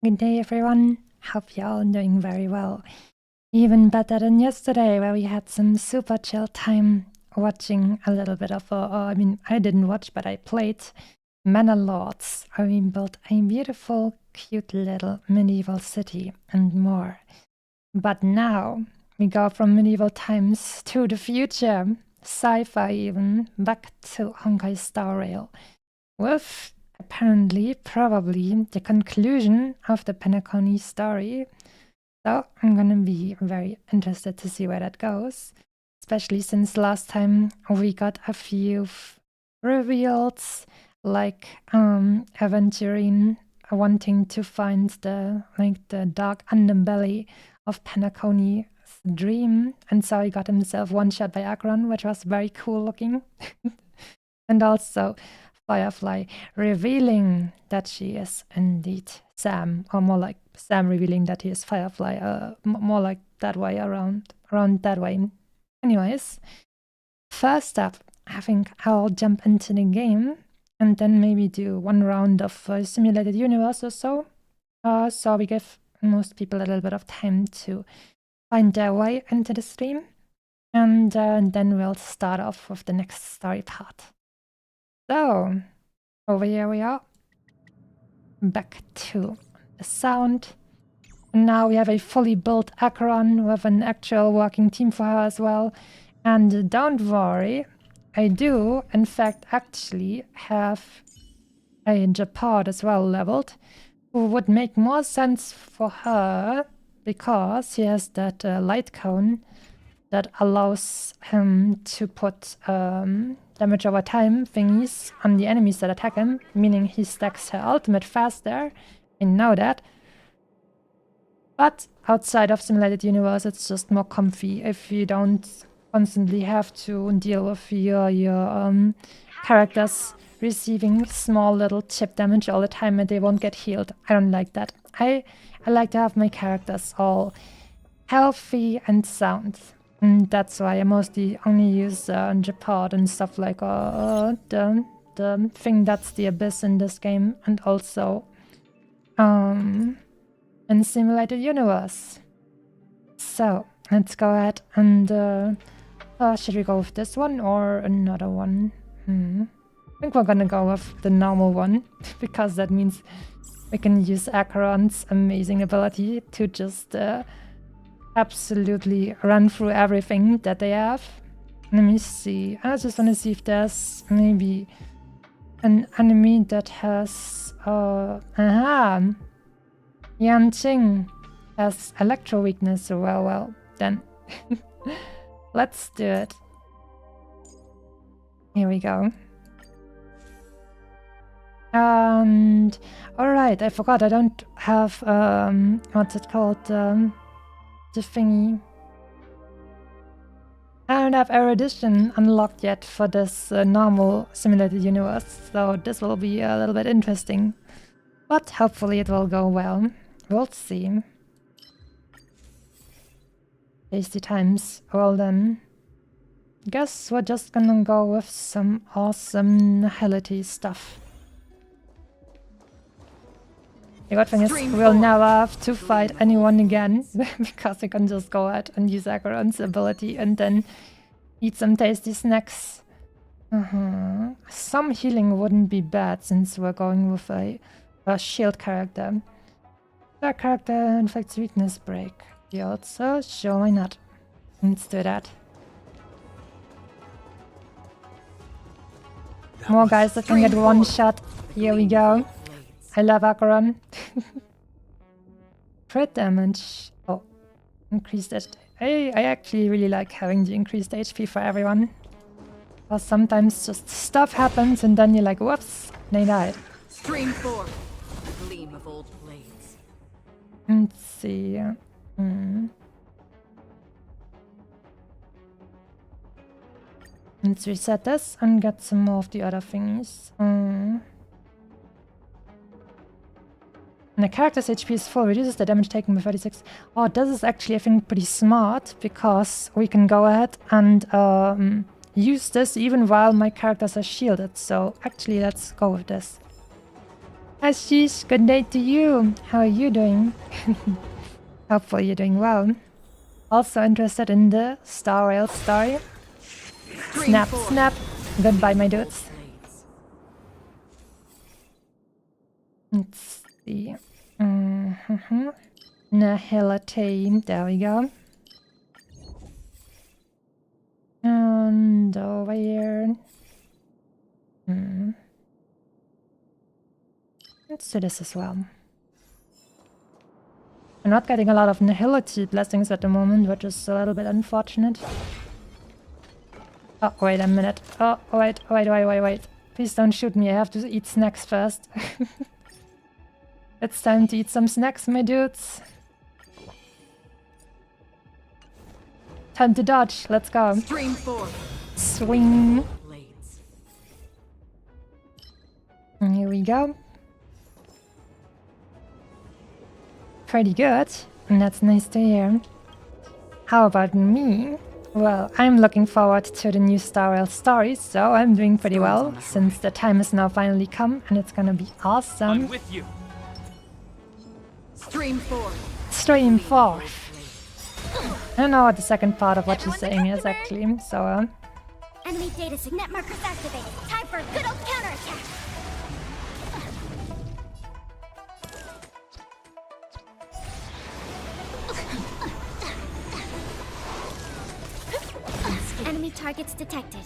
Good day, everyone. Hope you're all doing very well. Even better than yesterday, where we had some super chill time watching a little bit of, I didn't watch, but I played Manor Lords, where we built a beautiful, cute little medieval city and more. But now we go from medieval times to the future, sci-fi even, back to Honkai Star Rail, with apparently, probably, the conclusion of the Penacony story. So I'm gonna be very interested to see where that goes, especially since last time we got a few reveals, like Aventurine wanting to find the dark underbelly of Penacony's dream, and so he got himself one shot by Akron, which was very cool looking. And also Firefly revealing that she is indeed Sam, or more like Sam revealing that he is Firefly, more like that way around that way. Anyways, first up, I think I'll jump into the game and then maybe do one round of simulated universe or so. So we give most people a little bit of time to find their way into the stream. And then we'll start off with the next story part. So, over here we are. Back to the sound. And now we have a fully built Acheron with an actual working team for her as well. And don't worry, I do, in fact, actually have a Japard as well leveled, who would make more sense for her because he has that light cone that allows him to put damage over time thingies on the enemies that attack him, meaning he stacks her ultimate faster. I know that. But outside of Simulated Universe, it's just more comfy if you don't constantly have to deal with your characters receiving small little chip damage all the time and they won't get healed. I don't like that. I like to have my characters all healthy and sound. And that's why I mostly only use Japard and stuff like the thing that's the Abyss in this game, and also in Simulated Universe. So let's go ahead and should we go with this one or another one? I think we're gonna go with the normal one because that means we can use Acheron's amazing ability to just absolutely run through everything that they have. Let me see. I just want to see if there's maybe an enemy that has Yan Qing has electro weakness. Well, then let's do it. Here we go. And alright, I forgot I don't have what's it called? The thingy. I don't have Erudition unlocked yet for this normal Simulated Universe, so this will be a little bit interesting. But hopefully it will go well. We'll see. Tasty times. Well then. Guess we're just gonna go with some awesome Nihility stuff. The good thing is we'll never have to fight anyone again because we can just go ahead and use Acheron's ability and then eat some tasty snacks. Some healing wouldn't be bad since we're going with a shield character. That character inflicts weakness break. Shield, so sure, why not? Let's do that. More guys that can get one shot. Here we go. I love Acheron. Crit damage. Oh, increased HP. I actually really like having the increased HP for everyone. Because sometimes just stuff happens and then you're like, whoops, they died. Stream 4. A gleam of old blades. Let's see. Let's reset this and get some more of the other thingies. And the character's HP is full, reduces the damage taken by 36. Oh, this is actually, I think, pretty smart, because we can go ahead and use this even while my characters are shielded. So actually, let's go with this. Ashish, good day to you. How are you doing? Hopefully you're doing well. Also interested in the Star Rail story? Snap, snap. Goodbye, my dudes. Let's see. Nihility. There we go. And over here. Let's do this as well. I'm not getting a lot of Nihility blessings at the moment, which is a little bit unfortunate. Oh, wait a minute. Oh, wait. Please don't shoot me. I have to eat snacks first. It's time to eat some snacks, my dudes. Time to dodge. Let's go. Stream 4. Swing. And here we go. Pretty good. And that's nice to hear. How about me? Well, I'm looking forward to the new Star Rail story, so I'm doing pretty well, since the time has now finally come, and it's gonna be awesome. I'm with you. Stream 4. Stream 4. I don't know what the second part of what she's saying is actually, so Enemy data signet markers activated. Time for a good old counterattack. Enemy targets detected.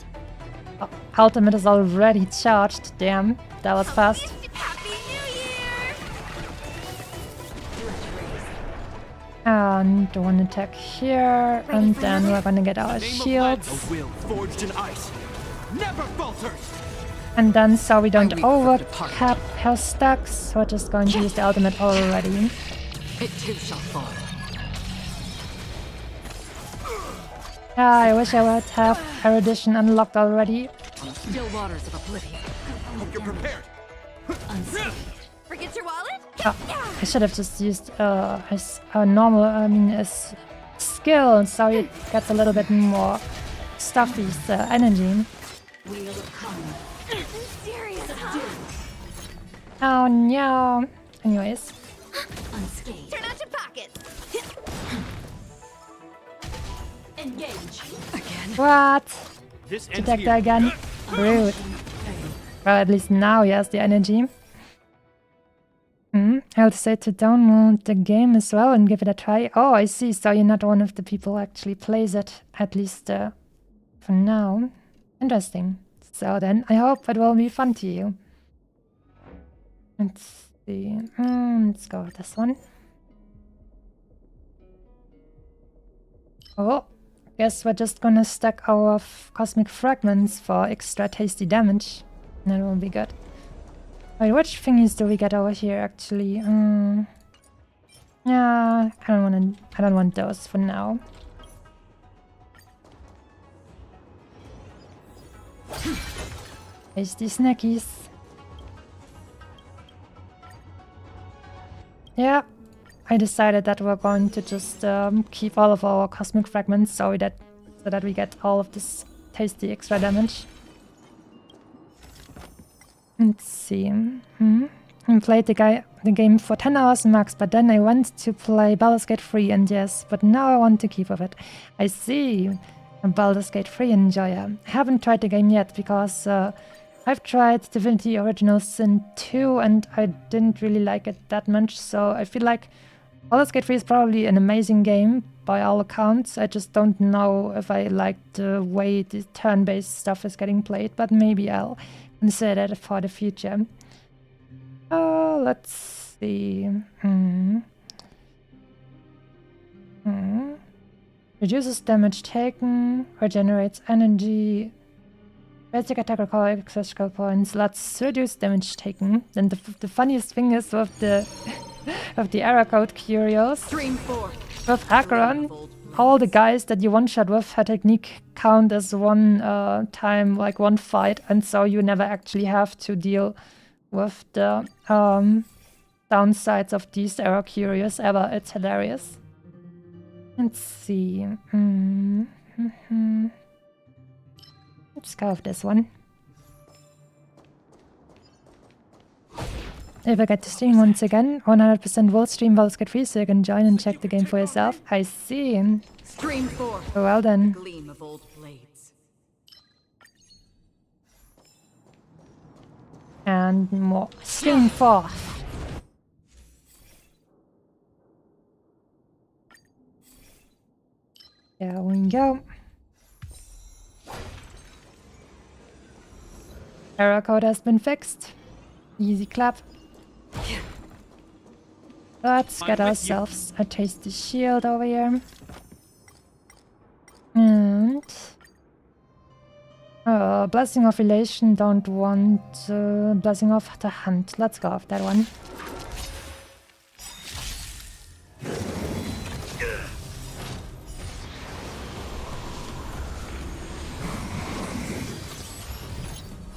Oh, ultimate is already charged. Damn, that was fast. Happy New Year! And one attack here, and then we're gonna get our shields. A will forged in ice. Never falters. And then, so we don't I weep for overcap her stacks, we're just going to use the ultimate already. It too shall fall. Yeah, I wish I would have Erudition unlocked already. On the still waters of oblivion. Hope you're prepared. Unscathed. Forget your wallet? I should have just used a normal, as skill, so it gets a little bit more stuffy energy. Wheel of karma. Serious, huh? Oh no. Anyways, Unscathed. Turn out your pockets. Engage. Again. what? This ends Detector here. again. Rude. Well, at least now he has the energy. I'll say to download the game as well and give it a try. Oh, I see. So you're not one of the people who actually plays it, at least for now. Interesting. So then, I hope it will be fun to you. Let's see. Let's go with this one. Oh, guess we're just gonna stack our cosmic fragments for extra tasty damage. That will be good. Wait, which thingies do we get over here actually? Yeah, I don't want those for now. Tasty snackies. Yeah, I decided that we're going to just keep all of our cosmic fragments so that we get all of this tasty extra damage. Let's see. I played the game for 10 hours max, but then I went to play Baldur's Gate 3, and yes, but now I want to keep with it. I see. A Baldur's Gate 3 enjoyer. I haven't tried the game yet because I've tried Divinity Original Sin 2 and I didn't really like it that much, so I feel like Baldur's Gate 3 is probably an amazing game by all accounts. I just don't know if I like the way the turn-based stuff is getting played, but maybe I'll consider that for the future. Let's see. Reduces damage taken, regenerates energy, basic attack recover excess skill points. Let's reduce damage taken. Then the funniest thing is with the of the error code curios. Stream forth. With Acheron, all the guys that you one-shot with her technique count as one time, like one fight, and so you never actually have to deal with the downsides of these error curios ever. It's hilarious. Let's see. Let's go with this one. If I get to stream once again, 100% will stream Baldur's Gate 3, so you can join and check the game for yourself. I see. Stream forth. Well then. Gleam of old blades. And more. Stream forth. There we go. Error code has been fixed. Easy clap. Let's get ourselves a tasty shield over here. And Blessing of Relation, don't want Blessing of the Hunt. Let's go with that one.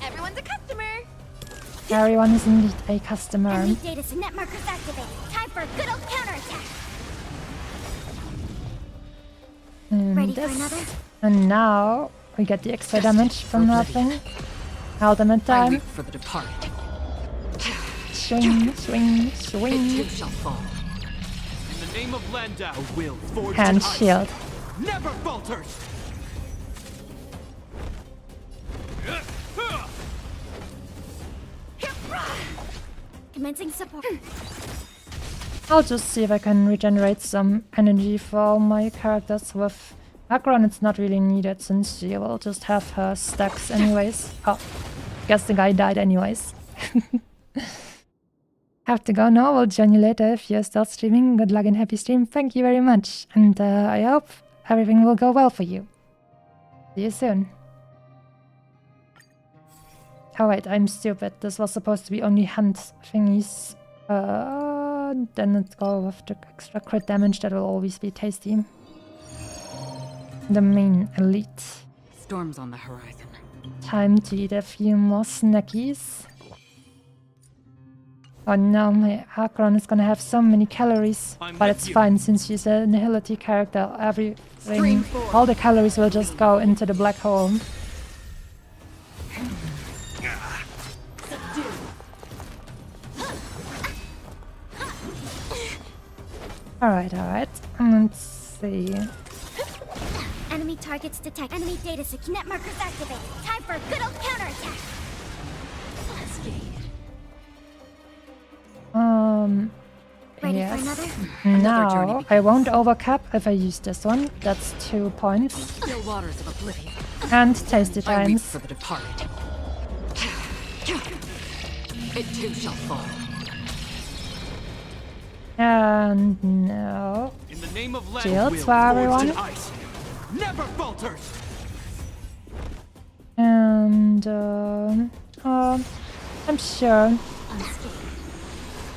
Everyone's a customer. Everyone is indeed a customer. Enemy data signet markers activated. Time for a good old counterattack. Ready for another? And now we get the extra damage from nothing. Ultimate I time. weep for the departed. Swing, swing, It swing. too shall fall. In the name of Landau, a will forged And in ice. shield. Never falters. Commencing support. I'll just see if I can regenerate some energy for all my characters with Acheron, it's not really needed since she will just have her stacks anyways. Oh, guess the guy died anyways. Have to go now. We'll join you later if you're still streaming. Good luck and happy stream. Thank you very much. And I hope everything will go well for you. See you soon. Oh wait, I'm stupid. This was supposed to be only hunt thingies. Then let's go with the extra crit damage. That will always be tasty. The main elite. Storms on the horizon. Time to eat a few more snackies. Oh no, my Acheron is gonna have so many calories. But it's fine since she's a nihility character. Everything, all the calories will just go into the black hole. Alright. Let's see. Enemy targets detect. Enemy data net markers activated. Time for a good old counterattack. Ready for Yes. another? No, I won't overcap if I use this one. That's 2 points. Still waters of oblivion. And tasty I weep times. for the departed. It too shall fall. And no. In the name of land, Shields will for everyone. forged in ice never falters. And I'm sure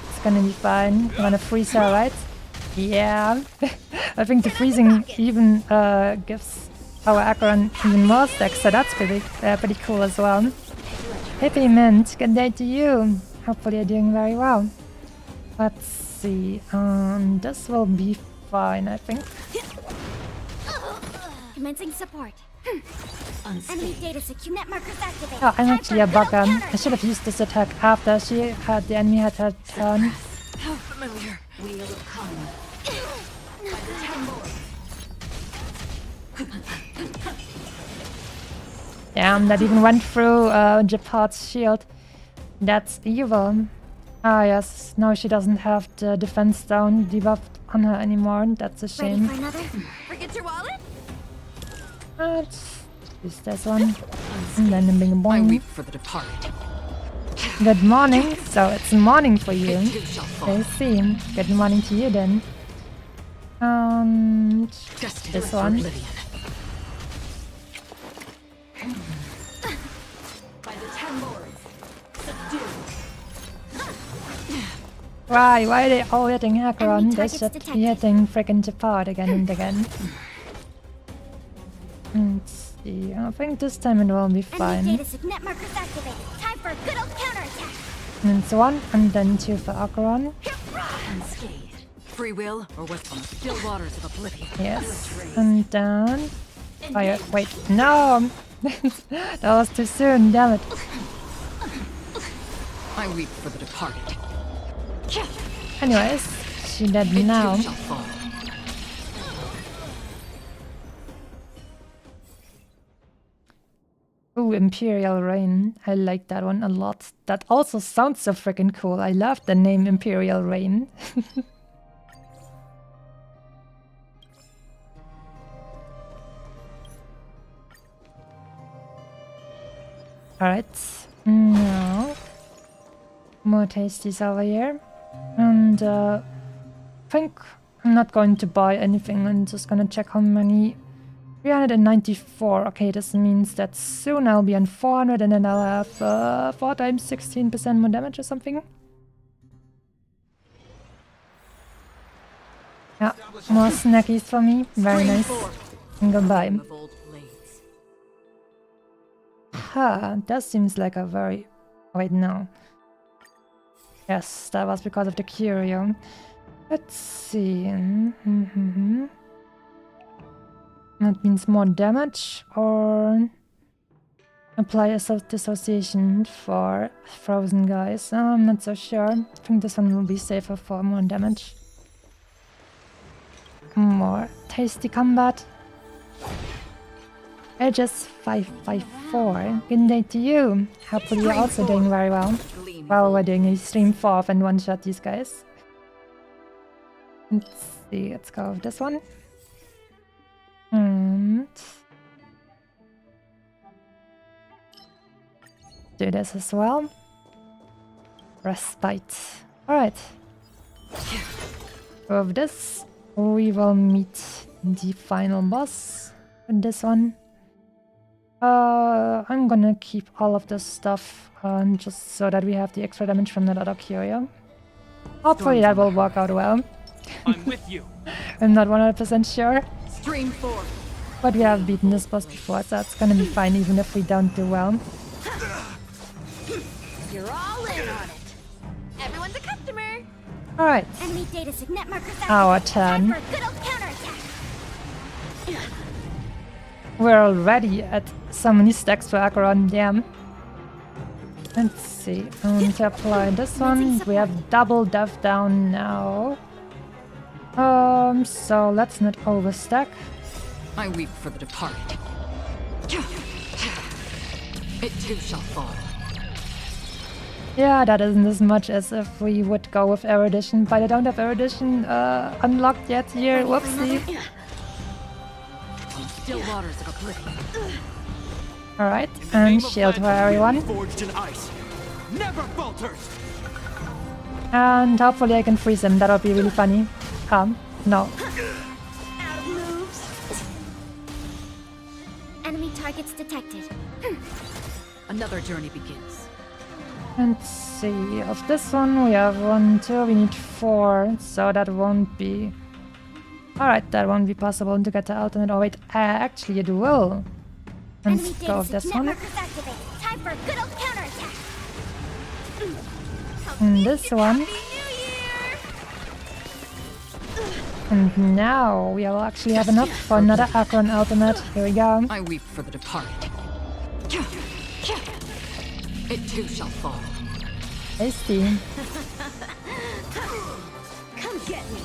it's gonna be fine. I'm gonna freeze her, right? Yeah. I think the freezing even gives our Acheron even more stacks, so that's pretty cool as well. Happy Mint, good day to you. Hopefully you're doing very well. Let's see. This will be fine, I think. Commencing support. Enemy data net markers activated. Oh, I'm Time actually for a good old bugger. I counterattack. should have used this attack after the enemy had her turn. How familiar. We will come. Damn, that even went through Japard's shield. That's evil. Ah yes, now she doesn't have the defense down debuffed on her anymore. That's a Ready shame. for another? Forget your wallet? Let's use this one. And then a bing I bong. weep for the departed. Good morning. So it's morning for you. It too shall fall. I see. Good morning to you then. And Destined this for one. oblivion. By the ten lords, subdue. Why are they all hitting Acheron? Enemy They targets should be detected. hitting frickin' Japard again and again. Let's see. I think this time it will be Enemy fine. data net markers activated. Time for a good old counterattack. And it's 1 and then 2 for Acheron. Unscathed. Free will or what's on the still waters of oblivion. Yes. And then fire. Wait, no! That was too soon, damn it. I weep for the departed. Anyways, she dead It now. too shall fall. Ooh, Imperial Rain. I like that one a lot. That also sounds so freaking cool. I love the name Imperial Rain. Alright. Now, more tasties over here. And I think I'm not going to buy anything. I'm just gonna check how many. 394. Okay, this means that soon I'll be on 400 and then I'll have 4 times 16% more damage or something. Yeah, more snackies for me. Very nice. And goodbye. Of old blades. Ha, that seems like a very... Wait, no. Yes, that was because of the curio. Let's see. That means more damage or apply a dissociation for frozen guys. I'm not so sure. I think this one will be safer for more damage. More tasty combat. Aegis 554. Good day to you. Hopefully you're also doing very well. Gleam. While we're doing a stream 4 and one-shot these guys. Let's see, let's go with this one. do this as well. Respite. Alright. With this, we will meet the final boss in this one. I'm gonna keep all of this stuff just so that we have the extra damage from that other curio. Hopefully that will work out well. I'm with you. I'm not 100% sure, Stream 4. but we have beaten this boss before, so it's gonna be fine even if we don't do well. You're all in on it. Everyone's a customer. Alright, Enemy data signet markers our activated. turn. Time for a good old counterattack. We're already at so many stacks for Acheron, damn. Let's see, to apply this one, we have double death down now. So let's not overstack. I weep for the departed. It too shall fall. Yeah, that isn't as much as if we would go with Erudition, but I don't have Erudition unlocked yet here, whoopsie. On still waters of oblivion. Alright, In the name and of shield for Landa, a will everyone. forged in ice. Never falters. And hopefully I can freeze him, that'll be really funny. No. Out of moves. Enemy targets detected. Another journey begins. Let's see, of this one we have 1, 2, we need 4, so that won't be... Alright, that won't be possible to get the ultimate. Oh wait, actually it will. Let's Enemy go data with this signet one. markers activated. Time for a good old counterattack. And this one. Happy New Year! And now we will actually have enough for another Acheron ultimate. Here we go. I weep for the departed. It too shall fall. Tasty. Come get me.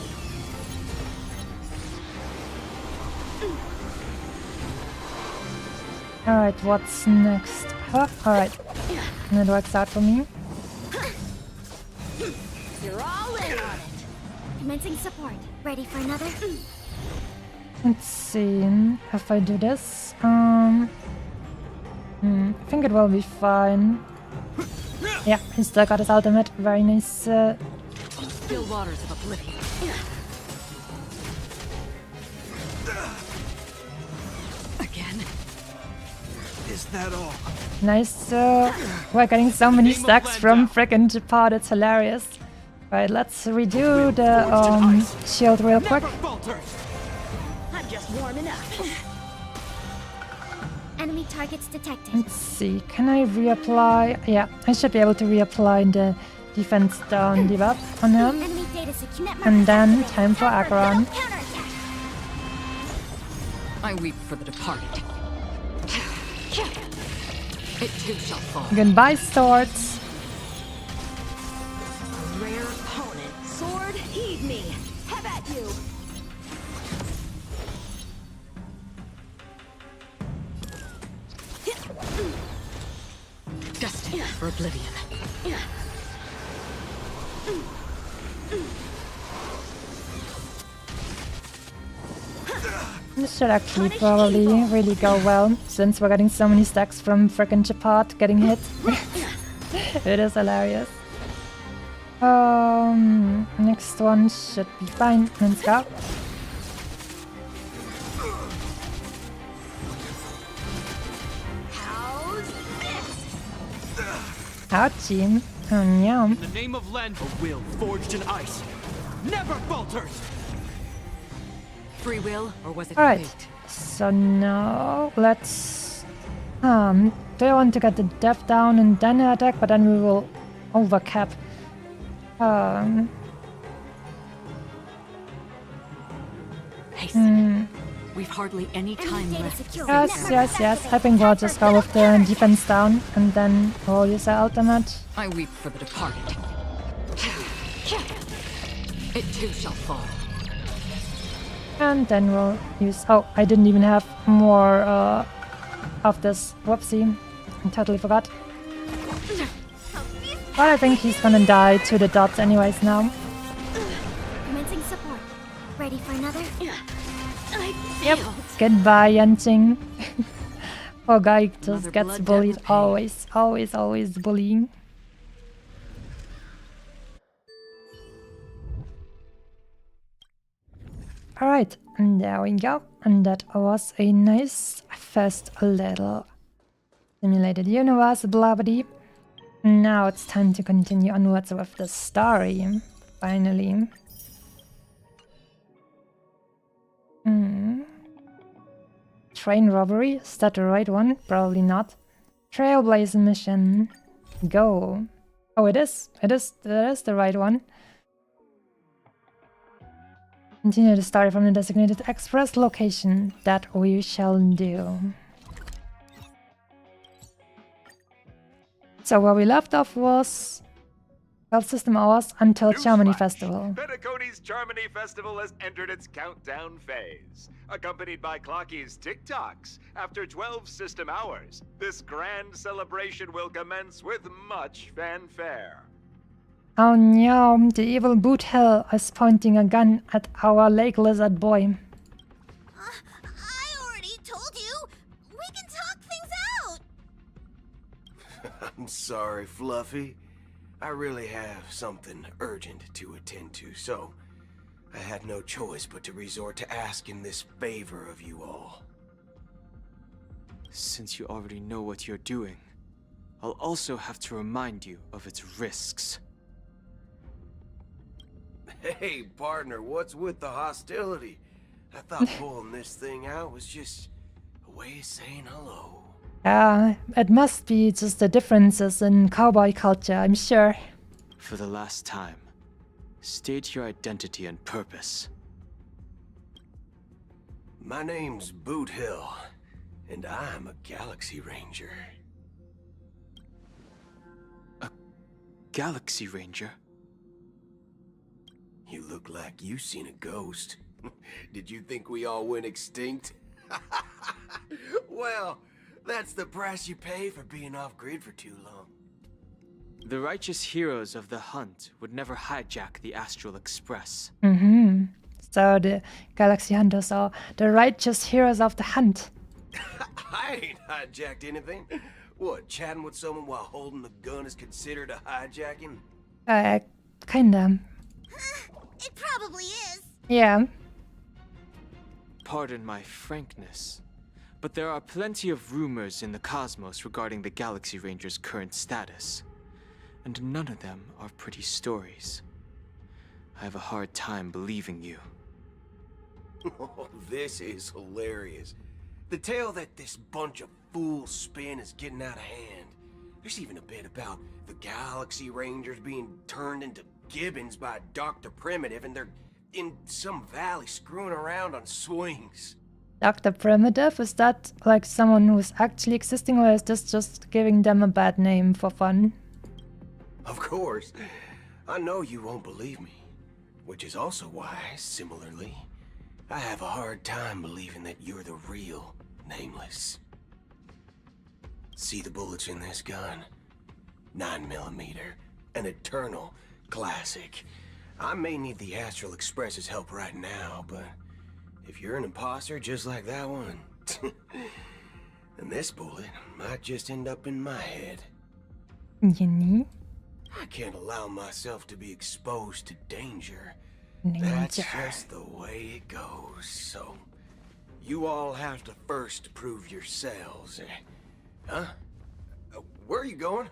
Alright, what's next? Huh? Alright. That works out for me. You're all in on it. Commencing support. Ready for another? Let's see if I do this. I think it will be fine. Yeah, he still got his ultimate. Very nice. On still waters of oblivion. Again. Is that all? Nice. We're getting so many stacks from frickin' Japad. It's hilarious. Right, let's redo the shield real quick. Never falters. I'm just warming up. Enemy targets detected. Let's see, can I reapply? Yeah, I should be able to reapply the defense down debuff on him. Enemy data signet markers And then activated. time for Time a good Acheron. old counterattack. I weep for the departed. It too shall fall. Goodbye, swords. Rare opponent. Sword, heed me. Have at you. Destined for oblivion. This should actually probably really go well, since we're getting so many stacks from frickin' Japad getting hit. It is hilarious. Next one should be fine. Let's go. How's this? Ouchie. Oh, yeah. In the name of Landa, a will forged in ice. Never falters. Free will, or was it Alright, fate? so now let's... do I want to get the death down and then attack, but then we will overcap. Hasten. We've hardly any time Enemy data left. secure. Yes. I think we'll just go with the defense down and then we'll use our ultimate. I weep for the departed. It too shall fall. And then we'll use... Oh, I didn't even have more of this. Whoopsie. I totally forgot. But I think he's gonna die to the dots anyways now. Commencing support. Ready for another? Yep. Goodbye, Yenting. Poor guy just Another gets blood debt bullied. repaid. Always bullying. Alright, and there we go. And that was a nice first little simulated universe, blabbity. Now it's time to continue onwards with the story. Finally. Train robbery? Is that the right one? Probably not. Trailblazer mission. Go. Oh, it is. That is the right one. Continue the story from the designated express location. That we shall do. So where we left off was 12 system hours until Germany Newsflash. Festival. Penacony's Germany Festival has entered its countdown phase, accompanied by Clocky's TikToks. After 12 system hours, this grand celebration will commence with much fanfare. Oh no, the evil boot hell is pointing a gun at our lake lizard boy. I already told you! We can talk things out! I'm sorry, Fluffy. I really have something urgent to attend to, so I had no choice but to resort to asking this favor of you all. Since you already know what you're doing, I'll also have to remind you of its risks. Hey, partner, what's with the hostility? I thought pulling this thing out was just a way of saying hello. It must be just the differences in cowboy culture, I'm sure. For the last time, state your identity and purpose. My name's Boot Hill, and I'm a Galaxy Ranger. A Galaxy Ranger? You look like you seen a ghost. Did you think we all went extinct? Well, that's the price you pay for being off-grid for too long. The righteous heroes of the hunt would never hijack the Astral Express. So the Galaxy Hunters are the righteous heroes of the hunt. I ain't hijacked anything. What, chatting with someone while holding the gun is considered a hijacking? Kinda. It probably is. Yeah. Pardon my frankness, but there are plenty of rumors in the cosmos regarding the Galaxy Ranger's current status, and none of them are pretty stories. I have a hard time believing you. Oh, this is hilarious. The tale that this bunch of fools spin is getting out of hand. There's even a bit about the Galaxy Rangers being turned into gibbons by Dr. Primitive, and they're in some valley screwing around on swings. Dr. Primitive, is that like someone who's actually existing, or is this just giving them a bad name for fun? Of course. I know you won't believe me. Which is also why, similarly, I have a hard time believing that you're the real Nameless. See the bullets in this gun? 9mm, an eternal classic. I may need the Astral Express's help right now, but if you're an imposter just like that one, then this bullet might just end up in my head. I can't allow myself to be exposed to danger. That's just the way it goes, so you all have to first prove yourselves. Huh? Where are you going?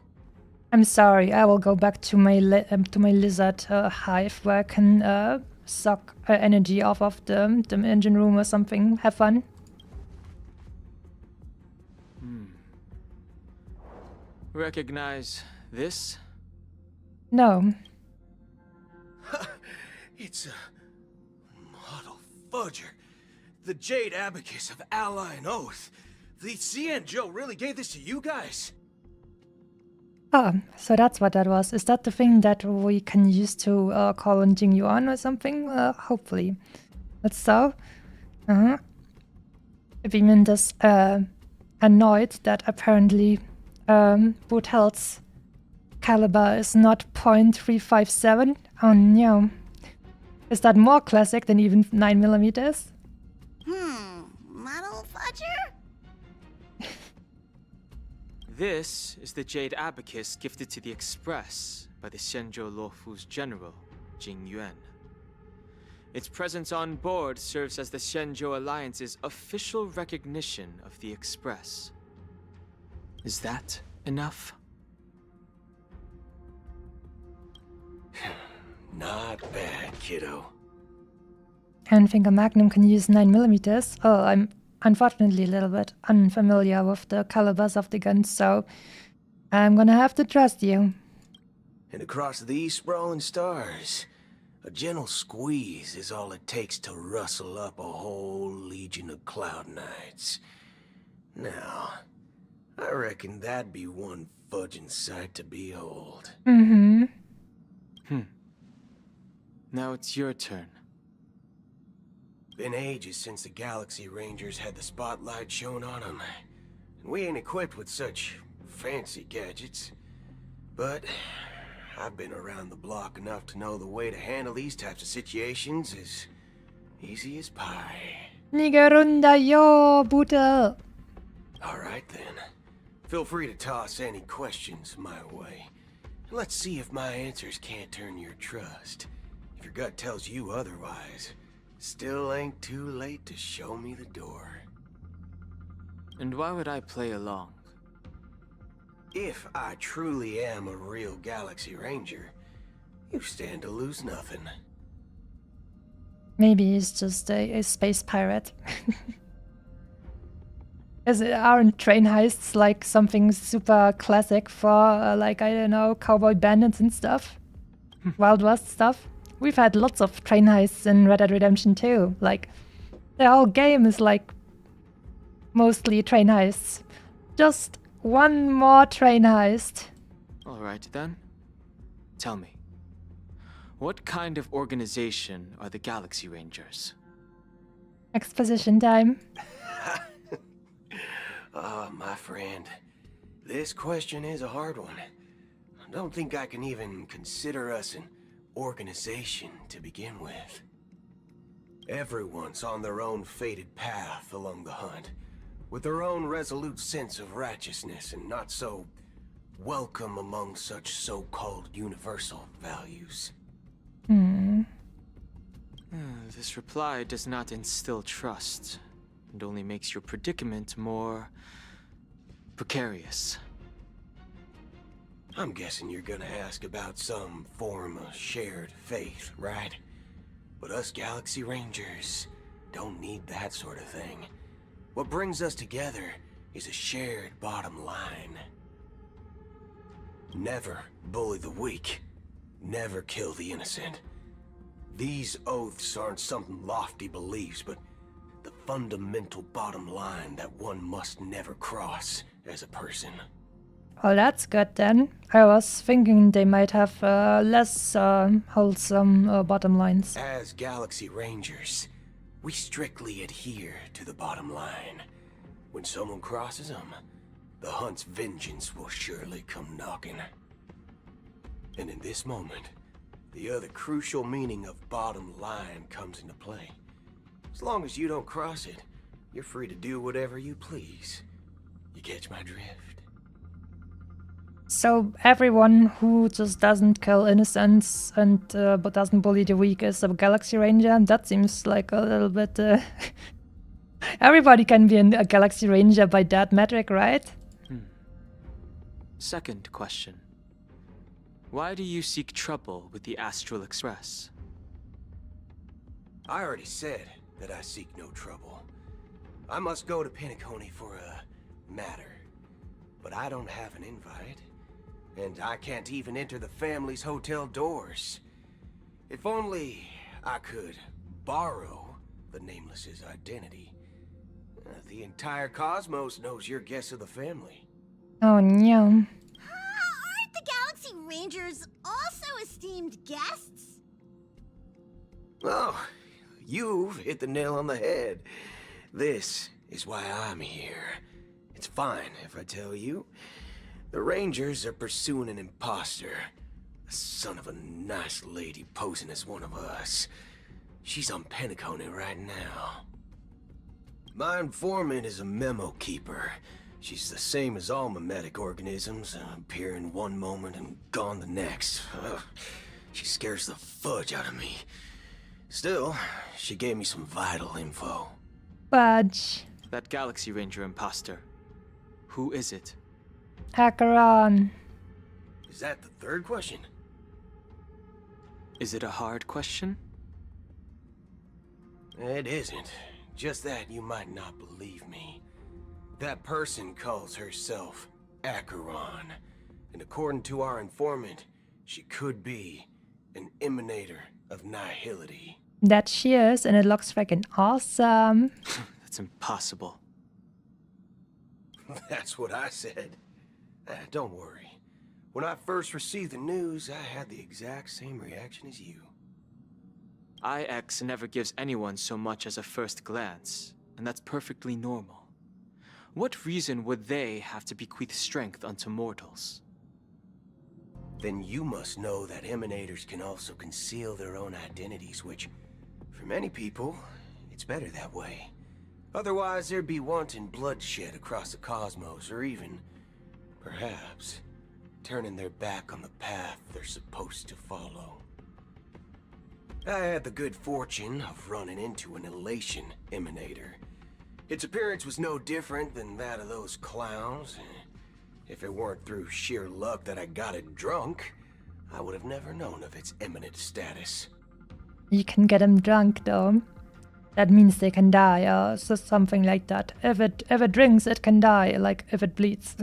I'm sorry, I will go back to my lizard hive where I can suck energy off of the engine room or something. Have fun. Recognize this? No. It's a model fudger. The Jade Abacus of Ally and Oath. The CN Joe really gave this to you guys? Ah, so that's what that was. Is that the thing that we can use to call on Jing Yuan or something? Hopefully. That's so. Vimin is annoyed that apparently Botel's caliber is not .357. Oh no. Is that more classic than even 9mm? Model fudger? This is the Jade Abacus gifted to the Express by the Xianzhou Luofu's general, Jing Yuan. Its presence on board serves as the Xianzhou Alliance's official recognition of the Express. Is that enough? Not bad, kiddo. I don't think a Magnum can use 9mm. Oh, I'm unfortunately a little bit unfamiliar with the calibers of the guns, so I'm gonna have to trust you. And across these sprawling stars, a gentle squeeze is all it takes to rustle up a whole legion of Cloud Knights. Now, I reckon that'd be one fudging sight to behold. Mm-hmm. Now it's your turn. Been ages since the Galaxy Rangers had the spotlight shown on them. And we ain't equipped with such fancy gadgets. But I've been around the block enough to know the way to handle these types of situations is easy as pie. Nigerunda yo, Buddha. Alright then. Feel free to toss any questions my way. Let's see if my answers can't turn your trust. If your gut tells you otherwise, still ain't too late to show me the door. And why would I play along? If I truly am a real Galaxy Ranger, you stand to lose nothing. Maybe he's just a space pirate. Aren't train heists like something super classic for, like, I don't know, cowboy bandits and stuff? Wild West stuff? We've had lots of train heists in Red Dead Redemption 2. Like, the whole game is like mostly train heists. Just one more train heist. Alright then. Tell me, what kind of organization are the Galaxy Rangers? Exposition time. Ah, my friend. This question is a hard one. I don't think I can even consider us an organization to begin with. Everyone's on their own fated path along the hunt, with their own resolute sense of righteousness and not so welcome among such so-called universal values. This reply does not instill trust, and only makes your predicament more precarious. I'm guessing you're gonna ask about some form of shared faith, right? But us Galaxy Rangers don't need that sort of thing. What brings us together is a shared bottom line. Never bully the weak. Never kill the innocent. These oaths aren't some lofty beliefs, but the fundamental bottom line that one must never cross as a person. Well, that's good then. I was thinking they might have less wholesome bottom lines. As Galaxy Rangers, we strictly adhere to the bottom line. When someone crosses them, the hunt's vengeance will surely come knocking. And in this moment, the other crucial meaning of bottom line comes into play. As long as you don't cross it, you're free to do whatever you please. You catch my drift? So everyone who just doesn't kill innocents and but doesn't bully the weak is a Galaxy Ranger? That seems like a little bit... Everybody can be a Galaxy Ranger by that metric, right? Second question. Why do you seek trouble with the Astral Express? I already said that I seek no trouble. I must go to Penacony for a matter. But I don't have an invite. And I can't even enter the family's hotel doors. If only I could borrow the Nameless's identity. The entire cosmos knows your guess of the family. Oh no. Aren't the Galaxy Rangers also esteemed guests? Oh, you've hit the nail on the head. This is why I'm here. It's fine if I tell you. The Rangers are pursuing an imposter. A son of a nice lady posing as one of us. She's on Penacony right now. My informant is a memo keeper. She's the same as all mimetic organisms, appearing one moment and gone the next. Ugh. She scares the fudge out of me. Still, she gave me some vital info. Fudge. That Galaxy Ranger imposter. Who is it? Acheron. Is that the third question? Is it a hard question? It isn't. Just that you might not believe me. That person calls herself Acheron. And according to our informant, she could be an emanator of nihility. That she is, and it looks freaking awesome. That's impossible. That's what I said. Don't worry. When I first received the news, I had the exact same reaction as you. IX never gives anyone so much as a first glance, and that's perfectly normal. What reason would they have to bequeath strength unto mortals? Then you must know that emanators can also conceal their own identities, which, for many people, it's better that way. Otherwise, there'd be wanton bloodshed across the cosmos, or even, perhaps, turning their back on the path they're supposed to follow. I had the good fortune of running into an elation emanator. Its appearance was no different than that of those clowns. If it weren't through sheer luck that I got it drunk, I would have never known of its eminent status. You can get them drunk though. That means they can die, or so something like that. If it drinks, it can die, like if it bleeds.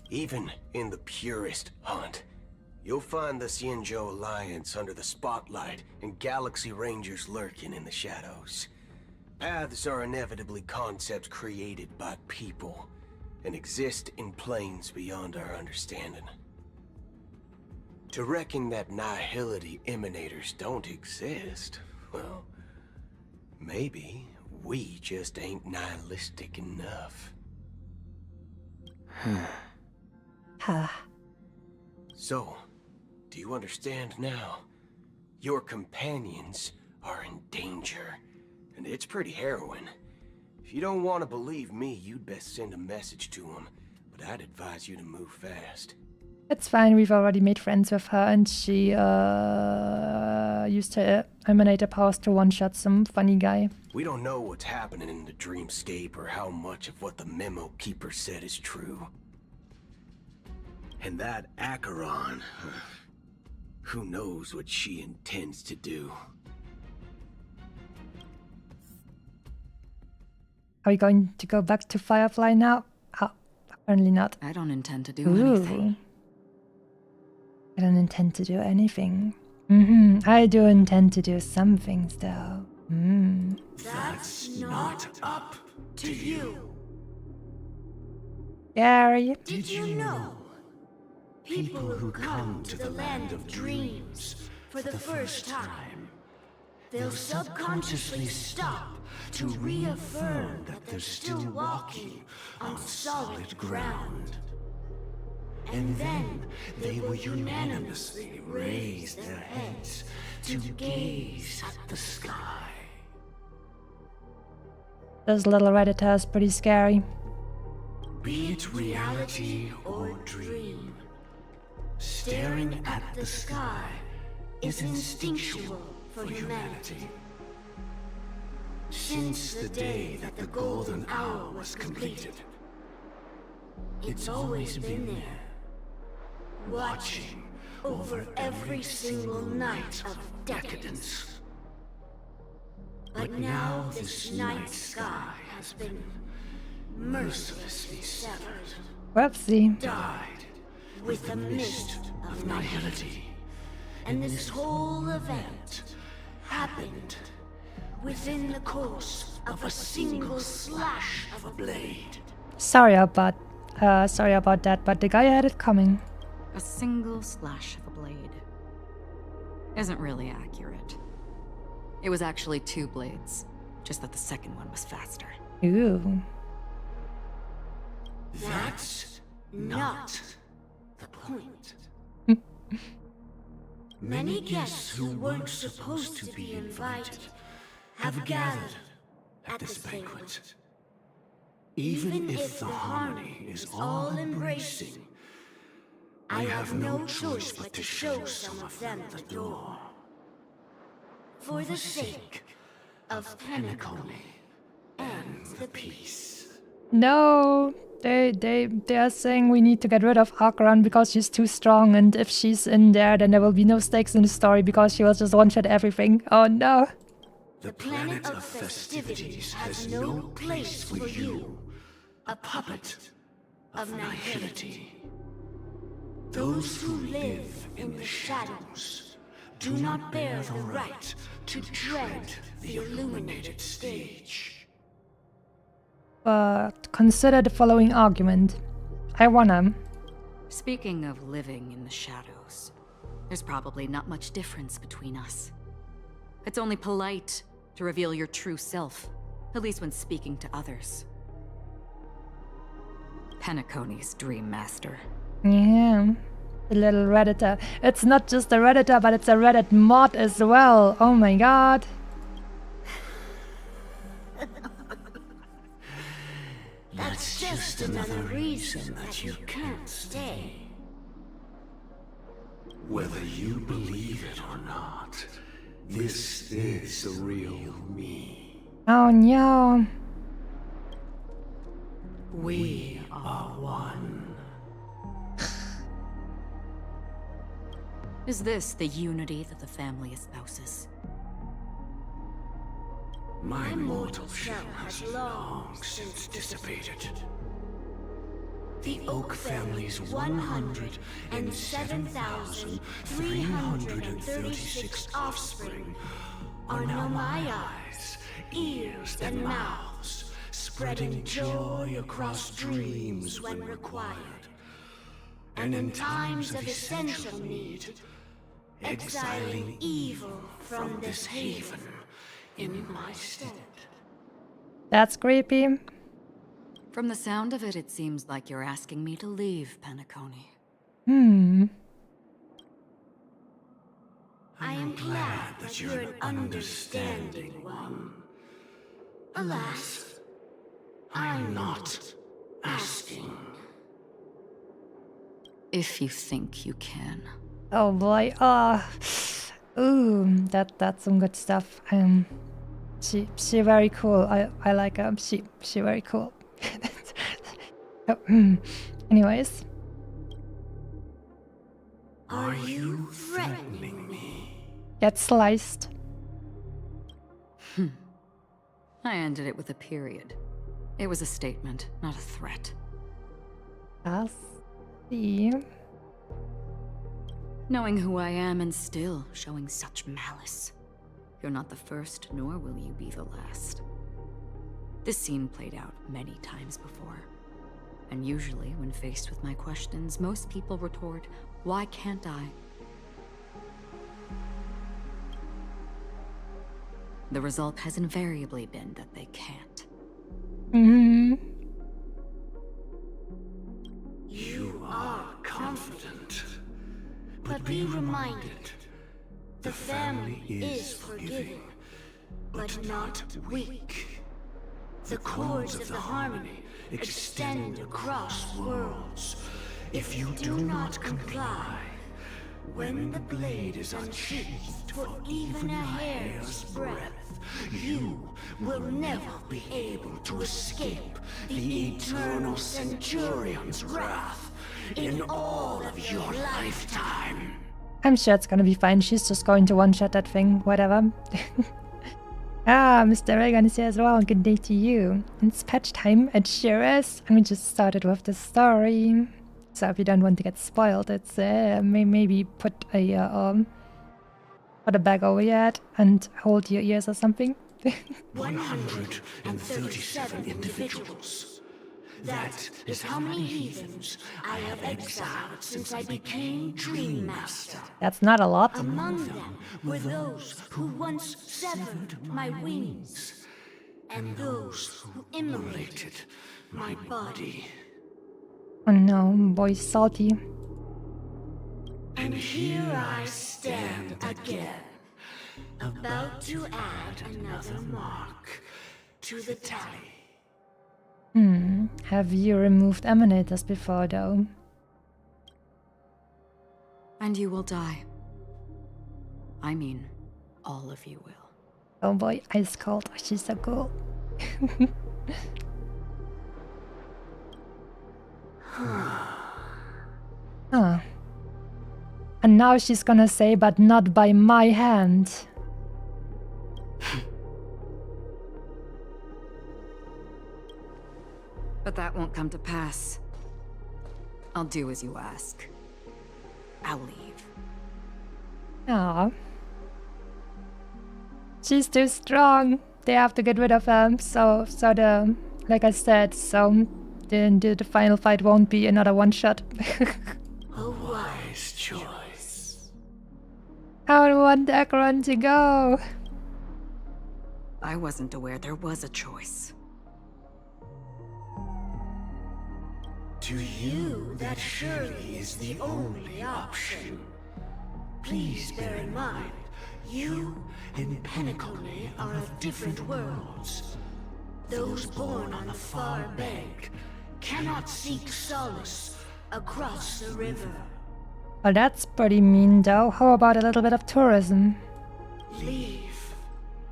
Even in the purest hunt, you'll find the Xianzhou Alliance under the spotlight and Galaxy Rangers lurking in the shadows. Paths are inevitably concepts created by people and exist in planes beyond our understanding. To reckon that nihility emanators don't exist, well, maybe we just ain't nihilistic enough. Ha. So, do you understand now? Your companions are in danger, and it's pretty harrowing. If you don't want to believe me, you'd best send a message to them, but I'd advise you to move fast. It's fine, we've already made friends with her, and she used her emanator powers to one-shot some funny guy. We don't know what's happening in the dreamscape or how much of what the memo keeper said is true. And that Acheron, who knows what she intends to do. Are we going to go back to Firefly now? Oh, apparently not. I don't intend to do anything. I don't intend to do anything. I do intend to do some things though. That's not up to you. Gary. Did you know? People who come to the land of dreams for the first time, they'll subconsciously stop to reaffirm that they're still walking on solid ground. And then they will unanimously raise their heads to gaze at the sky. This little Redditor is pretty scary. Be it reality or dream, staring at the sky is instinctual for humanity. Since the day that the golden hour was completed, it's always been there, watching over every single night of decadence. But now this night sky has been mercilessly severed, Whoopsie. died with the mist of nihility. And this whole event happened within the course of a single slash of a blade. Sorry about that, but the guy had it coming. A single slash of a blade isn't really accurate. It was actually 2 blades, just that the second one was faster. Ooh. That's not the point. Many guests who weren't supposed to be invited have gathered at this banquet. Even if the harmony is all-embracing, I have no choice but to show some of them the door. For the sake of Penacony and the peace. No, they are saying we need to get rid of Akran because she's too strong, and if she's in there, then there will be no stakes in the story because she will just one-shot everything. Oh no. The planet of festivities has no place for you, a puppet of nihility. Those who live in the shadows do not bear the right to tread the illuminated stage. But consider the following argument. I wanna. Speaking of living in the shadows, there's probably not much difference between us. It's only polite to reveal your true self, at least when speaking to others. Penacony's Dream Master. Yeah. The little Redditor. It's not just a Redditor, but it's a Reddit mod as well. Oh my god. That's just another reason that you can't stay. Whether you believe it or not, this is the real me. Oh no. We are one. Is this the unity that the family espouses? My mortal shell has long since dissipated. The Oak family's 107,336 offspring are now my eyes, ears, and mouths, spreading joy across dreams when required. And in times of essential need, exiling evil from this haven in my stead. That's creepy. From the sound of it, it seems like you're asking me to leave Penacony. I am glad that you're an understanding one. Alas, I'm not asking. If you think you can. Oh boy. Ooh, that's some good stuff. She very cool. I like her. She very cool. Anyways. Are you threatening me? Get sliced. I ended it with a period. It was a statement, not a threat. I'll see. Knowing who I am and still showing such malice. You're not the first, nor will you be the last. This scene played out many times before. And usually, when faced with my questions, most people retort, "Why can't I?" The result has invariably been that they can't. You are confident. But be reminded, the family is forgiving, but not weak. The cords of the harmony extend across worlds. If you do not comply, when the blade is unsheathed for even a hair's breadth, you will never be able to escape the eternal Centurion's wrath in all of your lifetime. I'm sure it's gonna be fine. She's just going to one-shot that thing. Whatever. Mr. Reagan is here as well. Good day to you. It's patch time. It sure is. And we just started with the story. So if you don't want to get spoiled, it's maybe put a bag over your head and hold your ears or something. 137 individuals. That is how many heathens I have exiled since I became Dream Master. That's not a lot. Among them were those who once severed my wings, and those who immolated my body. Oh no, boy's salty. And here I stand again, about to add another mark to the tally. Have you removed emanators before, though? And you will die. I mean, all of you will. Oh boy, ice cold. She's so cool. Huh. And now she's gonna say, but not by my hand. But that won't come to pass. I'll do as you ask. I'll leave. Aw. She's too strong. They have to get rid of her. So like I said, the final fight won't be another one shot. A wise choice. I don't want Acheron to go. I wasn't aware there was a choice. To you, that surely is the only option. Please bear in mind, you and Penacony are of different worlds. Those born on the far bank cannot seek solace across the river. Well, that's pretty mean, though. How about a little bit of tourism? Leave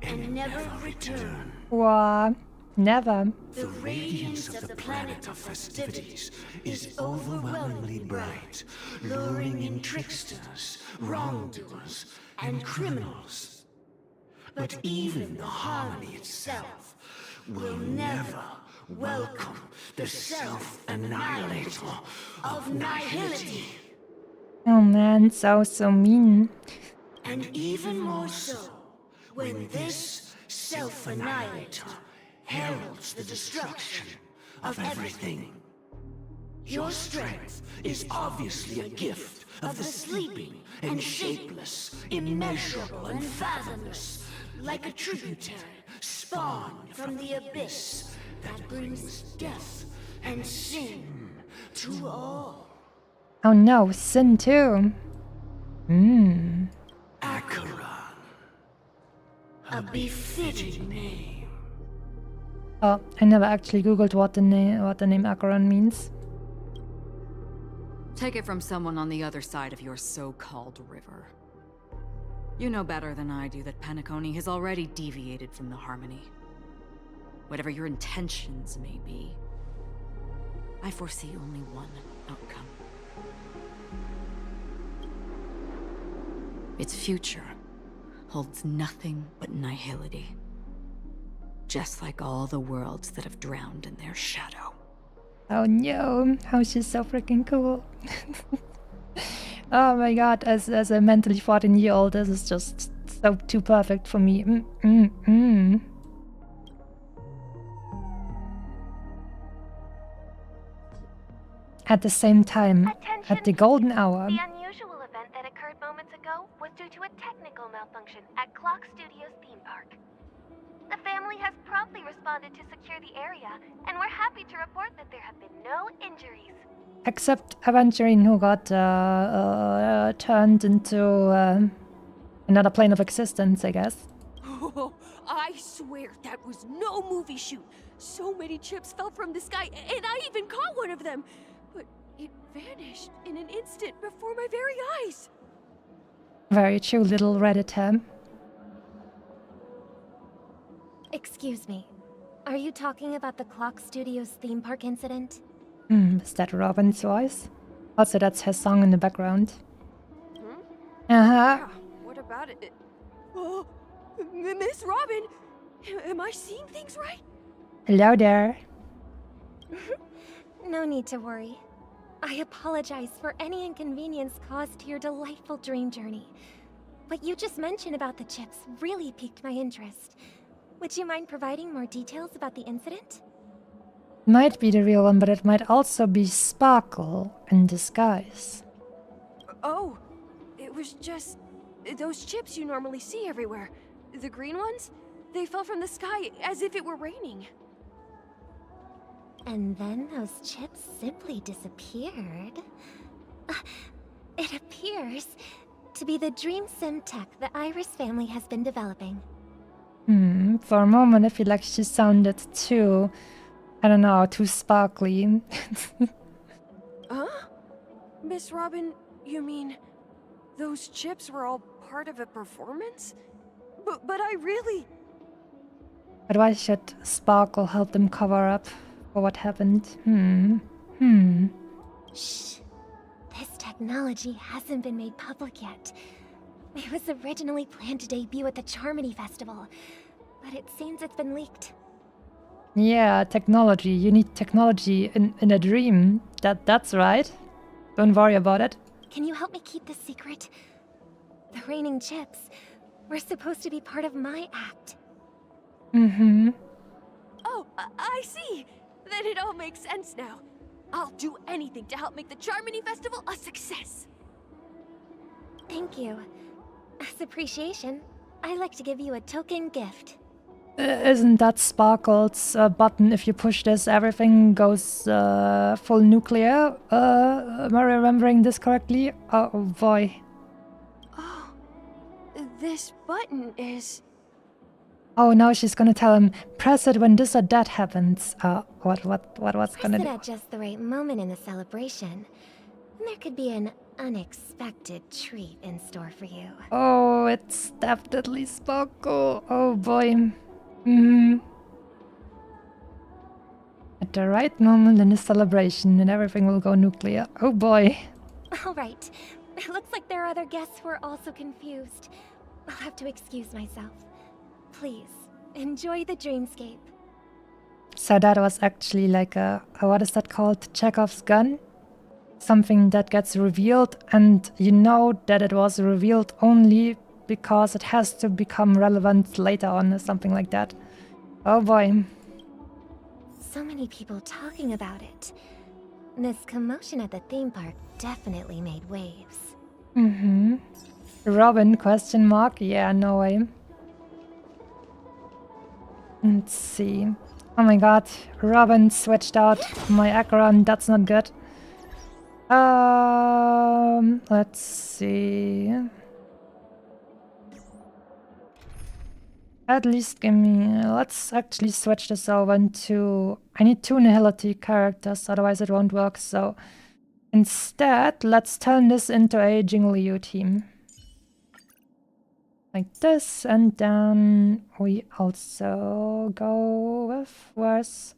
and never return. Wah, never. The radiance of the planet of festivities is overwhelmingly bright, luring in tricksters, wrongdoers, and criminals. But even the harmony itself will never welcome the self-annihilator of nihility. Oh man, so mean. And even more so, when this self-annihilator heralds the destruction of everything. Your strength is obviously a gift of the sleeping and shapeless, immeasurable and fathomless, like a tributary spawned from the abyss that brings death and sin to all. Oh no, sin too. Acheron. A befitting name. Oh, I never actually googled what the name Acheron means. Take it from someone on the other side of your so-called river. You know better than I do that Penacony has already deviated from the harmony. Whatever your intentions may be, I foresee only one outcome. Its future holds nothing but nihility. Just like all the worlds that have drowned in their shadow. Oh no, how she's so freaking cool. Oh my god, as a mentally 14-year-old, this is just so too perfect for me. At the same time, at the golden hour. The unusual event that occurred moments ago was due to a technical malfunction at Clock Studios theme park. The family has promptly responded to secure the area, and we're happy to report that there have been no injuries. Except Aventurine, who got turned into another plane of existence, I guess. Oh, I swear that was no movie shoot. So many chips fell from the sky, and I even caught one of them. But it vanished in an instant before my very eyes. Very true, little Redditor. Excuse me. Are you talking about the Clock Studios theme park incident? Is that Robin's voice? Also, that's her song in the background. Uh-huh. Yeah, what about it? Oh, Miss Robin! Am I seeing things right? Hello there. No need to worry. I apologize for any inconvenience caused to your delightful dream journey. What you just mentioned about the chips really piqued my interest. Would you mind providing more details about the incident? Might be the real one, but it might also be Sparkle in disguise. Oh, it was just those chips you normally see everywhere. The green ones? They fell from the sky as if it were raining. And then those chips simply disappeared. It appears to be the Dream Sim tech the Iris family has been developing. For a moment I feel like she sounded too, I I don't know, too sparkly. Huh? Miss Robin, you mean those chips were all part of a performance? But I really... But why should Sparkle help them cover up for what happened? Shh. This technology hasn't been made public yet. It was originally planned to debut at the Charmony Festival, but it seems it's been leaked. Yeah, technology. You need technology in a dream. That's right. Don't worry about it. Can you help me keep this secret? The raining chips were supposed to be part of my act. Oh, I see. Then it all makes sense now. I'll do anything to help make the Charmony Festival a success. Thank you. As appreciation, I'd like to give you a token gift. Isn't that Sparkle's button? If you push this, everything goes full nuclear. Am I remembering this correctly? Oh boy. Oh, this button is... Oh, now she's gonna tell him, press it when this or that happens. What was gonna Press it do? at just the right moment in the celebration. There could be an unexpected treat in store for you. Oh, it's definitely Sparkle. Oh boy. At the right moment in the celebration, and everything will go nuclear. Oh boy. Alright. It looks like there are other guests who are also confused. I'll have to excuse myself. Please, enjoy the dreamscape. So that was actually like a what is that called? Chekhov's gun? Something that gets revealed, and you know that it was revealed only because it has to become relevant later on or something like that. Oh boy. So many people talking about it. This commotion at the theme park definitely made waves. Robin, question mark? Yeah, no way. Let's see. Oh my god, Robin switched out my Acheron, that's not good. Let's see. At least give me... Let's actually switch this over into... I need 2 Nihility characters, otherwise it won't work, so... Instead, let's turn this into a Jingliu team. Like this, and then we also go with... Where's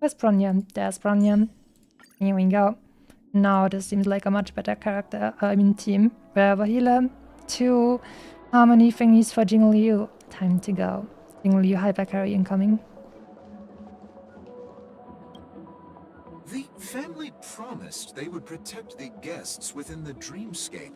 Bronya? There's Bronya. Here we go. Now this seems like a much better character, team. We have a healer, 2 harmony thingies for Jingliu. Time to go. Jingliu hyper carry incoming. The family promised they would protect the guests within the dreamscape,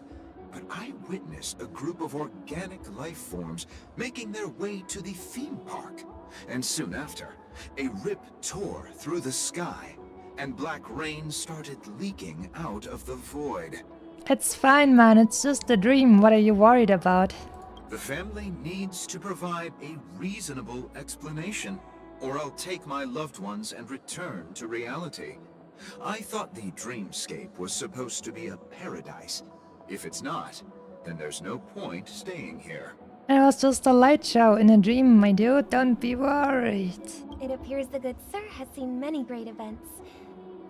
but I witnessed a group of organic life forms making their way to the theme park. And soon after, a rip tore through the sky, and black rain started leaking out of the void. It's fine, man. It's just a dream. What are you worried about? The family needs to provide a reasonable explanation, or I'll take my loved ones and return to reality. I thought the dreamscape was supposed to be a paradise. If it's not, then there's no point staying here. It was just a light show in a dream, my dude. Don't be worried. It appears the good sir has seen many great events.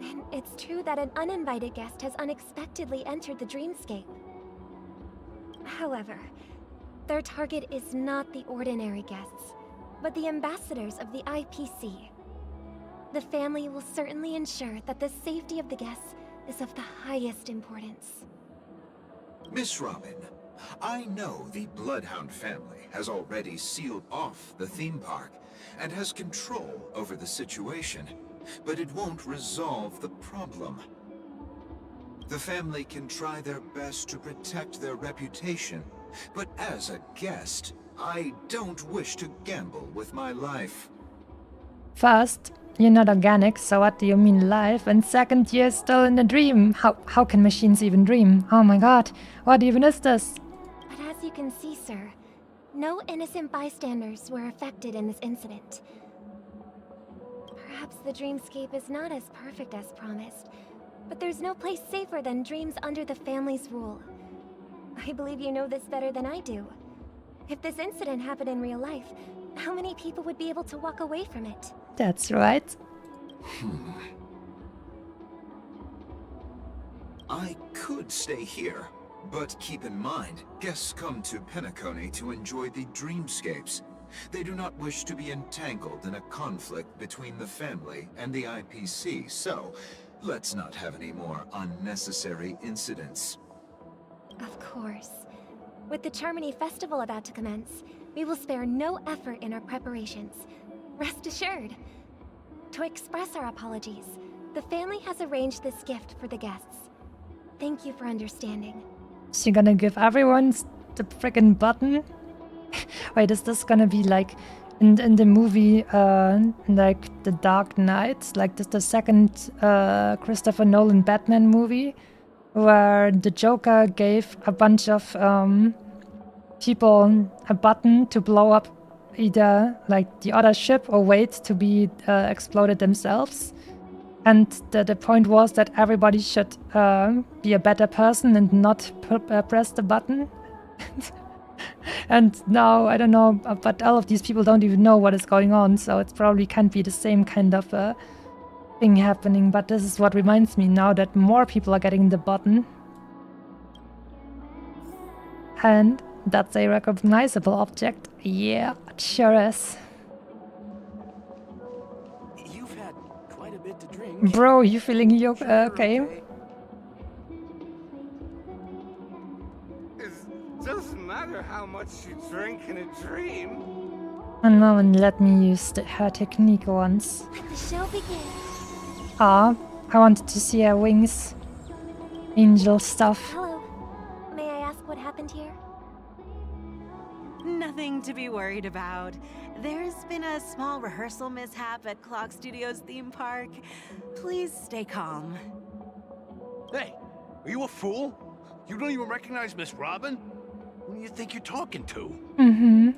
And it's true that an uninvited guest has unexpectedly entered the dreamscape. However, their target is not the ordinary guests, but the ambassadors of the IPC. The family will certainly ensure that the safety of the guests is of the highest importance. Miss Robin, I know the Bloodhound family has already sealed off the theme park and has control over the situation, but it won't resolve the problem. The family can try their best to protect their reputation, but as a guest, I don't wish to gamble with my life. First, you're not organic, so what do you mean live? And second, you're still in a dream. How can machines even dream? Oh my god, what even is this? But as you can see, sir, no innocent bystanders were affected in this incident. Perhaps the dreamscape is not as perfect as promised, but there's no place safer than dreams under the family's rule. I believe you know this better than I do. If this incident happened in real life, how many people would be able to walk away from it? That's right. I could stay here, but keep in mind, guests come to Penacony to enjoy the dreamscapes. They do not wish to be entangled in a conflict between the family and the IPC, so let's not have any more unnecessary incidents. Of course. With the Charmony Festival about to commence, we will spare no effort in our preparations. Rest assured. To express our apologies, the family has arranged this gift for the guests. Thank you for understanding. Is she gonna give everyone the friggin' button? Wait, is this gonna be like in the movie, like The Dark Knight, like the second Christopher Nolan Batman movie, where the Joker gave a bunch of people a button to blow up either like the other ship or wait to be exploded themselves. And the point was that everybody should be a better person and not press the button. And now, I don't know, but all of these people don't even know what is going on, so it probably can't be the same kind of thing happening. But this is what reminds me now that more people are getting the button. And that's a recognizable object. Yeah, it sure is. You've had quite a bit to drink. Bro, you feeling okay? It doesn't matter how much you drink in a dream. And no one let me use her technique once. The show begins. Ah, I wanted to see her wings. Angel stuff. Hello. May I ask what happened here? Nothing to be worried about. There's been a small rehearsal mishap at Clock Studios theme park. Please stay calm. Hey, are you a fool? You don't even recognize Miss Robin? Who do you think you're talking to? Mm-hmm.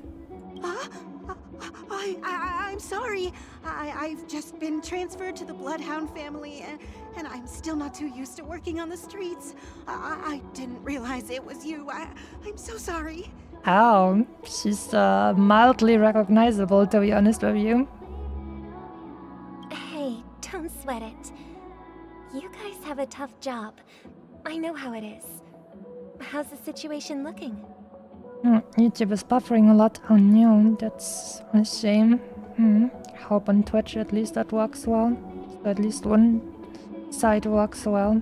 I'm sorry. I've just been transferred to the Bloodhound family, and I'm still not too used to working on the streets. I didn't realize it was you. I'm so sorry. Oh, she's mildly recognizable, to be honest with you. Hey, don't sweat it. You guys have a tough job. I know how it is. How's the situation looking? YouTube is buffering a lot. Oh no, that's a shame. Hope on Twitch at least that works well. So at least one side works well.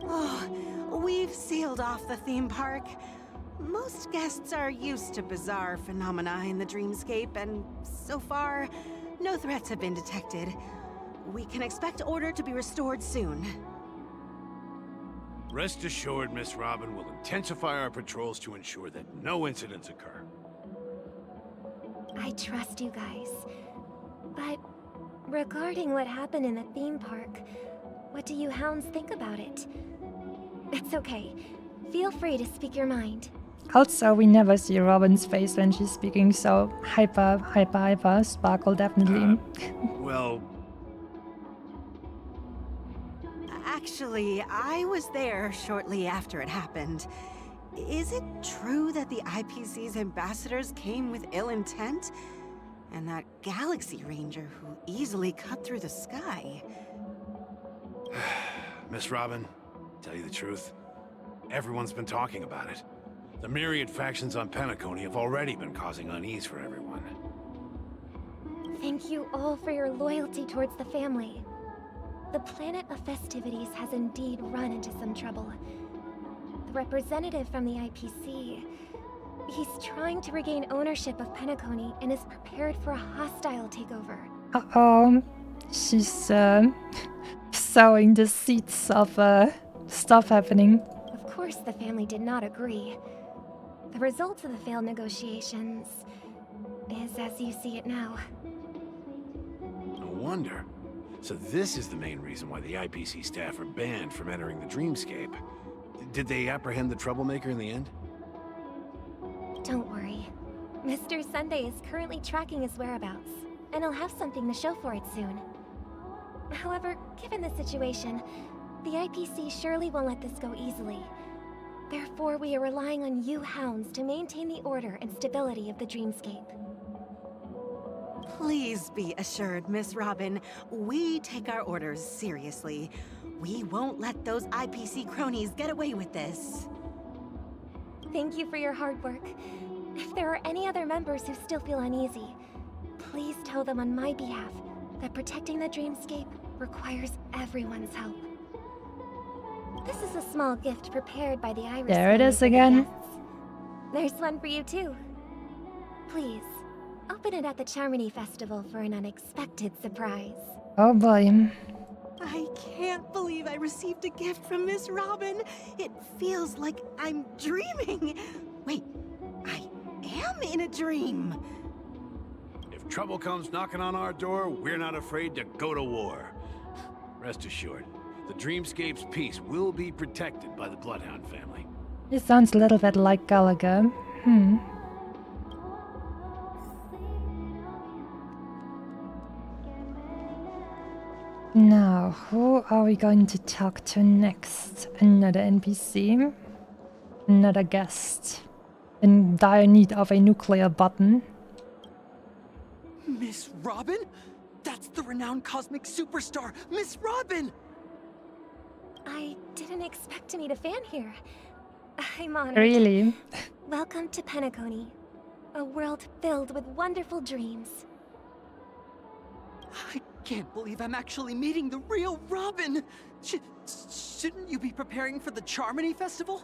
Oh, we've sealed off the theme park. Most guests are used to bizarre phenomena in the dreamscape, and so far, no threats have been detected. We can expect order to be restored soon. Rest assured, Miss Robin will intensify our patrols to ensure that no incidents occur. I trust you guys. But regarding what happened in the theme park, what do you hounds think about it? It's okay. Feel free to speak your mind. Also, we never see Robin's face when she's speaking, so hyper, sparkle definitely. Well... Actually, I was there shortly after it happened. Is it true that the IPC's ambassadors came with ill intent? And that Galaxy Ranger who easily cut through the sky? Miss Robin, tell you the truth, everyone's been talking about it. The myriad factions on Penacony have already been causing unease for everyone. Thank you all for your loyalty towards the family. The planet of festivities has indeed run into some trouble. The representative from the IPC, he's trying to regain ownership of Penacony and is prepared for a hostile takeover. Uh-oh. She's sowing the seeds of stuff happening. Of course the family did not agree. The result of the failed negotiations is as you see it now. No wonder. So this is the main reason why the IPC staff are banned from entering the dreamscape. Did they apprehend the troublemaker in the end? Don't worry. Mr. Sunday is currently tracking his whereabouts, and he'll have something to show for it soon. However, given the situation, the IPC surely won't let this go easily. Therefore, we are relying on you hounds to maintain the order and stability of the dreamscape. Please be assured, Miss Robin, we take our orders seriously. We won't let those IPC cronies get away with this. Thank you for your hard work. If there are any other members who still feel uneasy, please tell them on my behalf that protecting the dreamscape requires everyone's help. This is a small gift prepared by the Iris There it family is for the again. guests. There's one for you too. Please, open it at the Charmony Festival for an unexpected surprise. Oh boy. I can't believe I received a gift from Miss Robin. It feels like I'm dreaming. Wait, I am in a dream. If trouble comes knocking on our door, we're not afraid to go to war. Rest assured, the Dreamscape's peace will be protected by the Bloodhound family. This sounds a little bit like Gallagher. Now, who are we going to talk to next? Another NPC? Another guest? In dire need of a nuclear button? Miss Robin? That's the renowned cosmic superstar, Miss Robin! I didn't expect to meet a fan here. I'm honored. Really? Welcome to Penacony, a world filled with wonderful dreams. I can't believe I'm actually meeting the real Robin! Shouldn't you be preparing for the Charmony Festival?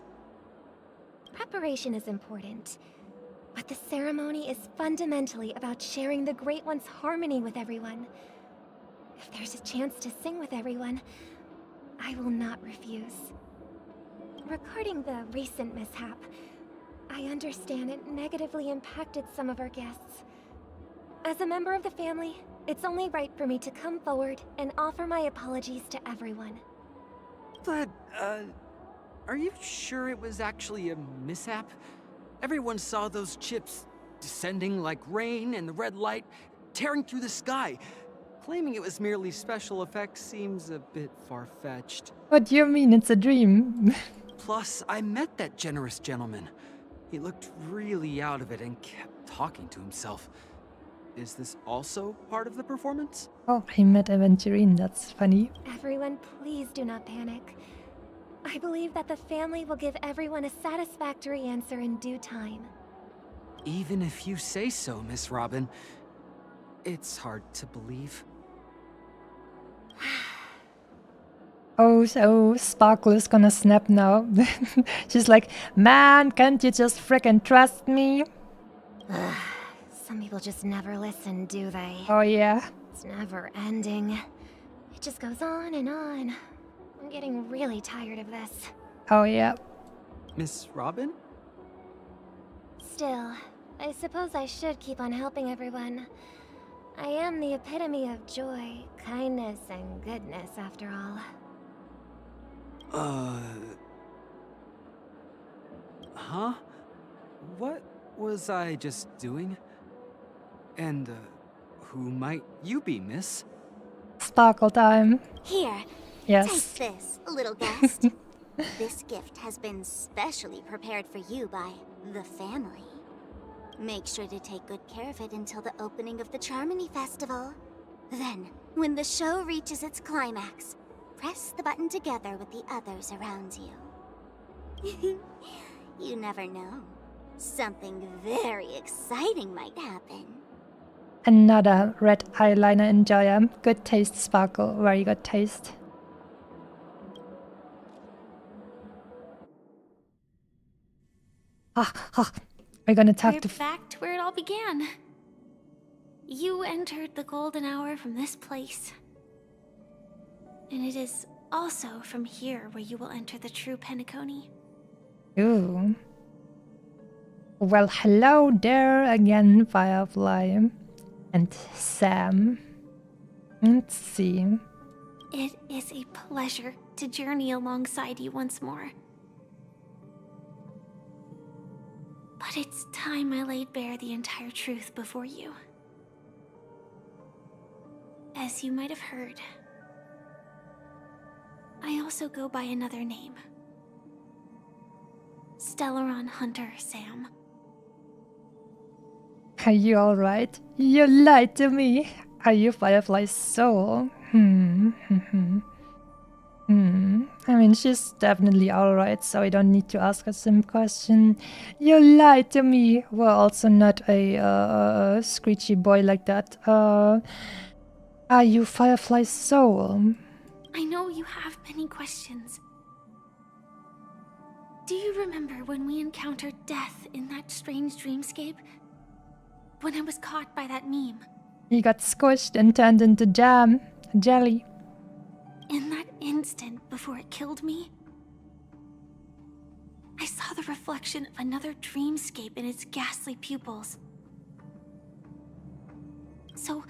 Preparation is important, but the ceremony is fundamentally about sharing the Great One's harmony with everyone. If there's a chance to sing with everyone, I will not refuse. Regarding the recent mishap, I understand it negatively impacted some of our guests. As a member of the family, it's only right for me to come forward and offer my apologies to everyone. But, are you sure it was actually a mishap? Everyone saw those chips descending like rain and the red light tearing through the sky. Claiming it was merely special effects seems a bit far-fetched. What do you mean it's a dream? Plus, I met that generous gentleman. He looked really out of it and kept talking to himself. Is this also part of the performance? Oh, I met Aventurine, that's funny. Everyone, please do not panic. I believe that the family will give everyone a satisfactory answer in due time. Even if you say so, Miss Robin, it's hard to believe. Oh, so Sparkle is gonna snap now. She's like, man, can't you just frickin' trust me? Some people just never listen, do they? Oh yeah. It's never ending. It just goes on and on. I'm getting really tired of this. Oh yeah. Miss Robin? Still, I suppose I should keep on helping everyone. I am the epitome of joy, kindness, and goodness, after all. Huh? What was I just doing? And, who might you be, miss? Sparkle time. Here, Yes. take this, little guest. This gift has been specially prepared for you by the family. Make sure to take good care of it until the opening of the Charmony Festival. Then, when the show reaches its climax, press the button together with the others around you. You never know. Something very exciting might happen. Another red eyeliner enjoyer. Good taste, Sparkle. Very good taste. We're gonna talk We're to... back to where it all began. You entered the golden hour from this place. And it is also from here where you will enter the true Penacony. Ooh. Well, hello there again, Firefly. And Sam. Let's see. It is a pleasure to journey alongside you once more. But it's time I laid bare the entire truth before you. As you might have heard, I also go by another name. Stellaron Hunter Sam. Are you alright? You lied to me. Are you Firefly's soul? I mean, she's definitely alright, so I don't need to ask a sim question. You lied to me. We're also not a screechy boy like that. Are you Firefly's soul? I know you have many questions. Do you remember when we encountered death in that strange dreamscape? When I was caught by that meme? He got squished and turned into jam, jelly. In that instant before it killed me, I saw the reflection of another dreamscape in its ghastly pupils. So,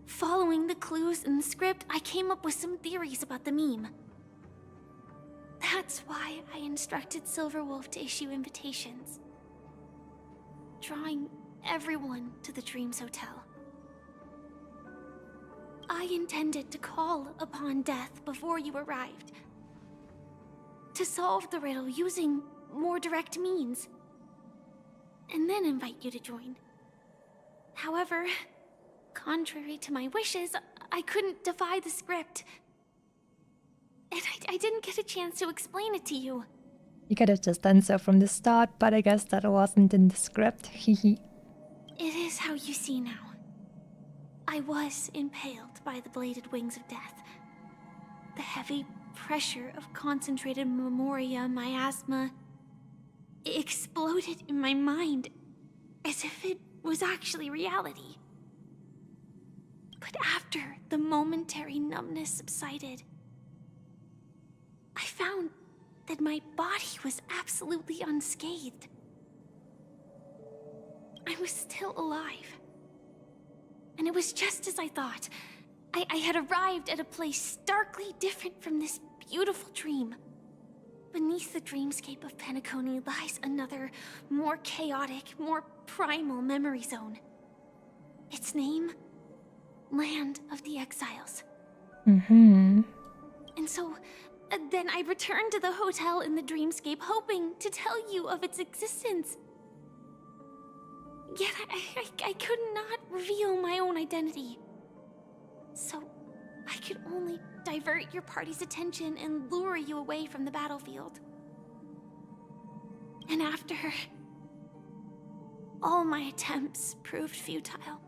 following the clues in the script, I came up with some theories about the meme. That's why I instructed Silverwolf to issue invitations, drawing everyone to the Dreams Hotel. I intended to call upon death before you arrived, to solve the riddle using more direct means, and then invite you to join. However, contrary to my wishes, I couldn't defy the script. And I didn't get a chance to explain it to you. You could have just done so from the start, but I guess that wasn't in the script. Hehe. It is how you see now. I was impaled by the bladed wings of death. The heavy pressure of concentrated memoria, miasma, exploded in my mind as if it was actually reality. But after the momentary numbness subsided, I found that my body was absolutely unscathed. I was still alive. And it was just as I thought. I had arrived at a place starkly different from this beautiful dream. Beneath the dreamscape of Penacony lies another, more chaotic, more primal memory zone. Its name? Land of the Exiles. Mm-hmm. And so, then I returned to the hotel in the dreamscape, hoping to tell you of its existence. Yet I could not reveal my own identity. So, I could only divert your party's attention and lure you away from the battlefield. And after all my attempts proved futile,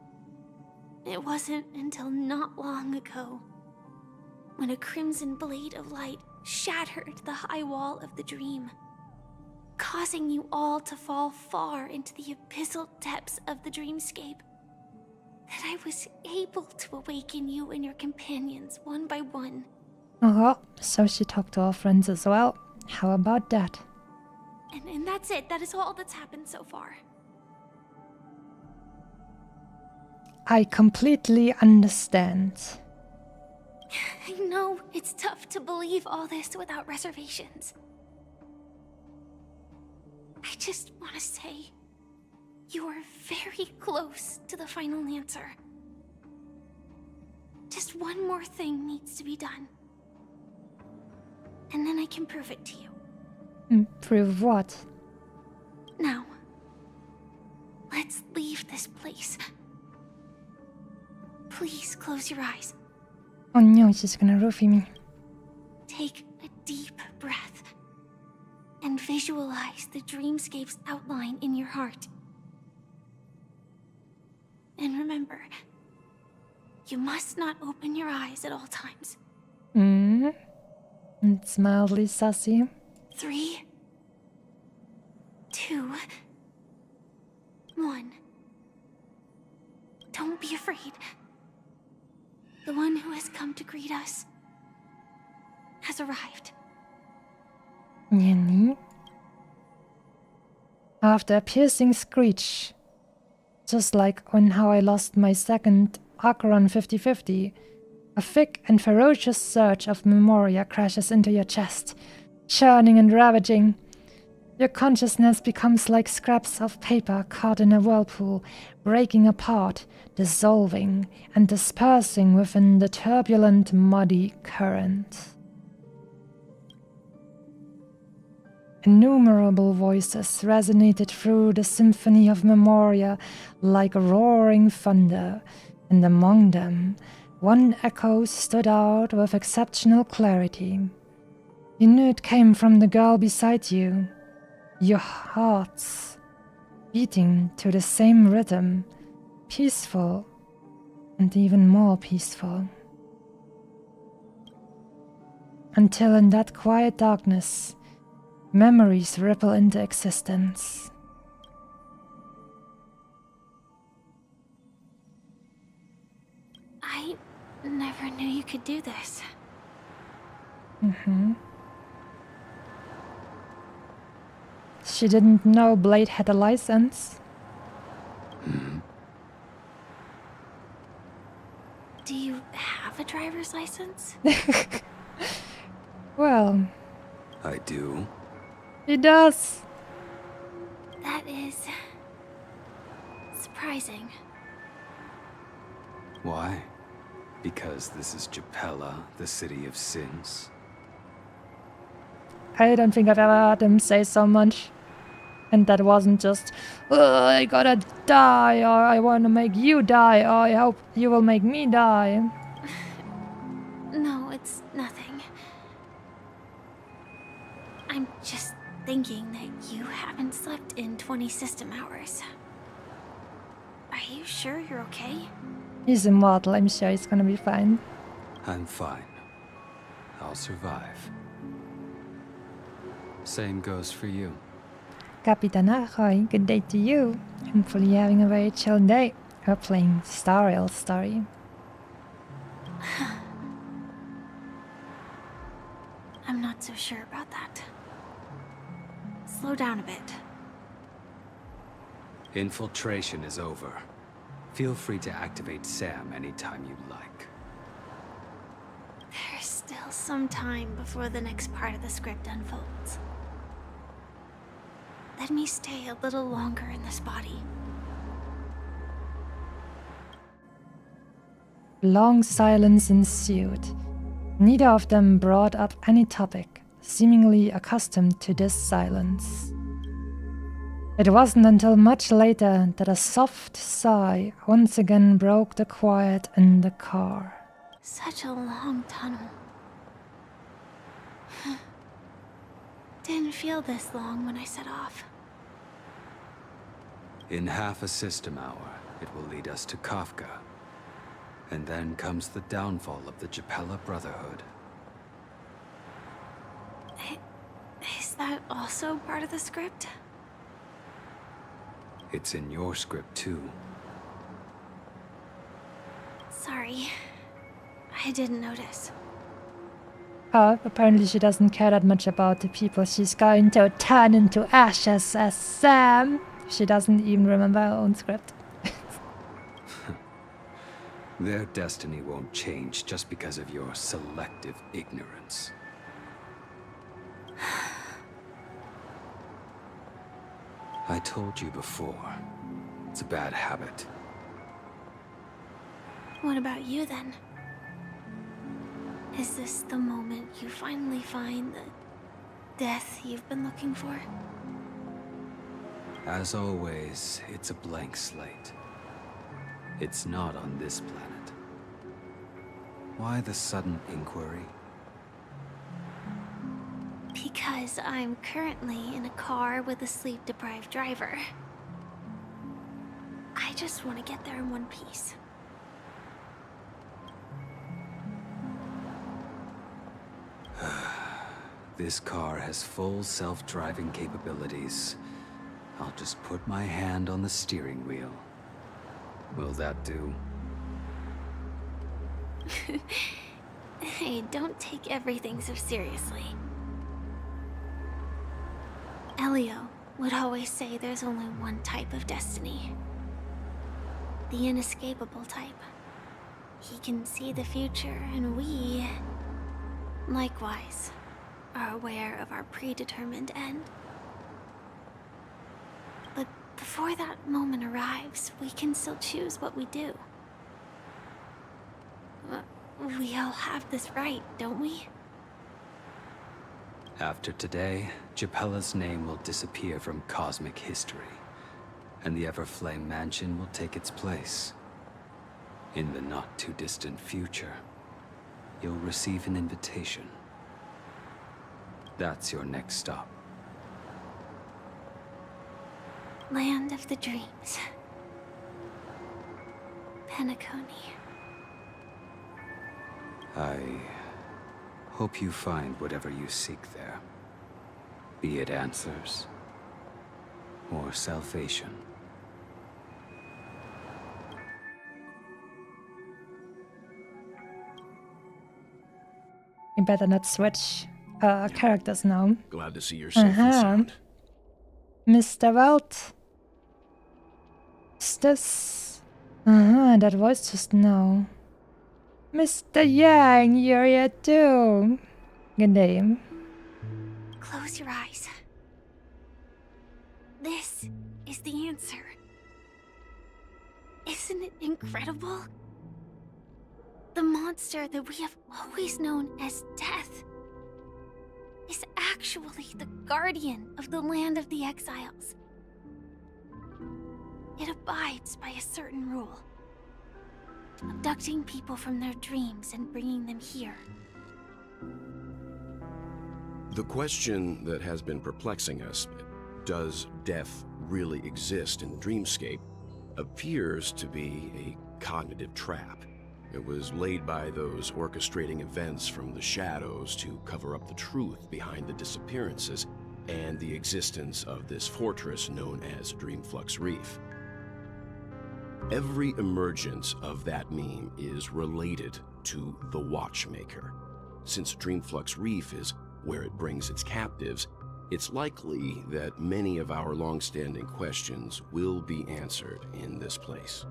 it wasn't until not long ago when a crimson blade of light shattered the high wall of the dream, causing you all to fall far into the abyssal depths of the dreamscape, that I was able to awaken you and your companions one by one. Oh, so she talked to our friends as well. How about that? And that's it. That is all that's happened so far. I completely understand. I know it's tough to believe all this without reservations. I just want to say, you are very close to the final answer. Just one more thing needs to be done. And then I can prove it to you. Prove what? Now, let's leave this place. Please close your eyes. Oh no, she's gonna roofie me. Take a deep breath and visualize the dreamscape's outline in your heart. And remember, you must not open your eyes at all times. It's mildly sassy. 3, 2, 1. Don't be afraid. The one who has come to greet us has arrived. Jenny? After a piercing screech, just like on how I lost my second Acheron 50/50, a thick and ferocious surge of memoria crashes into your chest, churning and ravaging. Your consciousness becomes like scraps of paper caught in a whirlpool, breaking apart, dissolving, and dispersing within the turbulent, muddy current. Innumerable voices resonated through the symphony of Memoria like roaring thunder, and among them, one echo stood out with exceptional clarity. You knew it came from the girl beside you, your hearts beating to the same rhythm, peaceful and even more peaceful. Until in that quiet darkness, memories ripple into existence. I never knew you could do this. She didn't know Blade had a license. Do you have a driver's license? Well, I do. he does. That is surprising. Why? Because this is Japella, the city of sins? I don't think I've ever heard him say so much. And that wasn't just, oh, I gotta die, or I want to make you die, or I hope you will make me die. No, it's nothing. I'm just thinking that you haven't slept in 20 system hours. Are you sure you're okay? He's immortal, I'm sure he's gonna be fine. I'm fine. I'll survive. Same goes for you. Capitan Ahoy, good day to you. Hopefully you're having a very chill day. We're playing Star Rail story. I'm not so sure about that. Slow down a bit. Infiltration is over. Feel free to activate Sam anytime you like. There's still some time before the next part of the script unfolds. Let me stay a little longer in this body. Long silence ensued. Neither of them brought up any topic, seemingly accustomed to this silence. It wasn't until much later that a soft sigh once again broke the quiet in the car. Such a long tunnel. Didn't feel this long when I set off. In half a system hour, it will lead us to Kafka. And then comes the downfall of the Japella Brotherhood. Is that also part of the script? It's in your script too. Sorry. I didn't notice. Apparently she doesn't care that much about the people she's going to turn into ashes as Sam. She doesn't even remember her own script. Their destiny won't change just because of your selective ignorance. I told you before, it's a bad habit. What about you then? Is this the moment you finally find the death you've been looking for? As always, it's a blank slate. It's not on this planet. Why the sudden inquiry? Because I'm currently in a car with a sleep-deprived driver. I just want to get there in one piece. This car has full self-driving capabilities. I'll just put my hand on the steering wheel. Will that do? Hey, don't take everything so seriously. Elio would always say there's only one type of destiny. The inescapable type. He can see the future, and we, likewise, are aware of our predetermined end. But before that moment arrives, we can still choose what we do. We all have this right, don't we? After today, Japella's name will disappear from cosmic history, and the Everflame Mansion will take its place. In the not-too-distant future, you'll receive an invitation. That's your next stop. Land of the Dreams. Penacony. I hope you find whatever you seek there. Be it answers or salvation. You better not switch characters now. Glad to see you're safe and sound. Mr. Welt. Is this... that voice just now. Mr. Yang, you're here too. Good day. Close your eyes. This is the answer. Isn't it incredible? The monster that we have always known as Death is actually the guardian of the land of the exiles. It abides by a certain rule. Abducting people from their dreams and bringing them here. The question that has been perplexing us, does death really exist in the dreamscape, appears to be a cognitive trap. It was laid by those orchestrating events from the shadows to cover up the truth behind the disappearances and the existence of this fortress known as Dreamflux Reef. Every emergence of that meme is related to the Watchmaker. Since Dreamflux Reef is where it brings its captives, it's likely that many of our long-standing questions will be answered in this place.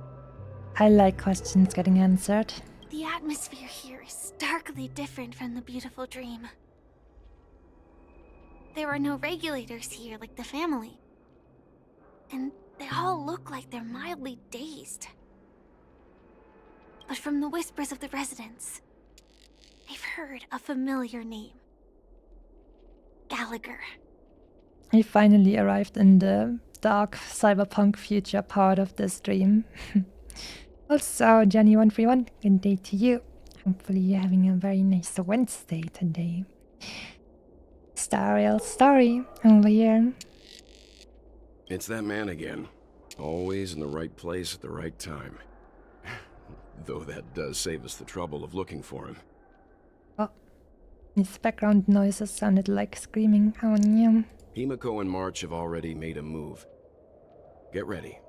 I like questions getting answered. The atmosphere here is starkly different from the beautiful dream. There are no regulators here like the family. And they all look like they're mildly dazed. But from the whispers of the residents, I've heard a familiar name. Gallagher. He finally arrived in the dark cyberpunk future part of this dream. Also, Jenny131, good day to you. Hopefully you're having a very nice Wednesday today. Star Rail story over here. It's that man again. Always in the right place at the right time. Though that does save us the trouble of looking for him. Oh, his background noises sounded like screaming. Oh no. Himiko and March have already made a move. Get ready.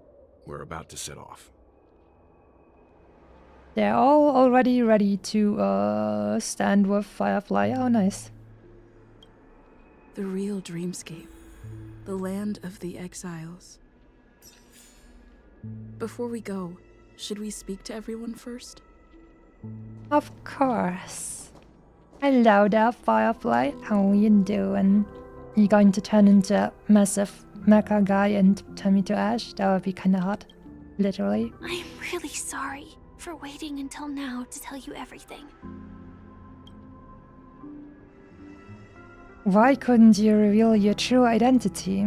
We're about to set off. They're all already ready to stand with Firefly. Oh, nice. The real dreamscape. The land of the exiles. Before we go, should we speak to everyone first? Of course. Hello there, Firefly. How you doing? You going to turn into a massive mecha guy and turn me to ash? That would be kinda hot. Literally. I'm really sorry for waiting until now to tell you everything. Why couldn't you reveal your true identity?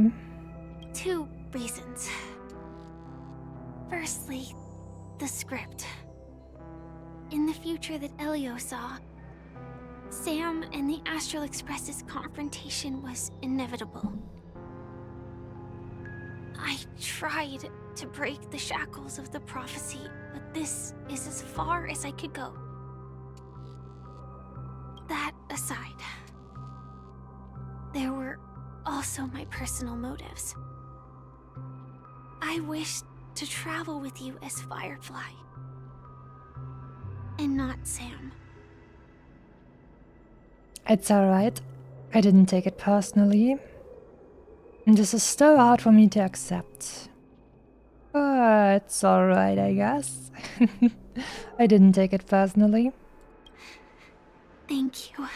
2 reasons. Firstly, the script. In the future that Elio saw, Sam and the Astral Express's confrontation was inevitable. I tried to break the shackles of the prophecy, but this is as far as I could go. That aside, there were also my personal motives. I wished to travel with you as Firefly, and not Sam. It's alright. I didn't take it personally. This is still hard for me to accept. But it's alright, I guess. I didn't take it personally. Thank you.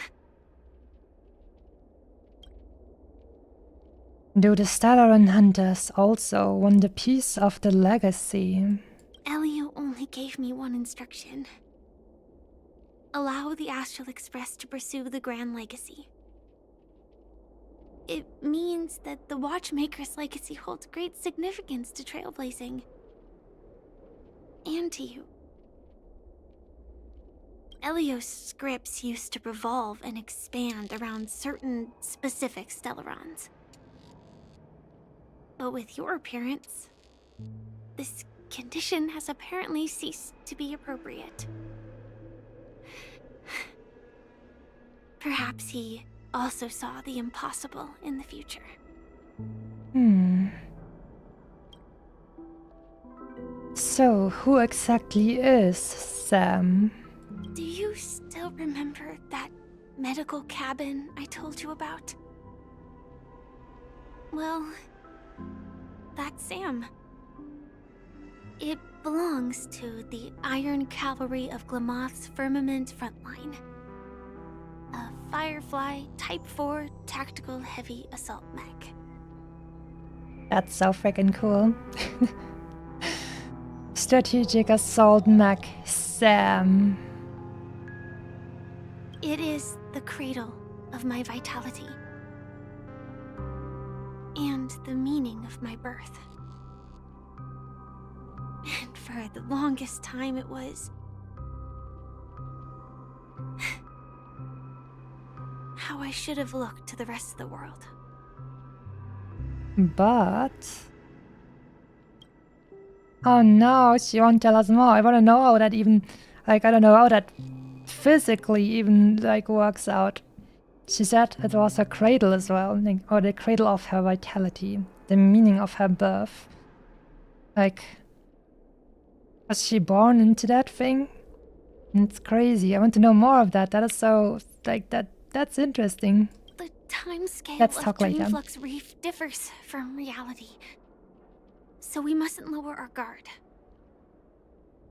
Do the Stellaron Hunters also want a piece of the legacy? Elio only gave me one instruction. Allow the Astral Express to pursue the Grand Legacy. It means that the Watchmaker's legacy holds great significance to trailblazing. And to you. Elios scripts used to revolve and expand around certain specific Stellarons. But with your appearance, this condition has apparently ceased to be appropriate. Perhaps he also saw the impossible in the future. So, who exactly is Sam? Do you still remember that medical cabin I told you about? Well, that's Sam. It belongs to the Iron Cavalry of Glamoth's Firmament Frontline. A Firefly Type 4 Tactical Heavy Assault Mech. That's so freaking cool. Strategic Assault Mech Sam. It is the cradle of my vitality. And the meaning of my birth. And for the longest time it was... how I should have looked to the rest of the world. But... oh no, she won't tell us more. I want to know how that even... like, I don't know how that physically even, like, works out. She said it was her cradle as well, like, or the cradle of her vitality, the meaning of her birth. Like, was she born into that thing? It's crazy. I want to know more of that. That is so, like, that's interesting. The timescale Let's of talk later. Dreamflux Reef differs from reality. So we mustn't lower our guard.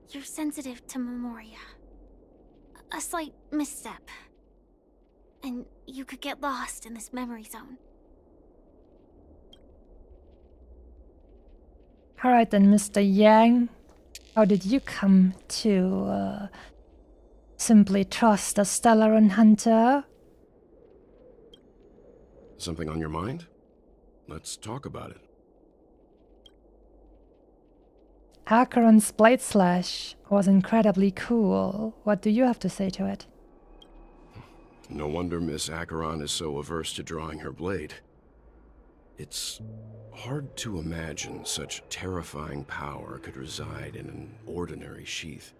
You're sensitive to Memoria. A slight misstep. And you could get lost in this memory zone. Alright then, Mr. Yang. How did you come to simply trust a Stellaron hunter? Something on your mind? Let's talk about it. Acheron's Blade Slash was incredibly cool. What do you have to say to it? No wonder Miss Acheron is so averse to drawing her blade. It's hard to imagine such terrifying power could reside in an ordinary sheath.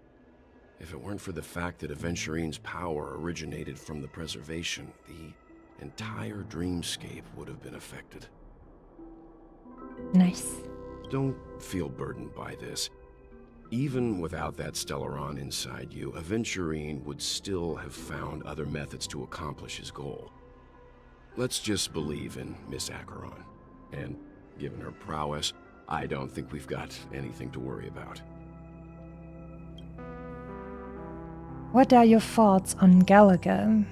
If it weren't for the fact that Aventurine's power originated from the preservation, the entire dreamscape would have been affected. Nice. Don't feel burdened by this. Even without that Stellaron inside you, Aventurine would still have found other methods to accomplish his goal. Let's just believe in Miss Acheron. And given her prowess, I don't think we've got anything to worry about. What are your thoughts on Gallagher?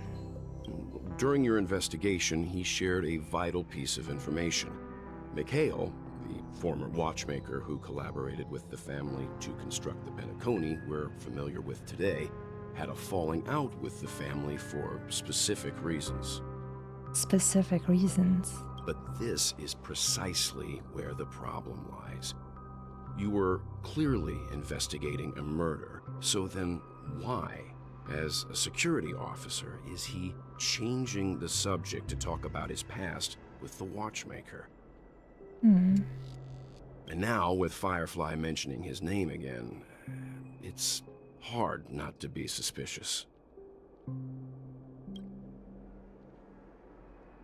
During your investigation, he shared a vital piece of information. Mikhail, the former watchmaker who collaborated with the family to construct the Penacony we're familiar with today, had a falling out with the family for specific reasons. Specific reasons? But this is precisely where the problem lies. You were clearly investigating a murder, so then why, as a security officer, is he changing the subject to talk about his past with the watchmaker? And now, with Firefly mentioning his name again, it's hard not to be suspicious.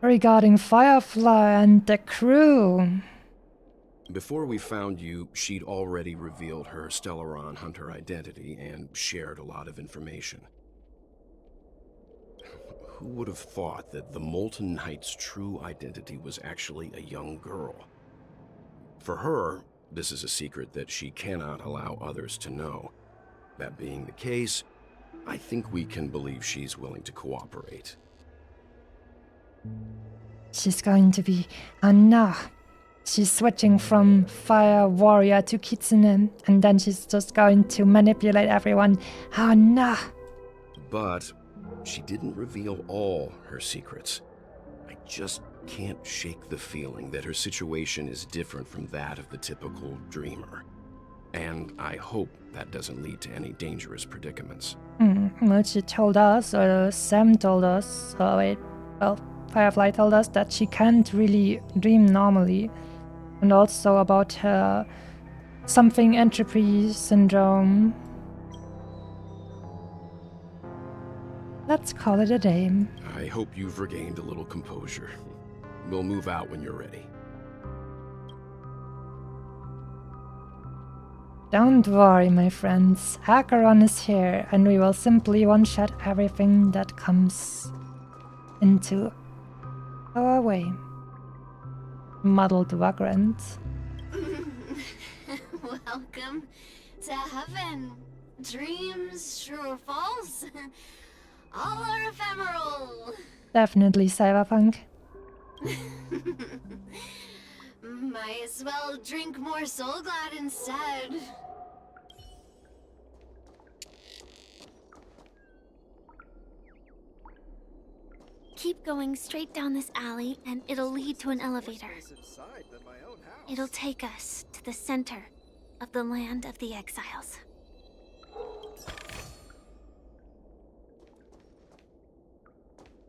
Regarding Firefly and the crew. Before we found you, she'd already revealed her Stellaron hunter identity and shared a lot of information. Who would have thought that the Molten Knight's true identity was actually a young girl? For her, this is a secret that she cannot allow others to know. That being the case, I think we can believe she's willing to cooperate. She's going to be Anna. She's switching from Fire Warrior to Kitsune, and then she's just going to manipulate everyone. Anna. But she didn't reveal all her secrets. I just can't shake the feeling that her situation is different from that of the typical dreamer. And I hope that doesn't lead to any dangerous predicaments. Well, she told us, or Sam told us, Firefly told us that she can't really dream normally. And also about her something entropy syndrome. Let's call it a day. I hope you've regained a little composure. We'll move out when you're ready. Don't worry, my friends. Acheron is here, and we will simply one-shot everything that comes into our way. Muddled vagrant. Welcome to heaven. Dreams, true or false, all are ephemeral. Definitely cyberpunk. Might as well drink more Soul Glad instead. Keep going straight down this alley and it'll lead to an elevator. It'll take us to the center of the land of the exiles.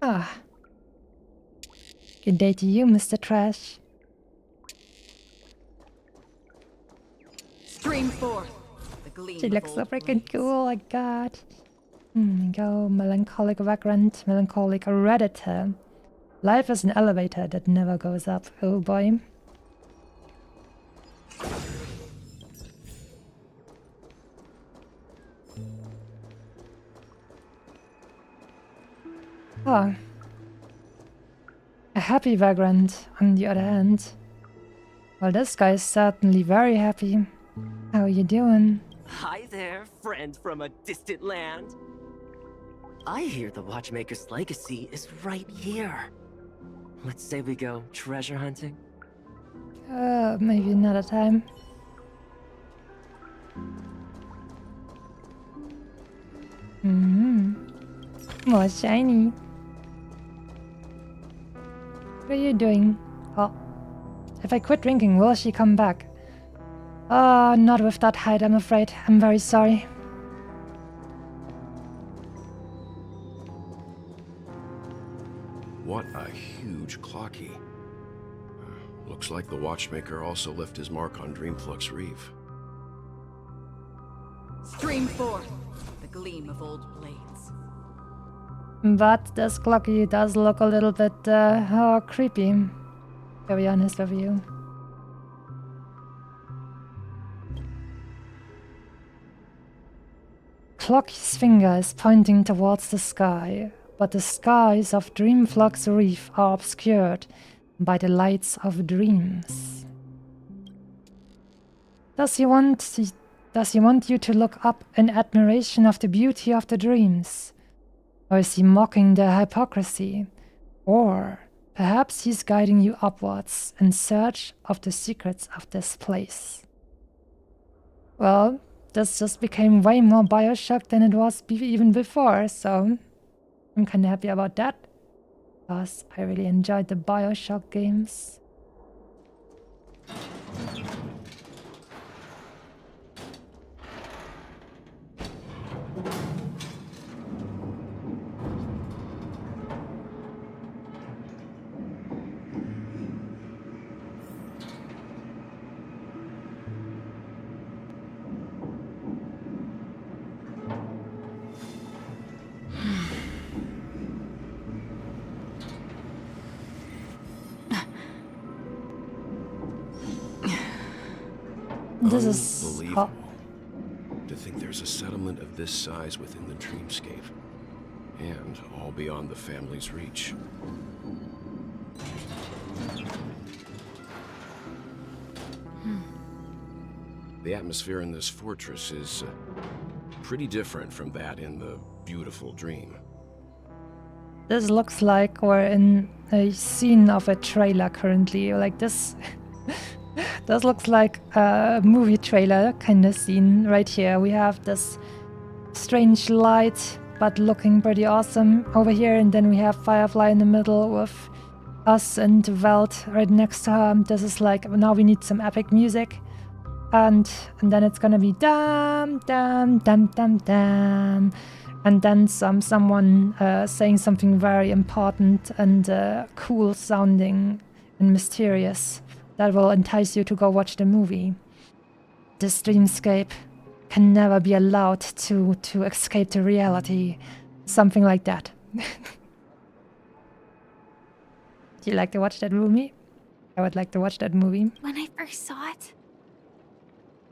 Ah. Good day to you, Mr. Trash. Stream forth. The gleam She looks so freaking cool, my god. Go, melancholic vagrant, melancholic redditor. Life is an elevator that never goes up. Oh boy. Oh. A happy vagrant, on the other hand. Well, this guy is certainly very happy. How are you doing? Hi there, friend from a distant land. I hear the Watchmaker's legacy is right here. Let's say we go treasure hunting. Maybe another time. More shiny. What are you doing? Oh. If I quit drinking, will she come back? Not with that height, I'm afraid. I'm very sorry. What a huge clocky. Looks like the Watchmaker also left his mark on Dreamflux Reef. Stream forth. The gleam of old blades. But this clocky does look a little bit creepy, to be honest with you. Clocky's finger is pointing towards the sky, but the skies of Dreamflux Reef are obscured by the lights of dreams. Does he want you to look up in admiration of the beauty of the dreams? Or is he mocking their hypocrisy? Or perhaps he's guiding you upwards in search of the secrets of this place? Well, this just became way more Bioshock than it was even before, so I'm kinda happy about that. Because I really enjoyed the Bioshock games. This is unbelievable. To think there's a settlement of this size within the dreamscape, and all beyond the family's reach. The atmosphere in this fortress is pretty different from that in the beautiful dream. This looks like we're in a scene of a trailer currently. Like this. This looks like a movie trailer kind of scene right here. We have this strange light, but looking pretty awesome over here, and then we have Firefly in the middle with us and Welt right next to her. This is like, now we need some epic music. And then it's gonna be dum dum dum dum dum. And then someone saying something very important and cool sounding and mysterious that will entice you to go watch the movie. This dreamscape can never be allowed to escape to reality. Something like that. Do you like to watch that movie? I would like to watch that movie. When I first saw it,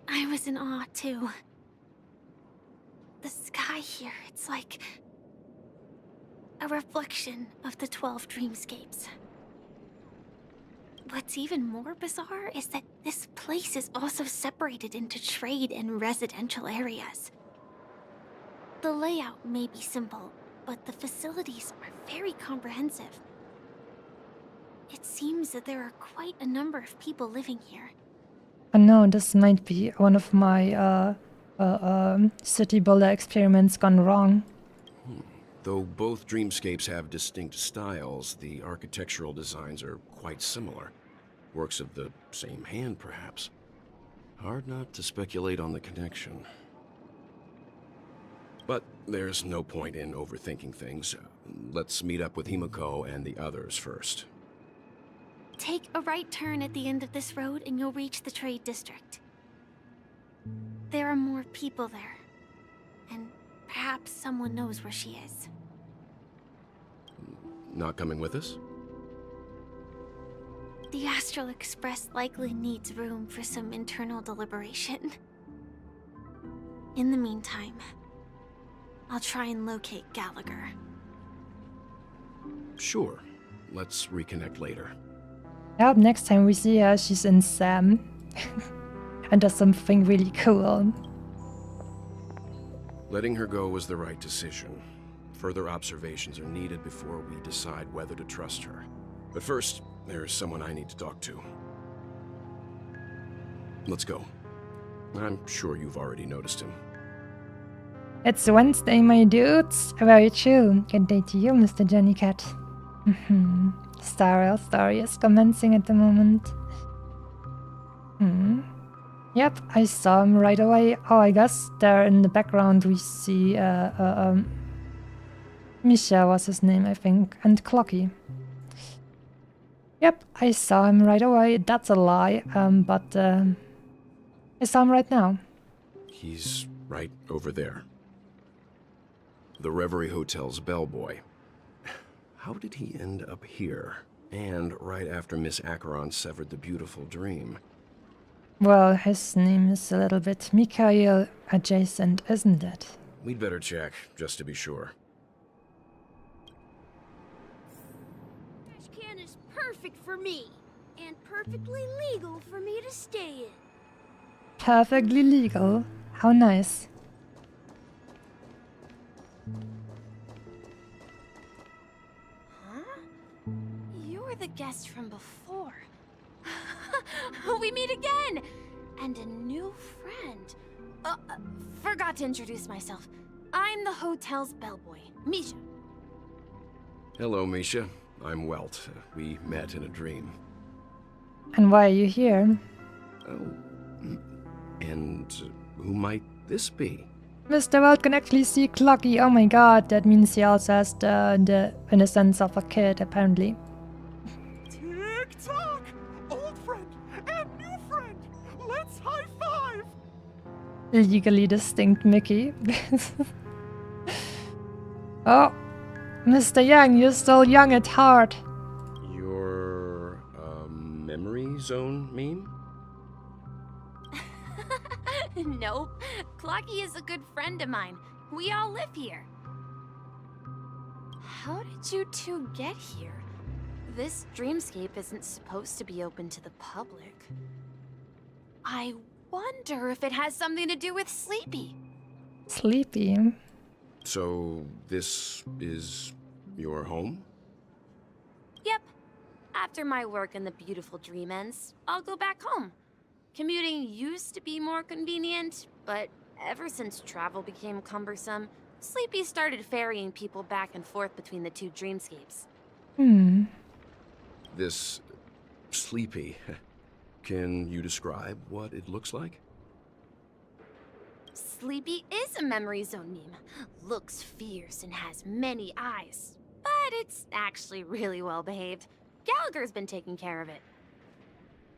I was in awe too. The sky here, it's like a reflection of the 12 dreamscapes. What's even more bizarre is that this place is also separated into trade and residential areas. The layout may be simple, but the facilities are very comprehensive. It seems that there are quite a number of people living here. I know this might be one of my city builder experiments gone wrong. Though both dreamscapes have distinct styles, the architectural designs are quite similar. Works of the same hand, perhaps. Hard not to speculate on the connection. But there's no point in overthinking things. Let's meet up with Himiko and the others first. Take a right turn at the end of this road and you'll reach the trade district. There are more people there. And perhaps someone knows where she is. Not coming with us? The Astral Express likely needs room for some internal deliberation. In the meantime, I'll try and locate Gallagher. Sure. Let's reconnect later. I hope next time we see her, she's in Sam. And does something really cool. Letting her go was the right decision. Further observations are needed before we decide whether to trust her. But first, there's someone I need to talk to. Let's go. I'm sure you've already noticed him. It's Wednesday, my dudes. Very true. Good day to you, Mr. Jellycat. Star Rail story is commencing at the moment. Yep, I saw him right away. Oh, I guess there in the background we see Misha was his name, I think, and Clocky. Yep, I saw him right away. That's a lie, but I saw him right now. He's right over there. The Reverie Hotel's bellboy. How did he end up here? And right after Miss Acheron severed the beautiful dream. Well, his name is a little bit Mikhail adjacent, isn't it? We'd better check, just to be sure. Trash can is perfect for me, and perfectly legal for me to stay in. Perfectly legal. How nice. Huh? You're the guest from before. We meet again! And a new friend. Forgot to introduce myself. I'm the hotel's bellboy, Misha. Hello, Misha. I'm Welt. We met in a dream. And why are you here? Oh. And who might this be? Mr. Welt can actually see Clocky. Oh my god, that means he also has the innocence of a kid, apparently. Tick-tock! Old friend and new friend! Let's high-five! Legally distinct Mickey. Oh, Mr. Young, you're still young at heart. Your, memory zone meme? Nope. Clocky is a good friend of mine. We all live here. How did you two get here? This dreamscape isn't supposed to be open to the public. I wonder if it has something to do with Sleepy. Sleepy? So, this is your home? Yep. After my work in the beautiful dream ends, I'll go back home. Commuting used to be more convenient, but ever since travel became cumbersome, Sleepy started ferrying people back and forth between the two dreamscapes. this Sleepy, can you describe what it looks like? Sleepy is a memory zone meme. Looks fierce and has many eyes. But it's actually really well behaved. Gallagher's been taking care of it.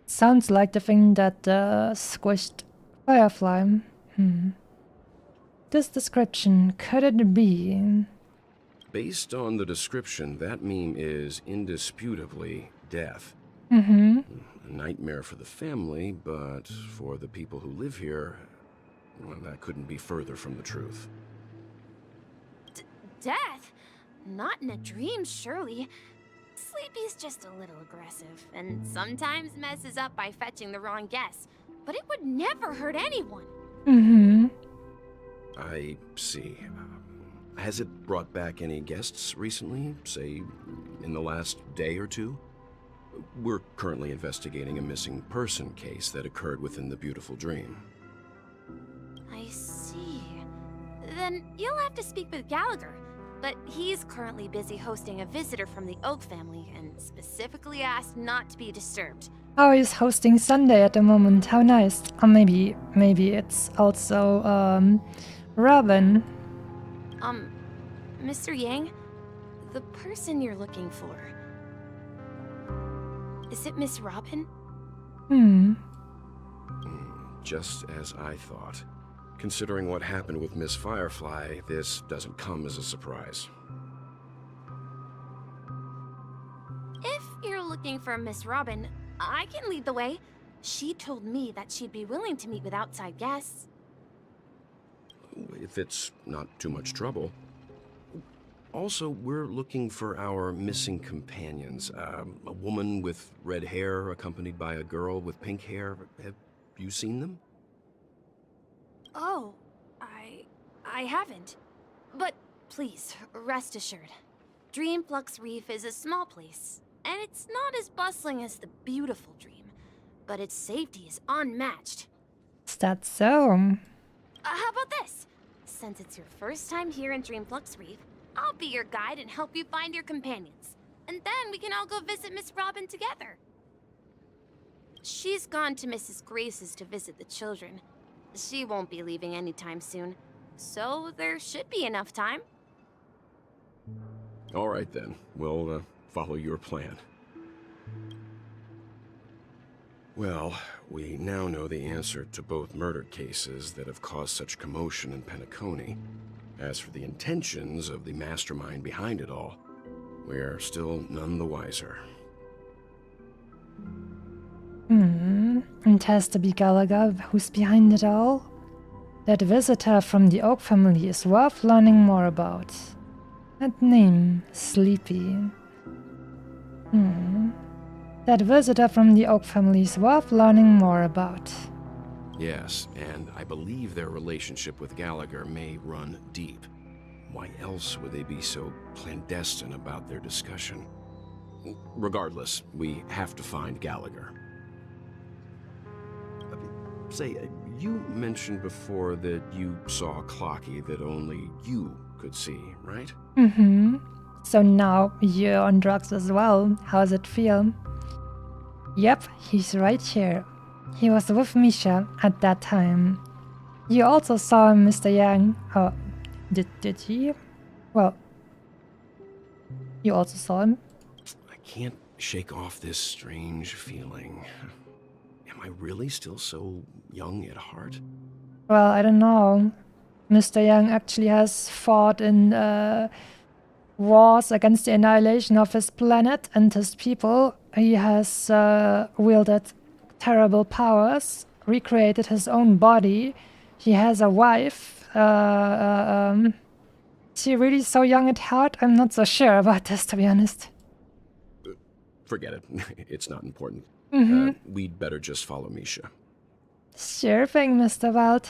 Sounds like the thing that squished Firefly. This description, could it be? Based on the description, that meme is indisputably death. Mm-hmm. A nightmare for the family, but for the people who live here, well, that couldn't be further from the truth. Death? Not in a dream, surely. Sleepy's just a little aggressive, and sometimes messes up by fetching the wrong guess. But it would never hurt anyone. Mm-hmm. I see. Has it brought back any guests recently, say, in the last day or two? We're currently investigating a missing person case that occurred within the beautiful dream. I see. Then you'll have to speak with Gallagher. But he's currently busy hosting a visitor from the Oak family and specifically asked not to be disturbed. Oh, he's hosting Sunday at the moment. How nice. Or maybe it's also, Robin. Mr. Yang? The person you're looking for... Is it Miss Robin? Just as I thought. Considering what happened with Miss Firefly, this doesn't come as a surprise. If you're looking for Miss Robin, I can lead the way. She told me that she'd be willing to meet with outside guests. If it's not too much trouble. Also, we're looking for our missing companions. A woman with red hair accompanied by a girl with pink hair. Have you seen them? Oh, I haven't. But please, rest assured. Dreamflux Reef is a small place, and it's not as bustling as the beautiful Dream, but its safety is unmatched. Is that so? How about this? Since it's your first time here in Dreamflux Reef, I'll be your guide and help you find your companions. And then we can all go visit Miss Robin together. She's gone to Mrs. Grace's to visit the children. She won't be leaving anytime soon, so there should be enough time. All right then, we'll follow your plan. Well, we now know the answer to both murder cases that have caused such commotion in Penacony. As for the intentions of the mastermind behind it all, we're still none the wiser. It has to be Gallagher who's behind it all. That visitor from the Oak family is worth learning more about. That name, Sleepy. That visitor from the Oak family is worth learning more about. Yes, and I believe their relationship with Gallagher may run deep. Why else would they be so clandestine about their discussion? Regardless, we have to find Gallagher. Say, you mentioned before that you saw a clocky that only you could see, right? So now you're on drugs as well. How's it feel? Yep, he's right here. He was with Misha at that time. You also saw Mr. Yang. Oh, did he? Well, you also saw him? I can't shake off this strange feeling. Am I really still so young at heart? Well, I don't know. Mr. Yang actually has fought in wars against the annihilation of his planet and his people. He has wielded terrible powers, recreated his own body. He has a wife. Is he really so young at heart? I'm not so sure about this, to be honest. Forget it. It's not important. Mm-hmm. We'd better just follow Misha. Sure thing, Mr. Wald.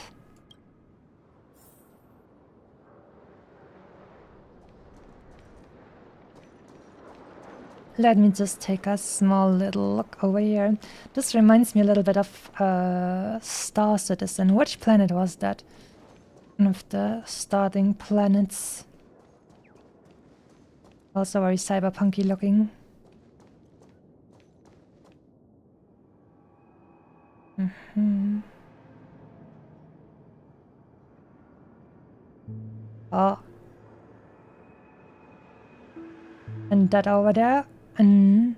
Let me just take a small little look over here. This reminds me a little bit of Star Citizen. Which planet was that? One of the starting planets. Also very cyberpunky looking. Oh. And that over there, and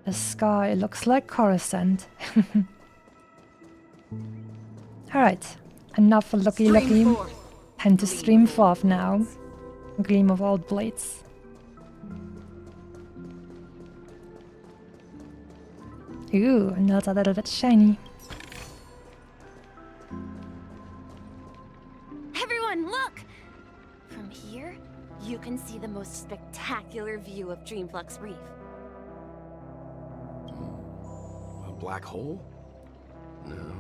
the sky looks like Coruscant. Alright, enough for Lucky. Time to stream forth now. Gleam of old blades. Ooh, another little bit shiny. Everyone, look! From here, you can see the most spectacular view of Dreamflux Reef. A black hole? No.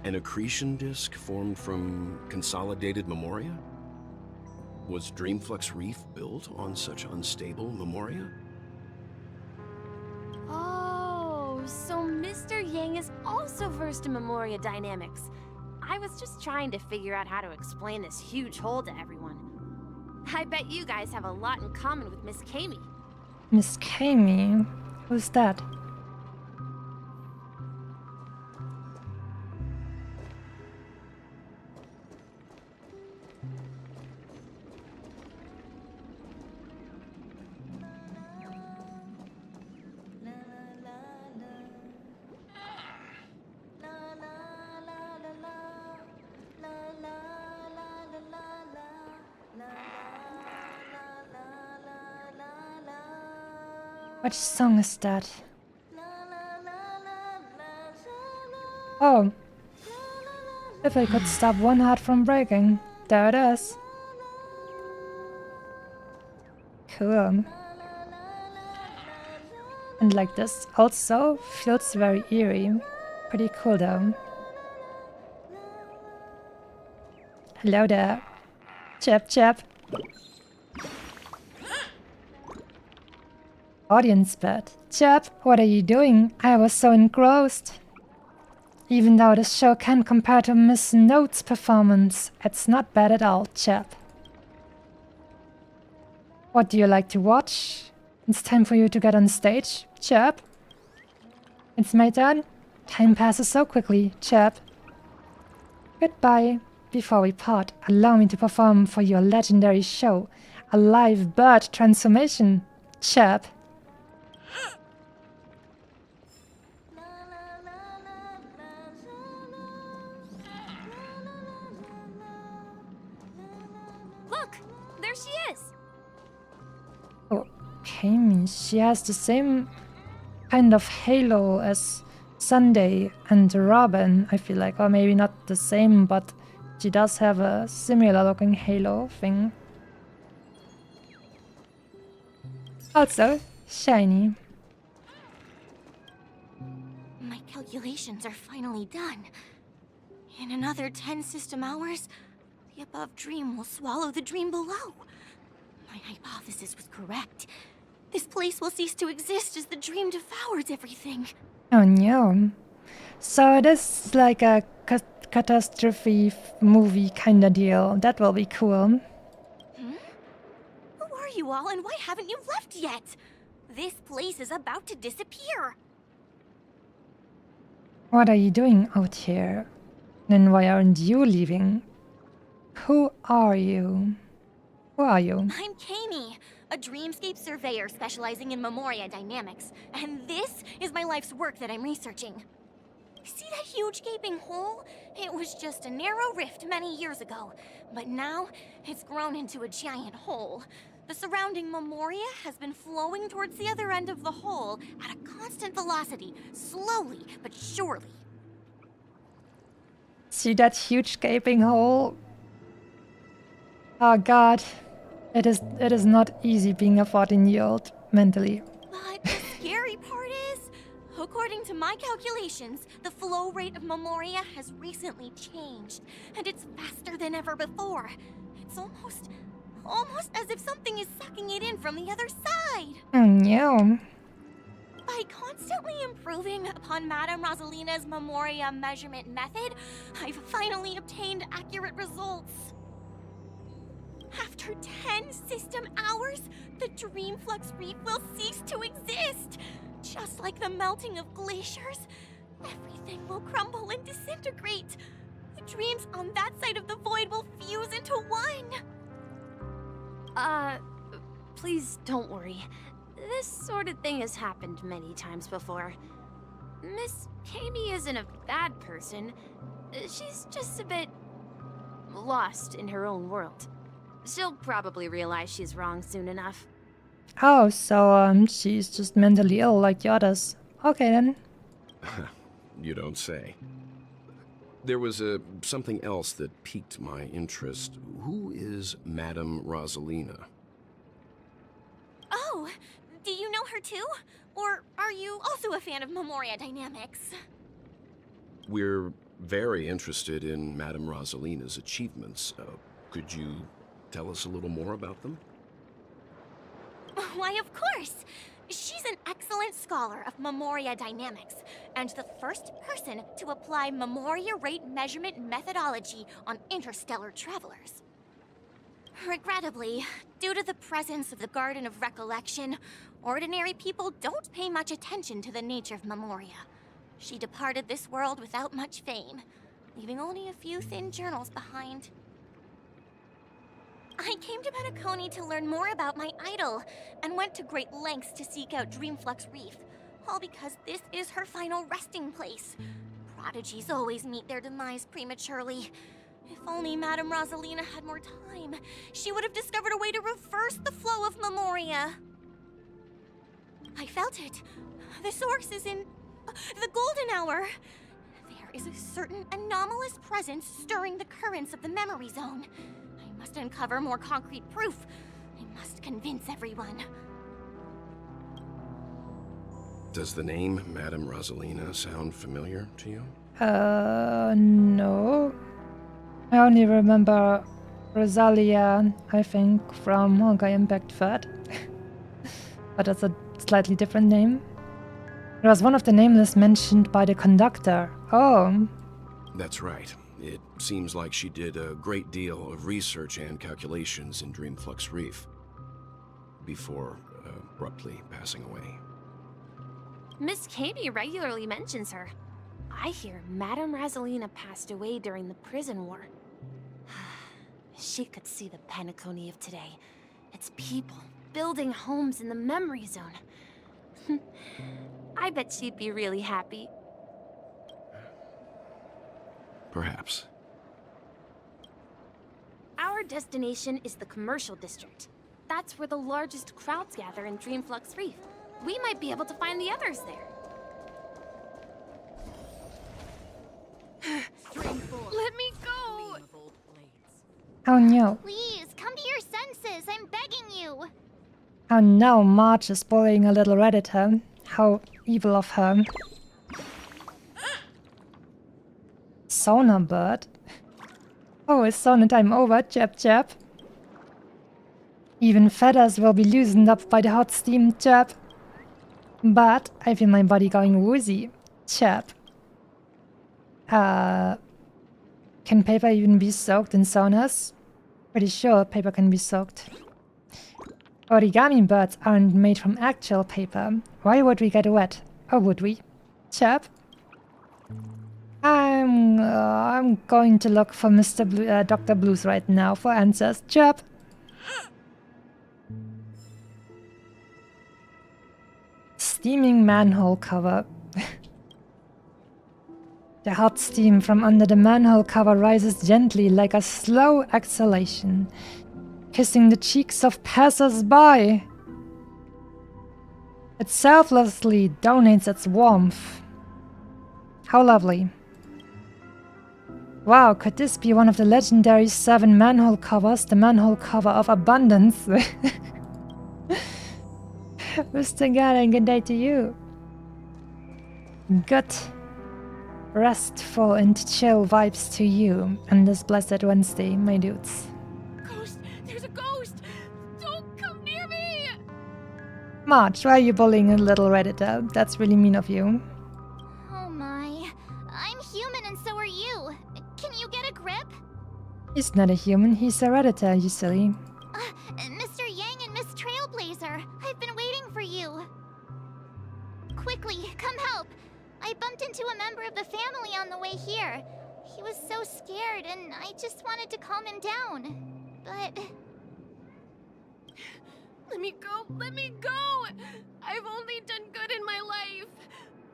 An accretion disk formed from consolidated memoria? Was Dreamflux Reef built on such unstable memoria? Oh, so Mr. Yang is also versed in memoria dynamics. I was just trying to figure out how to explain this huge hole to everyone. I bet you guys have a lot in common with Miss Kami. Miss Kami? Who's that? Which song is that? Oh. If I could stop one heart from breaking. There it is. Cool. And like this also feels very eerie. Pretty cool though. Hello there. Chip chip. Audience bed. Chip, what are you doing? I was so engrossed. Even though this show can't compare to Miss Note's performance, it's not bad at all, Chip. What do you like to watch? It's time for you to get on stage, Chip. It's my turn. Time passes so quickly, Chip. Goodbye. Before we part, allow me to perform for your legendary show, a live bird transformation, Chip. Look, there she is. Okay, she has the same kind of halo as Sunday and Robin, I feel like. Or maybe not the same, but she does have a similar looking halo thing. Also, shiny. My calculations are finally done. In another 10 system hours, the above dream will swallow the dream below. My hypothesis was correct. This place will cease to exist as the dream devours everything. Oh no. So it is like a catastrophe movie kind of deal. That will be cool. Who are you all and why haven't you left yet? This place is about to disappear. What are you doing out here? Then why aren't you leaving? Who are you? Who are you? I'm Kami, a dreamscape surveyor specializing in memoria dynamics. And this is my life's work that I'm researching. See that huge gaping hole? It was just a narrow rift many years ago, but now it's grown into a giant hole. The surrounding memoria has been flowing towards the other end of the hole at a constant velocity, slowly but surely. See that huge gaping hole? Oh god. It is not easy being a 14-year-old mentally. But the scary part is, according to my calculations, the flow rate of memoria has recently changed, and it's faster than ever before. It's almost as if something is sucking it in from the other side. Oh no. By constantly improving upon Madame Rosalina's memoria measurement method, I've finally obtained accurate results. After 10 system hours, the Dreamflux Reef will cease to exist. Just like the melting of glaciers, Everything will crumble and disintegrate. The dreams on that side of the void will fuse into one. Please don't worry. This sort of thing has happened many times before. Miss Kami isn't a bad person. She's just a bit lost in her own world. She'll probably realize she's wrong soon enough. Oh, so she's just mentally ill like the others. Okay then. You don't say. There was something else that piqued my interest. Who is Madame Rosalina? Oh, do you know her too? Or are you also a fan of Memoria Dynamics? We're very interested in Madame Rosalina's achievements. Could you tell us a little more about them? Why, of course! She's an excellent scholar of Memoria Dynamics, and the first person to apply Memoria rate measurement methodology on interstellar travelers. Regrettably, due to the presence of the Garden of Recollection, ordinary people don't pay much attention to the nature of Memoria. She departed this world without much fame, leaving only a few thin journals behind. I came to Penacony to learn more about my idol, and went to great lengths to seek out Dreamflux Reef, all because this is her final resting place. Prodigies always meet their demise prematurely. If only Madame Rosalina had more time, she would have discovered a way to reverse the flow of Memoria. I felt it. The source is in the Golden Hour. There is a certain anomalous presence stirring the currents of the memory zone. I must uncover more concrete proof. I must convince everyone. Does the name Madame Rosalina sound familiar to you? No. I only remember Rosalia, I think, from Honkai Impact 3rd. But that's a slightly different name. It was one of the nameless mentioned by the conductor. Oh. That's right. It seems like she did a great deal of research and calculations in Dreamflux Reef before abruptly passing away. Miss Kami regularly mentions her. I hear Madame Rosalina passed away during the prison war. She could see the Penacony of today. Its people building homes in the memory zone. I bet she'd be really happy. Perhaps. Our destination is the commercial district. That's where the largest crowds gather in Dreamflux Reef. We might be able to find the others there. Let me go! Oh no. Please, come to your senses. I'm begging you. Oh no, Marge is bullying a little Redditor. How evil of her. Sauna bird. Oh, is sauna time over? Chap chap. Even feathers will be loosened up by the hot steam, chap. But I feel my body going woozy, chap. Can paper even be soaked in saunas? Pretty sure paper can be soaked. Origami birds aren't made from actual paper. Why would we get wet? Or would we? Chap? I'm going to look for Dr. Blues right now for answers. Chap? Steaming manhole cover. The hot steam from under the manhole cover rises gently like a slow exhalation, kissing the cheeks of passers-by. It selflessly donates its warmth. How lovely. Wow, could this be one of the legendary 7 manhole covers? The manhole cover of abundance. Mr. Garen, good day to you. Good, restful and chill vibes to you on this blessed Wednesday, my dudes. Ghost! There's a ghost! Don't come near me! Marge, why are you bullying a little Redditor? That's really mean of you. Oh my. I'm human and so are you. Can you get a grip? He's not a human, he's a Redditor, you silly. Mr. Yang and Miss Trailblazer, I've been waiting for you. Quickly, come help. I I bumped into a member of the family on the way here. He was so scared, and I just wanted to calm him down. But... Let me go! Let me go! I've only done good in my life.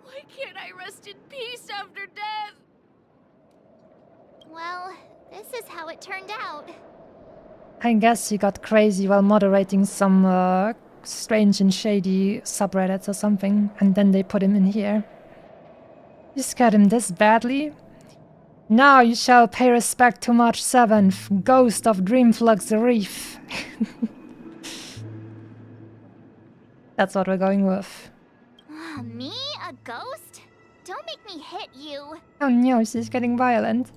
Why can't I rest in peace after death? Well, this is how it turned out. I guess he got crazy while moderating some strange and shady subreddits or something, and then they put him in here. You scared him this badly? Now you shall pay respect to March 7th, Ghost of Dreamflux Reef. That's what we're going with. Me? A ghost? Don't make me hit you. Oh no, she's getting violent.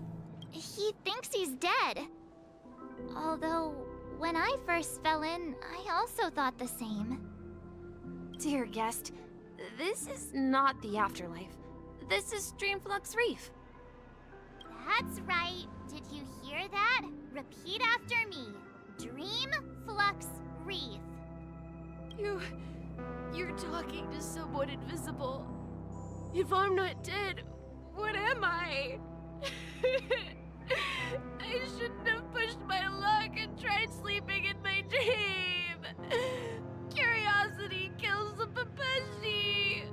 He thinks he's dead. Although, when I first fell in, I also thought the same. Dear guest, this is not the afterlife. This is Dreamflux Reef. That's right. Did you hear that? Repeat after me. Dreamflux Reef. You're talking to someone invisible. If I'm not dead, what am I? I shouldn't have pushed my luck and tried sleeping in my dream. Curiosity kills the Papeshi.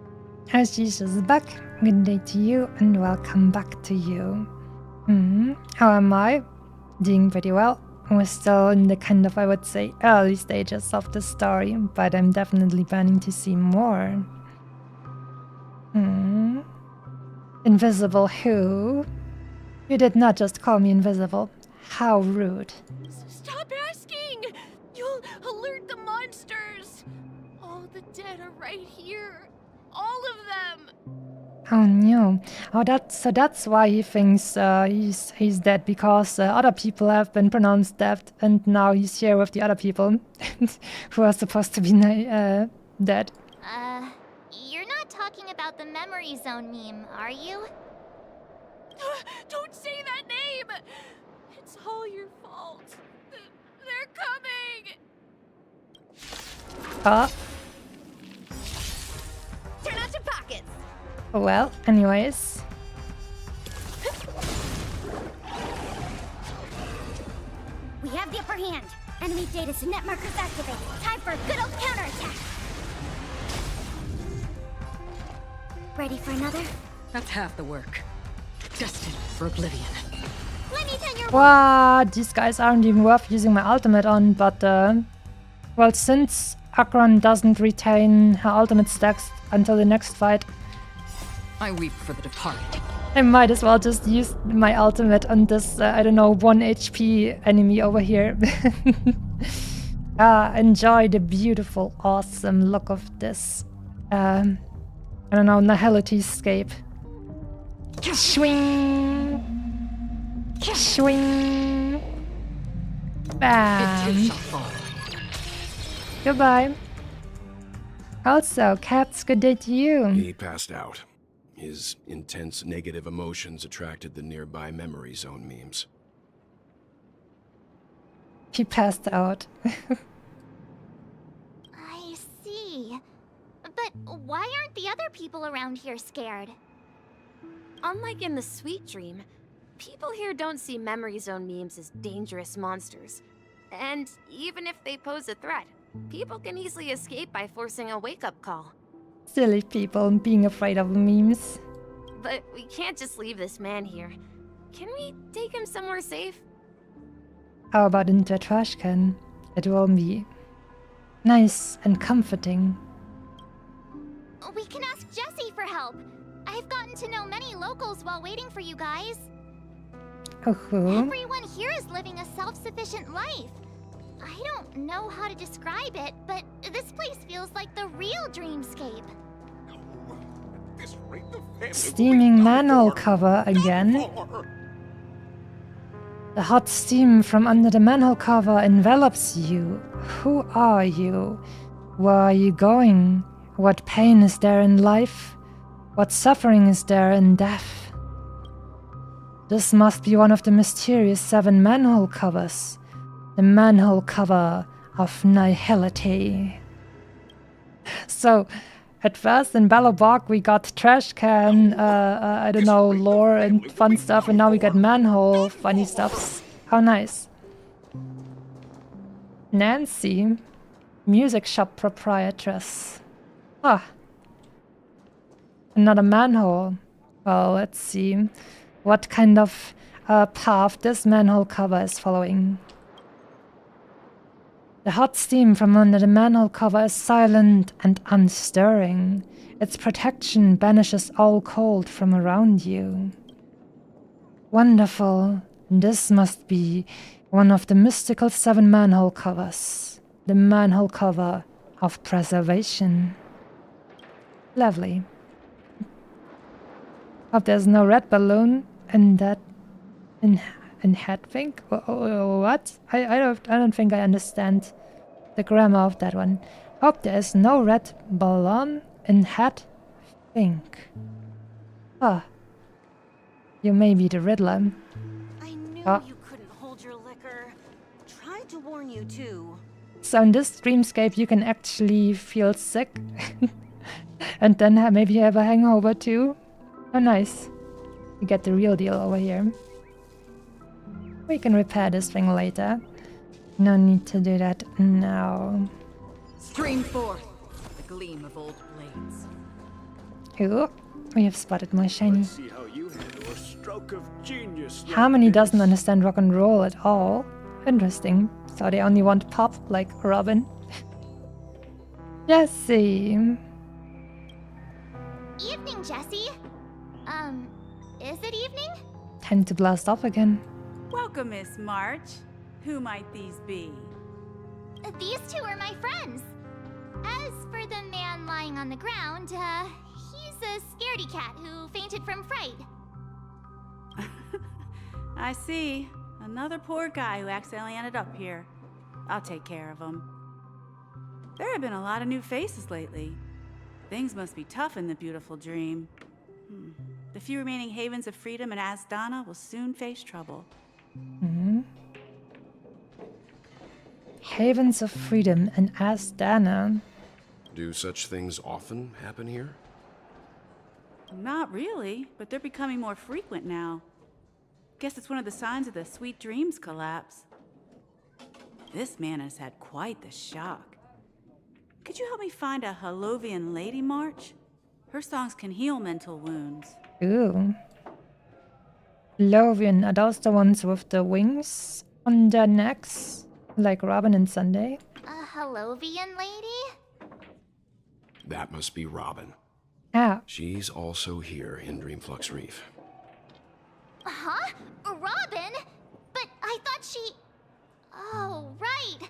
Ashish is back. Good day to you and welcome back to you. How am I? Doing pretty well. We're still in the kind of, I would say, early stages of the story, but I'm definitely planning to see more. Invisible who? You did not just call me invisible. How rude. Stop asking! You'll alert the monsters! All the dead are right here. All of them! Oh no. Oh, that's why he thinks he's dead, because other people have been pronounced dead, and now he's here with the other people who are supposed to be dead. You're not talking about the memory zone meme, are you? Don't say that name! It's all your fault. They're coming! Turn out your pockets! Well, anyways. We have the upper hand. Enemy data net markers activated. Time for a good old counterattack. Ready for another? That's half the work. Destined for oblivion. Let me tell your What? These guys aren't even worth using my ultimate on, but well, since Akron doesn't retain her ultimate stacks until the next fight, I weep for the departed. I might as well just use my ultimate on this, I don't know, 1 HP enemy over here. Enjoy the beautiful, awesome look of this. I don't know, Nihility-scape. Swing! Swing! Bam! Goodbye. Also, Cats, good day to you. He passed out. His intense negative emotions attracted the nearby memory zone memes. He passed out. I see. But why aren't the other people around here scared? Unlike in the Sweet Dream, people here don't see memory zone memes as dangerous monsters. And even if they pose a threat, people can easily escape by forcing a wake-up call. Silly people being afraid of memes. But we can't just leave this man here. Can we take him somewhere safe? How about into a trash can? It will be nice and comforting. We can ask Jessie for help. I've gotten to know many locals while waiting for you guys. Everyone here is living a self-sufficient life. I don't know how to describe it, but this place feels like the real dreamscape. Steaming manhole cover again. The hot steam from under the manhole cover envelops you. Who are you? Where are you going? What pain is there in life? What suffering is there in death? This must be one of the mysterious 7 manhole covers. The manhole cover of nihility. So, At first in Belobog we got trash can, I don't know, lore and fun stuff, and now we got manhole funny stuffs. How nice. Nancy, music shop proprietress. Ah. Another manhole. Well, let's see what kind of path this manhole cover is following. The hot steam from under the manhole cover is silent and unstirring. Its protection banishes all cold from around you. Wonderful. This must be one of the mystical 7 manhole covers. The manhole cover of preservation. Lovely. Hope there's no red balloon in that in head think. What? I don't think I understand the grammar of that one. Hope there is no red balloon in head think. Ah. You may be the Riddler. I knew you couldn't hold your liquor. Tried to warn you too. So in this dreamscape you can actually feel sick and then maybe have a hangover too. Oh nice. You get the real deal over here. We can repair this thing later. No need to do that now. Stream forth the gleam of old blades. Ooh, we have spotted my shiny. Let's see how you handle a stroke of genius. Harmony doesn't understand rock and roll at all. Interesting. So they only want pop like Robin. Jessie. Evening, Jessie. Is it evening? Time to blast off again. Welcome, Miss March. Who might these be? These two are my friends. As for the man lying on the ground, he's a scaredy cat who fainted from fright. I see. Another poor guy who accidentally ended up here. I'll take care of him. There have been a lot of new faces lately. Things must be tough in the beautiful dream. The few remaining havens of freedom in Asdana will soon face trouble. Havens of freedom in Asdana. Do such things often happen here? Not really, but they're becoming more frequent now. Guess it's one of the signs of the Sweet Dreams collapse. This man has had quite the shock. Could you help me find a Halovian lady, March? Her songs can heal mental wounds. Ooh. Lovian, are those the ones with the wings on their necks? Like Robin and Sunday? A Halovian lady? That must be Robin. Ah. She's also here in Dreamflux Reef. Huh? Robin? But I thought she... Oh, right.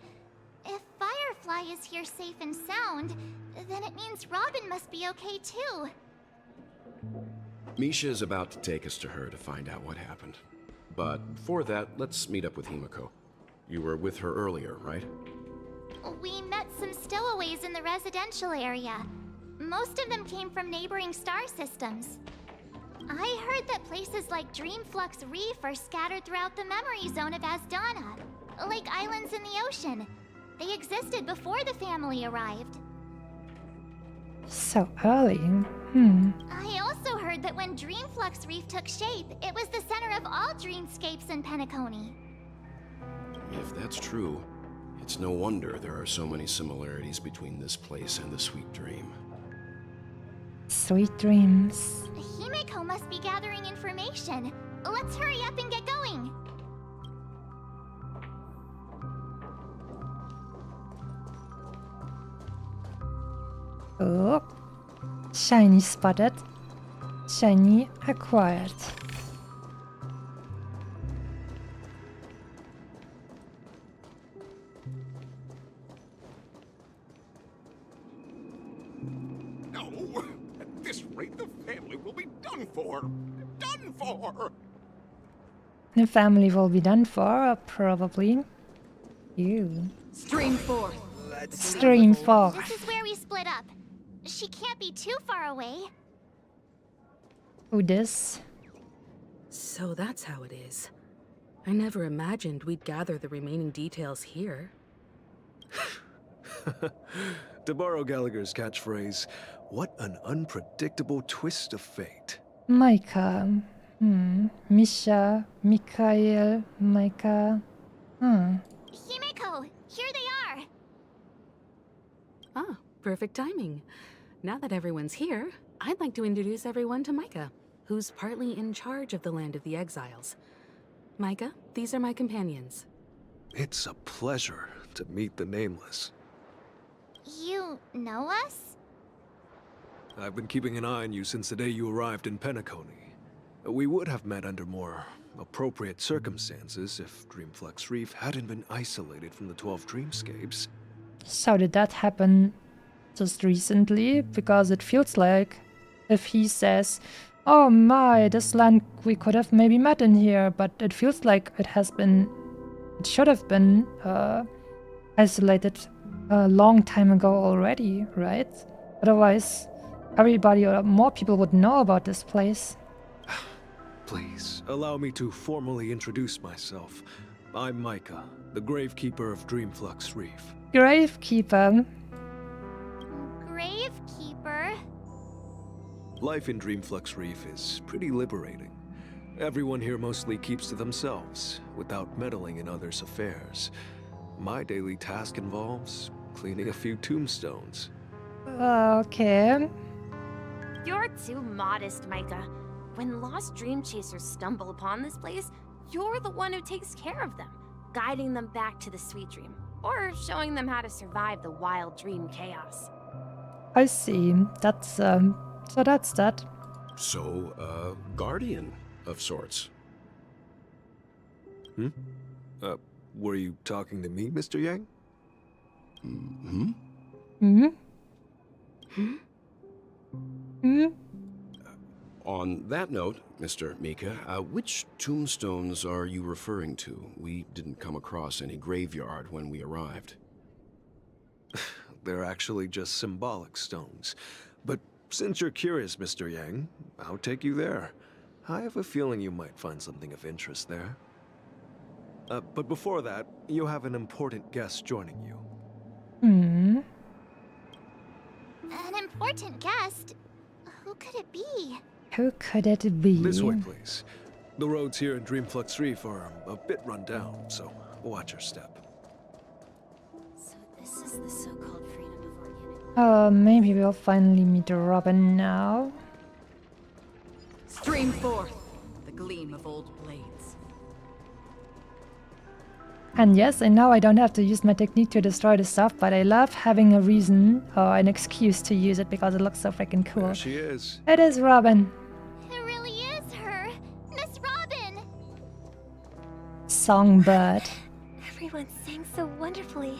If Firefly is here safe and sound, then it means Robin must be okay too. Misha is about to take us to her to find out what happened. But before that, let's meet up with Himiko. You were with her earlier, right? We met some stowaways in the residential area. Most of them came from neighboring star systems. I heard that places like Dreamflux Reef are scattered throughout the memory zone of Asdana, like islands in the ocean. They existed before the family arrived. So early. I also heard that when Dreamflux Reef took shape, it was the center of all dreamscapes in Penacony. If that's true, it's no wonder there are so many similarities between this place and the Sweet Dream. Sweet dreams. Himiko must be gathering information. Let's hurry up and get going. Oh. Shiny spotted. Shiny acquired. No! At this rate, the family will be done for! Done for! The family will be done for, probably. You. Stream forth. Stream forth. This is where we split up. She can't be too far away. Who this? So that's how it is. I never imagined we'd gather the remaining details here. To borrow Gallagher's catchphrase, what an unpredictable twist of fate. Micah. Misha, Mikhail, Micah. Himeko, here they are! Ah, perfect timing. Now that everyone's here, I'd like to introduce everyone to Micah, who's partly in charge of the Land of the Exiles. Micah, these are my companions. It's a pleasure to meet the Nameless. You know us? I've been keeping an eye on you since the day you arrived in Penacony. We would have met under more appropriate circumstances if Dreamflux Reef hadn't been isolated from the 12 Dreamscapes. So did that happen just recently? Because it feels like if he says, oh my, this land, we could have maybe met in here, but it feels like it should have been isolated a long time ago already, right? Otherwise, everybody or more people would know about this place. Please, allow me to formally introduce myself. I'm Micah, the Gravekeeper of Dreamflux Reef. Gravekeeper? Gravekeeper? Life in Dreamflux Reef is pretty liberating. Everyone here mostly keeps to themselves, without meddling in others' affairs. My daily task involves cleaning a few tombstones. Okay. You're too modest, Micah. When lost dream chasers stumble upon this place, you're the one who takes care of them, guiding them back to the sweet dream, or showing them how to survive the wild dream chaos. I see. That's, so that's that. So, guardian of sorts. Were you talking to me, Mr. Yang? On that note, Mr. Mika, which tombstones are you referring to? We didn't come across any graveyard when we arrived. They're actually just symbolic stones. But since you're curious, Mr. Yang, I'll take you there. I have a feeling you might find something of interest there. But before that, you have an important guest joining you. An important guest? Who could it be? Who could it be? This way, please. The roads here in Dreamflux Reef are a bit run down, so watch your step. So this is the so-called freedom of organic... Maybe we'll finally meet Robin now. Stream forth the gleam of old blades. And yes, I know I don't have to use my technique to destroy the stuff, but I love having a reason or an excuse to use it because it looks so freaking cool. There she is. It is Robin. It really is her! Miss Robin! Songbird. Everyone sang so wonderfully.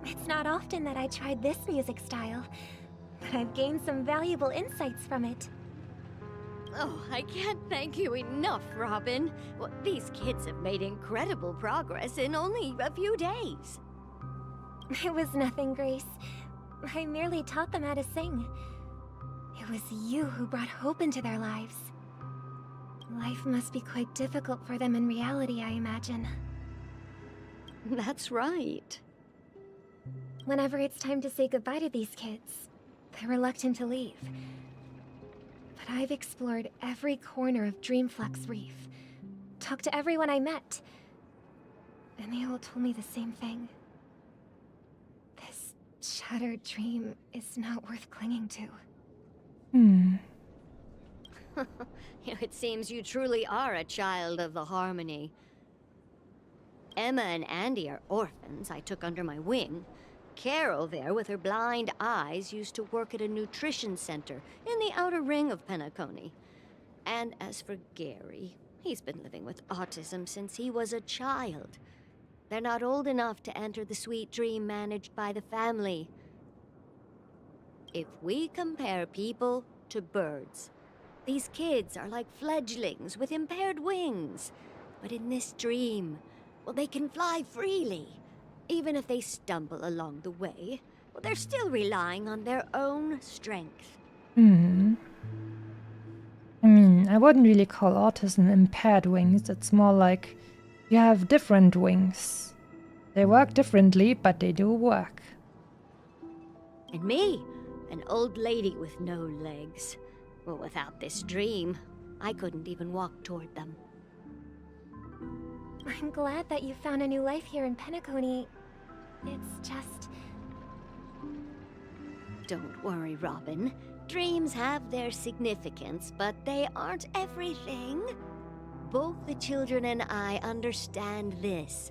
It's not often that I tried this music style, but I've gained some valuable insights from it. Oh, I can't thank you enough, Robin. Well, these kids have made incredible progress in only a few days. It was nothing, Grace. I merely taught them how to sing. It was you who brought hope into their lives. Life must be quite difficult for them in reality, I imagine. That's right. Whenever it's time to say goodbye to these kids, they're reluctant to leave. But I've explored every corner of Dreamflux Reef, talked to everyone I met, and they all told me the same thing. This shattered dream is not worth clinging to. It seems you truly are a child of the Harmony. Emma and Andy are orphans I took under my wing. Carol there, with her blind eyes, used to work at a nutrition center in the outer ring of Penacony. And as for Gary, he's been living with autism since he was a child. They're not old enough to enter the sweet dream managed by the family. If we compare people to birds, these kids are like fledglings with impaired wings. But in this dream, well, they can fly freely. Even if they stumble along the way, well, they're still relying on their own strength. I mean, I wouldn't really call autism impaired wings. It's more like you have different wings. They work differently, but they do work. And me, an old lady with no legs. Well, without this dream, I couldn't even walk toward them. I'm glad that you found a new life here in Penacony. It's just... Don't worry, Robin. Dreams have their significance, but they aren't everything. Both the children and I understand this.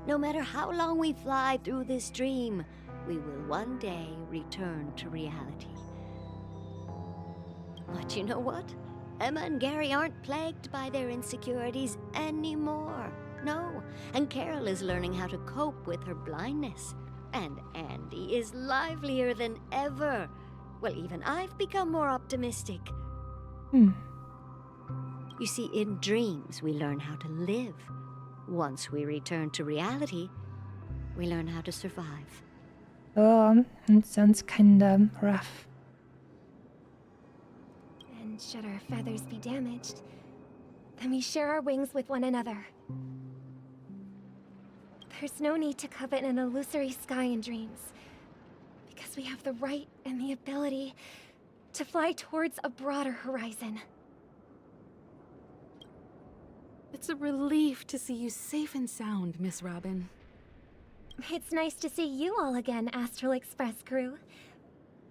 No matter how long we fly through this dream, we will one day return to reality. But you know what? Emma and Gary aren't plagued by their insecurities anymore. No, and Carol is learning how to cope with her blindness. And Andy is livelier than ever. Well, even I've become more optimistic. You see, in dreams, we learn how to live. Once we return to reality, we learn how to survive. Oh, it sounds kinda rough. And should our feathers be damaged, then we share our wings with one another. There's no need to covet an illusory sky in dreams, because we have the right and the ability to fly towards a broader horizon. It's a relief to see you safe and sound, Miss Robin. It's nice to see you all again, Astral Express crew.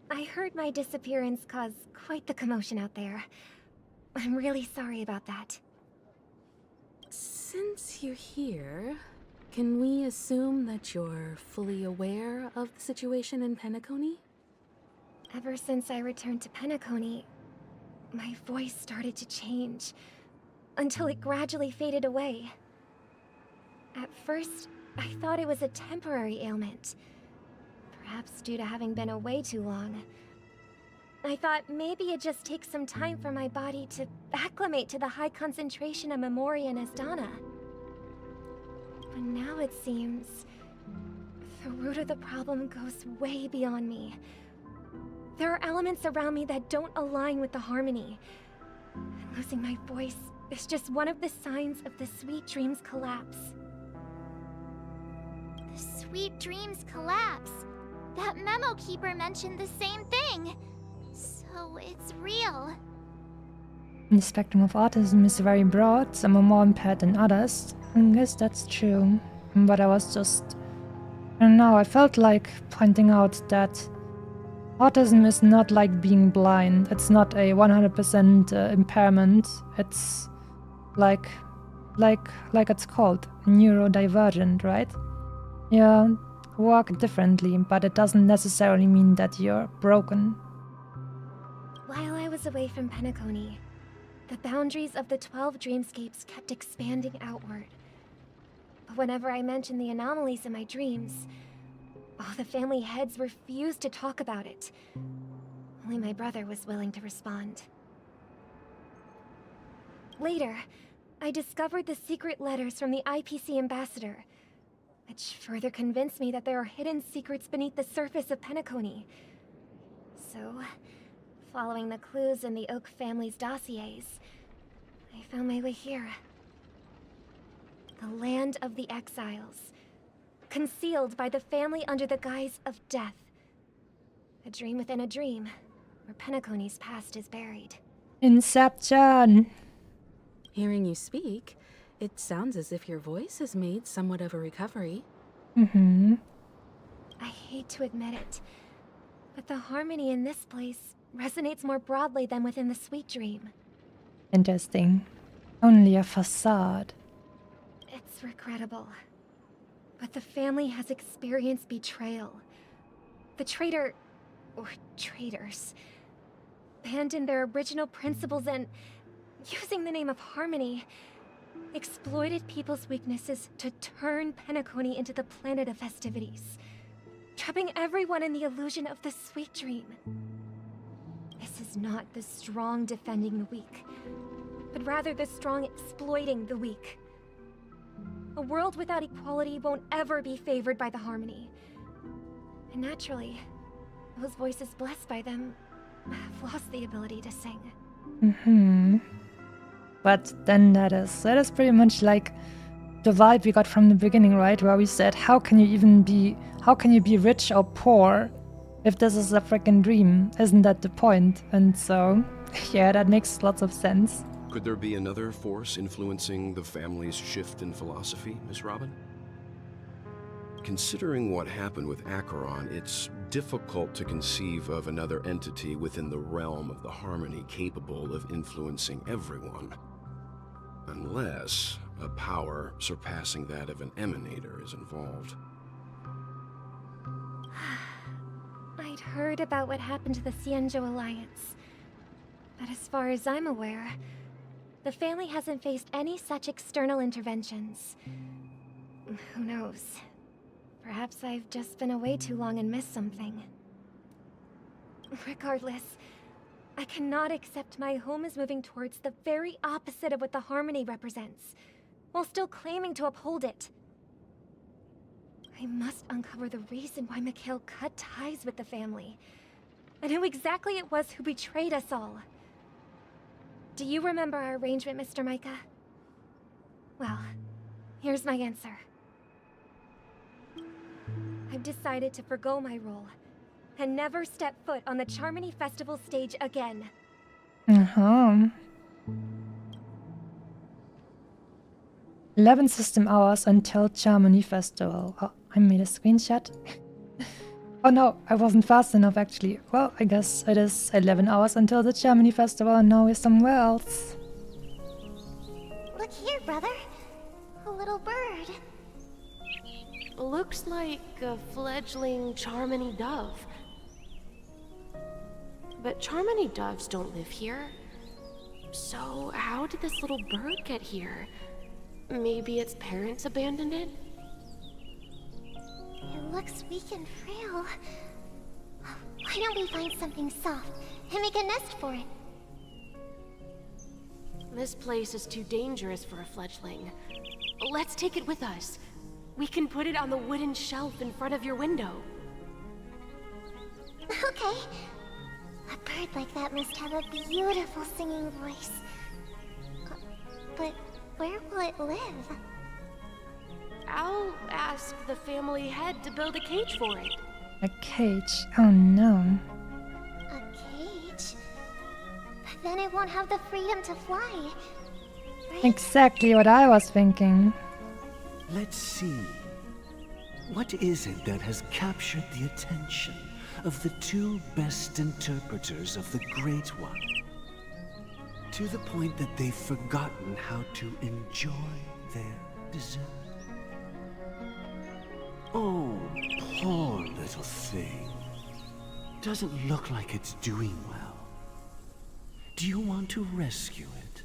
I heard my disappearance caused quite the commotion out there. I'm really sorry about that. Since you're here, can we assume that you're fully aware of the situation in Penacony? Ever since I returned to Penacony, my voice started to change, until it gradually faded away. At first, I thought it was a temporary ailment, perhaps due to having been away too long. I thought maybe it just takes some time for my body to acclimate to the high concentration of Memoria and Asdana. But now it seems the root of the problem goes way beyond me. There are elements around me that don't align with the harmony. And losing my voice is just one of the signs of the Sweet Dreams collapse. The Sweet Dreams collapse. That memo keeper mentioned the same thing. So it's real. The spectrum of autism is very broad, some are more impaired than others. I guess that's true. But I was just... I don't know, I felt like pointing out that autism is not like being blind. It's not a 100% impairment. It's like it's called, neurodivergent, right? You walk differently, but it doesn't necessarily mean that you're broken. While I was away from Penacony, the boundaries of the 12 dreamscapes kept expanding outward. But whenever I mentioned the anomalies in my dreams, all the family heads refused to talk about it. Only my brother was willing to respond. Later, I discovered the secret letters from the IPC ambassador, which further convinced me that there are hidden secrets beneath the surface of Penacony. So, following the clues in the Oak family's dossiers, I found my way here. The land of the exiles, concealed by the family under the guise of death. A dream within a dream, where Penacony's past is buried. Inception! Hearing you speak, it sounds as if your voice has made somewhat of a recovery. I hate to admit it, but the harmony in this place resonates more broadly than within the Sweet Dream. Interesting. Only a facade. It's regrettable, but the family has experienced betrayal. The traitor, or traitors, abandoned their original principles and, using the name of harmony, exploited people's weaknesses to turn Penacony into the planet of festivities, trapping everyone in the illusion of the Sweet Dream. This is not the strong defending the weak, but rather the strong exploiting the weak. A world without equality won't ever be favored by the harmony. And naturally, those voices blessed by them have lost the ability to sing. But then that is pretty much like the vibe we got from the beginning, right? Where we said, how can you be rich or poor If this is a freaking dream, isn't that the point? And so, yeah, that makes lots of sense. Could there be another force influencing the family's shift in philosophy, Miss Robin? Considering what happened with Acheron, it's difficult to conceive of another entity within the realm of the Harmony capable of influencing everyone. Unless a power surpassing that of an emanator is involved. I'd heard about what happened to the Xianzhou Alliance. But as far as I'm aware, the family hasn't faced any such external interventions. Who knows? Perhaps I've just been away too long and missed something. Regardless, I cannot accept my home is moving towards the very opposite of what the Harmony represents, while still claiming to uphold it. I must uncover the reason why Mikhail cut ties with the family, and who exactly it was who betrayed us all. Do you remember our arrangement, Mr. Micah? Well, here's my answer. I've decided to forgo my role, and never step foot on the Charmony Festival stage again. 11 system hours until Charmony Festival. Oh, I made a screenshot. Oh no, I wasn't fast enough actually. Well, I guess it is 11 hours until the Charmony Festival and now we're somewhere else. Look here, brother. A little bird. Looks like a fledgling Charmony dove. But Charmony doves don't live here. So how did this little bird get here? Maybe its parents abandoned it? It looks weak and frail. Why don't we find something soft and make a nest for it? This place is too dangerous for a fledgling. Let's take it with us. We can put it on the wooden shelf in front of your window. Okay. A bird like that must have a beautiful singing voice. But where will it live? I'll ask the family head to build a cage for it. A cage? Oh no. A cage? But then it won't have the freedom to fly. Right? Exactly what I was thinking. Let's see. What is it that has captured the attention of the two best interpreters of the Great One? To the point that they've forgotten how to enjoy their dessert. Oh, poor little thing. Doesn't look like it's doing well. Do you want to rescue it?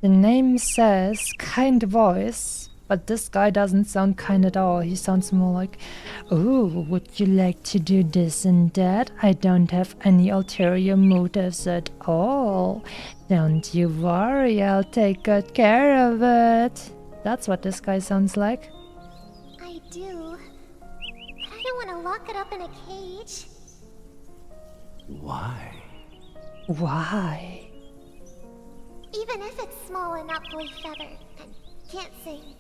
The name says kind voice, but this guy doesn't sound kind at all. He sounds more like, "Oh, would you like to do this and that? I don't have any ulterior motives at all. Don't you worry, I'll take good care of it." That's what this guy sounds like. I do. But I don't want to lock it up in a cage. Why? Why? Even if it's small and not fully feathered, and can't sing,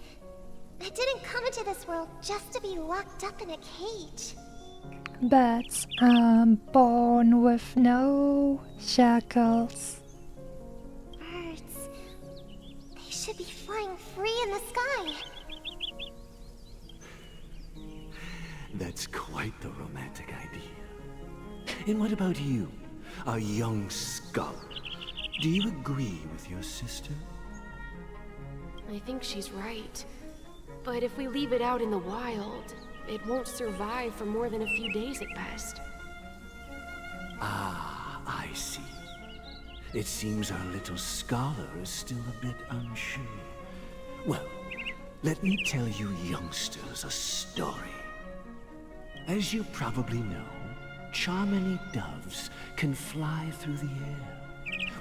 it didn't come into this world just to be locked up in a cage. Bats are born with no shackles. Birds. They should be flying free in the sky. That's quite the romantic idea. And what about you, a young scholar? Do you agree with your sister? I think she's right. But if we leave it out in the wild, it won't survive for more than a few days at best. Ah, I see. It seems our little scholar is still a bit unsure. Well, let me tell you youngsters a story. As you probably know, Charmony doves can fly through the air.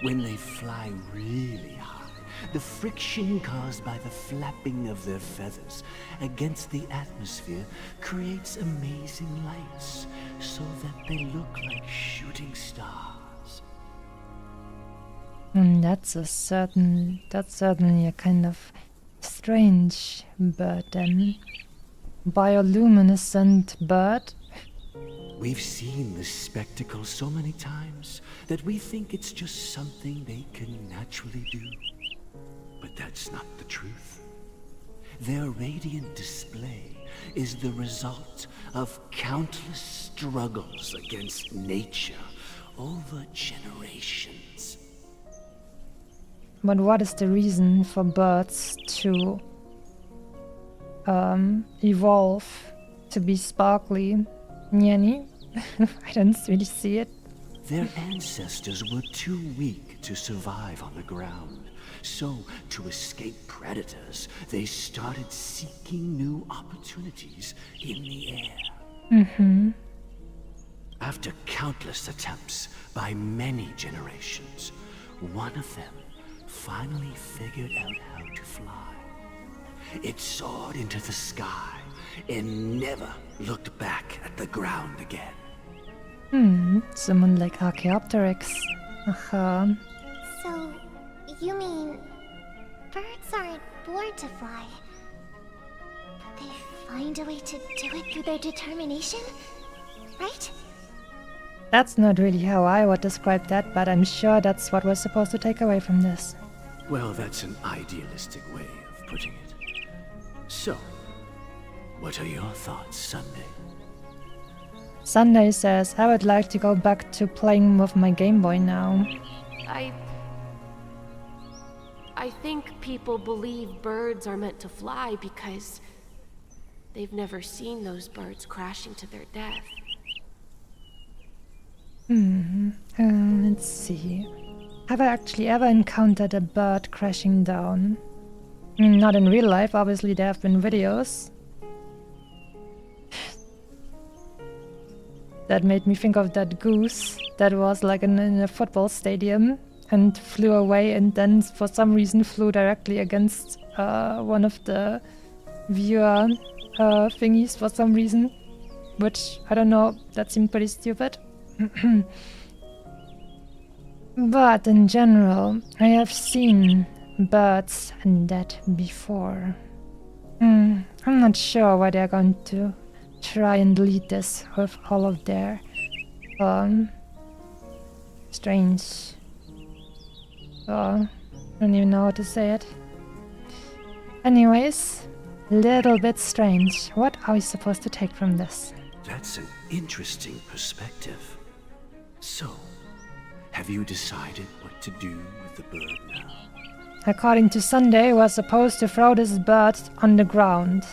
When they fly really high, the friction caused by the flapping of their feathers against the atmosphere creates amazing lights, so that they look like shooting stars. That's certainly a kind of strange bird then. bioluminescent bird. We've seen this spectacle so many times that we think it's just something they can naturally do. But that's not the truth. Their radiant display is the result of countless struggles against nature over generations. But what is the reason for birds to evolve to be sparkly? Niani? I don't really see it. Their ancestors were too weak to survive on the ground. So, to escape predators, they started seeking new opportunities in the air. Mm-hmm. After countless attempts by many generations, one of them finally figured out how to fly. It soared into the sky and never looked back at the ground again. Someone like Archaeopteryx. Uh-huh. So, you mean birds aren't born to fly, but they find a way to do it through their determination, right? That's not really how I would describe that, but I'm sure that's what we're supposed to take away from this. Well, that's an idealistic way of putting it. So, what are your thoughts, Sunday? Sunday says, I would like to go back to playing with my Game Boy now. I think people believe birds are meant to fly because they've never seen those birds crashing to their death. Let's see. Have I actually ever encountered a bird crashing down? I mean, not in real life, obviously there have been videos. That made me think of that goose that was like in a football stadium and flew away and then for some reason flew directly against one of the viewer thingies for some reason. Which, I don't know, that seemed pretty stupid. But in general, I have seen birds and that before. I'm not sure why they're going to try and lead this with all of their strange. I don't even know how to say it. Anyways, little bit strange. What are we supposed to take from this? That's an interesting perspective. So, have you decided what to do with the bird now? According to Sunday, we're supposed to throw this bird on the ground.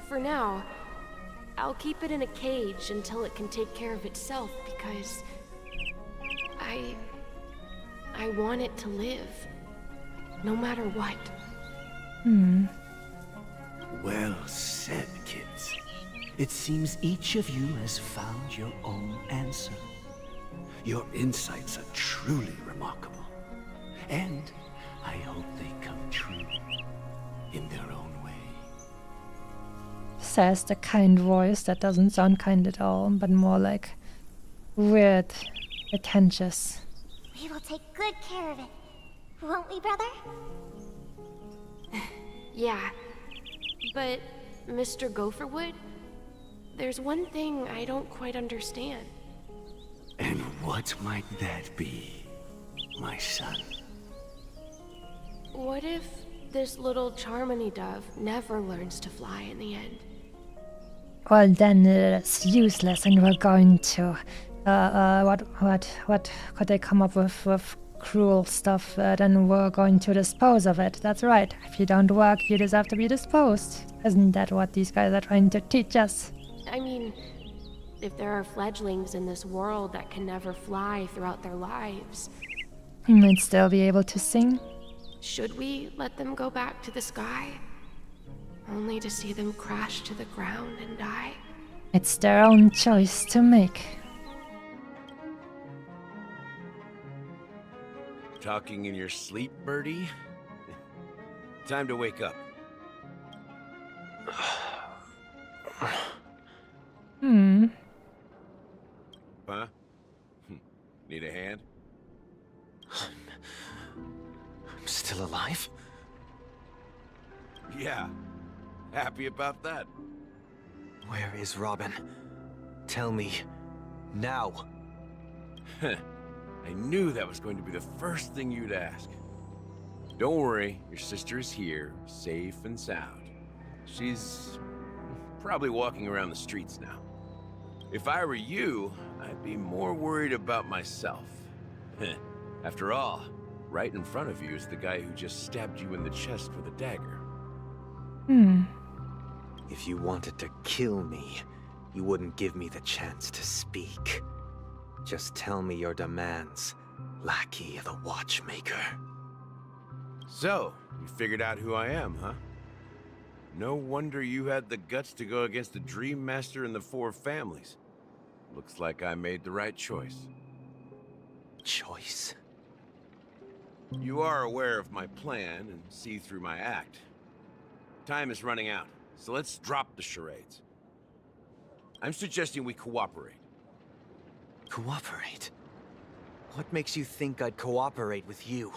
For now, I'll keep it in a cage until it can take care of itself because I want it to live, no matter what. Well said, kids. It seems each of you has found your own answer. Your insights are truly remarkable. And I hope they come true in their own way. Says the kind voice that doesn't sound kind at all, but more like weird, pretentious. We will take good care of it, won't we, brother? Yeah, but Mr. Gopherwood, there's one thing I don't quite understand. And what might that be, my son? What if this little Charmony dove never learns to fly in the end? Well, then it's useless, and we're going to what could they come up with cruel stuff? Then we're going to dispose of it. That's right. If you don't work, you deserve to be disposed. Isn't that what these guys are trying to teach us? I mean, if there are fledglings in this world that can never fly throughout their lives, You might still be able to sing. should we let them go back to the sky? Only to see them crash to the ground and die? It's their own choice to make. Talking in your sleep, birdie? Time to wake up. Huh? Need a hand? I'm still alive? Yeah. Happy about that. Where is Robin? Tell me. Now. I knew that was going to be the first thing you'd ask. Don't worry, your sister is here, safe and sound. She's probably walking around the streets now. If I were you, I'd be more worried about myself. After all, right in front of you is the guy who just stabbed you in the chest with a dagger. If you wanted to kill me, you wouldn't give me the chance to speak. Just tell me your demands, lackey of the Watchmaker. So, you figured out who I am, huh? No wonder you had the guts to go against the Dream Master and the Four Families. Looks like I made the right choice. Choice? You are aware of my plan and see through my act. Time is running out, so let's drop the charades. I'm suggesting we cooperate. Cooperate? What makes you think I'd cooperate with you?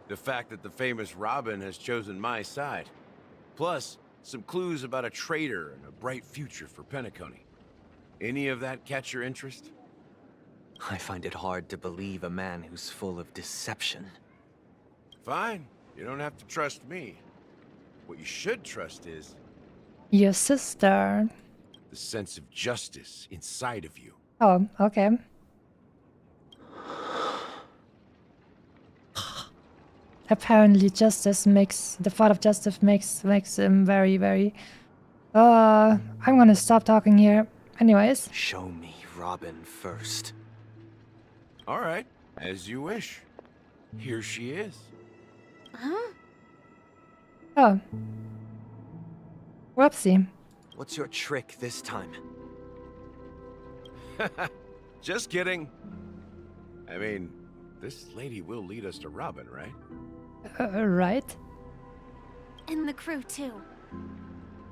The fact that the famous Robin has chosen my side. Plus, some clues about a traitor and a bright future for Penacony. Any of that catch your interest? I find it hard to believe a man who's full of deception. Fine. You don't have to trust me. What you should trust is... Your sister. the sense of justice inside of you. Oh, okay. Apparently justice makes... the thought of justice makes him very, very... I'm gonna stop talking here. Anyways. Show me Robin first. All right, as you wish. Here she is. Huh? Oh. Whoopsie. What's your trick this time? Just kidding. I mean, this lady will lead us to Robin, right? Right. And the crew, too.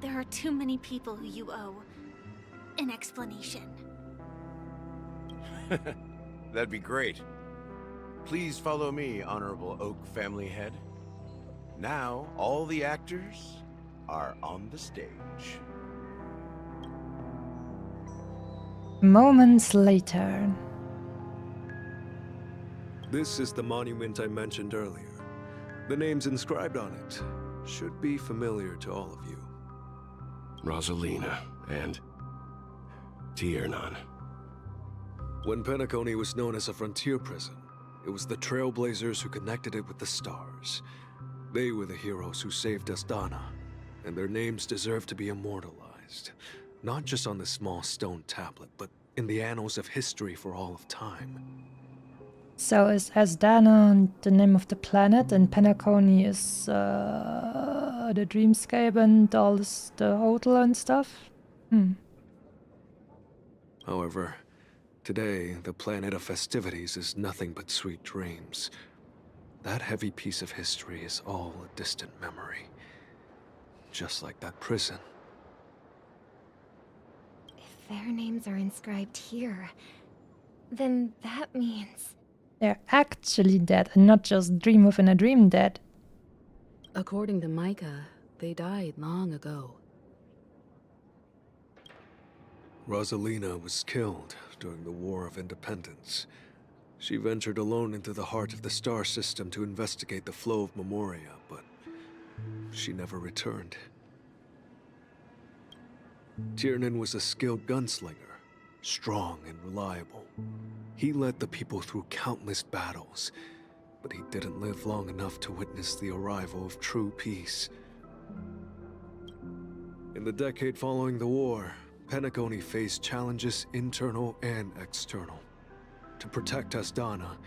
There are too many people who you owe an explanation. That'd be great. Please follow me, Honorable Oak family head. Now, all the actors are on the stage. Moments later. This is the monument I mentioned earlier. The names inscribed on it should be familiar to all of you. Rosalina and Tiernan. When Penacony was known as a frontier prison, it was the Trailblazers who connected it with the stars. They were the heroes who saved Asdana, and their names deserve to be immortalized. Not just on this small stone tablet, but in the annals of history for all of time. So is Asdana the name of the planet, and Penacony is the dreamscape and all this, the hotel and stuff? However, today, the planet of festivities is nothing but sweet dreams. That heavy piece of history is all a distant memory. Just like that prison. If their names are inscribed here, then that means... they're actually dead, and not just dream within a dream dead. According to Micah, they died long ago. Rosalina was killed during the War of Independence. She ventured alone into the heart of the star system to investigate the flow of Memoria, but she never returned. Tiernan was a skilled gunslinger, strong and reliable. He led the people through countless battles, but he didn't live long enough to witness the arrival of true peace. In the decade following the war, Penacony faced challenges internal and external. To protect Asdana,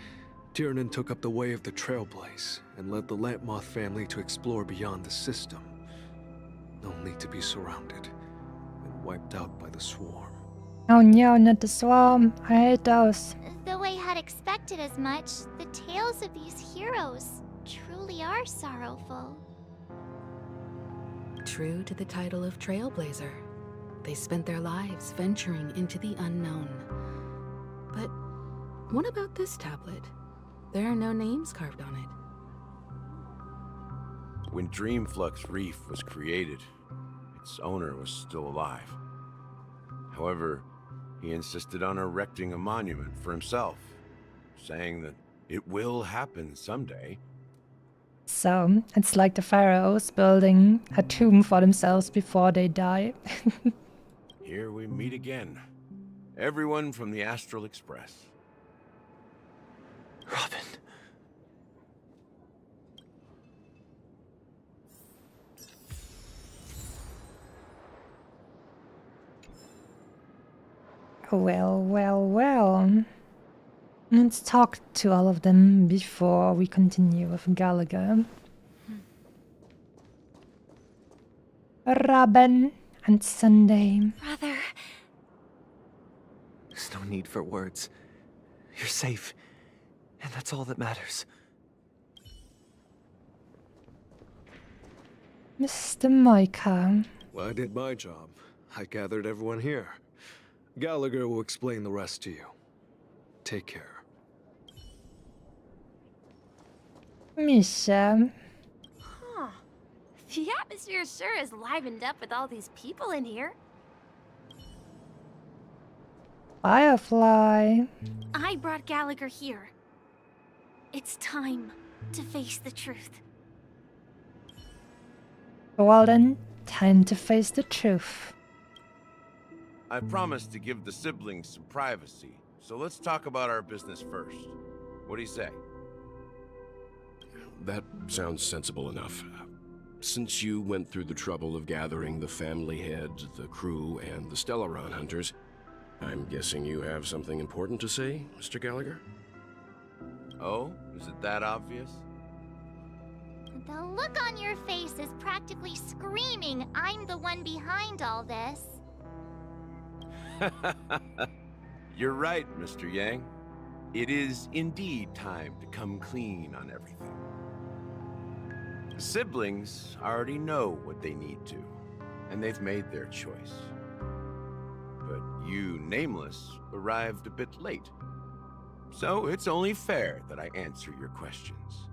Tiernan took up the way of the Trailblaze and led the Lampmoth family to explore beyond the system, only to be surrounded and wiped out by the Swarm. Oh no, not the Swarm. I hate those. Though I had expected as much, the tales of these heroes truly are sorrowful. True to the title of Trailblazer, they spent their lives venturing into the unknown. But what about this tablet? There are no names carved on it. When Dreamflux Reef was created, it its owner was still alive. However, he insisted on erecting a monument for himself, saying that it will happen someday. So, it's like the pharaohs building a tomb for themselves before they die. Here we meet again. Everyone from the Astral Express. Robin. Well, well, well. Let's talk to all of them before we continue with Gallagher. Robin and Sunday. Brother. There's no need for words. You're safe, and that's all that matters. Mr. Micah. Well, I did my job. I gathered everyone here. Gallagher will explain the rest to you. Take care. Misha. Huh. The atmosphere sure is livened up with all these people in here. Firefly. I brought Gallagher here. It's time to face the truth. Well then, time to face the truth. I promised to give the siblings some privacy, so let's talk about our business first. What do you say? That sounds sensible enough. Since you went through the trouble of gathering the family head, the crew, and the Stellaron hunters, I'm guessing you have something important to say, Mr. Gallagher? Oh, is it that obvious? The look on your face is practically screaming, I'm the one behind all this. You're right, Mr. Yang. It is indeed time to come clean on everything. The siblings already know what they need to, and they've made their choice. But you, Nameless, arrived a bit late. So it's only fair that I answer your questions.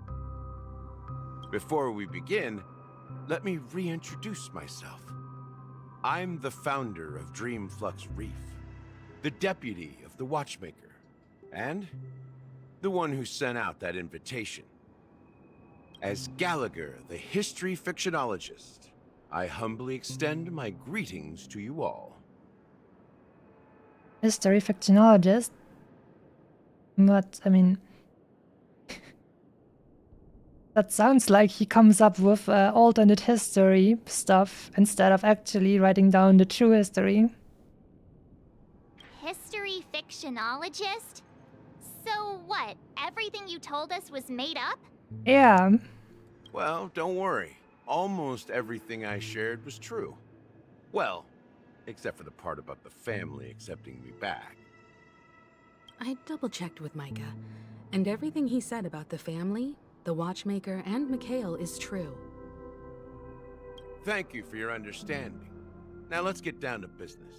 Before we begin, let me reintroduce myself. I'm the founder of Dreamflux Reef, the deputy of the Watchmaker, and the one who sent out that invitation. As Gallagher, the history fictionologist, I humbly extend my greetings to you all. History fictionologist? But, I mean... that sounds like he comes up with alternate history stuff instead of actually writing down the true history. History fictionologist? So what, everything you told us was made up? Yeah. Well, don't worry. Almost everything I shared was true. Well, except for the part about the family accepting me back. I double-checked with Micah, and everything he said about the family, the Watchmaker, and Mikhail is true. Thank you for your understanding. Now let's get down to business.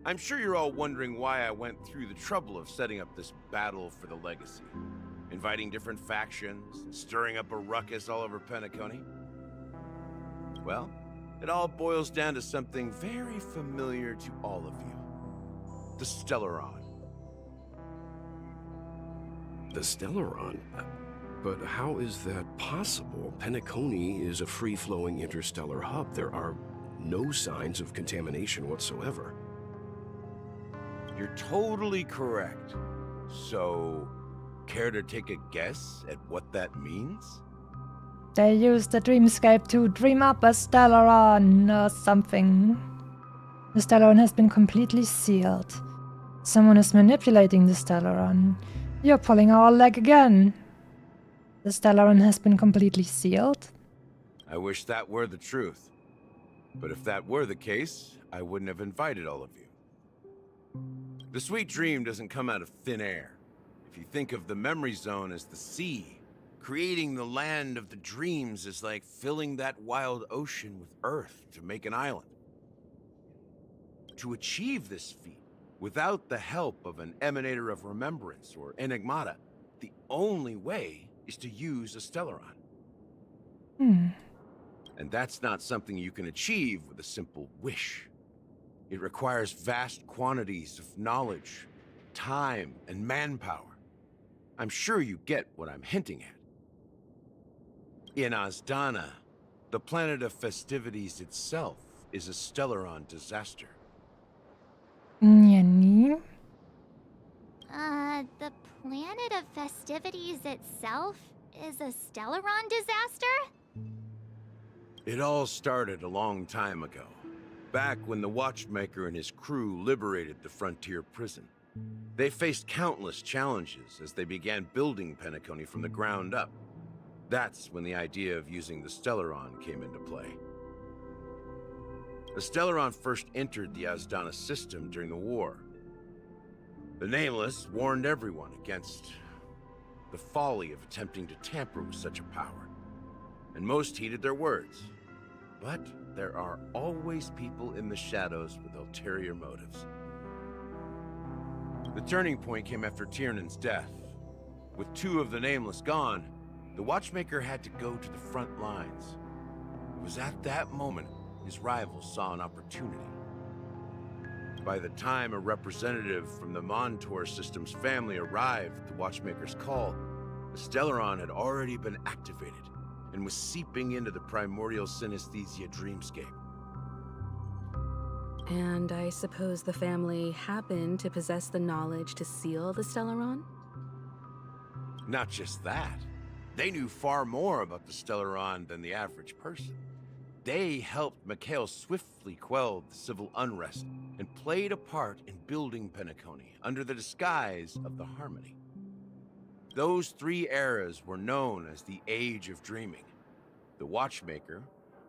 I'm sure you're all wondering why I went through the trouble of setting up this battle for the legacy. Inviting different factions, and stirring up a ruckus all over Penacony. Well, it all boils down to something very familiar to all of you. The Stellaron. The Stellaron? But how is that possible? Penacony is a free-flowing interstellar hub. There are no signs of contamination whatsoever. You're totally correct. So, care to take a guess at what that means? They used the dreamscape to dream up a Stellaron or something. The Stellaron has been completely sealed. Someone is manipulating the Stellaron. You're pulling our leg again. The Stellaron has been completely sealed. I wish that were the truth. But if that were the case, I wouldn't have invited all of you. The sweet dream doesn't come out of thin air. If you think of the memory zone as the sea, creating the land of the dreams is like filling that wild ocean with earth to make an island. To achieve this feat, without the help of an emanator of remembrance or enigmata, the only way is to use a Stellaron. And that's not something you can achieve with a simple wish. It requires vast quantities of knowledge, time, and manpower. I'm sure you get what I'm hinting at. In Azdana, the planet of festivities itself is a Stellaron disaster. Yani? The planet of festivities itself is a Stellaron disaster? It all started a long time ago, back when the Watchmaker and his crew liberated the frontier prison. They faced countless challenges as they began building Penacony from the ground up. That's when the idea of using the Stellaron came into play. The Stellaron first entered the Azdana system during the war. The Nameless warned everyone against the folly of attempting to tamper with such a power, and most heeded their words. But there are always people in the shadows with ulterior motives. The turning point came after Tiernan's death. With 2 of the Nameless gone, the Watchmaker had to go to the front lines. It was at that moment his rivals saw an opportunity. By the time a representative from the Montour Systems family arrived at the Watchmaker's call, the Stellaron had already been activated and was seeping into the primordial synesthesia dreamscape. And I suppose the family happened to possess the knowledge to seal the Stellaron? Not just that. They knew far more about the Stellaron than the average person. They helped Mikhail swiftly quell the civil unrest and played a part in building Penacony under the disguise of the Harmony. Those 3 eras were known as the Age of Dreaming. The Watchmaker,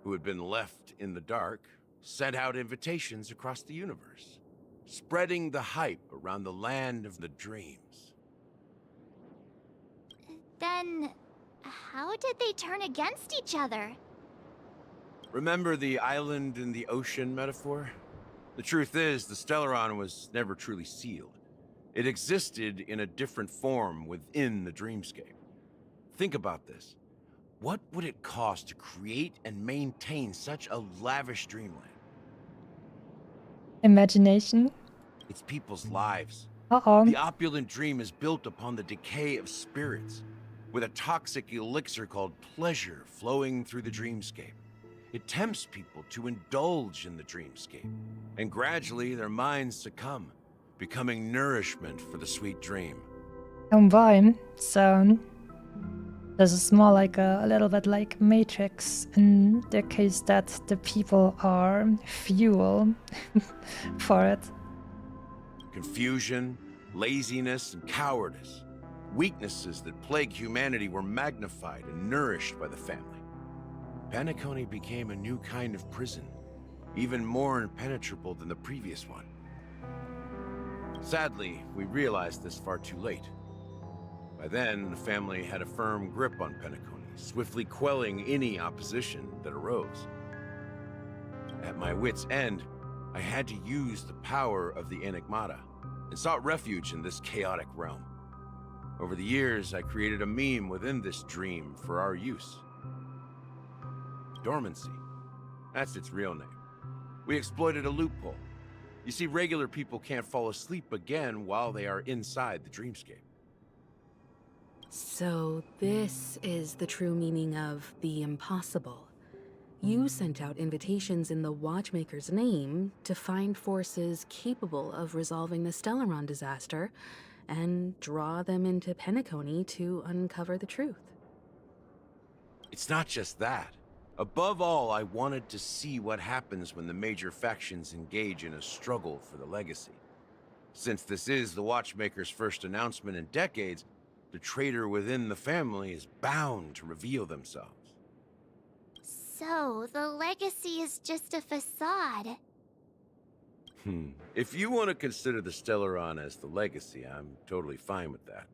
who had been left in the dark, sent out invitations across the universe, spreading the hype around the land of the dreams. Then, how did they turn against each other? Remember the island in the ocean metaphor? The truth is, the Stellaron was never truly sealed. It existed in a different form within the dreamscape. Think about this. What would it cost to create and maintain such a lavish dreamland? Imagination? It's people's lives. Uh-oh. The opulent dream is built upon the decay of spirits, with a toxic elixir called pleasure flowing through the dreamscape. It tempts people to indulge in the dreamscape, and gradually their minds succumb, becoming nourishment for the sweet dream. Oh boy, so this is more like a little bit like Matrix in the case that the people are fuel for it. Confusion, laziness, and cowardice, weaknesses that plague humanity, were magnified and nourished by the family. Penacony became a new kind of prison, even more impenetrable than the previous one. Sadly, we realized this far too late. By then, the family had a firm grip on Penacony, swiftly quelling any opposition that arose. At my wit's end, I had to use the power of the Enigmata, and sought refuge in this chaotic realm. Over the years, I created a meme within this dream for our use. Dormancy. That's its real name. We exploited a loophole. You see, regular people can't fall asleep again while they are inside the dreamscape. So this is the true meaning of the impossible. You sent out invitations in the Watchmaker's name to find forces capable of resolving the Stellaron disaster and draw them into Penacony to uncover the truth. It's not just that. Above all, I wanted to see what happens when the major factions engage in a struggle for the legacy. Since this is the Watchmaker's first announcement in decades, the traitor within the family is bound to reveal themselves. So, the legacy is just a facade. If you want to consider the Stellaron as the legacy, I'm totally fine with that.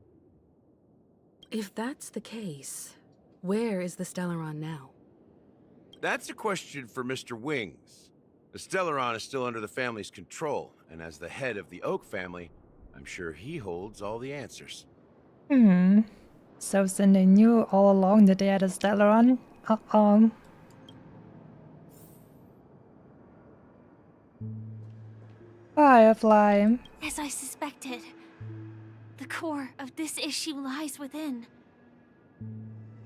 If that's the case, where is the Stellaron now? That's a question for Mr. Wings. The Stellaron is still under the family's control, and as the head of the Oak family, I'm sure he holds all the answers. So then they knew all along that they had a Stellaron? Uh-oh. Firefly. As I suspected, the core of this issue lies within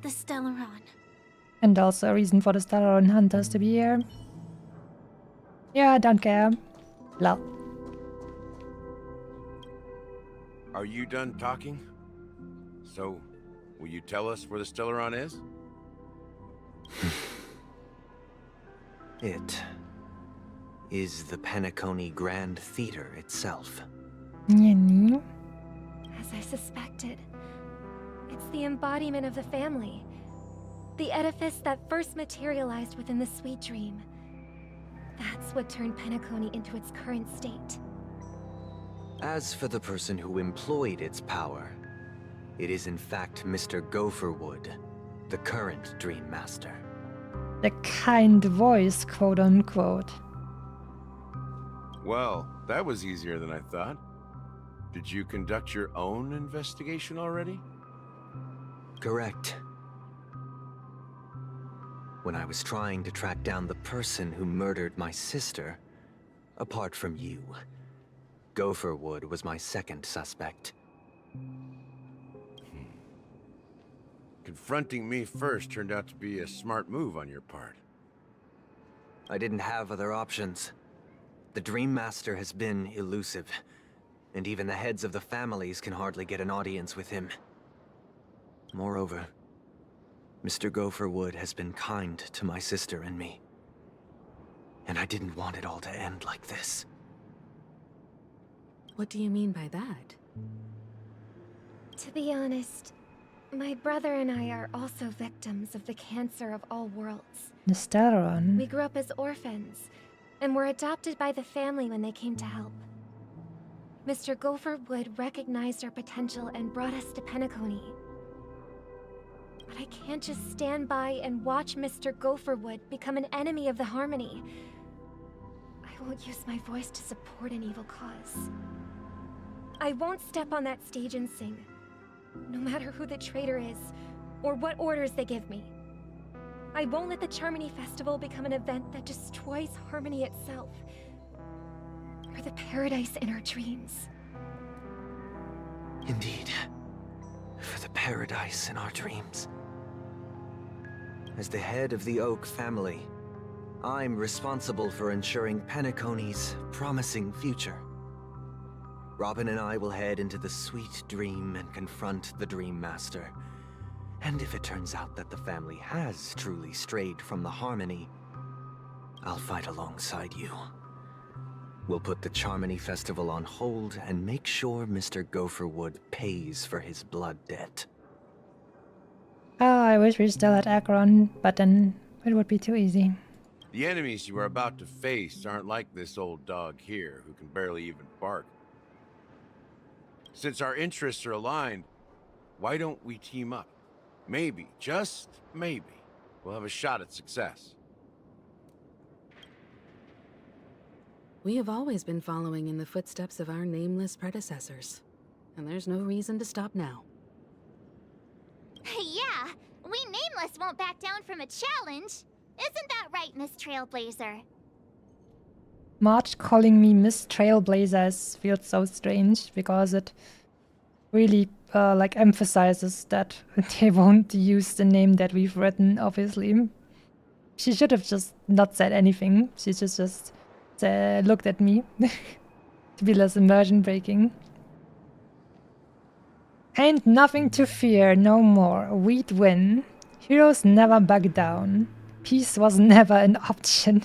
the Stellaron. And also a reason for the Stellaron Hunters to be here. Yeah, I don't care. Lol. Are you done talking? So, will you tell us where the Stellaron is? It is the Penacony Grand Theater itself. As I suspected, it's the embodiment of the family. The edifice that first materialized within the Sweet Dream. That's what turned Penacony into its current state. As for the person who employed its power, it is in fact Mr. Gopherwood, the current Dream Master. The kind voice, quote unquote. Well, that was easier than I thought. Did you conduct your own investigation already? Correct. When I was trying to track down the person who murdered my sister, apart from you, Gopherwood was my second suspect. Confronting me first turned out to be a smart move on your part. I didn't have other options. The Dream Master has been elusive, and even the heads of the families can hardly get an audience with him. Moreover, Mr. Gopherwood has been kind to my sister and me. And I didn't want it all to end like this. What do you mean by that? To be honest, my brother and I are also victims of the cancer of all worlds. The Stellaron. We grew up as orphans, and were adopted by the family when they came to help. Mr. Gopherwood recognized our potential and brought us to Penacony. But I can't just stand by and watch Mr. Gopherwood become an enemy of the Harmony. I won't use my voice to support an evil cause. I won't step on that stage and sing, no matter who the traitor is, or what orders they give me. I won't let the Charmony Festival become an event that destroys Harmony itself, or the paradise in our dreams. Indeed. For the paradise in our dreams. As the head of the Oak family, I'm responsible for ensuring Penacony's promising future. Robin and I will head into the Sweet Dream and confront the Dream Master. And if it turns out that the family has truly strayed from the Harmony, I'll fight alongside you. We'll put the Charmony Festival on hold and make sure Mr. Gopherwood pays for his blood debt. Oh, I wish we still had Akron, but then it would be too easy. The enemies you are about to face aren't like this old dog here, who can barely even bark. Since our interests are aligned, why don't we team up? Maybe, just maybe, we'll have a shot at success. We have always been following in the footsteps of our nameless predecessors, and there's no reason to stop now. Yeah, we Nameless won't back down from a challenge. Isn't that right, Miss Trailblazer? March calling me Miss Trailblazers feels so strange because it really like emphasizes that they won't use the name that we've written, obviously. She should have just not said anything. She just looked at me to be less immersion breaking. Ain't nothing to fear, no more. We'd win. Heroes never back down. Peace was never an option.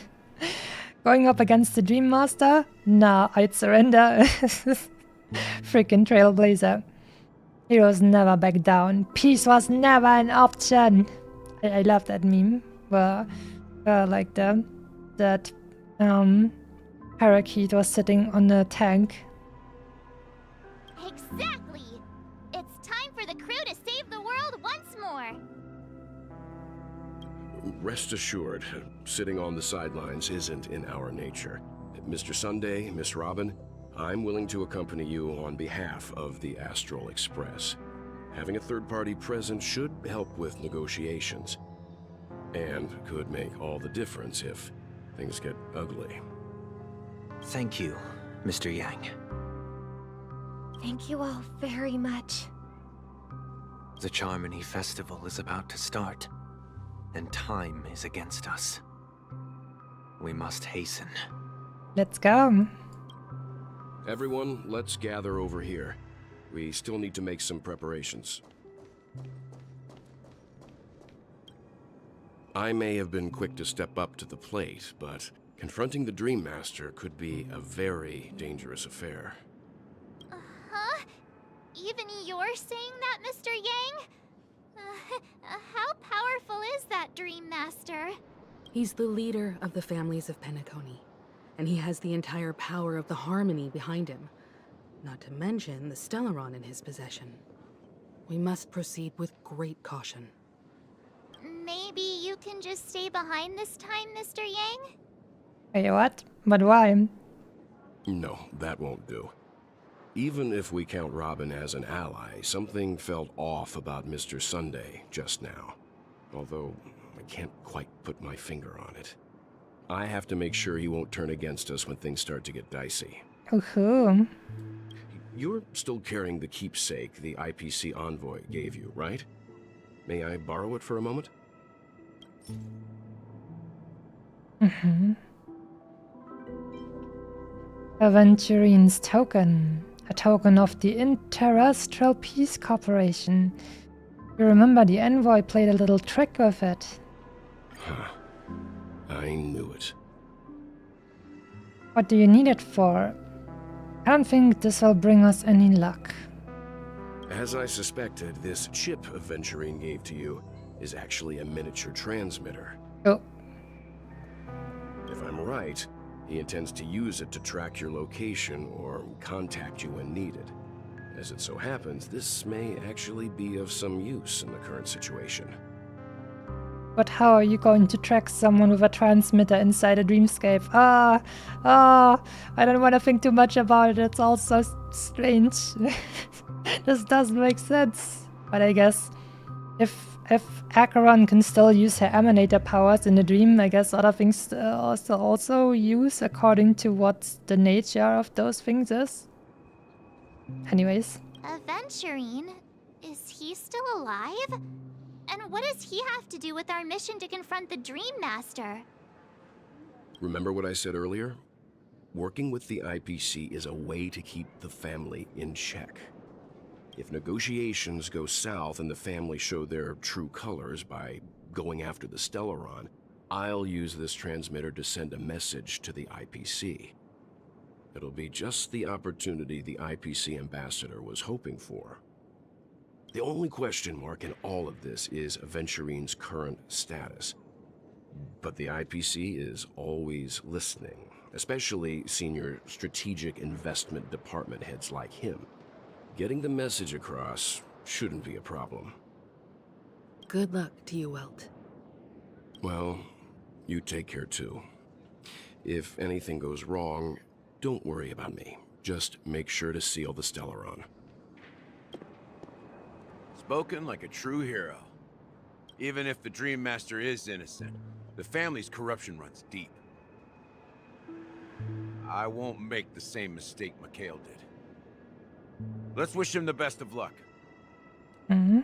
Going up against the Dream Master? Nah, I'd surrender. Freaking Trailblazer. Heroes never back down. Peace was never an option. I love that meme where like that parakeet was sitting on a tank. Exactly! It's time for the crew to save the world once more! Rest assured, sitting on the sidelines isn't in our nature. Mr. Sunday, Miss Robin, I'm willing to accompany you on behalf of the Astral Express. Having a third party present should help with negotiations, and could make all the difference if things get ugly. Thank you, Mr. Yang. Thank you all very much. The Charmony Festival is about to start, and time is against us. We must hasten. Let's go. Everyone, let's gather over here. We still need to make some preparations. I may have been quick to step up to the plate, but confronting the Dream Master could be a very dangerous affair. Huh? Even you're saying that, Mr. Yang? How powerful is that Dream Master? He's the leader of the families of Penacony, and he has the entire power of the Harmony behind him. Not to mention the Stellaron in his possession. We must proceed with great caution. Maybe you can just stay behind this time, Mr. Yang? Wait, what? But why? No, that won't do. Even if we count Robin as an ally, something felt off about Mr. Sunday just now. Although, I can't quite put my finger on it. I have to make sure he won't turn against us when things start to get dicey. Ooh. You're still carrying the keepsake the IPC envoy gave you, right? May I borrow it for a moment? Mm-hmm. Aventurine's token. A token of the Interstellar Peace Corporation. You remember the envoy played a little trick with it. Huh. I knew it. What do you need it for? I don't think this will bring us any luck. As I suspected, this chip Aventurine gave to you is actually a miniature transmitter. Oh. If I'm right, he intends to use it to track your location or contact you when needed. As it so happens, this may actually be of some use in the current situation. But how are you going to track someone with a transmitter inside a dreamscape? I don't want to think too much about it. It's all so strange. This doesn't make sense. But I guess if Acheron can still use her emanator powers in the dream, I guess other things also use according to what the nature of those things is. Anyways. Aventurine? Is he still alive? And what does he have to do with our mission to confront the Dream Master? Remember what I said earlier? Working with the IPC is a way to keep the family in check. If negotiations go south and the family show their true colors by going after the Stellaron, I'll use this transmitter to send a message to the IPC. It'll be just the opportunity the IPC ambassador was hoping for. The only question mark in all of this is Aventurine's current status. But the IPC is always listening, especially senior strategic investment department heads like him. Getting the message across shouldn't be a problem. Good luck to you, Welt. Well, you take care too. If anything goes wrong, don't worry about me. Just make sure to seal the Stellaron. Spoken like a true hero. Even if the Dream Master is innocent, the family's corruption runs deep. I won't make the same mistake Mikhail did. Let's wish him the best of luck. Mm-hmm.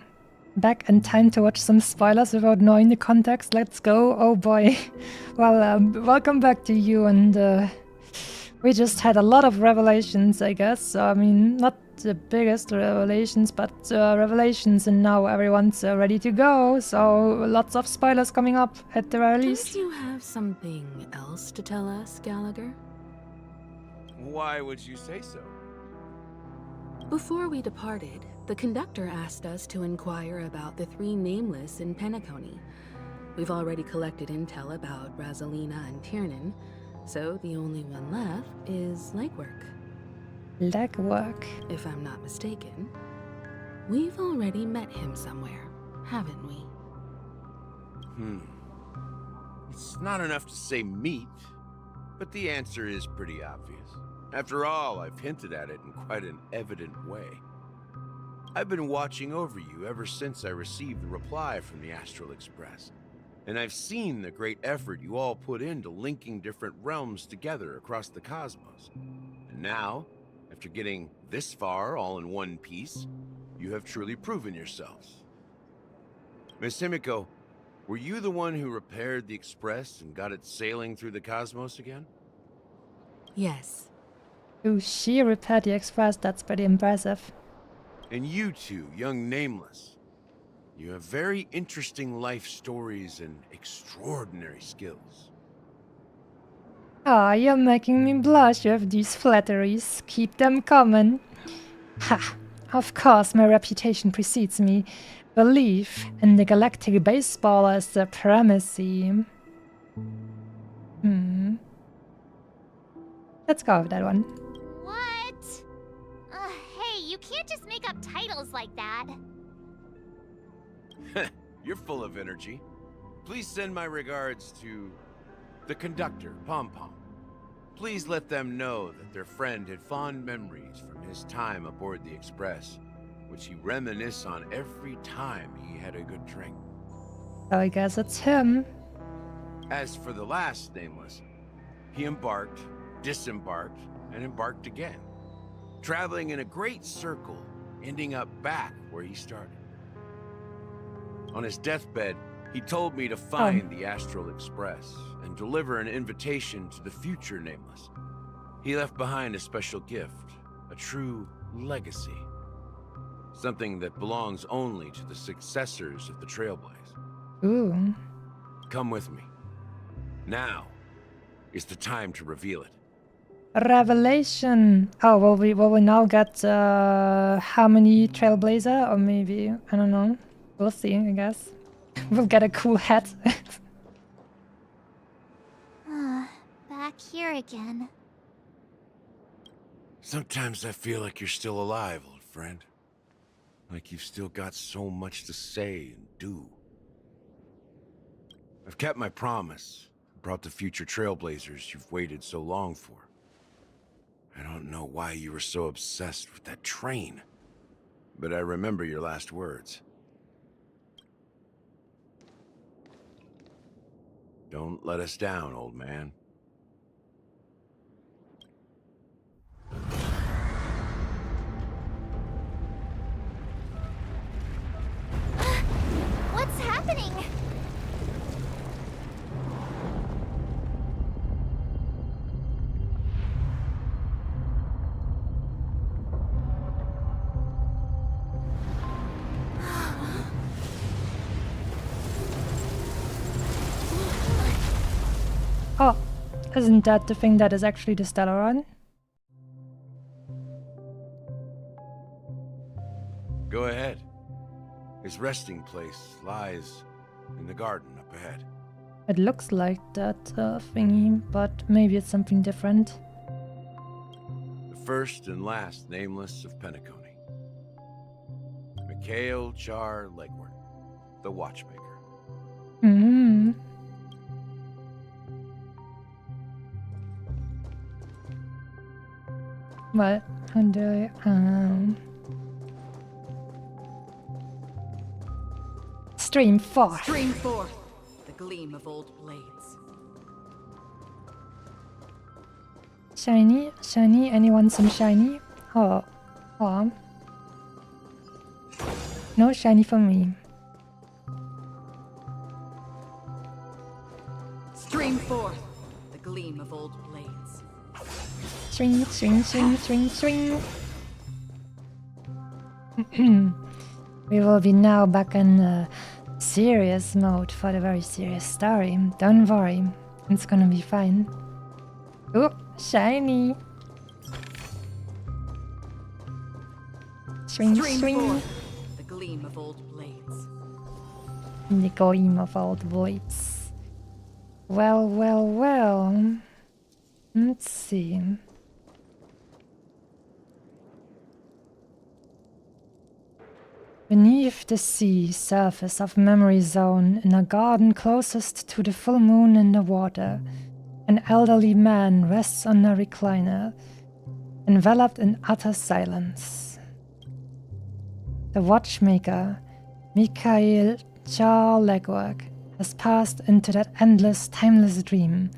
Back in time to watch some spoilers without knowing the context. Let's go. Oh boy. Well, welcome back to you, and we just had a lot of revelations, I guess. So, I mean, not the biggest revelations, but revelations, and now everyone's ready to go. So, lots of spoilers coming up at the very least. Don't you have something else to tell us, Gallagher? Why would you say so? Before we departed, the conductor asked us to inquire about the 3 nameless in Penacony. We've already collected intel about Rosalina and Tiernan, so the only one left is legwork. Legwork? If I'm not mistaken, we've already met him somewhere, haven't we? It's not enough to say meet, but the answer is pretty obvious. After all, I've hinted at it in quite an evident way. I've been watching over you ever since I received the reply from the Astral Express. And I've seen the great effort you all put into linking different realms together across the cosmos. And now, after getting this far all in one piece, you have truly proven yourselves. Miss Himiko, were you the one who repaired the Express and got it sailing through the cosmos again? Yes. Oh, she repaired the Express. That's pretty impressive. And you two, young Nameless, you have very interesting life stories and extraordinary skills. Ah, you're making me blush with these flatteries. Keep them coming. Ha! Of course, my reputation precedes me. Belief in the galactic baseballer supremacy. Let's go with that one. What? Hey, you can't just make up titles like that. You're full of energy. Please send my regards to the conductor, Pom Pom. Please let them know that their friend had fond memories from his time aboard the Express, which he reminisces on every time he had a good drink. So I guess it's him. As for the last Nameless, he embarked, disembarked, and embarked again, traveling in a great circle, ending up back where he started. On his deathbed, he told me to find the Astral Express and deliver an invitation to the future Nameless. He left behind a special gift, a true legacy. Something that belongs only to the successors of the Trailblaze. Ooh. Come with me. Now is the time to reveal it. Revelation. Oh, will we now get Harmony Trailblazer? Or maybe, I don't know. We'll see, I guess. We'll get a cool hat. Back here again. Sometimes I feel like you're still alive, old friend. Like you've still got so much to say and do. I've kept my promise. Brought the future Trailblazers you've waited so long for. I don't know why you were so obsessed with that train. But I remember your last words. Don't let us down, old man. What's happening? Oh, isn't that the thing that is actually the Stellaron? Go ahead. His resting place lies in the garden up ahead. It looks like that thingy, but maybe it's something different. The first and last Nameless of Penacony. Mikhail Char Legward, the Watchmaker. Hmm. What? How do I... Stream 4. Stream 4. The gleam of old blades. Shiny? Shiny? Anyone some shiny? Oh. Oh. No shiny for me. Stream 4. The gleam of old blades. Swing, swing, swing, swing, swing. We will be now back in serious mode for the very serious story. Don't worry, it's gonna be fine. Oh, shiny! Swing, Stream swing. 4. The gleam of old blades. The gleam of old voids. Well, well, well. Let's see. Beneath the sea surface of Memory Zone, in a garden closest to the full moon in the water, an elderly man rests on a recliner, enveloped in utter silence. The watchmaker, Mikhail Char Legward, has passed into that endless, timeless dream,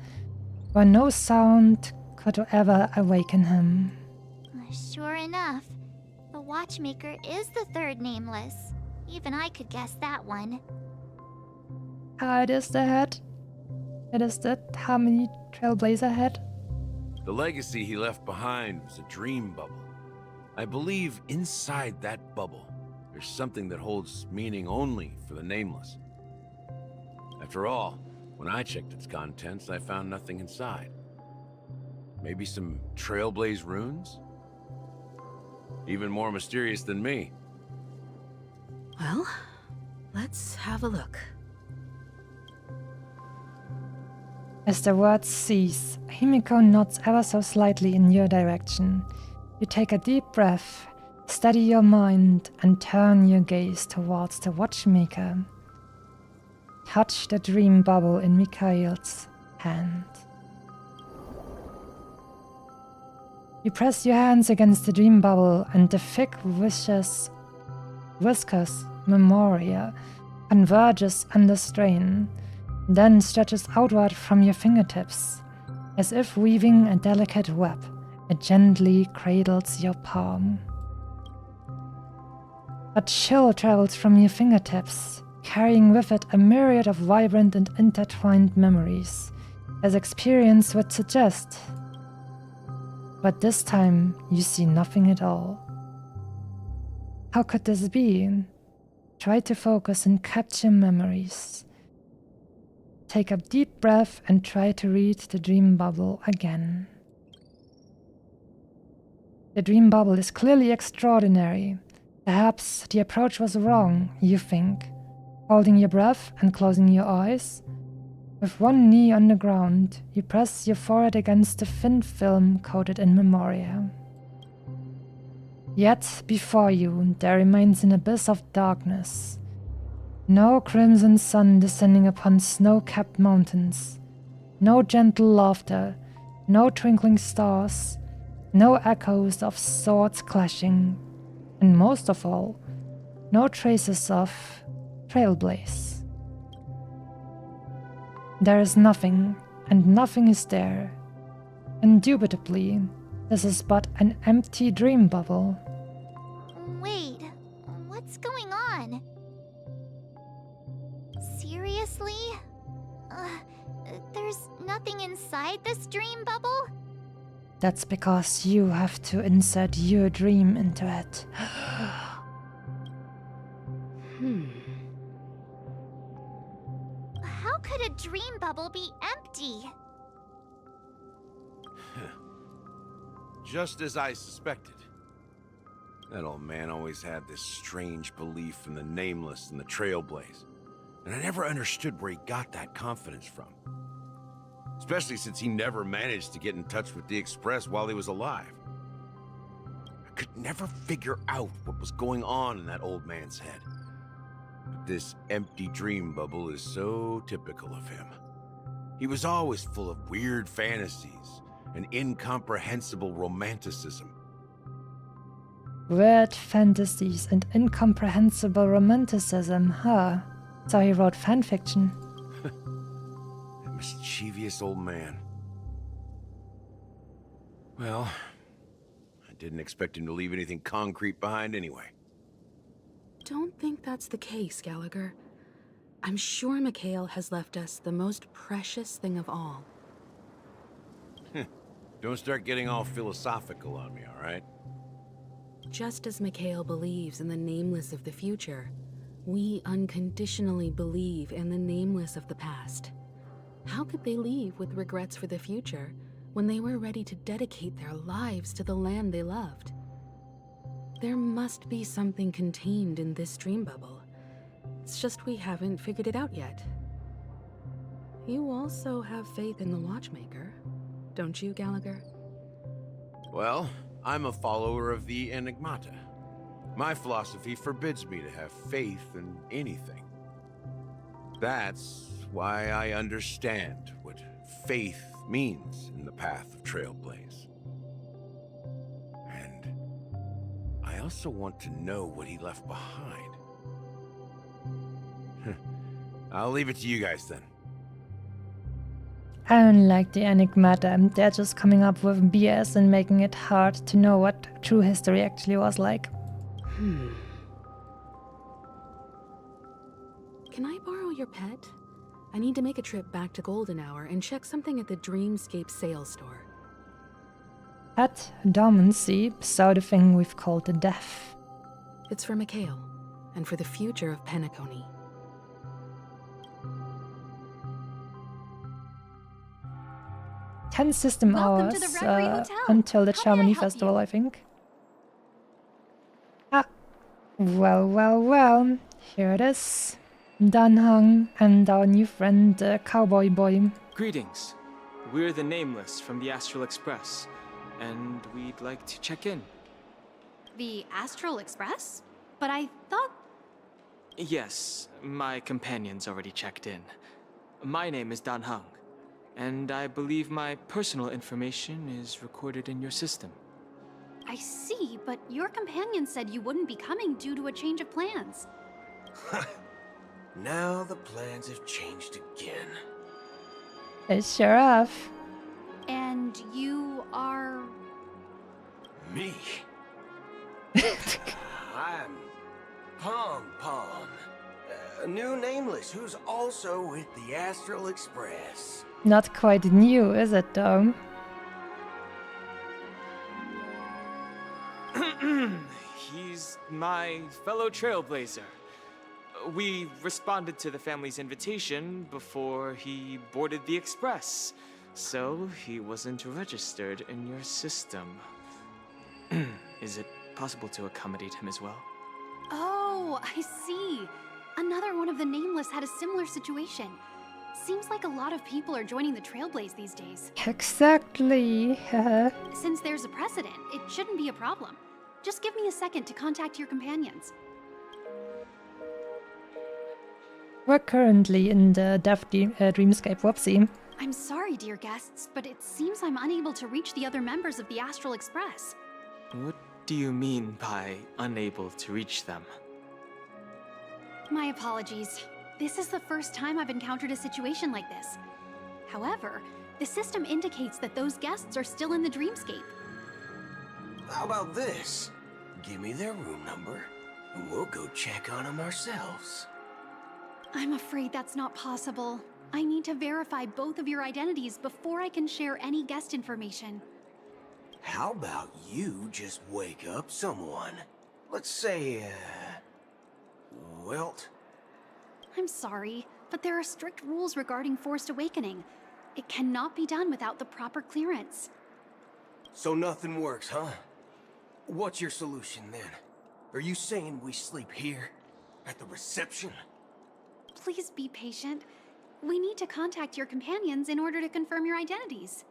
where no sound could ever awaken him. Sure enough, the Watchmaker is the third nameless. Even I could guess that one. It is the head. It is the Harmony Trailblazer head. The legacy he left behind was a dream bubble. I believe inside that bubble, there's something that holds meaning only for the nameless. After all, when I checked its contents, I found nothing inside. Maybe some Trailblaze runes? Even more mysterious than me. Well, let's have a look. As the words cease, Himiko nods ever so slightly in your direction. You take a deep breath, steady your mind, and turn your gaze towards the Watchmaker. Touch the dream bubble in Mikhail's hand. You press your hands against the dream bubble, and the thick, viscous memoria converges under strain, then stretches outward from your fingertips. As if weaving a delicate web, it gently cradles your palm. A chill travels from your fingertips, carrying with it a myriad of vibrant and intertwined memories, as experience would suggest. But this time, you see nothing at all. How could this be? Try to focus and capture memories. Take a deep breath and try to read the dream bubble again. The dream bubble is clearly extraordinary. Perhaps the approach was wrong, you think. Holding your breath and closing your eyes. With one knee on the ground, you press your forehead against the thin film coated in memoria. Yet, before you, there remains an abyss of darkness. No crimson sun descending upon snow-capped mountains. No gentle laughter. No twinkling stars. No echoes of swords clashing. And most of all, no traces of Trailblaze. There is nothing, and nothing is there. Indubitably, this is but an empty dream bubble. Wait, what's going on? Seriously? There's nothing inside this dream bubble? That's because you have to insert your dream into it. How could a dream bubble be empty? Just as I suspected. That old man always had this strange belief in the nameless and the Trailblaze. And I never understood where he got that confidence from. Especially since he never managed to get in touch with the Express while he was alive. I could never figure out what was going on in that old man's head. But this empty dream bubble is so typical of him. He was always full of weird fantasies and incomprehensible romanticism. Weird fantasies and incomprehensible romanticism, huh? So he wrote fanfiction. That mischievous old man. Well, I didn't expect him to leave anything concrete behind anyway. Don't think that's the case, Gallagher. I'm sure Mikhail has left us the most precious thing of all. Don't start getting all philosophical on me, all right? Just as Mikhail believes in the nameless of the future, we unconditionally believe in the nameless of the past. How could they leave with regrets for the future when they were ready to dedicate their lives to the land they loved? There must be something contained in this dream bubble. It's just we haven't figured it out yet. You also have faith in the Watchmaker, don't you, Gallagher? Well, I'm a follower of the Enigmata. My philosophy forbids me to have faith in anything. That's why I understand what faith means in the path of Trailblaze. And I also want to know what he left behind. I'll leave it to you guys then. I don't like the enigmata. They're just coming up with BS and making it hard to know what true history actually was like. Can I borrow your pet? I need to make a trip back to Golden Hour and check something at the Dreamscape sales store. At dormancy, so the thing we've called the death. It's for Mikhail, and for the future of Penacony. Ten system hours until the Chamonix Festival, I think. Ah, well, here it is. Dan Heng and our new friend, the Cowboy Boy. Greetings. We're the Nameless from the Astral Express, and we'd like to check in. The Astral Express? But I thought... Yes, my companion's already checked in. My name is Dan Heng, and I believe my personal information is recorded in your system. I see, but your companion said you wouldn't be coming due to a change of plans. Now the plans have changed again. They sure have. And you are... Me? I'm Pom Pom, a new Nameless who's also with the Astral Express. Not quite new, is it though? He's my fellow trailblazer. We responded to the family's invitation before he boarded the express, so he wasn't registered in your system. Is it possible to accommodate him as well? Oh, I see. Another one of the Nameless had a similar situation. Seems like a lot of people are joining the Trailblaze these days. Exactly. Since there's a precedent, it shouldn't be a problem. Just give me a second to contact your companions. We're currently in the Dreamscape whoopsie. I'm sorry, dear guests, but it seems I'm unable to reach the other members of the Astral Express. What do you mean by unable to reach them? My apologies. This is the first time I've encountered a situation like this. However, the system indicates that those guests are still in the Dreamscape. How about this? Give me their room number, and we'll go check on them ourselves. I'm afraid that's not possible. I need to verify both of your identities before I can share any guest information. How about you just wake up someone? Let's say, Welt? I'm sorry, but there are strict rules regarding forced awakening. It cannot be done without the proper clearance. So nothing works, huh? What's your solution then? Are you saying we sleep here? At the reception? Please be patient. We need to contact your companions in order to confirm your identities.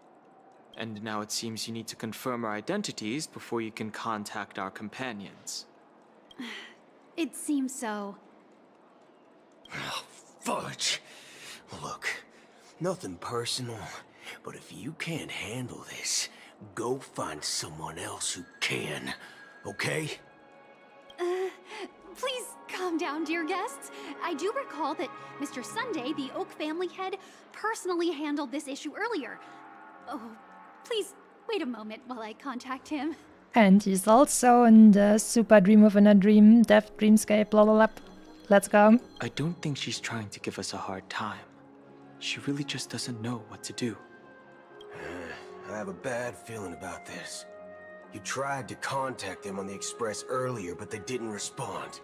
And now it seems you need to confirm our identities before you can contact our companions. It seems so. Oh, fudge. Look, nothing personal, but if you can't handle this, go find someone else who can, okay? Please calm down, dear guests. I do recall that Mr. Sunday, the Oak family head, personally handled this issue earlier. Oh, please wait a moment while I contact him. And he's also in the Super Dream Within a Dream, Death Dreamscape, blah blah blah. Let's go. I don't think she's trying to give us a hard time. She really just doesn't know what to do. I have a bad feeling about this. You tried to contact them on the Express earlier, but they didn't respond.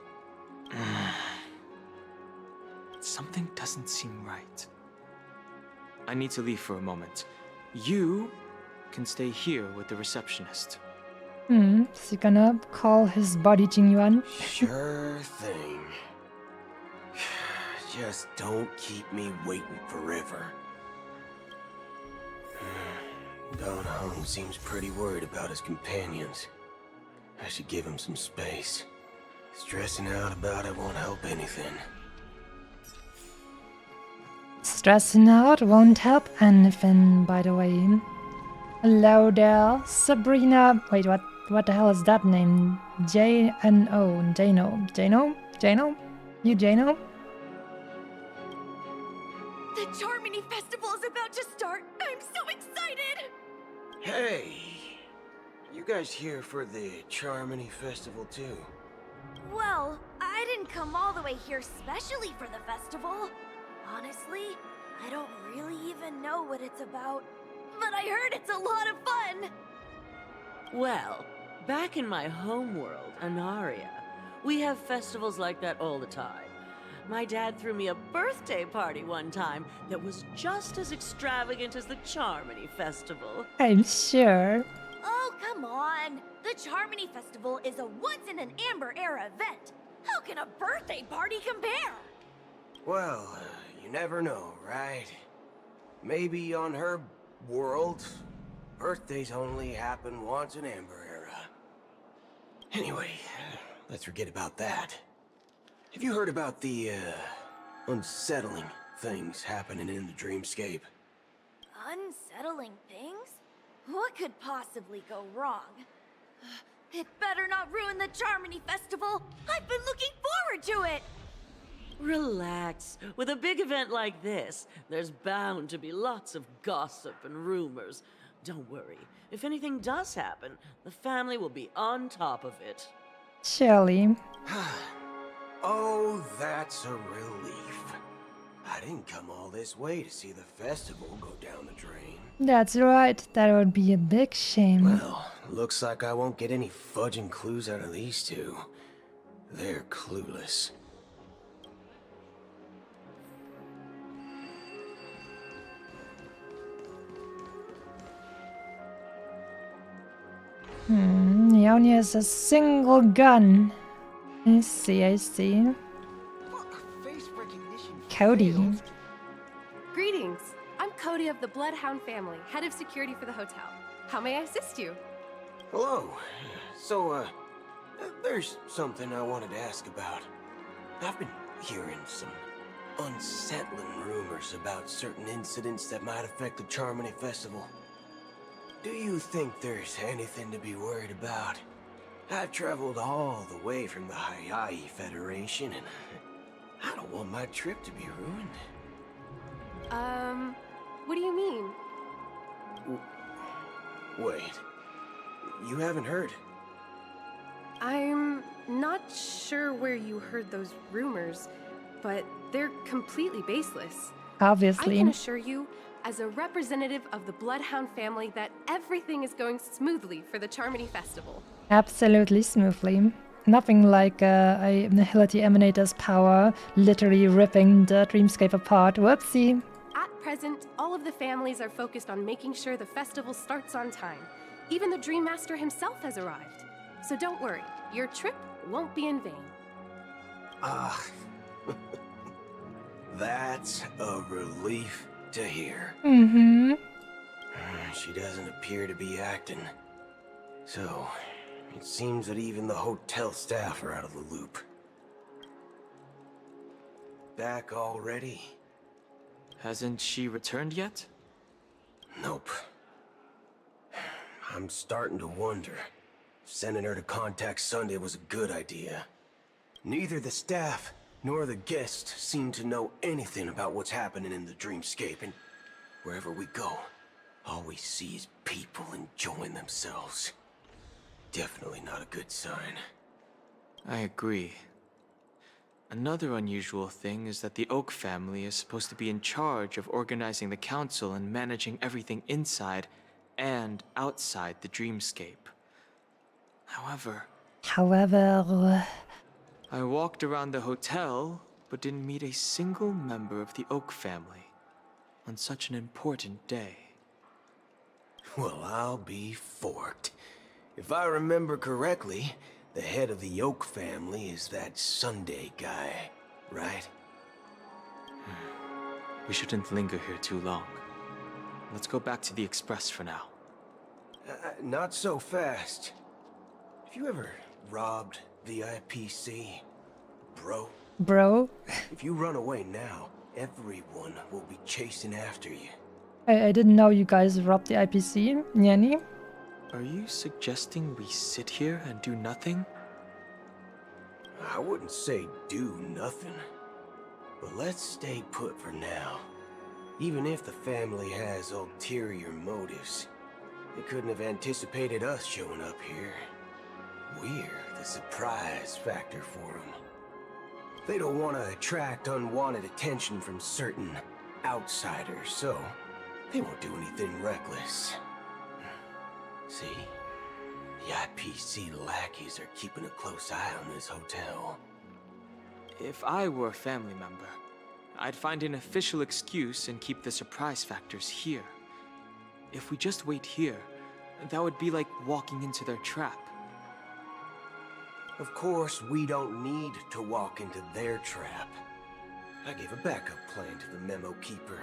Something doesn't seem right. I need to leave for a moment. You can stay here with the receptionist. Is he gonna call his body Jingyuan? Sure thing. Just don't keep me waiting forever. Don Hung seems pretty worried about his companions. I should give him some space. Stressing out about it won't help anything. Stressing out won't help anything, by the way. Hello there, Sabrina. Wait, what the hell is that name? J-N-O. Jano? You Jano? Charmony Festival is about to start! I'm so excited! Hey, you guys here for the Charmony Festival too? Well, I didn't come all the way here specially for the festival. Honestly, I don't really even know what it's about. But I heard it's a lot of fun! Well, back in my homeworld, Anaria, we have festivals like that all the time. My dad threw me a birthday party one time that was just as extravagant as the Charmony Festival. I'm sure. Oh, come on! The Charmony Festival is a once-in-an-Amber-era event! How can a birthday party compare? Well, you never know, right? Maybe on her world, birthdays only happen once in Amber Era. Anyway, let's forget about that. Have you heard about the, unsettling things happening in the dreamscape? Unsettling things? What could possibly go wrong? It better not ruin the Charmony Festival! I've been looking forward to it! Relax. With a big event like this, there's bound to be lots of gossip and rumors. Don't worry. If anything does happen, the family will be on top of it. Surely. Oh, that's a relief. I didn't come all this way to see the festival go down the drain. That's right. That would be a big shame. Well, looks like I won't get any fudging clues out of these two. They're clueless. He only has a single gun. I see. Cody. Greetings. I'm Cody of the Bloodhound family, head of security for the hotel. How may I assist you? Hello. So, there's something I wanted to ask about. I've been hearing some unsettling rumors about certain incidents that might affect the Charmony Festival. Do you think there's anything to be worried about? I've traveled all the way from the Hayaii Federation, and I don't want my trip to be ruined. What do you mean? Wait. You haven't heard? I'm not sure where you heard those rumors, but they're completely baseless. Obviously. I can assure you, as a representative of the Bloodhound family, that everything is going smoothly for the Charmony Festival. Absolutely smoothly. Nothing like a Nihility Emanator's power literally ripping the dreamscape apart. Whoopsie. At present, all of the families are focused on making sure the festival starts on time. Even the Dream Master himself has arrived. So don't worry, your trip won't be in vain. That's a relief to hear. Mm-hmm. She doesn't appear to be acting. So, it seems that even the hotel staff are out of the loop. Back already? Hasn't she returned yet? Nope. I'm starting to wonder if sending her to contact Sunday was a good idea. Neither the staff nor the guests seem to know anything about what's happening in the dreamscape, and wherever we go, all we see is people enjoying themselves. Definitely not a good sign. I agree. Another unusual thing is that the Oak family is supposed to be in charge of organizing the council and managing everything inside and outside the dreamscape. However, I walked around the hotel, but didn't meet a single member of the Oak family on such an important day. Well, I'll be forked. If I remember correctly, the head of the Oak family is that Sunday guy, right? We shouldn't linger here too long. Let's go back to the Express for now. Not so fast. Have you ever robbed the IPC, bro? Bro? If you run away now, everyone will be chasing after you. I didn't know you guys robbed the IPC, Yanni. Are you suggesting we sit here and do nothing? I wouldn't say do nothing, but let's stay put for now. Even if the family has ulterior motives, they couldn't have anticipated us showing up here. We're the surprise factor for them. They don't want to attract unwanted attention from certain outsiders, so they won't do anything reckless. See? The IPC lackeys are keeping a close eye on this hotel. If I were a family member, I'd find an official excuse and keep the surprise factors here. If we just wait here, that would be like walking into their trap. Of course, we don't need to walk into their trap. I gave a backup plan to the memo keeper.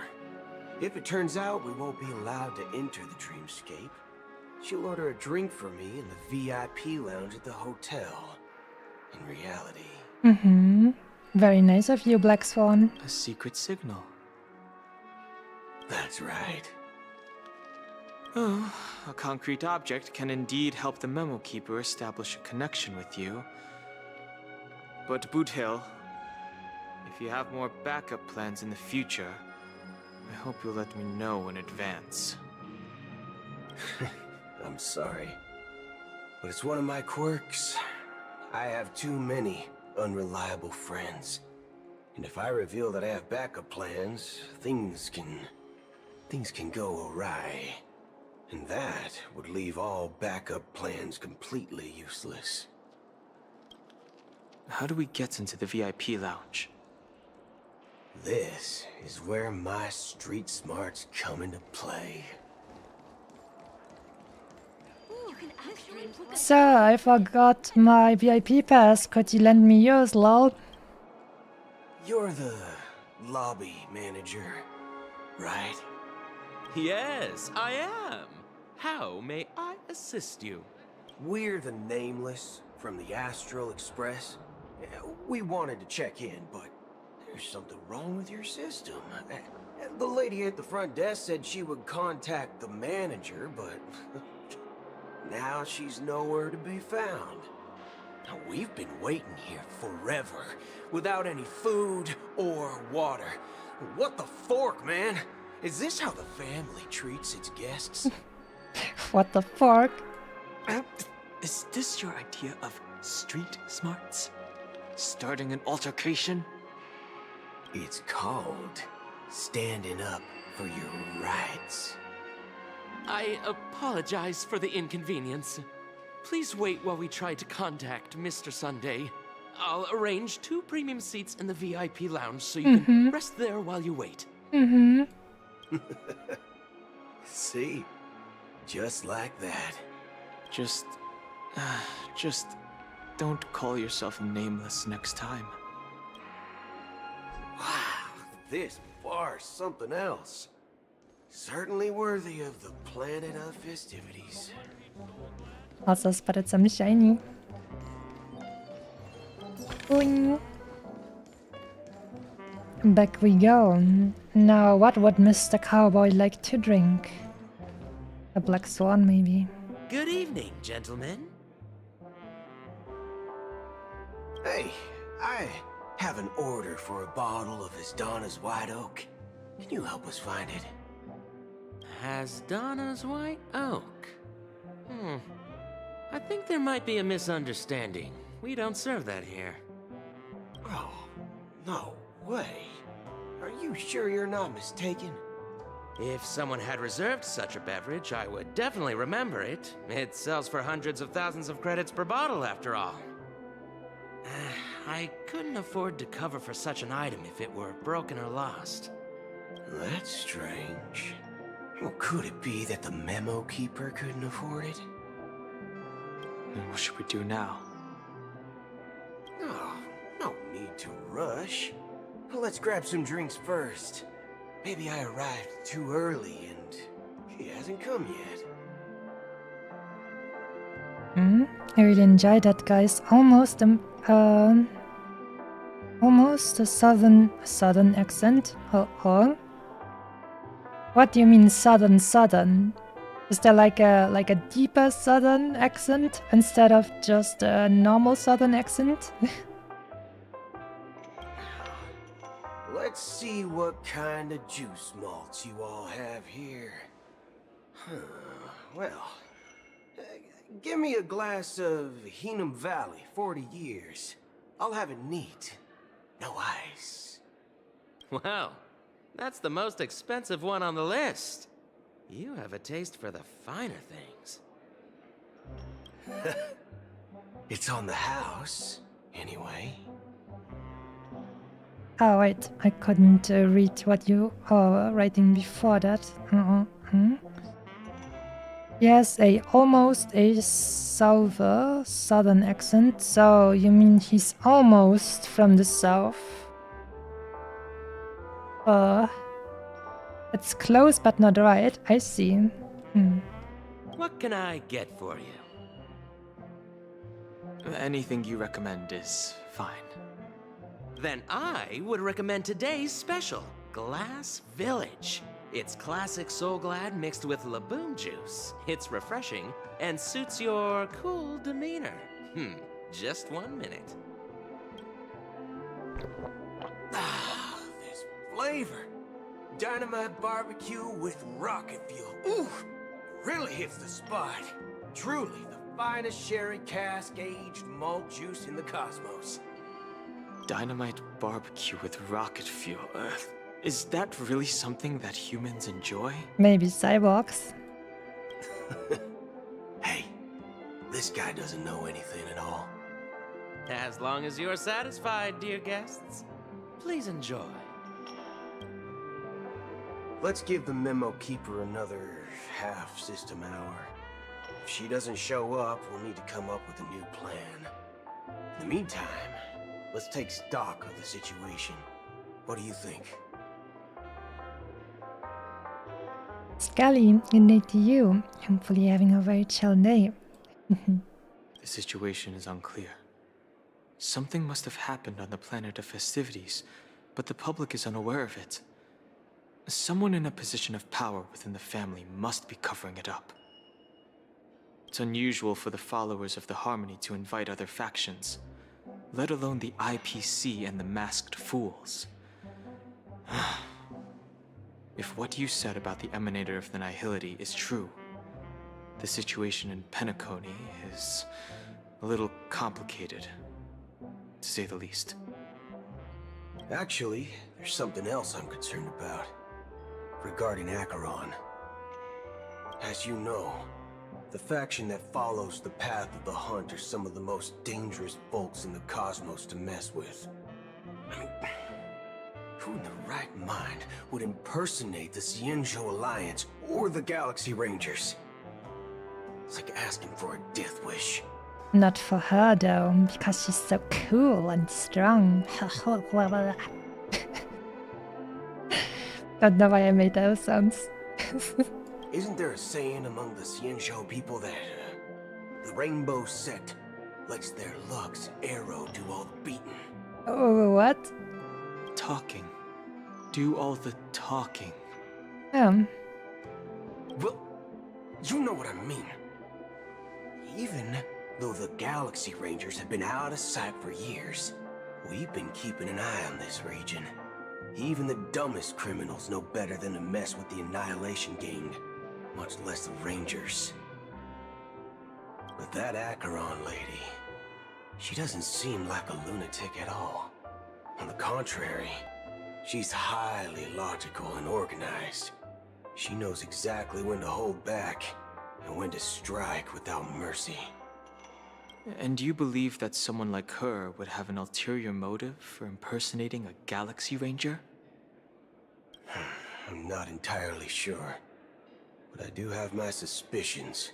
If it turns out we won't be allowed to enter the dreamscape, she'll order a drink for me in the VIP lounge at the hotel. In reality. Very nice of you, Black Swan. A secret signal. That's right. Oh, a concrete object can indeed help the memo keeper establish a connection with you. But Boot Hill, if you have more backup plans in the future, I hope you'll let me know in advance. I'm sorry, but it's one of my quirks. I have too many unreliable friends. And if I reveal that I have backup plans, things can go awry. And that would leave all backup plans completely useless. How do we get into the VIP lounge? This is where my street smarts come into play. Sir, I forgot my VIP pass. Could you lend me yours, lol? You're the lobby manager, right? Yes, I am. How may I assist you? We're the Nameless from the Astral Express. We wanted to check in, but there's something wrong with your system. The lady at the front desk said she would contact the manager, but now she's nowhere to be found. Now, we've been waiting here forever, without any food or water. What the fork, man? Is this how the family treats its guests? What the fork? Is this your idea of street smarts? Starting an altercation? It's called standing up for your rights. I apologize for the inconvenience. Please wait while we try to contact Mr. Sunday. I'll arrange 2 premium seats in the VIP lounge so you can rest there while you wait. See? Just like that. Just don't call yourself Nameless next time. Wow, this bar's something else. Certainly worthy of the planet of festivities. Also spotted some shiny. Boing. Back we go. Now, what would Mr. Cowboy like to drink? A Black Swan, maybe. Good evening, gentlemen. Hey, I have an order for a bottle of Donna's White Oak. Can you help us find it? Donna's White Oak? I think there might be a misunderstanding. We don't serve that here. Oh, no way. Are you sure you're not mistaken? If someone had reserved such a beverage, I would definitely remember it. It sells for hundreds of thousands of credits per bottle, after all. I couldn't afford to cover for such an item if it were broken or lost. That's strange. Well, could it be that the memo keeper couldn't afford it? Then what should we do now? Oh, no need to rush. Let's grab some drinks first. Maybe I arrived too early and he hasn't come yet. I really enjoyed that, guys. Almost a southern accent. Oh. What do you mean southern? Is there like a deeper southern accent instead of just a normal southern accent? Let's see what kind of juice malts you all have here. Well, give me a glass of Heenum Valley, 40 years. I'll have it neat. No ice. Wow, that's the most expensive one on the list. You have a taste for the finer things. It's on the house, anyway. Oh wait, I couldn't read what you are writing before that. Yes, almost a southern accent. So you mean he's almost from the south? It's close but not right. I see. What can I get for you? Anything you recommend is fine. Then I would recommend today's special, Glass Village. It's classic Soul Glad mixed with Laboon juice. It's refreshing and suits your cool demeanor. Just 1 minute. Ah, this flavor. Dynamite barbecue with rocket fuel. Ooh, it really hits the spot. Truly the finest sherry cask-aged malt juice in the cosmos. Dynamite barbecue with rocket fuel. Is that really something that humans enjoy? Maybe cyborgs. Hey, this guy doesn't know anything at all. As long as you're satisfied, dear guests, please enjoy. Let's give the memo keeper another half-system hour. If she doesn't show up, we'll need to come up with a new plan. In the meantime, let's take stock of the situation. What do you think? Scully, good day to you. Hopefully having a very chill day. The situation is unclear. Something must have happened on the planet of festivities, but the public is unaware of it. Someone in a position of power within the family must be covering it up. It's unusual for the followers of the Harmony to invite other factions, let alone the IPC and the Masked Fools. If what you said about the Emanator of the Nihility is true, the situation in Penacony is a little complicated, to say the least. Actually, there's something else I'm concerned about. Regarding Acheron. As you know, the faction that follows the path of the Hunt are some of the most dangerous folks in the cosmos to mess with. I mean, who in the right mind would impersonate the Xianzhou Alliance or the Galaxy Rangers? It's like asking for a death wish. Not for her though, because she's so cool and strong. Don't know why I made those sounds. Isn't there a saying among the Xianzhou people that the Rainbow Sect lets their luck's arrow do all the beating? Oh, what? Talking. Do all the talking. Well, you know what I mean. Even though the Galaxy Rangers have been out of sight for years, we've been keeping an eye on this region. Even the dumbest criminals know better than to mess with the Annihilation Gang, much less the Rangers. But that Acheron lady, she doesn't seem like a lunatic at all. On the contrary, she's highly logical and organized. She knows exactly when to hold back and when to strike without mercy. And you believe that someone like her would have an ulterior motive for impersonating a Galaxy Ranger? I'm not entirely sure, but I do have my suspicions.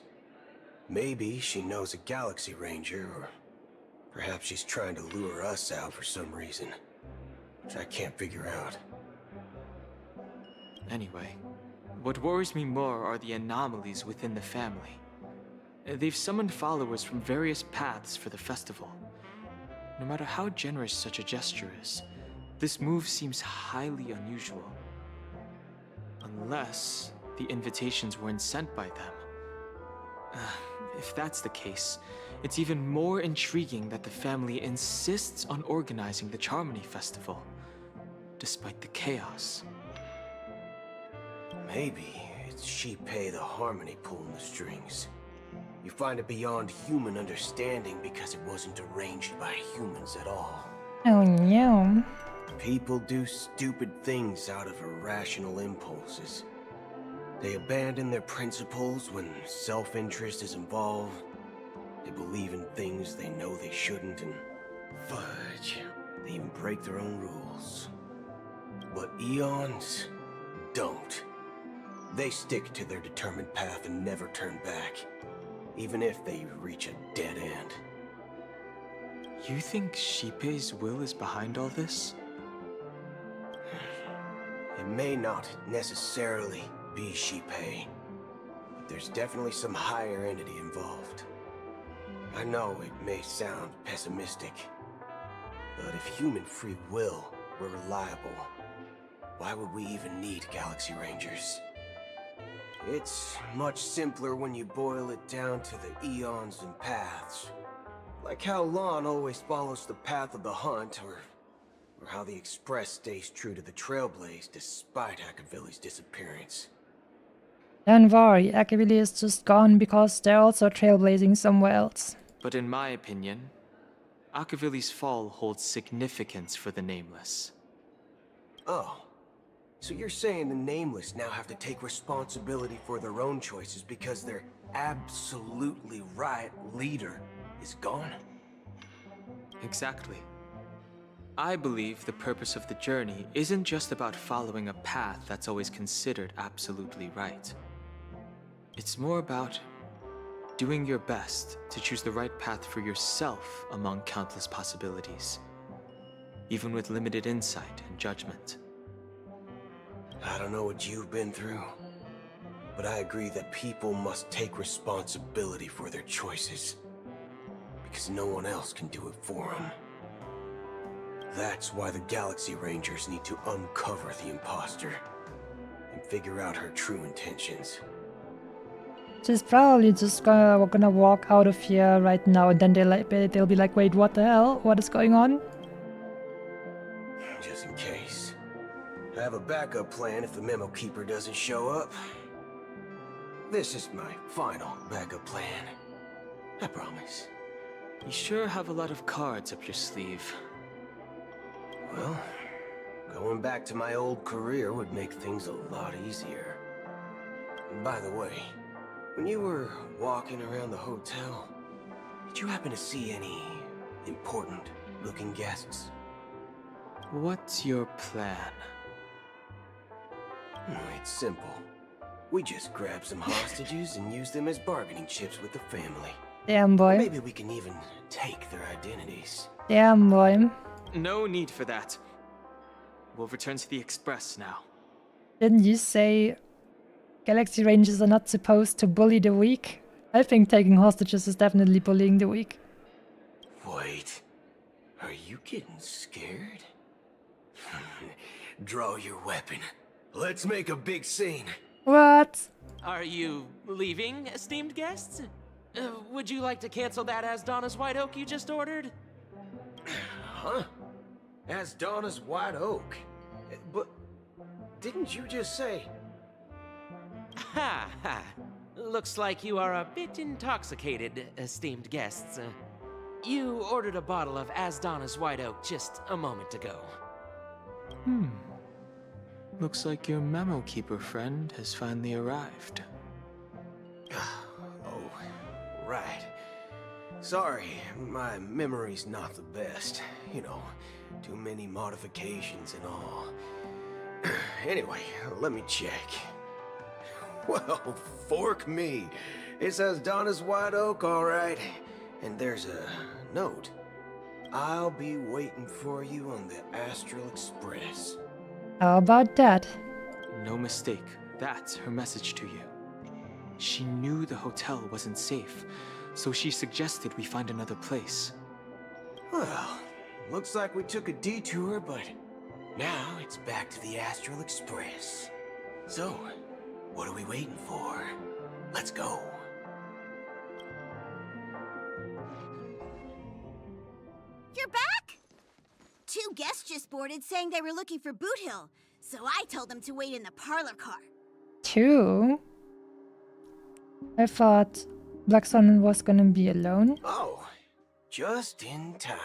Maybe she knows a Galaxy Ranger, or perhaps she's trying to lure us out for some reason, which I can't figure out. Anyway, what worries me more are the anomalies within the family. They've summoned followers from various paths for the festival. No matter how generous such a gesture is, this move seems highly unusual. Unless the invitations weren't sent by them. If that's the case, it's even more intriguing that the family insists on organizing the Charmony Festival. despite the chaos. Maybe it's Shipei the Harmony pulling the strings. You find it beyond human understanding because it wasn't arranged by humans at all. Oh no. People do stupid things out of irrational impulses. They abandon their principles when self-interest is involved. They believe in things they know they shouldn't, and fudge, they even break their own rules. But Eons don't. They stick to their determined path and never turn back, even if they reach a dead end. You think Shipei's will is behind all this? It may not necessarily be Shipei, but there's definitely some higher entity involved. I know it may sound pessimistic, but if human free will were reliable, why would we even need Galaxy Rangers? It's much simpler when you boil it down to the eons and paths. Like how Lon always follows the path of the hunt, or how the Express stays true to the Trailblaze despite Akavili's disappearance. Don't worry, Akavili is just gone because they're also trailblazing somewhere else. But in my opinion, Akavili's fall holds significance for the Nameless. Oh, so you're saying the Nameless now have to take responsibility for their own choices because their absolutely Riot leader is gone? Exactly. I believe the purpose of the journey isn't just about following a path that's always considered absolutely right. It's more about doing your best to choose the right path for yourself among countless possibilities, even with limited insight and judgment. I don't know what you've been through, but I agree that people must take responsibility for their choices, because no one else can do it for them. That's why the Galaxy Rangers need to uncover the imposter and figure out her true intentions. She's probably just gonna walk out of here right now, and then they'll be like, wait, what the hell? What is going on? Just in case. I have a backup plan if the Memo Keeper doesn't show up. This is my final backup plan. I promise. You sure have a lot of cards up your sleeve. Well, going back to my old career would make things a lot easier. And by the way, when you were walking around the hotel, did you happen to see any important-looking guests? What's your plan? It's simple. We just grab some hostages and use them as bargaining chips with the family. Damn, boy. Maybe we can even take their identities. Damn, boy. No need for that. We'll return to the Express now. Didn't you say Galaxy Rangers are not supposed to bully the weak? I think taking hostages is definitely bullying the weak. Wait, are you getting scared? Draw your weapon. Let's make a big scene. What? Are you leaving, esteemed guests? Would you like to cancel that As Donna's White Oak you just ordered? Huh? As Donna's White Oak? But didn't you just say... Ha ha. Looks like you are a bit intoxicated, esteemed guests. You ordered a bottle of As Donna's White Oak just a moment ago. Looks like your Memo Keeper friend has finally arrived. Oh, right. Sorry, my memory's not the best. You know, too many modifications and all. Anyway, let me check. Well, fork me. It says Donna's White Oak, all right. And there's a note. I'll be waiting for you on the Astral Express. How about that? No mistake. That's her message to you. She knew the hotel wasn't safe, so she suggested we find another place. Well, looks like we took a detour, but now it's back to the Astral Express. So, what are we waiting for? Let's go. You're back? 2 guests just boarded saying they were looking for Boot Hill, so I told them to wait in the parlor car. 2? I thought Black Sun was gonna be alone. Oh, just in time.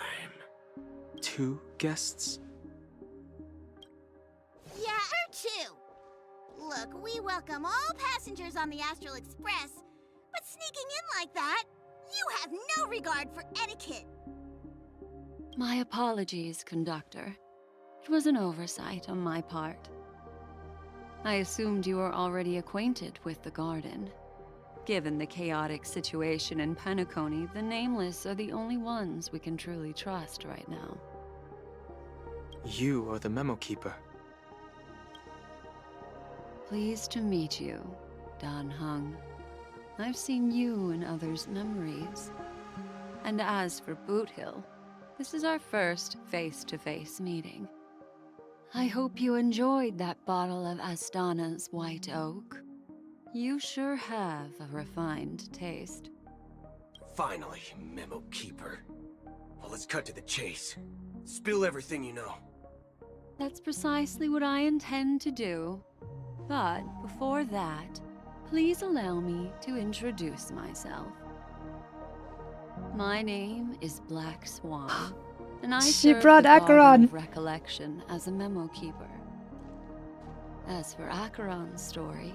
2 guests? Yeah, or 2. Look, we welcome all passengers on the Astral Express, but sneaking in like that, you have no regard for etiquette. My apologies, conductor. It was an oversight on my part. I assumed you were already acquainted with the garden. Given the chaotic situation in Penacony, the Nameless are the only ones we can truly trust right now. You are the memo keeper. Pleased to meet you, Dan Hung. I've seen you in others' memories. And as for Boot Hill, this is our first face-to-face meeting. I hope you enjoyed that bottle of Astana's White Oak. You sure have a refined taste. Finally, Memo Keeper. Well, let's cut to the chase. Spill everything you know. That's precisely what I intend to do. But before that, please allow me to introduce myself. My name is Black Swan, and I She serve brought the Garden Acheron. of Recollection as a memo keeper. As for Acheron's story,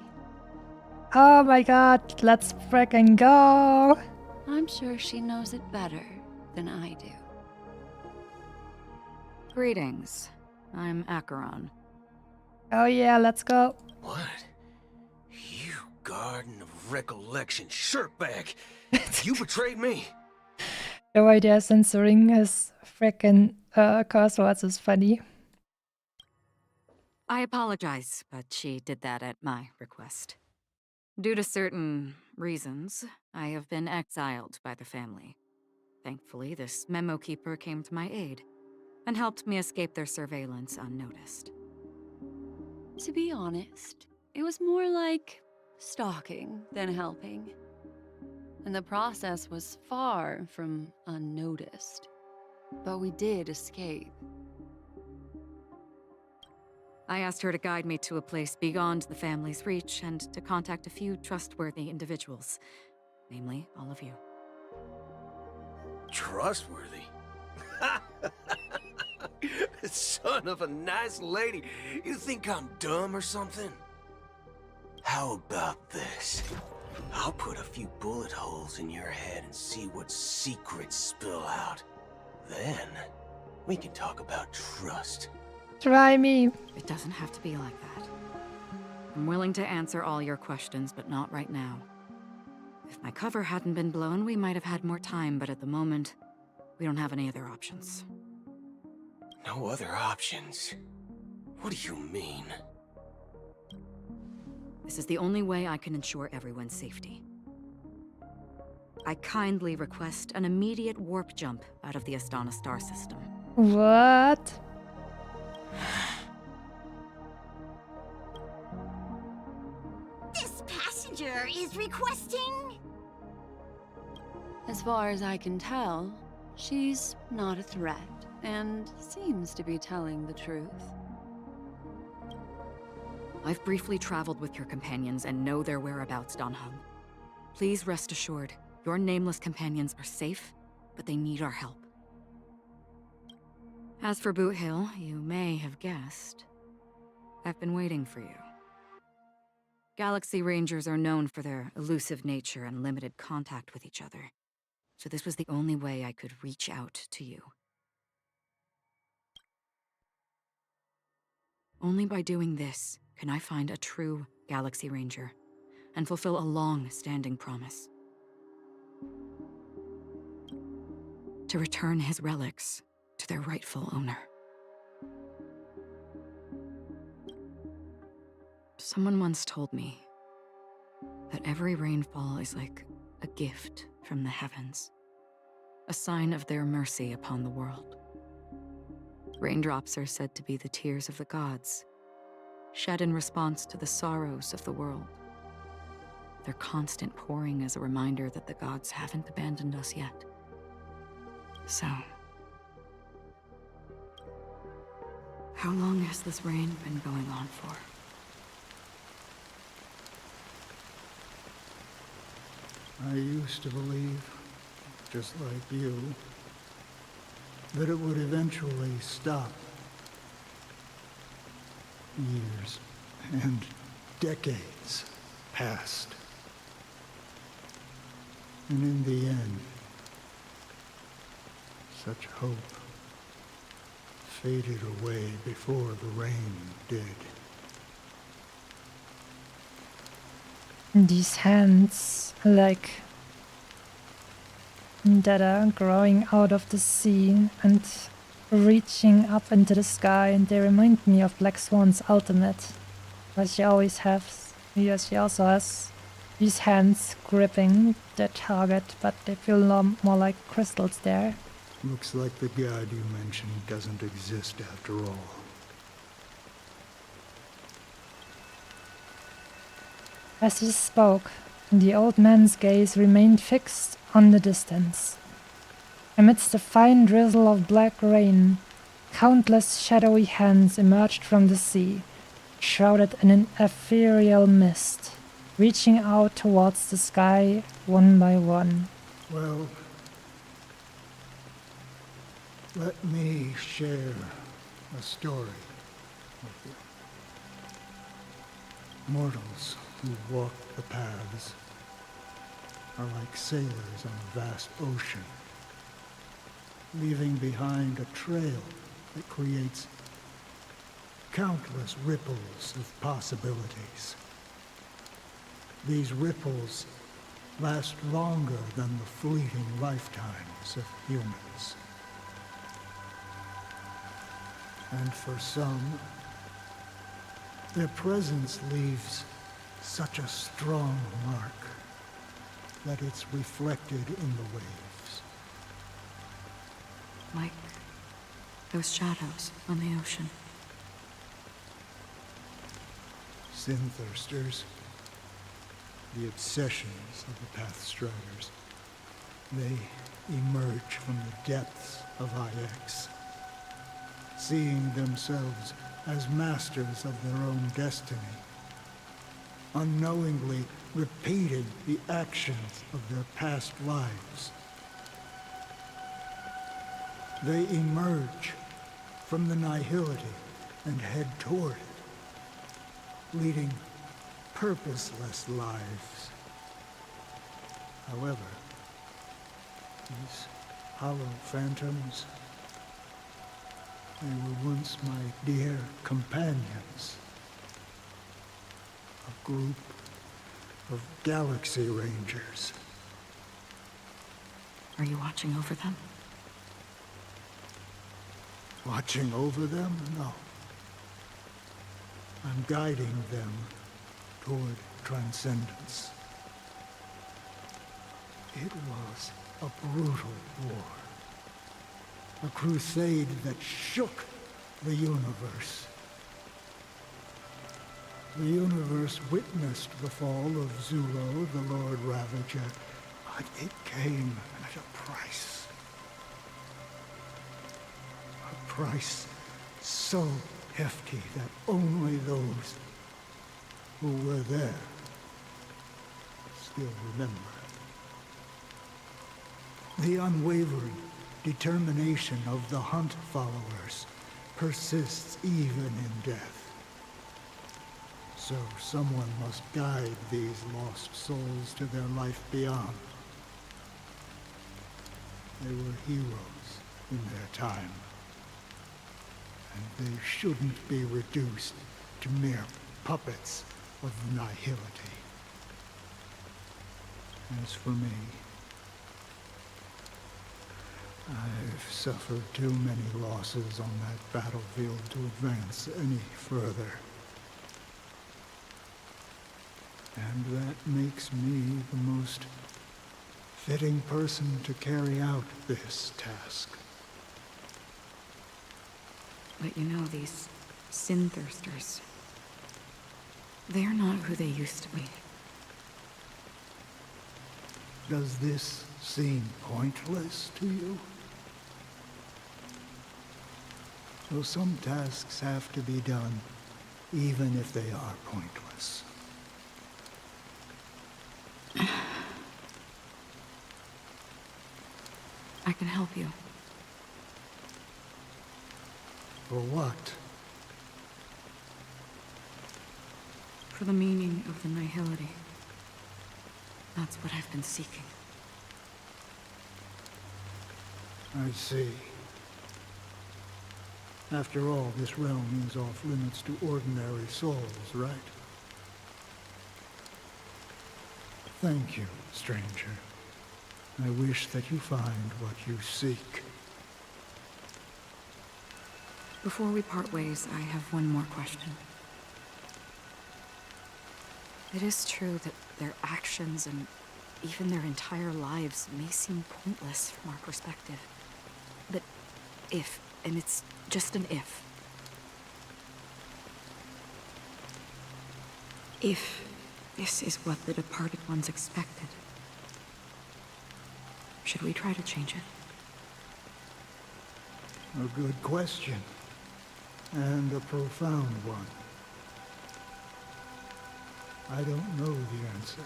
Oh my god, let's freaking go! I'm sure she knows it better than I do. Greetings. I'm Acheron. Oh yeah, let's go. What? You Garden of Recollection shirtbag! You betrayed me! The way they're censoring his freaking curse words is funny. I apologize, but she did that at my request. Due to certain reasons, I have been exiled by the family. Thankfully, this memo keeper came to my aid and helped me escape their surveillance unnoticed. To be honest, it was more like stalking than helping. And the process was far from unnoticed. But we did escape. I asked her to guide me to a place beyond the family's reach and to contact a few trustworthy individuals. Namely, all of you. Trustworthy? Son of a nice lady. You think I'm dumb or something? How about this? I'll put a few bullet holes in your head and see what secrets spill out. Then, we can talk about trust. Try me. It doesn't have to be like that. I'm willing to answer all your questions, but not right now. If my cover hadn't been blown, we might have had more time, but at the moment, we don't have any other options. No other options? What do you mean? This is the only way I can ensure everyone's safety. I kindly request an immediate warp jump out of the Astana star system. What? This passenger is requesting... As far as I can tell, she's not a threat, and seems to be telling the truth. I've briefly traveled with your companions and know their whereabouts, Dan Hung. Please rest assured, your nameless companions are safe, but they need our help. As for Boot Hill, you may have guessed. I've been waiting for you. Galaxy Rangers are known for their elusive nature and limited contact with each other, so this was the only way I could reach out to you. Only by doing this can I find a true Galaxy Ranger and fulfill a long-standing promise. To return his relics to their rightful owner. Someone once told me that every rainfall is like a gift from the heavens, a sign of their mercy upon the world. Raindrops are said to be the tears of the gods, shed in response to the sorrows of the world. Their constant pouring is a reminder that the gods haven't abandoned us yet. So, How long has this rain been going on for? I used to believe, just like you, that it would eventually stop. Years and decades passed. And in the end, such hope faded away before the rain did. These hands, like, that are growing out of the sea and reaching up into the sky, and they remind me of Black Swan's ultimate, where she always has, she also has these hands gripping their target, but they feel more like crystals there. Looks like the god you mentioned doesn't exist after all. As he spoke, the old man's gaze remained fixed on the distance. Amidst the fine drizzle of black rain, countless shadowy hands emerged from the sea, shrouded in an ethereal mist, reaching out towards the sky one by one. Well, let me share a story with you. Mortals who walk the paths are like sailors on a vast ocean, leaving behind a trail that creates countless ripples of possibilities. These ripples last longer than the fleeting lifetimes of humans. And for some, their presence leaves such a strong mark that it's reflected in the waves. Like those shadows on the ocean. Sin-thirsters, the obsessions of the Pathstriders, they emerge from the depths of IX, seeing themselves as masters of their own destiny, unknowingly repeating the actions of their past lives. They emerge from the nihility and head toward it, leading purposeless lives. However, these hollow phantoms, they were once my dear companions. A group of Galaxy Rangers. Are you watching over them? Watching over them? No. I'm guiding them toward transcendence. It was a brutal war. A crusade that shook the universe. The universe witnessed the fall of Zulo, the Lord Ravager, but it came at a price. A price so hefty that only those who were there still remember. The unwavering determination of the Hunt followers persists even in death. So someone must guide these lost souls to their life beyond. They were heroes in their time, and they shouldn't be reduced to mere puppets of nihility. As for me, I've suffered too many losses on that battlefield to advance any further. And that makes me the most fitting person to carry out this task. But you know, these sin-thirsters, they're not who they used to be. Does this seem pointless to you? Though some tasks have to be done, even if they are pointless. I can help you. For what? For the meaning of the nihility. That's what I've been seeking. I see. After all, this realm is off limits to ordinary souls, right? Thank you, stranger. I wish that you find what you seek. Before we part ways, I have one more question. It is true that their actions and even their entire lives may seem pointless from our perspective. But if, and it's just an if this is what the departed ones expected, should we try to change it? A good question. And a profound one. I don't know the answer.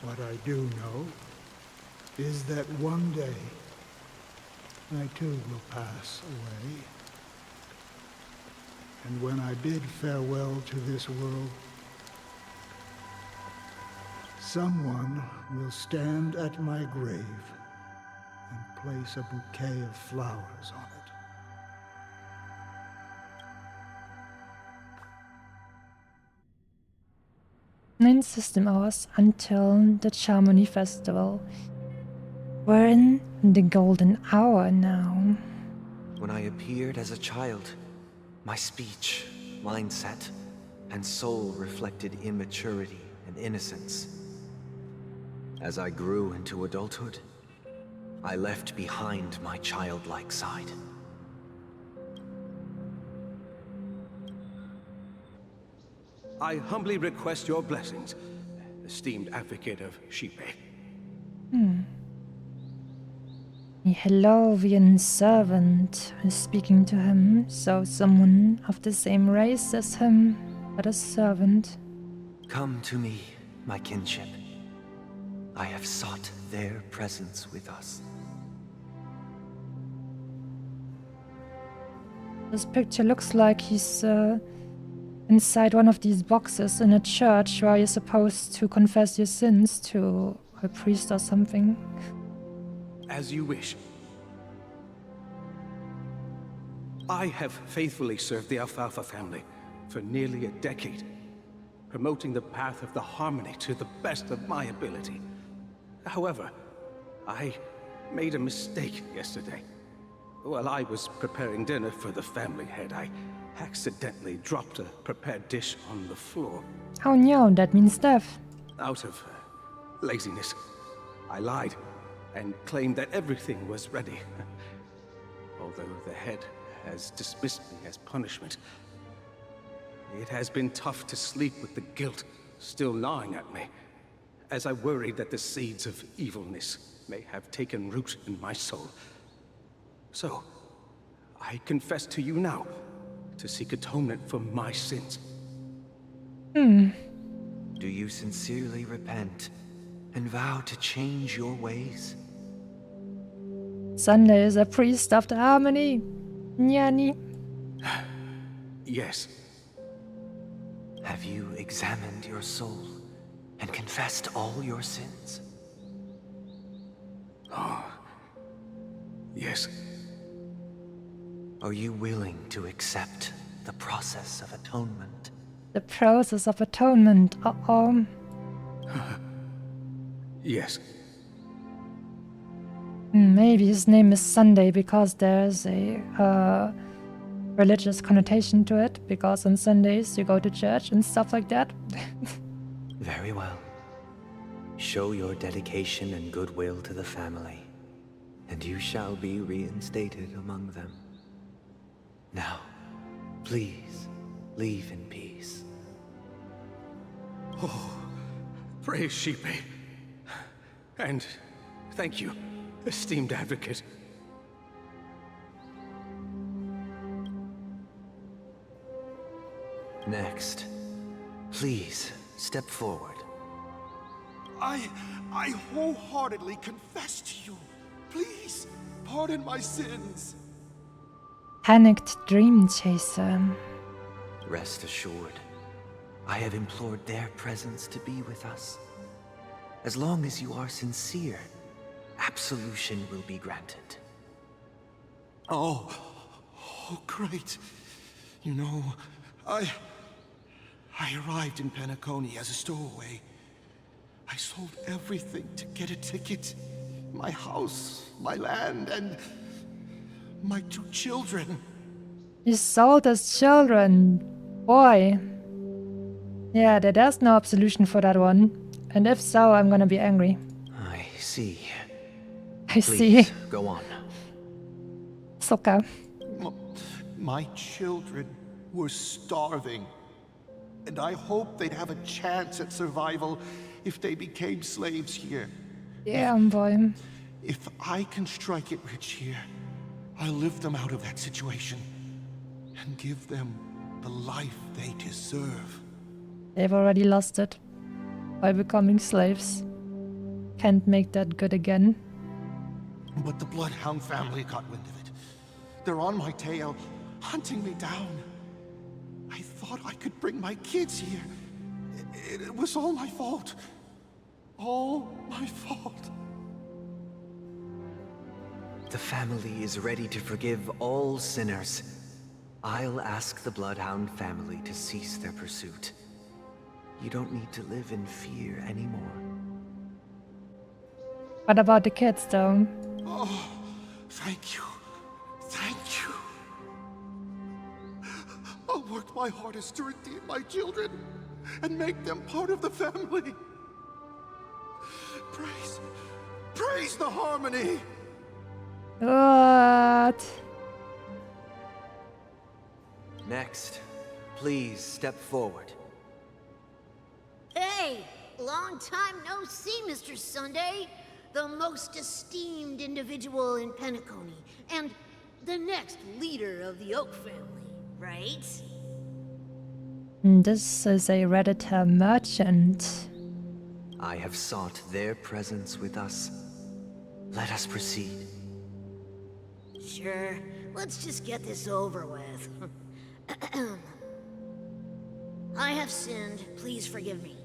What I do know is that one day I too will pass away. And when I bid farewell to this world, someone will stand at my grave and place a bouquet of flowers on it. Nine system hours until the Charmony Festival. We're in the golden hour now. When I appeared as a child, my speech, mindset, and soul reflected immaturity and innocence. As I grew into adulthood, I left behind my childlike side. I humbly request your blessings, esteemed advocate of Shipe. The Hellovian servant is speaking to him, so someone of the same race as him, but a servant. Come to me, my kinship. I have sought their presence with us. This picture looks like he's inside one of these boxes in a church where you're supposed to confess your sins to a priest or something. As you wish. I have faithfully served the Alfalfa family for nearly a decade, promoting the path of the harmony to the best of my ability. However, I made a mistake yesterday. While I was preparing dinner for the family head, I accidentally dropped a prepared dish on the floor. Oh no, that means death. Out of laziness, I lied and claimed that everything was ready. Although the head has dismissed me as punishment, it has been tough to sleep with the guilt still gnawing at me, as I worried that the seeds of evilness may have taken root in my soul. So, I confess to you now, to seek atonement for my sins. Do you sincerely repent and vow to change your ways? Sunday is a priest of the harmony. Nyani. Yes. Have you examined your soul and confessed all your sins? Oh. Yes. Are you willing to accept the process of atonement? The process of atonement. Uh-oh. Yes. Maybe his name is Sunday because there's a religious connotation to it, because on Sundays you go to church and stuff like that. Very well. Show your dedication and goodwill to the family, and you shall be reinstated among them. Now, please, leave in peace. Oh, praise Shipe. And thank you, esteemed advocate. Next, please step forward. I wholeheartedly confess to you. Please, pardon my sins. Panicked dream chaser. Rest assured, I have implored their presence to be with us. As long as you are sincere, absolution will be granted. Oh, great. You know, I arrived in Penacony as a stowaway. I sold everything to get a ticket. My house, my land, and my 2 children. You sold us children. Boy. Yeah, there's no absolution for that one. And if so, I'm gonna be angry. I see. I Please, see. go on. Soccer. My children were starving. And I hoped they'd have a chance at survival if they became slaves here. Yeah, boy. If I can strike it rich here, I'll lift them out of that situation and give them the life they deserve. They've already lost it by becoming slaves. Can't make that good again. But the Bloodhound family got wind of it. They're on my tail, hunting me down. I thought I could bring my kids here. It was all my fault. All my fault. The family is ready to forgive all sinners. I'll ask the Bloodhound family to cease their pursuit. You don't need to live in fear anymore. What about the kids, though? Oh, thank you. Thank you. I'll work my hardest to redeem my children and make them part of the family. Praise the harmony. What? Next, please step forward. Hey, long time no see, Mr. Sunday. The most esteemed individual in Penacony, and the next leader of the Oak family, right? This is a Redditor merchant. I have sought their presence with us. Let us proceed. Sure, let's just get this over with. I have sinned, please forgive me.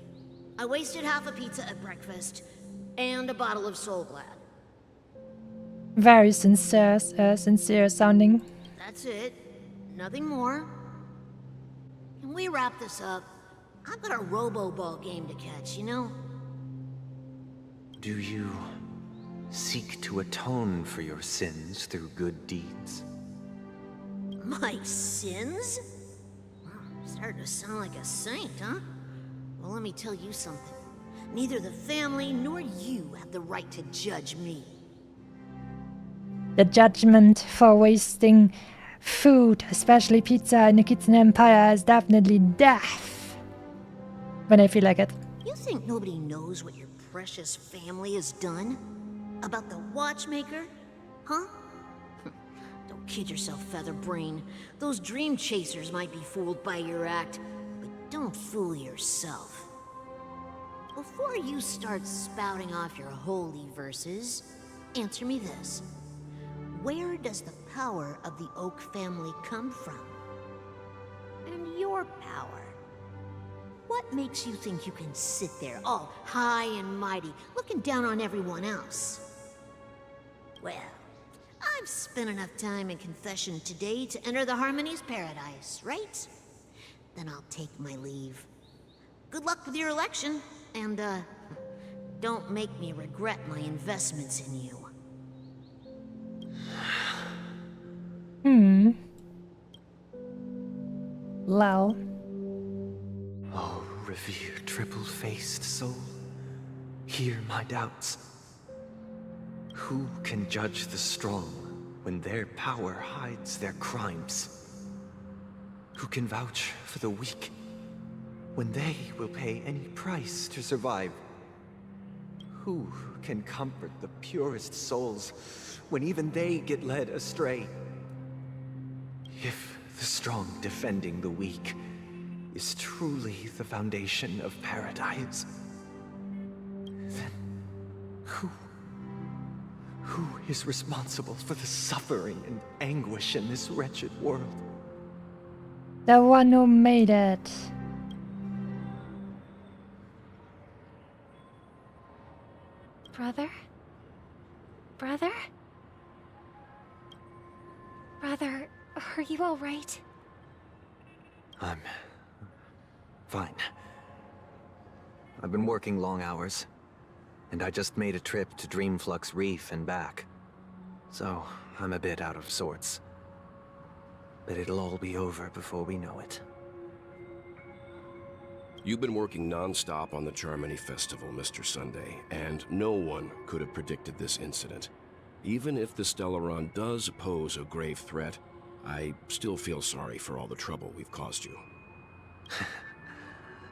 I wasted half a pizza at breakfast, and a bottle of Soul Glad. Very sincere sounding. That's it. Nothing more. Can we wrap this up? I've got a robo-ball game to catch, you know? Do you seek to atone for your sins through good deeds? My sins? Wow, starting to sound like a saint, huh? Well, let me tell you something. Neither the family nor you have the right to judge me. The judgment for wasting food, especially pizza in the Kitchen Empire, is definitely death. When I feel like it. You think nobody knows what your precious family has done? About the watchmaker? Huh? Don't kid yourself, Featherbrain. Those dream chasers might be fooled by your act, but don't fool yourself. Before you start spouting off your holy verses, answer me this. Where does the power of the Oak family come from? And your power? What makes you think you can sit there all high and mighty, looking down on everyone else? Well, I've spent enough time in confession today to enter the Harmony's paradise, right? Then I'll take my leave. Good luck with your election. And, don't make me regret my investments in you. Lol. Oh, revered triple-faced soul, hear my doubts. Who can judge the strong when their power hides their crimes? Who can vouch for the weak when they will pay any price to survive? Who can comfort the purest souls when even they get led astray? If the strong defending the weak is truly the foundation of paradise, then who is responsible for the suffering and anguish in this wretched world? The one who made it. Brother? Brother? Brother, are you all right? I'm fine. I've been working long hours, and I just made a trip to Dreamflux Reef and back. So, I'm a bit out of sorts. But it'll all be over before we know it. You've been working non-stop on the Charmony Festival, Mr. Sunday, and no one could have predicted this incident. Even if the Stellaron does pose a grave threat, I still feel sorry for all the trouble we've caused you.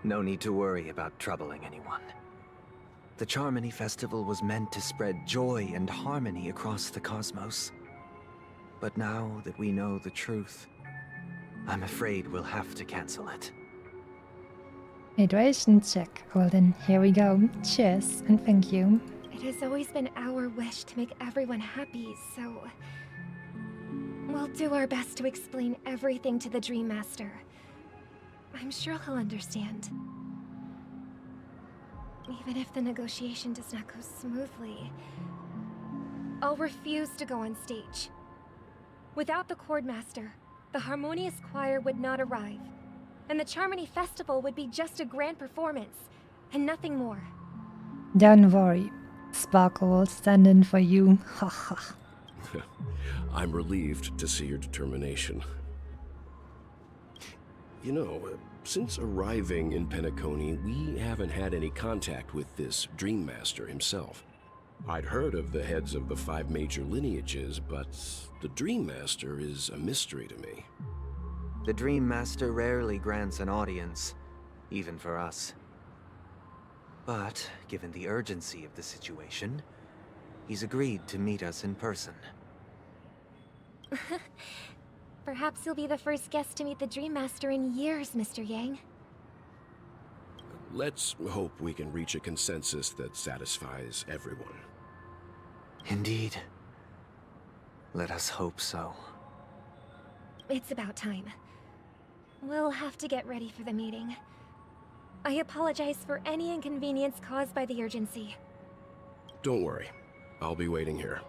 No need to worry about troubling anyone. The Charmony Festival was meant to spread joy and harmony across the cosmos. But now that we know the truth, I'm afraid we'll have to cancel it. Hydration check. Well then, here we go. Cheers and thank you. It has always been our wish to make everyone happy, so... we'll do our best to explain everything to the Dream Master. I'm sure he'll understand. Even if the negotiation does not go smoothly, I'll refuse to go on stage. Without the Chord Master, the Harmonious Choir would not arrive, and the Charmony Festival would be just a grand performance, and nothing more. Don't worry. Sparkle will stand in for you. Haha. I'm relieved to see your determination. You know, since arriving in Penacony, we haven't had any contact with this Dream Master himself. I'd heard of the heads of the 5 major lineages, but the Dream Master is a mystery to me. The Dream Master rarely grants an audience, even for us. But, given the urgency of the situation, he's agreed to meet us in person. Perhaps you'll be the first guest to meet the Dream Master in years, Mr. Yang. Let's hope we can reach a consensus that satisfies everyone. Indeed. Let us hope so. It's about time. We'll have to get ready for the meeting. I apologize for any inconvenience caused by the urgency. Don't worry. I'll be waiting here.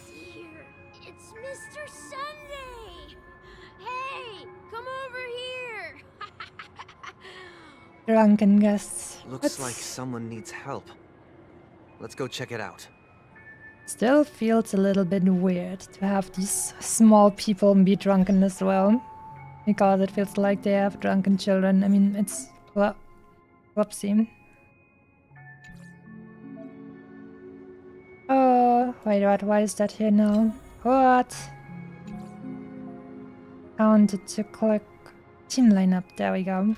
Dear, it's Mr. Sunday! Hey, come over here! Drunken guests. Looks like someone needs help. Let's go check it out. Still feels a little bit weird to have these small people be drunken as well. Because it feels like they have drunken children. I mean, it's... well, whoopsie. Oh, wait, what? Why is that here now? What? I wanted to click team lineup. There we go.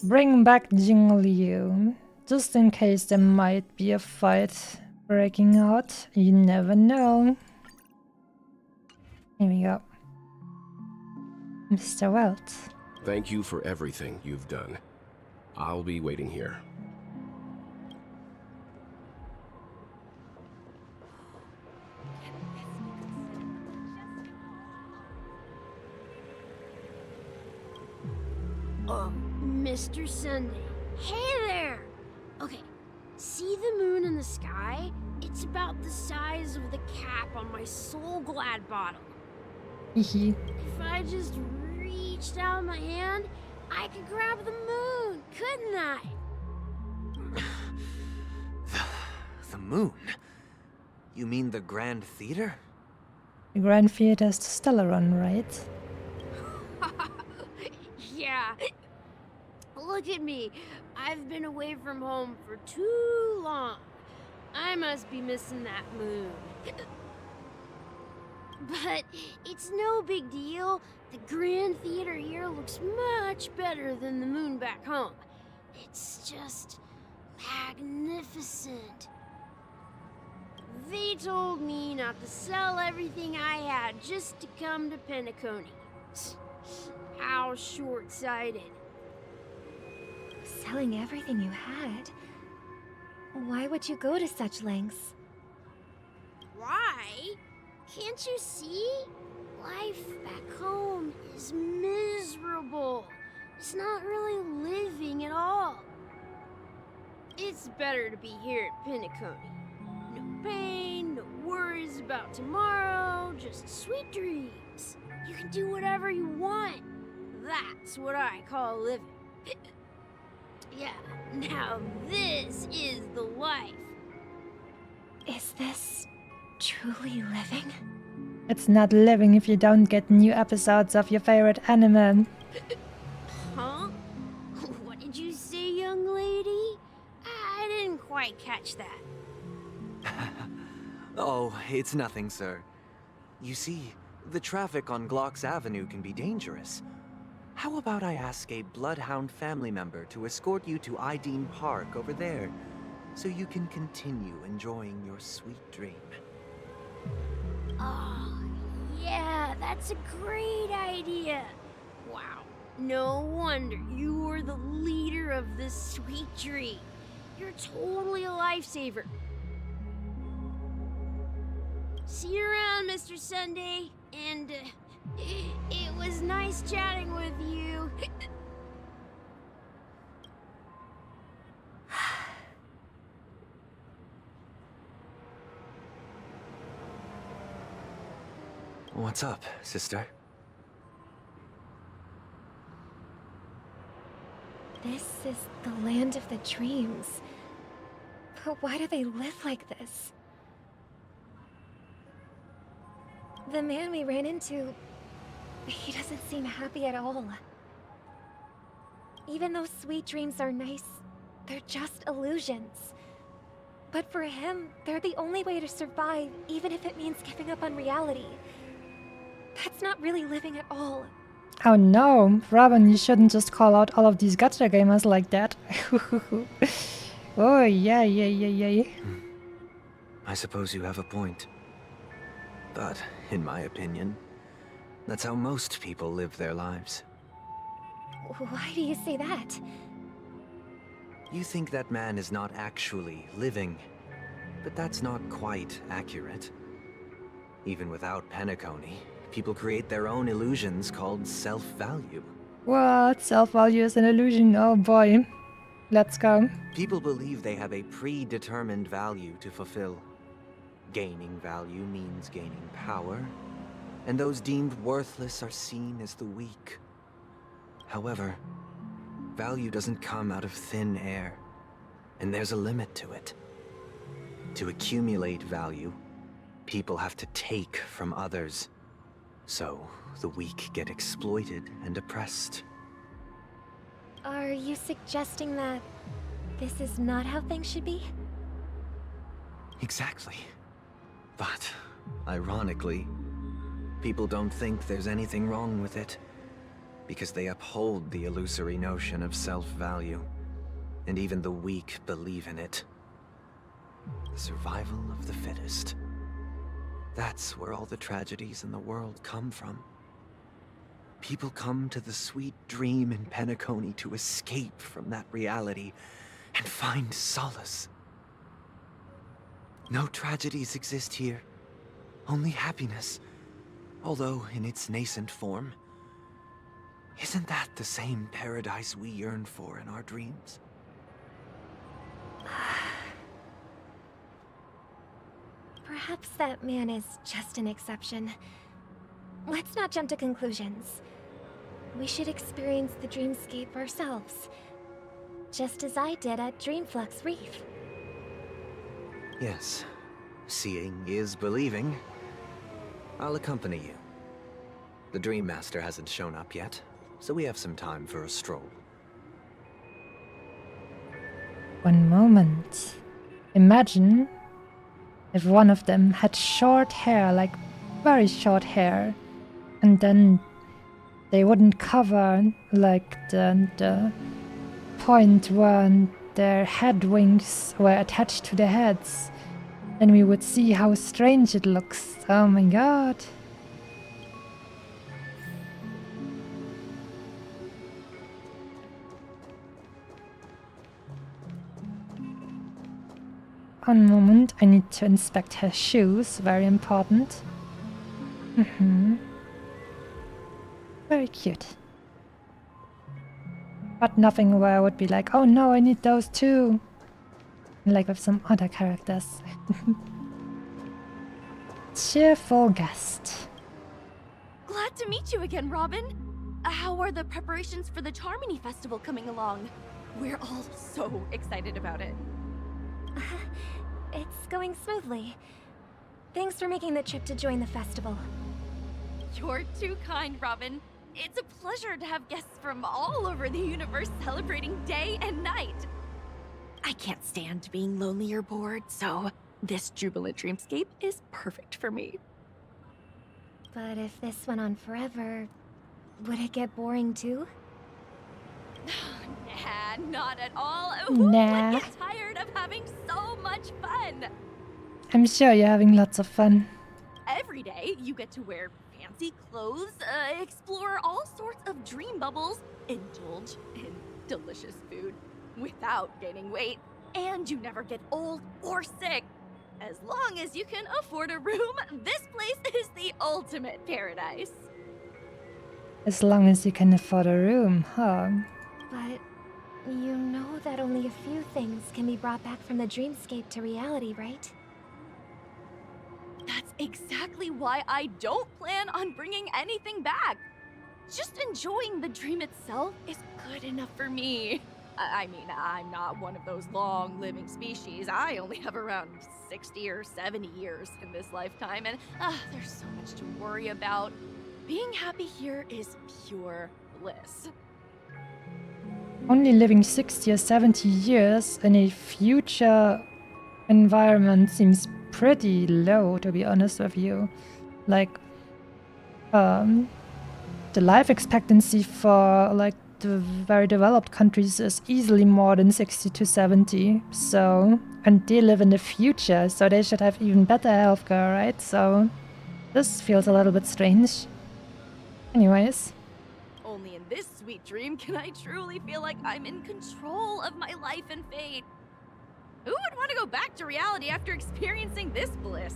Bring back Jing Liu. Just in case there might be a fight breaking out. You never know. Here we go. Mr. Welt. Thank you for everything you've done. I'll be waiting here. Mr. Sunday. Hey there! Okay, see the moon in the sky? It's about the size of the cap on my Soul Glad bottle. Hehe. If I just reached out my hand, I could grab the moon, couldn't I? The moon? You mean the Grand Theater? The Grand Theater's the Stellaron, right? Yeah. Look at me. I've been away from home for too long. I must be missing that moon. But it's no big deal. The Grand Theater here looks much better than the moon back home. It's just magnificent. They told me not to sell everything I had just to come to Penacony. How short-sighted. Selling everything you had? Why would you go to such lengths? Why? Can't you see? Life back home is miserable. It's not really living at all. It's better to be here at Penacony. No pain, no worries about tomorrow, just sweet dreams. You can do whatever you want. That's what I call living. Yeah, now this is the life. Is this truly living? It's not living if you don't get new episodes of your favorite anime. Huh? What did you say, young lady? I didn't quite catch that. Oh, it's nothing, sir. You see, the traffic on Glock's Avenue can be dangerous. How about I ask a Bloodhound family member to escort you to Ideen Park over there, so you can continue enjoying your sweet dream? Oh, yeah, that's a great idea. Wow, no wonder you were the leader of this sweet dream. You're totally a lifesaver. See you around, Mr. Sunday, and it was nice chatting with you. What's up, sister? This is the land of the dreams. But why do they live like this? The man we ran into, he doesn't seem happy at all. Even though sweet dreams are nice, they're just illusions. But for him, they're the only way to survive, even if it means giving up on reality. That's not really living at all. Oh no, Robin, you shouldn't just call out all of these gacha gamers like that. Oh, yeah. I suppose you have a point. But, in my opinion, that's how most people live their lives. Why do you say that? You think that man is not actually living, but that's not quite accurate. Even without Penacony, people create their own illusions called self-value. What? Self-value is an illusion? Oh boy. Let's go. People believe they have a predetermined value to fulfill. Gaining value means gaining power, and those deemed worthless are seen as the weak. However, value doesn't come out of thin air, and there's a limit to it. To accumulate value, people have to take from others. So, the weak get exploited and oppressed. Are you suggesting that this is not how things should be? Exactly. But, ironically, people don't think there's anything wrong with it, because they uphold the illusory notion of self-value, and even the weak believe in it. The survival of the fittest. That's where all the tragedies in the world come from. People come to the sweet dream in Penacony to escape from that reality and find solace. No tragedies exist here, only happiness, although in its nascent form. Isn't that the same paradise we yearn for in our dreams? Perhaps that man is just an exception. Let's not jump to conclusions. We should experience the dreamscape ourselves, just as I did at Dreamflux Reef. Yes, seeing is believing. I'll accompany you. The Dream Master hasn't shown up yet, so we have some time for a stroll. One moment. Imagine if one of them had short hair, like very short hair, and then they wouldn't cover like the point where their head wings were attached to their heads. then we would see how strange it looks. Oh my god. One moment, I need to inspect her shoes, very important. Very cute. But nothing where I would be like, oh no, I need those too. Like with some other characters. Cheerful guest. Glad to meet you again, Robin. How are the preparations for the Charmony Festival coming along? We're all so excited about it. It's going smoothly. Thanks for making the trip to join the festival. You're too kind, Robin. It's a pleasure to have guests from all over the universe celebrating day and night. I can't stand being lonely or bored, so this jubilant dreamscape is perfect for me. But if this went on forever, would it get boring too? Nah, not at all. Who Nah. would get tired of having so much fun? I'm sure you're having lots of fun. Every day, you get to wear fancy clothes, explore all sorts of dream bubbles, indulge in delicious food without gaining weight, and you never get old or sick. As long as you can afford a room, this place is the ultimate paradise. As long as you can afford a room, huh? But you know that only a few things can be brought back from the dreamscape to reality, right? That's exactly why I don't plan on bringing anything back. Just enjoying the dream itself is good enough for me. I mean, I'm not one of those long-living species. I only have around 60 or 70 years in this lifetime, and there's so much to worry about. Being happy here is pure bliss. Only living 60 or 70 years in a future environment seems pretty low, to be honest with you. Like, the life expectancy for, like, the very developed countries is easily more than 60 to 70, so, and they live in the future, so they should have even better healthcare, right? So, this feels a little bit strange. Anyways. Only in this sweet dream can I truly feel like I'm in control of my life and fate. Who would want to go back to reality after experiencing this bliss?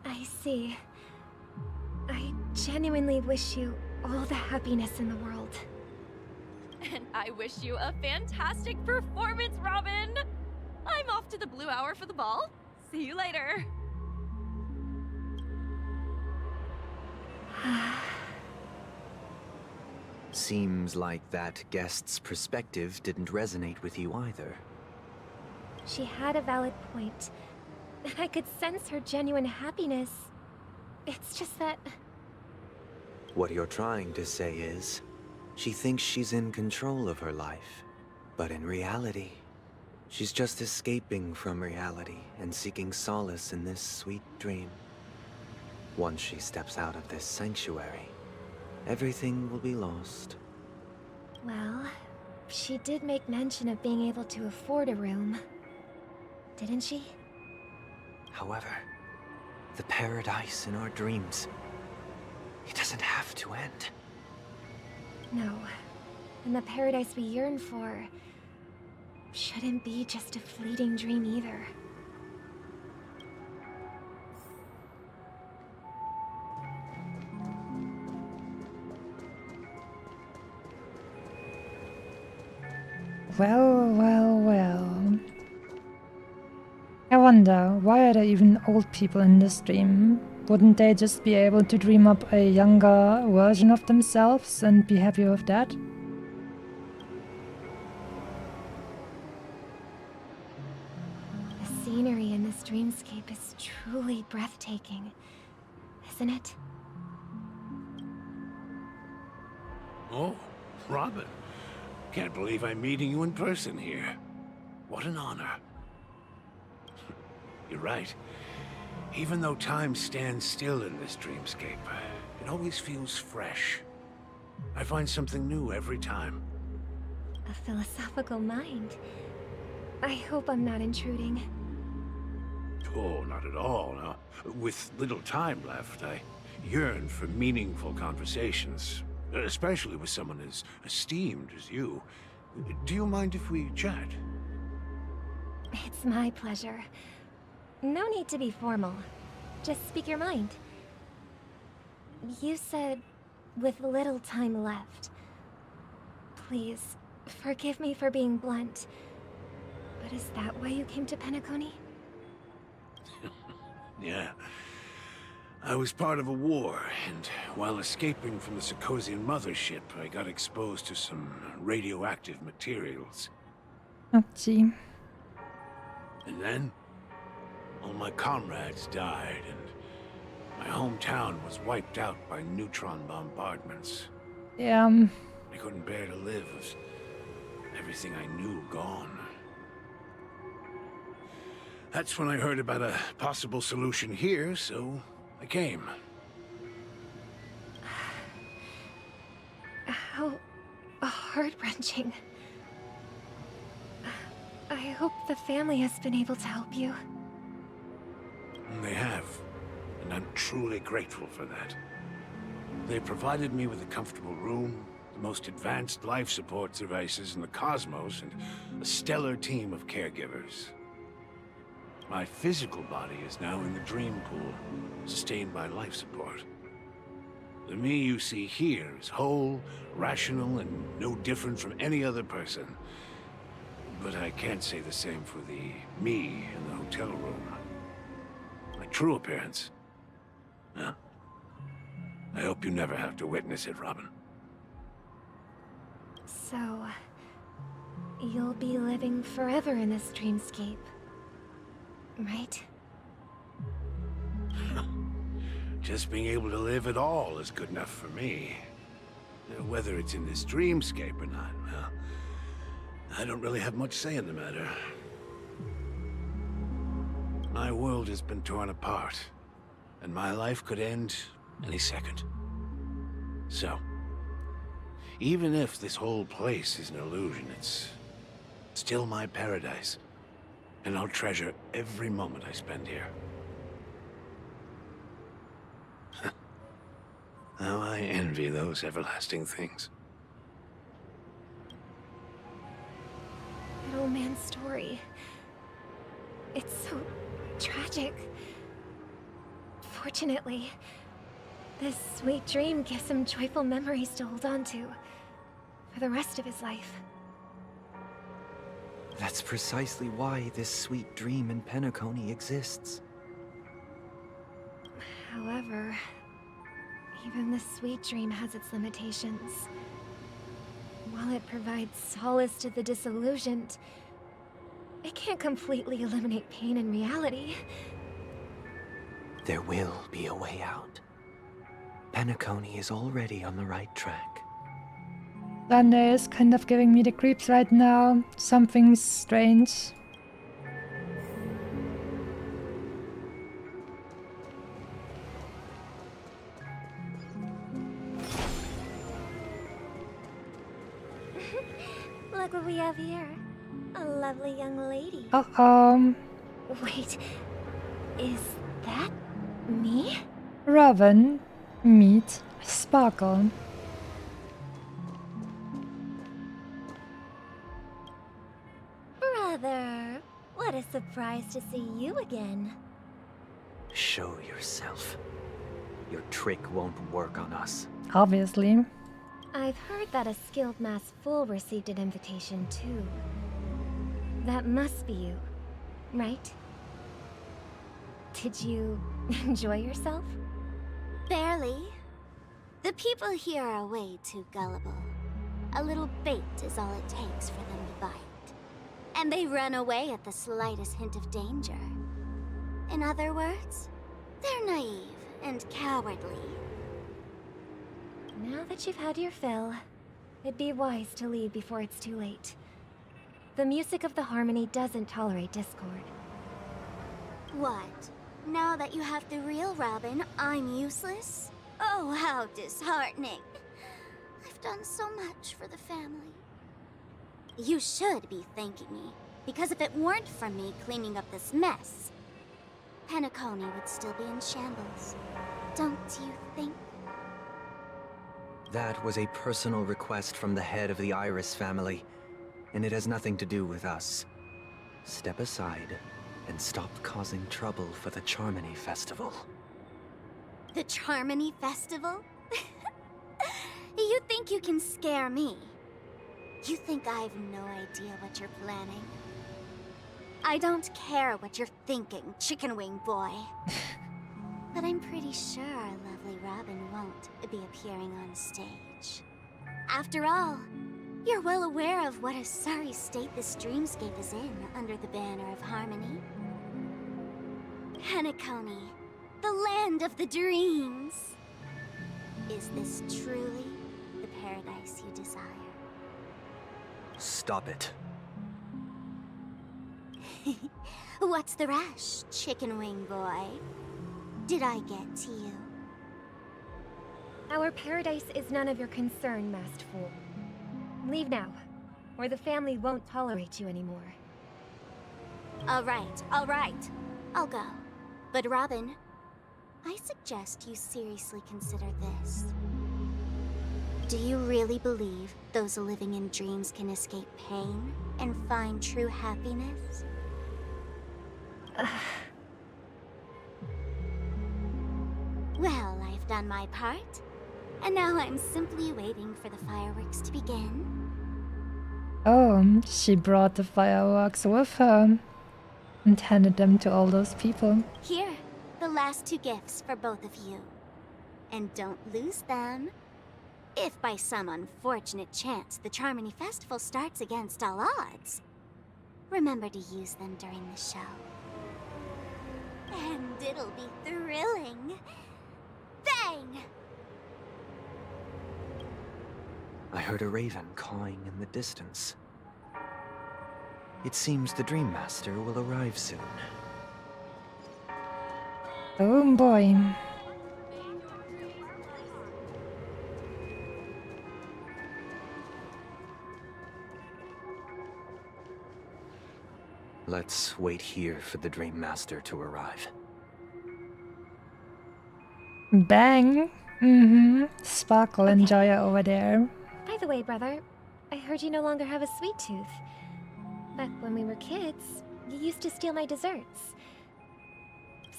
I see. I genuinely wish you all the happiness in the world. And I wish you a fantastic performance, Robin! I'm off to the Blue Hour for the ball. See you later. Seems like that guest's perspective didn't resonate with you either. She had a valid point. I could sense her genuine happiness. It's just that... What you're trying to say is, she thinks she's in control of her life. But in reality, she's just escaping from reality and seeking solace in this sweet dream. Once she steps out of this sanctuary, everything will be lost. Well, she did make mention of being able to afford a room. Didn't she? However, the paradise in our dreams, it doesn't have to end. No. And the paradise we yearn for shouldn't be just a fleeting dream either. Well, well, well. I wonder, why are there even old people in this dream? Wouldn't they just be able to dream up a younger version of themselves and be happy with that? The scenery in this dreamscape is truly breathtaking, isn't it? Oh, Robin. Can't believe I'm meeting you in person here. What an honor. You're right. Even though time stands still in this dreamscape, it always feels fresh. I find something new every time. A philosophical mind. I hope I'm not intruding. Oh, not at all. Now, with little time left, I yearn for meaningful conversations, especially with someone as esteemed as you. Do you mind if we chat? It's my pleasure. No need to be formal. Just speak your mind. You said, with little time left. Please, forgive me for being blunt. But is that why you came to Penacony? Yeah. I was part of a war, and while escaping from the Sarkosian mothership, I got exposed to some radioactive materials. Oh, gee. And then, all my comrades died, and my hometown was wiped out by neutron bombardments. Yeah. I couldn't bear to live with everything I knew gone. That's when I heard about a possible solution here, so I came. How heart-wrenching. I hope the family has been able to help you. They have, and I'm truly grateful for that. They provided me with a comfortable room, the most advanced life support devices in the cosmos, and a stellar team of caregivers. My physical body is now in the dream pool, sustained by life support. The me you see here is whole, rational, and no different from any other person. But I can't say the same for the me in the hotel room. My true appearance? Huh? I hope you never have to witness it, Robin. So, you'll be living forever in this dreamscape, right? Just being able to live at all is good enough for me. Whether it's in this dreamscape or not, well, I don't really have much say in the matter. My world has been torn apart, and my life could end any second. So, even if this whole place is an illusion, it's still my paradise, and I'll treasure every moment I spend here. How I envy those everlasting things. That old man's story. It's so tragic. Fortunately, this sweet dream gives him joyful memories to hold on to for the rest of his life. That's precisely why this sweet dream in Penacony exists. However, even this sweet dream has its limitations. While it provides solace to the disillusioned, it can't completely eliminate pain in reality. There will be a way out. Penacony is already on the right track. Thunder is kind of giving me the creeps right now. Something strange. Look what we have here. A lovely young lady. Wait, is that me? Robin, meet Sparkle. Brother, what a surprise to see you again. Show yourself. Your trick won't work on us. Obviously. I've heard that a skilled mass fool received an invitation too. That must be you, right? Did you enjoy yourself? Barely. The people here are way too gullible. A little bait is all it takes for them to bite. And they run away at the slightest hint of danger. In other words, they're naive and cowardly. Now that you've had your fill, it'd be wise to leave before it's too late. The music of the harmony doesn't tolerate discord. What? Now that you have the real Robin, I'm useless? Oh, how disheartening. I've done so much for the family. You should be thanking me. Because if it weren't for me cleaning up this mess, Penacony would still be in shambles. Don't you think? That was a personal request from the head of the Iris family, and it has nothing to do with us. Step aside and stop causing trouble for the Charmony Festival. The Charmony Festival? You think you can scare me? You think I have no idea what you're planning? I don't care what you're thinking, Chicken Wing Boy. But I'm pretty sure our lovely Robin won't be appearing on stage. After all, you're well aware of what a sorry state this dreamscape is in under the banner of harmony. Penacony, the land of the dreams. Is this truly the paradise you desire? Stop it. What's the rush, Chicken Wing Boy? Did I get to you? Our paradise is none of your concern, masked fool. Leave now, or the family won't tolerate you anymore. All right. I'll go. But Robin, I suggest you seriously consider this. Do you really believe those living in dreams can escape pain and find true happiness? Well, I've done my part, and now I'm simply waiting for the fireworks to begin. Oh, she brought the fireworks with her and handed them to all those people. Here, the last 2 gifts for both of you. And don't lose them. If by some unfortunate chance the Charmony Festival starts against all odds, remember to use them during the show. And it'll be thrilling. Bang! I heard a raven cawing in the distance. It seems the Dream Master will arrive soon. Oh boy. Let's wait here for the Dream Master to arrive. Bang! Sparkle and Joya over there. By the way, brother, I heard you no longer have a sweet tooth. Back when we were kids, you used to steal my desserts.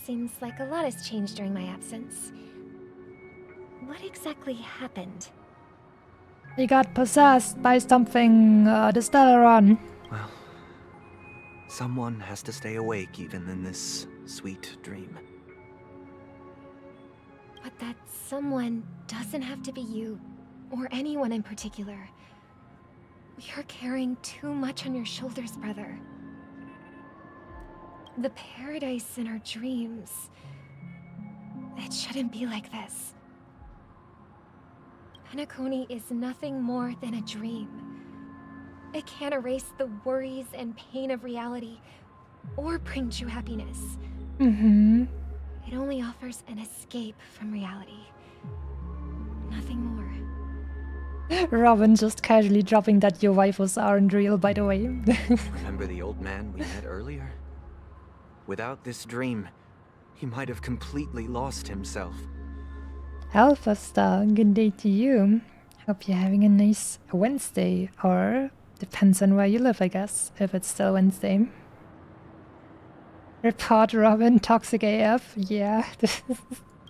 Seems like a lot has changed during my absence. What exactly happened? He got possessed by something, the Stellaron. Well, someone has to stay awake even in this sweet dream. But that someone doesn't have to be you, or anyone in particular. You're carrying too much on your shoulders, brother. The paradise in our dreams. It shouldn't be like this. Penacony is nothing more than a dream. It can't erase the worries and pain of reality, or bring true happiness. It only offers an escape from reality. Nothing more. Robin just casually dropping that your waifus aren't real, by the way. Remember the old man we met earlier? Without this dream, he might have completely lost himself. Alpha Star, good day to you. Hope you're having a nice Wednesday, or depends on where you live, I guess, if it's still Wednesday. Report Robin, toxic AF, yeah.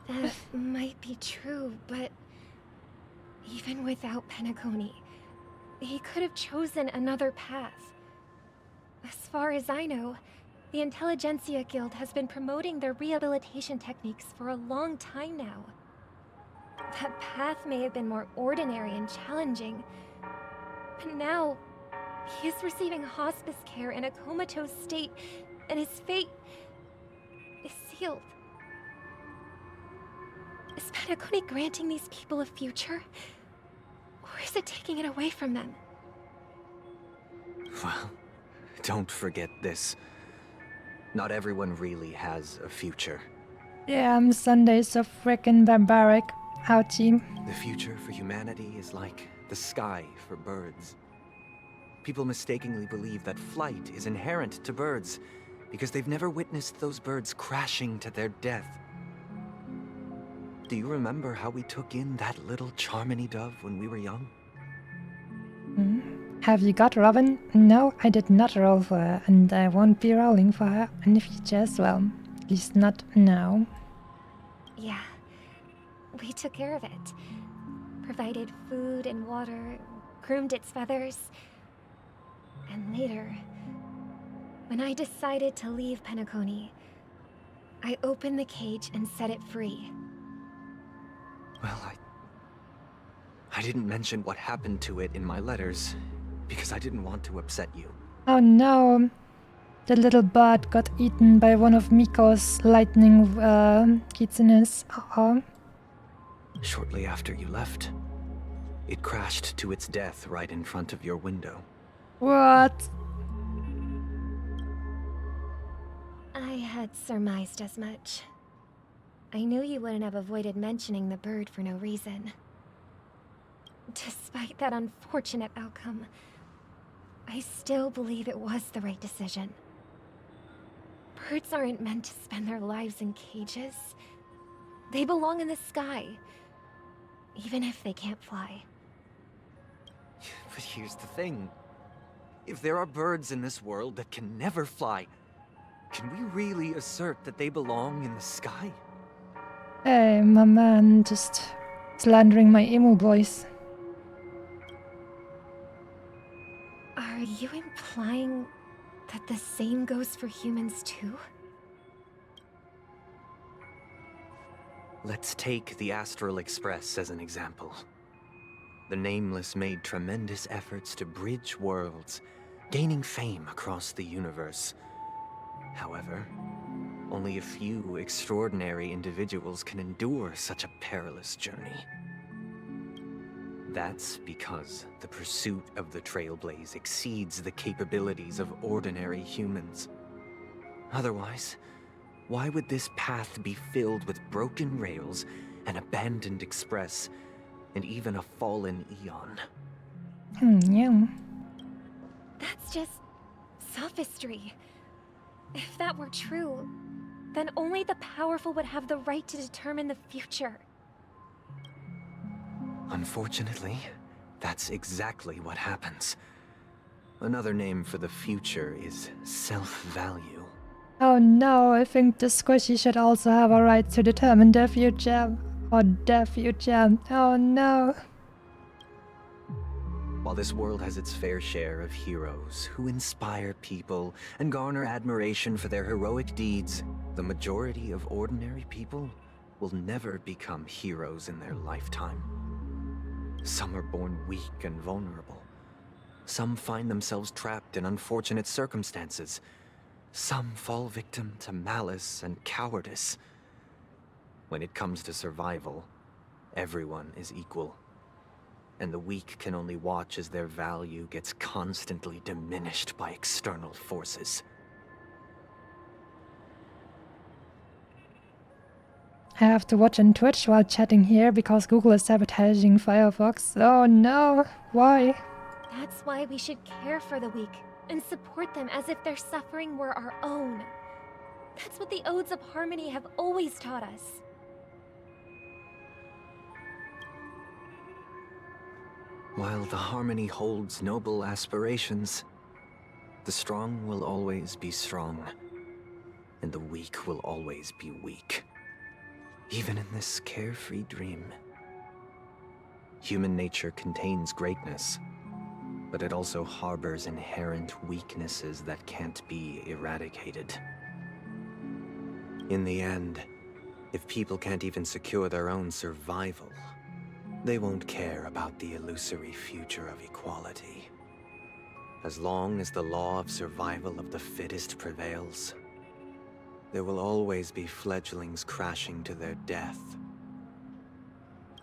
That might be true, but even without Penacony, he could have chosen another path. As far as I know, the Intelligentsia Guild has been promoting their rehabilitation techniques for a long time now. That path may have been more ordinary and challenging, but now he is receiving hospice care in a comatose state, and his fate is sealed. Is Penacony granting these people a future? Or is it taking it away from them? Well, don't forget this. Not everyone really has a future. Yeah, Sunday's so frickin' barbaric. Ouchie. The future for humanity is like the sky for birds. People mistakenly believe that flight is inherent to birds because they've never witnessed those birds crashing to their death. Do you remember how we took in that little Charmony dove when we were young? Have you got Robin? No, I did not roll for her, and I won't be rolling for her in the future as well. At least not now. Yeah, we took care of it. Provided food and water, groomed its feathers. And later, when I decided to leave Penacony, I opened the cage and set it free. Well, I didn't mention what happened to it in my letters, because I didn't want to upset you. Oh no! The little bird got eaten by one of Miko's lightning kitsunes. Uh-oh. Shortly after you left, it crashed to its death right in front of your window. What? I had surmised as much. I knew you wouldn't have avoided mentioning the bird for no reason. Despite that unfortunate outcome, I still believe it was the right decision. Birds aren't meant to spend their lives in cages. They belong in the sky, even if they can't fly. But here's the thing. If there are birds in this world that can never fly, can we really assert that they belong in the sky? Hey, my man, just slandering my emo boys. Are you implying that the same goes for humans too? Let's take the Astral Express as an example. The Nameless made tremendous efforts to bridge worlds, gaining fame across the universe. However, only a few extraordinary individuals can endure such a perilous journey. That's because the pursuit of the Trailblaze exceeds the capabilities of ordinary humans. Otherwise, why would this path be filled with broken rails, an abandoned express, and even a fallen Eon? Yeah. That's just sophistry. If that were true, then only the powerful would have the right to determine the future. Unfortunately, that's exactly what happens. Another name for the future is self-value. Oh no, I think the squishy should also have a right to determine their future. Or their future. Oh no. While this world has its fair share of heroes who inspire people and garner admiration for their heroic deeds, the majority of ordinary people will never become heroes in their lifetime. Some are born weak and vulnerable. Some find themselves trapped in unfortunate circumstances. Some fall victim to malice and cowardice. When it comes to survival, everyone is equal. And the weak can only watch as their value gets constantly diminished by external forces. I have to watch on Twitch while chatting here because Google is sabotaging Firefox. Oh no, why? That's why we should care for the weak and support them as if their suffering were our own. That's what the Odes of Harmony have always taught us. While the Harmony holds noble aspirations, the strong will always be strong, and the weak will always be weak. Even in this carefree dream. Human nature contains greatness, but it also harbors inherent weaknesses that can't be eradicated. In the end, if people can't even secure their own survival, they won't care about the illusory future of equality. As long as the law of survival of the fittest prevails, there will always be fledglings crashing to their death.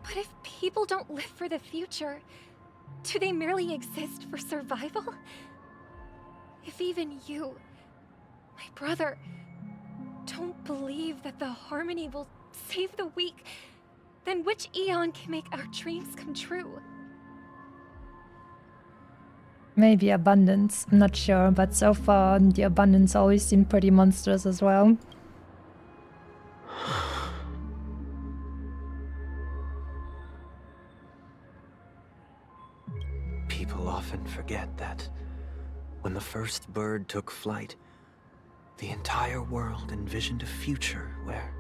But if people don't live for the future, do they merely exist for survival? If even you, my brother, don't believe that the Harmony will save the weak, then which Eon can make our dreams come true? Maybe abundance, I'm not sure, but so far the abundance always seemed pretty monstrous as well. People often forget that when the first bird took flight, the entire world envisioned a future where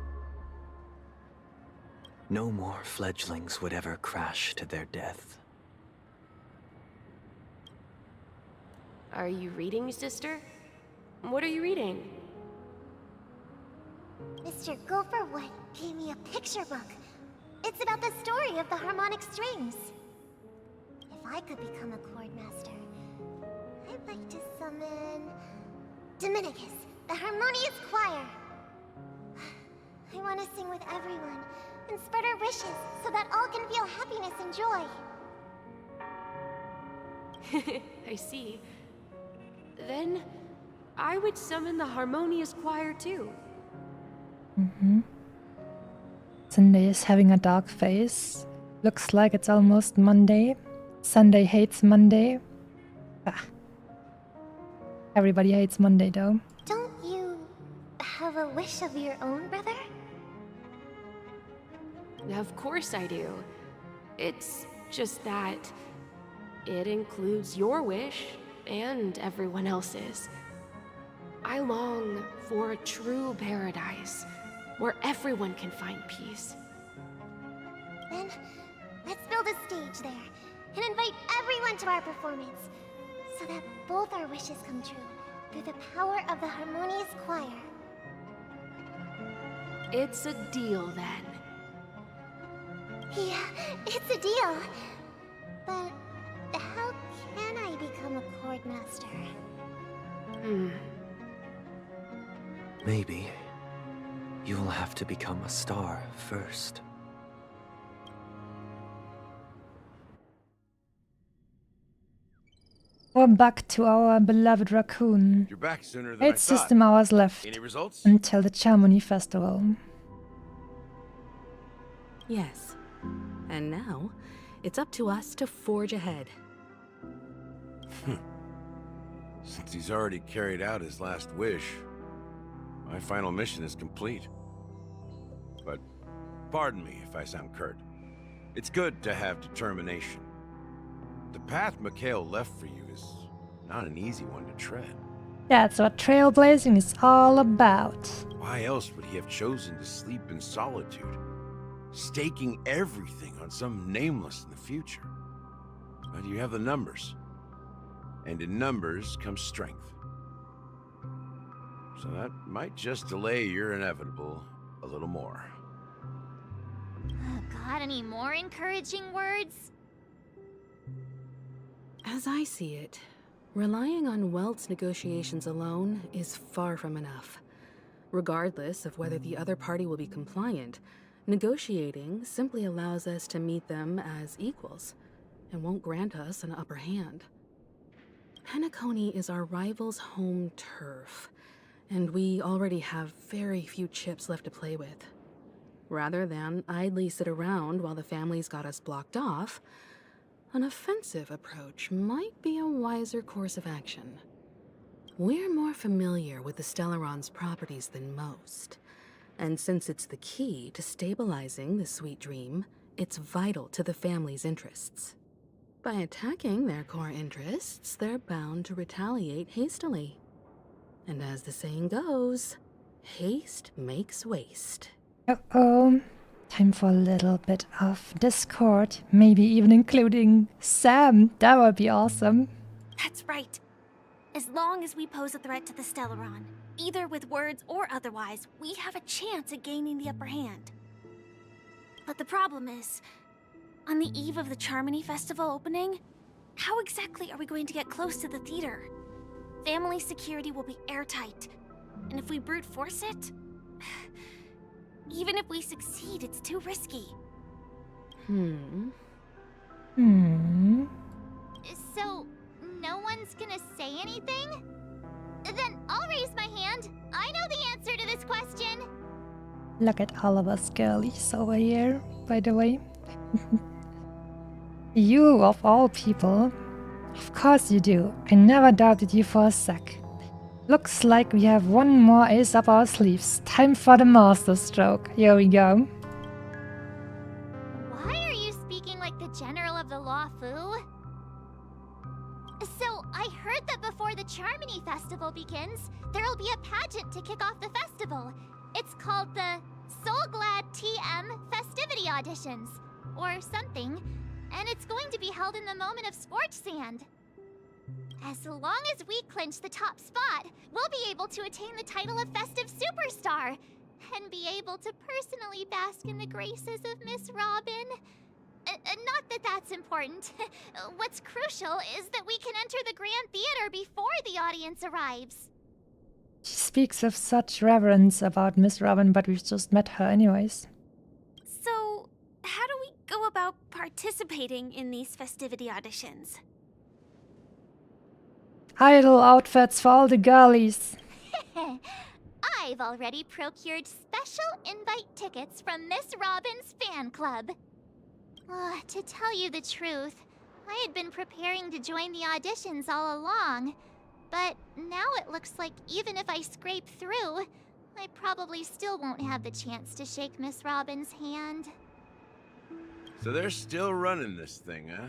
no more fledglings would ever crash to their death. Are you reading, sister? What are you reading? Mr. Gopherwood gave me a picture book. It's about the story of the harmonic strings. If I could become a chord master, I'd like to summon Dominicus, the harmonious choir. I want to sing with everyone and spread our wishes so that all can feel happiness and joy. I see. Then I would summon the harmonious choir too. Sunday is having a dark face. Looks like it's almost Monday. Sunday hates Monday. Ah. Everybody hates Monday though. Don't you have a wish of your own, brother? Of course I do. It's just that it includes your wish and everyone else's. I long for a true paradise where everyone can find peace. Then, let's build a stage there and invite everyone to our performance so that both our wishes come true through the power of the harmonious choir. It's a deal then. Yeah, it's a deal. But how can I become a chord master? Maybe you'll have to become a star first. We're back to our beloved raccoon. You're back sooner than I 8 thought. system hours left Any results? until the Charmony Festival. Yes. And now, it's up to us to forge ahead. Since he's already carried out his last wish, my final mission is complete. But pardon me if I sound curt. It's good to have determination. The path Mikhail left for you is not an easy one to tread. That's what trailblazing is all about. Why else would he have chosen to sleep in solitude, staking everything on some nameless in the future? But you have the numbers, and in numbers comes strength. So that might just delay your inevitable a little more. Got any more encouraging words? As I see it, relying on Welt's negotiations alone is far from enough. Regardless of whether the other party will be compliant, negotiating simply allows us to meet them as equals, and won't grant us an upper hand. Penacony is our rival's home turf, and we already have very few chips left to play with. Rather than idly sit around while the family's got us blocked off, an offensive approach might be a wiser course of action. We're more familiar with the Stellaron's properties than most, and since it's the key to stabilizing the sweet dream, it's vital to the family's interests. By attacking their core interests, they're bound to retaliate hastily. And as the saying goes, haste makes waste. Uh-oh. Time for a little bit of discord, maybe even including Sam. That would be awesome. That's right. As long as we pose a threat to the Stellaron, either with words or otherwise, we have a chance at gaining the upper hand. But the problem is, on the eve of the Charmony Festival opening, how exactly are we going to get close to the theater? Family security will be airtight, and if we brute force it, even if we succeed, it's too risky. So, no one's gonna say anything? Then I'll raise my hand. I know the answer to this question. Look at all of us girlies over here, by the way. You, of all people. Of course you do. I never doubted you for a sec. Looks like we have one more ace up our sleeves. Time for the master stroke. Here we go. Why are you speaking like the general of the Law Fu? So, I heard that before the Charmony Festival begins, there'll be a pageant to kick off the festival. It's called the Soul Glad TM Festivity Auditions, or something, and it's going to be held in the moment of Scorch Sand. As long as we clinch the top spot, we'll be able to attain the title of Festive Superstar, and be able to personally bask in the graces of Miss Robin. Not that that's important. What's crucial is that we can enter the Grand Theater before the audience arrives. She speaks with such reverence about Miss Robin, but we've just met her anyways. So, how do we go about participating in these festivity auditions? Idol outfits for all the girlies. I've already procured special invite tickets from Miss Robin's fan club. To tell you the truth, I had been preparing to join the auditions all along. But now it looks like even if I scrape through, I probably still won't have the chance to shake Miss Robin's hand. So they're still running this thing, huh?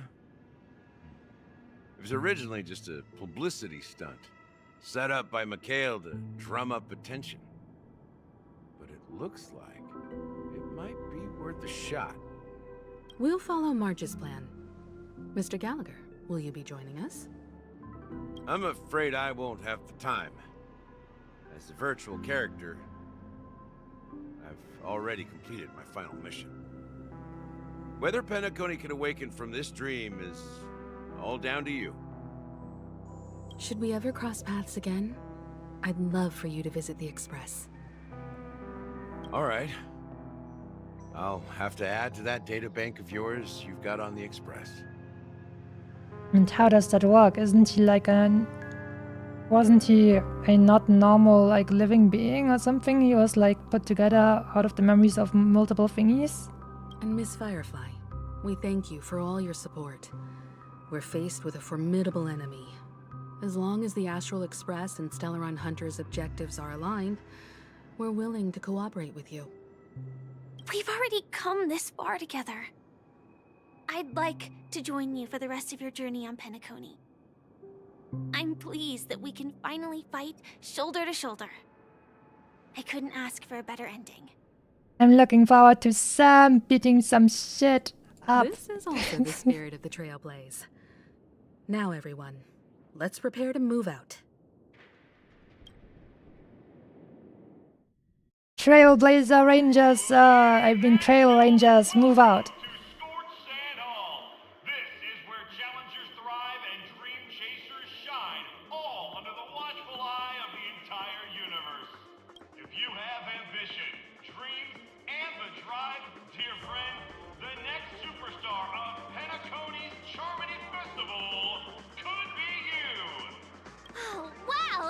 It was originally just a publicity stunt, set up by Mikhail to drum up attention. But it looks like it might be worth a shot. We'll follow Marge's plan. Mr. Gallagher, will you be joining us? I'm afraid I won't have the time. As a virtual character, I've already completed my final mission. Whether Penacony can awaken from this dream is all down to you. Should we ever cross paths again? I'd love for you to visit the Express. All right. I'll have to add to that data bank of yours you've got on the Express. And how does that work? Isn't he like wasn't he a not normal like living being or something? He was like put together out of the memories of multiple thingies? And Miss Firefly, we thank you for all your support. We're faced with a formidable enemy. As long as the Astral Express and Stellaron Hunter's objectives are aligned, we're willing to cooperate with you. We've already come this far together. I'd like to join you for the rest of your journey on Penacony. I'm pleased that we can finally fight shoulder to shoulder. I couldn't ask for a better ending. I'm looking forward to Sam beating some shit up. This is also the spirit of the Trailblaze. Now everyone, let's prepare to move out. Trailblazer Rangers, Trail Rangers, move out.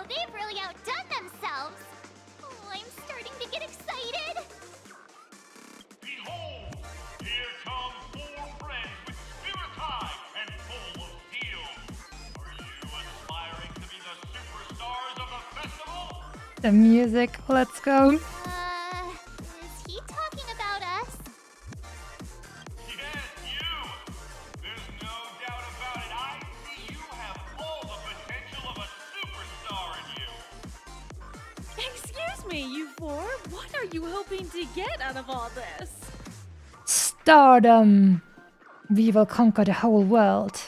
They've really outdone themselves! Oh, I'm starting to get excited! Behold! Here come 4 friends with spirit high and full of steel! Are you aspiring to be the superstars of the festival? The music, let's go. Is he talking about us? Yes, you! There's no doubt about it. I see you have all the potential of a superstar in you. Excuse me, you 4. What are you hoping to get out of all this? Stardom! We will conquer the whole world.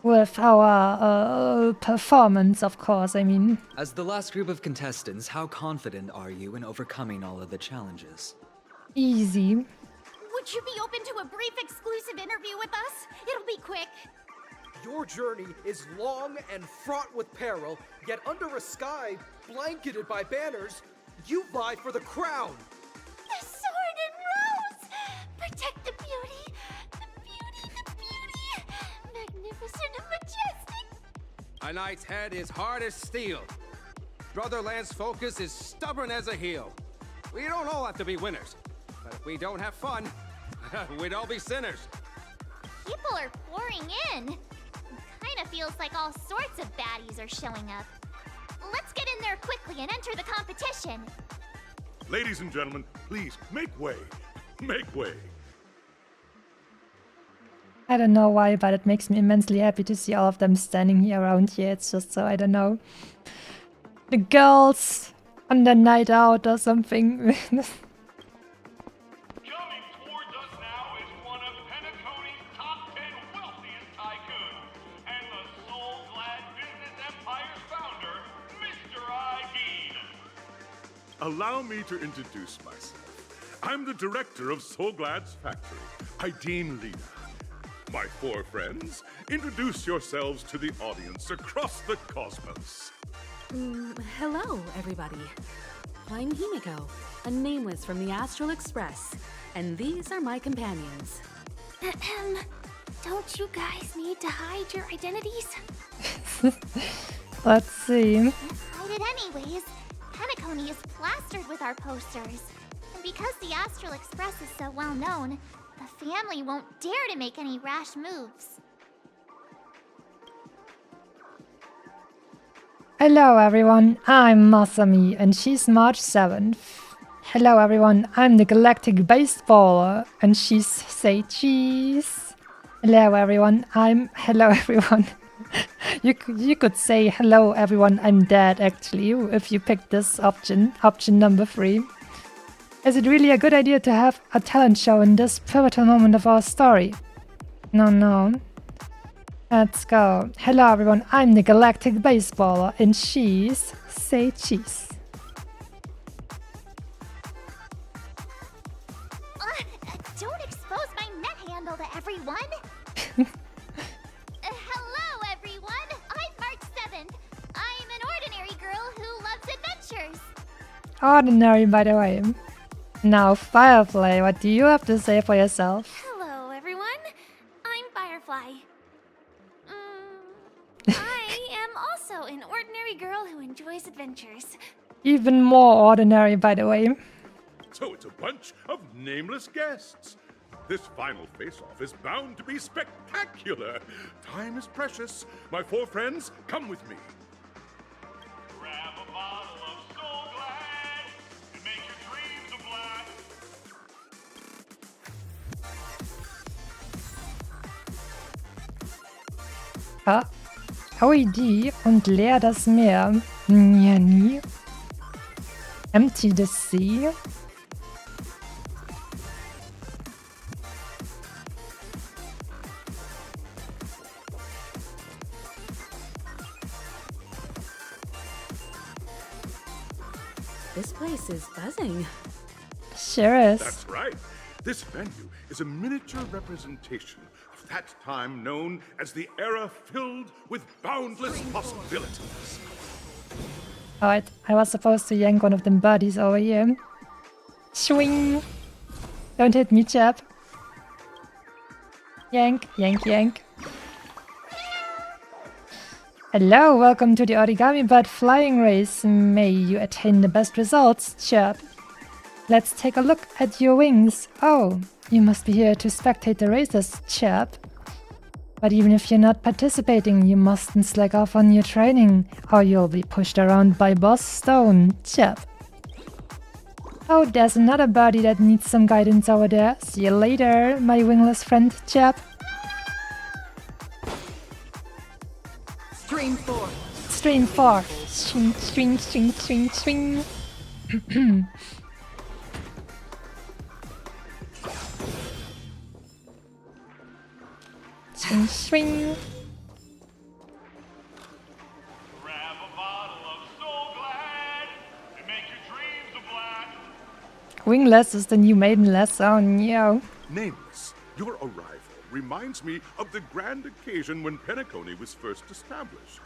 With our performance, of course, I mean. As the last group of contestants, how confident are you in overcoming all of the challenges? Easy. Would you be open to a brief exclusive interview with us? It'll be quick. Your journey is long and fraught with peril, yet under a sky blanketed by banners, you vie for the crown. The sword and rose! Protect the beauty! The beauty, the beauty! Magnificent and majestic! A knight's head is hard as steel. Brother Lance's focus is stubborn as a heel. We don't all have to be winners, but if we don't have fun, we'd all be sinners. People are pouring in. I'm kinda feels like all sorts of baddies are showing up. Let's get in there quickly and enter the competition. Ladies and gentlemen, please make way. Make way. I don't know why, but it makes me immensely happy to see all of them standing here around here. It's just so, I don't know, the girls on the night out or something. Coming towards us now is one of Penacony's top 10 wealthiest tycoons and the soul-glad business empire's founder, Mr. Dean. Allow me to introduce myself. I'm the director of Soulglad's factory, Dean Lena. My four friends, introduce yourselves to the audience across the cosmos. Hello, everybody. I'm Himiko, a nameless from the Astral Express, and these are my companions. Don't you guys need to hide your identities? Let's see. Hide it anyways. Penacony is plastered with our posters. And because the Astral Express is so well known, the family won't dare to make any rash moves. Hello everyone, I'm Masami and she's March 7th. Hello everyone, I'm the Galactic Baseballer and she's Say Cheese. Hello everyone, Hello everyone. You could say hello everyone, I'm dead actually, if you picked this option number 3. Is it really a good idea to have a talent show in this pivotal moment of our story? No. Let's go. Hello everyone, I'm the Galactic Baseballer and she's Say Cheese. Don't expose my net handle to everyone! Hello everyone, I'm March 7th. I'm an ordinary girl who loves adventures. Ordinary, by the way. Now, Firefly, what do you have to say for yourself? Hello, everyone. I'm Firefly. I am also an ordinary girl who enjoys adventures. Even more ordinary, by the way. So it's a bunch of nameless guests. This final face-off is bound to be spectacular. Time is precious. My four friends, come with me. Grab a bottle of Soul Glad and make your dreams a blast. OED und leer das Meer. Ja, nie. Empty the sea. This place is buzzing. Sure is. That's right. This venue is a miniature representation of that time known as the era filled with boundless possibilities. Alright, I was supposed to yank one of them birdies over here. Swing! Don't hit me, chap. Yank, yank, yank. Hello, welcome to the Origami Bird Flying Race. May you attain the best results, chap. Let's take a look at your wings. Oh, you must be here to spectate the races, chap. But even if you're not participating, you mustn't slack off on your training, or you'll be pushed around by Boss Stone, chap. Oh, there's another birdie that needs some guidance over there. See you later, my wingless friend, chap. Stream 4. Stream 4. Swing, swing, swing, swing, swing. Swing, swing. Grab a bottle of Soul Glad and make your dreams a blast. Wingless is the new maidenless. Oh no. Nameless, your arrival reminds me of the grand occasion when Penacony was first established.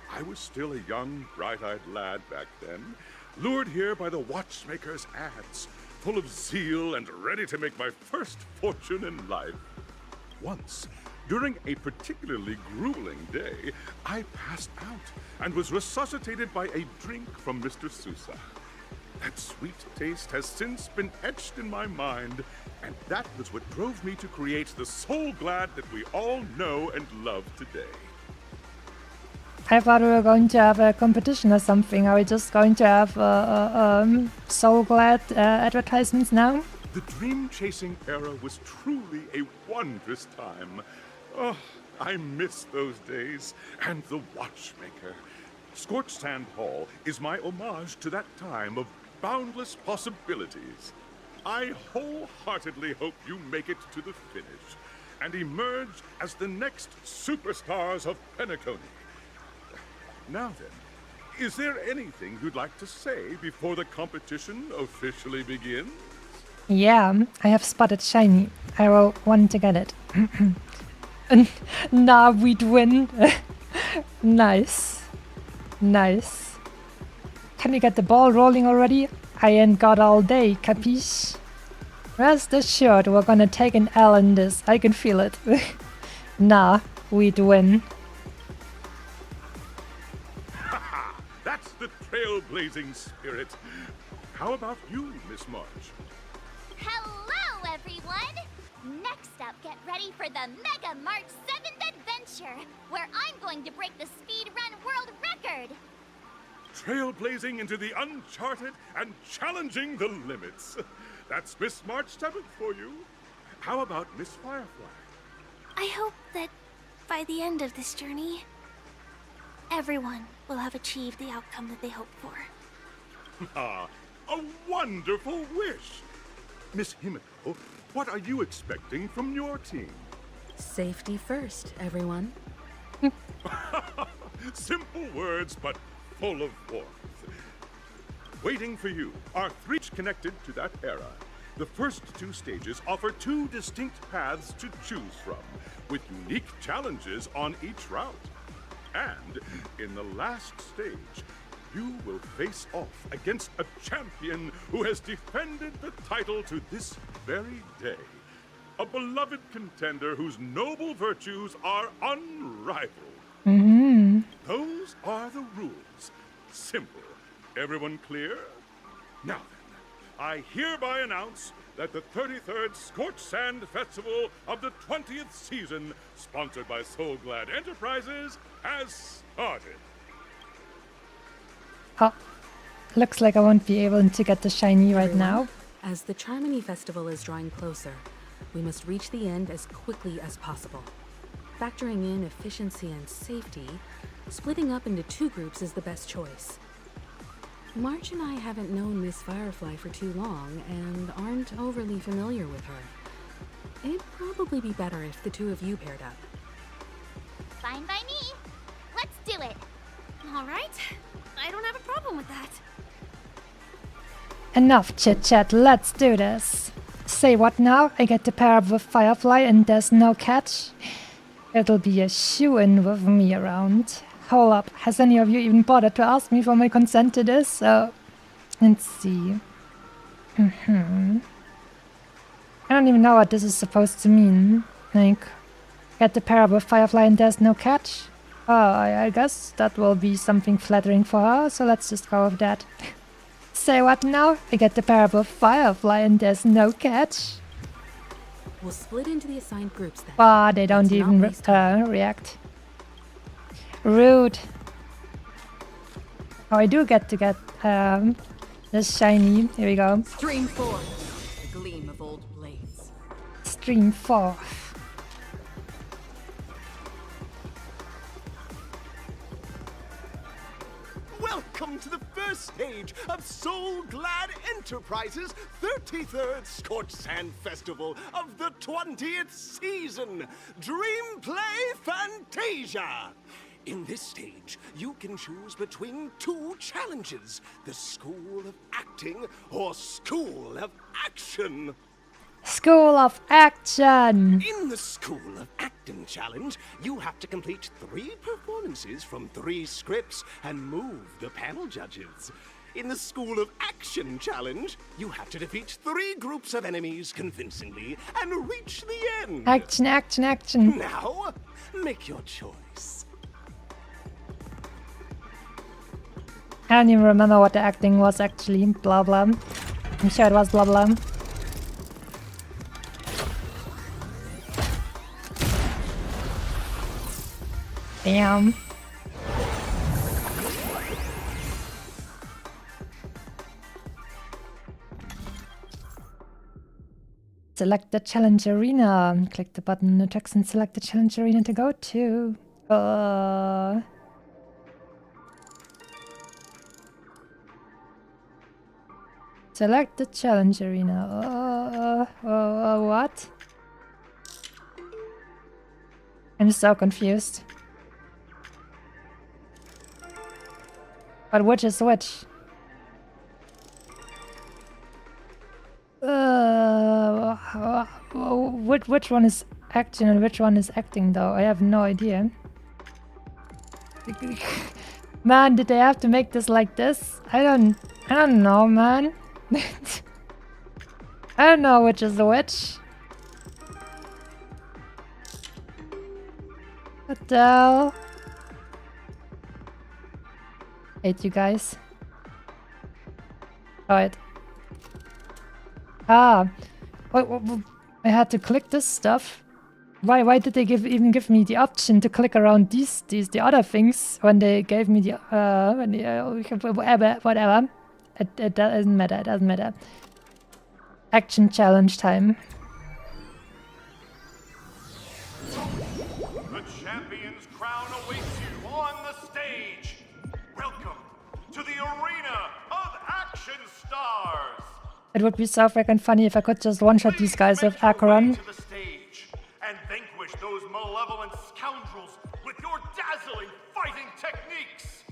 I was still a young, bright-eyed lad back then, lured here by the watchmaker's ads, full of zeal and ready to make my first fortune in life. Once, during a particularly grueling day, I passed out and was resuscitated by a drink from Mr. Sousa. That sweet taste has since been etched in my mind, and that was what drove me to create the Soul Glad that we all know and love today. I thought we were going to have a competition or something. Are we just going to have So Glad advertisements now? The dream-chasing era was truly a wondrous time. Oh, I miss those days. And the Watchmaker. Scorched Sand Hall is my homage to that time of boundless possibilities. I wholeheartedly hope you make it to the finish and emerge as the next superstars of Penacony. Now then, is there anything you'd like to say before the competition officially begins? Yeah, I have spotted shiny. I will want to get it. Nah, we'd win. Nice. Nice. Can we get the ball rolling already? I ain't got all day, capiche? Rest assured, we're gonna take an L in this. I can feel it. Nah, we'd win. That's the trailblazing spirit. How about you, Miss March? Hello, everyone! Next up, get ready for the Mega March 7th Adventure, where I'm going to break the speedrun world record! Trailblazing into the uncharted and challenging the limits. That's Miss March 7th for you. How about Miss Firefly? I hope that by the end of this journey, everyone will have achieved the outcome that they hoped for. Ah, a wonderful wish! Miss Himiko, what are you expecting from your team? Safety first, everyone. Simple words, but full of warmth. Waiting for you are three connected to that era. The first two stages offer two distinct paths to choose from, with unique challenges on each route. And in the last stage, you will face off against a champion who has defended the title to this very day. A beloved contender whose noble virtues are unrivaled. Mm-hmm. Those are the rules. Simple. Everyone clear? Now then, I hereby announce that the 33rd Scorched Sand Festival of the 20th season, sponsored by Soul Glad Enterprises, has started. Oh, looks like I won't be able to get the shiny right Everyone, now. As the Charmony Festival is drawing closer, we must reach the end as quickly as possible. Factoring in efficiency and safety, splitting up into two groups is the best choice. March and I haven't known Miss Firefly for too long and aren't overly familiar with her. It'd probably be better if the two of you paired up. Fine by me. Let's do it. All right. I don't have a problem with that. Enough chit-chat, let's do this. Say what now? I get to pair up with Firefly and there's no catch? It'll be a shoo-in with me around. Hold up, has any of you even bothered to ask me for my consent to this? Let's see. I don't even know what this is supposed to mean. Like, get the pair up with Firefly and there's no catch? Oh, I guess that will be something flattering for her, so let's just go with that. Say what now? I get the pair up with Firefly and there's no catch? We'll split into the assigned groups then. Ah, they don't even react. Rude. Oh, I do get to get this shiny. Here we go. Stream 4. The gleam of old blades. Stream 4. Welcome to the first stage of Soul Glad Enterprises' 33rd Scorched Sand Festival of the 20th season, Dream Play Fantasia. In this stage, you can choose between two challenges, the School of Acting or School of Action. School of Action! In the School of Acting challenge, you have to complete 3 performances from 3 scripts and move the panel judges. In the School of Action challenge, you have to defeat 3 groups of enemies convincingly and reach the end. Action, action, action. Now, make your choice. I don't even remember what the acting was actually. Blah blah. I'm sure it was blah blah. Damn. Select the challenge arena. Click the button in the text and select the challenge arena to go to. Select the challenge arena. What? I'm so confused. But which is which? Which one is action and which one is acting though? I have no idea. Man, did they have to make this like this? I don't know, man. I don't know which is which. What the hell? Hate you guys. Alright. I had to click this stuff. Why did they even give me the option to click around the other things when they gave me the whatever. It doesn't matter. It doesn't matter. Action challenge time. The champion's crown awaits you on the stage. Welcome to the arena of Action Stars. It would be so freaking funny if I could just one-shot these guys with Acheron. To the stage and vanquish those malevolent scoundrels with your dazzling fighting techniques.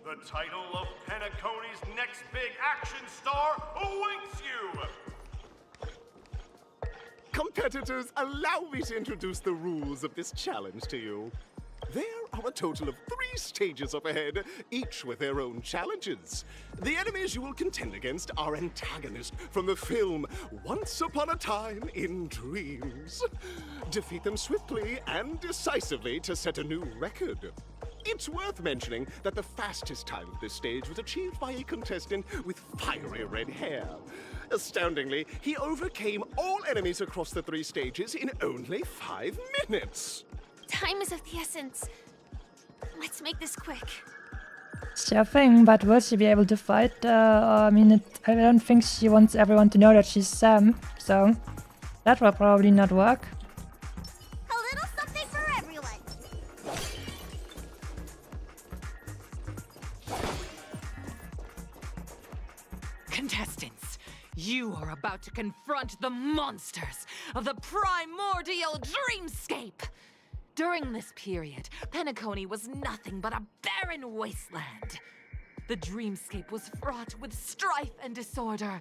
The title of Penacony's next big action star awaits you. Competitors, allow me to introduce the rules of this challenge to you. There are a total of 3 stages up ahead, each with their own challenges. The enemies you will contend against are antagonists from the film Once Upon a Time in Dreams. Defeat them swiftly and decisively to set a new record. It's worth mentioning that the fastest time of this stage was achieved by a contestant with fiery red hair. Astoundingly, he overcame all enemies across the 3 stages in only 5 minutes. Time is of the essence. Let's make this quick. Sure thing, but will she be able to fight? I don't think she wants everyone to know that she's Sam, so that will probably not work. A little something for everyone. Contestants, you are about to confront the monsters of the primordial dreamscape. During this period, Penacony was nothing but a barren wasteland. The dreamscape was fraught with strife and disorder,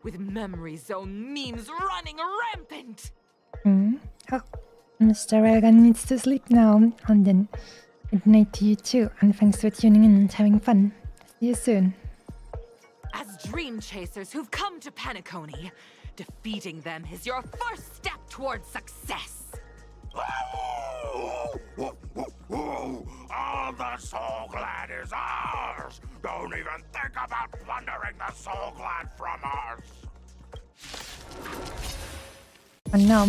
with memory zone memes running rampant. Oh, Mr. Railgun needs to sleep now. And then good night to you too, and thanks for tuning in and having fun. See you soon. As dream chasers who've come to Penacony, defeating them is your first step towards success. All the Soul Glad is ours! Don't even think about plundering the Soul Glad from us! And now,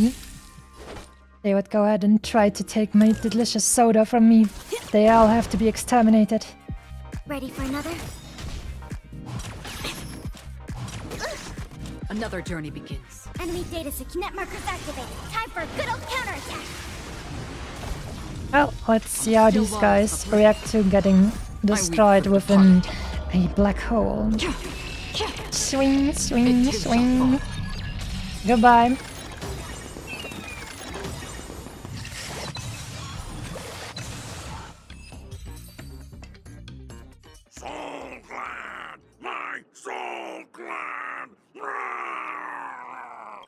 they would go ahead and try to take my delicious soda from me. They all have to be exterminated. Ready for another? Another journey begins. Enemy data net markers activated. Time for a good old counterattack. Well, let's see how these guys react to getting destroyed within a black hole. Swing, swing, swing. Goodbye. Soul Glad! My Soul Glad!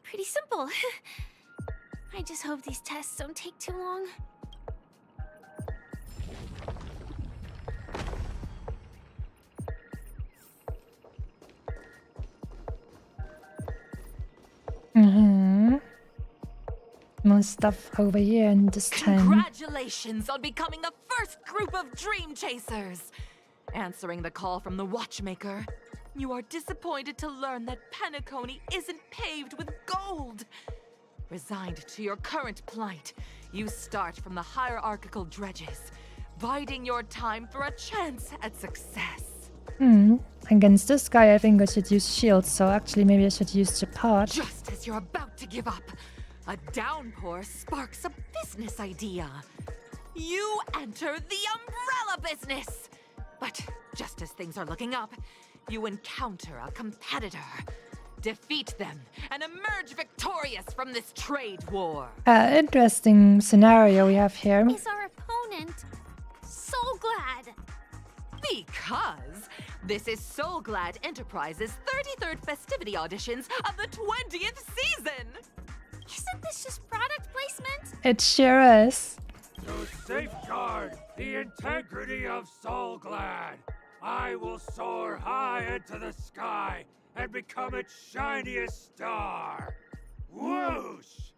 Pretty simple. I just hope these tests don't take too long. More stuff over here, and this time. Congratulations on becoming the first group of dream chasers! Answering the call from the watchmaker, you are disappointed to learn that Penacony isn't paved with gold. Resigned to your current plight, you start from the hierarchical dredges, biding your time for a chance at success. against this guy, I think I should use shields, so actually maybe I should use Japart. Just as you're about to give up, a downpour sparks a business idea. You enter the umbrella business! But just as things are looking up, you encounter a competitor. Defeat them and emerge victorious from this trade war. Interesting scenario we have here. Is our opponent Soul Glad? Because this is Soul Glad Enterprises' 33rd festivity auditions of the 20th season! Isn't this just product placement? It sure is. To safeguard the integrity of Soul Glad, I will soar high into the sky and become its shiniest star. Whoosh!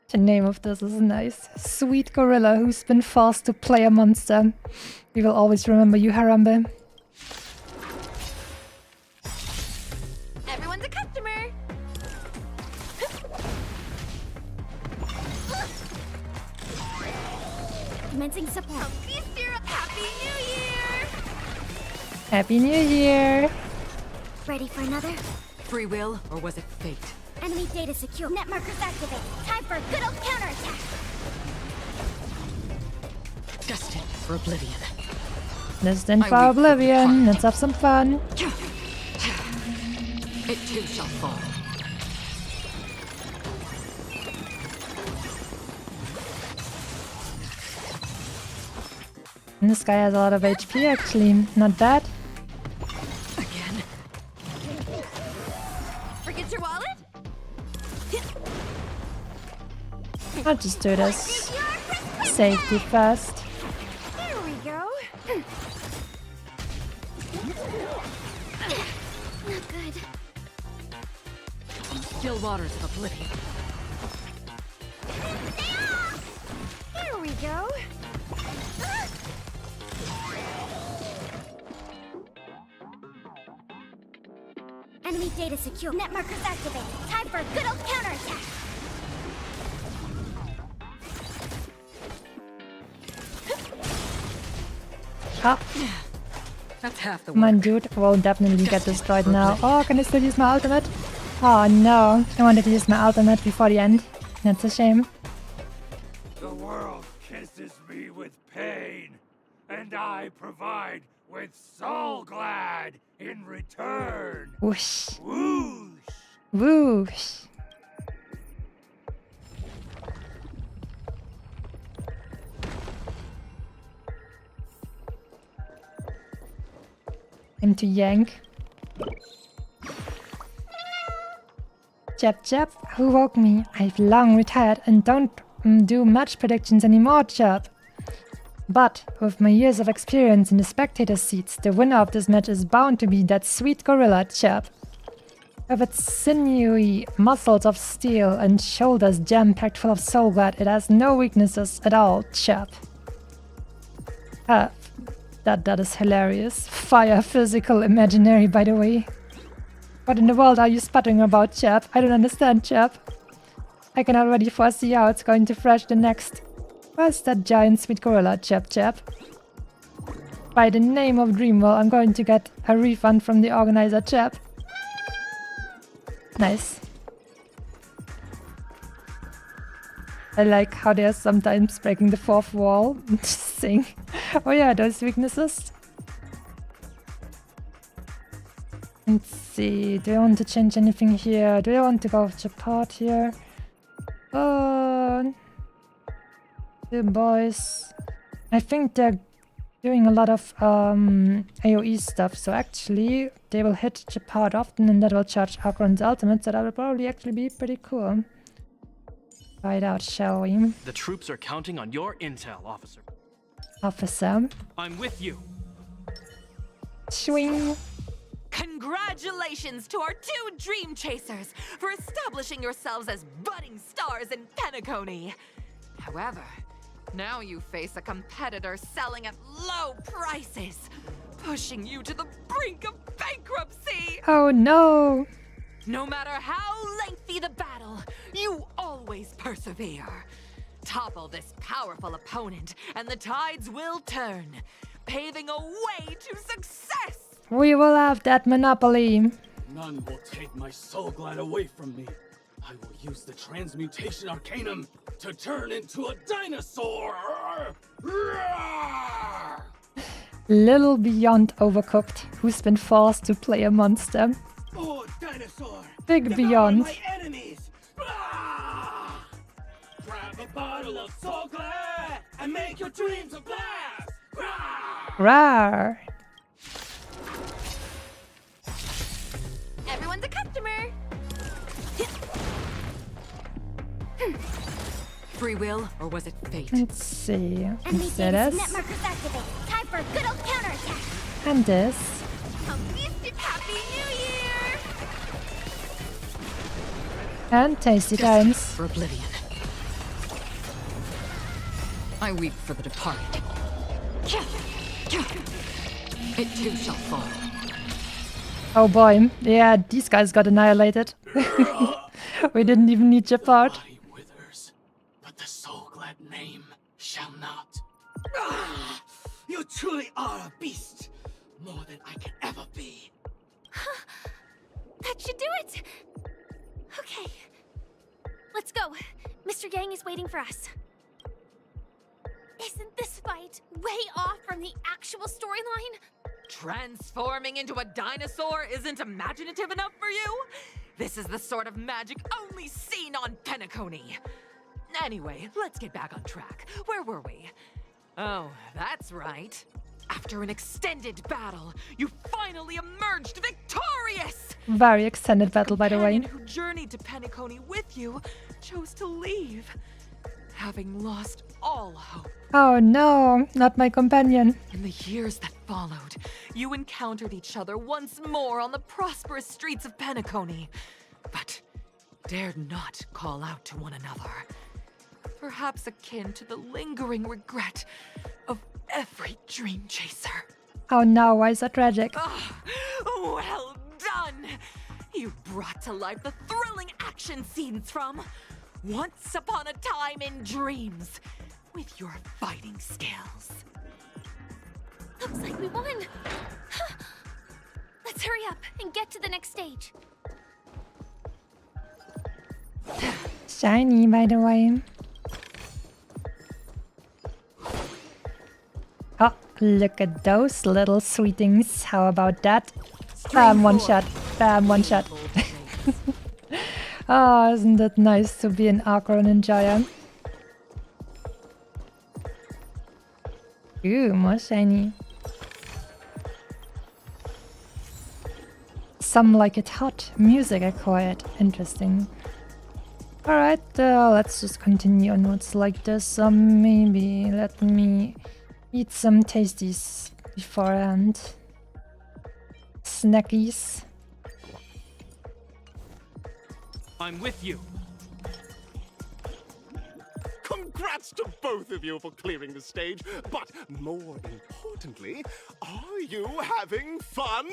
The name of this is nice. Sweet gorilla who's been forced to play a monster. We will always remember you, Harambe. Everyone's a customer! Commencing support. Happy New Year! Happy New Year! Ready for another? Free will, or was it fate? Enemy data secure. Net markers activate. Time for a good old counterattack. Destined for oblivion. Destined for oblivion. Let's have some fun. It too shall fall. And this guy has a lot of HP actually. Not bad. Again. Forget your wallet? I'll just do this. Safety first. Here we go. Not good. Still waters of oblivion. Here we go. Enemy data secure. Net markers activate. Time for a good old counterattack. Ah. That's half the work. My dude will definitely get destroyed now. Oh, can I still use my ultimate? Oh no, I wanted to use my ultimate before the end. That's a shame. The world kisses me with pain, and I provide with Soul Glad in return. Whoosh. Whoosh! Whoosh. Him to yank. Chap, who woke me? I've long retired and don't do match predictions anymore, chap. But with my years of experience in the spectator seats, the winner of this match is bound to be that sweet gorilla, chap. With its sinewy muscles of steel and shoulders jam-packed full of soul glad, it has no weaknesses at all, chap. That is hilarious. Fire, physical, imaginary, by the way. What in the world are you sputtering about, chap? I don't understand, chap. I can already foresee how it's going to thrash the next. Where's that giant sweet gorilla, chap? By the name of Dreamwell, I'm going to get a refund from the organizer, chap. Nice. I like how they're sometimes breaking the fourth wall. Just saying. Oh yeah, those weaknesses. Let's see, do I want to change anything here? Do I want to go with Japart here? The boys. I think they're doing a lot of AoE stuff, so actually they will hit Japart often and that will charge Akron's ultimate, so that will probably actually be pretty cool. Try it out, shall we? The troops are counting on your intel, officer. Officer. I'm with you. Swing. Congratulations to our two Dream Chasers for establishing yourselves as budding stars in Penacony. However, now you face a competitor selling at low prices, pushing you to the brink of bankruptcy. Oh no! No matter how lengthy the battle, you always persevere. Topple this powerful opponent, and the tides will turn, paving a way to success. We will have that monopoly. None will take my soul glad away from me. I will use the transmutation arcanum to turn into a dinosaur! Little beyond overcooked, who's been forced to play a monster. Oh, dinosaur! Big beyond. My enemies! Grab a bottle of soul glad and make your dreams a blast! Rawr. Everyone's a customer! Free will, or was it fate? Let's see. Enemy Is it game's this? net markers activate. Time for a good old counterattack. And this. A feasted Happy New Year! And tasty times. For oblivion. I weep for the departed. It too shall fall. Oh boy. Yeah, these guys got annihilated. We didn't even need chip out. But the soul glad name shall not. You truly are a beast, more than I can ever be. That should do it! Okay. Let's go. Mr. Yang is waiting for us. Isn't this fight way off from the actual storyline? Transforming into a dinosaur isn't imaginative enough for you? This is the sort of magic only seen on Penacony. Anyway, let's get back on track. Where were we? Oh, that's right. After an extended battle, you finally emerged victorious! Very extended battle, by the way. Who journeyed to Penacony with you chose to leave, having lost all hope. Oh no, not my companion. In the years that followed, you encountered each other once more on the prosperous streets of Penacony, but dared not call out to one another. Perhaps akin to the lingering regret of every dream chaser. Oh no, why is that tragic? Well done! You brought to life the thrilling action scenes from Once Upon a Time in Dreams with your fighting skills. Looks like we won! Let's hurry up and get to the next stage. Shiny, by the way. Oh, look at those little sweetings. How about that? Bam, one shot. Bam, one shot. Oh, isn't it nice to be an Acro Ninja? Ooh, more shiny. Some like it hot. Music acquired. Interesting. Alright, let's just continue onwards like this. Maybe let me eat some tasties beforehand. Snackies. I'm with you. Congrats to both of you for clearing the stage, but more importantly, are you having fun?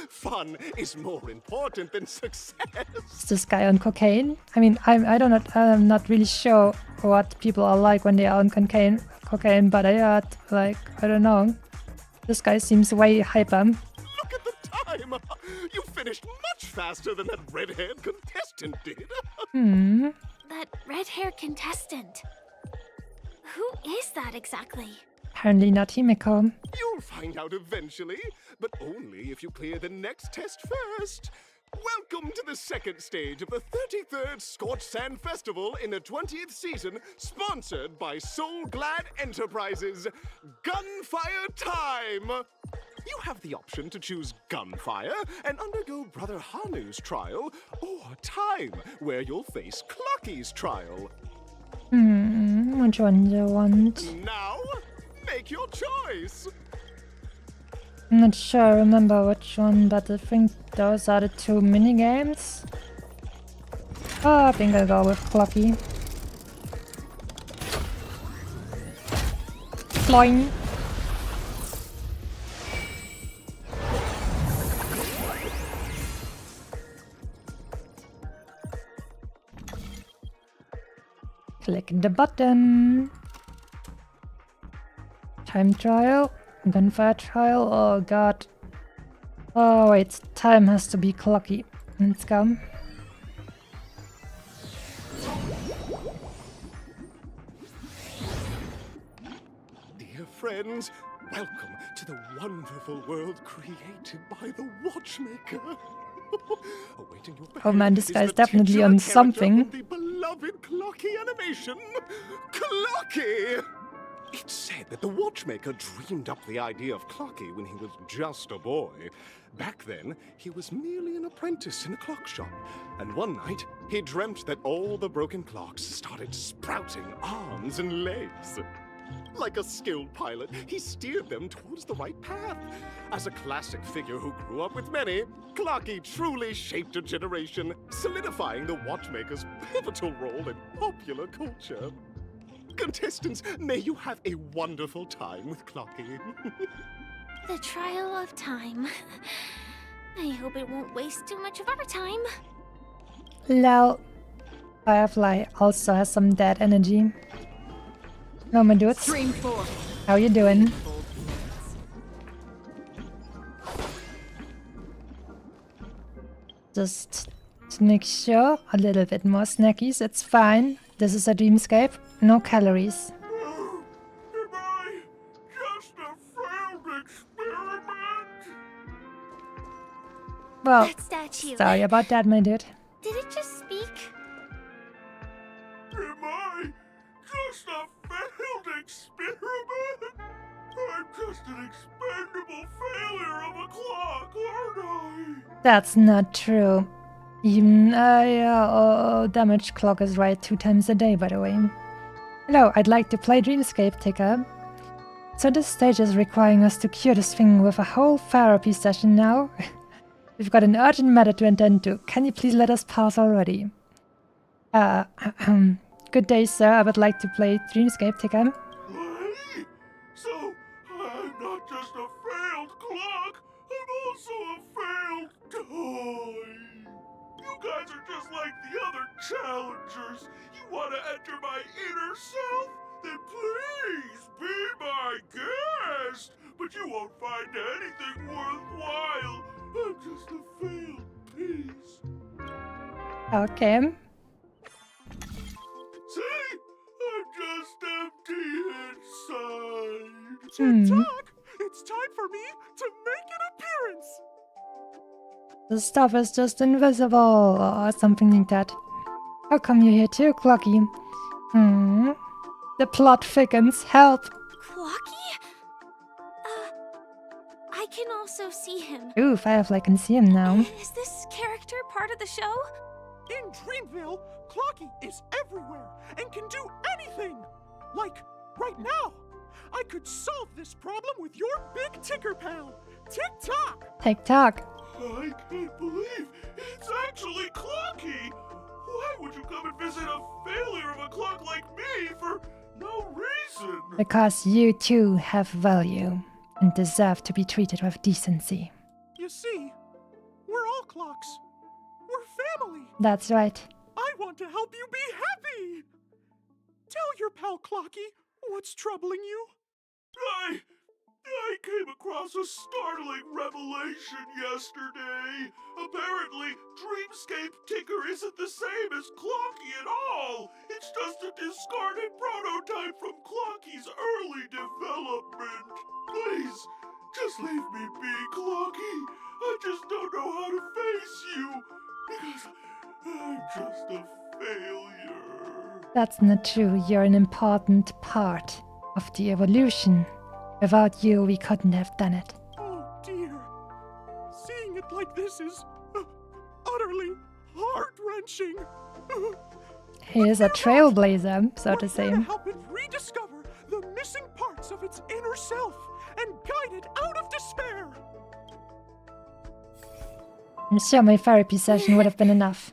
Fun is more important than success. Is this guy on cocaine? I mean, I'm not really sure what people are like when they are on cocaine, but I heard, like, I don't know. This guy seems way hyper. Look at the time! You finished much faster than that red-haired contestant did. That red-haired contestant. Who is that exactly? Apparently not Himeko. You'll find out eventually, but only if you clear the next test first. Welcome to the second stage of the 33rd Scorched Sand Festival in the 20th season, sponsored by Soul Glad Enterprises. Gunfire time! You have the option to choose Gunfire and undergo Brother Hanu's trial, or Time, where you'll face Clucky's trial. Which one do you want? Now, make your choice! I'm not sure I remember which one, but I think those are the two minigames. Oh, I think I'll go with Clocky. Floing. Click the button. Time trial. Gunfire trial? Oh god. Oh wait, time has to be clocky. Let's go. Dear friends, welcome to the wonderful world created by the Watchmaker. Awaiting your Oh man, this is guy's the definitely titular on character something. of the beloved Clocky animation, Clocky! It's said that the Watchmaker dreamed up the idea of Clocky when he was just a boy. Back then, he was merely an apprentice in a clock shop, and one night, he dreamt that all the broken clocks started sprouting arms and legs. Like a skilled pilot, he steered them towards the right path. As a classic figure who grew up with many, Clocky truly shaped a generation, solidifying the Watchmaker's pivotal role in popular culture. Contestants, may you have a wonderful time with Clocky. The trial of time. I hope it won't waste too much of our time. Lol. Firefly also has some dead energy. Hello, my dudes. How you doing? Just to make sure, a little bit more snackies, it's fine. This is a dreamscape, no calories. Well, That statue. sorry about that, my dude. Did it just speak? Am I just a failed experiment? I'm just an expendable failure of a clock, aren't I? That's not true. Even damaged clock is right 2 times a day, by the way. Hello, I'd like to play Dreamscape Ticker. So this stage is requiring us to cure this thing with a whole therapy session now. We've got an urgent matter to attend to. Can you please let us pass already? Good day, sir. I would like to play Dreamscape Ticker. Play? So, I'm not just a failed clock, I'm also a failed toy. You guys are just like the other challengers. You want to enter my inner self? Then please be my guest. But you won't find anything worthwhile. I'm just a failed piece. Okay. See? I'm just empty inside. Tick-tock! It's time for me to make an appearance. The stuff is just invisible, or something like that. How come you're here too, Clocky? The plot thickens. Help! Clocky? I can also see him. Ooh, Firefly can see him now. Is this character part of the show? In Dreamville, Clocky is everywhere and can do anything! Like, right now! I could solve this problem with your big ticker pal, Tick-tock! Tick-tock. I can't believe it's actually Clocky! Why would you come and visit a failure of a clock like me for no reason? Because you too have value and deserve to be treated with decency. You see, we're all clocks. We're family. That's right. I want to help you be happy! Tell your pal Clocky what's troubling you. I came across a startling revelation yesterday. Apparently, Dreamscape Ticker isn't the same as Clocky at all. It's just a discarded prototype from Clocky's early development. Please, just leave me be, Clocky. I just don't know how to face you, because I'm just a failure. That's not true. You're an important part of the evolution. Without you, we couldn't have done it. Oh dear. Seeing it like this is utterly heart-wrenching. He is a trailblazer, so to say. To help it rediscover the missing parts of its inner self and guide it out of despair. I'm sure my therapy session would have been enough.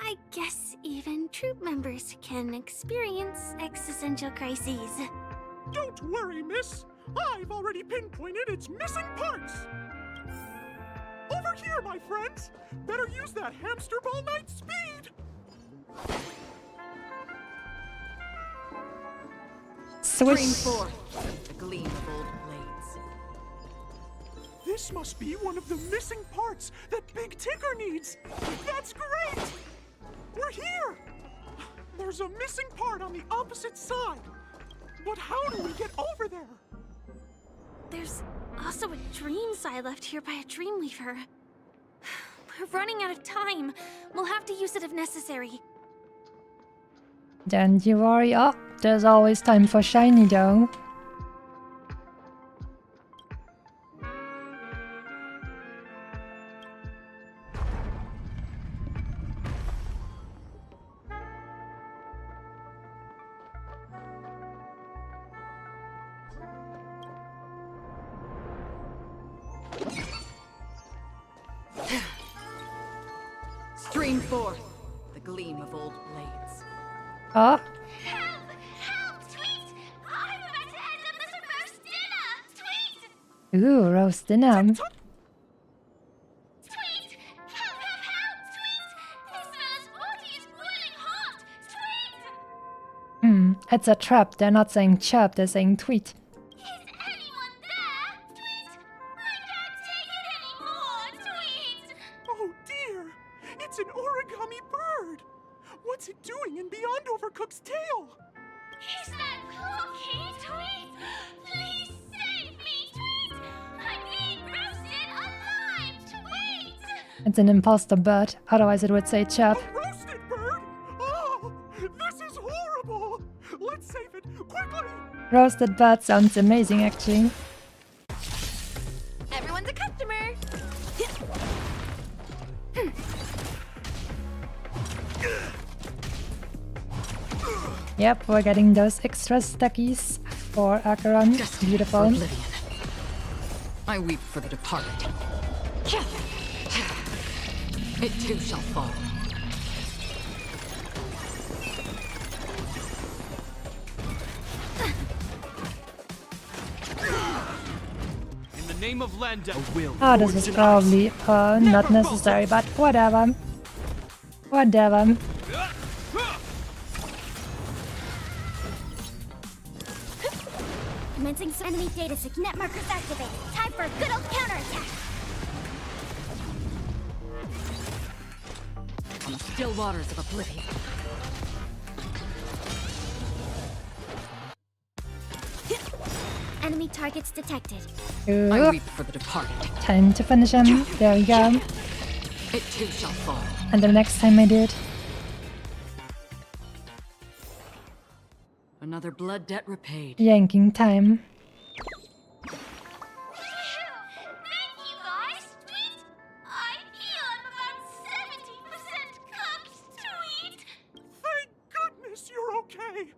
I guess even troop members can experience existential crises. Don't worry, miss. I've already pinpointed its missing parts. Over here, my friends. Better use that hamster ball knight speed. Swish. Spring forth, the gleam of old blade. This must be one of the missing parts that Big Ticker needs. That's great! We're here! There's a missing part on the opposite side. But how do we get over there? There's also a dream side left here by a Dreamweaver. We're running out of time. We'll have to use it if necessary. Don't you worry. Oh, there's always time for shiny though. Stream forth the gleam of old blades. Oh, Help! Help! Tweet! I'm about to end up as a roast dinner! Tweet! ooh, roast dinner. Tweet! Help! Help! Help! Tweet! This fellow's body is boiling hot! Tweet! It's a trap. They're not saying chirp, they're saying tweet. Is anyone there? Tweet! I can't take it anymore! Tweet! Oh dear! It's an origami bird! What's it doing in Beyond Overcooked's tail? Is that Clocky? Tweet! Please save me! Tweet! I'm being roasted alive! Tweet! It's an imposter bird, otherwise it would say chirp. Roasted bird? Oh! This is horrible! Let's save it! Quickly! Roasted bird sounds amazing actually. Everyone's a customer! Yep, we're getting those extra stackies for Acheron. Beautiful. I weep for the departed. It too shall fall. In the name of Landa, Oh, this was probably not necessary, but whatever. Whatever. Commencing enemy data signet markers activated. Time for a good old counterattack. On the still waters of oblivion. Enemy targets detected. Ooh. I weep for the departed. Time to finish him. There we go. It too shall fall. And the next time I do it. Another blood debt repaid. Yanking time. Thank you guys. Tweet! I feel I'm about 70% cooked. Tweet! Thank goodness you're okay!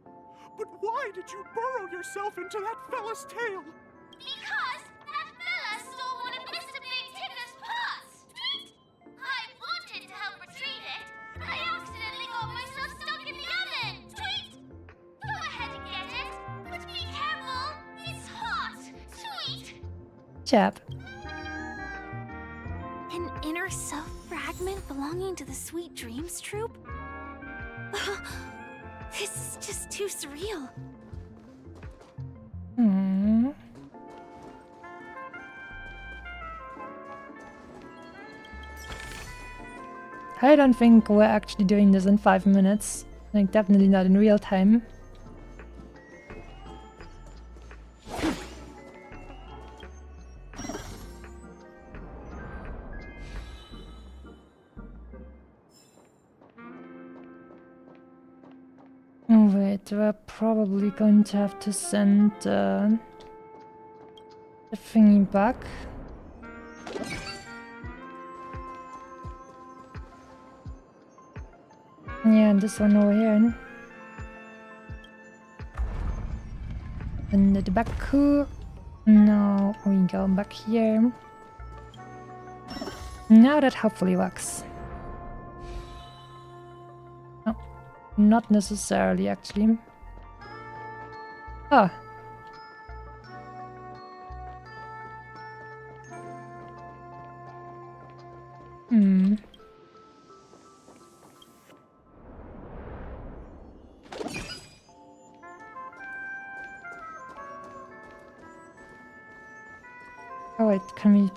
But why did you burrow yourself into that fella's tail? Because that fella stole one of Mr. Big Ticker's pots. Tweet! I wanted to help retrieve it, but I accidentally got myself stuck in the oven. Tweet! Go ahead and get it, but be careful. It's hot. Tweet! Chap. An inner self fragment belonging to the Sweet Dreams troupe? This is just too surreal. Hmm. I don't think we're actually doing this in 5 minutes. Like, definitely not in real time. Oh, wait, we're probably going to have to send the thingy back. Yeah, and this one over here. And the Baku. Now we go back here. Now that hopefully works. Oh, not necessarily actually. Oh. Hmm. Oh wait, can we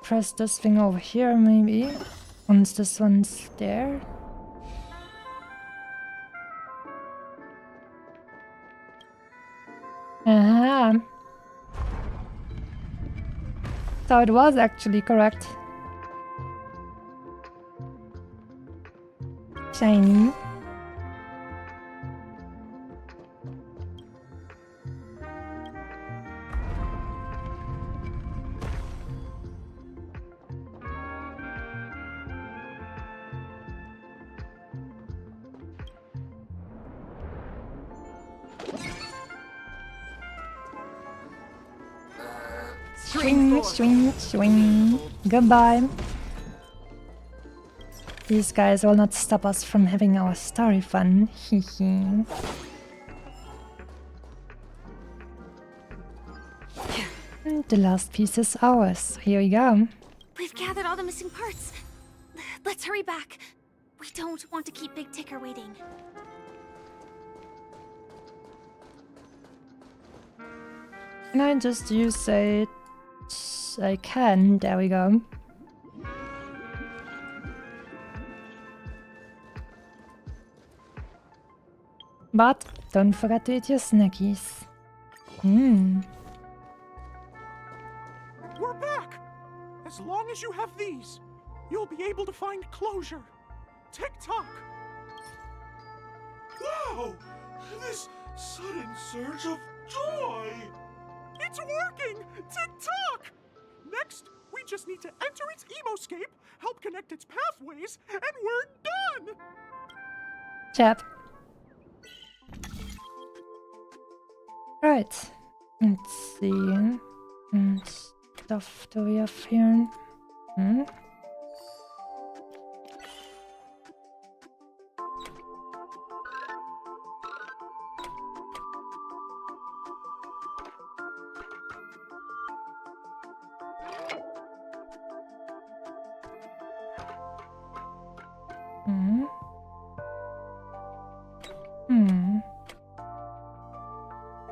press this thing over here, maybe. Once this one's there. So it was actually correct. Shiny. Swing, swing, swing. Goodbye. These guys will not stop us from having our story fun. Hehe. The last piece is ours. Here we go. We've gathered all the missing parts. Let's hurry back. We don't want to keep Big Ticker waiting. Can I just use it? I can. There we go. But don't forget to eat your snackies. We're back! As long as you have these, you'll be able to find closure. Tick-tock! Wow! This sudden surge of joy! It's working! Tick-tock! Next, we just need to enter its emoscape, help connect its pathways, and we're done! Chap. Right. Let's see. Stuff do we have here?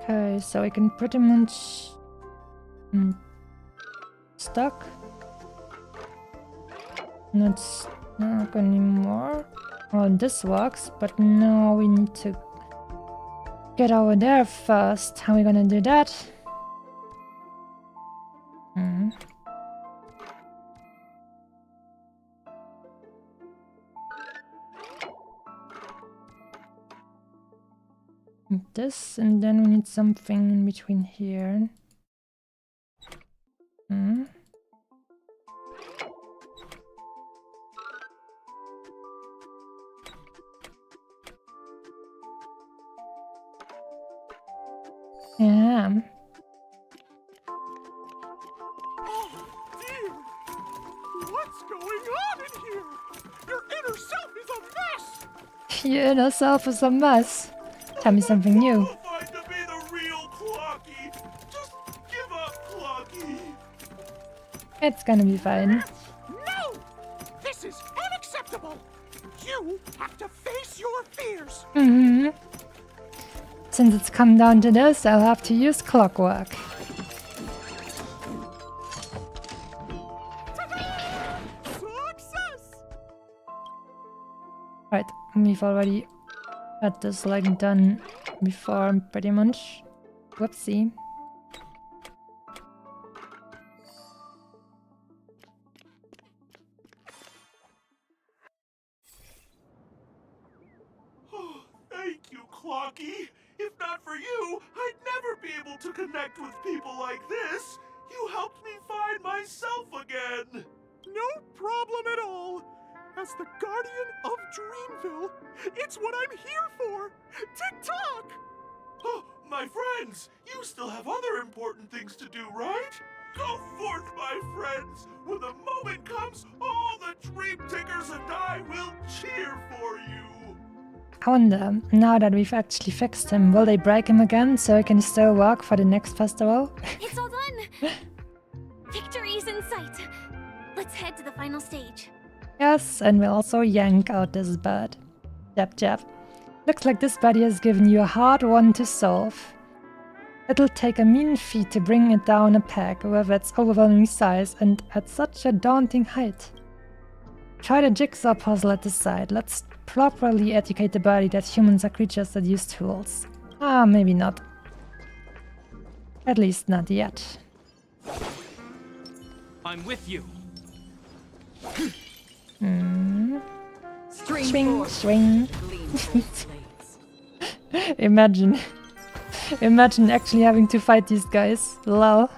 Okay, so I can pretty much stuck. Not stuck anymore. Oh, this works, but now we need to get over there first. How are we gonna do that? This, and then we need something in between here. Yeah. Oh dear! What's going on in here? Your inner self is a mess! Your inner self is a mess. Tell me something new. Qualified to be the real Clocky. Just give up, Clocky. It's gonna be fine. No! This is unacceptable! You have to face your fears! Since it's come down to this, I'll have to use clockwork. Success! Right, we've already had this like done before, pretty much. Whoopsie. Oh, thank you, Clocky. If not for you, I'd never be able to connect with people like this. You helped me find myself again. No problem at all. As the guardian of Dreamville, it's what I'm here for. Tick-tock! Oh, my friends, you still have other important things to do, right? Go forth, my friends. When the moment comes, all the Dream Tickers and I will cheer for you. I wonder, now that we've actually fixed him, will they break him again so he can still work for the next festival? It's all done! Victory's in sight. Let's head to the final stage. Yes, and we'll also yank out this bird. Jab jab. Looks like this buddy has given you a hard one to solve. It'll take a mean feat to bring it down a peg with its overwhelming size and at such a daunting height. Try the jigsaw puzzle at the side. Let's properly educate the body that humans are creatures that use tools. Ah, maybe not. At least not yet. I'm with you. Swing, swing. Imagine actually having to fight these guys. Lol.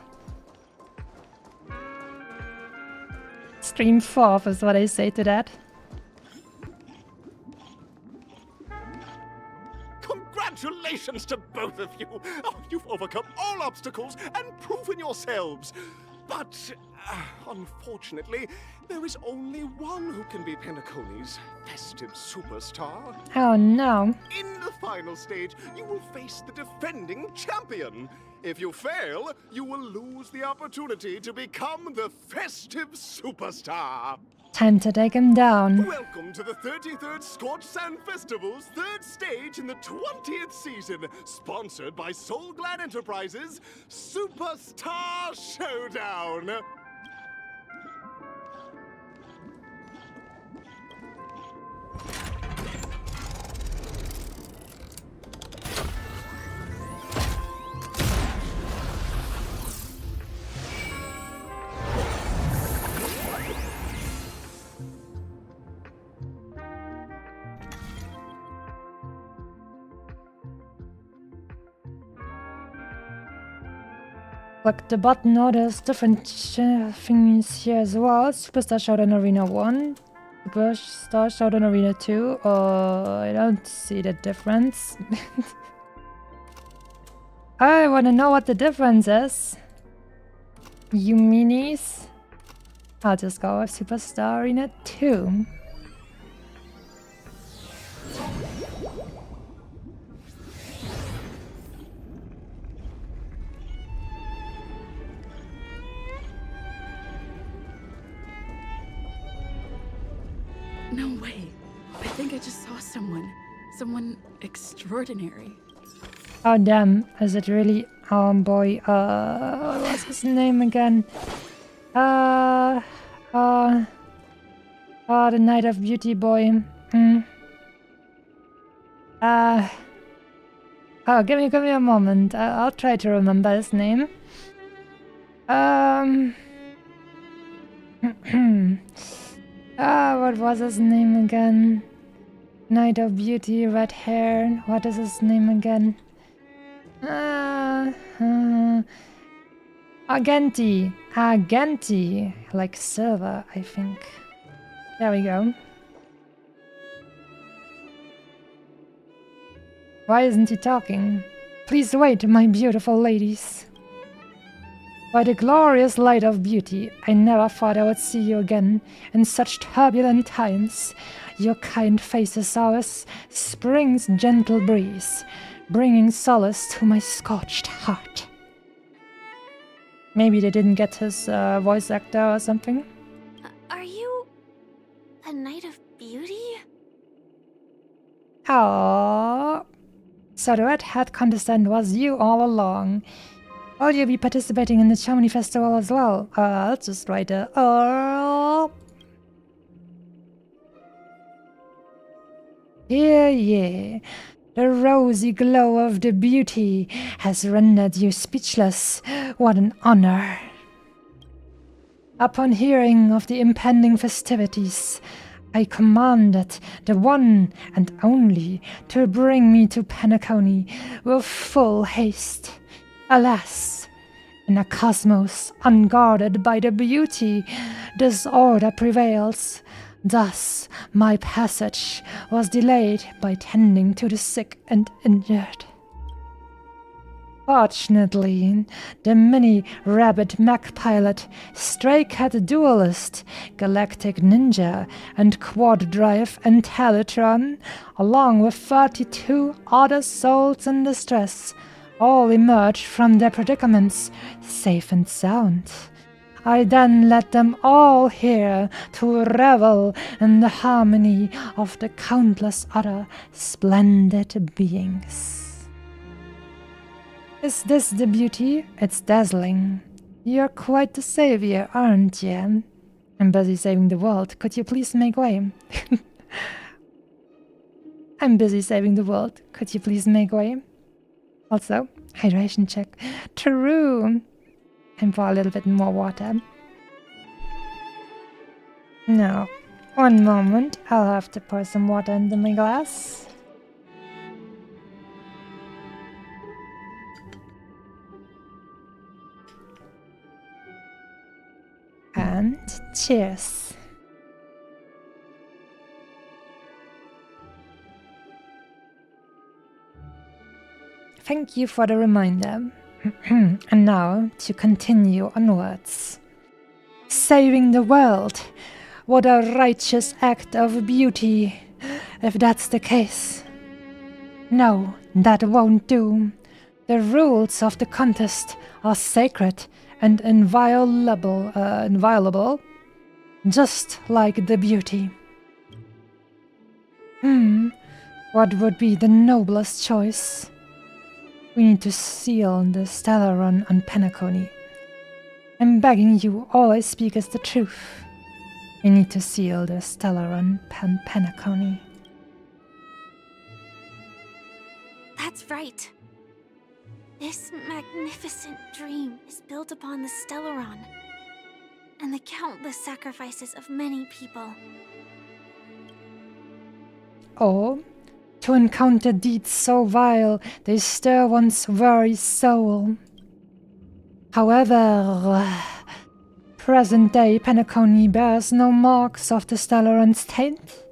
Stream 4 is what I say to that. Congratulations to both of you! Oh, you've overcome all obstacles and proven yourselves! But, unfortunately, there is only one who can be Penacony's festive superstar. Oh no. In the final stage, you will face the defending champion. If you fail, you will lose the opportunity to become the festive superstar. Time to take him down. Welcome to the 33rd Scorched Sand Festival's third stage in the 20th season, sponsored by Soul Glad Enterprises, Superstar Showdown. Look, the button orders different things here as well. Superstar Showdown Arena 1, Superstar Showdown Arena 2. I don't see the difference. I wanna know what the difference is. You meanies. I'll just go with Superstar Arena 2. No way. I think I just saw someone. Someone extraordinary. Oh damn, is it really? Oh boy, what's his name again? The Night of Beauty boy. Oh, give me a moment. I'll try to remember his name. What was his name again? Night of Beauty, red hair. What is his name again? Argenti. Argenti. Like silver, I think. There we go. Why isn't he talking? Please wait, my beautiful ladies. By the glorious light of beauty, I never thought I would see you again in such turbulent times. Your kind faces are as spring's gentle breeze, bringing solace to my scorched heart. Maybe they didn't get his voice actor or something? Are you a Knight of Beauty? Oh, so the Red Hat contestant was you all along. Will you be participating in the Chamonix Festival as well? I'll just write a Yeah. The rosy glow of the beauty has rendered you speechless. What an honor. Upon hearing of the impending festivities, I commanded the one and only to bring me to Penacony with full haste. Alas, in a cosmos unguarded by the beauty, disorder prevails. Thus, my passage was delayed by tending to the sick and injured. Fortunately, the mini-rabbit mech pilot, stray cat duelist, galactic ninja, and quad drive Intellatron, along with 32 other souls in distress, all emerged from their predicaments, safe and sound. I then led them all here to revel in the harmony of the countless other splendid beings. Is this the beauty? It's dazzling. You're quite the savior, aren't you? I'm busy saving the world. Could you please make way? I'm busy saving the world. Could you please make way? Also, hydration check. True. And pour a little bit more water. Now, one moment. I'll have to pour some water into my glass. And cheers. Thank you for the reminder. And now to continue onwards. Saving the world. What a righteous act of beauty, if that's the case. No, that won't do. The rules of the contest are sacred and inviolable, just like the beauty. What would be the noblest choice? We need to seal the stellar run on Penacony. I'm begging you, all I speak is the truth. We need to seal the stellar run Penacony. That's right. This magnificent dream is built upon the Stellaron and the countless sacrifices of many people. Or, to encounter deeds so vile, they stir one's very soul. However, present-day Penacony bears no marks of the Stellaron's taint,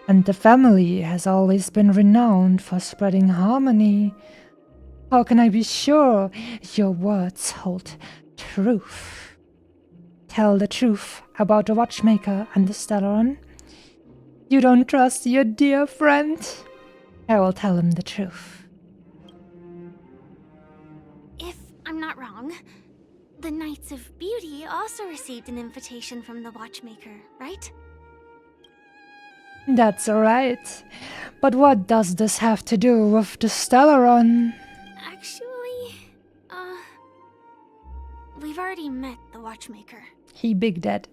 and the family has always been renowned for spreading harmony. How can I be sure your words hold truth? Tell the truth about the Watchmaker and the Stellaron. You don't trust your dear friend? I will tell him the truth. If I'm not wrong, the Knights of Beauty also received an invitation from the Watchmaker, right? That's right. But what does this have to do with the Stellaron? Actually, we've already met the Watchmaker. He big dead.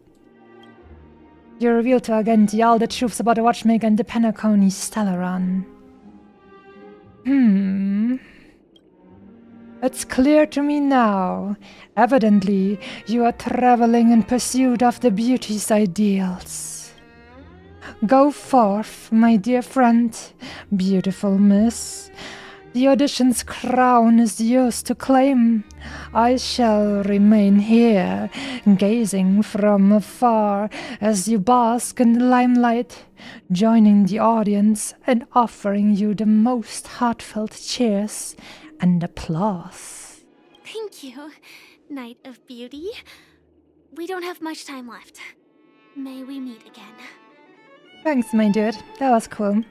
You revealed to Agenti all the truths about the Watchmaker and the Penacony Stellaron. It's clear to me now. Evidently, you are traveling in pursuit of the beauty's ideals. Go forth, my dear friend, beautiful miss. The audition's crown is yours to claim. I shall remain here, gazing from afar as you bask in the limelight, joining the audience and offering you the most heartfelt cheers and applause. Thank you, Knight of Beauty. We don't have much time left. May we meet again. Thanks, my dude. That was cool.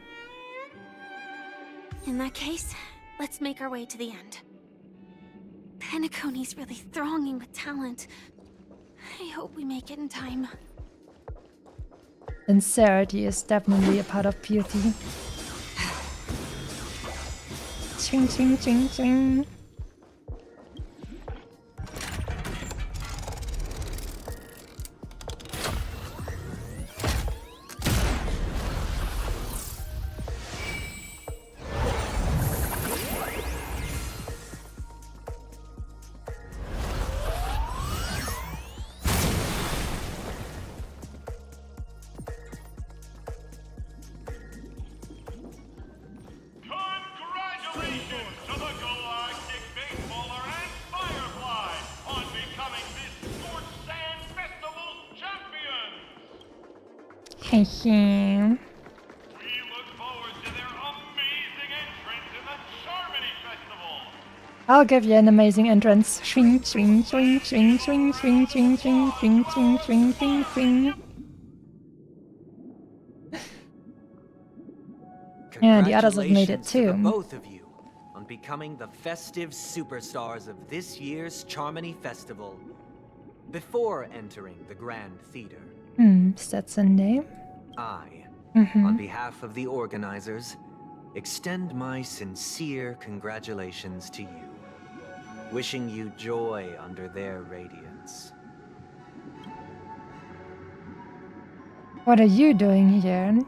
In that case, let's make our way to the end. Penacony's really thronging with talent. I hope we make it in time. Sincerity is definitely a part of beauty. Ching, ching, ching, ching. Hehe. I'll give you an amazing entrance. Swing, swing, swing, swing, swing, swing, swing, swing, swing, swing, swing, swing, swing. Yeah, the others have made it too. To the both of you on becoming the festive superstars of this year's Charmony Festival before entering the Grand Theater. Is that Sunday? I, on behalf of the organizers, extend my sincere congratulations to you. wishing you joy under their radiance. What are you doing here?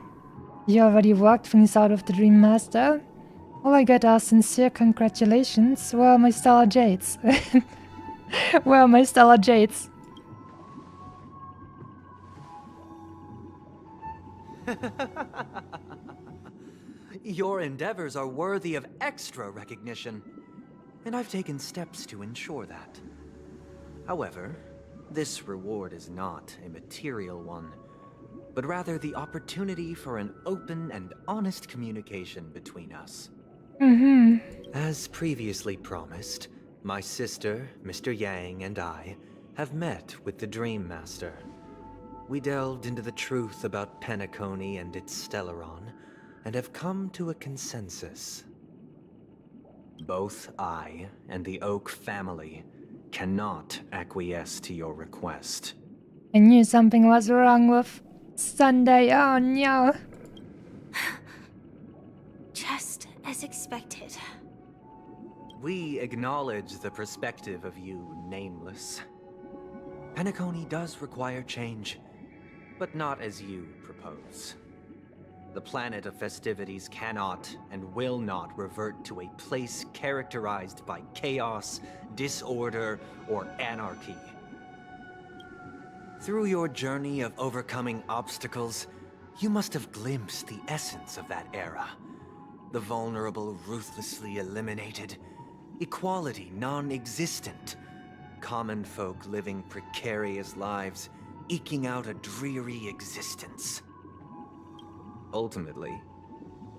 You already worked things out with the Dream Master? All I get are sincere congratulations. Where are my stellar jades? Where are my stellar jades? Your endeavors are worthy of extra recognition, and I've taken steps to ensure that. However, this reward is not a material one, but rather the opportunity for an open and honest communication between us. As previously promised, my sister, Mr. Yang, and I have met with the Dream Master. We delved into the truth about Penacony and its Stellaron, and have come to a consensus. Both I and the Oak family cannot acquiesce to your request. I knew something was wrong with Sunday. Oh no. Just as expected. We acknowledge the perspective of you, Nameless. Penacony does require change, but not as you propose. The planet of festivities cannot and will not revert to a place characterized by chaos, disorder, or anarchy. Through your journey of overcoming obstacles, you must have glimpsed the essence of that era. The vulnerable ruthlessly eliminated, equality non-existent, common folk living precarious lives, eking out a dreary existence. Ultimately,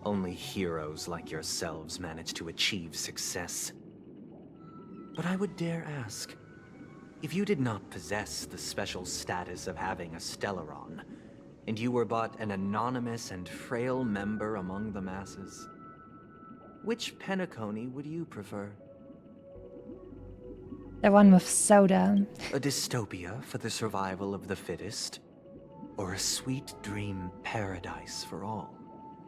only heroes like yourselves manage to achieve success. But I would dare ask, if you did not possess the special status of having a Stellaron, and you were but an anonymous and frail member among the masses, which Penacony would you prefer? The one with soda. A dystopia for the survival of the fittest? Or a sweet dream paradise for all?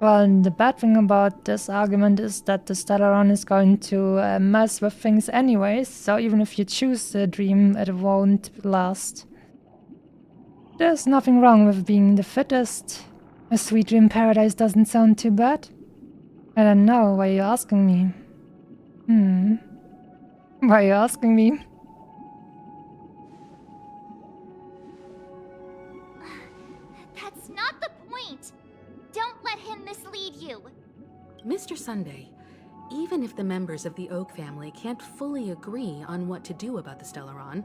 Well, the bad thing about this argument is that the Stellaron is going to mess with things anyways, so even if you choose the dream, it won't last. There's nothing wrong with being the fittest. A sweet dream paradise doesn't sound too bad. I don't know, why are you asking me? Why are you asking me? That's not the point! Don't let him mislead you! Mr. Sunday, even if the members of the Oak family can't fully agree on what to do about the Stellaron,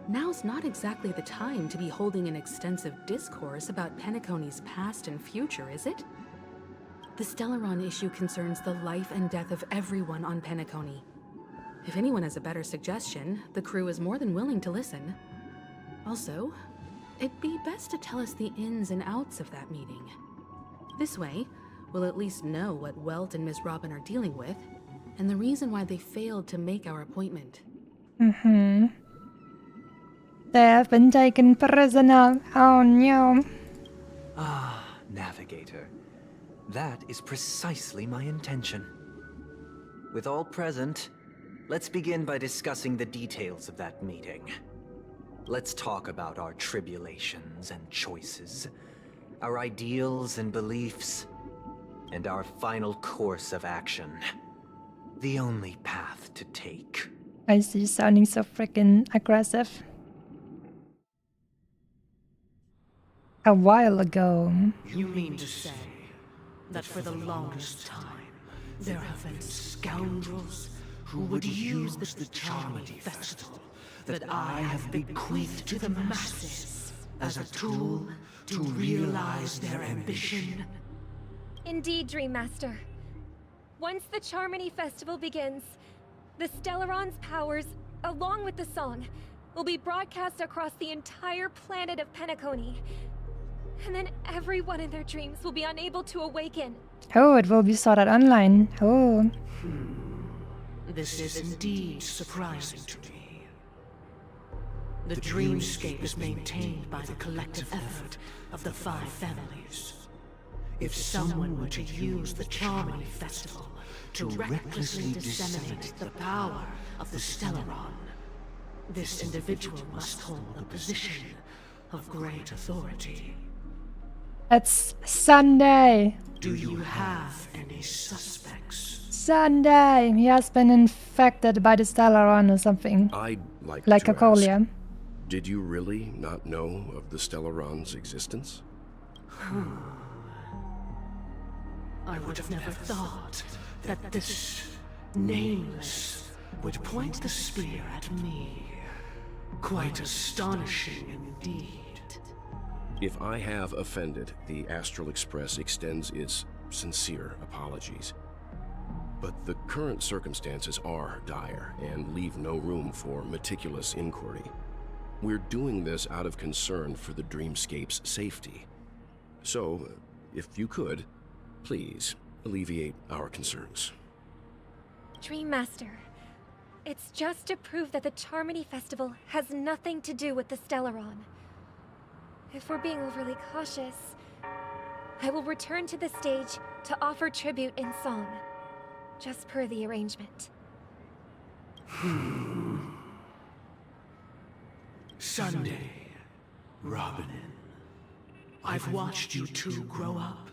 now's not exactly the time to be holding an extensive discourse about Penacony's past and future, is it? The Stellaron issue concerns the life and death of everyone on Penacony. If anyone has a better suggestion, the crew is more than willing to listen. Also, it'd be best to tell us the ins and outs of that meeting. This way, we'll at least know what Welt and Miss Robin are dealing with, and the reason why they failed to make our appointment. They have been taken prisoner. Oh no. Ah, Navigator. That is precisely my intention. With all present, let's begin by discussing the details of that meeting. Let's talk about our tribulations and choices, our ideals and beliefs, and our final course of action. The only path to take. I see you sounding so freaking aggressive. A while ago. You mean to say that for the longest time, there have been scoundrels who would use the charming festival that I have bequeathed to the masses as a tool to realize their ambition? Indeed, Dream Master. Once the Charmony Festival begins, the Stellaron's powers, along with the song, will be broadcast across the entire planet of Penacony. And then everyone in their dreams will be unable to awaken. Oh, it will be sorted online. Oh. This is indeed surprising to me. The dreamscape is maintained by the collective effort of the 5 families. If someone were to use the Charmony Festival to recklessly disseminate the power of the Stellaron, this individual must hold a position of great authority. It's Sunday. Do you have any suspects? Sunday. He has been infected by the Stellaron or something. I'd like a to Colia. ask, did you really not know of the Stellaron's existence? I would have never thought that this nameless would point the spear at me. Quite astonishing indeed. If I have offended, the Astral Express extends its sincere apologies. But the current circumstances are dire and leave no room for meticulous inquiry. We're doing this out of concern for the Dreamscape's safety. So, if you could, please alleviate our concerns. Dream Master, it's just to prove that the Charmony Festival has nothing to do with the Stellaron. If we're being overly cautious, I will return to the stage to offer tribute in song, just per the arrangement. Sunday, Robin. I've watched you two grow up,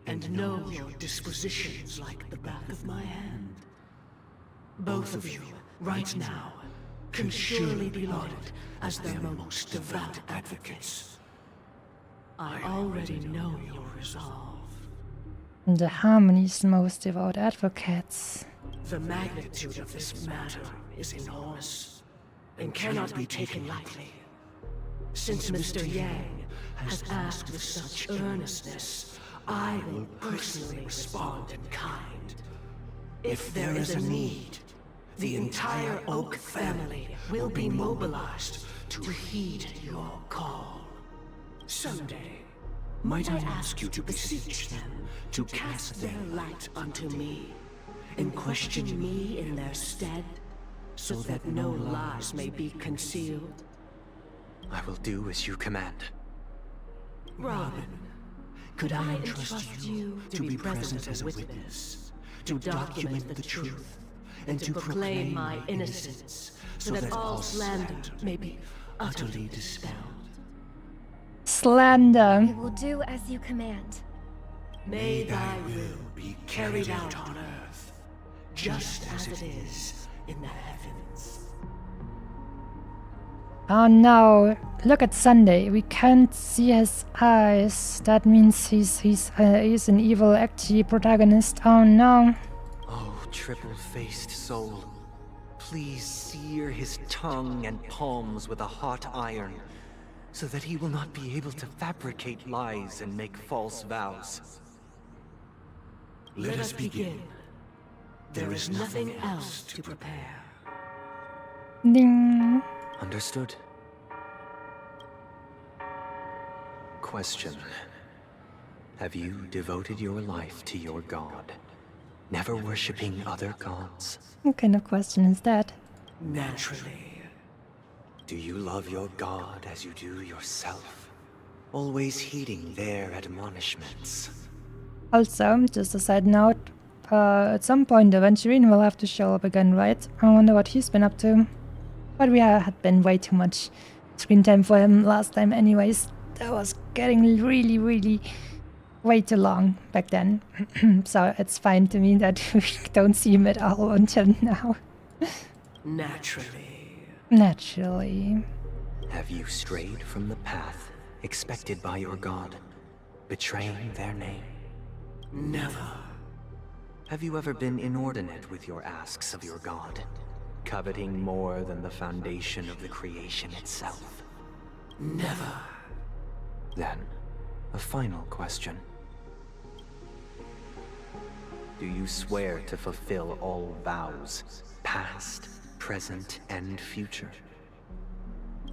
and know your dispositions like the back of my hand. Both of you, right now, can surely be lauded as their most devout advocates. I already know your resolve. The Harmony's most devout advocates. The magnitude of this matter is enormous, and cannot be taken lightly. Since Mr. Yang has asked with such earnestness, I will personally respond in kind. If there is a need, the entire Oak family will be mobilized to heed your call. Someday, might I ask you to beseech them to cast their light unto me, and question me in their stead, so that no lies may be concealed? I will do as you command. Robin, could I entrust you to be present as a witness, to document the truth, and to proclaim my innocence, so that all slander may be utterly dispelled? Slander. I will do as you command. May thy will be carried out on earth, just as it is in the heavens. Oh no, look at Sunday. We can't see his eyes. That means he's an evil actually protagonist. Oh no. Oh, triple-faced soul. Please sear his tongue and palms with a hot iron, so that he will not be able to fabricate lies and make false vows. Let us begin. There is nothing else to prepare. Ding. Understood. Question. Have you devoted your life to your god, never worshipping other gods? What kind of question is that? Naturally. Do you love your god as you do yourself, always heeding their admonishments? Also, just a side note, at some point Aventurine will have to show up again, right? I wonder what he's been up to. But we had been way too much screen time for him last time anyways. That was getting really way too long back then. So it's fine to me that we don't see him at all until now. Naturally. Have you strayed from the path expected by your god, betraying their name? Never. Have you ever been inordinate with your asks of your god, coveting more than the foundation of the creation itself? Never. Then, a final question. Do you swear to fulfill all vows, past, present, and future?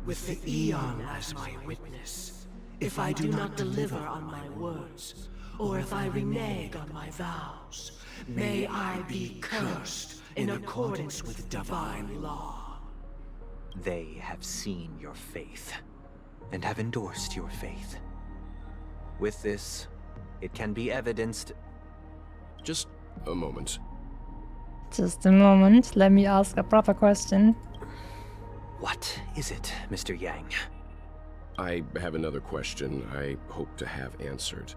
With the Eon as my witness, if I do not deliver on my words, or if I renege on my vows, may I be cursed in accordance with divine law. They have seen your faith, and have endorsed your faith. With this, It can be evidenced. Just a moment. Just a moment, let me ask a proper question. What is it, Mr. Yang? I have another question I hope to have answered.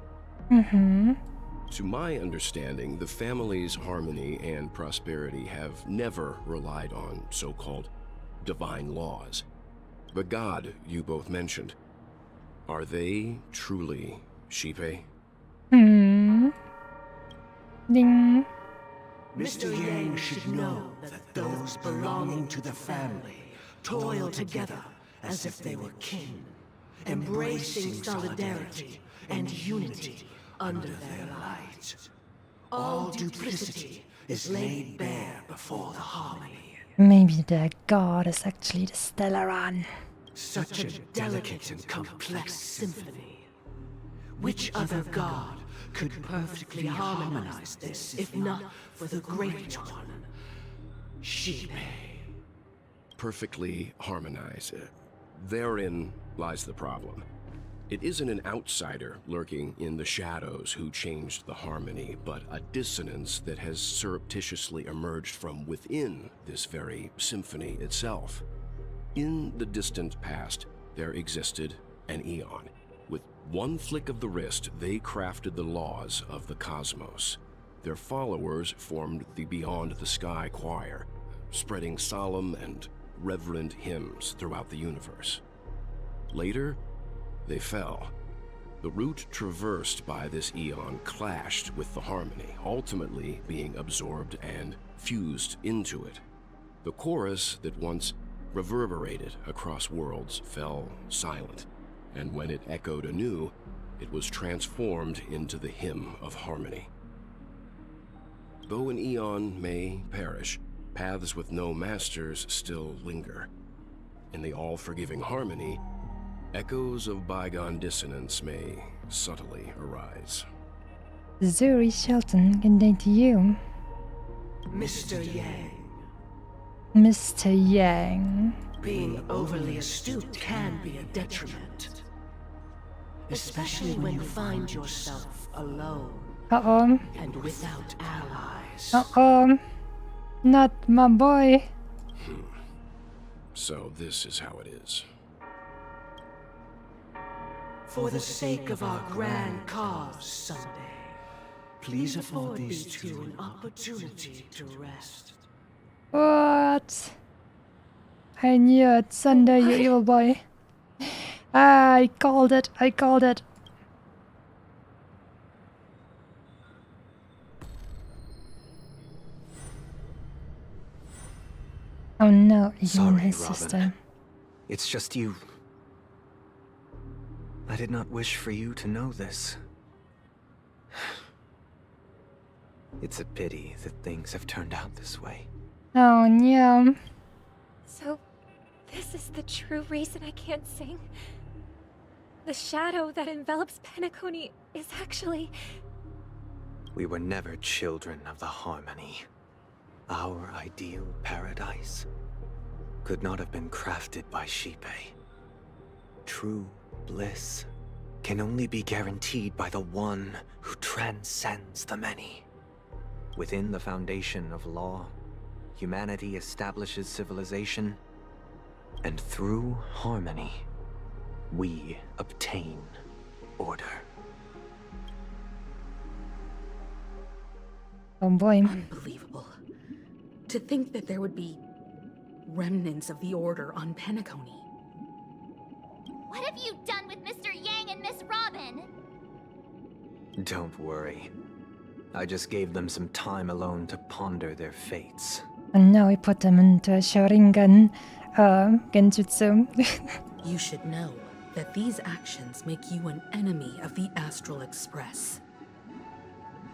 To my understanding, the family's harmony and prosperity have never relied on so-called divine laws. The god you both mentioned, are they truly Shipe? Ding. Mr. Yang should know that those belonging to the family toil together as if they were kin, embracing solidarity and unity under their light. All duplicity is laid bare before the harmony. Maybe their god is actually the Stellaron. Such a delicate and complex symphony. Which other god could perfectly harmonize this, if not for the Great One, Shipe? Perfectly harmonize. Therein lies the problem. It isn't an outsider lurking in the shadows who changed the harmony, but a dissonance that has surreptitiously emerged from within this very symphony itself. In the distant past, there existed an Eon. With one flick of the wrist, they crafted the laws of the cosmos. Their followers formed the Beyond the Sky Choir, spreading solemn and reverent hymns throughout the universe. Later, they fell. The route traversed by this Eon clashed with the harmony, ultimately being absorbed and fused into it. The chorus that once reverberated across worlds fell silent, and when it echoed anew, it was transformed into the hymn of harmony. Though an Eon may perish, paths with no masters still linger. In the all-forgiving harmony, echoes of bygone dissonance may subtly arise. Zuri Shelton, good day to you. Mr. Yang. Mr. Yang. Being overly astute can be a detriment. Especially when you find yourself alone. Uh-oh. And without allies. Uh-oh. Not my boy. So this is how it is. For the sake of our grand cause someday, please afford these two an opportunity to rest. What? I knew it. Sunday, you evil boy. I called it. I called it. Oh no, Sorry, his Robin. sister. It's just you. I did not wish for you to know this. It's a pity that things have turned out this way. Oh no. So, this is the true reason I can't sing? The shadow that envelops Penacony is actually... We were never children of the harmony. Our ideal paradise could not have been crafted by Shipe. True bliss can only be guaranteed by the one who transcends the many. Within the foundation of law, humanity establishes civilization, and through harmony, we obtain order. Oh boy. Unbelievable. To think that there would be remnants of the Order on Penacony. What have you done with Mr. Yang and Miss Robin? Don't worry. I just gave them some time alone to ponder their fates. And now I put them into a Sharingan genjutsu. You should know that these actions make you an enemy of the Astral Express.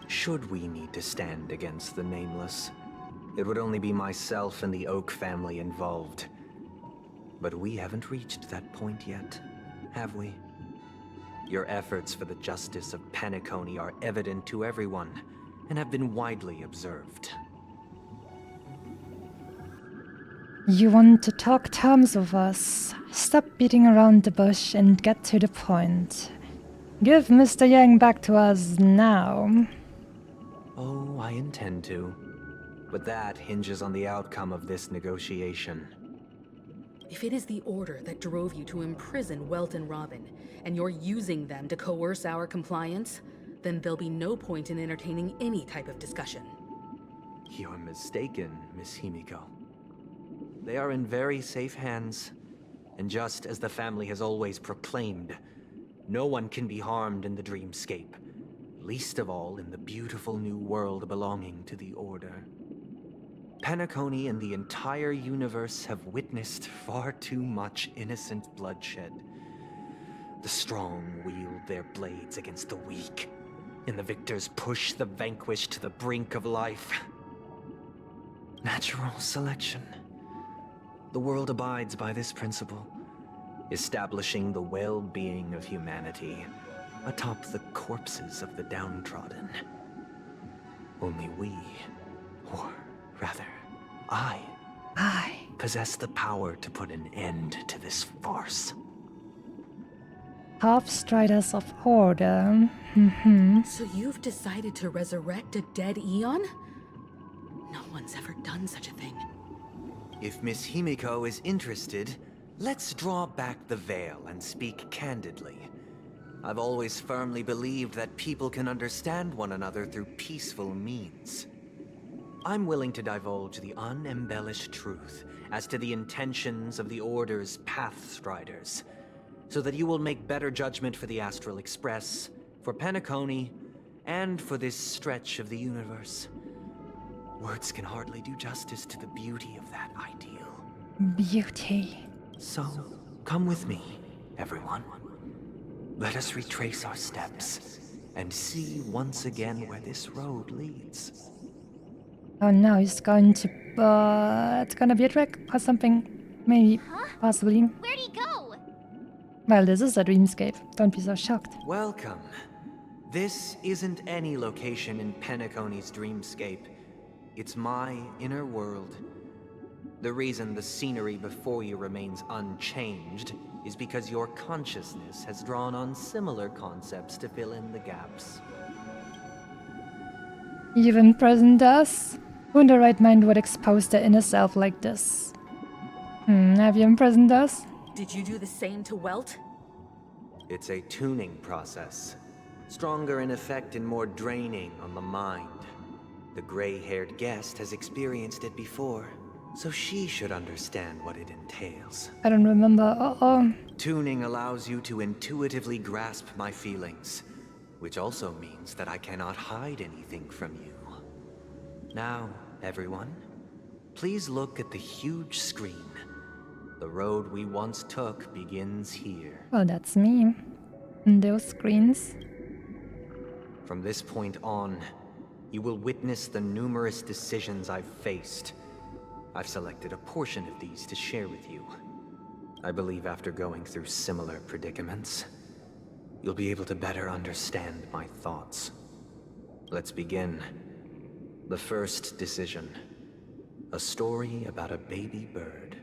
Should we need to stand against the Nameless, it would only be myself and the Oak family involved. But we haven't reached that point yet, have we? Your efforts for the justice of Penacony are evident to everyone, and have been widely observed. You want to talk terms with us? Stop beating around the bush and get to the point. Give Mr. Yang back to us now. Oh, I intend to. But that hinges on the outcome of this negotiation. If it is the order that drove you to imprison Welt and Robin, and you're using them to coerce our compliance, then there'll be no point in entertaining any type of discussion. You're mistaken, Miss Himiko. They are in very safe hands. And just as the family has always proclaimed, no one can be harmed in the dreamscape, least of all in the beautiful new world belonging to the Order. Penacony and the entire universe have witnessed far too much innocent bloodshed. The strong wield their blades against the weak, and the victors push the vanquished to the brink of life. Natural selection. The world abides by this principle, establishing the well-being of humanity atop the corpses of the downtrodden. Only we, or rather, I possess the power to put an end to this farce. Half-Striders of Order. So you've decided to resurrect a dead Eon? No one's ever done such a thing. If Miss Himiko is interested, let's draw back the veil and speak candidly. I've always firmly believed that people can understand one another through peaceful means. I'm willing to divulge the unembellished truth as to the intentions of the Order's Pathstriders, so that you will make better judgment for the Astral Express, for Penacony, and for this stretch of the universe. Words can hardly do justice to the beauty of that ideal. Beauty. So, come with me, everyone. Let us retrace our steps, and see once again where this road leads. Oh no, it's going to be a trick or something. Maybe, possibly. Where'd he go? Well, this is a dreamscape. Don't be so shocked. Welcome. This isn't any location in Penacony's dreamscape. It's my inner world. The reason the scenery before you remains unchanged is because your consciousness has drawn on similar concepts to fill in the gaps. You've imprisoned us? Who in the right mind would expose their inner self like this? Have you imprisoned us? Did you do the same to Welt? It's a tuning process. Stronger in effect and more draining on the mind. The gray-haired guest has experienced it before, so she should understand what it entails. I don't remember. Tuning allows you to intuitively grasp my feelings, which also means that I cannot hide anything from you. Now, everyone, please look at the huge screen. The road we once took begins here. Well, that's me. And those screens. From this point on, you will witness the numerous decisions I've faced. I've selected a portion of these to share with you. I believe after going through similar predicaments, you'll be able to better understand my thoughts. Let's begin. The first decision. A story about a baby bird.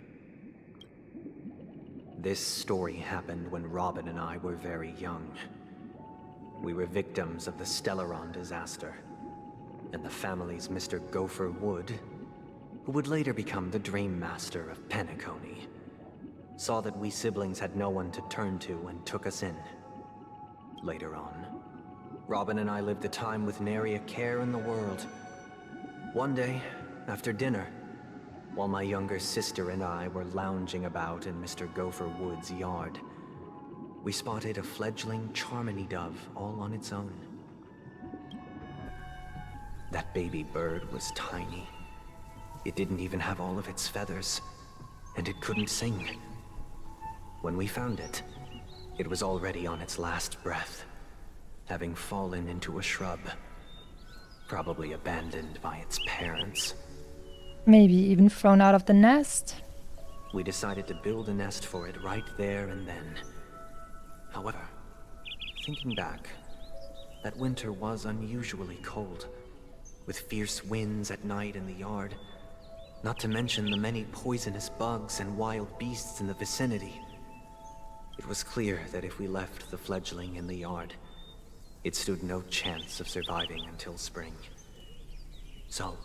This story happened when Robin and I were very young. We were victims of the Stellaron disaster, and the family's Mr. Gopher Wood, who would later become the Dream Master of Penacony, saw that we siblings had no one to turn to and took us in. Later on, Robin and I lived a time with nary a care in the world. One day, after dinner, while my younger sister and I were lounging about in Mr. Gopher Wood's yard, we spotted a fledgling Charmony dove all on its own. That baby bird was tiny. It didn't even have all of its feathers, and it couldn't sing. When we found it, it was already on its last breath, having fallen into a shrub, probably abandoned by its parents. Maybe even thrown out of the nest. We decided to build a nest for it right there and then. However, thinking back, that winter was unusually cold, with fierce winds at night in the yard, not to mention the many poisonous bugs and wild beasts in the vicinity. It was clear that if we left the fledgling in the yard, it stood no chance of surviving until spring. So,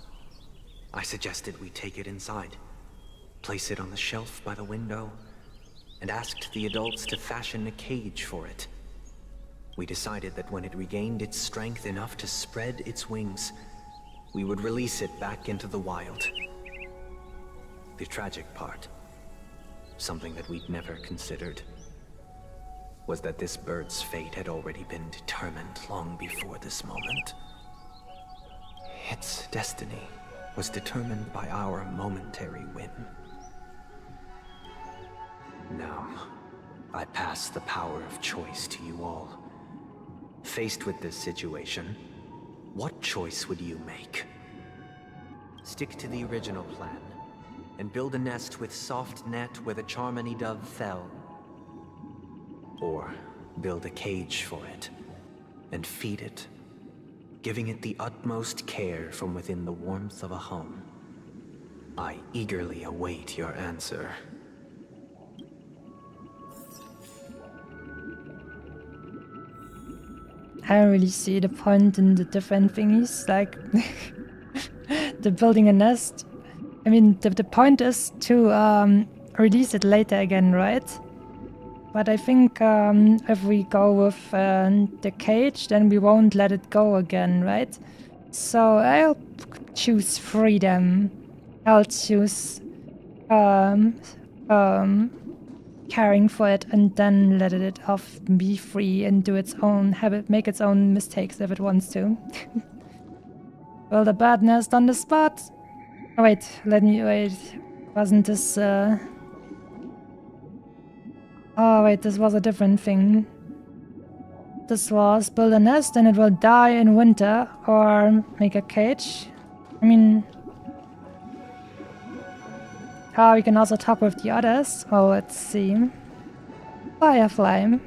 I suggested we take it inside, place it on the shelf by the window, and asked the adults to fashion a cage for it. We decided that when it regained its strength enough to spread its wings, we would release it back into the wild. The tragic part, something that we'd never considered, was that this bird's fate had already been determined long before this moment. Its destiny was determined by our momentary whim. Now, I pass the power of choice to you all. Faced with this situation, what choice would you make? Stick to the original plan, and build a nest with soft net where the Charmony dove fell. Or build a cage for it, and feed it, giving it the utmost care from within the warmth of a home. I eagerly await your answer. I don't really see the point in the different thingies, like the building a nest. I mean, the point is to release it later again, right? But I think if we go with the cage, then we won't let it go again, right? So I'll choose freedom. I'll choose caring for it and then let it off, be free and do its own, make its own mistakes if it wants to. Build a bird nest on the spot. Oh, wait, wasn't this oh wait, this was a different thing. This was build a nest and it will die in winter, or make a cage. I mean, we can also talk with the others. Oh, let's see. Firefly.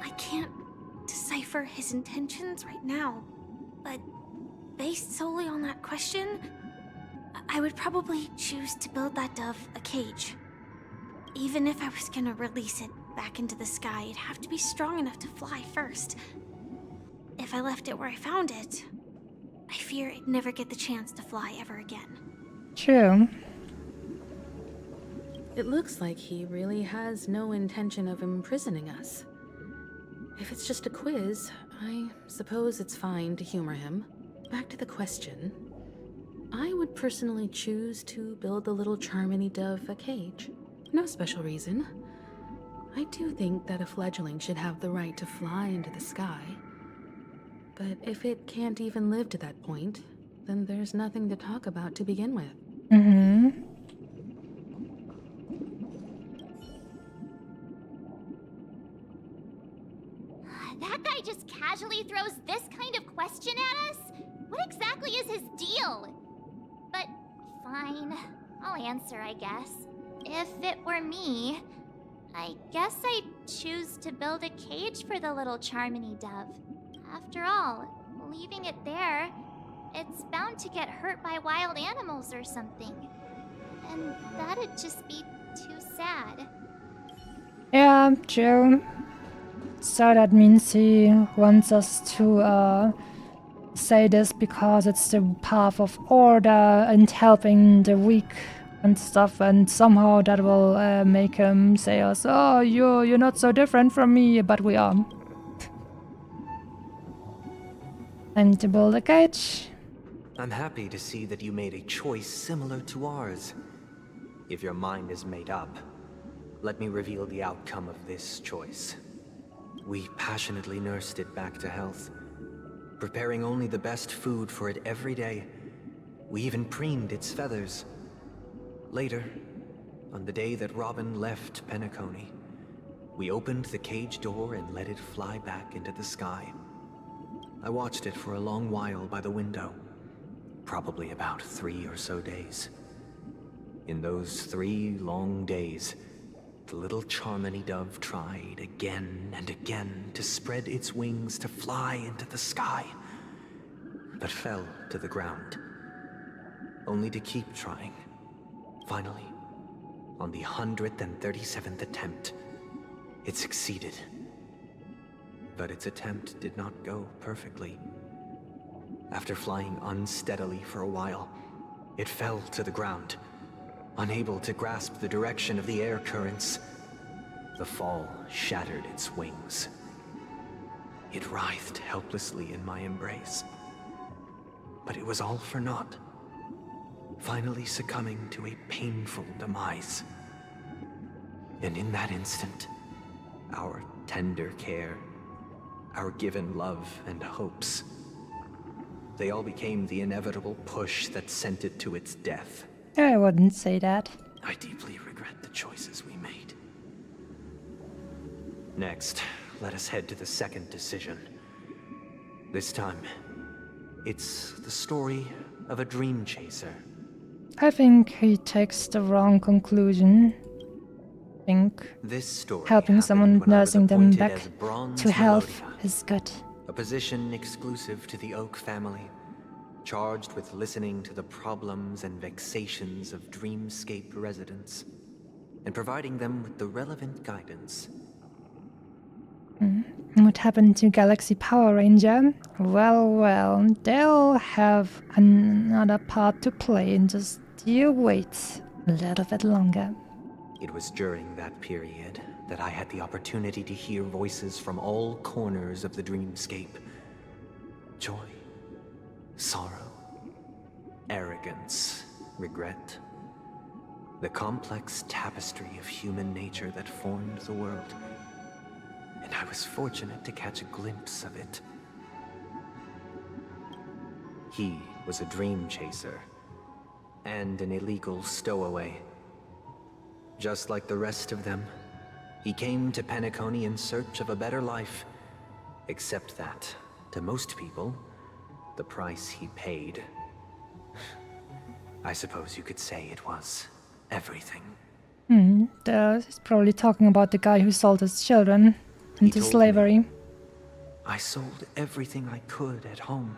I can't decipher his intentions right now, but based solely on that question, I would probably choose to build that dove a cage. Even if I was gonna release it back into the sky, it'd have to be strong enough to fly first. If I left it where I found it, I fear it'd never get the chance to fly ever again. True. It looks like he really has no intention of imprisoning us. If it's just a quiz, I suppose it's fine to humor him. Back to the question. I would personally choose to build the little Charmony dove a cage. No special reason. I do think that a fledgling should have the right to fly into the sky. But if it can't even live to that point, then there's nothing to talk about to begin with. Mm-hmm. That guy just casually throws this kind of question at us? What exactly is his deal? But fine, I'll answer, I guess. If it were me, I guess I'd choose to build a cage for the little Charmony dove. After all, leaving it there, it's bound to get hurt by wild animals or something. And that'd just be too sad. Yeah, true. So that means he wants us to say this because it's the path of order and helping the weak and stuff, and somehow that will make him say us, oh, you're not so different from me, but we are. Time to build a cage. I'm happy to see that you made a choice similar to ours. If your mind is made up, let me reveal the outcome of this choice. We passionately nursed it back to health, preparing only the best food for it every day. We even preened its feathers. Later, on the day that Robin left Penacony, we opened the cage door and let it fly back into the sky. I watched it for a long while by the window, probably about 3 or so days. In those 3 long days, the little Charmony dove tried again and again to spread its wings to fly into the sky, but fell to the ground, only to keep trying. Finally, on the 137th attempt, it succeeded. but its attempt did not go perfectly. After flying unsteadily for a while, it fell to the ground, unable to grasp the direction of the air currents. The fall shattered its wings. It writhed helplessly in my embrace. But it was all for naught, finally succumbing to a painful demise. And in that instant, our tender care, our given love and hopes, they all became the inevitable push that sent it to its death. I wouldn't say that. I deeply regret the choices we made. Next, let us head to the second decision. This time, it's the story of a dream chaser. I think he takes the wrong conclusion. I think This story helping someone happened when I was nursing them appointed back as Bronze to health Melodia, is good. a position exclusive to the Oak family, charged with listening to the problems and vexations of Dreamscape residents, and providing them with the relevant guidance. What happened to Galaxy Power Ranger? Well, they'll have another part to play, and just you wait a little bit longer. It was during that period that I had the opportunity to hear voices from all corners of the dreamscape. Joy, sorrow, arrogance, regret. The complex tapestry of human nature that formed the world. And I was fortunate to catch a glimpse of it. He was a dream chaser, and an illegal stowaway. Just like the rest of them, he came to Penacony in search of a better life. Except that, to most people, the price he paid, I suppose you could say it was everything. He's probably talking about the guy who sold his children into told slavery. I sold everything I could at home.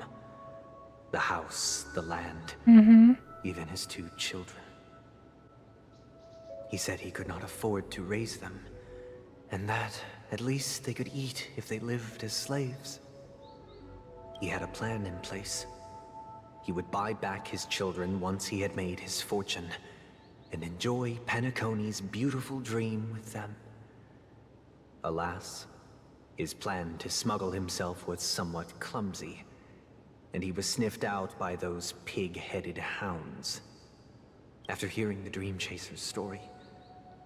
The house, the land, even his 2 children. He said he could not afford to raise them, and that at least they could eat if they lived as slaves. He had a plan in place. He would buy back his children once he had made his fortune, and enjoy Penacony's beautiful dream with them. Alas, his plan to smuggle himself was somewhat clumsy, and he was sniffed out by those pig-headed hounds. After hearing the Dream Chaser's story,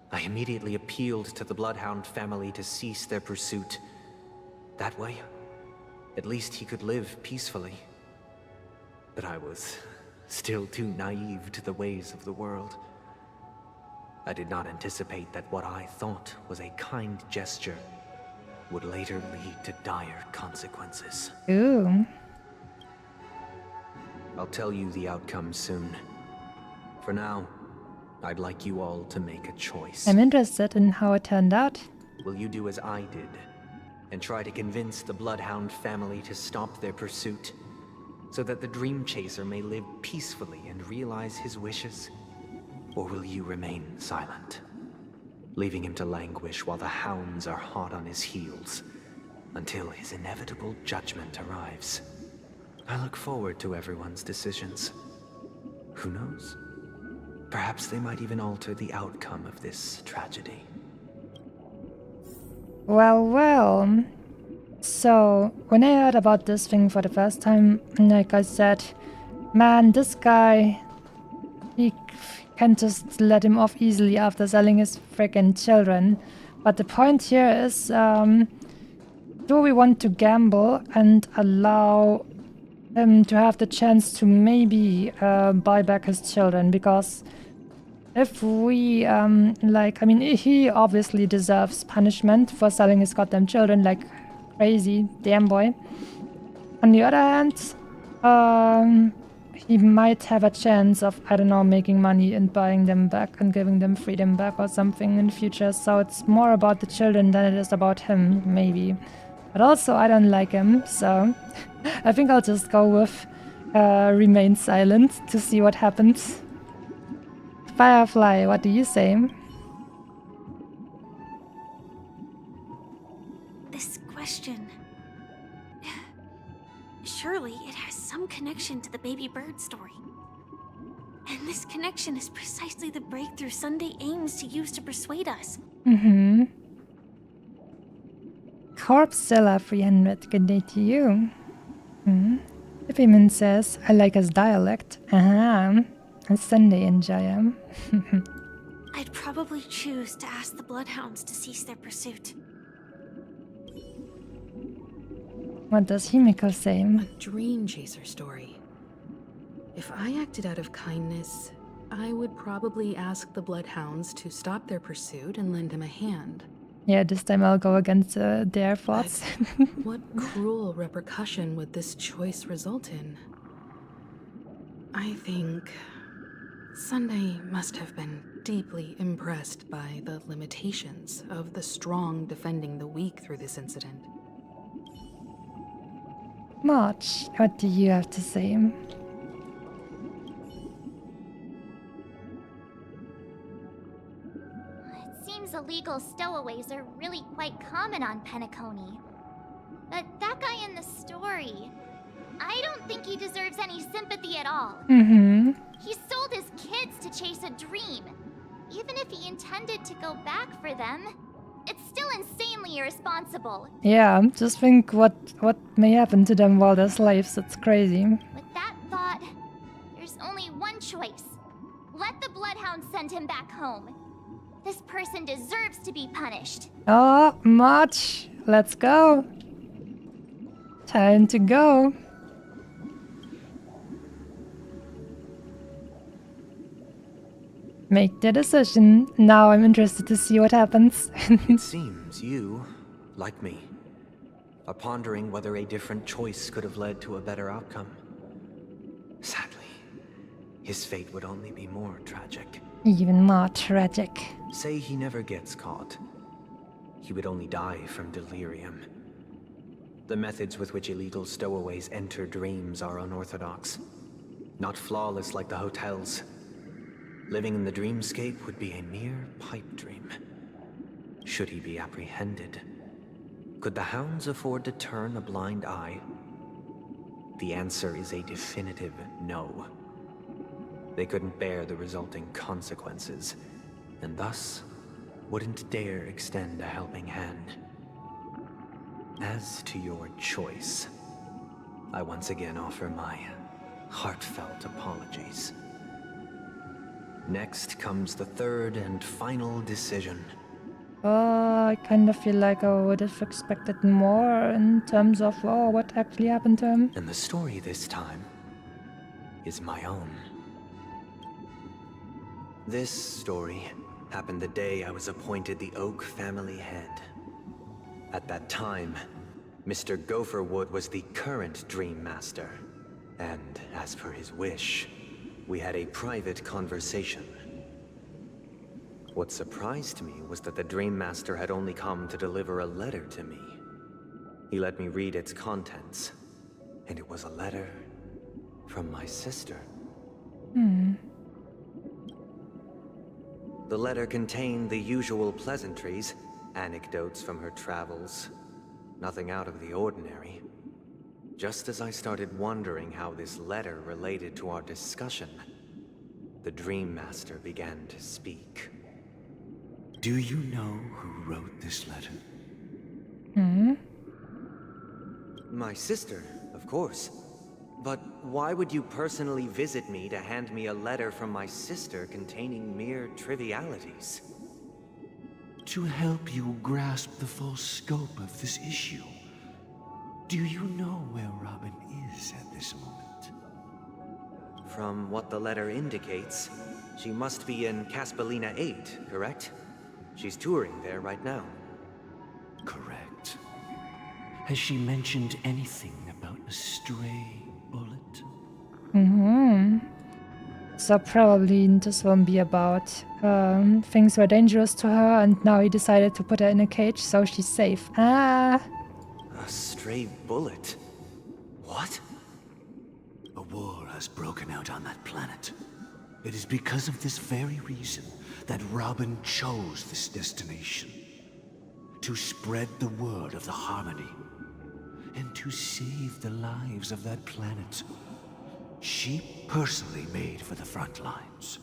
I immediately appealed to the Bloodhound family to cease their pursuit. That way, at least he could live peacefully. But I was still too naive to the ways of the world. I did not anticipate that what I thought was a kind gesture would later lead to dire consequences. Ooh. I'll tell you the outcome soon. For now, I'd like you all to make a choice. I'm interested in how it turned out. Will you do as I did, and try to convince the Bloodhound family to stop their pursuit, so that the Dream Chaser may live peacefully and realize his wishes? Or will you remain silent, leaving him to languish while the hounds are hot on his heels, until his inevitable judgment arrives? I look forward to everyone's decisions. Who knows? Perhaps they might even alter the outcome of this tragedy. Well. So, when I heard about this thing for the first time, like I said, man, this guy, he can't just let him off easily after selling his freaking children. But the point here is, do we want to gamble and allow him to have the chance to maybe buy back his children? Because if we, he obviously deserves punishment for selling his goddamn children like crazy, damn boy. On the other hand, he might have a chance of, I don't know, making money and buying them back and giving them freedom back or something in the future. So it's more about the children than it is about him, maybe. But also, I don't like him, so I think I'll just go with remain silent to see what happens. Firefly, what do you say? This question, Surely it has some connection to the baby bird story. And this connection is precisely the breakthrough Sunday aims to use to persuade us. Mm-hmm. Corpzilla 300, good day to you. Hippieman says, I like his dialect. A Sunday enjoyer. I'd probably choose to ask the Bloodhounds to cease their pursuit. What does Himiko say? A dream chaser story. If I acted out of kindness, I would probably ask the Bloodhounds to stop their pursuit and lend him a hand. Yeah, this time I'll go against their thoughts. What cruel repercussion would this choice result in? I think Sunday must have been deeply impressed by the limitations of the strong defending the weak through this incident. March, what do you have to say? It seems illegal stowaways are really quite common on Penacony. But that guy in the story, I don't think he deserves any sympathy at all. Mm-hmm. He sold his kids to chase a dream. Even if he intended to go back for them, it's still insanely irresponsible. Yeah, just think what may happen to them while they're slaves. It's crazy. With that thought, there's only one choice. Let the Bloodhounds send him back home. This person deserves to be punished. Oh, March, let's go. Time to go. Make the decision. Now I'm interested to see what happens. It seems you, like me, are pondering whether a different choice could have led to a better outcome. Sadly, his fate would only be more tragic. Even more tragic. Say he never gets caught. He would only die from delirium. The methods with which illegal stowaways enter dreams are unorthodox. Not flawless like the hotels. Living in the dreamscape would be a mere pipe dream. Should he be apprehended, could the hounds afford to turn a blind eye? The answer is a definitive no. They couldn't bear the resulting consequences, and thus wouldn't dare extend a helping hand. As to your choice, I once again offer my heartfelt apologies. Next comes the third and final decision. I kind of feel like I would have expected more in terms of what actually happened to him. And the story this time is my own. This story happened the day I was appointed the Oak family head. At that time, Mr. Gopherwood was the current Dream Master, and as per his wish, we had a private conversation. What surprised me was that the Dream Master had only come to deliver a letter to me. He let me read its contents, and it was a letter from my sister. The letter contained the usual pleasantries, anecdotes from her travels, nothing out of the ordinary. Just as I started wondering how this letter related to our discussion, the Dream Master began to speak. Do you know who wrote this letter? My sister, of course. But why would you personally visit me to hand me a letter from my sister containing mere trivialities? To help you grasp the full scope of this issue. Do you know where Robin is at this moment? From what the letter indicates, she must be in Caspelina 8, correct? She's touring there right now. Correct. Has she mentioned anything about a stray bullet? So probably this won't be about things were dangerous to her and now he decided to put her in a cage so she's safe. A stray bullet? What? A war has broken out on that planet. It is because of this very reason that Robin chose this destination. To spread the word of the Harmony. and to save the lives of that planet. She personally made for the front lines.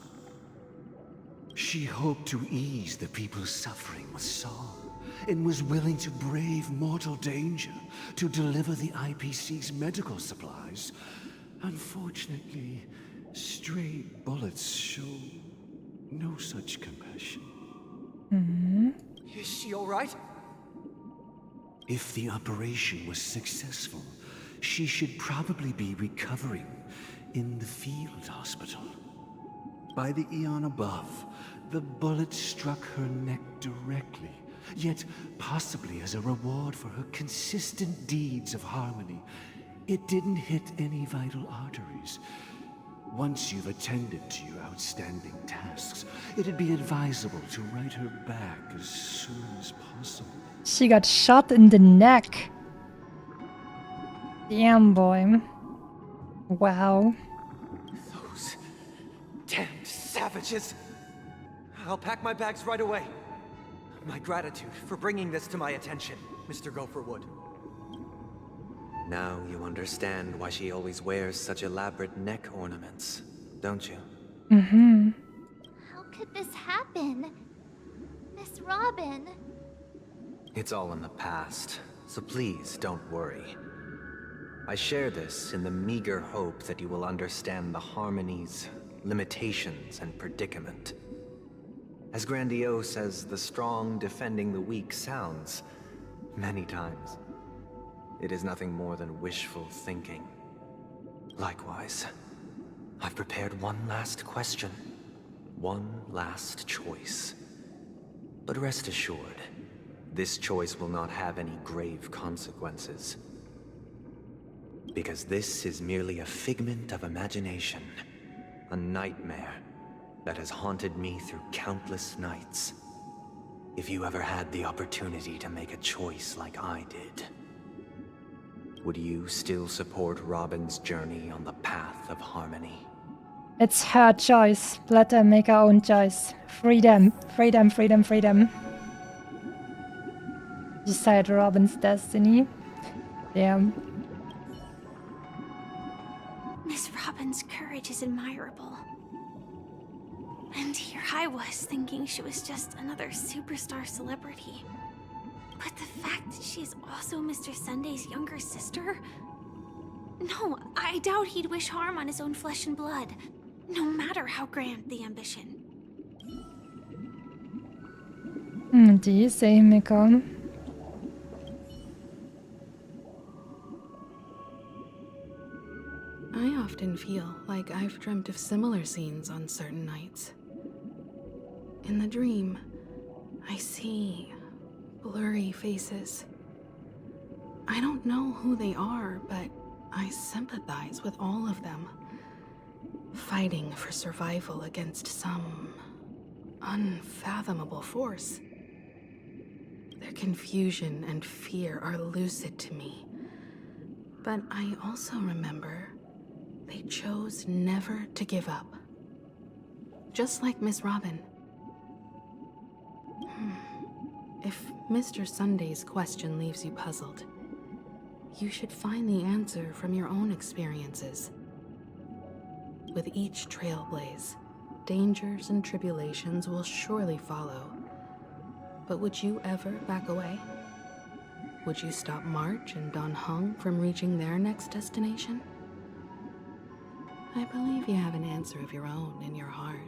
She hoped to ease the people's suffering with song, and was willing to brave mortal danger to deliver the IPC's medical supplies. Unfortunately, stray bullets show no such compassion. Is she all right? If the operation was successful, she should probably be recovering in the field hospital. By the eon above, the bullet struck her neck directly, yet possibly as a reward for her consistent deeds of harmony. It didn't hit any vital arteries. Once you've attended to your outstanding tasks, it'd be advisable to write her back as soon as possible. She got shot in the neck. Damn, boy. Wow. Those damned savages! I'll pack my bags right away. My gratitude for bringing this to my attention, Mr. Gopherwood. Now you understand why she always wears such elaborate neck ornaments, don't you? How could this happen? Miss Robin. It's all in the past, so please don't worry. I share this in the meager hope that you will understand the harmonies, limitations, and predicament. As grandiose as the strong defending the weak sounds, many times, it is nothing more than wishful thinking. Likewise, I've prepared one last question, one last choice. But rest assured, this choice will not have any grave consequences. Because this is merely a figment of imagination, a nightmare that has haunted me through countless nights. If you ever had the opportunity to make a choice like I did, would you still support Robin's journey on the path of harmony? It's her choice. Let her make her own choice. Freedom, freedom, freedom, freedom. Decide Robin's destiny. Damn. Miss Robin's courage is admirable. And here I was thinking she was just another superstar celebrity. But the fact that she's also Mr. Sunday's younger sister? No, I doubt he'd wish harm on his own flesh and blood, no matter how grand the ambition. Die sehen wir kaum. I often feel like I've dreamt of similar scenes on certain nights. In the dream, I see blurry faces. I don't know who they are, but I sympathize with all of them, fighting for survival against some unfathomable force. Their confusion and fear are lucid to me, but I also remember they chose never to give up. Just like Miss Robin. If Mr. Sunday's question leaves you puzzled, you should find the answer from your own experiences. With each trailblaze, dangers and tribulations will surely follow. But would you ever back away? Would you stop March and Don Hung from reaching their next destination? I believe you have an answer of your own in your heart.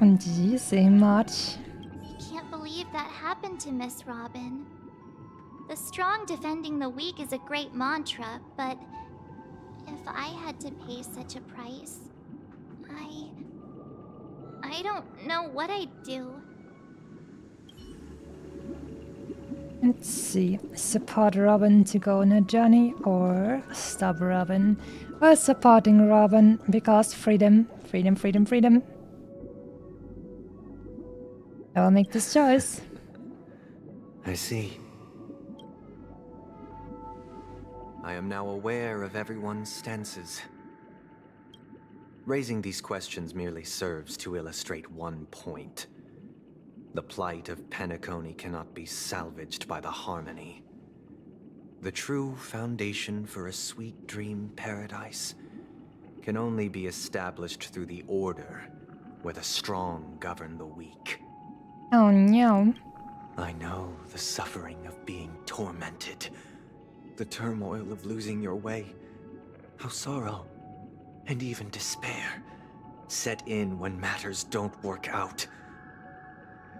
Und die sehen March. I can't believe that happened to Miss Robin. The strong defending the weak is a great mantra, but if I had to pay such a price, I don't know what I'd do. Let's see. Support Robin to go on a journey, or stop Robin. Or supporting Robin because freedom, freedom, freedom, freedom. I will make this choice. I see. I am now aware of everyone's stances. Raising these questions merely serves to illustrate one point. The plight of Penacony cannot be salvaged by the harmony. The true foundation for a sweet dream paradise can only be established through the order, where the strong govern the weak. Oh no. I know the suffering of being tormented, the turmoil of losing your way, how sorrow, and even despair, set in when matters don't work out.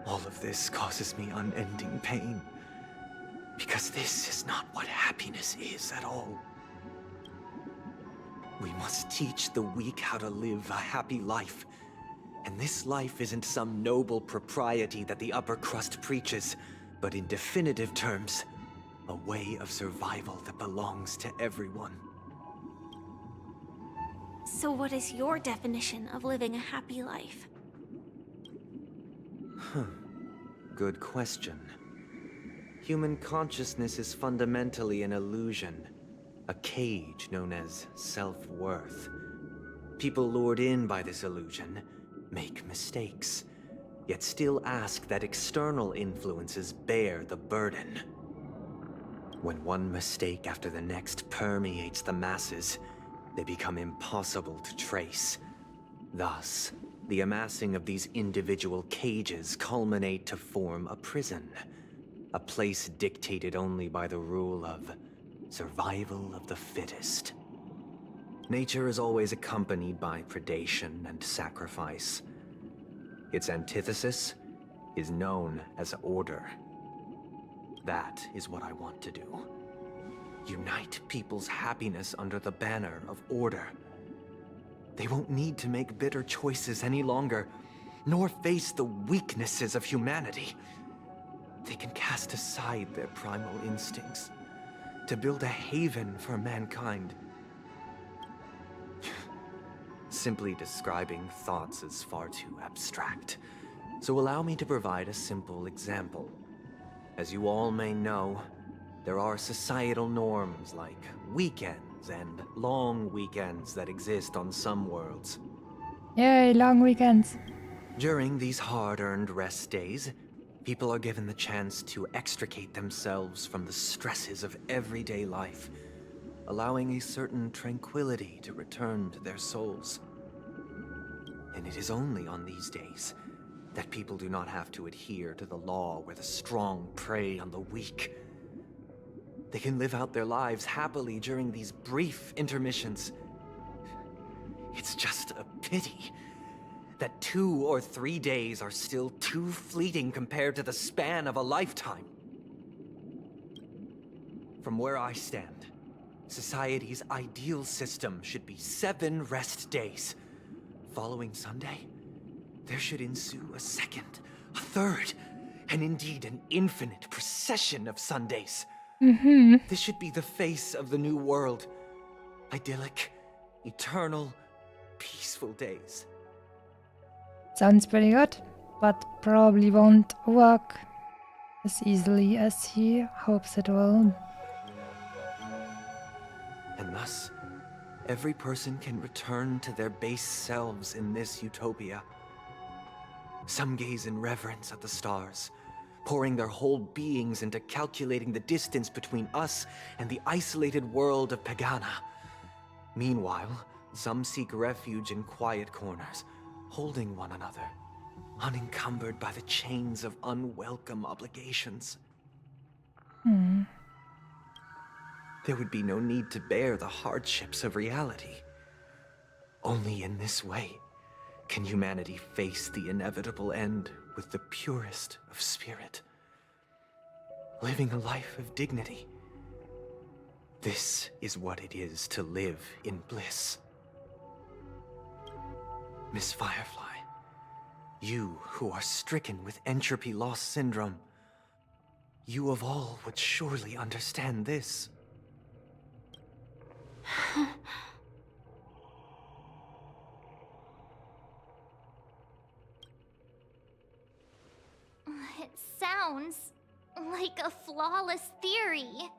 All of this causes me unending pain, because this is not what happiness is at all. We must teach the weak how to live a happy life. And this life isn't some noble propriety that the upper crust preaches, but in definitive terms, a way of survival that belongs to everyone. So what is your definition of living a happy life? Good question. Human consciousness is fundamentally an illusion, a cage known as self-worth. People lured in by this illusion make mistakes, yet still ask that external influences bear the burden. When one mistake after the next permeates the masses, they become impossible to trace. Thus, the amassing of these individual cages culminate to form a prison, a place dictated only by the rule of survival of the fittest. Nature is always accompanied by predation and sacrifice. Its antithesis is known as order. That is what I want to do. Unite people's happiness under the banner of order. They won't need to make bitter choices any longer, nor face the weaknesses of humanity. They can cast aside their primal instincts to build a haven for mankind. Simply describing thoughts is far too abstract, so allow me to provide a simple example. As you all may know, there are societal norms like weekends and long weekends that exist on some worlds. Yay, long weekends. During these hard-earned rest days, people are given the chance to extricate themselves from the stresses of everyday life, allowing a certain tranquility to return to their souls. And it is only on these days that people do not have to adhere to the law where the strong prey on the weak. They can live out their lives happily during these brief intermissions. It's just a pity that 2 or 3 days are still too fleeting compared to the span of a lifetime. From where I stand, society's ideal system should be 7 rest days. Following Sunday, there should ensue a second, a third, and indeed an infinite procession of Sundays. This should be the face of the new world. Idyllic, eternal, peaceful days. Sounds pretty good, but probably won't work as easily as he hopes it will. And thus, every person can return to their base selves in this utopia. Some gaze in reverence at the stars, pouring their whole beings into calculating the distance between us and the isolated world of Pagana. Meanwhile, some seek refuge in quiet corners, holding one another, unencumbered by the chains of unwelcome obligations. There would be no need to bear the hardships of reality. Only in this way can humanity face the inevitable end with the purest of spirit, living a life of dignity. This is what it is to live in bliss. Miss Firefly, you who are stricken with entropy loss syndrome, you of all would surely understand this. It sounds like a flawless theory.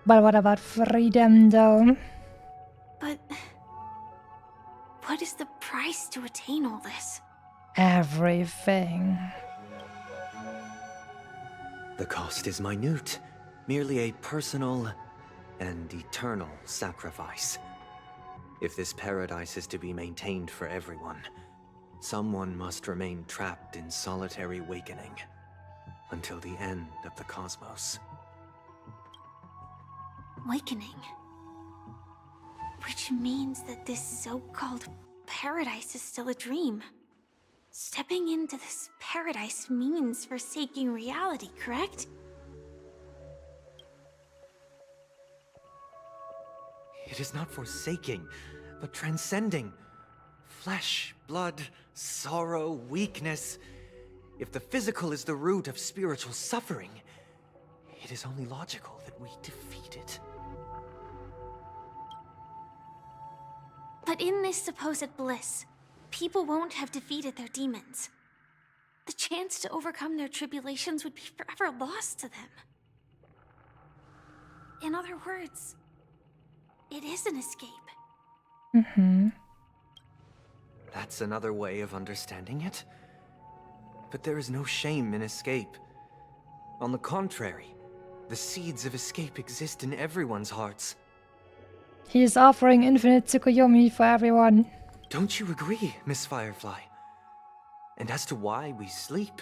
But what about freedom, though? But What is the price to attain all this? Everything. The cost is minute, merely a personal and eternal sacrifice. If this paradise is to be maintained for everyone, someone must remain trapped in solitary awakening until the end of the cosmos. Awakening. Which means that this so-called paradise is still a dream. Stepping into this paradise means forsaking reality, correct? It is not forsaking, but transcending. Flesh, blood, sorrow, weakness. If the physical is the root of spiritual suffering, it is only logical that we defeat it. But in this supposed bliss, people won't have defeated their demons. The chance to overcome their tribulations would be forever lost to them. In other words, it is an escape. Mm-hmm. That's another way of understanding it. But there is no shame in escape. On the contrary, the seeds of escape exist in everyone's hearts. He's offering infinite Tsukuyomi for everyone. Don't you agree, Miss Firefly? And as to why we sleep,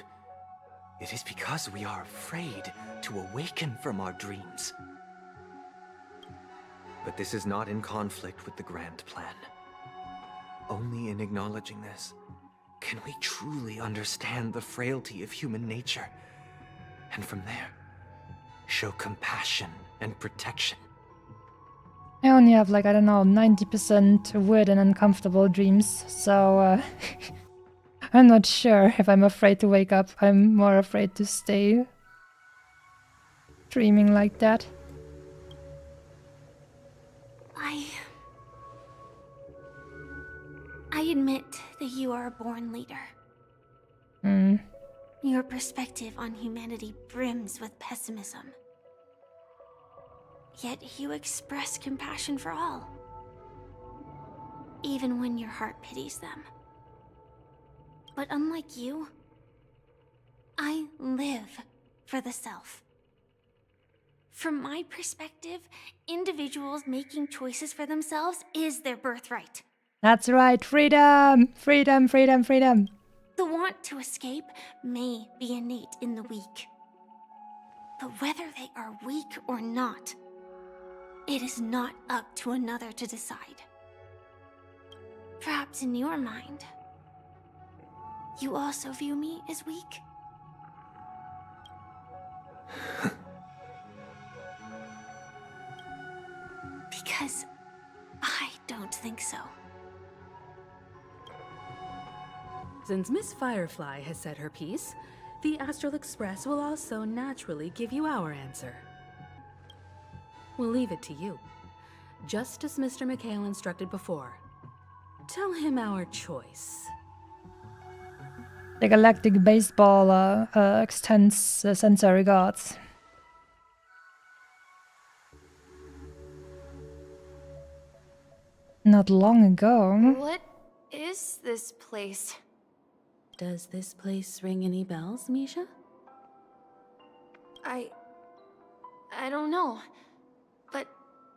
it is because we are afraid to awaken from our dreams. But this is not in conflict with the grand plan. Only in acknowledging this can we truly understand the frailty of human nature, and from there, show compassion and protection. I only have like, I don't know, 90% weird and uncomfortable dreams, so I'm not sure if I'm afraid to wake up. I'm more afraid to stay dreaming like that. I admit that you are a born leader. Your perspective on humanity brims with pessimism. Yet you express compassion for all, even when your heart pities them. But unlike you, I live for the self. From my perspective, individuals making choices for themselves is their birthright. That's right, freedom! Freedom, freedom, freedom! The want to escape may be innate in the weak. But whether they are weak or not, it is not up to another to decide. Perhaps in your mind, you also view me as weak? Because I don't think so. Since Miss Firefly has said her piece, the Astral Express will also naturally give you our answer. We'll leave it to you. Just as Mr. McHale instructed before. Tell him our choice. The galactic baseball extends sensory guards. Not long ago. What is this place? Does this place ring any bells, Misha? I don't know, but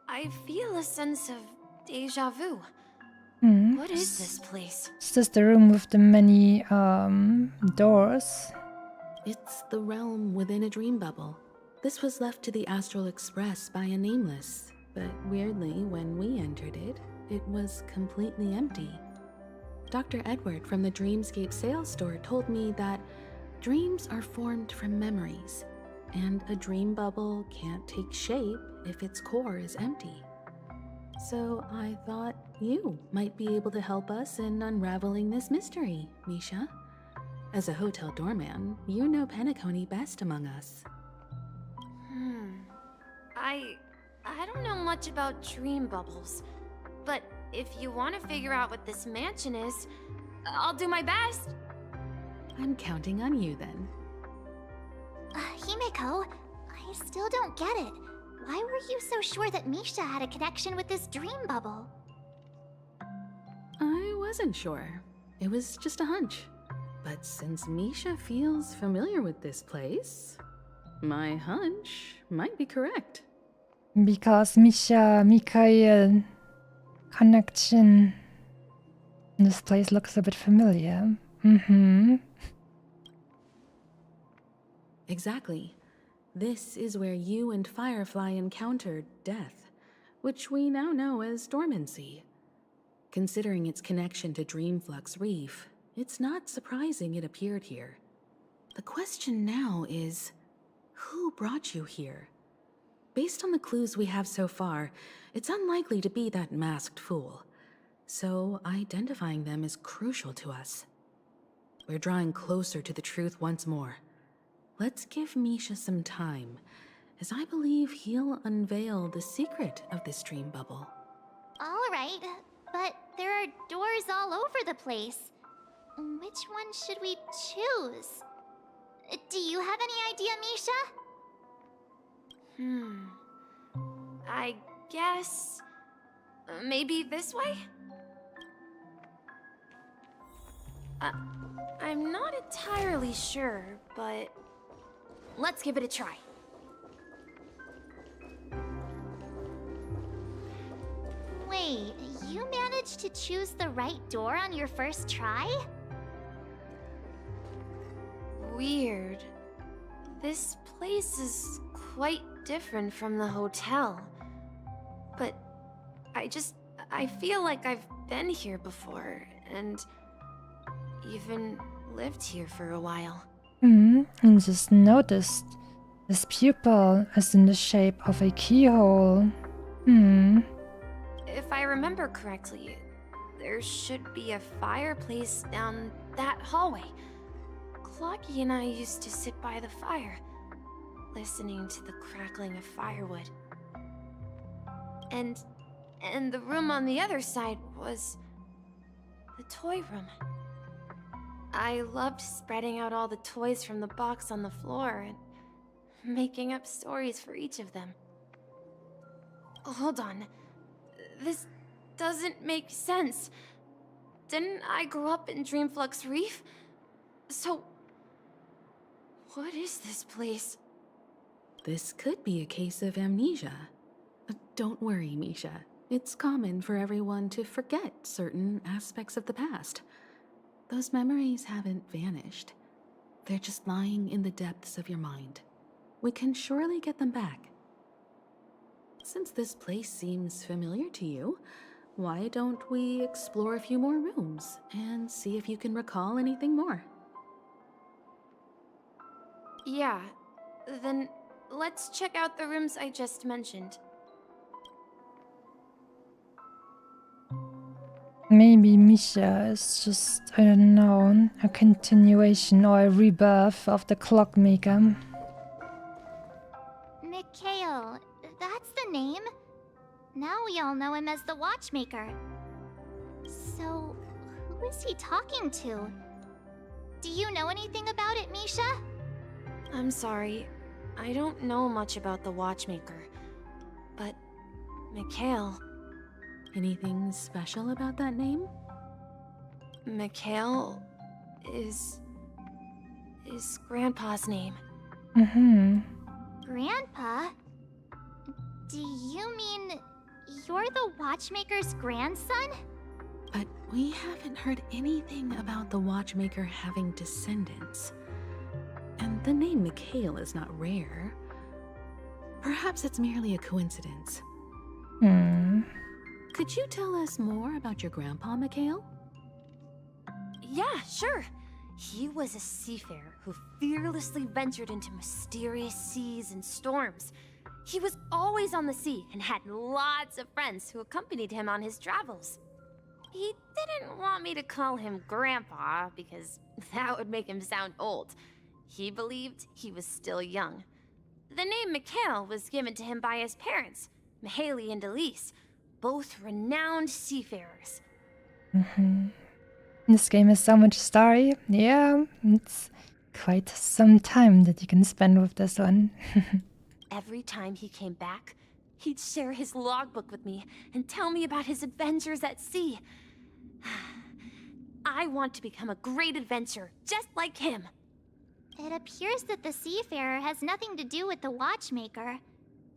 I feel a sense of deja vu. What is this place? Is this the room with the many doors? It's the realm within a dream bubble. This was left to the Astral Express by a nameless, but weirdly, when we entered it, it was completely empty. Dr. Edward from the Dreamscape sales store told me that dreams are formed from memories, and a dream bubble can't take shape if its core is empty. So I thought you might be able to help us in unraveling this mystery, Misha. As a hotel doorman, you know Penacony best among us. I don't know much about dream bubbles, but if you want to figure out what this mansion is, I'll do my best. I'm counting on you then. Himeko, I still don't get it. Why were you so sure that Misha had a connection with this dream bubble? I wasn't sure. It was just a hunch. But since Misha feels familiar with this place, my hunch might be correct. Because Mikhail connection. This place looks a bit familiar. Exactly. This is where you and Firefly encountered death, which we now know as dormancy. Considering its connection to Dreamflux Reef, it's not surprising it appeared here. The question now is, who brought you here? Based on the clues we have so far, it's unlikely to be that masked fool. So identifying them is crucial to us. We're drawing closer to the truth once more. Let's give Misha some time, as I believe he'll unveil the secret of this dream bubble. All right, but there are doors all over the place. Which one should we choose? Do you have any idea, Misha? I guess... maybe this way? I'm not entirely sure, but... let's give it a try. Wait, you managed to choose the right door on your first try? Weird. This place is quite different from the hotel. But I feel like I've been here before, and even lived here for a while. And just noticed this pupil is in the shape of a keyhole. If I remember correctly, there should be a fireplace down that hallway. Clocky and I used to sit by the fire, listening to the crackling of firewood. And the room on the other side was the toy room. I loved spreading out all the toys from the box on the floor and making up stories for each of them. Hold on. This doesn't make sense. Didn't I grow up in Dreamflux Reef? So, what is this place? This could be a case of amnesia. Don't worry, Misha. It's common for everyone to forget certain aspects of the past. Those memories haven't vanished. They're just lying in the depths of your mind. We can surely get them back. Since this place seems familiar to you, why don't we explore a few more rooms and see if you can recall anything more? Yeah, then let's check out the rooms I just mentioned. Maybe Misha is just, I don't know, a continuation or a rebirth of the clockmaker. Mikhail, that's the name. Now we all know him as the Watchmaker. So, who is he talking to? Do you know anything about it, Misha? I'm sorry, I don't know much about the Watchmaker. But, Mikhail... Anything special about that name? Mikhail is Grandpa's name. Grandpa? Do you mean you're the Watchmaker's grandson? But we haven't heard anything about the Watchmaker having descendants. And the name Mikhail is not rare. Perhaps it's merely a coincidence. Could you tell us more about your grandpa, Mikhail? Yeah, sure. He was a seafarer who fearlessly ventured into mysterious seas and storms. He was always on the sea and had lots of friends who accompanied him on his travels. He didn't want me to call him Grandpa because that would make him sound old. He believed he was still young. The name Mikhail was given to him by his parents, Mihaly and Elise, both renowned seafarers. This game has so much story. Yeah, it's quite some time that you can spend with this one. Every time he came back, he'd share his logbook with me and tell me about his adventures at sea. I want to become a great adventurer, just like him. It appears that the seafarer has nothing to do with the watchmaker.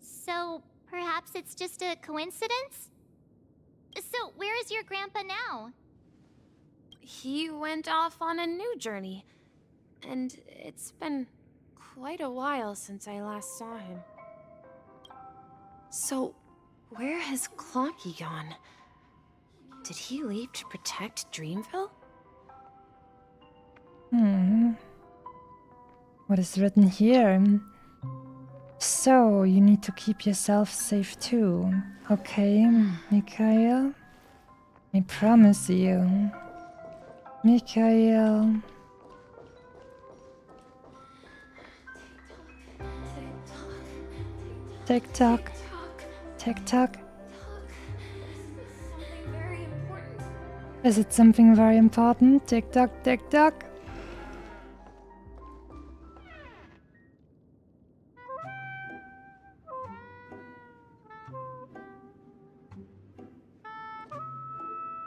So, perhaps it's just a coincidence? So, where is your grandpa now? He went off on a new journey, and it's been quite a while since I last saw him. So, where has Clocky gone? Did he leave to protect Dreamville? What is written here? So, you need to keep yourself safe too. Okay, Mikhail. I promise you. Mikhail. Tick tock. Tick tock. Is it something very important? Tick tock, tick tock.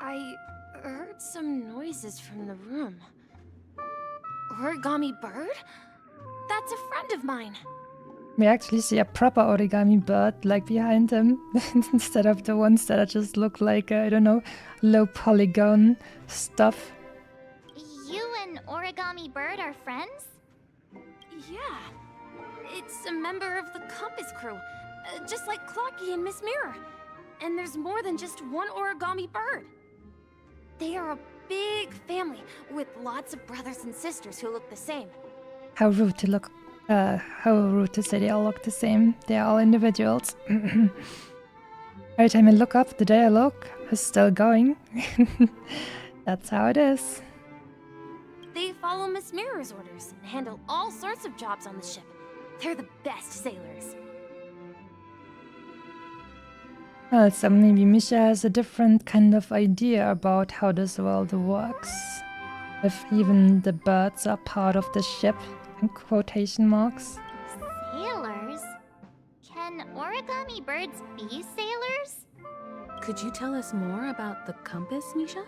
I heard some noises from the room. Origami bird? That's a friend of mine. We actually see a proper origami bird like behind him instead of the ones that just look like, I don't know, low polygon stuff. You and Origami Bird are friends? Yeah. It's a member of the Compass crew, just like Clocky and Miss Mirror. And there's more than just one origami bird. They are a big family with lots of brothers and sisters who look the same. How rude to say they all look the same. They are all individuals. Every time I look up, the dialogue is still going. That's how it is. They follow Miss Mirror's orders and handle all sorts of jobs on the ship. They're the best sailors. Well, so maybe Misha has a different kind of idea about how this world works. If even the birds are part of the ship, in quotation marks. Sailors? Can origami birds be sailors? Could you tell us more about the compass, Misha?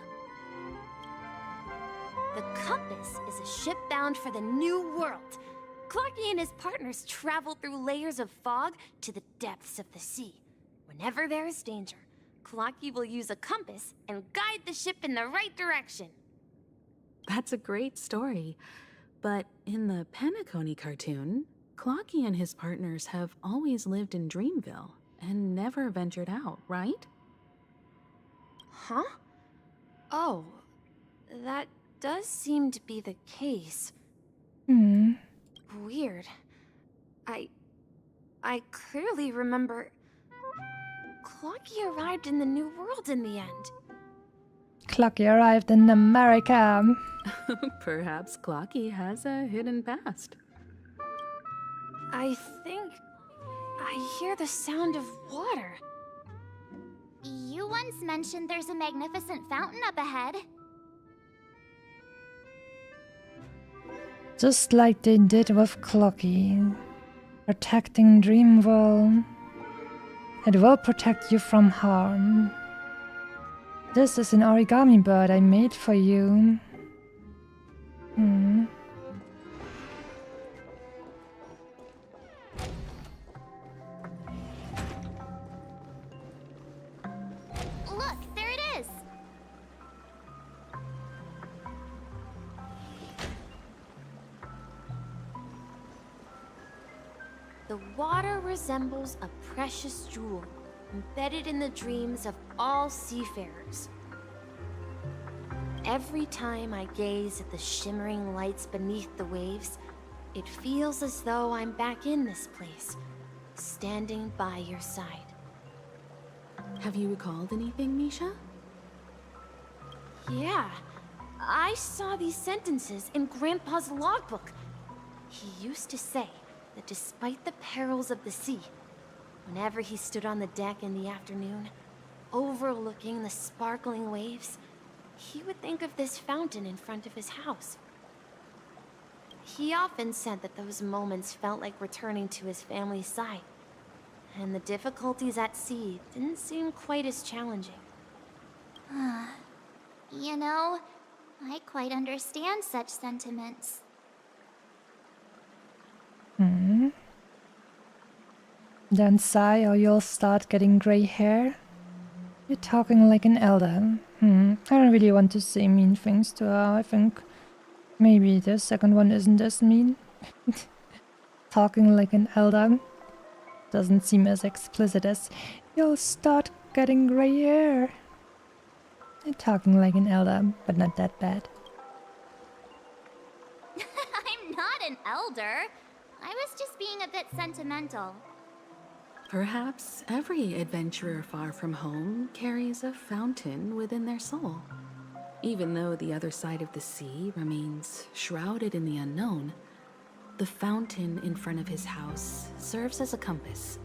The Compass is a ship bound for the New World. Clocky and his partners travel through layers of fog to the depths of the sea. Whenever there is danger, Clocky will use a compass and guide the ship in the right direction. That's a great story. But in the Penacony cartoon, Clocky and his partners have always lived in Dreamville and never ventured out, right? Huh? Oh, that does seem to be the case. Weird. I clearly remember... Clocky arrived in the New World in the end. Clocky arrived in America. Perhaps Clocky has a hidden past. I think I hear the sound of water. You once mentioned there's a magnificent fountain up ahead. Just like they did with Clocky. Protecting Dreamville. It will protect you from harm. This is an origami bird I made for you. Look, there it is! The water resembles a precious jewel, embedded in the dreams of all seafarers. Every time I gaze at the shimmering lights beneath the waves, it feels as though I'm back in this place, standing by your side. Have you recalled anything, Misha? Yeah, I saw these sentences in Grandpa's logbook. He used to say that despite the perils of the sea, whenever he stood on the deck in the afternoon, overlooking the sparkling waves, he would think of this fountain in front of his house. He often said that those moments felt like returning to his family's side, and the difficulties at sea didn't seem quite as challenging. You know, I quite understand such sentiments. Don't sigh or you'll start getting gray hair. You're talking like an elder. I don't really want to say mean things to her. I think maybe the second one isn't as mean. Talking like an elder doesn't seem as explicit as you'll start getting gray hair. You're talking like an elder, but not that bad. I'm not an elder. I was just being a bit sentimental. Perhaps every adventurer far from home carries a fountain within their soul. Even though the other side of the sea remains shrouded in the unknown, the fountain in front of his house serves as a compass,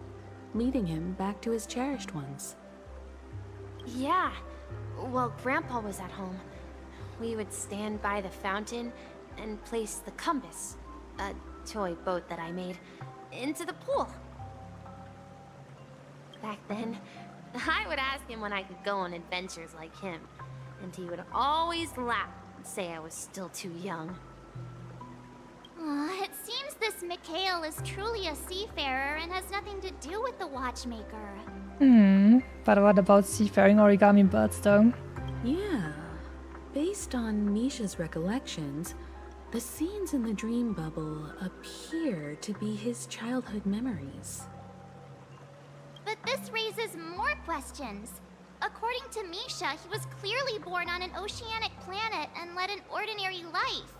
leading him back to his cherished ones. Yeah. While Grandpa was at home, we would stand by the fountain and place the compass, a toy boat that I made, into the pool. Back then, I would ask him when I could go on adventures like him, and he would always laugh and say I was still too young. It seems this Mikhail is truly a seafarer and has nothing to do with the watchmaker. But what about seafaring origami birds though? Yeah. Based on Misha's recollections, the scenes in the dream bubble appear to be his childhood memories. But this raises more questions. According to Misha, he was clearly born on an oceanic planet and led an ordinary life,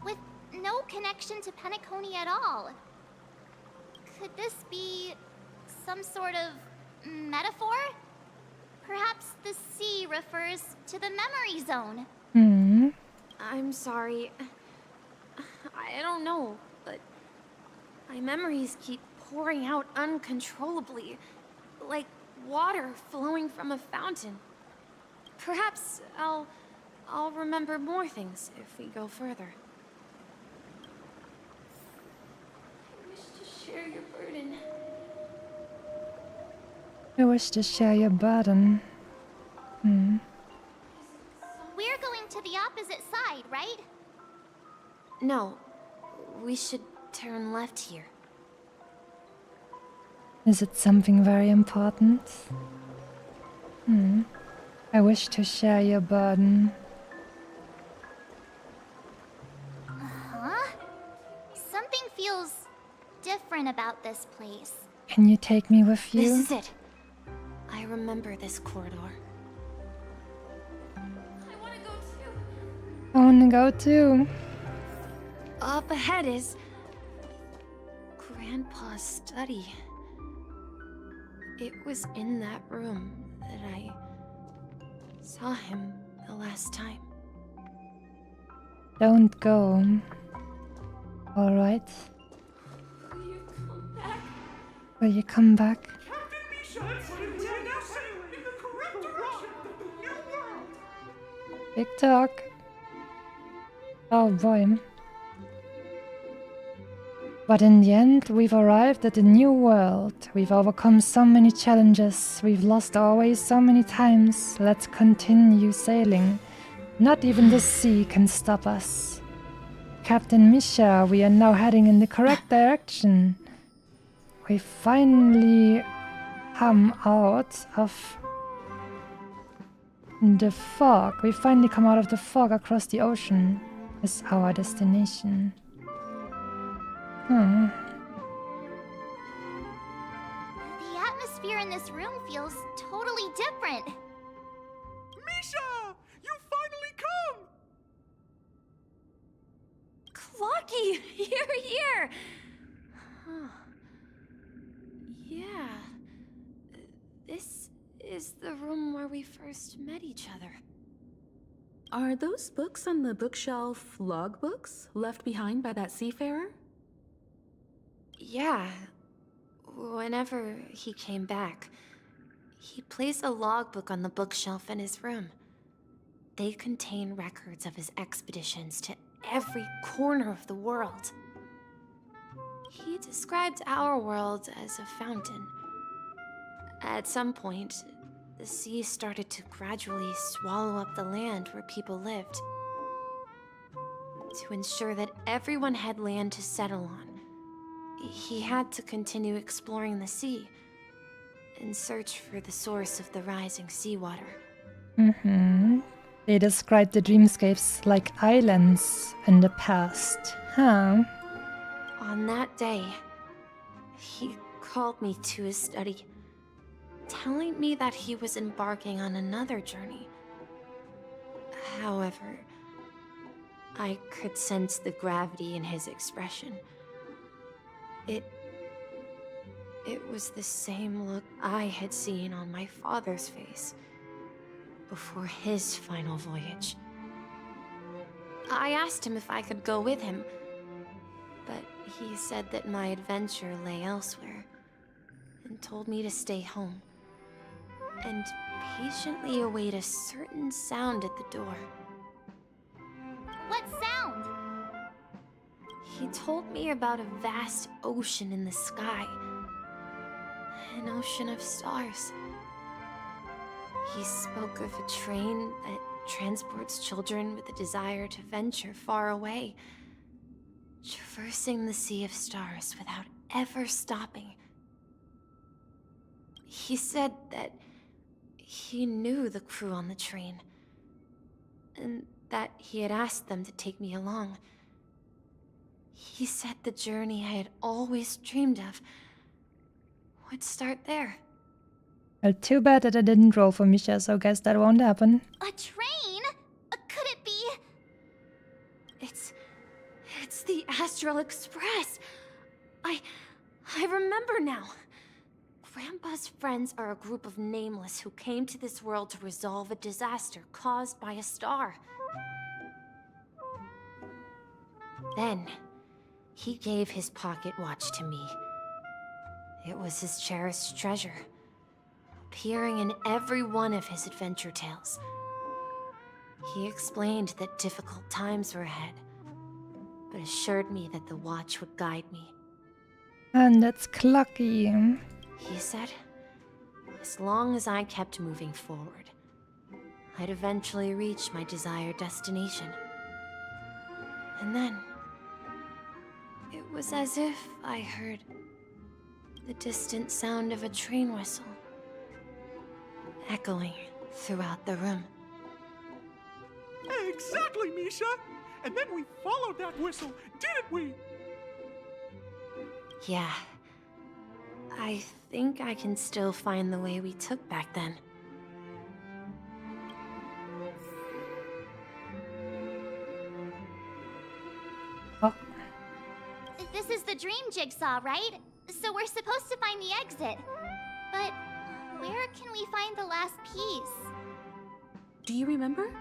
with no connection to Penacony at all. Could this be some sort of metaphor? Perhaps the sea refers to the memory zone. I'm sorry. I don't know, but my memories keep pouring out uncontrollably, like water flowing from a fountain. Perhaps I'll remember more things if we go further. I wish to share your burden. I wish to share your burden. We're going to the opposite side, right? No, we should turn left here. Is it something very important? I wish to share your burden. Huh? Something feels different about this place. Can you take me with you? This is it. I remember this corridor. I wanna go too. Up ahead is Grandpa's study. It was in that room that I saw him the last time. Don't go. Alright. Will you come back? Big talk. Oh boy. But in the end, we've arrived at a new world. We've overcome so many challenges. We've lost our way so many times. Let's continue sailing. Not even the sea can stop us. Captain Misha, we are now heading in the correct direction. We finally come out of the fog. We finally come out of the fog across the ocean. Is our destination. The atmosphere in this room feels totally different. Misha! You finally come! Clocky! You're here! Huh. Yeah. This is the room where we first met each other. Are those books on the bookshelf logbooks left behind by that seafarer? Yeah. Whenever he came back, he placed a logbook on the bookshelf in his room. They contain records of his expeditions to every corner of the world. He described our world as a fountain. At some point, the sea started to gradually swallow up the land where people lived. To ensure that everyone had land to settle on, he had to continue exploring the sea and search for the source of the rising seawater. They described the dreamscapes like islands in the past, huh? On that day, he called me to his study, telling me that he was embarking on another journey. However, I could sense the gravity in his expression. It was the same look I had seen on my father's face before his final voyage. I asked him if I could go with him, but he said that my adventure lay elsewhere and told me to stay home and patiently await a certain sound at the door. What sound? He told me about a vast ocean in the sky. An ocean of stars. He spoke of a train that transports children with a desire to venture far away, traversing the sea of stars without ever stopping. He said that he knew the crew on the train, and that he had asked them to take me along. He said the journey I had always dreamed of would start there. Well, too bad that I didn't roll for Misha, so guess that won't happen. A train? Could it be? It's the Astral Express. I remember now. Grandpa's friends are a group of nameless who came to this world to resolve a disaster caused by a star. Then, he gave his pocket watch to me. It was his cherished treasure, appearing in every one of his adventure tales. He explained that difficult times were ahead, but assured me that the watch would guide me. And that's Clucky. He said, as long as I kept moving forward, I'd eventually reach my desired destination. And then, it was as if I heard the distant sound of a train whistle, echoing throughout the room. Exactly, Misha! And then we followed that whistle, didn't we? Yeah. I think I can still find the way we took back then. This is the dream jigsaw, right? So we're supposed to find the exit. But where can we find the last piece? Do you remember?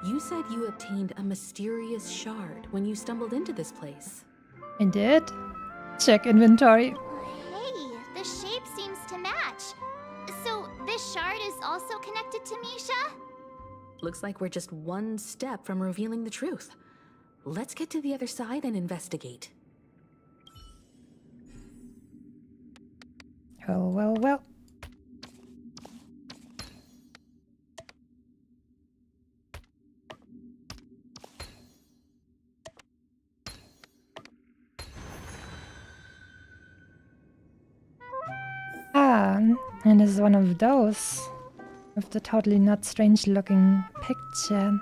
You said you obtained a mysterious shard when you stumbled into this place. I did. Check inventory. Hey, the shape seems to match. So this shard is also connected to Misha? Looks like we're just one step from revealing the truth. Let's get to the other side and investigate. Oh, well, well. Ah, and this is one of those. With the totally not strange looking picture.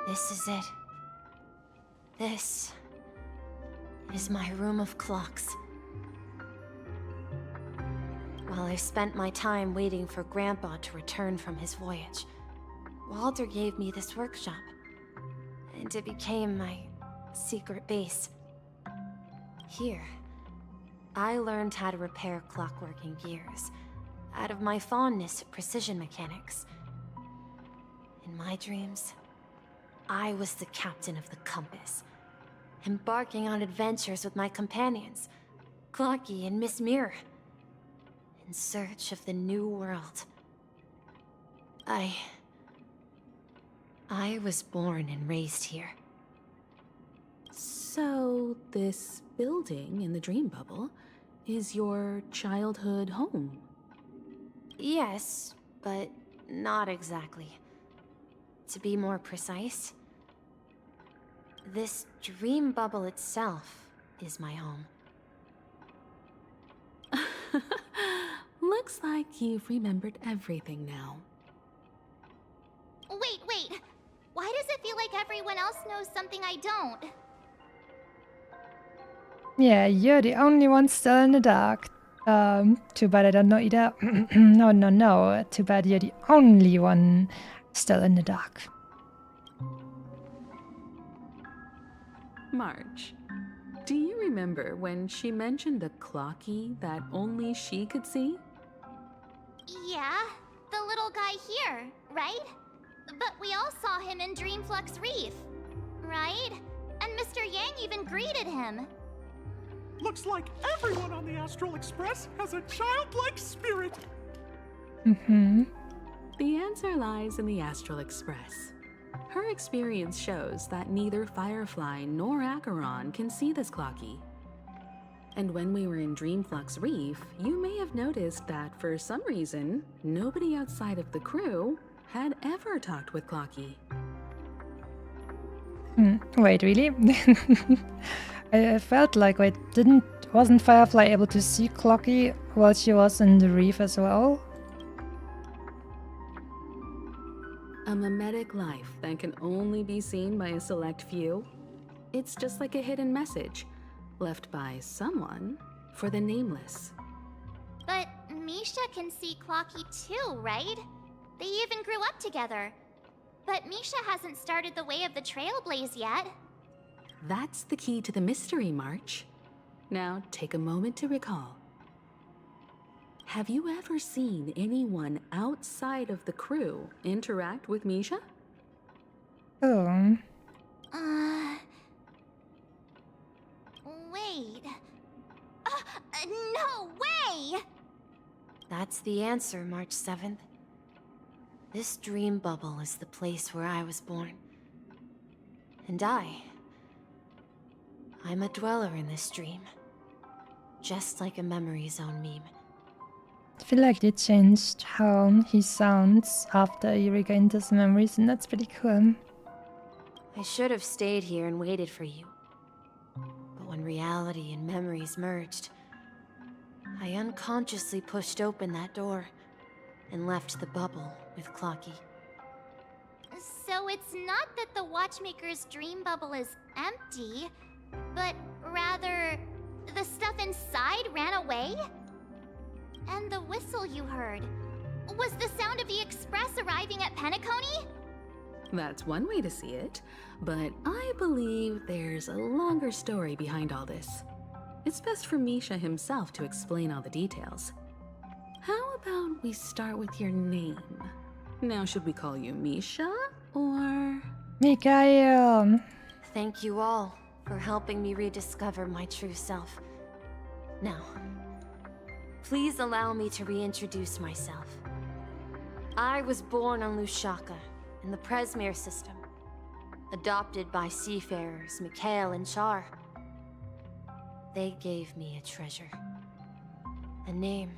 This is it. This is my room of clocks. While I spent my time waiting for Grandpa to return from his voyage, Walter gave me this workshop, and it became my secret base. Here, I learned how to repair clockwork and gears, out of my fondness for precision mechanics. In my dreams, I was the captain of the compass, embarking on adventures with my companions, Clocky and Miss Mirror, in search of the new world. I was born and raised here. So, this building in the dream bubble is your childhood home? Yes, but not exactly. To be more precise, this dream bubble itself is my home. Looks like you've remembered everything now. Wait. Why does it feel like everyone else knows something I don't? Yeah, you're the only one still in the dark. Too bad I don't know either. No. Too bad you're the only one still in the dark. March, do you remember when she mentioned the clocky that only she could see? Yeah, the little guy here, right? But we all saw him in Dreamflux Reef, right? And Mr. Yang even greeted him. Looks like everyone on the Astral Express has a childlike spirit. The answer lies in the Astral Express. Her experience shows that neither Firefly nor Acheron can see this clocky. And when we were in Dreamflux Reef, you may have noticed that for some reason, nobody outside of the crew had ever talked with Clocky. Wait, really? I felt like wasn't Firefly able to see Clocky while she was in the reef as well? A mimetic life that can only be seen by a select few? It's just like a hidden message, left by someone for the nameless. But Misha can see Clocky too, right? They even grew up together. But Misha hasn't started the way of the Trailblaze yet. That's the key to the mystery, March. Now, take a moment to recall. Have you ever seen anyone outside of the crew interact with Misha? Oh. Wait. No way! That's the answer, March 7th. This dream bubble is the place where I was born. And I'm a dweller in this dream. Just like a memory zone meme. I feel like they changed how he sounds after he regained his memories, and that's pretty cool. I should have stayed here and waited for you. But when reality and memories merged, I unconsciously pushed open that door and left the bubble with Clocky. So it's not that the Watchmaker's dream bubble is empty, but rather the stuff inside ran away? And the whistle you heard was the sound of the Express arriving at Penacony? That's one way to see it, but I believe there's a longer story behind all this. It's best for Misha himself to explain all the details. How about we start with your name? Now, should we call you Misha, or... Mikhail! Thank you all for helping me rediscover my true self. Now, please allow me to reintroduce myself. I was born on Lushaka, in the Presmere system, adopted by seafarers Mikhail and Char. They gave me a treasure, a name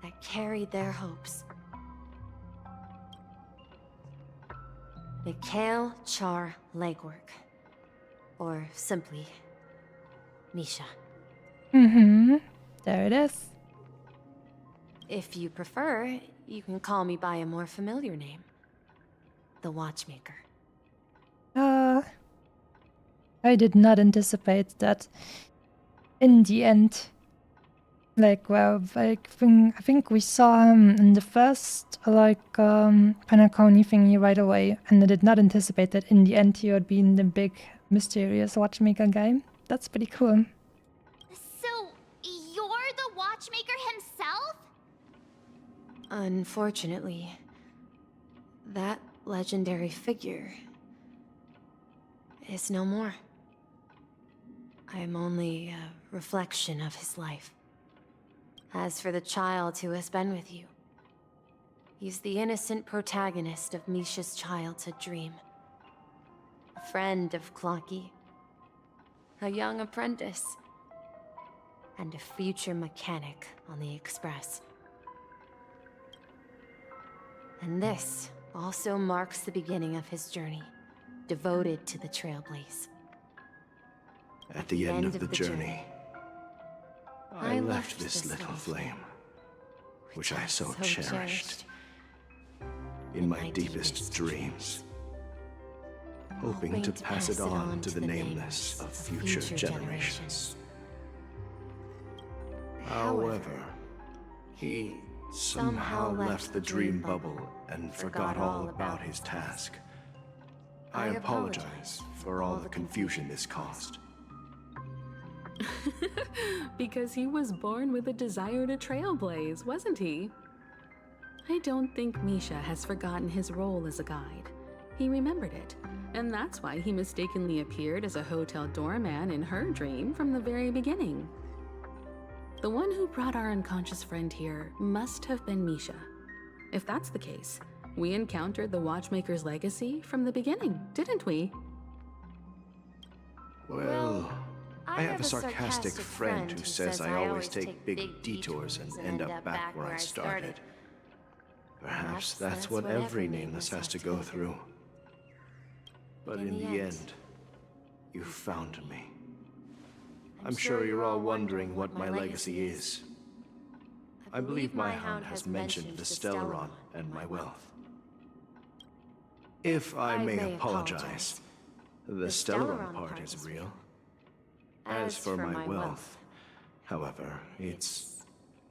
that carried their hopes. Mikhail Char Legwork, or simply Misha. There it is. If you prefer, you can call me by a more familiar name. The Watchmaker. I did not anticipate that in the end. I think we saw him in the first, Penacony thingy right away, and I did not anticipate that in the end he would be in the big, mysterious Watchmaker guy. That's pretty cool. So, you're the Watchmaker himself? Unfortunately, that legendary figure is no more. I am only a reflection of his life. As for the child who has been with you, he's the innocent protagonist of Misha's childhood dream. A friend of Clocky, a young apprentice, and a future mechanic on the Express. And this also marks the beginning of his journey, devoted to the Trailblaze. At the end of the journey, I left this little flame, which I so cherished, in my deepest dreams, hoping to pass it on to the nameless of future generations. However, he somehow left the dream bubble and forgot all about his task. I apologize for all the confusion this caused. Because he was born with a desire to trailblaze, wasn't he? I don't think Misha has forgotten his role as a guide. He remembered it, and that's why he mistakenly appeared as a hotel doorman in her dream from the very beginning. The one who brought our unconscious friend here must have been Misha. If that's the case, we encountered the Watchmaker's legacy from the beginning, didn't we? Well, I have a sarcastic friend who says I always take big detours and end up back where I started. Perhaps that's what every nameless has to go through. But in the end, you found me. I'm sure you're all wondering what my legacy is. I believe my hound has mentioned the Stellaron and my wealth. If I may apologize, the Stellaron part is real. As for my wealth, however, it's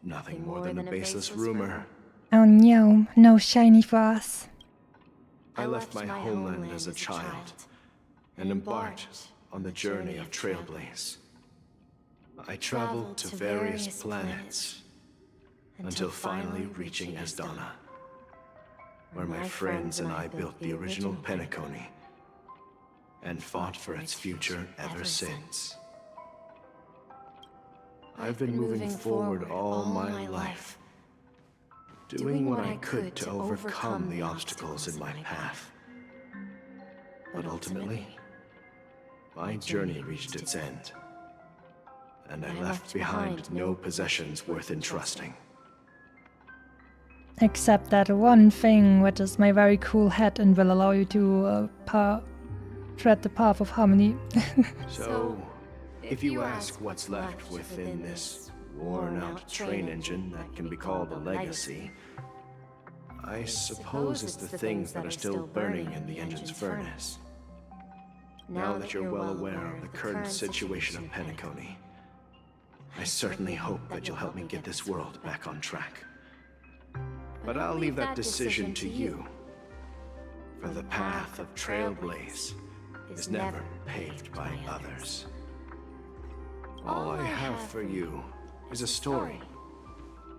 nothing more than a baseless rumor. Oh no, no shiny for us. I left my homeland as a child and embarked on the journey of Trailblaze. I traveled to various planets until finally reaching Asdana, where my friends and I built the original Penacony and fought for its future ever since. I've been moving forward all my life, doing what I could to overcome the obstacles in my path. But ultimately, my journey reached its end, and I left behind no possessions worth entrusting. Except that one thing, which is my very cool hat and will allow you to tread the path of harmony. So, if you ask what's left within this worn-out train engine that can be called a legacy, I suppose it's the things that are still burning in the engine's furnace. Now that you're well aware of the current situation of Penacony, I certainly hope that you'll help me get this world back on track. But I'll leave that decision to you, for the path of Trailblaze is never paved by others. All I have for you is a story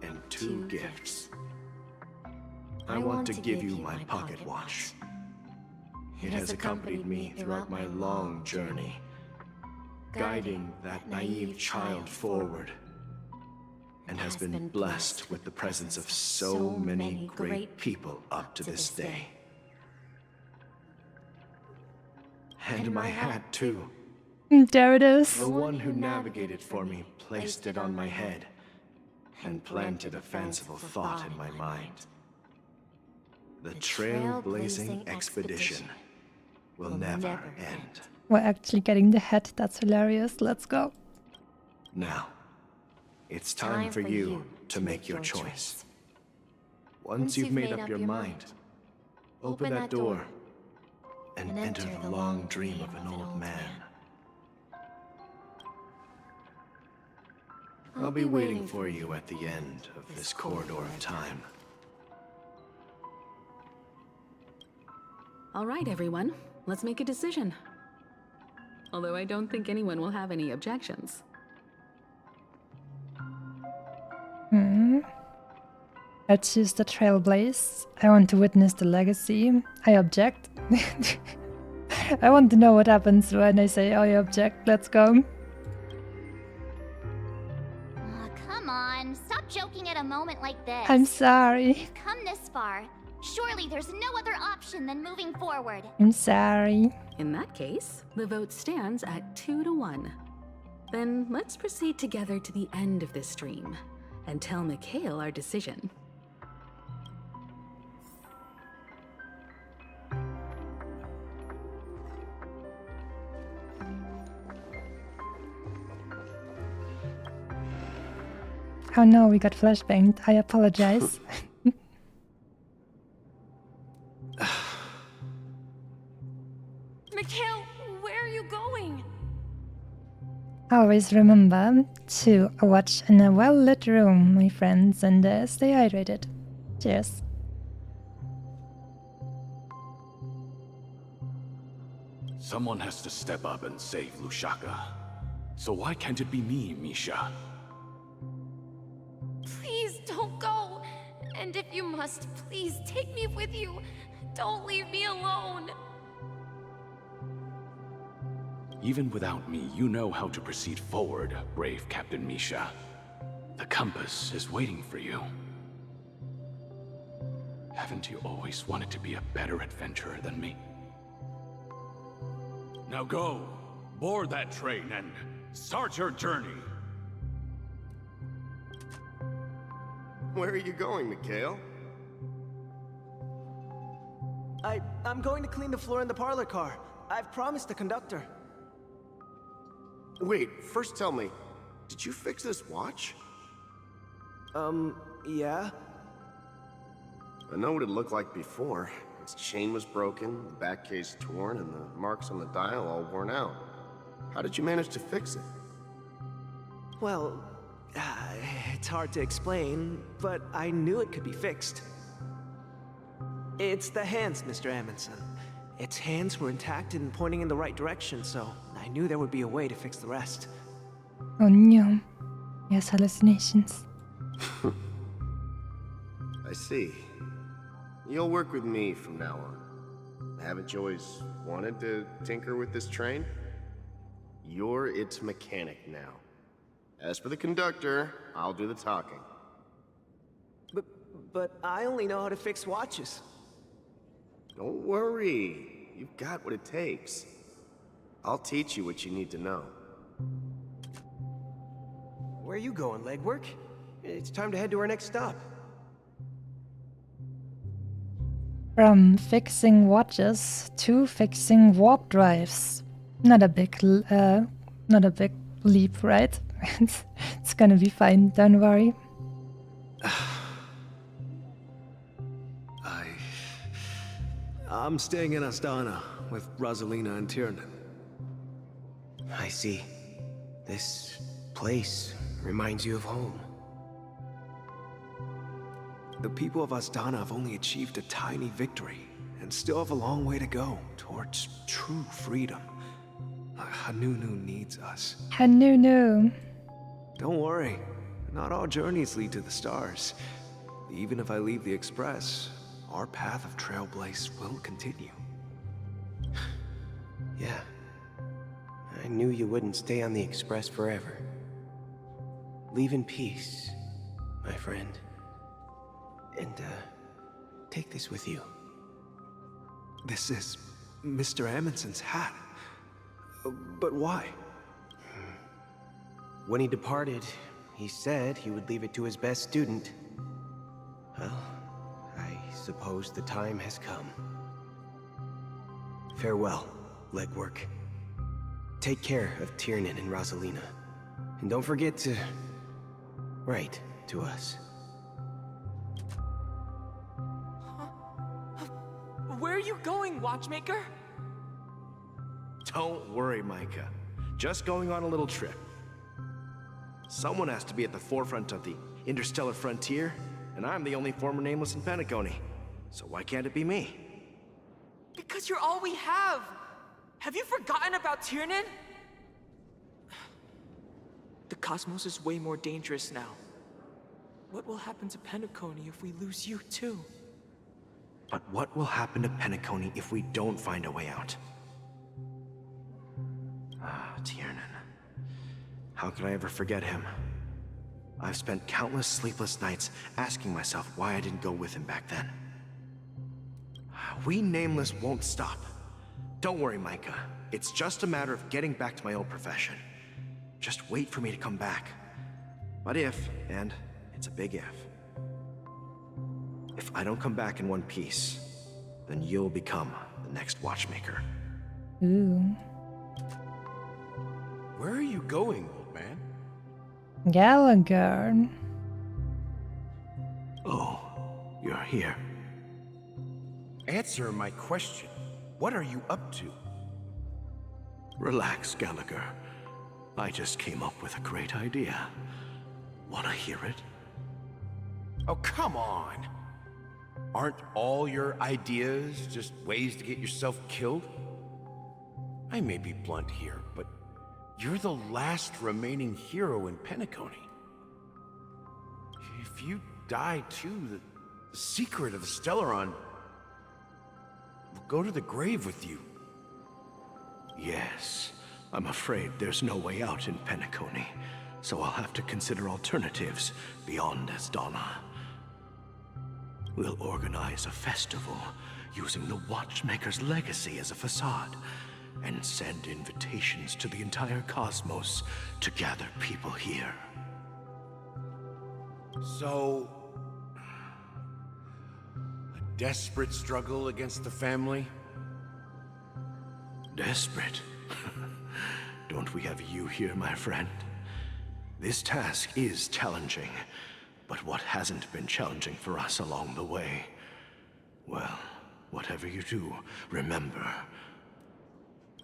and 2 gifts. I want to give you my pocket watch. It has accompanied me throughout my long journey, guiding that naive child forward, and has been blessed with the presence of so many great people up to this day. And my hat, too. There it is. The one who navigated for me placed it on my head and planted a fanciful thought in my mind. The trailblazing expedition will never end. We're actually getting the hat, that's hilarious. Let's go. Now, it's time for you to make your choice. Once you've made up your mind, open that door and enter the long dream of an old man. I'll be waiting for you at the end of this corridor of time. All right, everyone. Let's make a decision. Although I don't think anyone will have any objections. Let's use the Trailblaze. I want to witness the legacy. I object. I want to know what happens when I say I object. Let's go. Oh, come on, stop joking at a moment like this. I'm sorry. We've come this far. Surely there's no other option than moving forward. I'm sorry. In that case, the vote stands at 2-1. Then let's proceed together to the end of this stream and tell Mikhail our decision. Oh no, we got flashbanged. I apologize. Mikhail, where are you going? Always remember to watch in a well-lit room, my friends, and stay hydrated. Cheers. Someone has to step up and save Lushaka. So why can't it be me, Misha? Please don't go. And if you must, please take me with you. Don't leave me alone. Even without me, you know how to proceed forward, brave Captain Misha. The compass is waiting for you. Haven't you always wanted to be a better adventurer than me? Now go, board that train and start your journey. Where are you going, Mikhail? I'm going to clean the floor in the parlor car. I've promised the conductor. Wait, first tell me, did you fix this watch? Yeah? I know what it looked like before. Its chain was broken, the back case torn, and the marks on the dial all worn out. How did you manage to fix it? Well, it's hard to explain, but I knew it could be fixed. It's the hands, Mr. Amundsen. Its hands were intact and pointing in the right direction, so I knew there would be a way to fix the rest. Oh no. Yes, hallucinations. I see. You'll work with me from now on. Haven't you always wanted to tinker with this train? You're its mechanic now. As for the conductor, I'll do the talking. But I only know how to fix watches. Don't worry. You've got what it takes. I'll teach you what you need to know. Where are you going, legwork? It's time to head to our next stop. From fixing watches to fixing warp drives. Not a big leap, right? It's gonna be fine, don't worry. I'm staying in Astana with Rosalina and Tiernan. I see. This place reminds you of home. The people of Astana have only achieved a tiny victory, and still have a long way to go towards true freedom. Hanunu needs us. Hanunu. Don't worry, not all journeys lead to the stars. Even if I leave the Express, our path of Trailblaze will continue. Yeah. I knew you wouldn't stay on the Express forever. Leave in peace, my friend. And, take this with you. This is Mr. Amundsen's hat. But why? When he departed, he said he would leave it to his best student. Well, I suppose the time has come. Farewell, legwork. Take care of Tiernan and Rosalina. And don't forget to write to us. Where are you going, watchmaker? Don't worry, Micah. Just going on a little trip. Someone has to be at the forefront of the interstellar frontier, and I'm the only former Nameless in Penacony. So why can't it be me? Because you're all we have! Have you forgotten about Tiernan? The cosmos is way more dangerous now. What will happen to Penacony if we lose you too? But what will happen to Penacony if we don't find a way out? Ah, Tiernan. How could I ever forget him? I've spent countless sleepless nights asking myself why I didn't go with him back then. We Nameless won't stop. Don't worry, Micah. It's just a matter of getting back to my old profession. Just wait for me to come back. But if, and it's a big if I don't come back in one piece, then you'll become the next watchmaker. Ooh. Where are you going, old man? Gallagher. Oh, you're here. Answer my question. What are you up to? Relax, Gallagher. I just came up with a great idea. Wanna hear it? Oh, come on! Aren't all your ideas just ways to get yourself killed? I may be blunt here, but you're the last remaining hero in Penacony. If you die too, the secret of the Stellaron will go to the grave with you. Yes, I'm afraid there's no way out in Penacony, so I'll have to consider alternatives beyond Asdana. We'll organize a festival using the Watchmaker's legacy as a facade, and send invitations to the entire cosmos to gather people here. So, a desperate struggle against the family? Desperate? Don't we have you here, my friend? This task is challenging, but what hasn't been challenging for us along the way? Well, whatever you do, remember,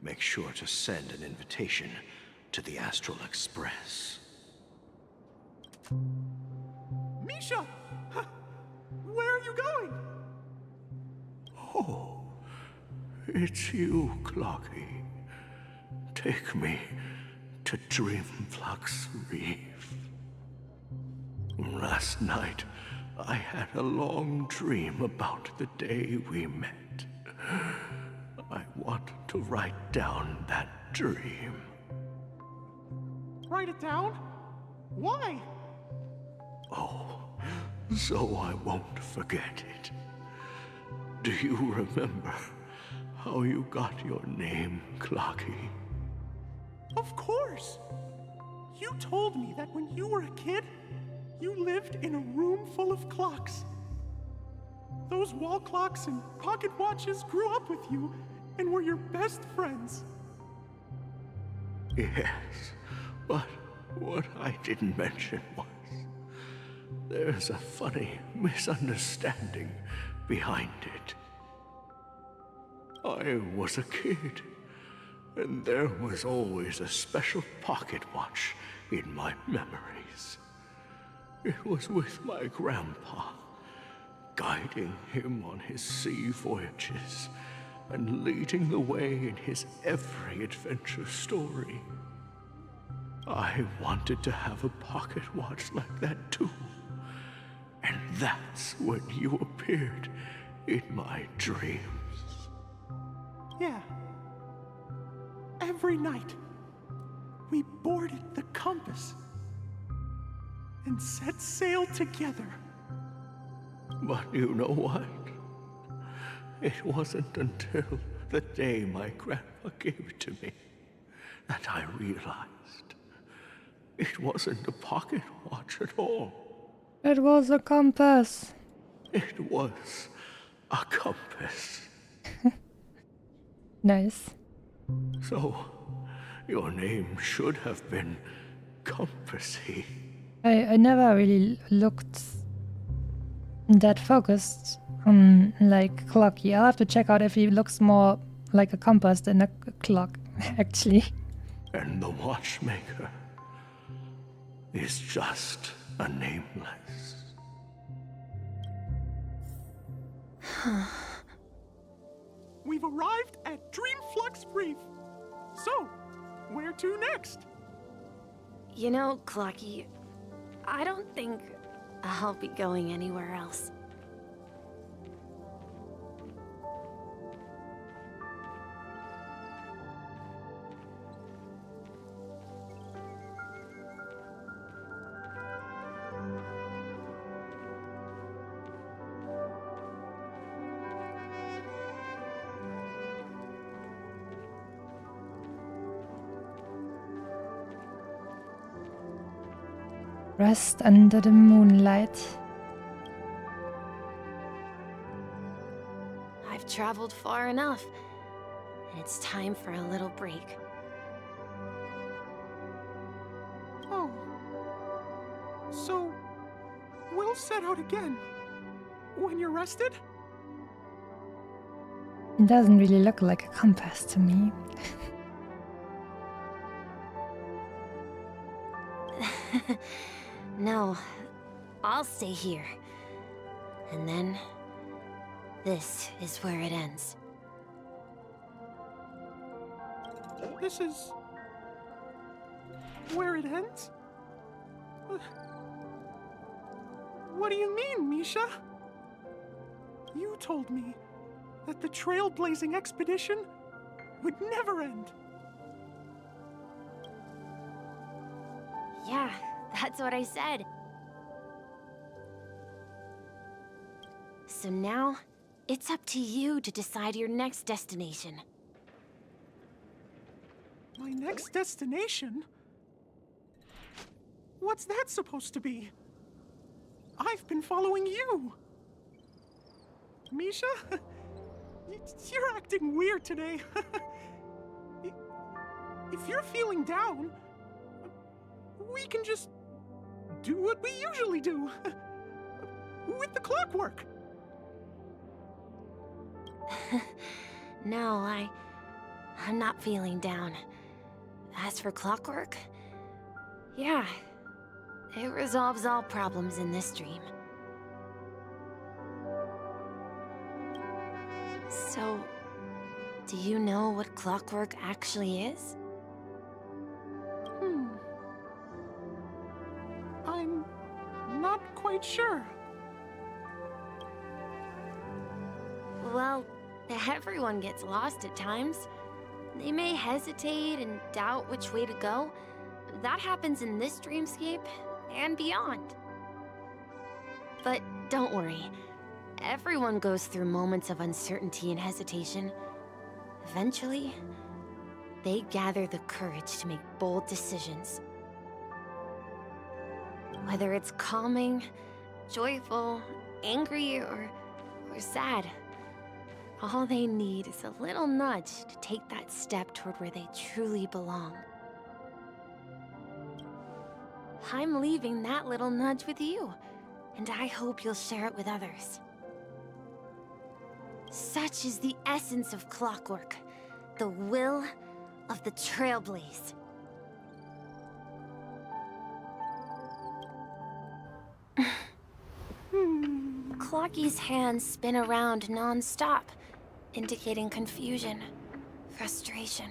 make sure to send an invitation to the Astral Express. Misha! Where are you going? Oh, it's you, Clocky. Take me to Dreamflux Reef. Last night, I had a long dream about the day we met. I want to write down that dream. Write it down? Why? Oh, so I won't forget it. Do you remember how you got your name, Clocky? Of course! You told me that when you were a kid, you lived in a room full of clocks. Those wall clocks and pocket watches grew up with you and were your best friends. Yes, but what I didn't mention was there's a funny misunderstanding behind it. I was a kid, and there was always a special pocket watch in my memories. It was with my grandpa, guiding him on his sea voyages and leading the way in his every adventure story. I wanted to have a pocket watch like that too. And that's when you appeared in my dreams. Yeah. Every night, we boarded the compass and set sail together. But you know what? It wasn't until the day my grandpa gave it to me that I realized it wasn't a pocket watch at all. It was a compass. It was a compass. Nice. So, your name should have been Compassy. I never really looked that focused on like Clocky. I'll have to check out if he looks more like a compass than a clock, actually. And the Watchmaker is just a nameless. We've arrived at Dreamflux Reef. So, where to next? You know, Clocky, I don't think I'll be going anywhere else. Rest under the moonlight. I've traveled far enough, and it's time for a little break. Oh. So, we'll set out again. when you're rested? It doesn't really look like a compass to me. No, I'll stay here. And then, this is where it ends. This is... where it ends? What do you mean, Misha? You told me that the trailblazing expedition would never end. Yeah, that's what I said. So now, it's up to you to decide your next destination. My next destination? What's that supposed to be? I've been following you. Misha? You're acting weird today. If you're feeling down, we can just do what we usually do. With the clockwork. No, I'm not feeling down. As for clockwork, yeah, it resolves all problems in this dream. So, do you know what clockwork actually is? I'm not quite sure. Well, everyone gets lost at times. They may hesitate and doubt which way to go. That happens in this dreamscape and beyond. But don't worry. Everyone goes through moments of uncertainty and hesitation. Eventually, they gather the courage to make bold decisions. Whether it's calming, joyful, angry, or sad, all they need is a little nudge to take that step toward where they truly belong. I'm leaving that little nudge with you, and I hope you'll share it with others. Such is the essence of clockwork, the will of the Trailblaze. Clocky's hands spin around non-stop, indicating confusion, frustration,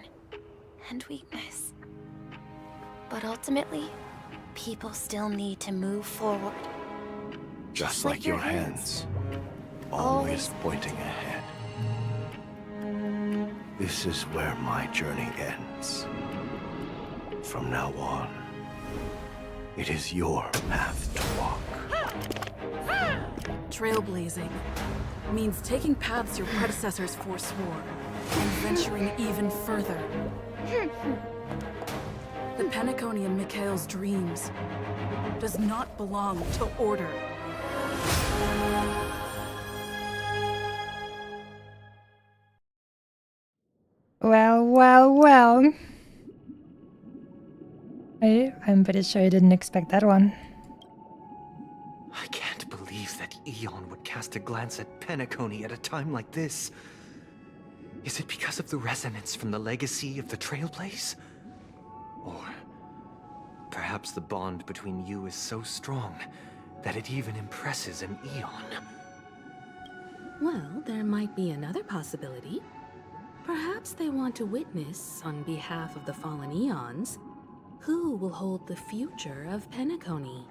and weakness. But ultimately, people still need to move forward. Just like your hands, always pointing ahead. This is where my journey ends. From now on, it is your path to walk. Trailblazing means taking paths your predecessors forswore and venturing even further. The Penacony in Mikhail's dreams does not belong to order. Well, well, well. I'm pretty sure I didn't expect that one. I can't believe that Eon would cast a glance at Penacony at a time like this. Is it because of the resonance from the legacy of the Trailblaze? Or perhaps the bond between you is so strong that it even impresses an Eon? Well, there might be another possibility. Perhaps they want to witness, on behalf of the fallen Eons, who will hold the future of Penacony.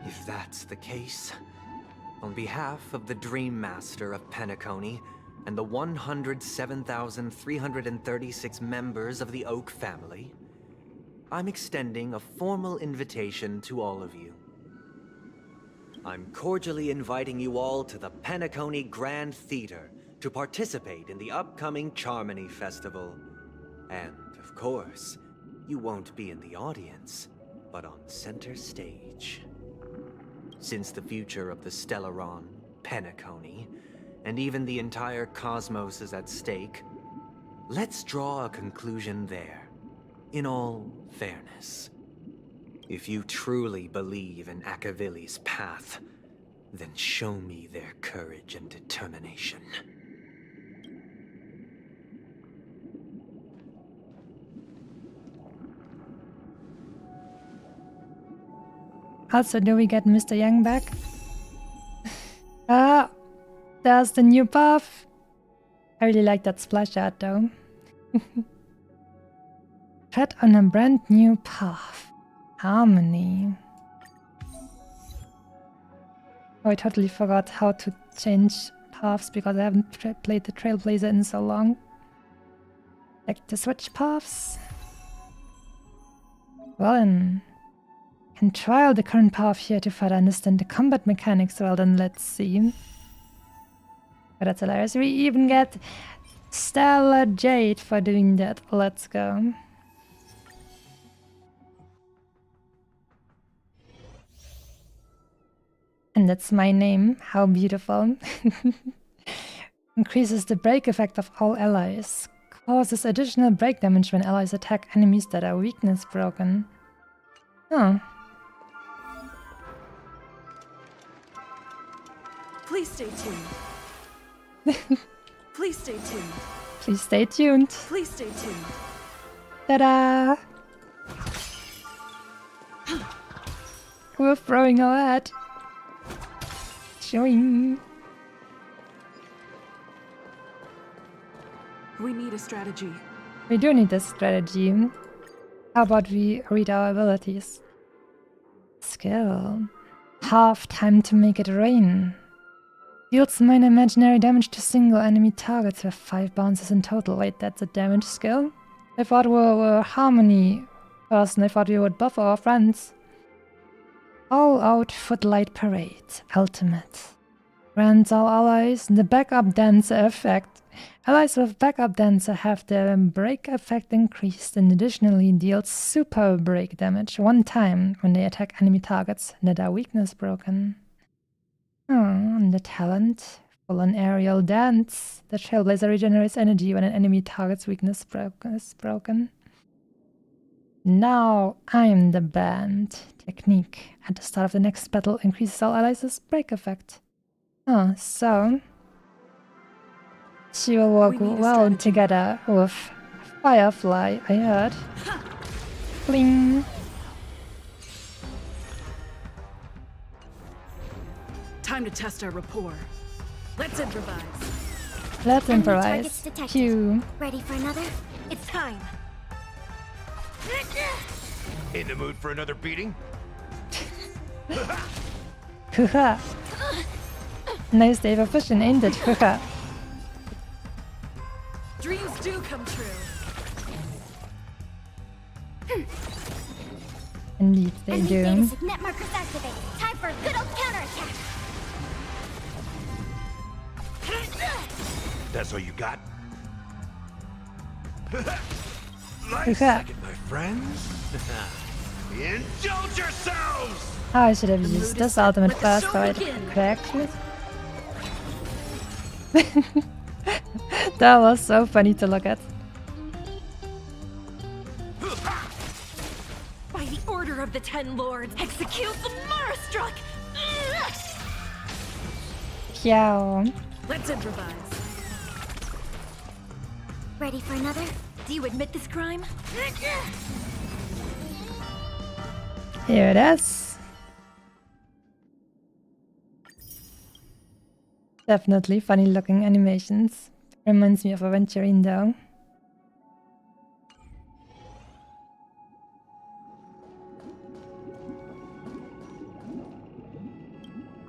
If that's the case, on behalf of the Dream Master of Penacony and the 107,336 members of the Oak family, I'm extending a formal invitation to all of you. I'm cordially inviting you all to the Penacony Grand Theater to participate in the upcoming Charmony Festival. And, of course, you won't be in the audience, but on center stage. Since the future of the Stellaron, Penacony, and even the entire cosmos is at stake, let's draw a conclusion there, in all fairness. If you truly believe in Akavili's path, Then show me their courage and determination. Also, do we get Mr. Young back? Ah, there's the new buff. I really like that splash art though. Tread on a brand new path. Harmony. Oh, I totally forgot how to change paths because I haven't played the Trailblazer in so long. Like to switch paths. Well then, can trial the current path here to further understand the combat mechanics. Well then, let's see. Oh, that's hilarious. We even get Stellar Jade for doing that. Let's go. And that's my name. How beautiful. Increases the break effect of all allies. Causes additional break damage when allies attack enemies that are weakness broken. Oh. Please stay tuned. Please stay tuned. Please stay tuned. Please stay tuned. Ta-da! We're throwing our head. Showing. We need a strategy. We do need a strategy. How about we read our abilities? Skill. Half time to make it rain. Deals minor imaginary damage to single enemy targets with 5 bounces in total. Wait, that's a damage skill? I thought we were a harmony person. I thought we would buff our friends. All out Footlight Parade. Ultimate. Grants all allies the backup dancer effect. Allies with backup dancer have their break effect increased and additionally deals super break damage 1 time when they attack enemy targets that are weakness broken. Oh, and the talent. Full on aerial dance. The Trailblazer regenerates energy when an enemy target's weakness is broken. Now I'm the band. Technique. At the start of the next battle increases all allies' break effect. Oh, so she will work well together with Firefly, I heard. Bling. Time to test our rapport. Let's improvise. Let's improvise. Q. Ready for another? It's time. In the mood for another beating? Haha. Nice day for fishing, ain't it? Haha. Dreams do come true. Indeed, they do. Net markers activate. Time for a good old counterattack. That's all you got? Nice second, my friends. Indulge yourselves! Oh, I should have used this ultimate first, so I could actually. That was so funny to look at. By the order of the 10 lords, execute the Marastruck! Yow. Let's improvise. Ready for another? Do you admit this crime? Here it is. Definitely funny looking animations. Reminds me of Aventurine though.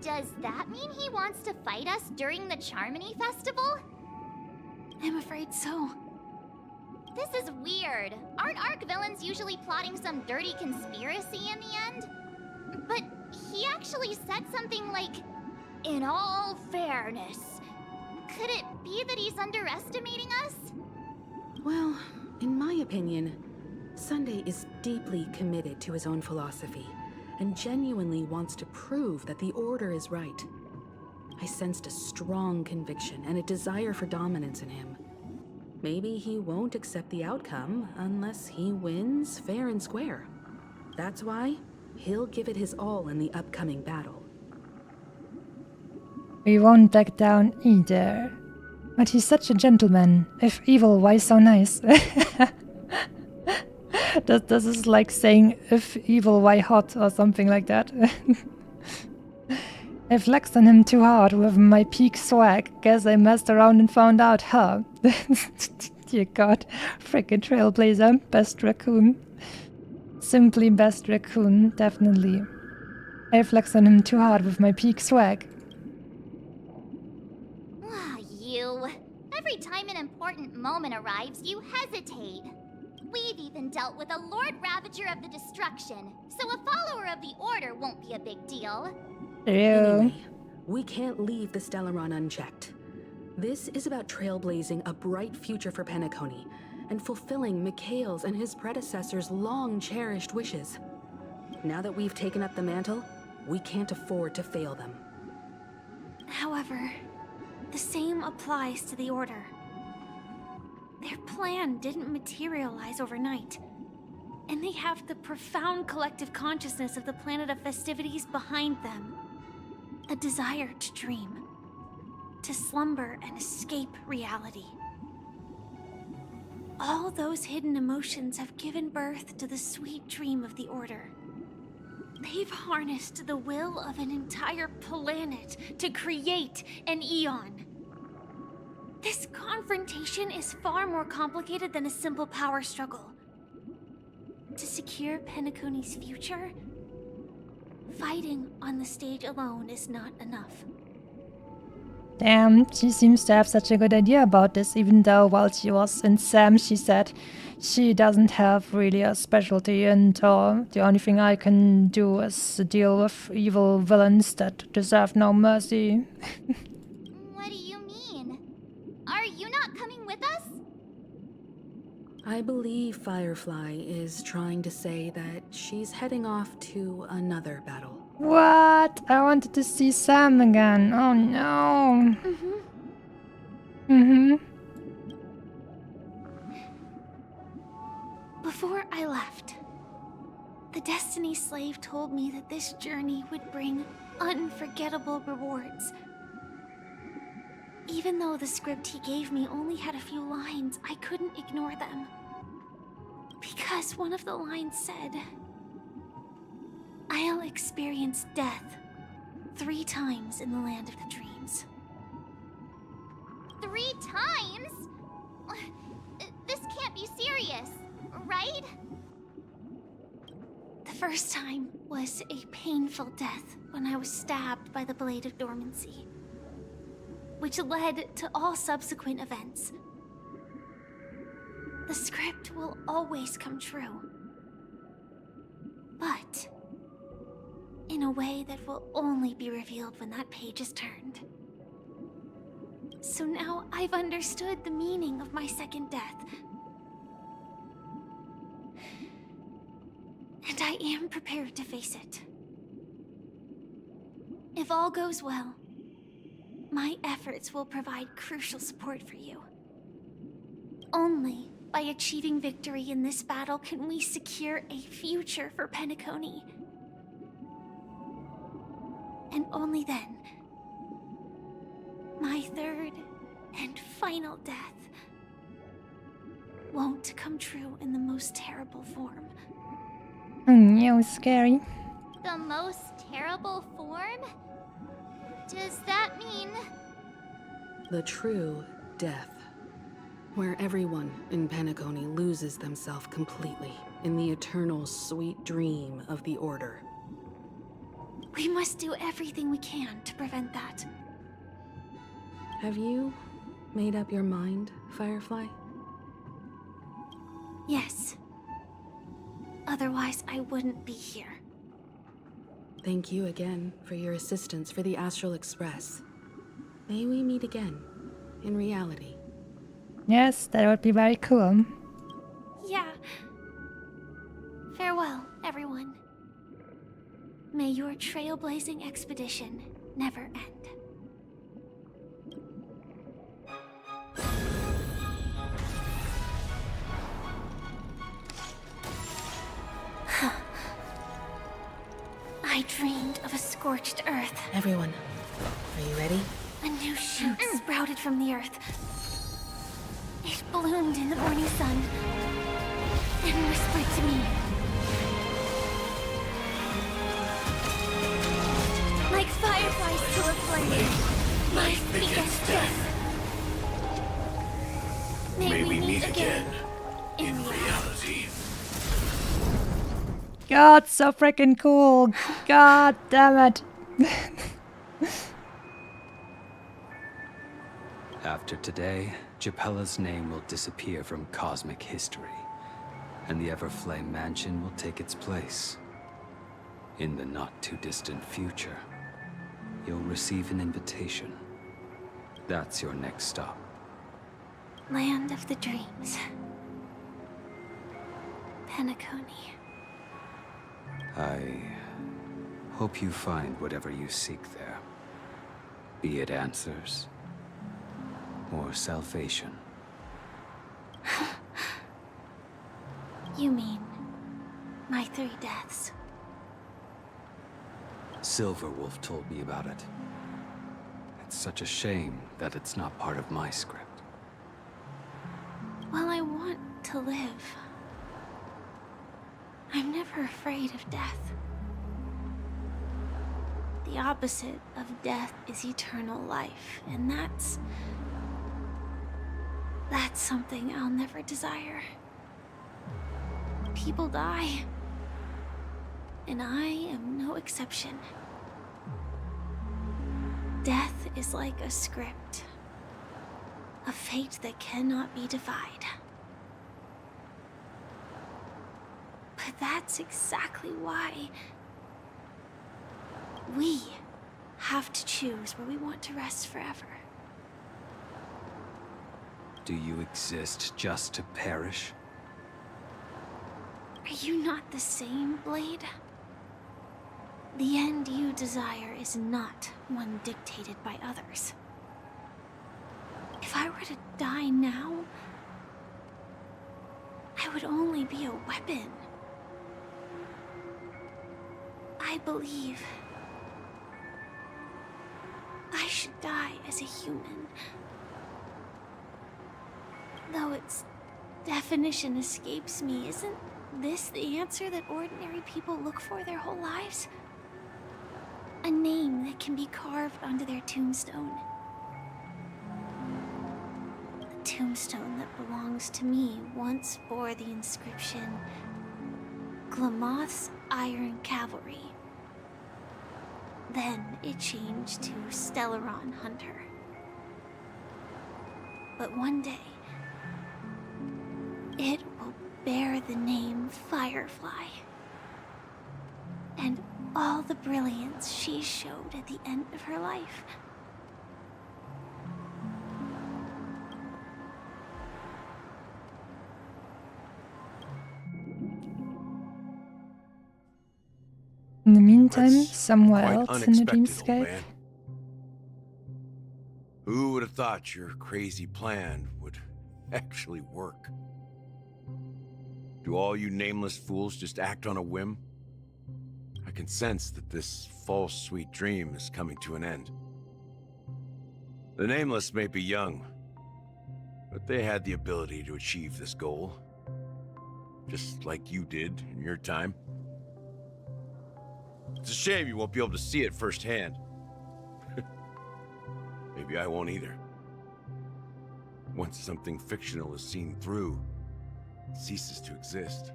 Does that mean he wants to fight us during the Charmony Festival? I'm afraid so. This is weird. Aren't Arc villains usually plotting some dirty conspiracy in the end? But he actually said something like, "In all fairness." Could it be that he's underestimating us? Well, in my opinion, Sunday is deeply committed to his own philosophy and genuinely wants to prove that the Order is right. I sensed a strong conviction and a desire for dominance in him. Maybe he won't accept the outcome unless he wins fair and square. That's why he'll give it his all in the upcoming battle. We won't back down either. But he's such a gentleman. If evil, why so nice? This is like saying, if evil, why hot, or something like that. I flexed on him too hard with my peak swag. Guess I messed around and found out, huh? Dear God. Frickin' trailblazer. Best raccoon. Simply best raccoon, definitely. I flexed on him too hard with my peak swag. Ah, you. Every time an important moment arrives, you hesitate. We've even dealt with a Lord Ravager of the Destruction, so a follower of the Order won't be a big deal. Anyway, we can't leave the Stellaron unchecked. This is about trailblazing a bright future for Penacony and fulfilling Mikhail's and his predecessors' long-cherished wishes. Now that we've taken up the mantle, we can't afford to fail them. However, the same applies to the Order. Their plan didn't materialize overnight, and they have the profound collective consciousness of the planet of festivities behind them. A desire to dream, to slumber and escape reality. All those hidden emotions have given birth to the sweet dream of the Order. They've harnessed the will of an entire planet to create an Eon. This confrontation is far more complicated than a simple power struggle. To secure Penacony's future, fighting on the stage alone is not enough. Damn, she seems to have such a good idea about this, even though while she was in SAM, she said she doesn't have really a specialty, and the only thing I can do is deal with evil villains that deserve no mercy. What do you mean? Are you not coming with us? I believe Firefly is trying to say that she's heading off to another battle. What? I wanted to see Sam again. Oh no. Before I left, the Destiny Slave told me that this journey would bring unforgettable rewards. Even though the script he gave me only had a few lines, I couldn't ignore them. Because one of the lines said, "I'll experience death 3 times in the land of the dreams." 3 times? This can't be serious, right? The first time was a painful death when I was stabbed by the Blade of Dormancy, which led to all subsequent events. The script will always come true, but in a way that will only be revealed when that page is turned. So now I've understood the meaning of my second death. And I am prepared to face it. If all goes well, my efforts will provide crucial support for you. Only by achieving victory in this battle can we secure a future for Penacony. And only then, my third and final death won't come true in the most terrible form. Yeah, scary. The most terrible form? Does that mean... The true death, where everyone in Penacony loses themselves completely in the eternal sweet dream of the Order. We must do everything we can to prevent that. Have you made up your mind, Firefly? Yes. Otherwise, I wouldn't be here. Thank you again for your assistance for the Astral Express. May we meet again, in reality. Yes, that would be very cool. Yeah. Farewell, everyone. May your trailblazing expedition never end. I dreamed of a scorched earth. Everyone, Are you ready? A new shoot sprouted from the earth. It bloomed in the morning sun and whispered to me. Like fireflies to a flame, life begets death. May we meet again in reality. God, so freaking cool. God damn it. After today, Japella's name will disappear from cosmic history, and the Everflame Mansion will take its place. In the not-too-distant future, you'll receive an invitation. That's your next stop. Land of the Dreams. Penacony. I hope you find whatever you seek there. Be it answers or salvation. You mean my 3 deaths? Silverwolf told me about it. It's such a shame that it's not part of my script. While I want to live, I'm never afraid of death. The opposite of death is eternal life, and that's something I'll never desire. People die, and I am no exception. Death is like a script, a fate that cannot be defied. But that's exactly why we have to choose where we want to rest forever. Do you exist just to perish? Are you not the same, Blade? The end you desire is not one dictated by others. If I were to die now, I would only be a weapon. I believe I should die as a human. Though its definition escapes me, isn't this the answer that ordinary people look for their whole lives? A name that can be carved onto their tombstone. The tombstone that belongs to me once bore the inscription, Glamoth's Iron Cavalry. Then it changed to Stellaron Hunter. But one day, it will bear the name Firefly. And all the brilliance she showed at the end of her life. In the meantime, somewhere Quite else in the unexpected, old dreamscape. man. Who would have thought your crazy plan would actually work? Do all you nameless fools just act on a whim? I can sense that this false sweet dream is coming to an end. The Nameless may be young, but they had the ability to achieve this goal. Just like you did in your time. It's a shame you won't be able to see it firsthand. Maybe I won't either. Once something fictional is seen through, it ceases to exist.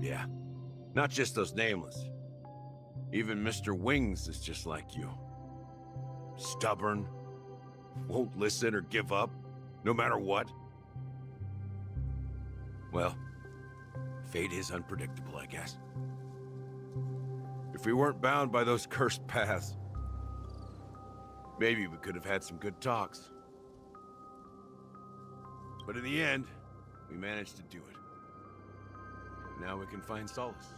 Yeah, not just those Nameless. Even Mr. Wings is just like you. Stubborn, won't listen or give up, no matter what. Well, fate is unpredictable, I guess. If we weren't bound by those cursed paths, maybe we could have had some good talks. But in the end, we managed to do it. Now we can find solace.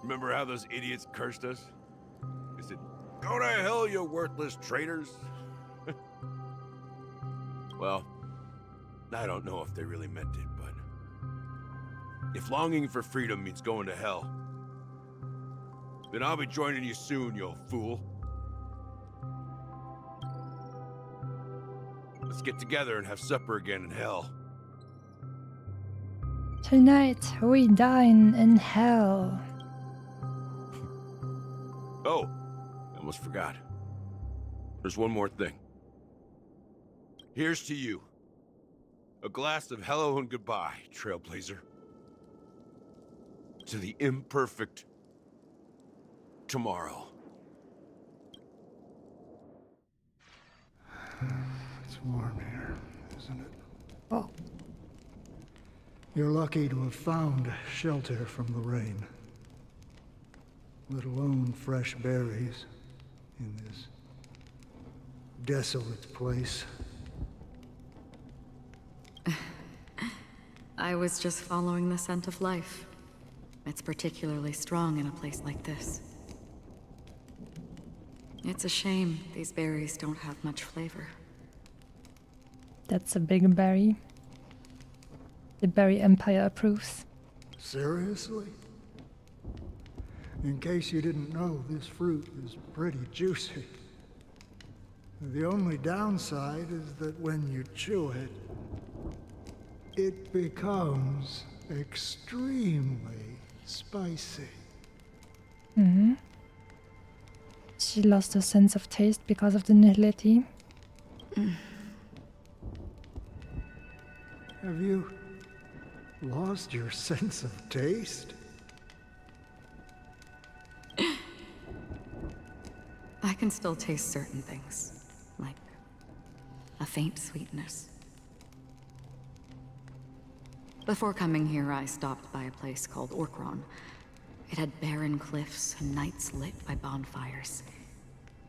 Remember how those idiots cursed us? They said, "Go to hell, you worthless traitors." Well, I don't know if they really meant it, but if longing for freedom means going to hell, Then I'll be joining you soon, you fool. Let's get together and have supper again in hell. Tonight we dine in hell. Oh, I almost forgot. There's one more thing. Here's to you. A glass of hello and goodbye, Trailblazer. To the imperfect tomorrow. It's warm here, isn't it? Oh. You're lucky to have found shelter from the rain. Let alone fresh berries in this desolate place. I was just following the scent of life. It's particularly strong in a place like this. It's a shame these berries don't have much flavor. That's a big berry. The berry empire approves. Seriously? In case you didn't know, this fruit is pretty juicy. The only downside is that when you chew it, it becomes extremely spicy. Mm-hmm. She lost her sense of taste because of the nihility. Have you lost your sense of taste? I can still taste certain things, like a faint sweetness. Before coming here, I stopped by a place called Orkron. It had barren cliffs and nights lit by bonfires.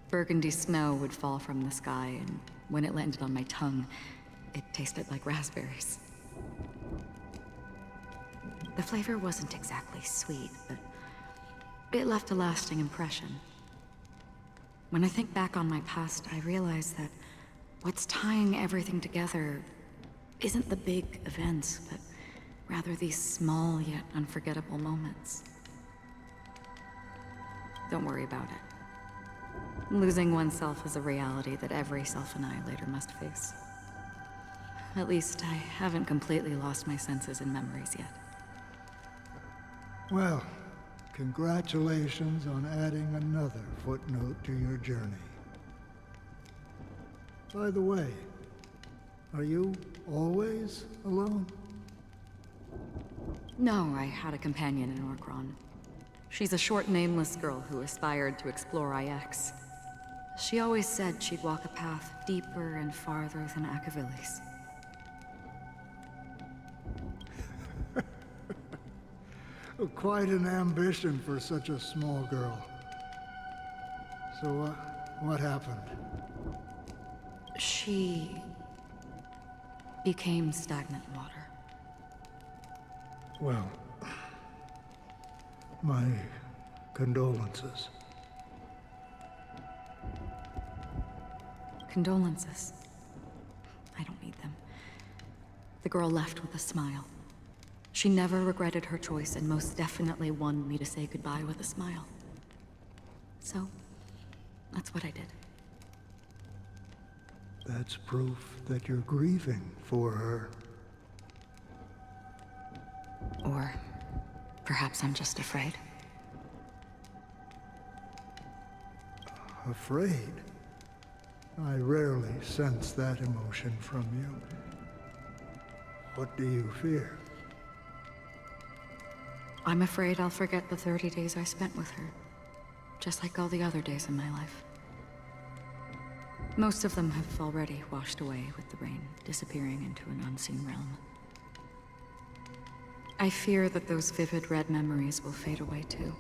Burgundy snow would fall from the sky, and when it landed on my tongue, it tasted like raspberries. The flavor wasn't exactly sweet, but it left a lasting impression. When I think back on my past, I realize that what's tying everything together isn't the big events, but rather these small yet unforgettable moments. Don't worry about it. Losing oneself is a reality that every self-annihilator must face. At least I haven't completely lost my senses and memories yet. Well, congratulations on adding another footnote to your journey. By the way, are you always alone? No, I had a companion in Orkron. She's a short, nameless girl who aspired to explore IX. She always said she'd walk a path deeper and farther than Akavilis. Quite an ambition for such a small girl. So, what happened? She became stagnant water. Well, my condolences. Condolences. I don't need them. The girl left with a smile. She never regretted her choice and most definitely wanted me to say goodbye with a smile. So, that's what I did. That's proof that you're grieving for her. Or perhaps I'm just afraid. Afraid? I rarely sense that emotion from you. What do you fear? I'm afraid I'll forget the 30 days I spent with her, just like all the other days in my life. Most of them have already washed away with the rain, disappearing into an unseen realm. I fear that those vivid red memories will fade away too.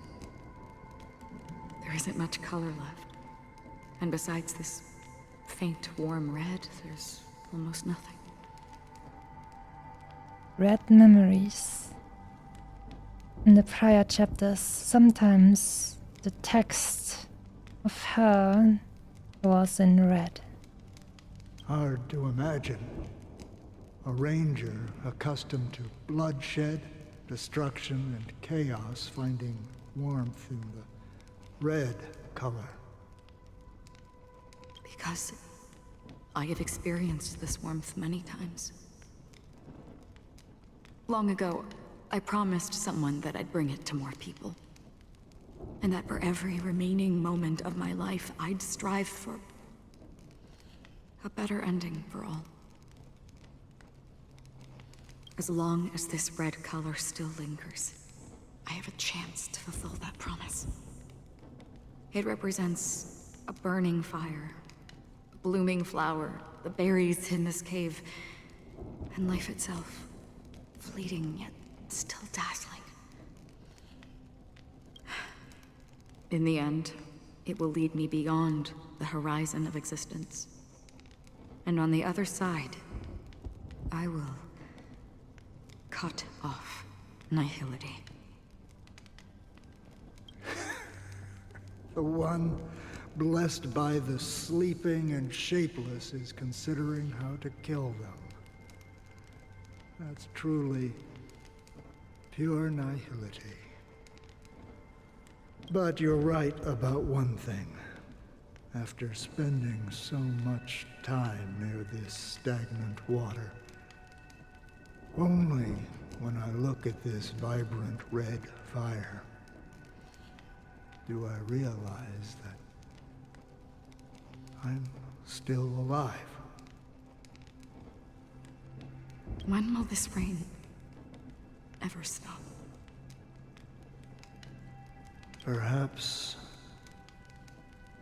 There isn't much color left. And besides this faint, warm red, there's almost nothing. Red memories. In the prior chapters, sometimes the text of her was in red. Hard to imagine. A ranger accustomed to bloodshed, destruction, and chaos finding warmth in the red color? Because I have experienced this warmth many times. Long ago, I promised someone that I'd bring it to more people. And that for every remaining moment of my life, I'd strive for a better ending for all. As long as this red color still lingers, I have a chance to fulfill that promise. It represents a burning fire, a blooming flower, the berries in this cave, and life itself, fleeting yet still dazzling. In the end, it will lead me beyond the horizon of existence. And on the other side, I will cut off nihility. The one blessed by the sleeping and shapeless is considering how to kill them. That's truly pure nihility. But you're right about one thing. After spending so much time near this stagnant water, only when I look at this vibrant red fire do I realize that I'm still alive. When will this rain ever stop? Perhaps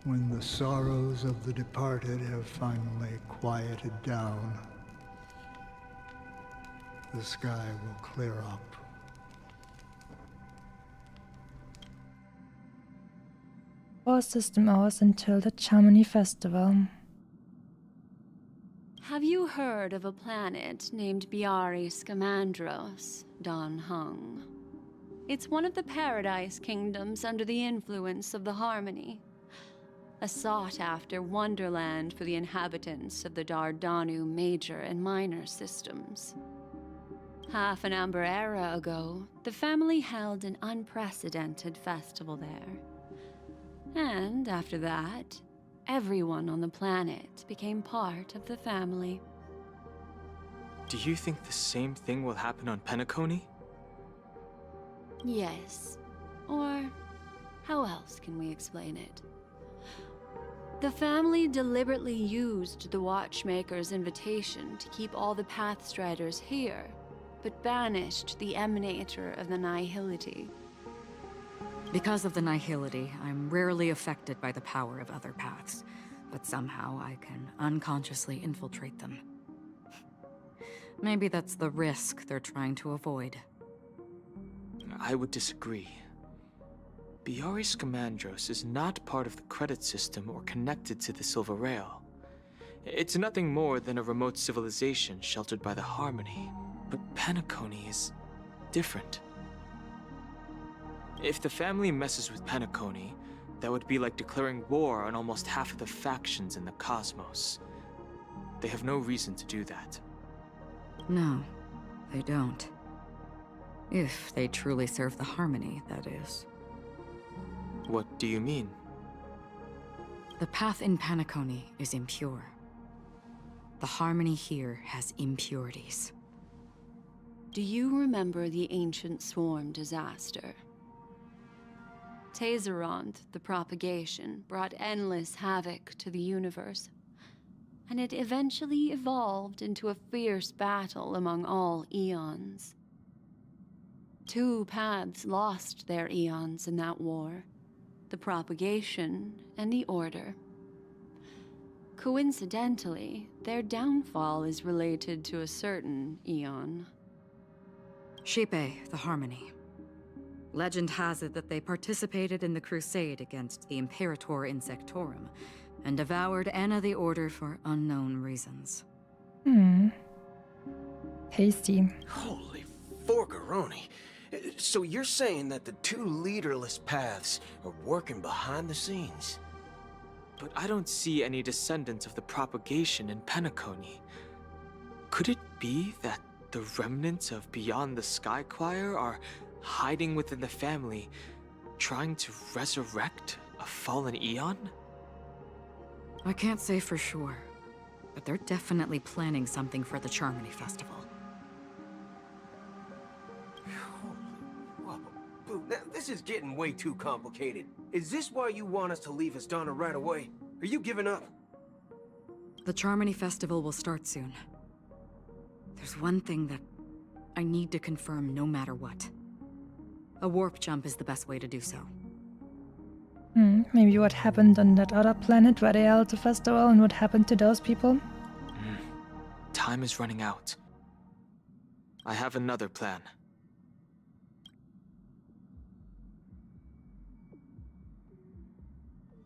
when the sorrows of the departed have finally quieted down, the sky will clear up. War system hours until the Chamonix Festival. Have you heard of a planet named Biari Scamandros, Don Hung? It's one of the Paradise Kingdoms under the influence of the Harmony. A sought-after wonderland for the inhabitants of the Dardanu Major and Minor systems. Half an Amber Era ago, the family held an unprecedented festival there. And after that, everyone on the planet became part of the family. Do you think the same thing will happen on Penacony? Yes. Or how else can we explain it? The family deliberately used the Watchmaker's invitation to keep all the Pathstriders here, but banished the Emanator of the Nihility. Because of the Nihility, I'm rarely affected by the power of other paths, but somehow I can unconsciously infiltrate them. Maybe that's the risk they're trying to avoid. I would disagree. Biari Scamandros is not part of the credit system or connected to the Silver Rail. It's nothing more than a remote civilization sheltered by the Harmony. But Penacony is different. If the family messes with Penacony, that would be like declaring war on almost half of the factions in the cosmos. They have no reason to do that. No, they don't. If they truly serve the Harmony, that is. What do you mean? The path in Penacony is impure. The Harmony here has impurities. Do you remember the Ancient Swarm disaster? Tazerond, the propagation, brought endless havoc to the universe, and it eventually evolved into a fierce battle among all eons. 2 paths lost their eons in that war, the propagation and the Order. Coincidentally, their downfall is related to a certain eon. Shipe, the Harmony. Legend has it that they participated in the crusade against the Imperator Insectorum, and devoured Anna the Order for unknown reasons. Hasty. Holy forgaroni. So you're saying that the 2 leaderless paths are working behind the scenes? But I don't see any descendants of the propagation in Penacony. Could it be that the remnants of Beyond the Sky Choir are hiding within the family, trying to resurrect A fallen eon? I can't say for sure, but they're definitely planning something for the Charmony Festival. Whoa, Boo, now this is getting way too complicated. Is this why you want us to leave Astana right away? Are you giving up? The Charmony Festival will start soon. There's one thing that I need to confirm no matter what. A warp jump is the best way to do so. Maybe what happened on that other planet where they held the festival and what happened to those people? Time is running out. I have another plan.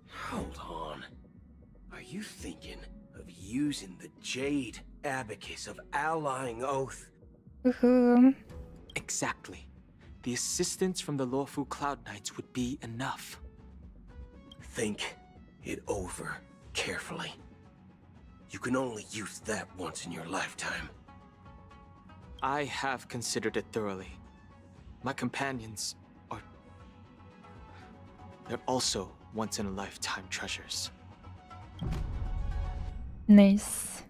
Hold on. Are you thinking of using the Jade Abacus of Allying Oath? Woohoo. Exactly. The assistance from the Lawful Cloud Knights would be enough. Think it over carefully. You can only use that once in your lifetime. I have considered it thoroughly. My companions are... they're also once-in-a-lifetime treasures. Nice.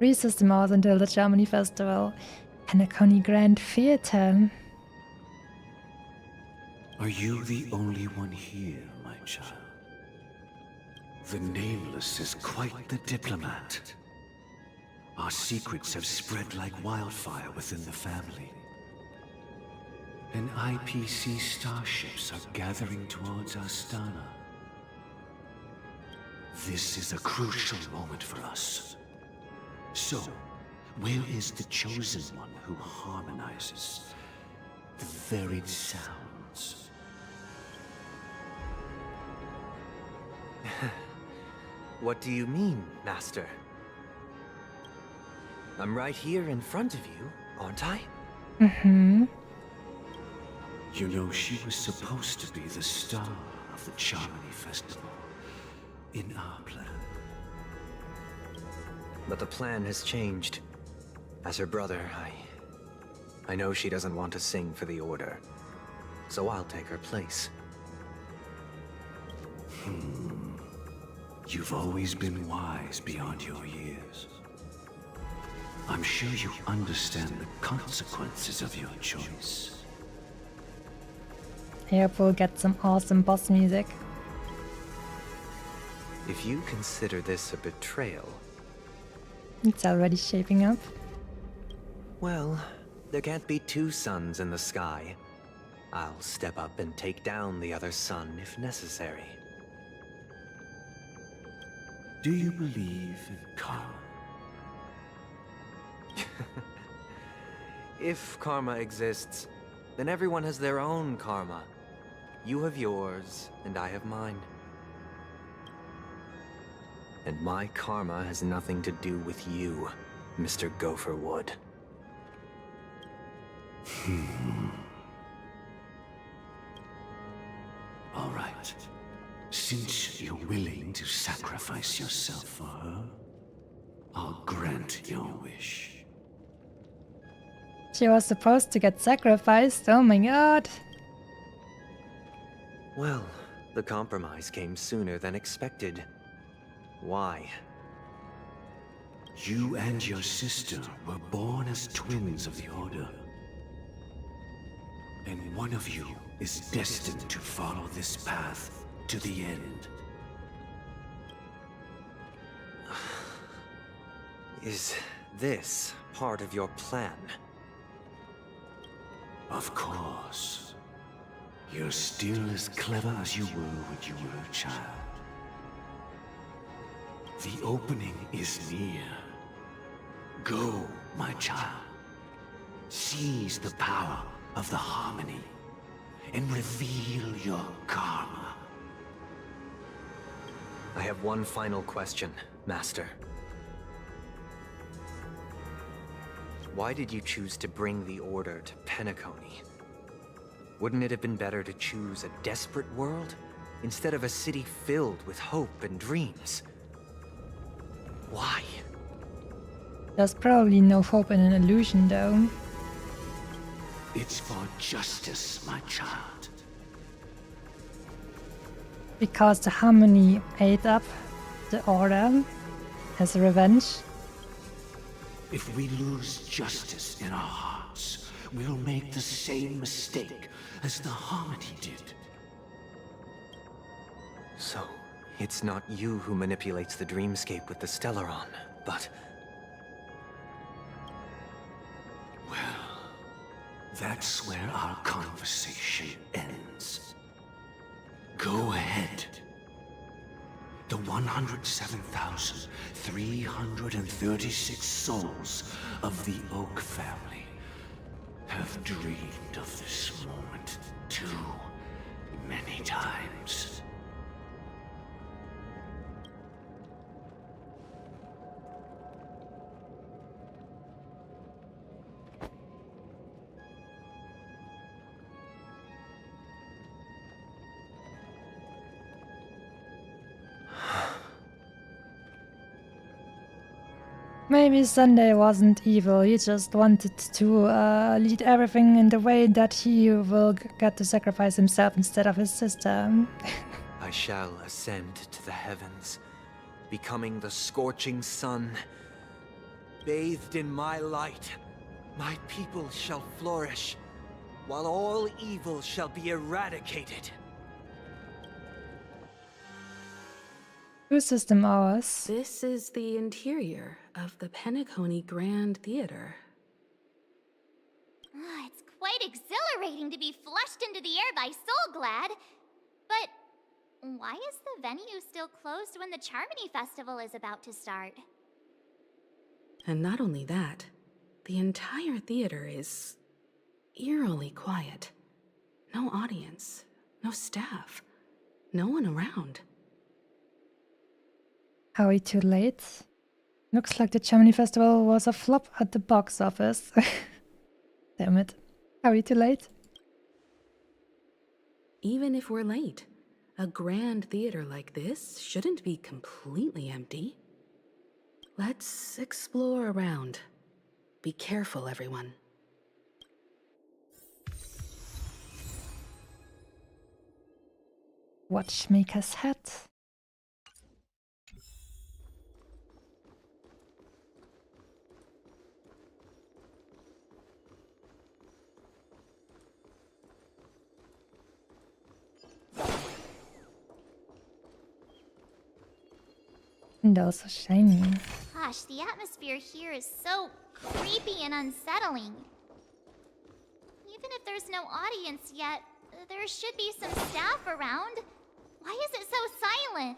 Resystem hours until the Charmony Festival. Penacony Grand Theatre. Are you the only one here, my child? The Nameless is quite the diplomat. Our secrets have spread like wildfire within the family. And IPC starships are gathering towards Astana. This is a crucial moment for us. So, where is the Chosen One who harmonizes the varied sounds? What do you mean, Master? I'm right here in front of you, aren't I? Mm-hmm. You know, she was supposed to be the star of the Charmony Festival. In our plan. But the plan has changed. As her brother, I know she doesn't want to sing for the Order. So I'll take her place. You've always been wise beyond your years. I'm sure you understand the consequences of your choice. I hope we'll get some awesome boss music. If you consider this a betrayal... It's already shaping up. Well, there can't be two suns in the sky. I'll step up and take down the other sun if necessary. Do you believe in karma? If karma exists, then everyone has their own karma. You have yours, and I have mine. And my karma has nothing to do with you, Mr. Gopherwood. All right. Since you're willing to sacrifice yourself for her, I'll grant your wish. She was supposed to get sacrificed, oh my god. Well, the compromise came sooner than expected. Why? You and your sister were born as twins of the Order. And one of you is destined to follow this path to the end. Is this part of your plan? Of course. You're still as clever as you were when you were a child. The opening is near. Go, my child. Seize the power of the harmony and reveal your karma. I have one final question, Master. Why did you choose to bring the Order to Penacony? Wouldn't it have been better to choose a desperate world instead of a city filled with hope and dreams? Why? There's probably no hope in an illusion, though. It's for justice, my child. Because the Harmony ate up the Order as revenge. If we lose justice in our hearts, we'll make the same mistake as the Harmony did. So, it's not you who manipulates the dreamscape with the Stellaron, but... Well, that's where our conversation ends. Go ahead. The 107,336 souls of the Oak family have dreamed of this moment too many times. Maybe Sunday wasn't evil, he just wanted to lead everything in the way that he will get to sacrifice himself instead of his sister. I shall ascend to the heavens, becoming the scorching sun. Bathed in my light, my people shall flourish, while all evil shall be eradicated. Whose system ours? This is the interior of the Penacony Grand Theater. It's quite exhilarating to be flushed into the air by Soulglad. But why is the venue still closed when the Charmony Festival is about to start? And not only that, the entire theater is eerily quiet. No audience, no staff, no one around. Are we too late? Looks like the Germany Festival was a flop at the box office. Damn it. Are we too late? Even if we're late, a grand theater like this shouldn't be completely empty. Let's explore around. Be careful, everyone. Watchmaker's hat. And also shiny. Gosh, the atmosphere here is so creepy and unsettling. Even if there's no audience yet, there should be some staff around. Why is it so silent?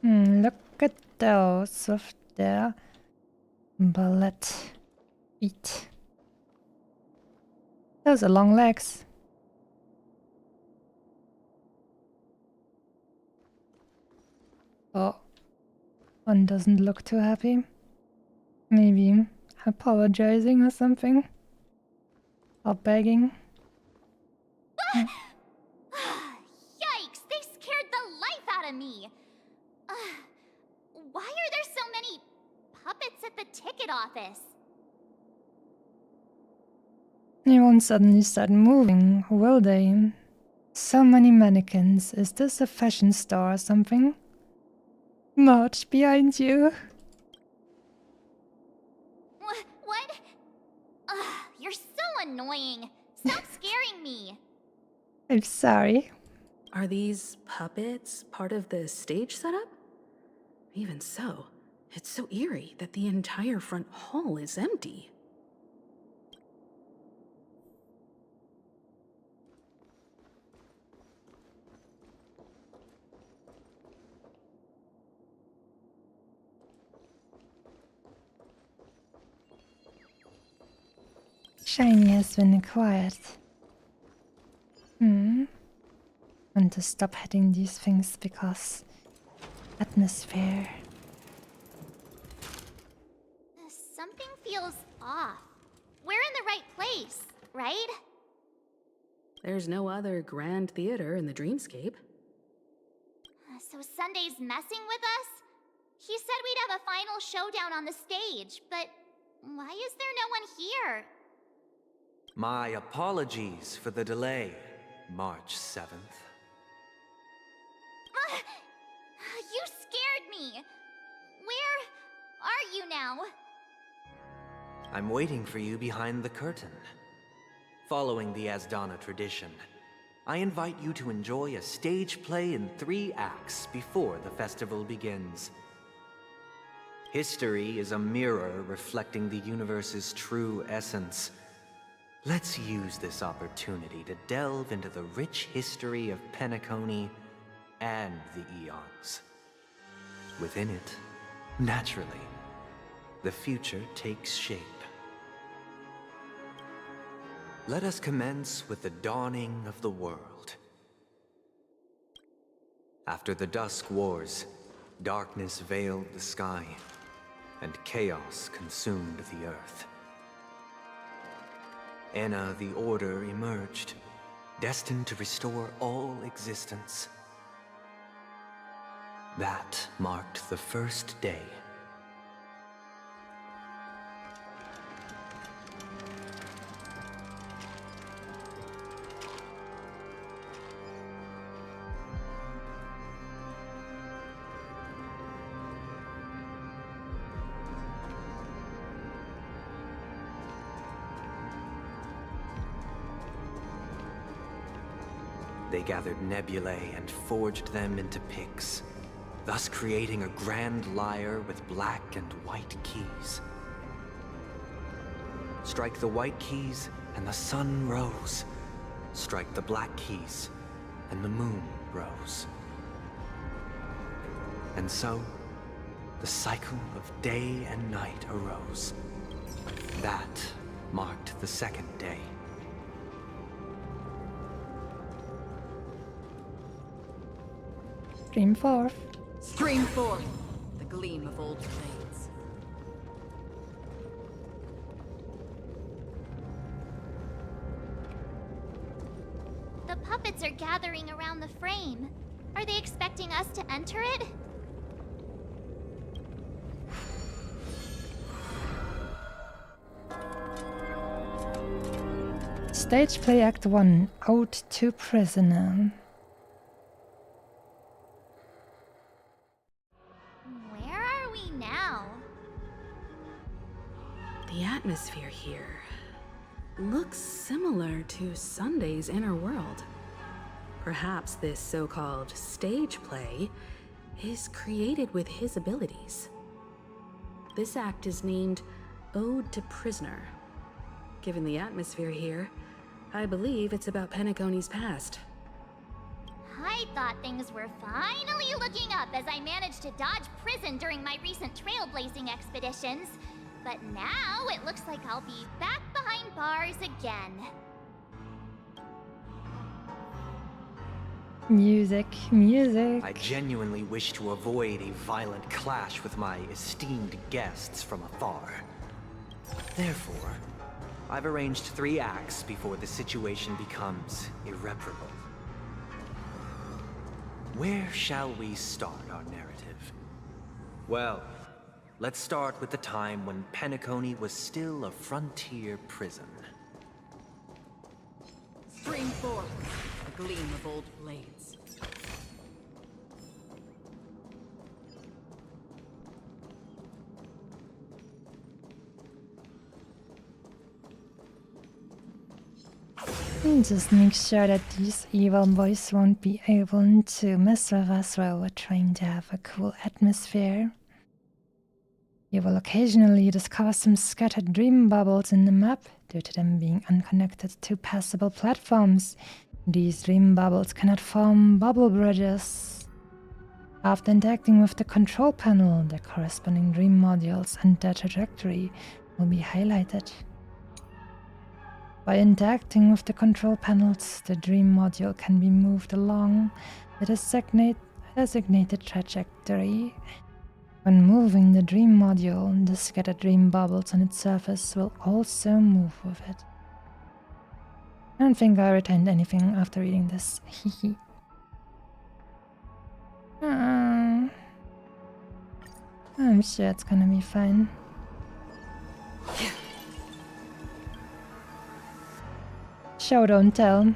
Look at those with their ballet feet. Those are long legs. Oh, one doesn't look too happy. Maybe apologizing or something. Or begging. Yikes! They scared the life out of me! Why are there so many puppets at the ticket office? They won't suddenly start moving, will they? So many mannequins. Is this a fashion store or something? March behind you. What? You're so annoying. Stop scaring me. I'm sorry. Are these puppets part of the stage setup? Even so, it's so eerie that the entire front hall is empty. Shiny has been acquired. And to stop hitting these things because atmosphere. Something feels off. We're in the right place, right? There's no other grand theater in the dreamscape. So Sunday's messing with us? He said we'd have a final showdown on the stage, but why is there no one here? My apologies for the delay, March 7th. You scared me! Where are you now? I'm waiting for you behind the curtain. Following the Asdana tradition, I invite you to enjoy a stage play in 3 acts before the festival begins. History is a mirror reflecting the universe's true essence. Let's use this opportunity to delve into the rich history of Penacony and the eons. Within it, naturally, the future takes shape. Let us commence with the dawning of the world. After the Dusk Wars, darkness veiled the sky, and chaos consumed the earth. Enna the Order emerged, destined to restore all existence. That marked the first day. They gathered nebulae and forged them into picks, thus creating a grand lyre with black and white keys. Strike the white keys, and the sun rose. Strike the black keys, and the moon rose. And so, the cycle of day and night arose. That marked the second day. Stream forth. Stream forth, the gleam of old blades. The puppets are gathering around the frame. Are they expecting us to enter it? Stage play Act 1, Ode to Prisoner. Where are we now? The atmosphere here looks similar to Sunday's inner world. Perhaps this so-called stage play is created with his abilities. This act is named Ode to Prisoner. Given the atmosphere here, I believe it's about Penacony's past. I thought things were finally looking up as I managed to dodge prison during my recent trailblazing expeditions. But now it looks like I'll be back behind bars again. Music, music. I genuinely wish to avoid a violent clash with my esteemed guests from afar. Therefore, I've arranged 3 acts before the situation becomes irreparable. Where shall we start our narrative? Well, let's start with the time when Penacony was still a frontier prison. Stream forth, the gleam of old blades. And just make sure that these evil boys won't be able to mess with us while we're trying to have a cool atmosphere. You will occasionally discover some scattered dream bubbles in the map due to them being unconnected to passable platforms. These dream bubbles cannot form bubble bridges. After interacting with the control panel, the corresponding dream modules and their trajectory will be highlighted. By interacting with the control panels, the dream module can be moved along a designated trajectory. When moving the dream module, the scattered dream bubbles on its surface will also move with it. I don't think I retained anything after reading this. Hehe. I'm sure it's gonna be fine. Show, don't tell.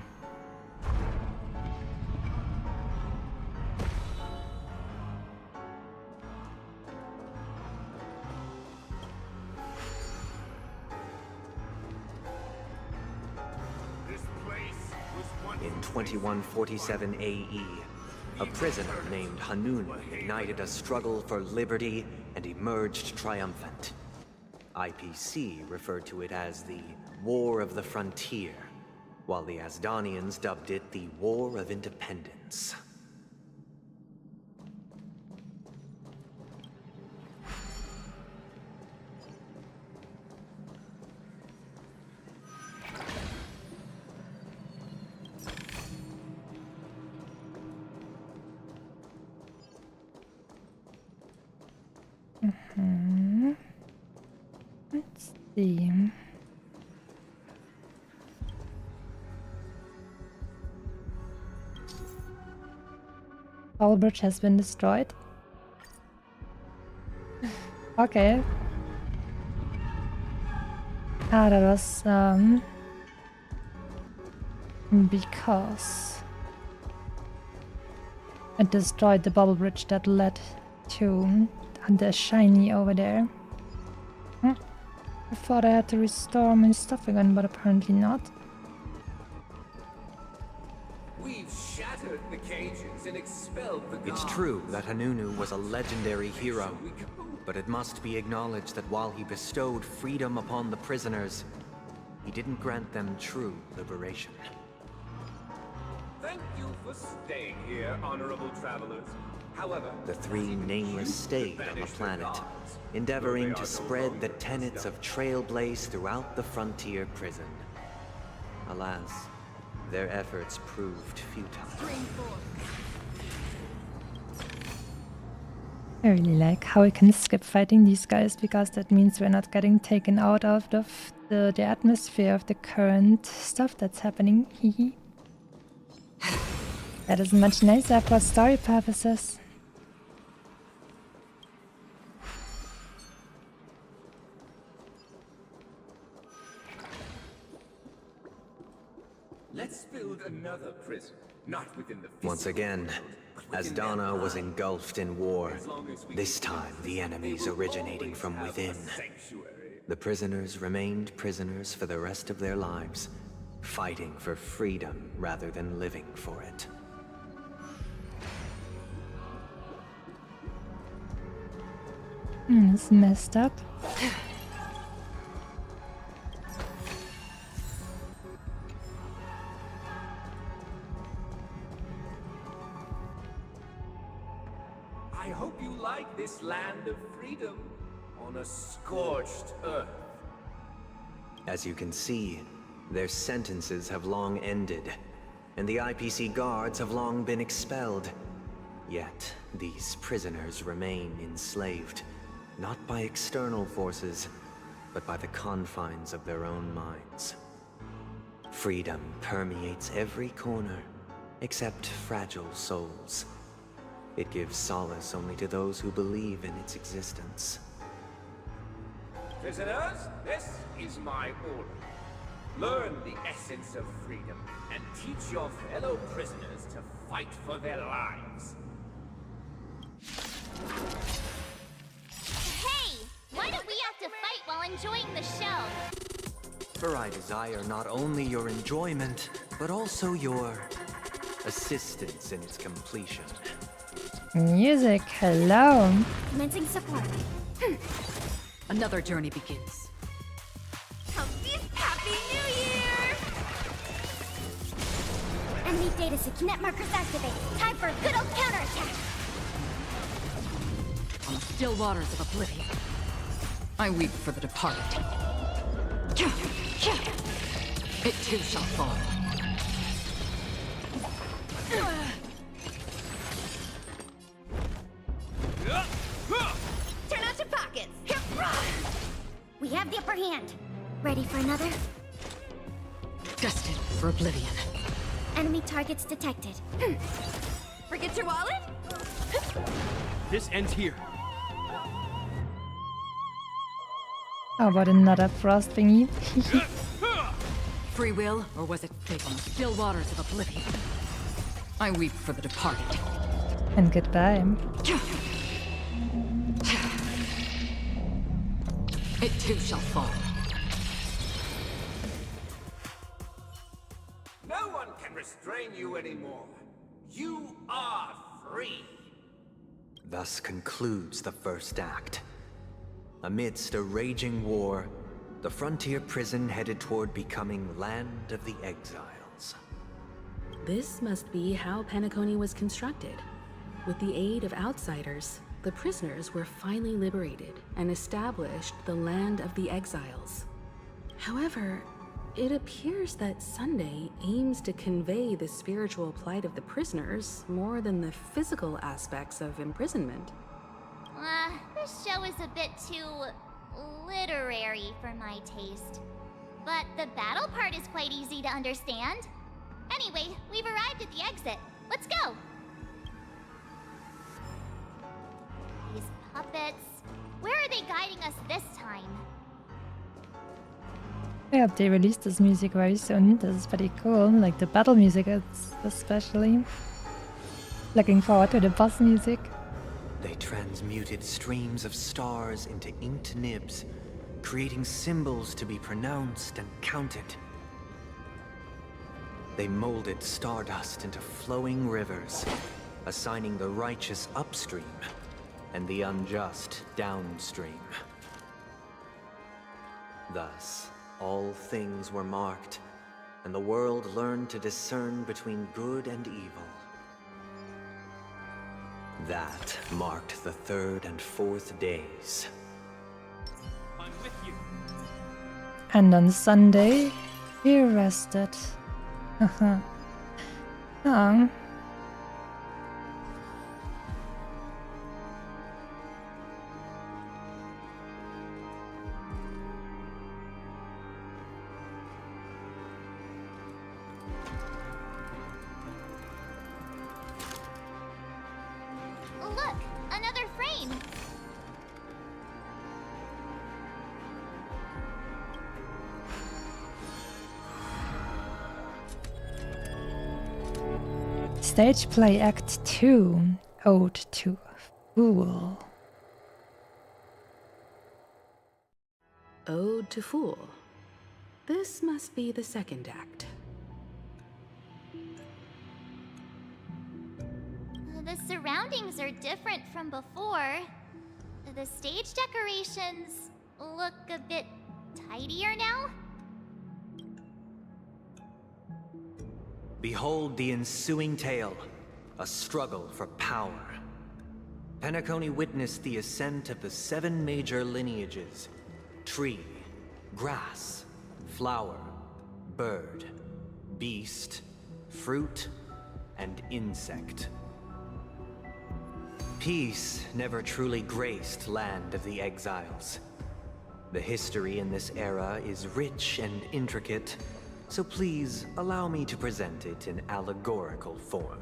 In 2147 AE, a prisoner named Hanun ignited a struggle for liberty and emerged triumphant. IPC referred to it as the War of the Frontier, while the Asdanians dubbed it the War of Independence. Let's see. All bridge has been destroyed. Okay. Ah, that was because it destroyed the bubble bridge that led to the shiny over there. I thought I had to restore my stuff again, but apparently not. We've shattered the cages and expelled the guards. It's true that Hanunu was a legendary hero, but it must be acknowledged that while he bestowed freedom upon the prisoners, he didn't grant them true liberation. Thank you for staying here, honorable travelers. However, The three nameless stayed on the planet, endeavoring to spread the tenets of Trailblaze throughout the frontier prison. Alas, their efforts proved futile. I really like how we can skip fighting these guys, because that means we're not getting taken out of the atmosphere of the current stuff that's happening. Hehe. That is much nicer for story purposes. let's build another prison, not within the Once again, Asdana was engulfed in war, this time the enemies originating from within. The prisoners remained prisoners for the rest of their lives, fighting for freedom rather than living for it. It's messed up. I hope you like this land of freedom on a scorched earth. As you can see, their sentences have long ended, and the IPC guards have long been expelled. Yet, these prisoners remain enslaved, not by external forces, but by the confines of their own minds. Freedom permeates every corner, except fragile souls. It gives solace only to those who believe in its existence. Prisoners, this is my order. Learn the essence of freedom and teach your fellow prisoners to fight for their lives. Hey! Why don't we have to fight while enjoying the show? For I desire not only your enjoyment, but also your assistance in its completion. Music, hello. Commencing support. Another journey begins. Happy New Year! Enemy data net markers activated. Time for a good old counterattack. On the still waters of oblivion, I weep for the departed. It too shall fall. Turn out your pockets. We have the upper hand. Ready for another? Destined. for oblivion. Enemy targets detected. Forget your wallet? This ends here. How about another frost thingy? Free will, or was it fate on the still waters of oblivion? I weep for the departed. And goodbye. It too shall fall. No one can restrain you anymore. You are free. Thus concludes the first act. Amidst a raging war, the frontier prison headed toward becoming Land of the Exiles. This must be how Penacony was constructed. With the aid of outsiders, the prisoners were finally liberated and established the Land of the Exiles. However, it appears that Sunday aims to convey the spiritual plight of the prisoners more than the physical aspects of imprisonment. This show is a bit too literary for my taste. But the battle part is quite easy to understand. Anyway, we've arrived at the exit. Let's go! These puppets... Where are they guiding us this time? I hope they release this music very soon. This is pretty cool. Like the battle music, especially. Looking forward to the boss music. They transmuted streams of stars into inked nibs, creating symbols to be pronounced and counted. They molded stardust into flowing rivers, assigning the righteous upstream and the unjust downstream. Thus, all things were marked, and the world learned to discern between good and evil. That marked the third and fourth days. I'm with you. And on Sunday, he rested. Oh. Look! Another frame! Stage play Act 2, Ode to a Fool. Ode to Fool. This must be the second act. The surroundings are different from before. The stage decorations look a bit tidier now. Behold the ensuing tale, a struggle for power. Penacony witnessed the ascent of the 7 major lineages: tree, grass, flower, bird, beast, fruit, and insect. Peace never truly graced Land of the Exiles. The history in this era is rich and intricate, so please allow me to present it in allegorical form.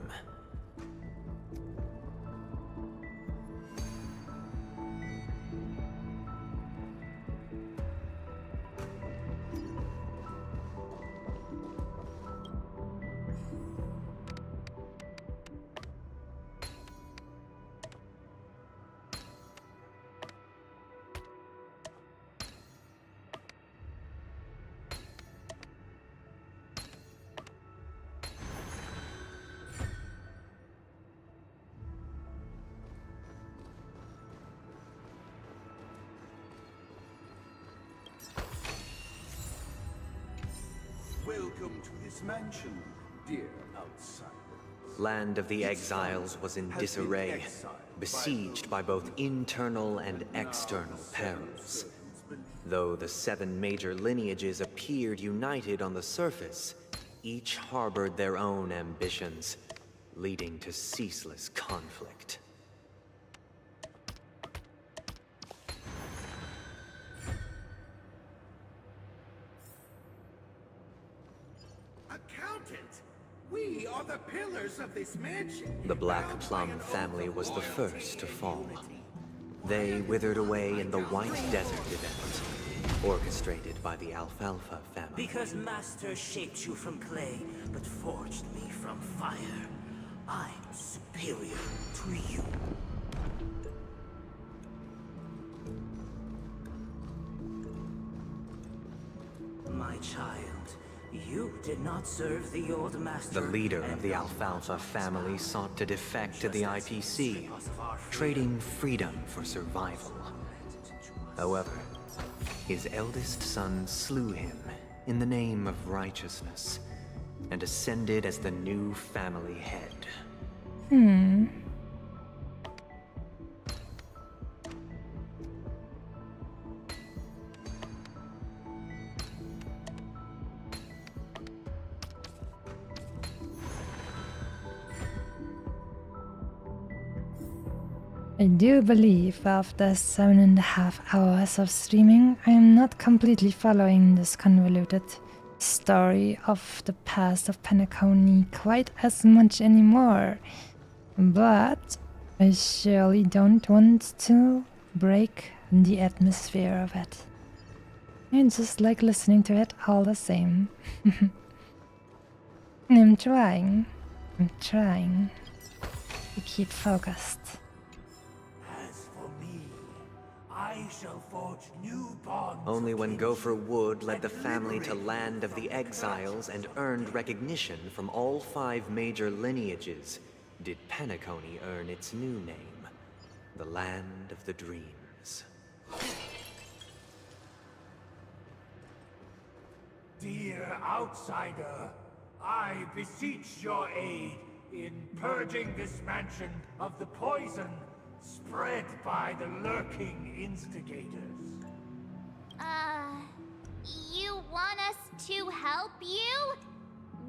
Welcome to this mansion, dear outsider. Land of the Exiles was in disarray, besieged by both internal and external perils. Though the 7 major lineages appeared united on the surface, each harbored their own ambitions, leading to ceaseless conflict. A the pillars of this mansion. The Black Plum family was the first to fall. They withered away in the White Desert event, orchestrated by the Alfalfa family. Because Master shaped you from clay, but forged me from fire, I'm superior to you. My child, you did not serve the old master. The leader of the Alfalfa family sought to defect to the IPC, trading freedom for survival. However, his eldest son slew him in the name of righteousness, and ascended as the new family head. I do believe after 7.5 hours of streaming, I am not completely following this convoluted story of the past of Penacony quite as much anymore. But I surely don't want to break the atmosphere of it. I just like listening to it all the same. I'm trying to keep focused. I shall forge new bonds. Only when Gopher Wood led the family to Land of the Exiles and earned recognition from all 5 major lineages did Penacony earn its new name, the Land of the Dreams. Dear outsider, I beseech your aid in purging this mansion of the poison spread by the lurking instigators. You want us to help you?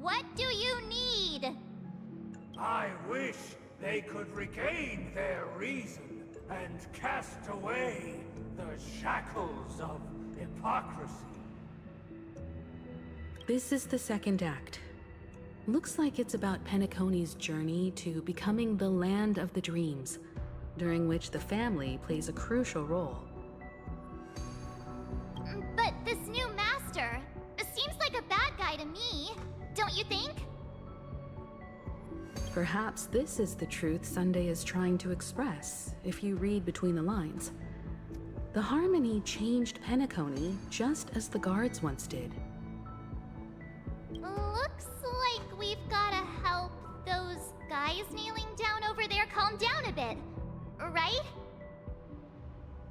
What do you need? I wish they could regain their reason and cast away the shackles of hypocrisy. This is the second act. Looks like it's about Penacony's journey to becoming the Land of the Dreams, during which the family plays a crucial role. But this new master seems like a bad guy to me, don't you think? Perhaps this is the truth Sunday is trying to express, if you read between the lines. The Harmony changed Penacony just as the guards once did. Looks like we've gotta help those guys kneeling down over there calm down a bit, right?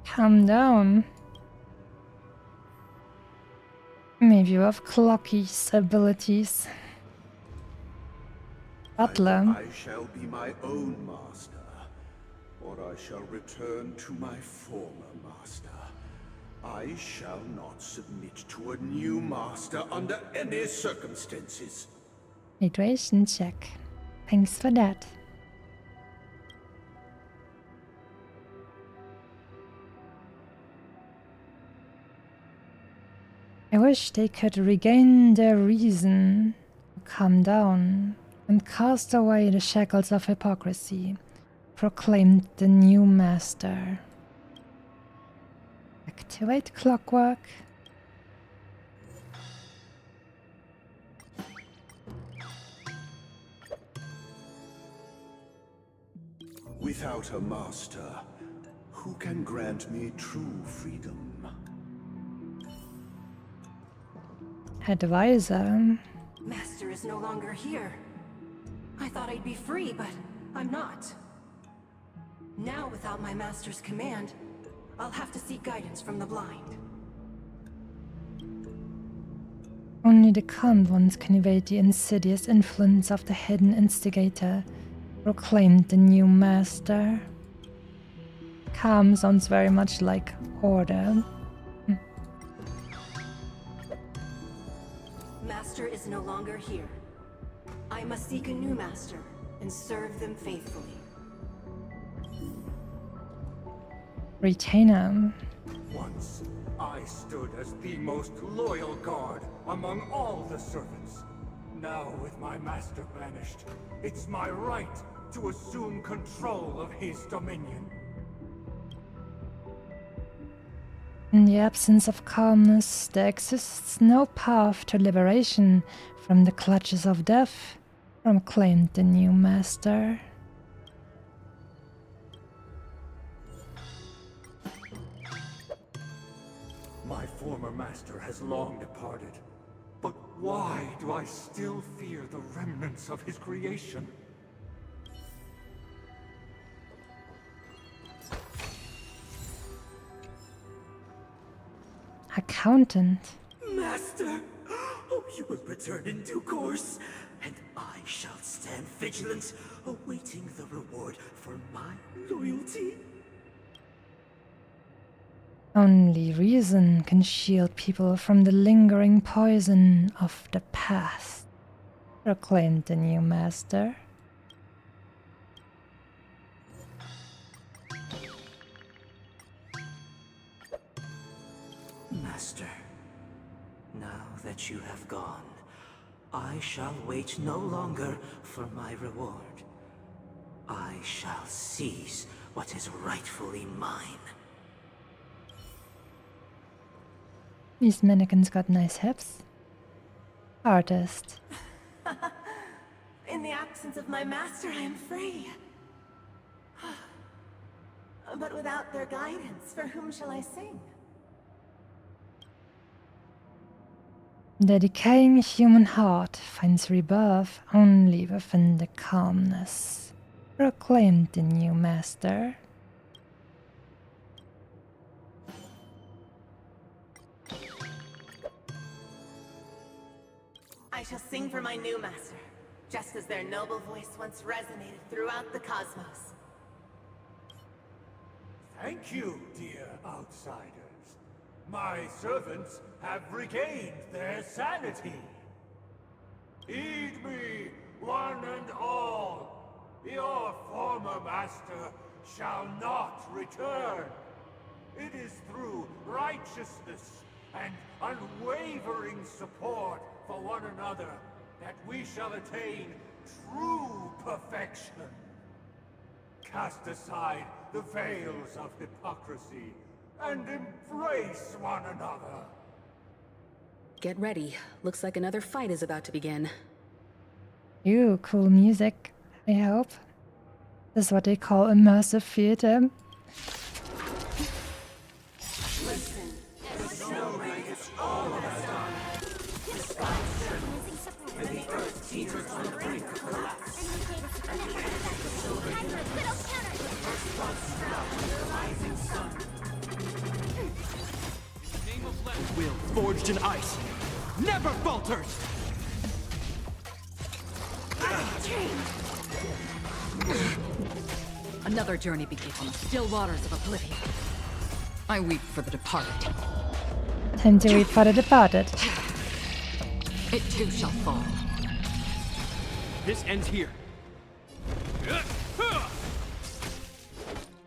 Calm down. Maybe you have Clocky's abilities. Butler. I shall be my own master, or I shall return to my former master. I shall not submit to a new master under any circumstances. Hydration check. Thanks for that. I wish they could regain their reason, calm down, and cast away the shackles of hypocrisy, proclaimed the new master. Activate clockwork. Without a master, who can grant me true freedom? Advisor. Master is no longer here. I thought I'd be free, but I'm not. Now, without my master's command, I'll have to seek guidance from the blind. Only the calm ones can evade the insidious influence of the hidden instigator, proclaimed the new master. Calm sounds very much like order. Master is no longer here. I must seek a new master and serve them faithfully. Retainer. Once, I stood as the most loyal guard among all the servants. Now with my master banished, it's my right to assume control of his dominion. In the absence of calmness, there exists no path to liberation from the clutches of death, proclaimed the new master. My former master has long departed, but why do I still fear the remnants of his creation? Accountant. Master! Oh, you will return in due course, and I shall stand vigilant, awaiting the reward for my loyalty. Only reason can shield people from the lingering poison of the past, proclaimed the new master. Master, now that you have gone, I shall wait no longer for my reward. I shall seize what is rightfully mine. These mannequins got nice hips. Artist. In the absence of my master, I am free. But without their guidance, for whom shall I sing? The decaying human heart finds rebirth only within the calmness, proclaimed the new master. I shall sing for my new master, just as their noble voice once resonated throughout the cosmos. Thank you, dear outsiders. My servants have regained their sanity. Heed me, one and all. Your former master shall not return. It is through righteousness and unwavering support for one another that we shall attain true perfection. Cast aside the veils of hypocrisy and embrace one another. Get ready. Looks like another fight is about to begin. Ew, cool music, I hope. This is what they call immersive theater. Listen, the snow rains all of us on. The sky turns, and the earth teeters on the brink of collapse. Will forged in ice never falters! Another journey begins on the still waters of oblivion. I weep for the departed. Time to weep for the departed. It too shall fall. This ends here.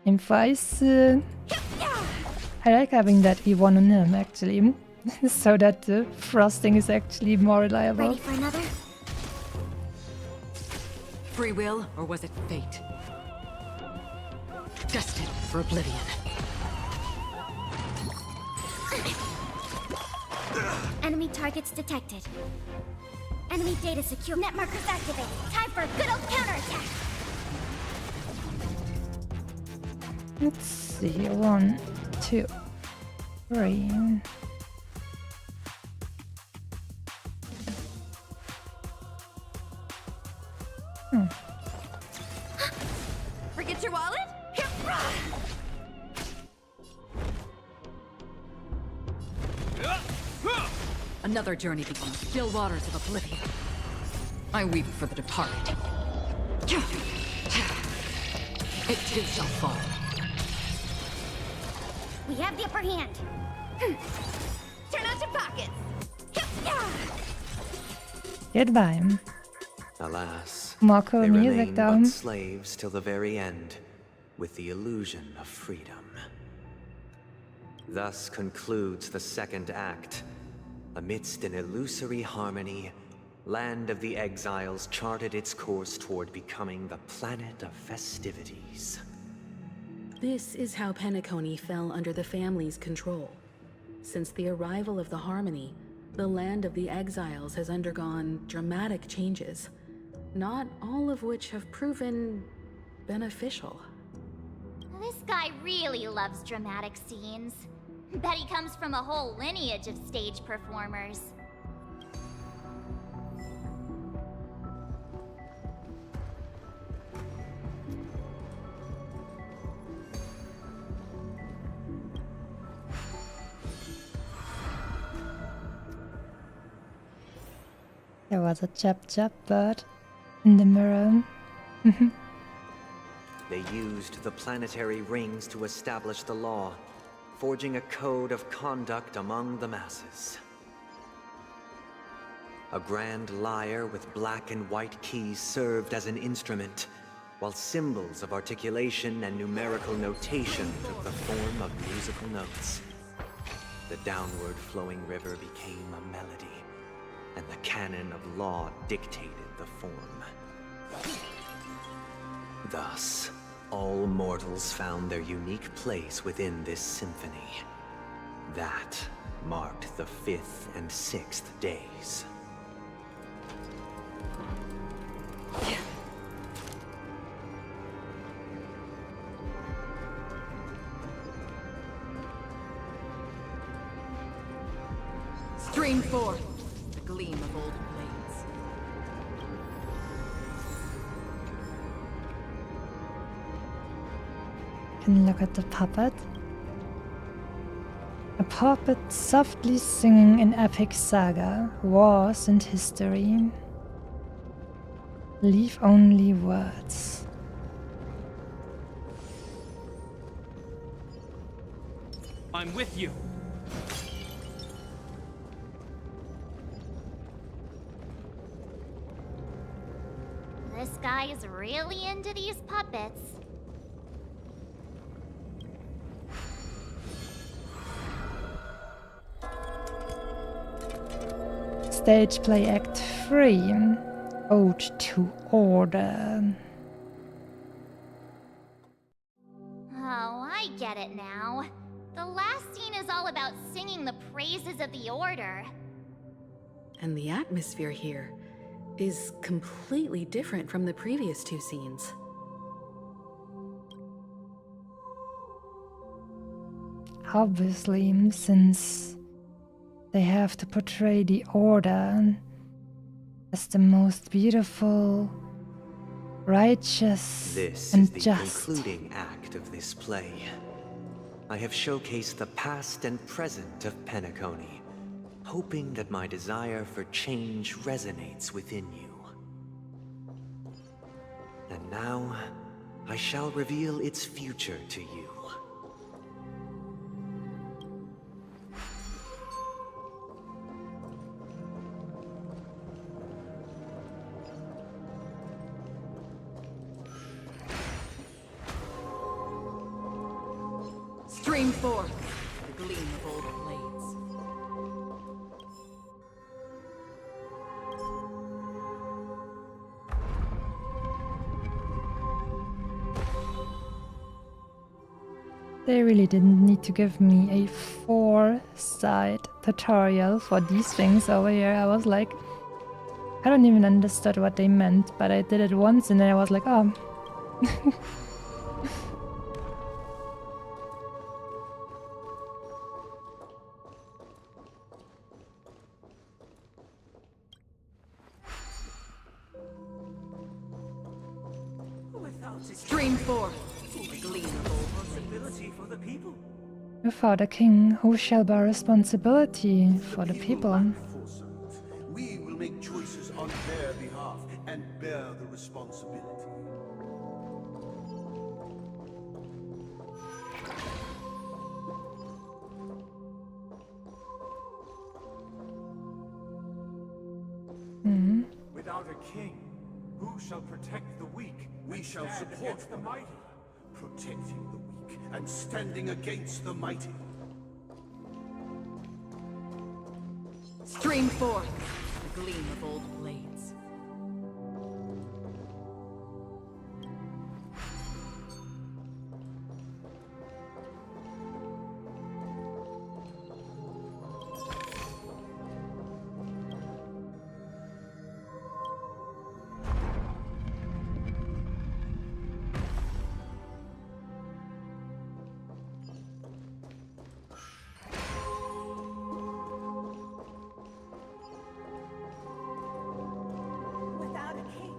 Advice. I like having that E1 on him actually, so that the frosting is actually more reliable. Ready for another? Free will, or was it fate? Destined for oblivion. Enemy targets detected. Enemy data secure. Net markers activated. Time for a good old counterattack. Let's see, 1, 2, 3. Forget your wallet? Another journey begins on the still waters of oblivion. I weep for the departed. It too shall fall. We have the upper hand. Turn out your pockets. Goodbye. Alas, More cool they music remain though. but slaves till the very end, with the illusion of freedom. Thus concludes the second act. Amidst an illusory harmony, Land of the Exiles charted its course toward becoming the planet of festivities. This is how Penacony fell under the family's control. Since the arrival of the Harmony, the Land of the Exiles has undergone dramatic changes, not all of which have proven beneficial. This guy really loves dramatic scenes. Bet he comes from a whole lineage of stage performers. There was a chap bird in the mirror. They used the planetary rings to establish the law, forging a code of conduct among the masses. A grand lyre with black and white keys served as an instrument, while symbols of articulation and numerical notation took the form of musical notes. The downward flowing river became a melody, and the canon of law dictated the form. Thus, all mortals found their unique place within this symphony. That marked the 5th and 6th days. Stream forth the gleam of old blades. And look at the puppet. A puppet softly singing an epic saga, wars and history. Leave only words. I'm with you. This guy is really into these puppets. Stage play act 3. Ode to Order. Oh, I get it now. The last scene is all about singing the praises of the Order. And the atmosphere here is completely different from the previous two scenes. Obviously, since they have to portray the Order as the most beautiful, righteous, This and is the just. concluding act of this play. I have showcased the past and present of Penacony, hoping that my desire for change resonates within you. And now, I shall reveal its future to you. Stream forth the gleam of old blades. They really didn't need to give me a 4-side tutorial for these things over here. I was like, I don't even understand what they meant, but I did it once and then I was like, oh. Stream forth the gleam of old Responsibility for the people. Without a king, who shall bear responsibility for the people? We will make choices on their behalf and bear the responsibility. Without a king, who shall protect the weak? We shall support the mighty, protecting the weak and standing against the mighty. Stream forth the gleam of old blades. Without a king,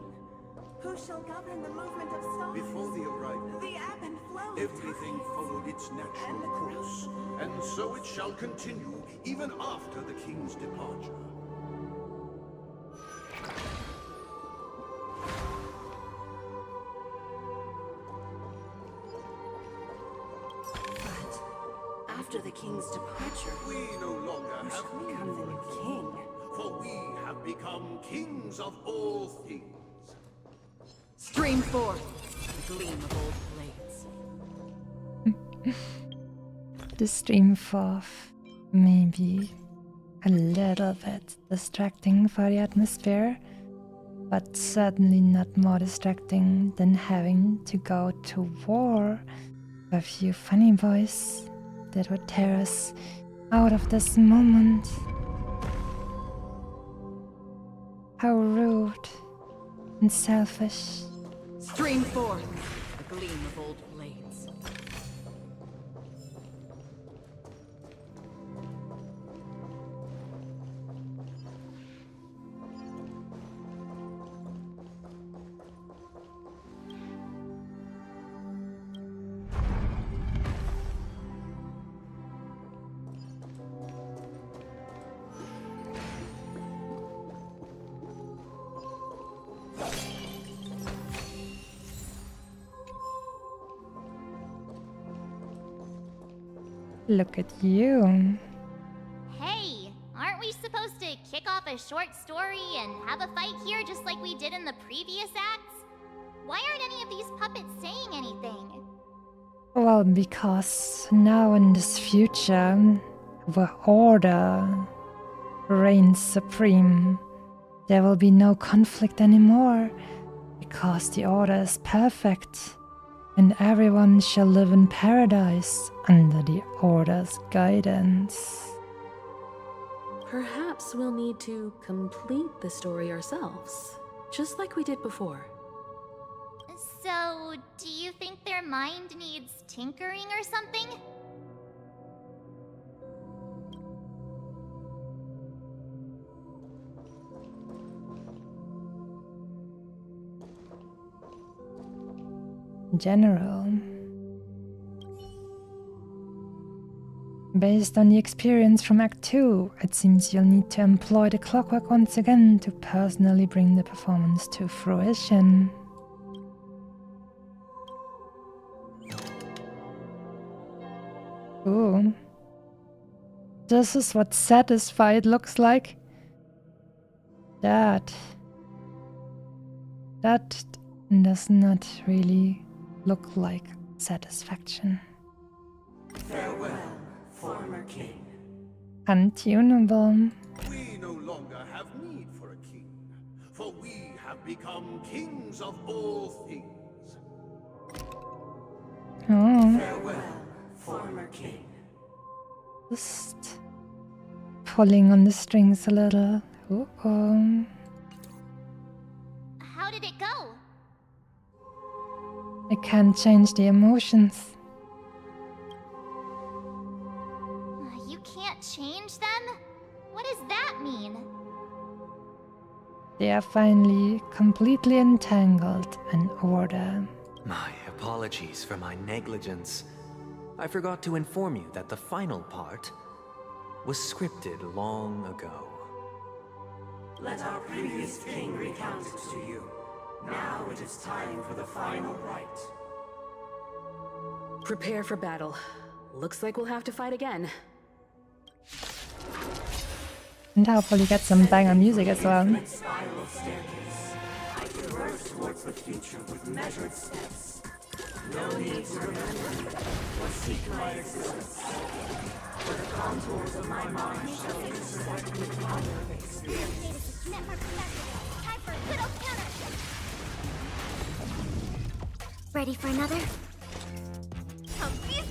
who shall govern the movement of stars? Before the arrival, The ebb and flow of everything tides. followed its natural course, and so it shall continue even after the king's departure. After the king's departure, We no longer who have shall need become the for new a king? for we have become kings of all things. Stream forth the gleam of old blades. The stream forth maybe a little bit distracting for the atmosphere, but certainly not more distracting than having to go to war with a few funny boys that would tear us out of this moment. How rude and selfish. Stream forth the gleam of old blades. Look at you. Hey, aren't we supposed to kick off a short story and have a fight here just like we did in the previous acts? Why aren't any of these puppets saying anything? Well, because now in this future, where order reigns supreme, there will be no conflict anymore, because the order is perfect, and everyone shall live in paradise under the order's guidance. Perhaps we'll need to complete the story ourselves, just like we did before. So, do you think their mind needs tinkering or something? General. Based on the experience from Act 2, it seems you'll need to employ the clockwork once again to personally bring the performance to fruition. Ooh. This is what satisfied looks like. That does not really look like satisfaction. Farewell, former king. Untunable. We no longer have need for a king, for we have become kings of all things. Oh. Farewell, former king. Just pulling on the strings a little. Uh-oh. How did it go? I can't change the emotions. You can't change them? What does that mean? They are finally completely entangled in order. My apologies for my negligence. I forgot to inform you that the final part was scripted long ago. Let our previous king recount it to you. Now it is time for the final rite. Prepare for battle. Looks like we'll have to fight again. And hopefully get some banger music as well. Spiral staircase. I traverse towards the future with measured steps. No need to remember me or seek my existence. Ready for another?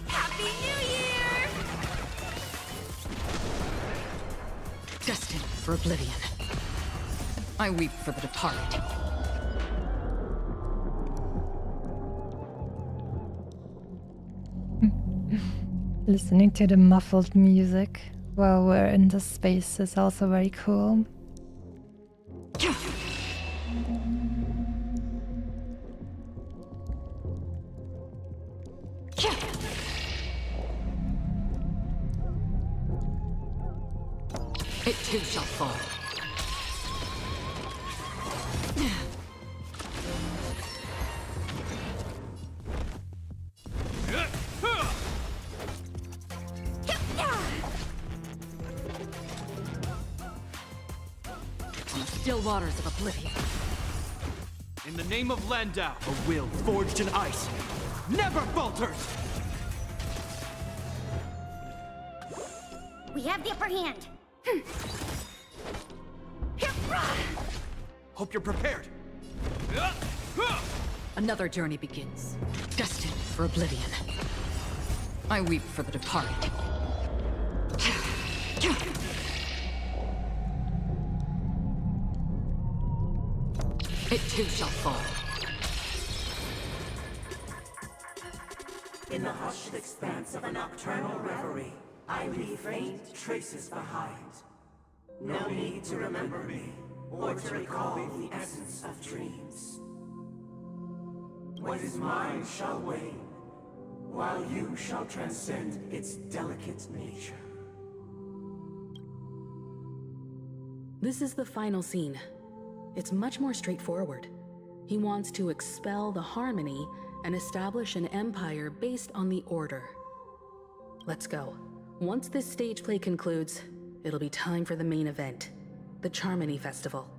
Happy New Year! Destined for oblivion. I weep for the departed. Listening to the muffled music while we're in the space is also very cool. It too shall fall. On the still waters of oblivion. In the name of Landau, a will forged in ice never falters! We have the upper hand. Hope you're prepared. Another journey begins. Destined for oblivion. I weep for the departed. It too shall fall. In the hushed expanse of a nocturnal reverie, I leave faint traces behind. No need to remember me, or to recall the essence of dreams. What is mine shall wane, while you shall transcend its delicate nature. This is the final scene. It's much more straightforward. He wants to expel the Harmony and establish an empire based on the Order. Let's go. Once this stage play concludes, it'll be time for the main event, the Charmony Festival.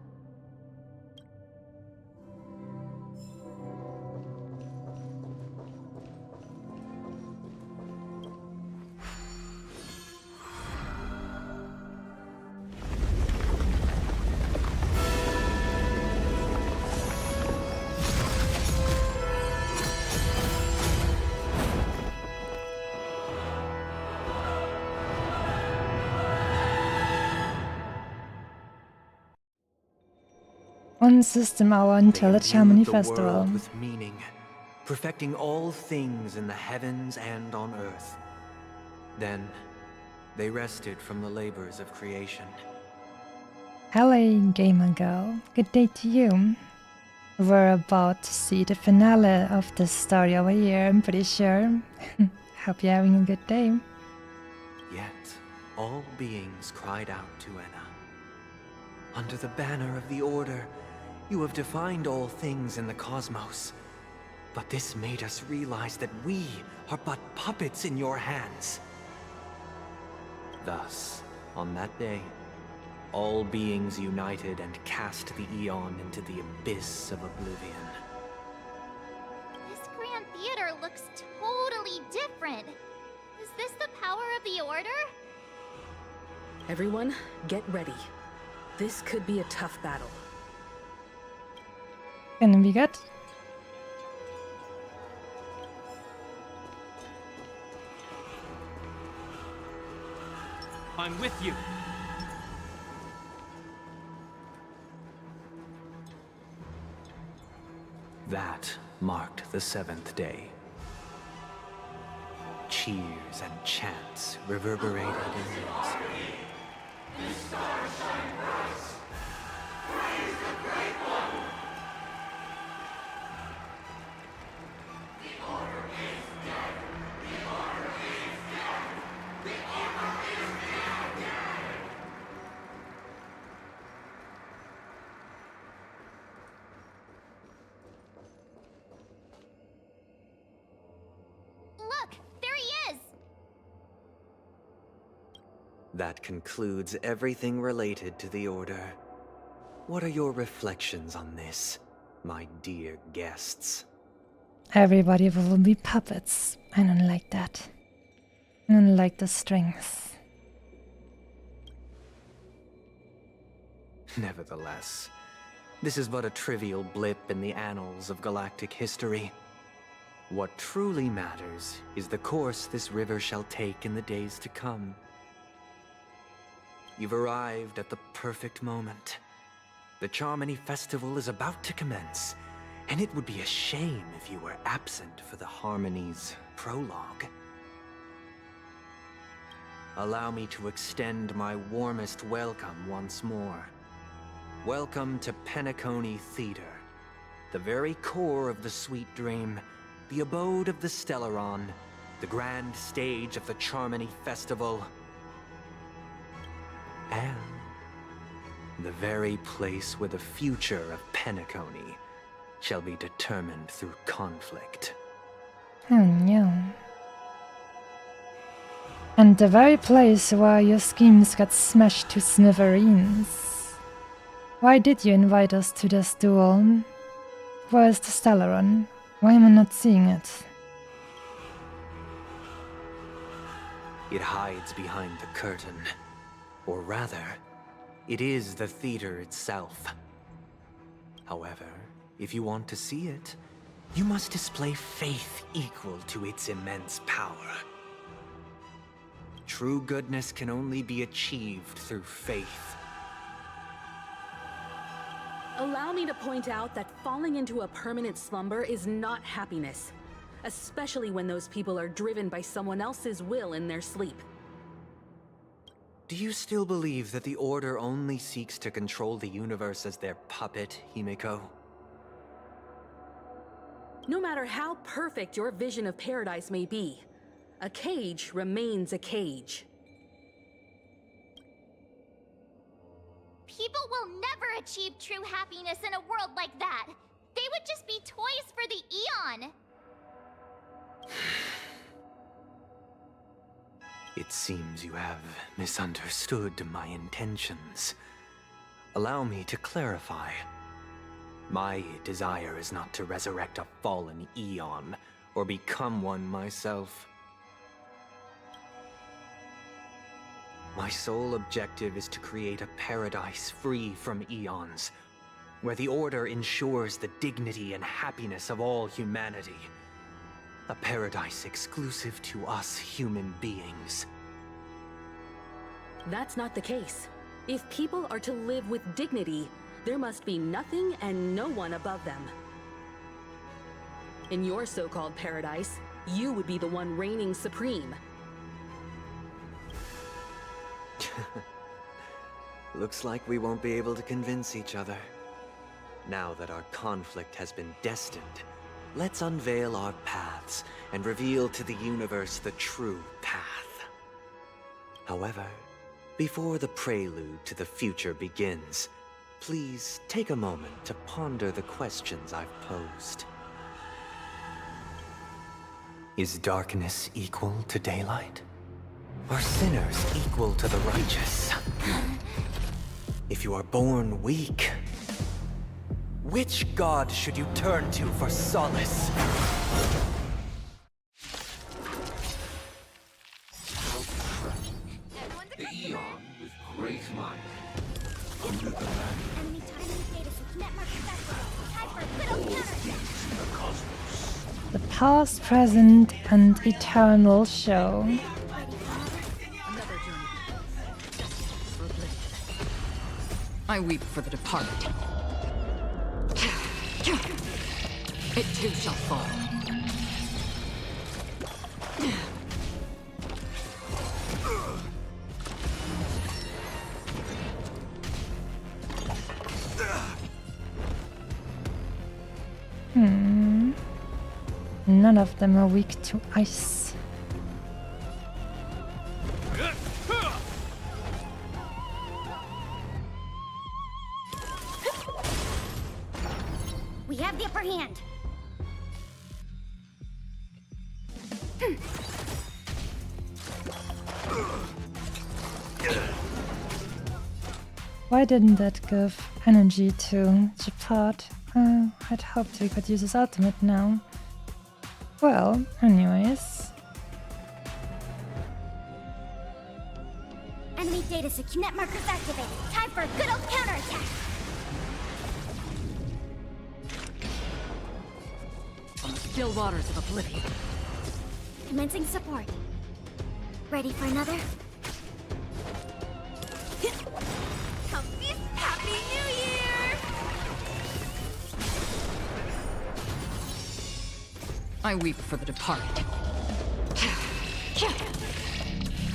One system hour until the Charmony The Festival. world with meaning, perfecting all things in the heavens and on earth. Then, they rested from the labors of creation. Hello, gamer girl. Good day to you. We're about to see the finale of this story over here, I'm pretty sure. Hope you're having a good day. Yet, all beings cried out to Enna. Under the banner of the Order, you have defined all things in the cosmos. But this made us realize that we are but puppets in your hands. Thus, on that day, all beings united and cast the Eon into the abyss of oblivion. This Grand Theater looks totally different. Is this the power of the Order? Everyone, get ready. This could be a tough battle. Gonna be good. I'm with you. That marked the 7th day. Cheers and chants reverberated in unison. The stars shine bright. Praise the Great One. The Order is dead. The Order is dead. The Order is dead. Look, there he is! That concludes everything related to the Order. What are your reflections on this, my dear guests? Everybody will be puppets. I don't like that. Unlike the strings. Nevertheless, this is but a trivial blip in the annals of galactic history. What truly matters is the course this river shall take in the days to come. You've arrived at the perfect moment. The Charmony Festival is about to commence, and it would be a shame if you were absent for the Harmony's prologue. Allow me to extend my warmest welcome once more. Welcome to Penacony Theater, the very core of the Sweet Dream, the abode of the Stellaron, the grand stage of the Charmony Festival, and the very place where the future of Penacony shall be determined through conflict. Oh no. And the very place where your schemes got smashed to smithereens. Why did you invite us to this duel? Where is the Stellaron? Why am I not seeing it? It hides behind the curtain. Or rather, it is the theater itself. However, if you want to see it, you must display faith equal to its immense power. True goodness can only be achieved through faith. Allow me to point out that falling into a permanent slumber is not happiness, especially when those people are driven by someone else's will in their sleep. Do you still believe that the Order only seeks to control the universe as their puppet, Himiko? No matter how perfect your vision of paradise may be, a cage remains a cage. People will never achieve true happiness in a world like that. They would just be toys for the Eon. It seems you have misunderstood my intentions. Allow me to clarify. My desire is not to resurrect a fallen Eon, or become one myself. My sole objective is to create a paradise free from Eons, where the Order ensures the dignity and happiness of all humanity. A paradise exclusive to us human beings. That's not the case. If people are to live with dignity, there must be nothing and no one above them. In your so-called paradise, you would be the one reigning supreme. Looks like we won't be able to convince each other. Now that our conflict has been destined, let's unveil our paths and reveal to the universe the true path. However, before the prelude to the future begins, please take a moment to ponder the questions I've posed. Is darkness equal to daylight? Are sinners equal to the righteous? If you are born weak, which god should you turn to for solace? The Eon with great might. Under the land. Enemy timing data so net market festival. Time for a little counter. In the cosmos. The past, present, and eternal show. I weep for the departed. It too shall fall. None of them are weak to ice. We have the upper hand. Why didn't that give energy to Japad? I'd hoped we could use his ultimate now. Well, anyways. Enemy data secure. Net markers activated. Time for a good old counterattack. On the still waters of oblivion. Commencing support. Ready for another? Happy New Year! I weep for the departed.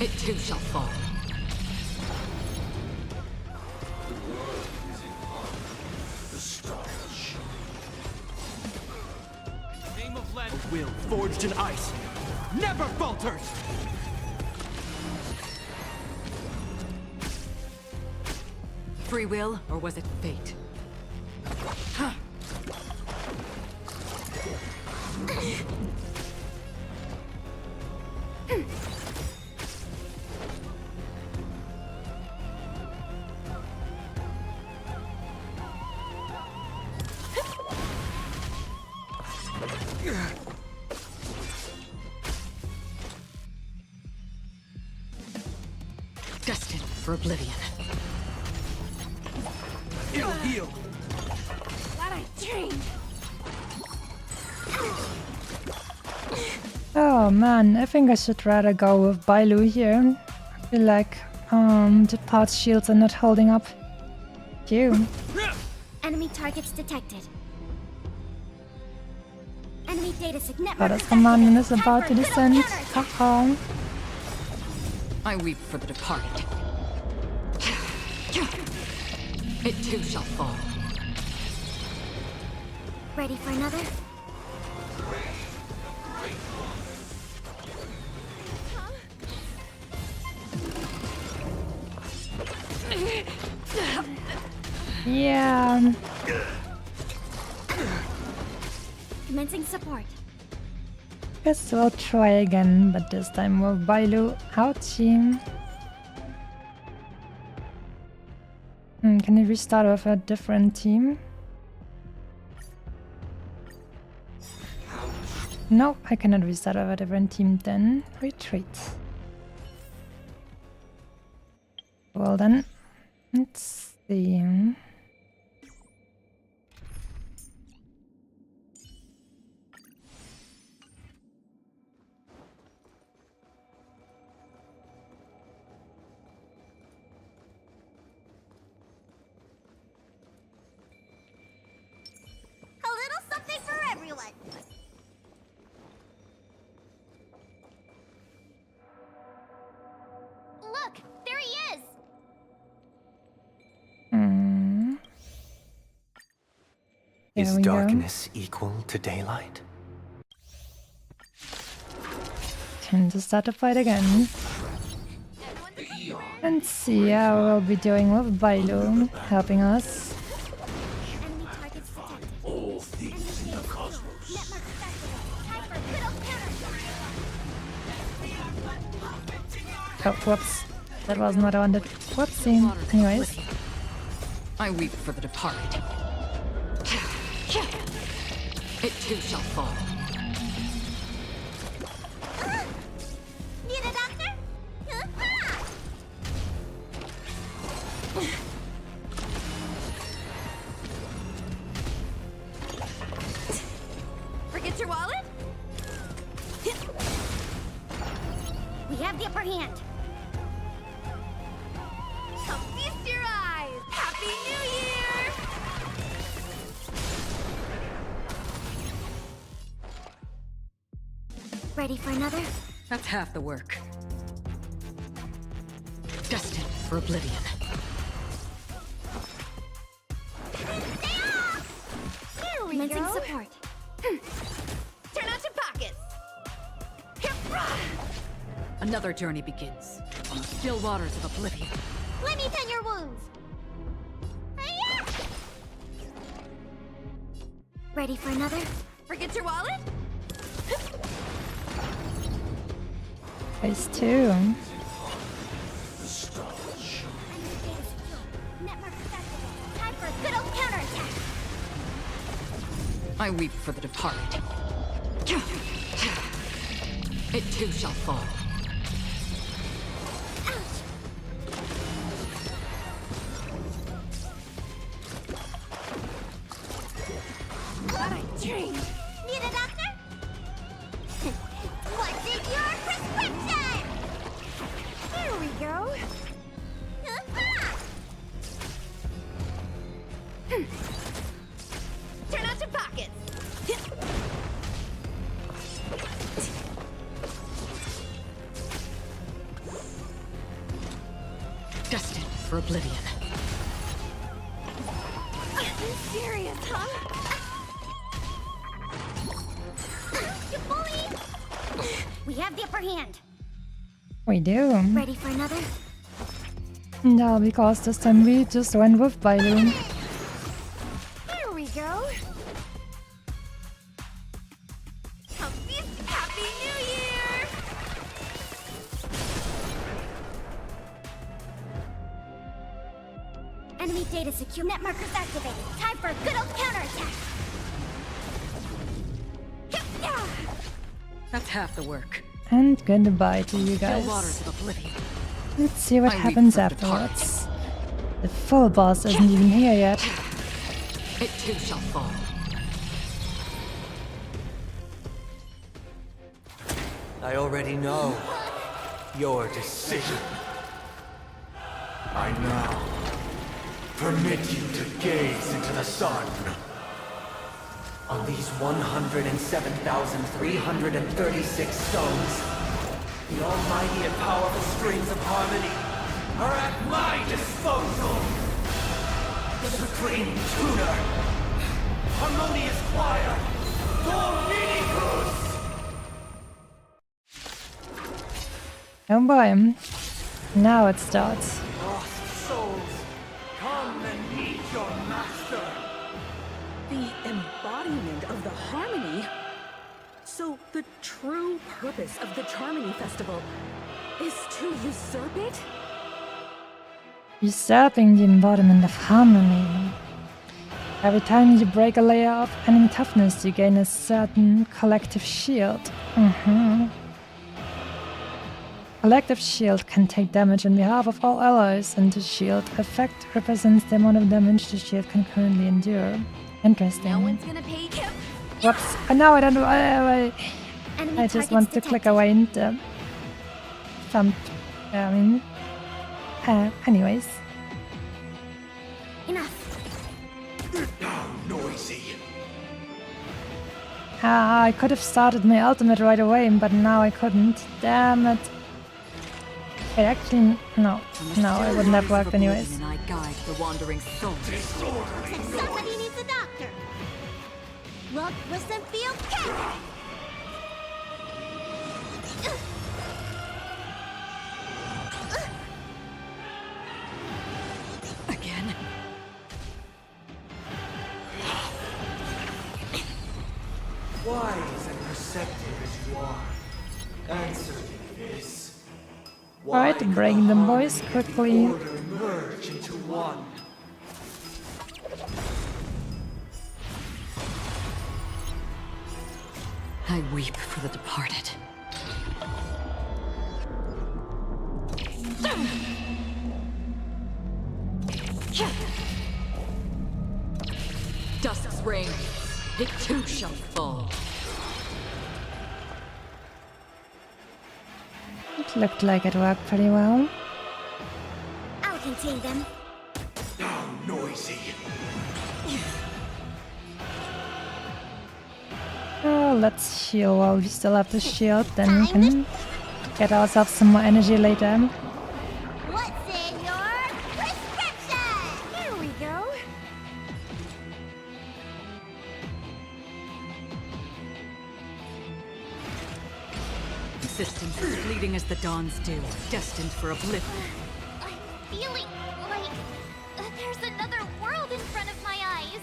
It too shall fall. Name of Len, a will forged in ice, never falters! Free will, or was it fate? Destined for oblivion. It'll heal! Glad I trained. Oh man, I think I should rather go with Bailu here. I feel like the parts shields are not holding up. Phew. Enemy targets detected. Enemy data signet. Goddess Commandment is about to descend. Uh-oh. I weep for the departed. It too shall fall. Ready for another? Yeah. Commencing support. Guess we'll try again, but this time with Bailu. Ouchie. Can you restart with a different team? No, I cannot restart with a different team then. Retreat. Well then, let's see. A little something for everyone. Look, there he is. There Is we go. darkness equal to daylight? Time to start the fight again. And see how we'll be doing with Bailu helping us. All things in the cosmos. Oh, whoops. That wasn't what I wanted. Whoopsie. Anyways. I weep for the departed. It too shall fall. Need a doctor? Forget your wallet? We have the upper hand. Come feast your eyes! Happy New Year! Ready for another? That's half the work. Destined for oblivion. Here we Commencing go. support. Turn out your pockets! Another journey begins on the still waters of oblivion. Let me tend your wounds. Hi-ya! Ready for another? Forget your wallet? Phase 2. Net markers activated. Time for a good old counterattack. I weep for the departed. It too shall fall. for oblivion. Serious, huh? You bully! We have the upper hand. We do. Ready for another? No, because this time we just went with Bailu. There we go. Happy New Year! Enemy data secure. Net markers activated. Time for a good old counterattack. That's half the work. And goodbye to you Still guys. waters of oblivion. Let's see what I weep happens for the afterwards. The full boss isn't even here yet. It too shall fall. I already know your decision. I now permit you to gaze into the sun. On these 107,336 stones, the almighty and powerful strings of harmony are at my disposal. The supreme tuner, harmonious choir, Dominicus! Oh boy. Now it starts. Lost souls, come and meet your master. The embodiment of the harmony? So the true purpose of the Charmony Festival is to usurp it? Usurping the embodiment of harmony. Every time you break a layer of enemy toughness, you gain a certain collective shield. Collective shield can take damage on behalf of all allies, and the shield effect represents the amount of damage the shield can currently endure. Interesting. No one's gonna pay you. Whoops. No, I don't know. I just want to click away and thump. Anyways. Enough. Now noisy. I could have started my ultimate right away, but now I couldn't. Damn it. Wait, actually, no. No, it wouldn't have worked anyways. And I guide the wandering soul. Somebody needs a doctor. Look, listen, feel, catch. Again. Wise and perceptive as you are, answer me this. Alright, bring them boys quickly. Order merge into one. I weep for the departed. Dusk's reign, it too shall fall. It looked like it worked pretty well. I'll contain them. Now noisy. Oh, let's heal while we still have the shield, then we can get ourselves some more energy later. What's in your prescription? Here we go. Existence is fleeting as the dawn's dew, destined for oblivion. I'm feeling like there's another world in front of my eyes.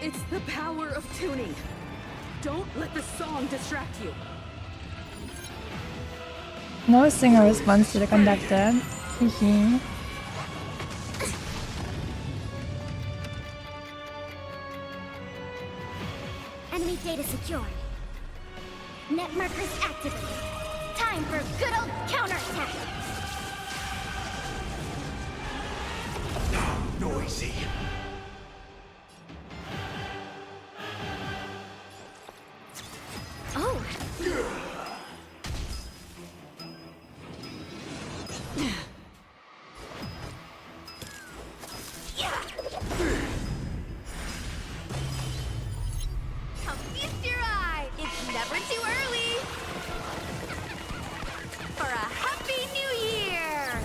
It's the power of tuning. Don't let the song distract you. No singer responds to the conductor. Hehe. Enemy data secured. Net markers activated. Time for a good old counterattack. Now noisy. Oh. Come feast your eye. It's never too early. For a happy new year.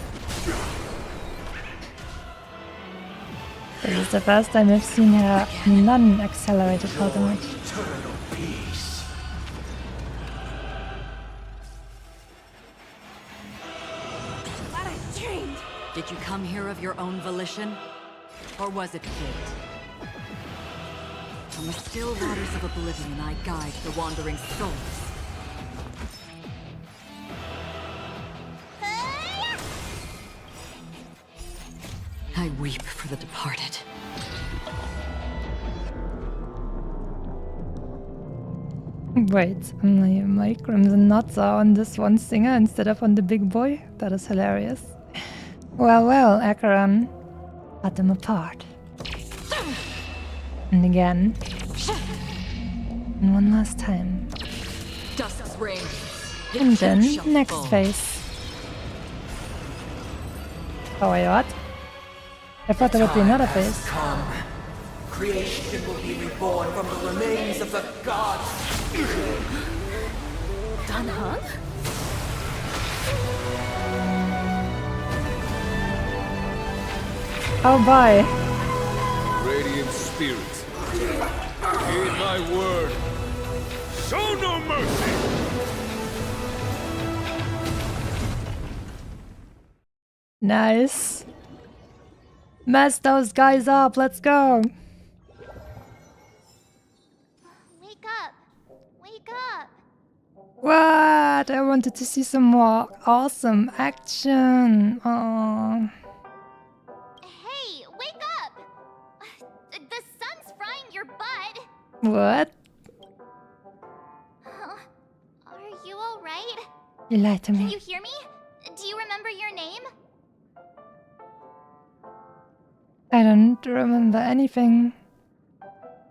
This is the first time I've seen her non-accelerated ultimate. Eternal peace. Did you come here of your own volition? Or was it fate? From the still waters of oblivion, I guide the wandering souls. I weep for the departed. Wait, my crimson knots are on this one singer instead of on the big boy? That is hilarious. Well, well, Acheron. Cut them apart. And again. And one last time. Dust's reign. And then, next phase. Oh, wait, what? I thought there would be another phase. Come. Creation will be reborn from the remains of the gods. Dan Heng? Oh boy. Radiant spirits, heed my word. Show no mercy. Nice. Mess those guys up, let's go. Wake up. Wake up. What? I wanted to see some more awesome action. Oh. Hey, wake up. The sun's frying your butt. What? Are you alright? You lied to Can me. you hear me? Do you remember your name? I don't remember anything.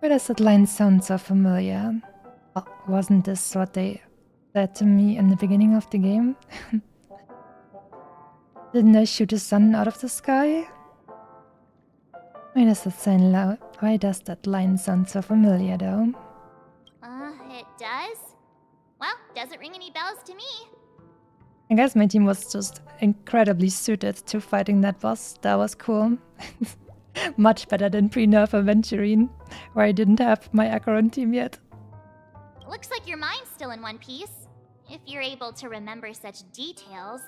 Why does that line sound so familiar? Oh, wasn't this what they said to me in the beginning of the game? Didn't I shoot the sun out of the sky? Why does that line sound so familiar though? It does? Well, doesn't ring any bells to me. I guess my team was just incredibly suited to fighting that boss. That was cool. Much better than pre-nerf Aventurine, where I didn't have my Acheron team yet. Looks like your mind's still in one piece. If you're able to remember such details.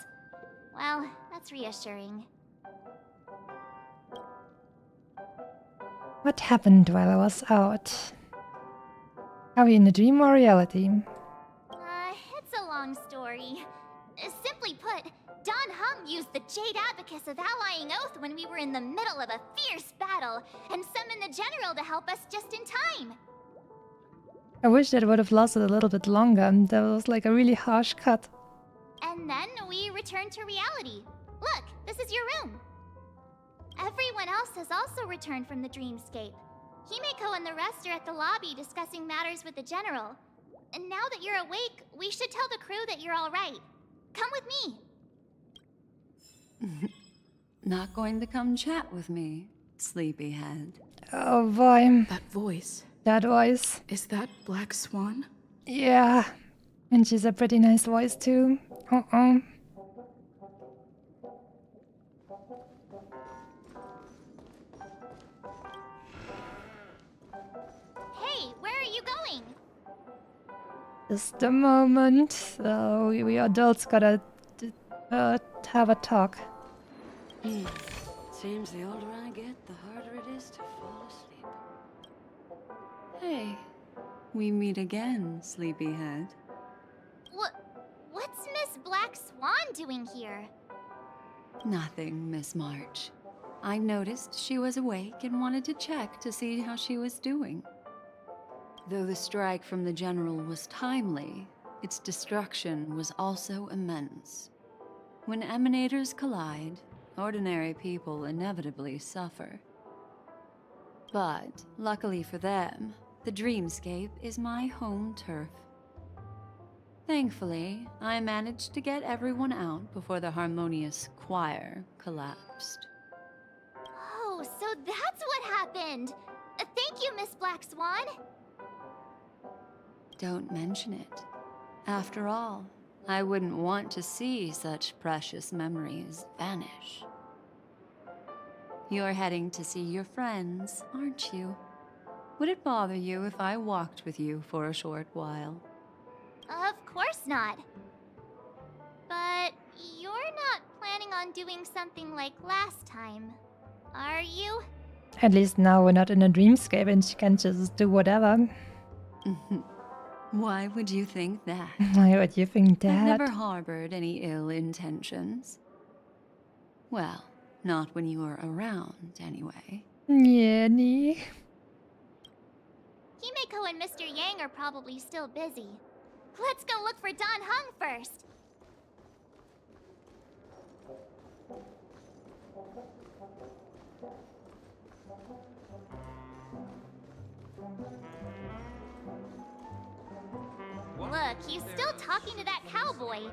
Well, that's reassuring. What happened while I was out? Are we in a dream or reality? It's a long story. Simply put, Dan Heng used the Jade Abacus of Allying Oath when we were in the middle of a fierce battle, and summoned the general to help us just in time. I wish that would have lasted a little bit longer. That was like a really harsh cut. And then we returned to reality. Look, this is your room. Everyone else has also returned from the dreamscape. Himeko and the rest are at the lobby discussing matters with the general. And now that you're awake, we should tell the crew that you're all right. Come with me. Not going to come chat with me, sleepyhead. Oh boy. That voice. That voice. Is that Black Swan? Yeah. And she's a pretty nice voice too. Uh-oh. Hey, where are you going? Just a moment. So we adults gotta have a talk. Seems the older I get, the harder it is to fall asleep. Hey, we meet again, sleepyhead. What's Miss Black Swan doing here? Nothing, Miss March. I noticed she was awake and wanted to check to see how she was doing. Though the strike from the general was timely, its destruction was also immense. When emanators collide, ordinary people inevitably suffer. But, luckily for them, the dreamscape is my home turf. Thankfully, I managed to get everyone out before the harmonious choir collapsed. Oh, so that's what happened! Thank you, Miss Black Swan! Don't mention it. After all, I wouldn't want to see such precious memories vanish. You're heading to see your friends, aren't you? Would it bother you if I walked with you for a short while? Of course not. But you're not planning on doing something like last time, are you? At least now we're not in a dreamscape and she can just do whatever. Why would you think that? Why would you think I've that? never harbored any ill intentions. Well, not when you were around, anyway. Jenny. Himeko and Mr. Yang are probably still busy. Let's go look for Don Hung first. Look, he's still talking to that cowboy.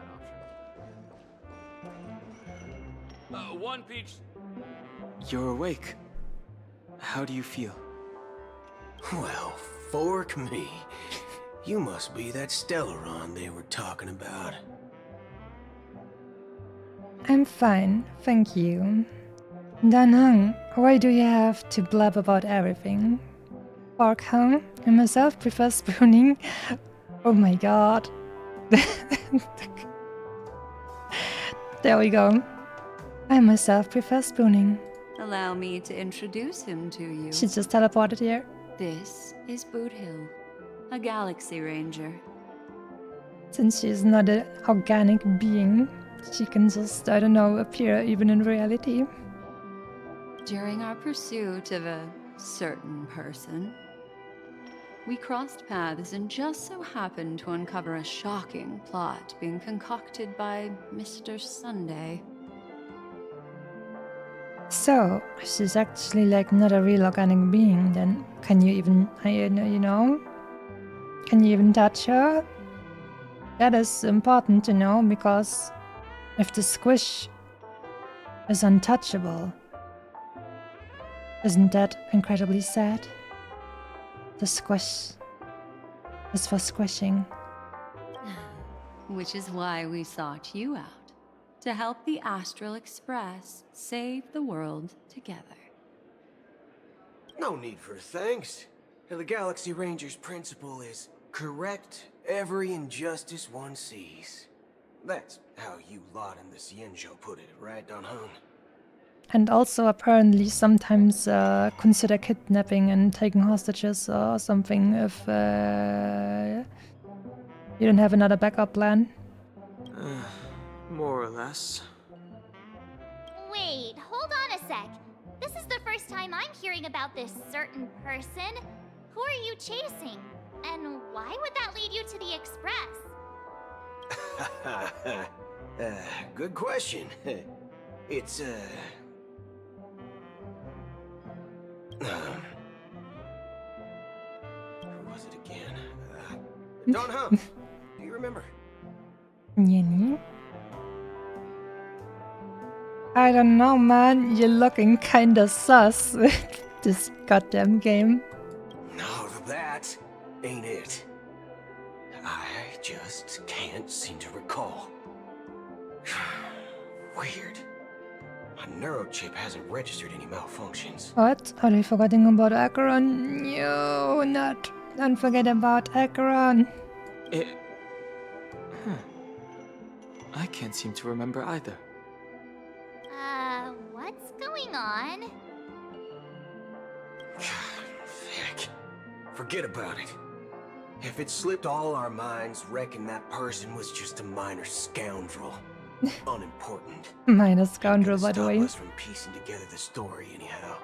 One peach. You're awake. How do you feel? Well, fork me. You must be that Stellaron they were talking about. I'm fine, thank you. Dan Hung, why do you have to blab about everything? Fork Hung, I myself prefer spooning. Oh my god. There we go. I myself prefer spooning. Allow me to introduce him to you. She just teleported here. This is Boot Hill, a Galaxy Ranger. Since she's not an organic being, she can just, I don't know, appear even in reality. During our pursuit of a certain person, we crossed paths and just so happened to uncover a shocking plot being concocted by Mr. Sunday. So, she's actually like not a real organic being then. Can you even, you know? Can you even touch her? That is important to know because if the squish is untouchable, isn't that incredibly sad? The squish is for squishing. Which is why we sought you out. To help the Astral Express save the world together. No need for thanks. The Galaxy Ranger's principle is correct every injustice one sees. That's how you lot in the Xianzhou put it, right, Don Hung? And also apparently sometimes consider kidnapping and taking hostages or something if you don't have another backup plan. More or less. Wait, hold on a sec. This is the first time I'm hearing about this certain person. Who are you chasing? And why would that lead you to the Express? Good question. It's, who was it again? Don Hung. Do you remember? Jenny? I don't know, man. You're looking kinda sus with this goddamn game. No, that ain't it. I just can't seem to recall. Weird. My neurochip hasn't registered any malfunctions. What? Are they forgetting about Acheron? No, not. Don't forget about Acheron. I can't seem to remember either. What's going on? Heck. Forget about it. If it slipped all our minds, reckon that person was just a minor scoundrel. Unimportant. Minor scoundrel, by the way. Stop us from piecing together the story, anyhow.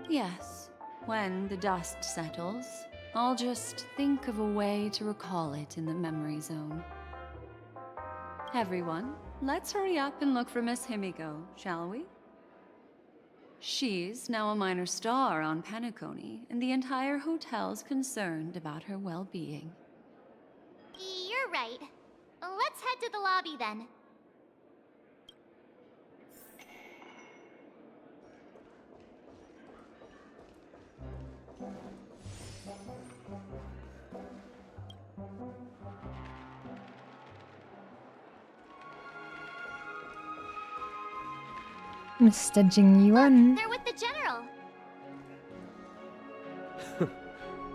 Yes, when the dust settles, I'll just think of a way to recall it in the memory zone. Everyone, let's hurry up and look for Miss Himiko, shall we? She's now a minor star on Penacony, and the entire hotel's concerned about her well-being. You're right. Let's head to the lobby then. Mr. Jing Yuan. They're with the general.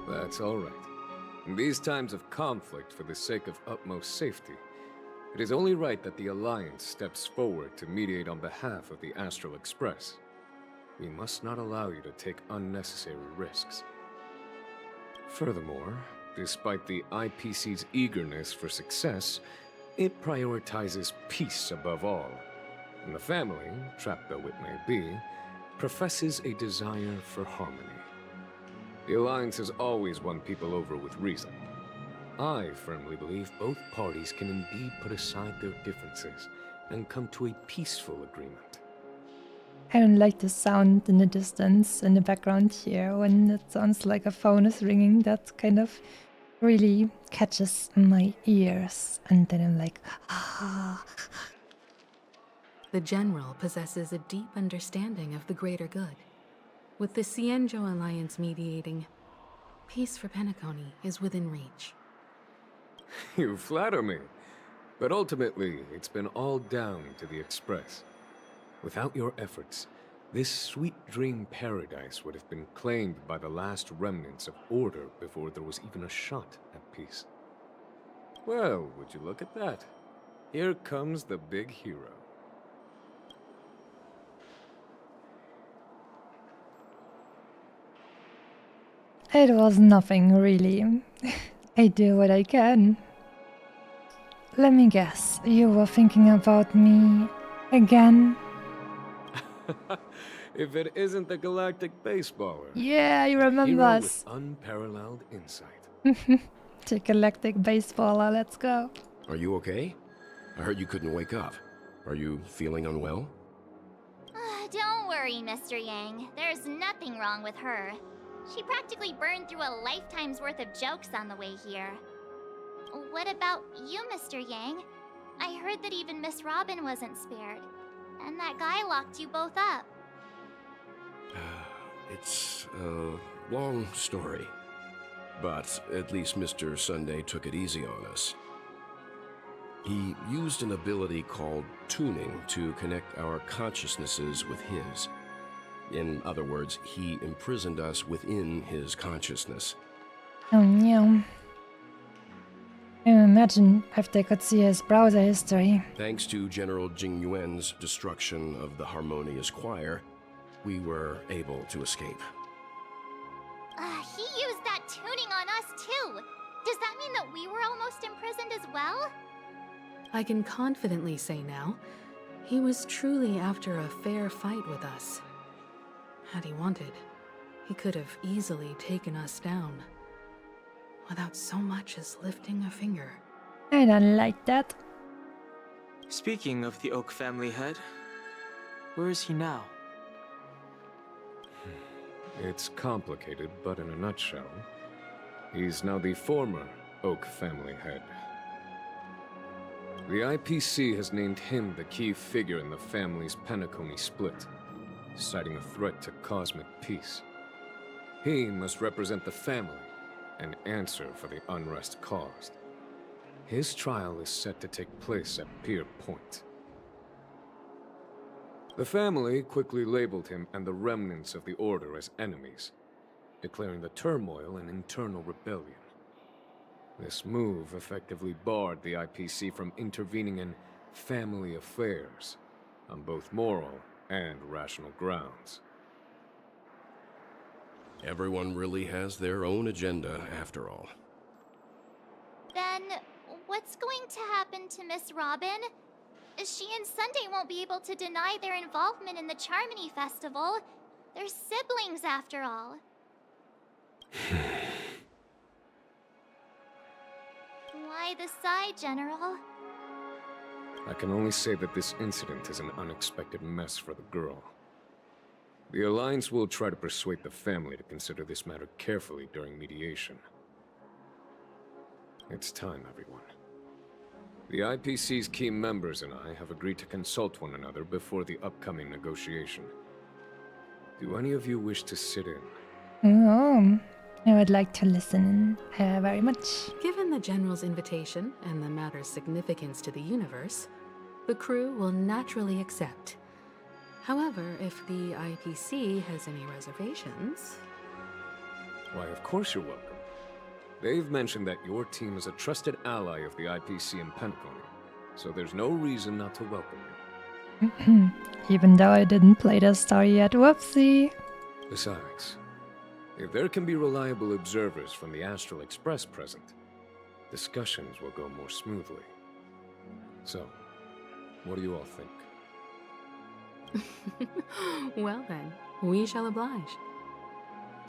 That's all right. In these times of conflict, for the sake of utmost safety, it is only right that the Alliance steps forward to mediate on behalf of the Astral Express. We must not allow you to take unnecessary risks. Furthermore, despite the IPC's eagerness for success, it prioritizes peace above all. And the family, trapped though it may be, professes a desire for harmony. The Alliance has always won people over with reason. I firmly believe both parties can indeed put aside their differences and come to a peaceful agreement. I don't like the sound in the distance in the background here when it sounds like a phone is ringing. That kind of really catches my ears. And then I'm like, ah. The General possesses a deep understanding of the greater good. With the Xianzhou Alliance mediating, peace for Penacony is within reach. You flatter me. But ultimately, it's been all down to the Express. Without your efforts, this sweet dream paradise would have been claimed by the last remnants of order before there was even a shot at peace. Well, would you look at that? Here comes the big hero. It was nothing, really. I do what I can. Let me guess, you were thinking about me again? If it isn't the galactic baseballer. Yeah, you remember Hero us. with unparalleled insight. The galactic baseballer, let's go. Are you okay? I heard you couldn't wake up. Are you feeling unwell? Don't worry, Mr. Yang. There's nothing wrong with her. She practically burned through a lifetime's worth of jokes on the way here. What about you, Mr. Yang? I heard that even Miss Robin wasn't spared. And that guy locked you both up. It's a long story. But at least Mr. Sunday took it easy on us. He used an ability called tuning to connect our consciousnesses with his. In other words, he imprisoned us within his consciousness. Oh no. Imagine if they could see his browser history. Thanks to General Jing Yuan's destruction of the Harmonious Choir, we were able to escape. He used that tuning on us too. Does that mean that we were almost imprisoned as well? I can confidently say now, he was truly after a fair fight with us. Had he wanted, he could have easily taken us down, without so much as lifting a finger. I don't like that. Speaking of the Oak family head, where is he now? It's complicated, but in a nutshell, he's now the former Oak family head. The IPC has named him the key figure in the family's Penacony split, citing a threat to cosmic peace. He must represent the family and answer for the unrest caused. His trial is set to take place at Pier Point. The family quickly labeled him and the remnants of the Order as enemies, declaring the turmoil an internal rebellion. This move effectively barred the IPC from intervening in family affairs on both moral and rational grounds. Everyone really has their own agenda, after all. Then, what's going to happen to Miss Robin? She and Sunday won't be able to deny their involvement in the Charmony Festival. They're siblings, after all. Why the sigh, General? I can only say that this incident is an unexpected mess for the girl. The Alliance will try to persuade the family to consider this matter carefully during mediation. It's time, everyone. The IPC's key members and I have agreed to consult one another before the upcoming negotiation. Do any of you wish to sit in? Oh, I would like to listen very much. Given the General's invitation and the matter's significance to the universe, the crew will naturally accept. However, if the IPC has any reservations... Why, of course you're welcome. They've mentioned that your team is a trusted ally of the IPC in Penacony, so there's no reason not to welcome you. Even though I didn't play the story yet, whoopsie. Besides, if there can be reliable observers from the Astral Express present, discussions will go more smoothly. So, what do you all think? Well then, we shall oblige.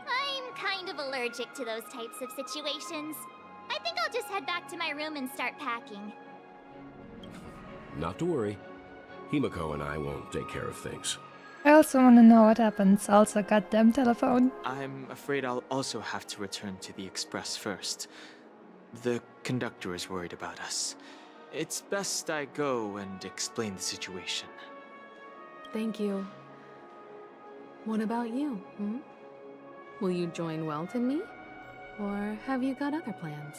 I'm kind of allergic to those types of situations. I think I'll just head back to my room and start packing. Not to worry. Himiko and I won't take care of things. I also want to know what happens. Also, goddamn telephone. I'm afraid I'll also have to return to the Express first. The conductor is worried about us. It's best I go and explain the situation. Thank you. What about you, hmm? Will you join Welt and me? Or have you got other plans?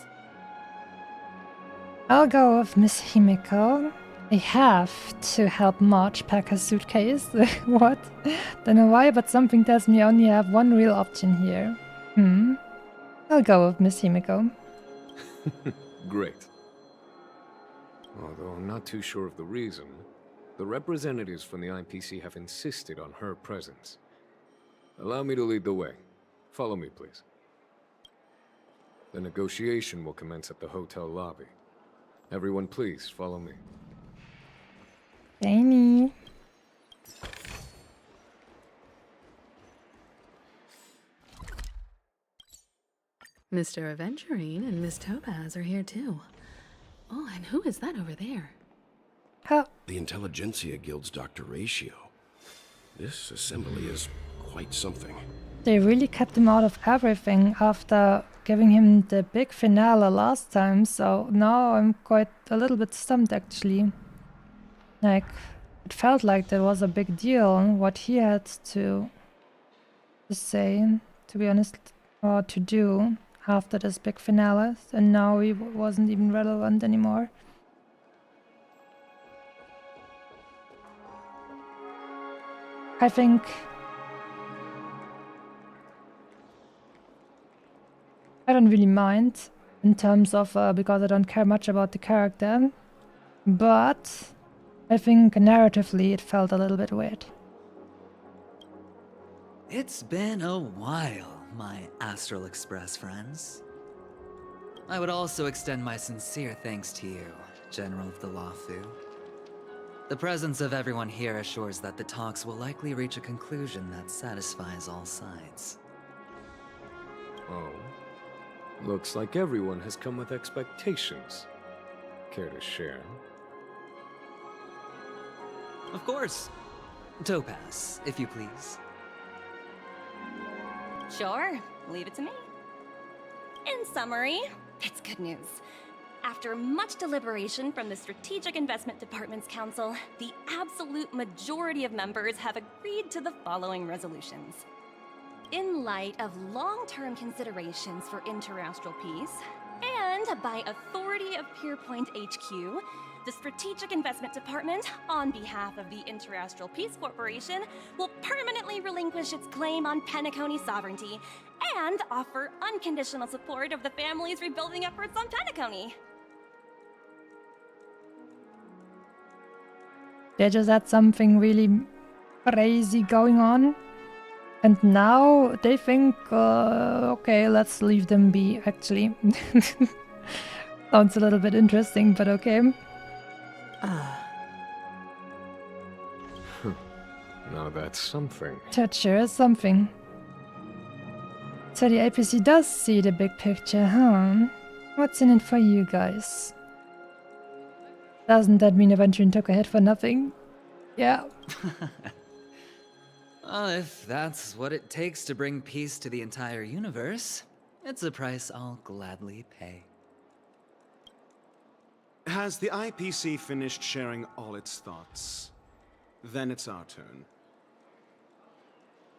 I'll go with Miss Himiko. I have to help March pack her suitcase. What? Don't know why, but something tells me I only have one real option here. I'll go with Miss Himiko. Great. Although I'm not too sure of the reason, the representatives from the IPC have insisted on her presence. Allow me to lead the way. Follow me, please. The negotiation will commence at the hotel lobby. Everyone, please follow me. Jamie. Mr. Aventurine and Miss Topaz are here too. Oh, and who is that over there? The Intelligentsia Guild's Dr. Ratio. This assembly is quite something. They really kept him out of everything after giving him the big finale last time, so now I'm quite a little bit stumped actually. Like, it felt like that was a big deal, what he had to say, to be honest, or to do after this big finale, and now he wasn't even relevant anymore. I think I don't really mind in terms of because I don't care much about the character, but I think narratively it felt a little bit weird. It's been a while, my Astral Express friends. I would also extend my sincere thanks to you, General of the Luofu. The presence of everyone here assures that the talks will likely reach a conclusion that satisfies all sides. Oh. Looks like everyone has come with expectations. Care to share? Of course. Topaz, if you please. Sure, leave it to me. In summary, it's good news. After much deliberation from the Strategic Investment Department's Council, the absolute majority of members have agreed to the following resolutions. In light of long-term considerations for interastral peace, and by authority of Pierpoint HQ, the Strategic Investment Department, on behalf of the Interastral Peace Corporation, will permanently relinquish its claim on Penacony sovereignty and offer unconditional support of the family's rebuilding efforts on Penacony. They just had something really crazy going on, and now they think, okay, let's leave them be, actually. Sounds a little bit interesting, but okay. Now that's something. That sure is something. So the APC does see the big picture, huh? What's in it for you guys? Doesn't that mean Aventurine took a hit for nothing? Yeah. Well, if that's what it takes to bring peace to the entire universe, it's a price I'll gladly pay. Has the IPC finished sharing all its thoughts? Then it's our turn.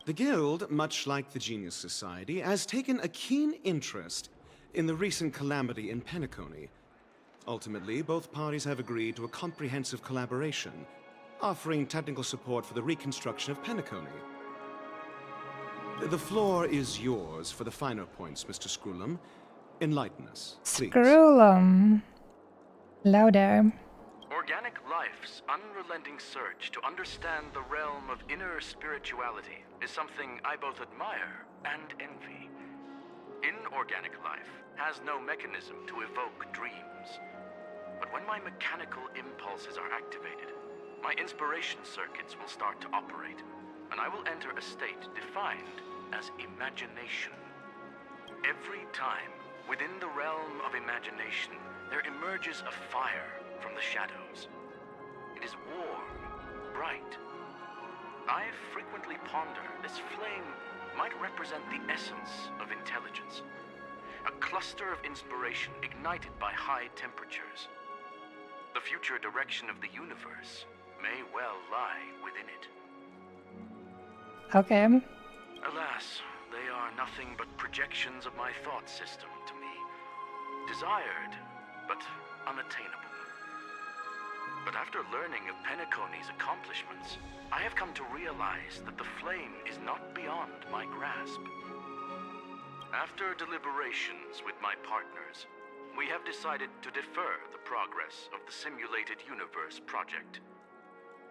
The Guild, much like the Genius Society, has taken a keen interest in the recent calamity in Penacony. Ultimately, both parties have agreed to a comprehensive collaboration, offering technical support for the reconstruction of Penacony. The floor is yours for the finer points, Mr. Screwlum. Enlighten us, please. Screwlum. Louder. Organic life's unrelenting search to understand the realm of inner spirituality is something I both admire and envy. Inorganic life has no mechanism to evoke dreams. But when my mechanical impulses are activated, my inspiration circuits will start to operate, and I will enter a state defined as imagination. Every time, within the realm of imagination, there emerges a fire from the shadows. It is warm, bright. I frequently ponder this flame might represent the essence of intelligence, a cluster of inspiration ignited by high temperatures. The future direction of the universe may well lie within it. Okay. Alas, they are nothing but projections of my thought system to me. Desired, but unattainable. But after learning of Penacony's accomplishments, I have come to realize that the flame is not beyond my grasp. After deliberations with my partners, we have decided to defer the progress of the Simulated Universe project,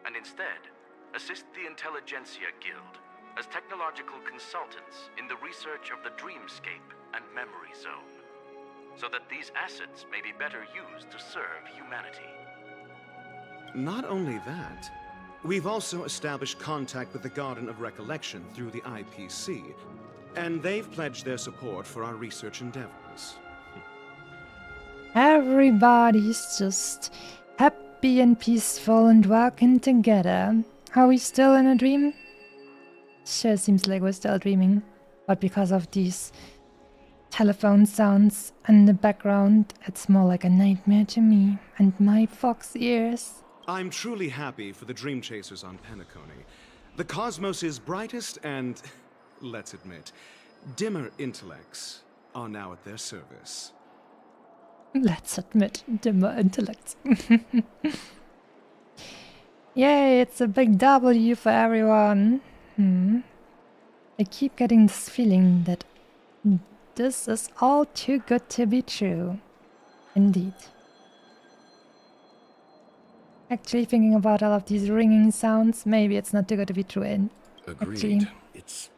and instead assist the Intelligentsia Guild as technological consultants in the research of the Dreamscape and Memory Zone, so that these assets may be better used to serve humanity. Not only that, we've also established contact with the Garden of Recollection through the IPC, and they've pledged their support for our research endeavors. Everybody's just happy and peaceful and working together. Are we still in a dream? Sure seems like we're still dreaming, but because of these telephone sounds in the background, it's more like a nightmare to me and my fox ears. I'm truly happy for the Dream Chasers on Penacony. The cosmos' brightest and, let's admit, dimmer intellects are now at their service. Let's admit, dimmer intellects. Yay, it's a big W for everyone. I keep getting this feeling that this is all too good to be true. Indeed. Actually, thinking about all of these ringing sounds, maybe it's not too good to be true. Agreed. Actually. It's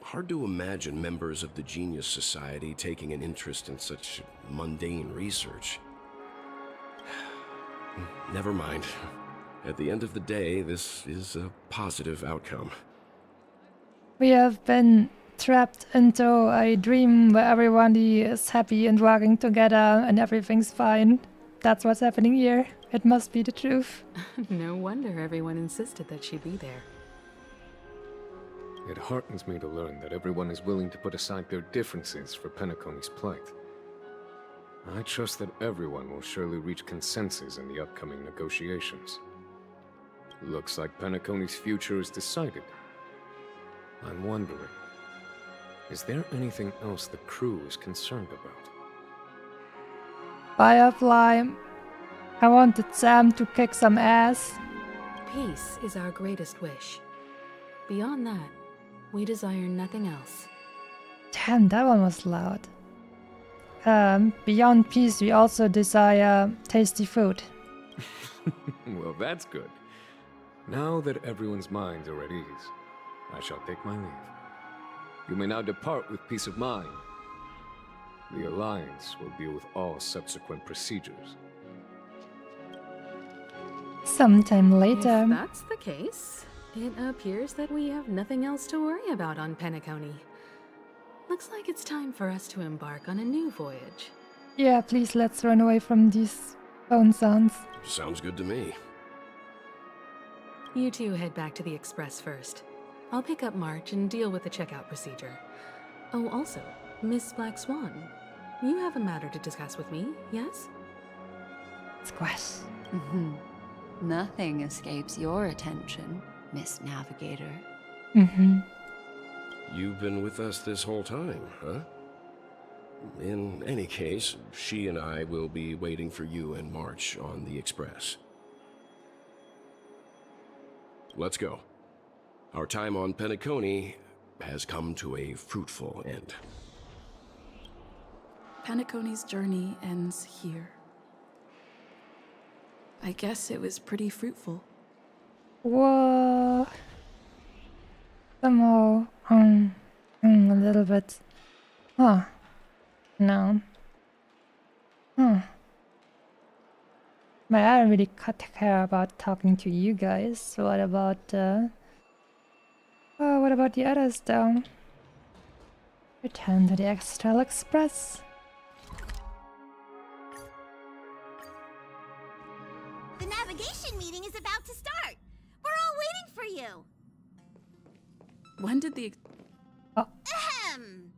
hard to imagine members of the Genius Society taking an interest in such mundane research. Never mind. At the end of the day, this is a positive outcome. We have been trapped into a dream where everybody is happy and working together and everything's fine. That's what's happening here. It must be the truth. No wonder everyone insisted that she be there. It heartens me to learn that everyone is willing to put aside their differences for Penacony's plight. I trust that everyone will surely reach consensus in the upcoming negotiations. Looks like Penacony's future is decided. I'm wondering, is there anything else the crew is concerned about? Firefly. I wanted Sam to kick some ass. Peace is our greatest wish. Beyond that, we desire nothing else. Damn, that one was loud. Beyond peace, we also desire tasty food. Well, that's good. Now that everyone's minds are at ease, I shall take my leave. You may now depart with peace of mind. The Alliance will deal with all subsequent procedures. Sometime later. If that's the case, it appears that we have nothing else to worry about on Penacony. Looks like it's time for us to embark on a new voyage. Yeah, please let's run away from these phone sounds. Sounds good to me. You two head back to the Express first. I'll pick up March and deal with the checkout procedure. Oh, also, Miss Black Swan, you have a matter to discuss with me, yes? Squash. Nothing escapes your attention, Miss Navigator. You've been with us this whole time, huh? In any case, she and I will be waiting for you and March on the Express. let's go. Our time on Penacony has come to a fruitful end. Penacony's journey ends here. I guess it was pretty fruitful. Whoa. Somehow, a little bit. Huh. No. Huh. But I don't really care about talking to you guys. What about, what about the others, though? Return to the Astral Express. The navigation meeting is about to start. We're all waiting for you. When did the... Ahem.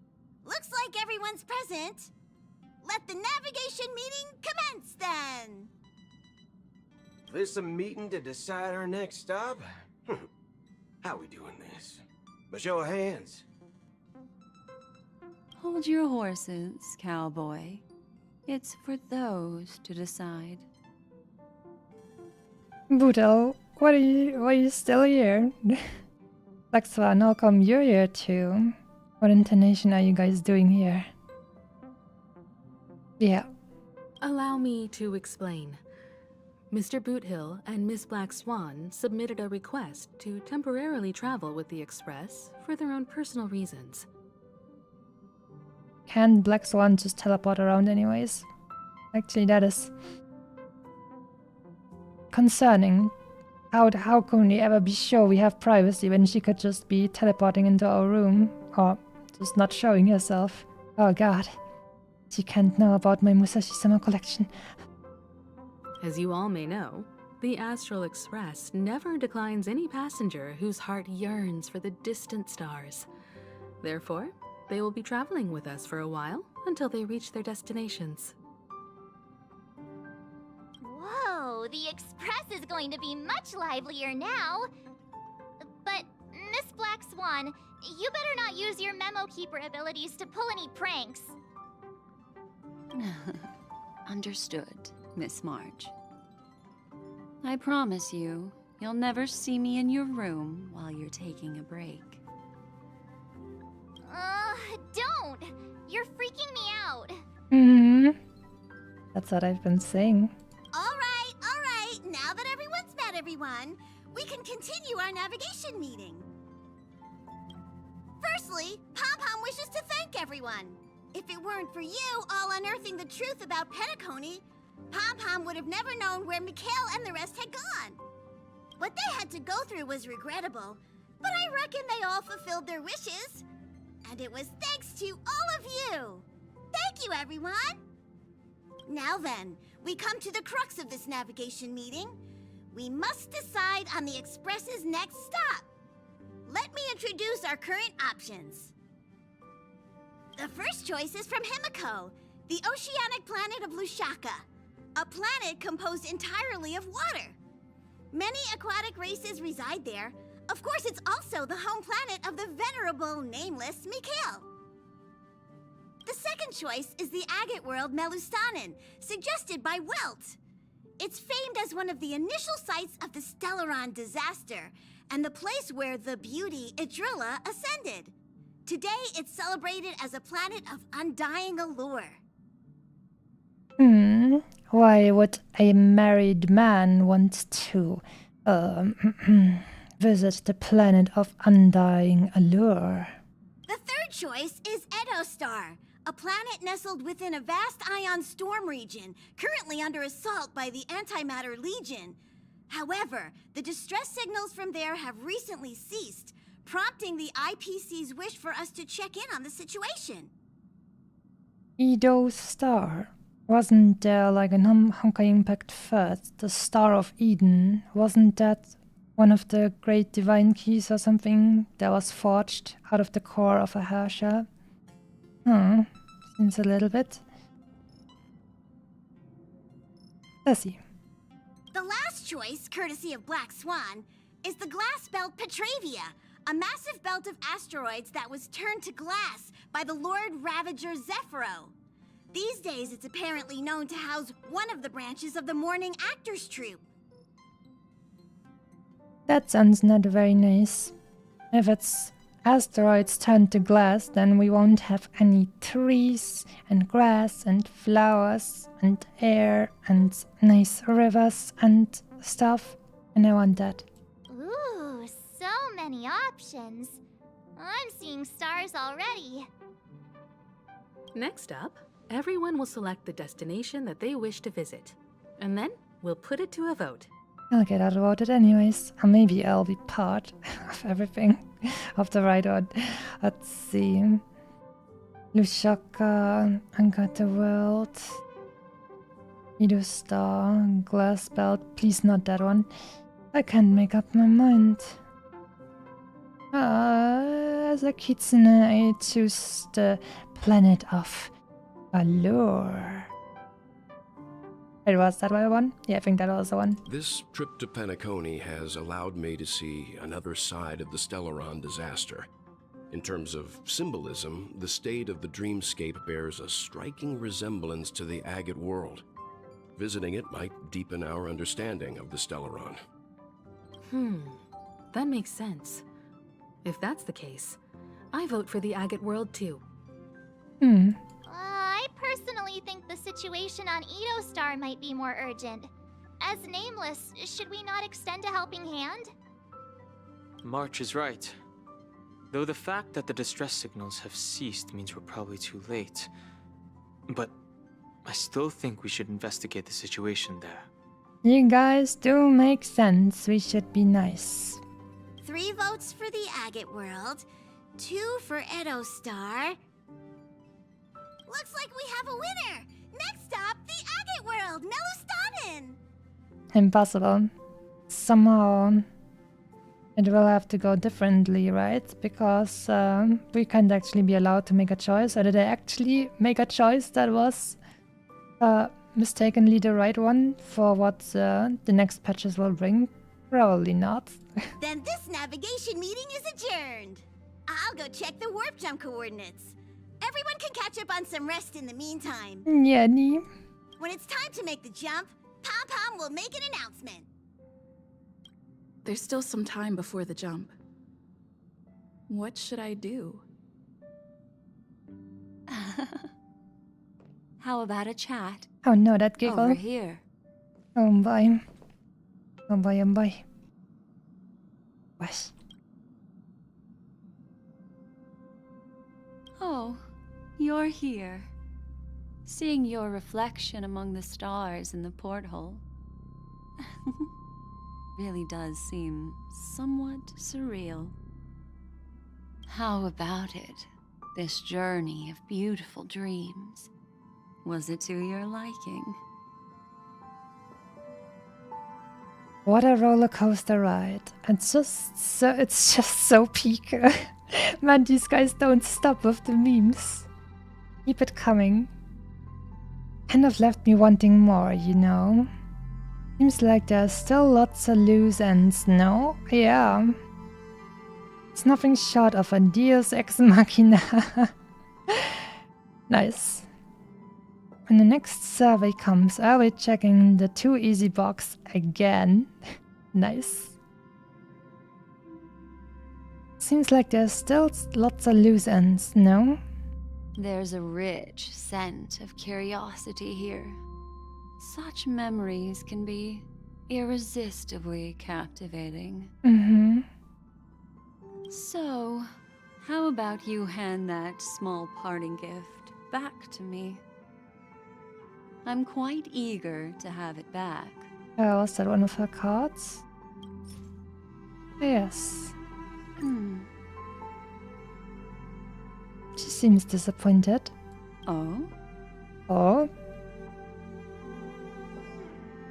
Looks like everyone's present. Let the navigation meeting commence then. This a meeting to decide our next stop? How we doing this? By show of hands. Hold your horses, cowboy. It's for those to decide. Boodle, why are you still here? Black Swan, how come you're here too? What intonation are you guys doing here? Yeah. Allow me to explain. Mr. Boothill and Miss Black Swan submitted a request to temporarily travel with the Express for their own personal reasons. Can Black Swan just teleport around anyways? Actually, that is concerning. How can we ever be sure we have privacy when she could just be teleporting into our room? Or just not showing herself? Oh god. She can't know about my Musashi-sama collection. As you all may know, the Astral Express never declines any passenger whose heart yearns for the distant stars. Therefore, they will be traveling with us for a while until they reach their destinations. Whoa, the Express is going to be much livelier now. But, Miss Black Swan, you better not use your Memo Keeper abilities to pull any pranks. Understood, Miss March. I promise you, you'll never see me in your room while you're taking a break. Don't! You're freaking me out. That's what I've been saying. All right. Now that everyone's met everyone, we can continue our navigation meeting. Firstly, Pom-Pom wishes to thank everyone. If it weren't for you all unearthing the truth about Penacony, Pom-Pom would have never known where Mikhail and the rest had gone. What they had to go through was regrettable, but I reckon they all fulfilled their wishes. And it was thanks to all of you. Thank you, everyone. Now then, we come to the crux of this navigation meeting. We must decide on the Express's next stop. Let me introduce our current options. The first choice is from Himiko, the oceanic planet of Lushaka, a planet composed entirely of water. Many aquatic races reside there. Of course, it's also the home planet of the venerable, nameless Mikhail. The second choice is the agate world Melustanen, suggested by Welt. It's famed as one of the initial sites of the Stellaron disaster, and the place where the beauty Idrilla ascended. Today, it's celebrated as a planet of undying allure. Why would a married man want to, visit the planet of undying allure? The third choice is Edostar, a planet nestled within a vast ion storm region, currently under assault by the Antimatter Legion. However, the distress signals from there have recently ceased, prompting the IPC's wish for us to check in on the situation. Edostar. Wasn't there like an Honkai Impact first, the Star of Eden? Wasn't that one of the great divine keys or something that was forged out of the core of a Herrscher? Seems a little bit. Sassy. The last choice, courtesy of Black Swan, is the glass belt Petravia, a massive belt of asteroids that was turned to glass by the Lord Ravager Zephyro. These days, it's apparently known to house one of the branches of the Morning Actors Troupe. That sounds not very nice. If it's asteroids turned to glass, then we won't have any trees and grass and flowers and air and nice rivers and stuff. And I want that. Ooh, so many options. I'm seeing stars already. Next up, everyone will select the destination that they wish to visit. And then we'll put it to a vote. I'll get outvoted anyways. Or maybe I'll be part of everything. Of the right one. Let's see. Lushoka, Ankata World. Edo Star, Glass Belt. Please not that one. I can't make up my mind. As a kitsune, I choose the planet of Allure. Wait, was that what I won? Yeah, I think that was the one. This trip to Penacony has allowed me to see another side of the Stellaron disaster. In terms of symbolism, the state of the dreamscape bears a striking resemblance to the agate world. Visiting it might deepen our understanding of the Stellaron. That makes sense. If that's the case, I vote for the agate world too. I personally think the situation on Edo Star might be more urgent. As Nameless, should we not extend a helping hand? March is right. Though the fact that the distress signals have ceased means we're probably too late. But I still think we should investigate the situation there. You guys do make sense. We should be nice. 3 votes for the agate world, 2 for Edo Star. Looks like we have a winner! Next stop, the agate world, Melustanin! Impossible. Somehow it will have to go differently, right? Because we can't actually be allowed to make a choice. Or did I actually make a choice that was mistakenly the right one for what the next patches will bring? Probably not. Then this navigation meeting is adjourned. I'll go check the warp jump coordinates. Everyone can catch up on some rest in the meantime. Yeah, nee. When it's time to make the jump, Pom Pom will make an announcement. There's still some time before the jump. What should I do? How about a chat? Oh no, that giggle. Over here. Oh boy. Oh boy, oh boy. What? Oh, you're here. Seeing your reflection among the stars in the porthole really does seem somewhat surreal. How about it? This journey of beautiful dreams. Was it to your liking? What a roller coaster ride. It's just so peak. Man, these guys don't stop with the memes. Keep it coming. Kind of left me wanting more, you know? Seems like there's still lots of loose ends, no? Yeah. It's nothing short of a Deus Ex Machina. Nice. When the next survey comes, I'll be checking the too easy box again. Nice. Seems like there's still lots of loose ends, no? There's a rich scent of curiosity here. Such memories can be irresistibly captivating. Mm-hmm. So, how about you hand that small parting gift back to me? I'm quite eager to have it back. Was that one of her cards? Yes. She seems disappointed. Oh? Oh?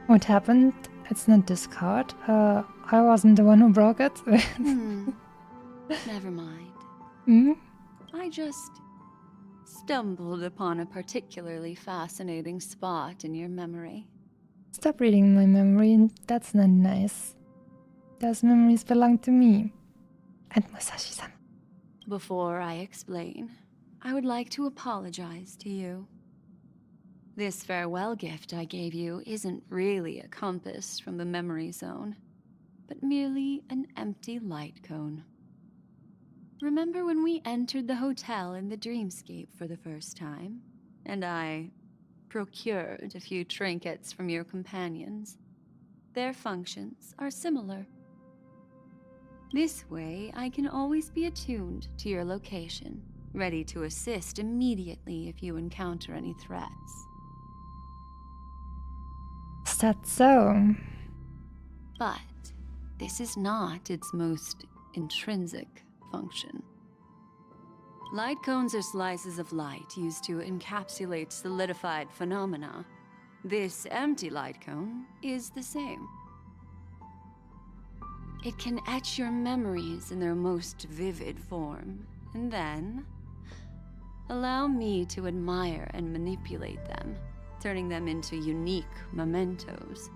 What happened? It's not this card. I wasn't the one who broke it. Never mind. Hmm? I just stumbled upon a particularly fascinating spot in your memory. Stop reading my memory. That's not nice. Those memories belong to me. And Masashi-san. Before I explain, I would like to apologize to you. This farewell gift I gave you isn't really a compass from the memory zone. but merely an empty light cone. Remember when we entered the hotel in the dreamscape for the first time, and I procured a few trinkets from your companions? Their functions are similar. This way, I can always be attuned to your location, ready to assist immediately if you encounter any threats. Is that so? But this is not its most intrinsic function. Light cones are slices of light used to encapsulate solidified phenomena. This empty light cone is the same. It can etch your memories in their most vivid form, and then allow me to admire and manipulate them, turning them into unique mementos.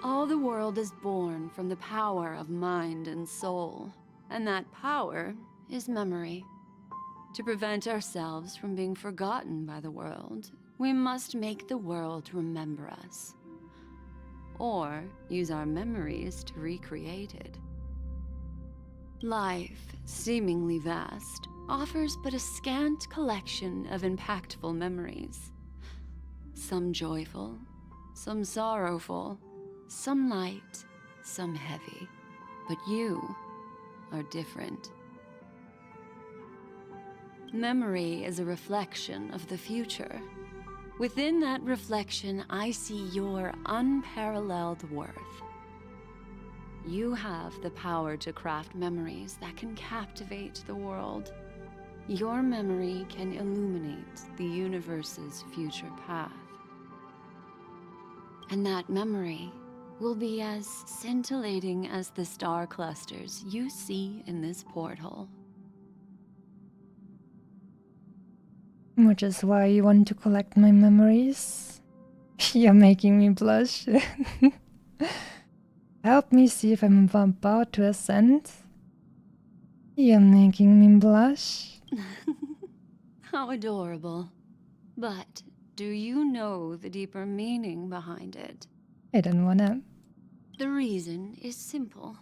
All the world is born from the power of mind and soul, and that power is memory. To prevent ourselves from being forgotten by the world, we must make the world remember us, or use our memories to recreate it. Life, seemingly vast, offers but a scant collection of impactful memories. Some joyful, some sorrowful, some light, some heavy. But you are different. Memory is a reflection of the future. Within that reflection, I see your unparalleled worth. You have the power to craft memories that can captivate the world. Your memory can illuminate the universe's future path. And that memory will be as scintillating as the star clusters you see in this porthole. Which is why you want to collect my memories? You're making me blush. Help me see if I'm about to ascend. You're making me blush. How adorable. But do you know the deeper meaning behind it? I don't wanna. The reason is simple.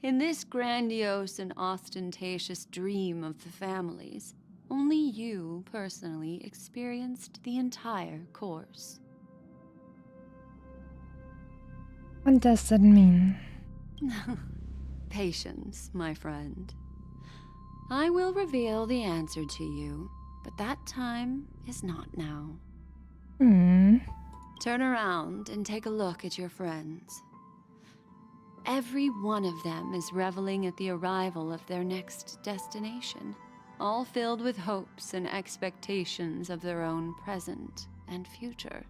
In this grandiose and ostentatious dream of the families, only you personally experienced the entire course. What does that mean? Patience, my friend. I will reveal the answer to you, but that time is not now. Turn around and take a look at your friends. Every one of them is reveling at the arrival of their next destination, all filled with hopes and expectations of their own present and future.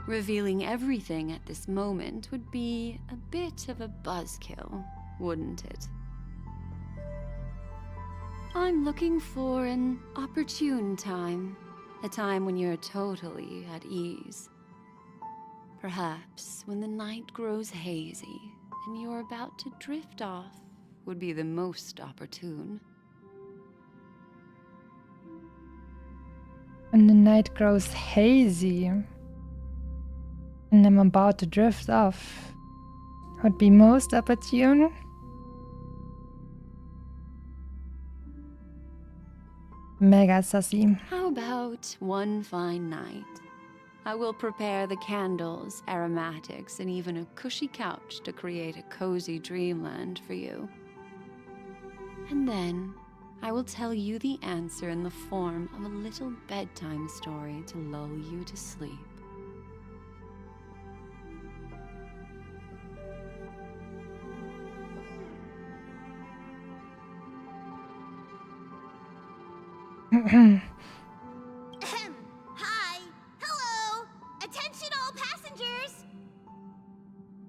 Revealing everything at this moment would be a bit of a buzzkill, wouldn't it? I'm looking for an opportune time, a time when you're totally at ease. Perhaps when the night grows hazy and you're about to drift off would be the most opportune. When the night grows hazy and I'm about to drift off, would be most opportune? Mega sassy. How about one fine night? I will prepare the candles, aromatics, and even a cushy couch to create a cozy dreamland for you. And then I will tell you the answer in the form of a little bedtime story to lull you to sleep. Hi! Hello! Attention all passengers!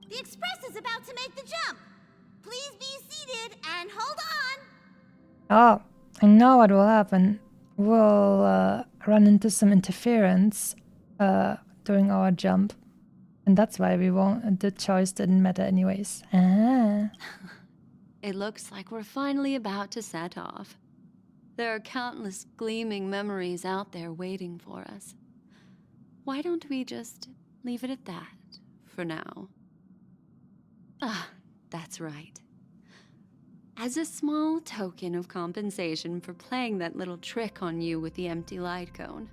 The express is about to make the jump. Please be seated and hold on. Oh, I know what will happen. We'll run into some interference during our jump. And that's why we won't. The choice didn't matter anyways. Ah. It looks like we're finally about to set off. There are countless gleaming memories out there waiting for us. Why don't we just leave it at that for now? Ah, that's right. As a small token of compensation for playing that little trick on you with the empty light cone,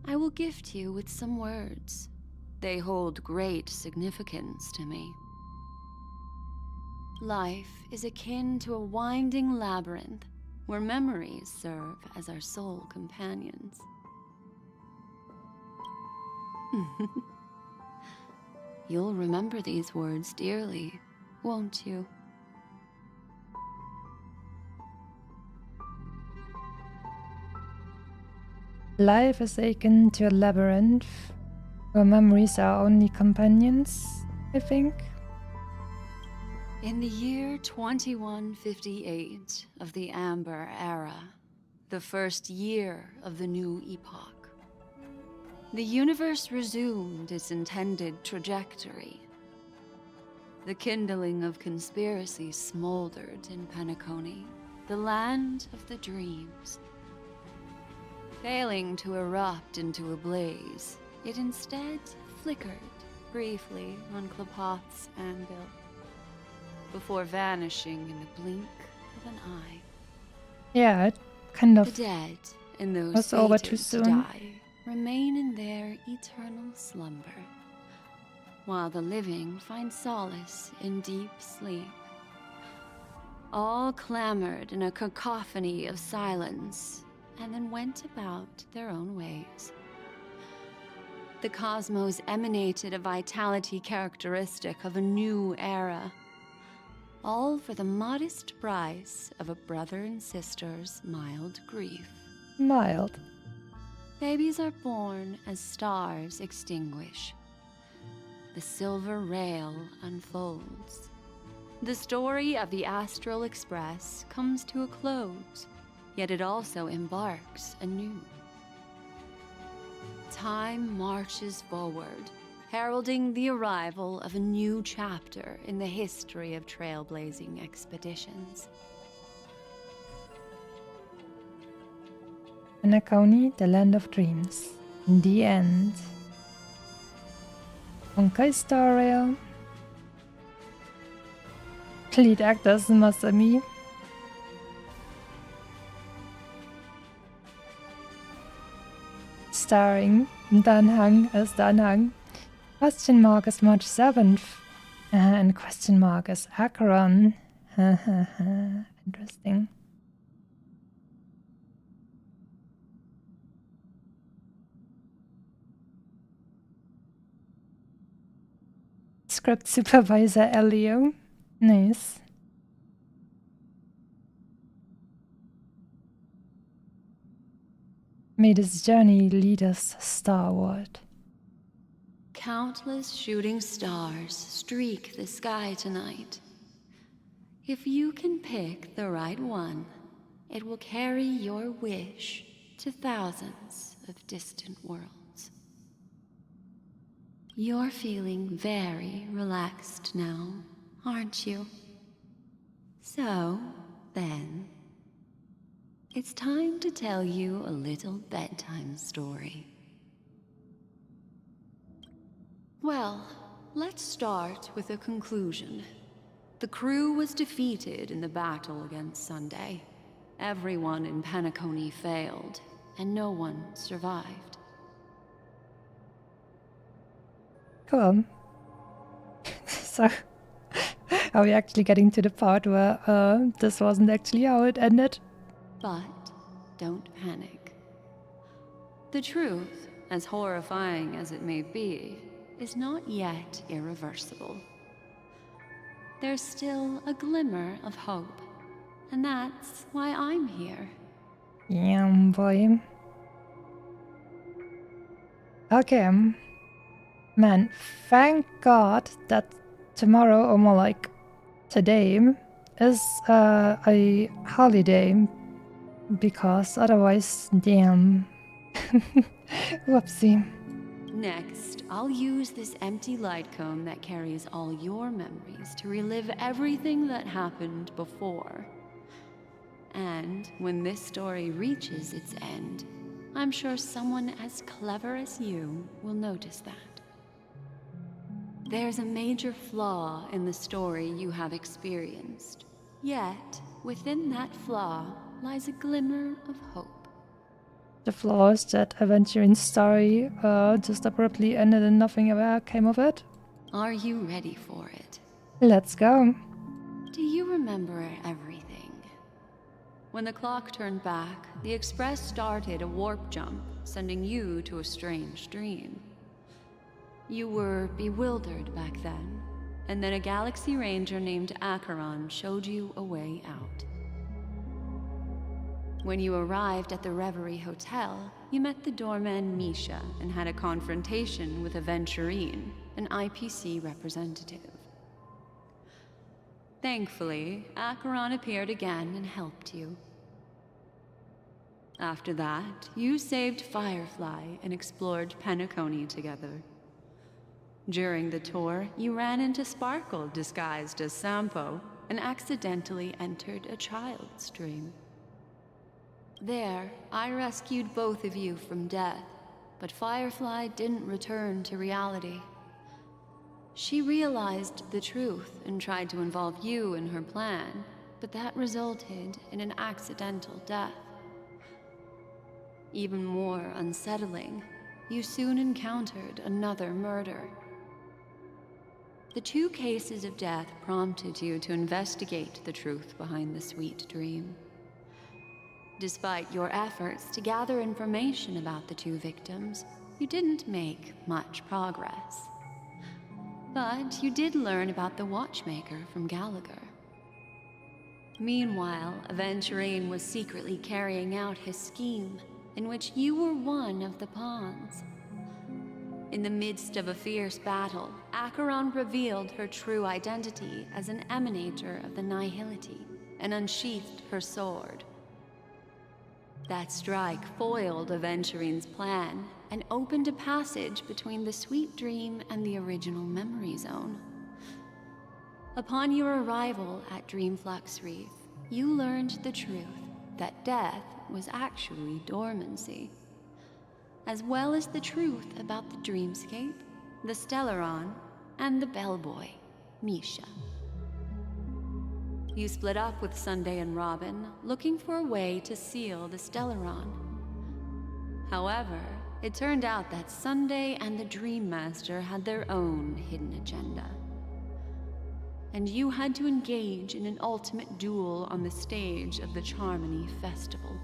I will gift you with some words. They hold great significance to me. Life is akin to a winding labyrinth where memories serve as our sole companions. You'll remember these words dearly, won't you? Life is akin to a labyrinth, where memories are only companions, I think. In the year 2158 of the Amber Era, the first year of the new epoch, the universe resumed its intended trajectory. The kindling of conspiracy smoldered in Penacony, the land of the dreams. Failing to erupt into a blaze, it instead flickered briefly on Klapoth's anvil, before vanishing in the blink of an eye. Yeah, it kind of The dead and those was over too fated to soon. die remain in their eternal slumber, while the living find solace in deep sleep. All clamored in a cacophony of silence, and then went about their own ways. The cosmos emanated a vitality characteristic of a new era, all for the modest price of a brother and sister's mild grief. Mild. Babies are born as stars extinguish. The silver rail unfolds. The story of the Astral Express comes to a close, yet it also embarks anew. Time marches forward, heralding the arrival of a new chapter in the history of trailblazing expeditions. Penacony, the land of dreams. The end. Honkai Star Rail. Lead actors Masami. Starring Dan Hang as Dan Hang. Question mark is March 7th. And question mark is Acheron. Interesting. Script supervisor Elio. Nice. May this journey lead us starward. Countless shooting stars streak the sky tonight. If you can pick the right one, it will carry your wish to thousands of distant worlds. You're feeling very relaxed now, aren't you? So, then, it's time to tell you a little bedtime story. Well, let's start with a conclusion. The crew was defeated in the battle against Sunday. Everyone in Penacony failed, and no one survived. Cool. So, are we actually getting to the part where this wasn't actually how it ended? But don't panic. The truth, as horrifying as it may be, is not yet irreversible. There's still a glimmer of hope, and that's why I'm here. Yeah, boy. Okay. Man, thank God that tomorrow, or more like today, is a holiday. Because otherwise, damn. Whoopsie. Next, I'll use this empty light cone that carries all your memories to relive everything that happened before. And when this story reaches its end, I'm sure someone as clever as you will notice that. There's a major flaw in the story you have experienced. Yet, within that flaw lies a glimmer of hope. The flaw is that Aventurine's story just abruptly ended and nothing ever came of it. Are you ready for it? Let's go. Do you remember everything? When the clock turned back, the Express started a warp jump, sending you to a strange dream. You were bewildered back then, and then a Galaxy Ranger named Acheron showed you a way out. When you arrived at the Reverie Hotel, you met the doorman Misha and had a confrontation with Aventurine, an IPC representative. Thankfully, Acheron appeared again and helped you. After that, you saved Firefly and explored Penacony together. During the tour, you ran into Sparkle disguised as Sampo and accidentally entered a child's dream. There, I rescued both of you from death, but Firefly didn't return to reality. She realized the truth and tried to involve you in her plan, but that resulted in an accidental death. Even more unsettling, you soon encountered another murder. The 2 cases of death prompted you to investigate the truth behind the sweet dream. Despite your efforts to gather information about the 2 victims, you didn't make much progress. But you did learn about the Watchmaker from Gallagher. Meanwhile, Aventurine was secretly carrying out his scheme, in which you were one of the pawns. In the midst of a fierce battle, Acheron revealed her true identity as an emanator of the Nihility and unsheathed her sword. That strike foiled Aventurine's plan and opened a passage between the Sweet Dream and the original Memory Zone. Upon your arrival at Dreamflux Reef, you learned the truth that death was actually dormancy, as well as the truth about the Dreamscape, the Stellaron, and the bellboy, Misha. You split up with Sunday and Robin, looking for a way to seal the Stellaron. However, it turned out that Sunday and the Dream Master had their own hidden agenda. And you had to engage in an ultimate duel on the stage of the Charmony Festival.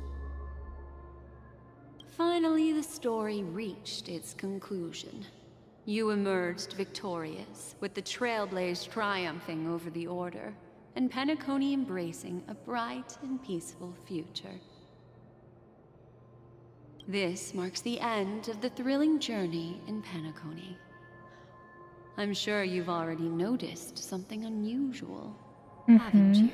Finally, the story reached its conclusion. You emerged victorious, with the Trailblaze triumphing over the Order, and Penacony embracing a bright and peaceful future. This marks the end of the thrilling journey in Penacony. I'm sure you've already noticed something unusual, haven't you?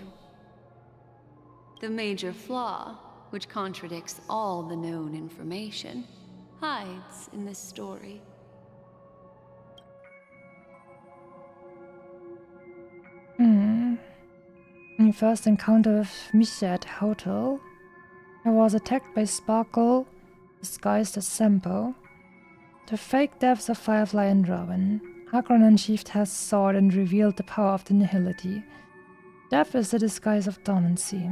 The major flaw, which contradicts all the known information, hides in this story. In your first encounter with Misha at the hotel, I was attacked by Sparkle, disguised as Sampo. The fake deaths of Firefly and Robin. Acheron unsheathed his sword and revealed the power of the Nihility. Death is the disguise of dormancy.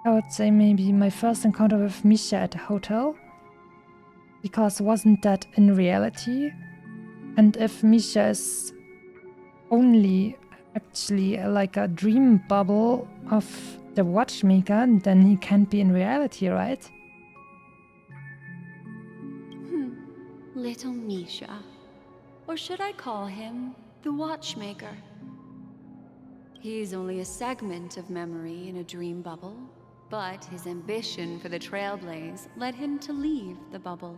I would say maybe my first encounter with Misha at the hotel, because wasn't that in reality? And if Misha is only actually like a dream bubble of the Watchmaker, then he can't be in reality, right? Little Misha. Or should I call him the Watchmaker? He's only a segment of memory in a dream bubble, but his ambition for the Trailblaze led him to leave the bubble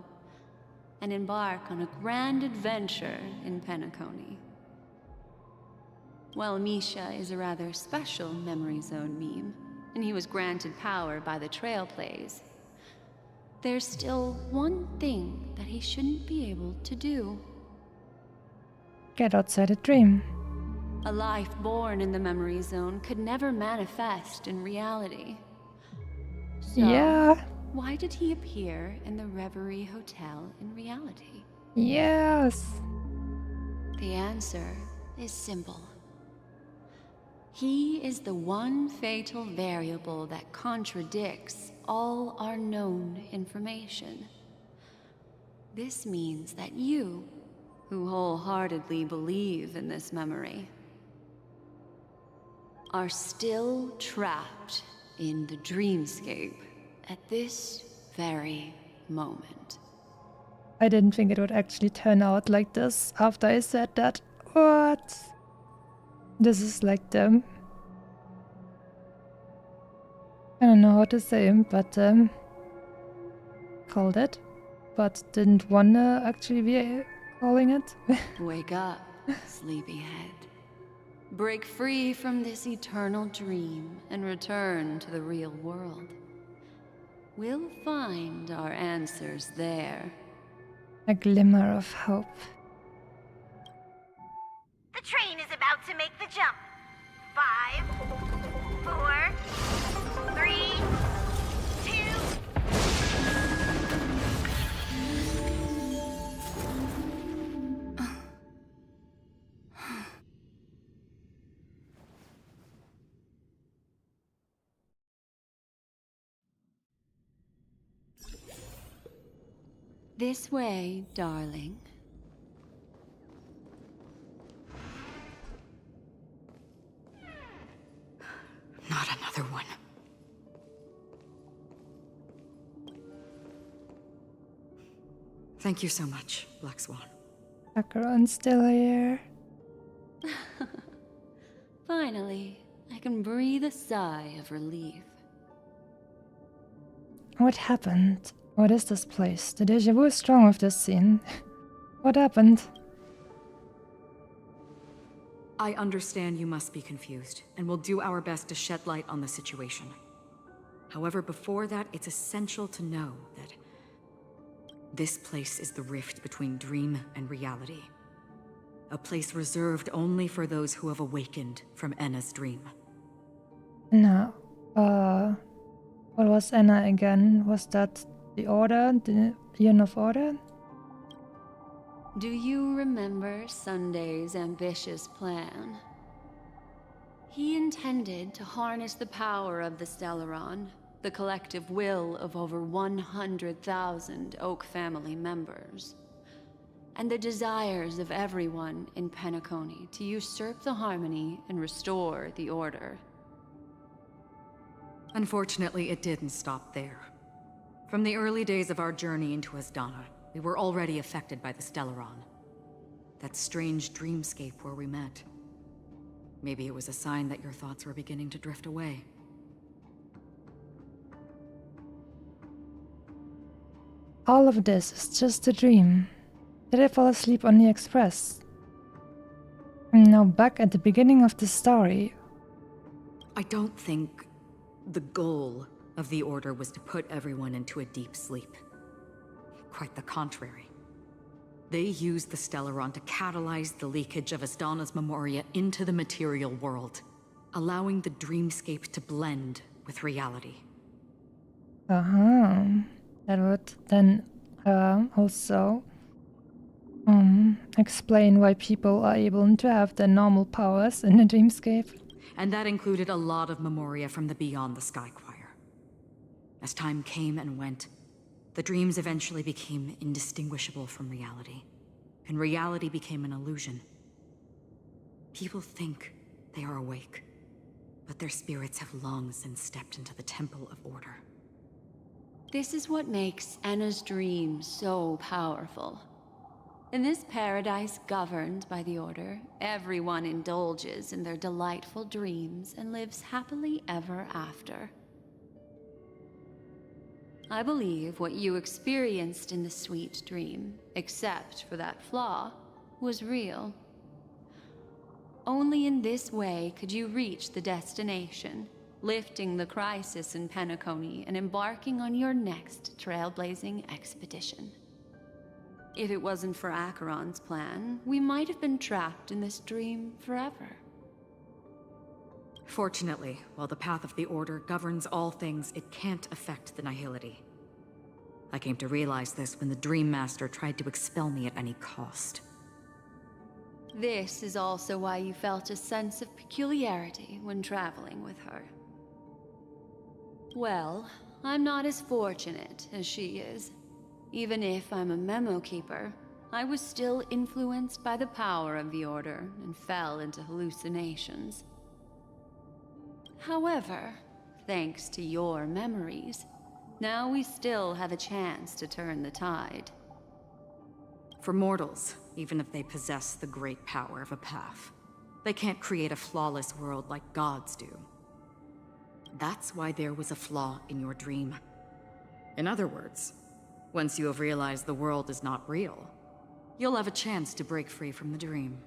and embark on a grand adventure in Penacony. While Misha is a rather special Memory Zone meme, and he was granted power by the Trailblaze, there's still one thing that he shouldn't be able to do. Get outside a dream. A life born in the Memory Zone could never manifest in reality. So, yeah. Why did he appear in the Reverie Hotel in reality? Yes. The answer is simple. He is the one fatal variable that contradicts all our known information. This means that you, who wholeheartedly believe in this memory, are still trapped in the dreamscape at this very moment. I didn't think it would actually turn out like this after I said that. What? This is like the... I don't know how to say, but called it, but didn't wanna actually be calling it. Wake up, sleepyhead. Break free from this eternal dream and return to the real world. We'll find our answers there. A glimmer of hope. The train is about to make the jump. 5, 4, 3, 2. This way, darling. Not another one. Thank you so much, Black Swan. Acheron's still here. Finally, I can breathe a sigh of relief. What happened? What is this place? The déjà vu is strong with this scene. What happened? I understand you must be confused, and we'll do our best to shed light on the situation. However, before that, it's essential to know that this place is the rift between dream and reality. A place reserved only for those who have awakened from Enna's dream. No. What was Enna again? Was that the Order? The Iron of Order? Do you remember Sunday's ambitious plan? He intended to harness the power of the Stellaron, the collective will of over 100,000 Oak family members, and the desires of everyone in Penacony to usurp the harmony and restore the order. Unfortunately, it didn't stop there. From the early days of our journey into Asdana, we were already affected by the Stellaron. That strange dreamscape where we met. Maybe it was a sign that your thoughts were beginning to drift away. All of this is just a dream. Did I fall asleep on the express? I'm now back at the beginning of the story. I don't think the goal of the Order was to put everyone into a deep sleep. Quite the contrary. They used the Stellaron to catalyze the leakage of Asdana's memoria into the material world, allowing the dreamscape to blend with reality. That would then also explain why people are able to have their normal powers in the dreamscape. And that included a lot of memoria from the Beyond the Sky Choir. As time came and went, the dreams eventually became indistinguishable from reality, and reality became an illusion. People think they are awake, but their spirits have long since stepped into the Temple of Order. This is what makes Enna's dream so powerful. In this paradise governed by the Order, everyone indulges in their delightful dreams and lives happily ever after. I believe what you experienced in the sweet dream, except for that flaw, was real. Only in this way could you reach the destination, lifting the crisis in Penacony and embarking on your next trailblazing expedition. If it wasn't for Acheron's plan, we might have been trapped in this dream forever. Fortunately, while the path of the Order governs all things, it can't affect the Nihility. I came to realize this when the Dream Master tried to expel me at any cost. This is also why you felt a sense of peculiarity when traveling with her. Well, I'm not as fortunate as she is. Even if I'm a memo keeper, I was still influenced by the power of the Order and fell into hallucinations. However, thanks to your memories, now we still have a chance to turn the tide. For mortals, even if they possess the great power of a path, they can't create a flawless world like gods do. That's why there was a flaw in your dream. In other words, once you have realized the world is not real, you'll have a chance to break free from the dream.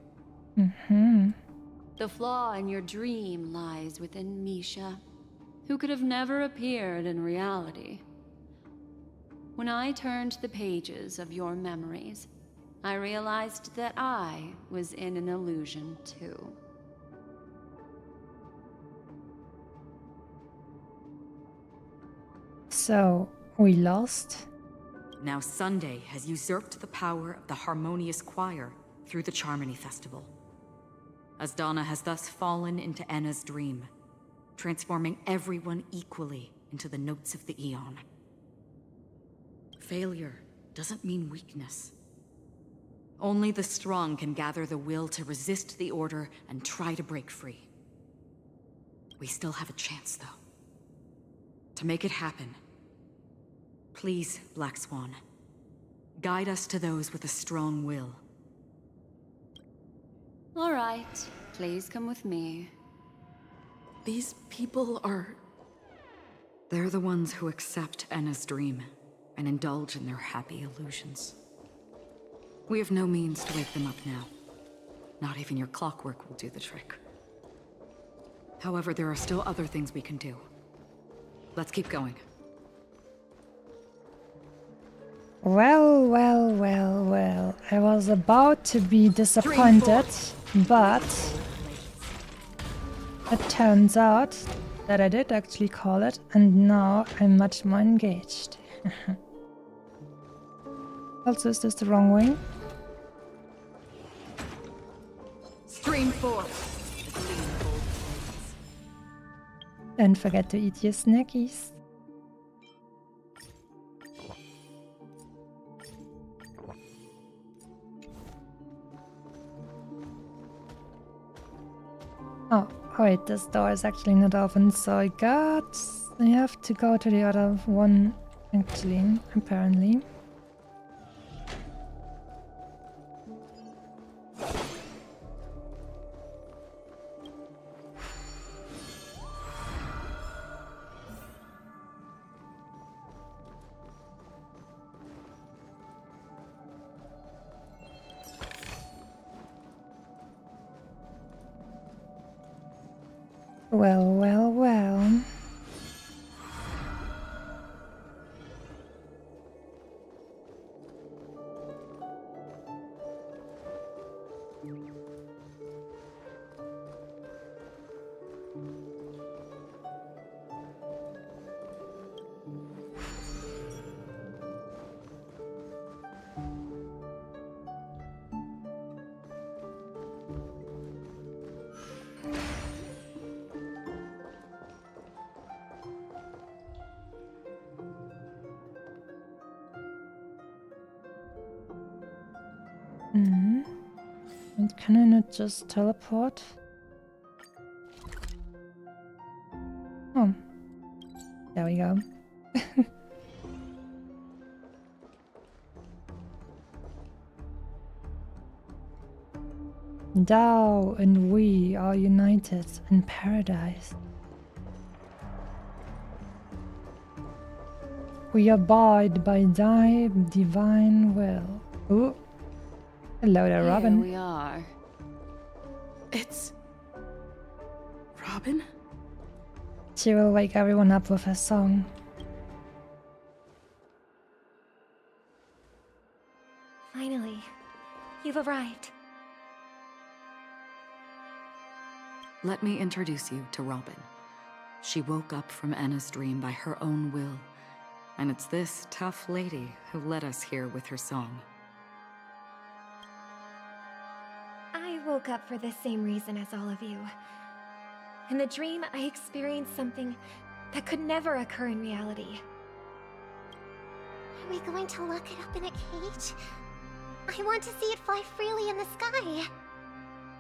The flaw in your dream lies within Misha, who could have never appeared in reality. When I turned the pages of your memories, I realized that I was in an illusion too. So, we lost? Now Sunday has usurped the power of the Harmonious Choir through the Charmony Festival. Asdana has thus fallen into Anna's dream, transforming everyone equally into the notes of the Aeon. Failure doesn't mean weakness. Only the strong can gather the will to resist the Order and try to break free. We still have a chance, though. To make it happen, please, Black Swan, guide us to those with a strong will. All right, please come with me. These people are... They're the ones who accept Anna's dream and indulge in their happy illusions. We have no means to wake them up now. Not even your clockwork will do the trick. However, there are still other things we can do. Let's keep going. Well. I was about to be disappointed, but it turns out that I did actually call it, and now I'm much more engaged. Also, is this the wrong way? Stream 4. Don't forget to eat your snackies. Oh, wait, this door is actually not open, so I have to go to the other one, actually, apparently. Well. And can I not just teleport? Oh. There we go. Thou and we are united in paradise. We abide by thy divine will. Ooh. Hello there, Robin. Here we are. It's... Robin? She will wake everyone up with her song. Finally, you've arrived. Let me introduce you to Robin. She woke up from Anna's dream by her own will, and it's this tough lady who led us here with her song. I woke up for the same reason as all of you. In the dream, I experienced something that could never occur in reality. Are we going to lock it up in a cage? I want to see it fly freely in the sky.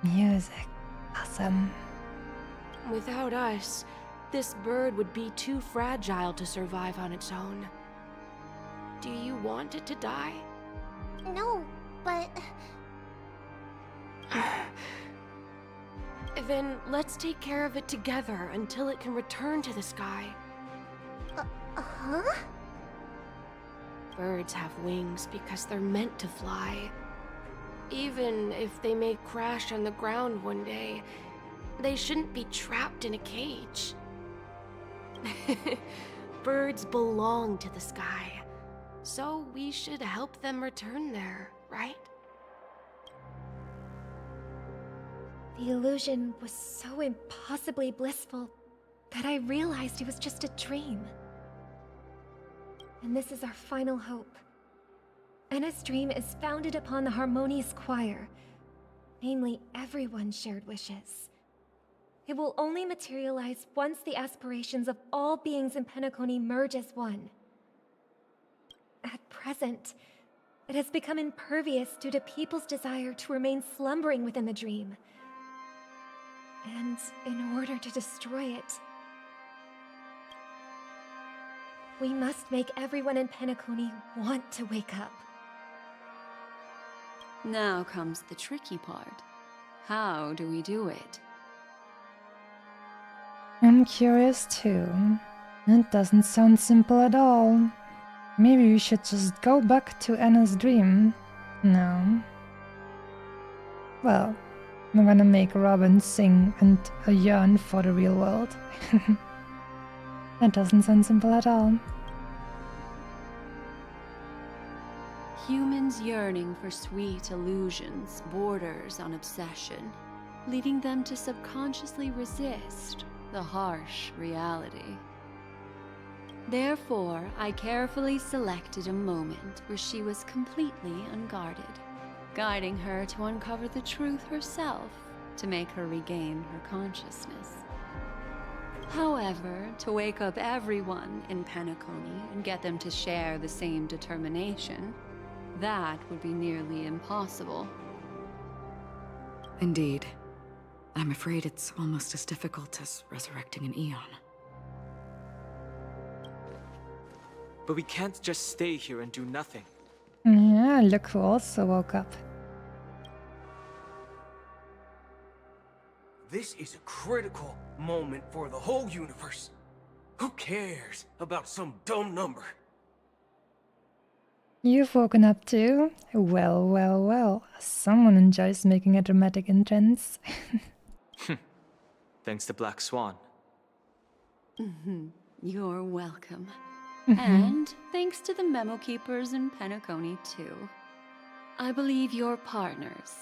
Music. Awesome. Without us, this bird would be too fragile to survive on its own. Do you want it to die? No, but... Then let's take care of it together until it can return to the sky. Huh? Birds have wings because they're meant to fly. Even if they may crash on the ground one day, they shouldn't be trapped in a cage. Birds belong to the sky, so we should help them return there, right? The illusion was so impossibly blissful that I realized it was just a dream. And this is our final hope. Anna's dream is founded upon the harmonious choir, namely everyone's shared wishes. It will only materialize once the aspirations of all beings in Penacony merge as one. At present, it has become impervious due to people's desire to remain slumbering within the dream. And in order to destroy it, we must make everyone in Penacony want to wake up. Now comes the tricky part. How do we do it? I'm curious too. It doesn't sound simple at all. Maybe we should just go back to Anna's dream. No. Well, we're gonna make Robin sing and yearn for the real world. That doesn't sound simple at all. Humans yearning for sweet illusions borders on obsession, leading them to subconsciously resist the harsh reality. Therefore, I carefully selected a moment where she was completely unguarded, guiding her to uncover the truth herself to make her regain her consciousness. However, to wake up everyone in Penacony and get them to share the same determination, that would be nearly impossible. Indeed. I'm afraid it's almost as difficult as resurrecting an Eon. But we can't just stay here and do nothing. Yeah, look who also woke up. This is a critical moment for the whole universe. Who cares about some dumb number? You've woken up too? Well, well, well. Someone enjoys making a dramatic entrance. Thanks to Black Swan. You're welcome. And thanks to the memo keepers in Penacony too. I believe your partners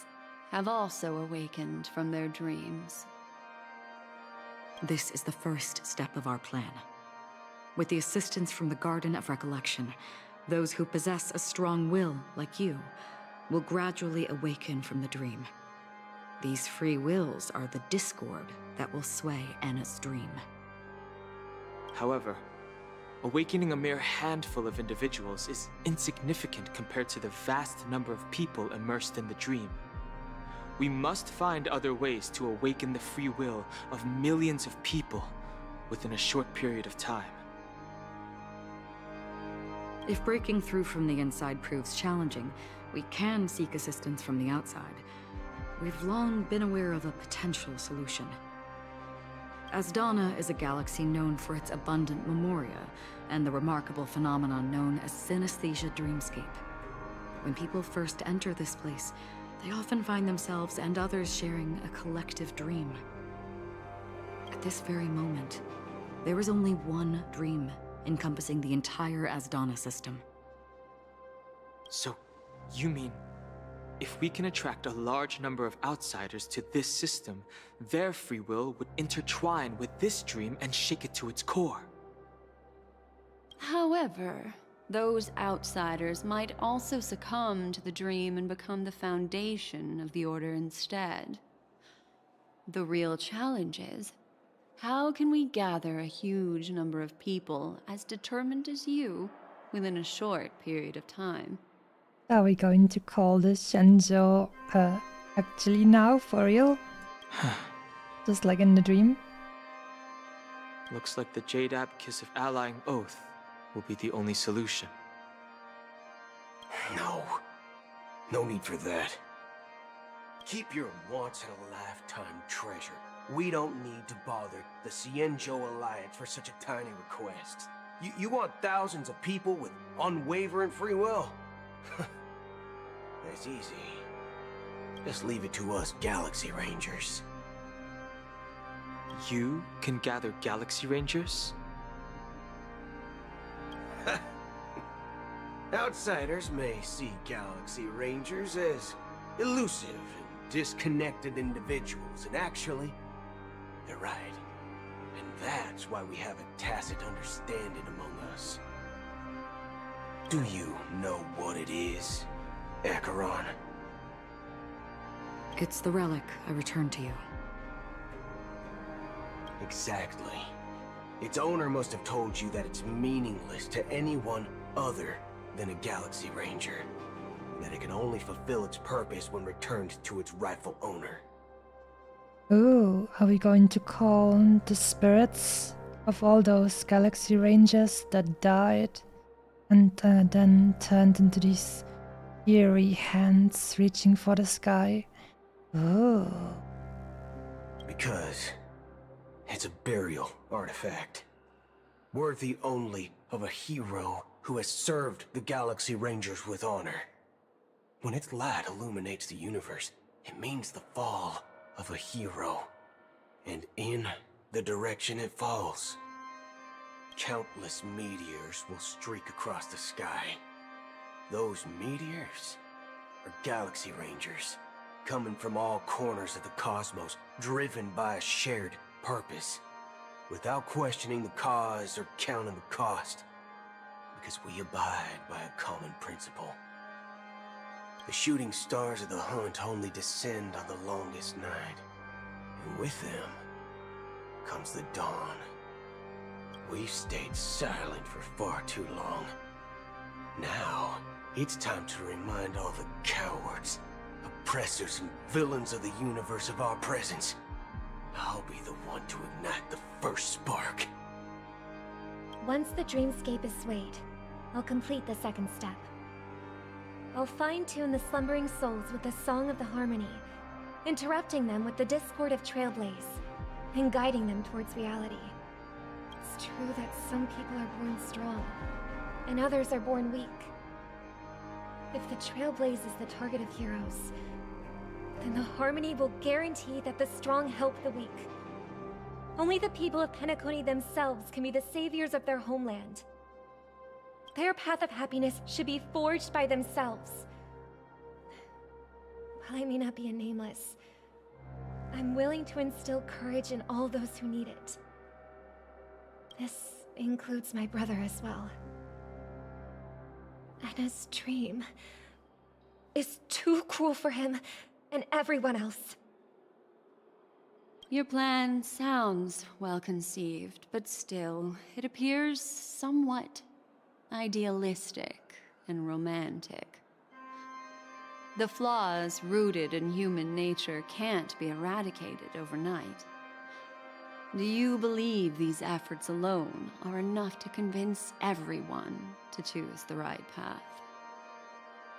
have also awakened from their dreams. This is the first step of our plan. With the assistance from the Garden of Recollection, those who possess a strong will, like you, will gradually awaken from the dream. These free wills are the discord that will sway Anna's dream. However, awakening a mere handful of individuals is insignificant compared to the vast number of people immersed in the dream. We must find other ways to awaken the free will of millions of people within a short period of time. If breaking through from the inside proves challenging, we can seek assistance from the outside. We've long been aware of a potential solution. Asdana is a galaxy known for its abundant memoria and the remarkable phenomenon known as synesthesia dreamscape. When people first enter this place, they often find themselves and others sharing a collective dream. At this very moment, there is only one dream encompassing the entire Asdana system. So, you mean, if we can attract a large number of outsiders to this system, their free will would intertwine with this dream and shake it to its core? However, Those outsiders might also succumb to the dream and become the foundation of the Order instead. The real challenge is, how can we gather a huge number of people as determined as you within a short period of time? Are we going to call this Shenzhou actually now, for real? Just like in the dream? Looks like the Jade Abacus of Allying Oath will be the only solution. No need for that. Keep your once-in-a-lifetime treasure. We don't need to bother the Xianzhou Alliance for such a tiny request. You want thousands of people with unwavering free will? That's easy. Just leave it to us Galaxy Rangers. You can gather Galaxy Rangers? Outsiders may see Galaxy Rangers as elusive and disconnected individuals, and actually, they're right. And that's why we have a tacit understanding among us. Do you know what it is, Acheron? It's the relic I returned to you. Exactly. Its owner must have told you that it's meaningless to anyone other than a Galaxy Ranger. That it can only fulfill its purpose when returned to its rightful owner. Ooh, are we going to call the spirits of all those Galaxy Rangers that died and then turned into these eerie hands reaching for the sky? Oh. Because it's a burial artifact, worthy only of a hero who has served the Galaxy Rangers with honor. When its light illuminates the universe, it means the fall of a hero. And in the direction it falls, countless meteors will streak across the sky. Those meteors are Galaxy Rangers, coming from all corners of the cosmos, driven by a shared purpose, without questioning the cause or counting the cost, because we abide by a common principle. The shooting stars of the hunt only descend on the longest night, and with them comes the dawn. We've stayed silent for far too long. Now, it's time to remind all the cowards, oppressors, and villains of the universe of our presence. I'll be the one to ignite the first spark. Once the dreamscape is swayed, I'll complete the second step. I'll fine-tune the slumbering souls with the Song of the Harmony, interrupting them with the discord of Trailblaze, and guiding them towards reality. It's true that some people are born strong, and others are born weak. If the Trailblaze is the target of heroes, then the Harmony will guarantee that the strong help the weak. Only the people of Penacony themselves can be the saviors of their homeland. Their path of happiness should be forged by themselves. While I may not be a nameless, I'm willing to instill courage in all those who need it. This includes my brother as well. Anna's dream is too cruel for him and everyone else. Your plan sounds well conceived, but still, it appears somewhat idealistic and romantic. The flaws rooted in human nature can't be eradicated overnight. Do you believe these efforts alone are enough to convince everyone to choose the right path?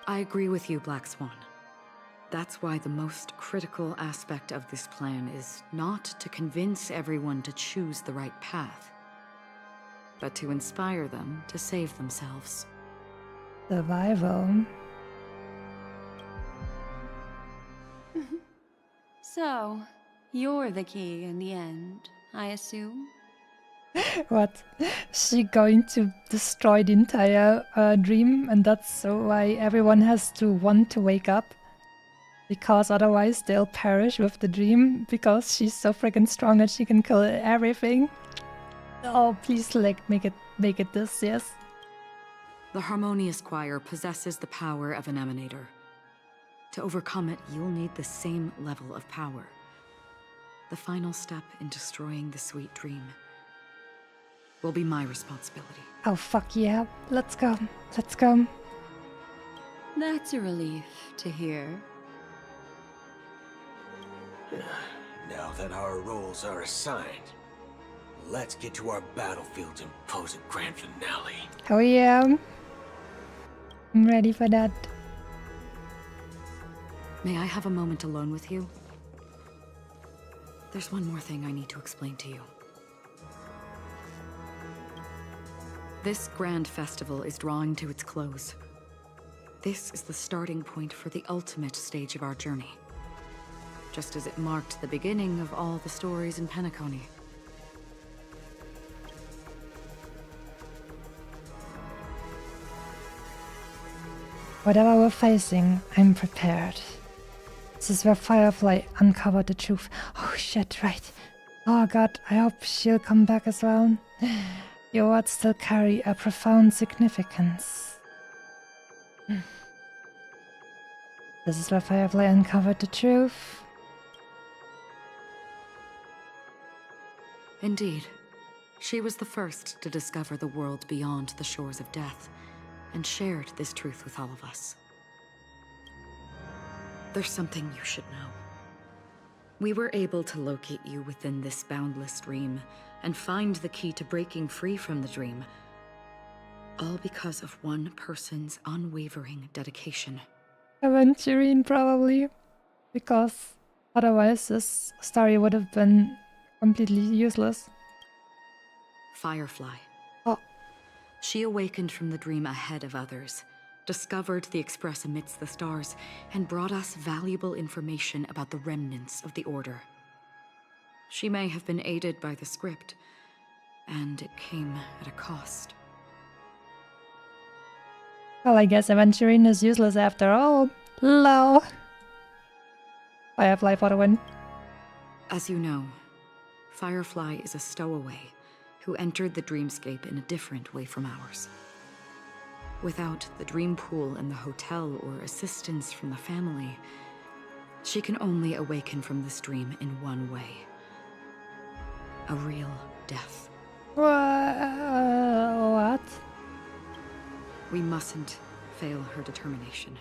I agree with you, Black Swan. That's why the most critical aspect of this plan is not to convince everyone to choose the right path, but to inspire them to save themselves. Survival. So, you're the key in the end, I assume? What? She going to destroy the entire dream, and that's so why everyone has to want to wake up? Because otherwise they'll perish with the dream, because she's so freaking strong that she can kill everything? Oh, please, like, make it this, yes? The Harmonious Choir possesses the power of an emanator. To overcome it, you'll need the same level of power. The final step in destroying the sweet dream will be my responsibility. Oh, fuck yeah. Let's go. Let's go. That's a relief to hear. Now that our roles are assigned, let's get to our battlefields and pose a grand finale. Oh yeah. I'm ready for that. May I have a moment alone with you? There's one more thing I need to explain to you. This grand festival is drawing to its close. This is the starting point for the ultimate stage of our journey. Just as it marked the beginning of all the stories in Penacony. Whatever we're facing, I'm prepared. This is where Firefly uncovered the truth. Oh shit, right. Oh god, I hope she'll come back as well. Your words still carry a profound significance. This is where Firefly uncovered the truth. Indeed. She was the first to discover the world beyond the shores of death, and shared this truth with all of us. There's something you should know. We were able to locate you within this boundless dream, and find the key to breaking free from the dream. All because of one person's unwavering dedication. Aventurine, probably. Because otherwise this story would have been completely useless. Firefly. Oh. She awakened from the dream ahead of others, discovered the Express amidst the stars, and brought us valuable information about the remnants of the Order. She may have been aided by the script, and it came at a cost. Well, I guess Aventurine is useless after all. Lol. Firefly for the win. As you know, Firefly is a stowaway who entered the dreamscape in a different way from ours. Without the dream pool and the hotel or assistance from the family, she can only awaken from this dream in one way. A real death. What? We mustn't fail her determination.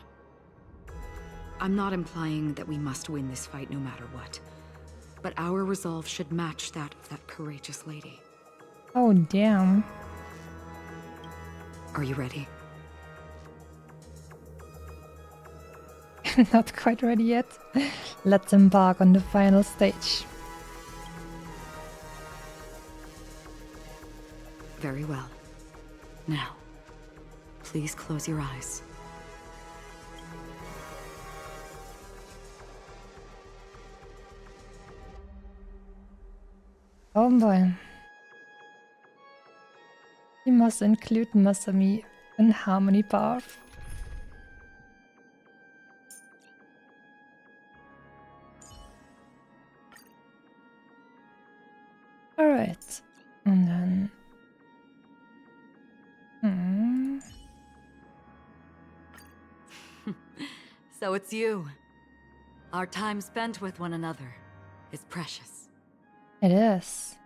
I'm not implying that we must win this fight no matter what, but our resolve should match that of that courageous lady. Oh, damn. Are you ready? Not quite ready yet. Let's embark on the final stage. Very well. Now, please close your eyes. Oh boy. You must include Masami in Harmony Path. Alright. And then... So it's you. Our time spent with one another is precious. It is.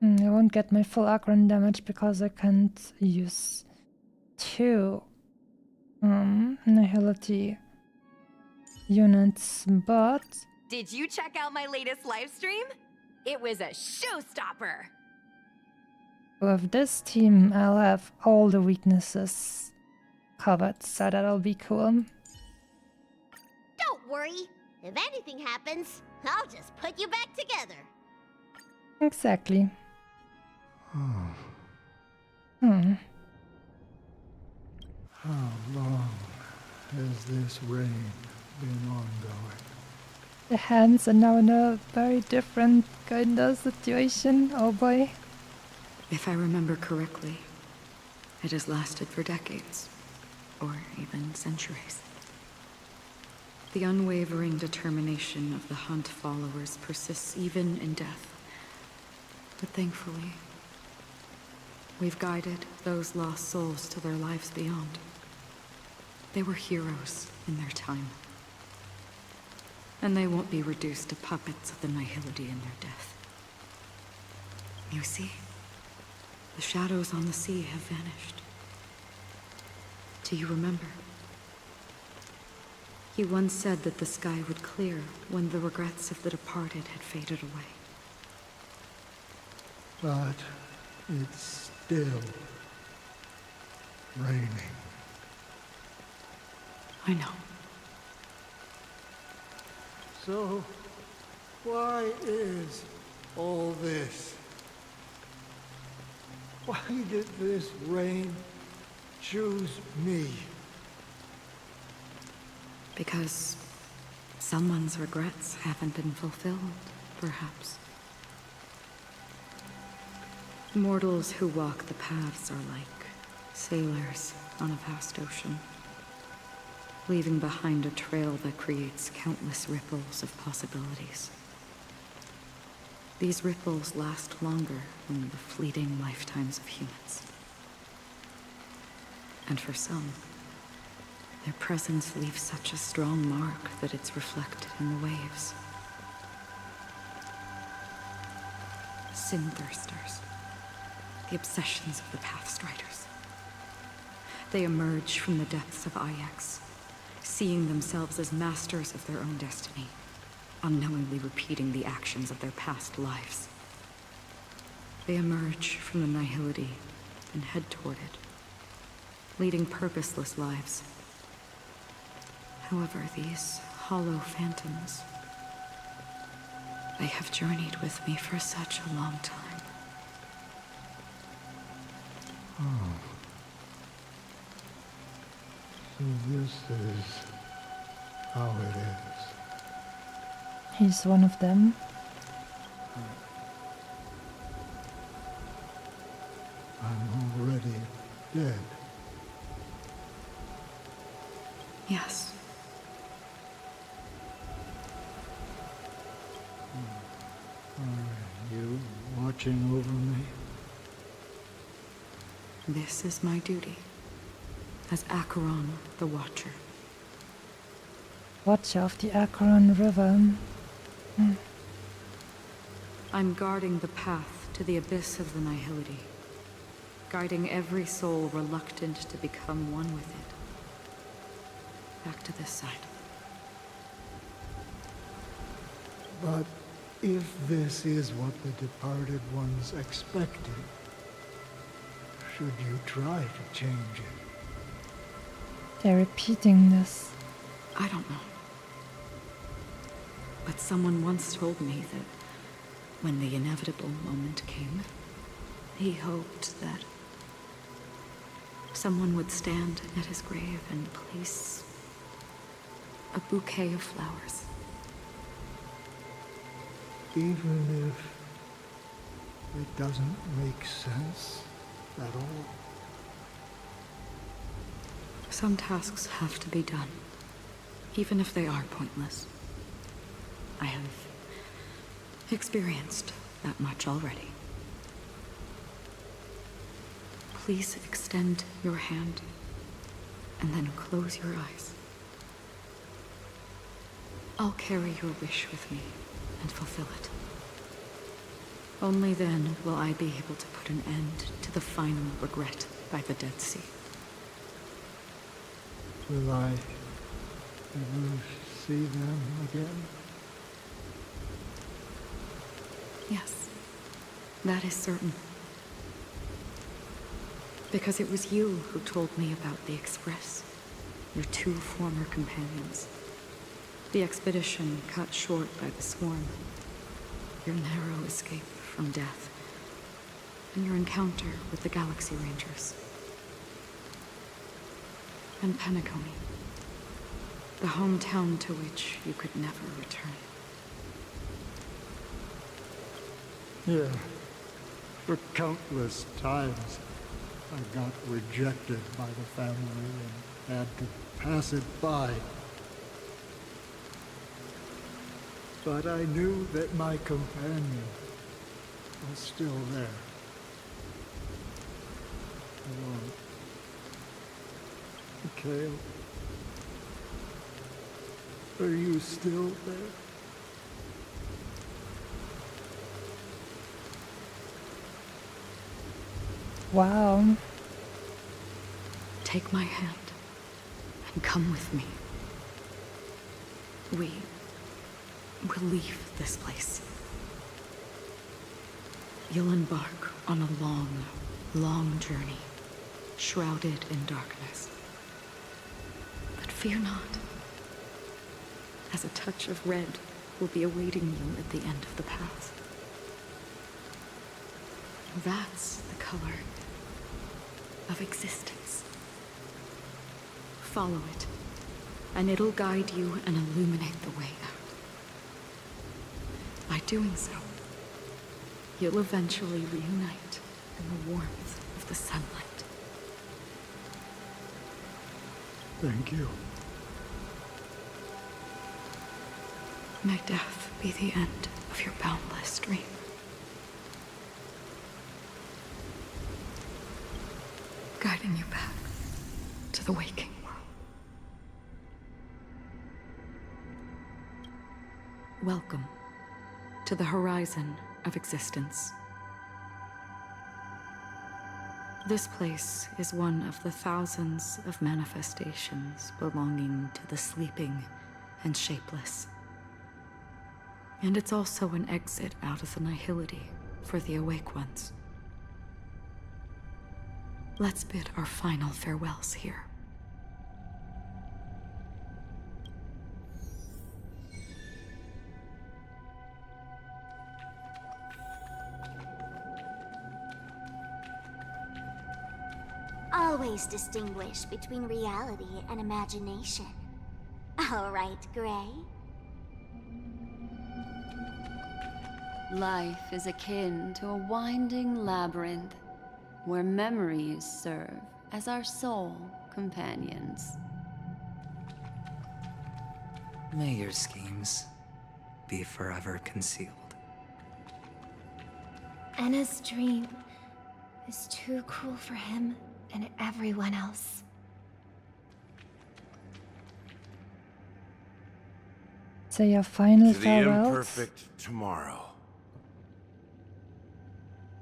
I won't get my full aggron damage because I can't use 2 Nihility units, but... Did you check out my latest livestream? It was a showstopper! With this team, I'll have all the weaknesses covered, so that'll be cool. Don't worry. If anything happens, I'll just put you back together. Exactly. How long has this reign been ongoing? The hands are now in a very different kind of situation. Oh boy. If I remember correctly, it has lasted for decades, or even centuries. The unwavering determination of the Hunt followers persists even in death. But thankfully, we've guided those lost souls to their lives beyond. They were heroes in their time. And they won't be reduced to puppets of the Nihility in their death. You see, the shadows on the sea have vanished. Do you remember? He once said that the sky would clear when the regrets of the departed had faded away. But it's still raining. I know. So, why is all this? Why did this rain choose me? Because someone's regrets haven't been fulfilled, perhaps. Mortals who walk the paths are like sailors on a vast ocean, leaving behind a trail that creates countless ripples of possibilities. These ripples last longer than the fleeting lifetimes of humans. And for some, their presence leaves such a strong mark that it's reflected in the waves. Sin-thirsters. The obsessions of the Pathstriders. They emerge from the depths of Ix, seeing themselves as masters of their own destiny, unknowingly repeating the actions of their past lives. They emerge from the Nihility and head toward it, leading purposeless lives. However, these hollow phantoms, they have journeyed with me for such a long time. Oh. So this is how it is. He's one of them. I'm already dead. Yes. Are you watching over me? This is my duty, as Acheron the Watcher. Watcher of the Acheron River. I'm guarding the path to the abyss of the Nihility, guiding every soul reluctant to become one with it. Back to this side. But if this is what the departed ones expected, should you try to change it? They're repeating this. I don't know. But someone once told me that when the inevitable moment came, he hoped that someone would stand at his grave and place a bouquet of flowers. Even if it doesn't make sense at all? Some tasks have to be done, even if they are pointless. I have experienced that much already. Please extend your hand and then close your eyes. I'll carry your wish with me and fulfill it. Only then will I be able to put an end to the final regret by the Dead Sea. Will I ever see them again? Yes, that is certain. Because it was you who told me about the Express, your two former companions. The expedition cut short by the swarm, your narrow escape from death, and your encounter with the Galaxy Rangers. And Penacony, the hometown to which you could never return. Yeah. For countless times, I got rejected by the family and had to pass it by. But I knew that my companion was still there. Alone. Mikhail, are you still there? Wow. Take my hand and come with me. We will leave this place. You'll embark on a long, long journey, shrouded in darkness. But fear not, as a touch of red will be awaiting you at the end of the path. That's the color of existence. Follow it, and it'll guide you and illuminate the way out. By doing so, you'll eventually reunite in the warmth of the sunlight. Thank you. May death be the end of your boundless dream. Guiding you back to the waking world. Welcome to the horizon of existence. This place is one of the thousands of manifestations belonging to the sleeping and shapeless. And it's also an exit out of the nihility for the awake ones. Let's bid our final farewells here. Always distinguish between reality and imagination. All right, Gray? Life is akin to a winding labyrinth, where memories serve as our sole companions. May your schemes be forever concealed. Anna's dream is too cruel for him and everyone else. Say your final To the farewells. imperfect tomorrow.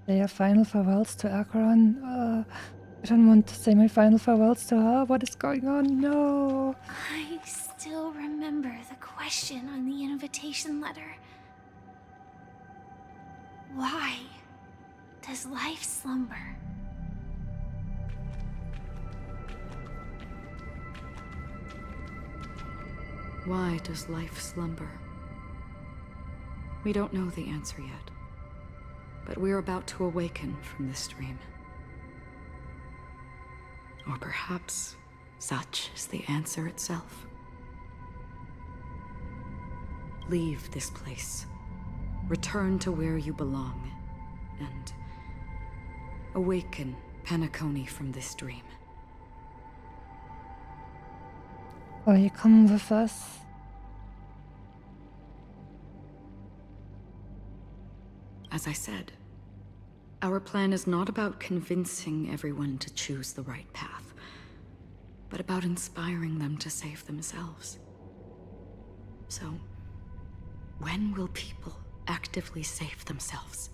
Say your final farewells to Acheron. I don't want to say my final farewells to her. What is going on? No. I still remember the question on the invitation letter. Why does life slumber? Why does life slumber? We don't know the answer yet, but we're about to awaken from this dream. Or perhaps such is the answer itself. Leave this place, return to where you belong, and awaken Penacony from this dream. Will you come with us? As I said, our plan is not about convincing everyone to choose the right path, but about inspiring them to save themselves. So, when will people actively save themselves?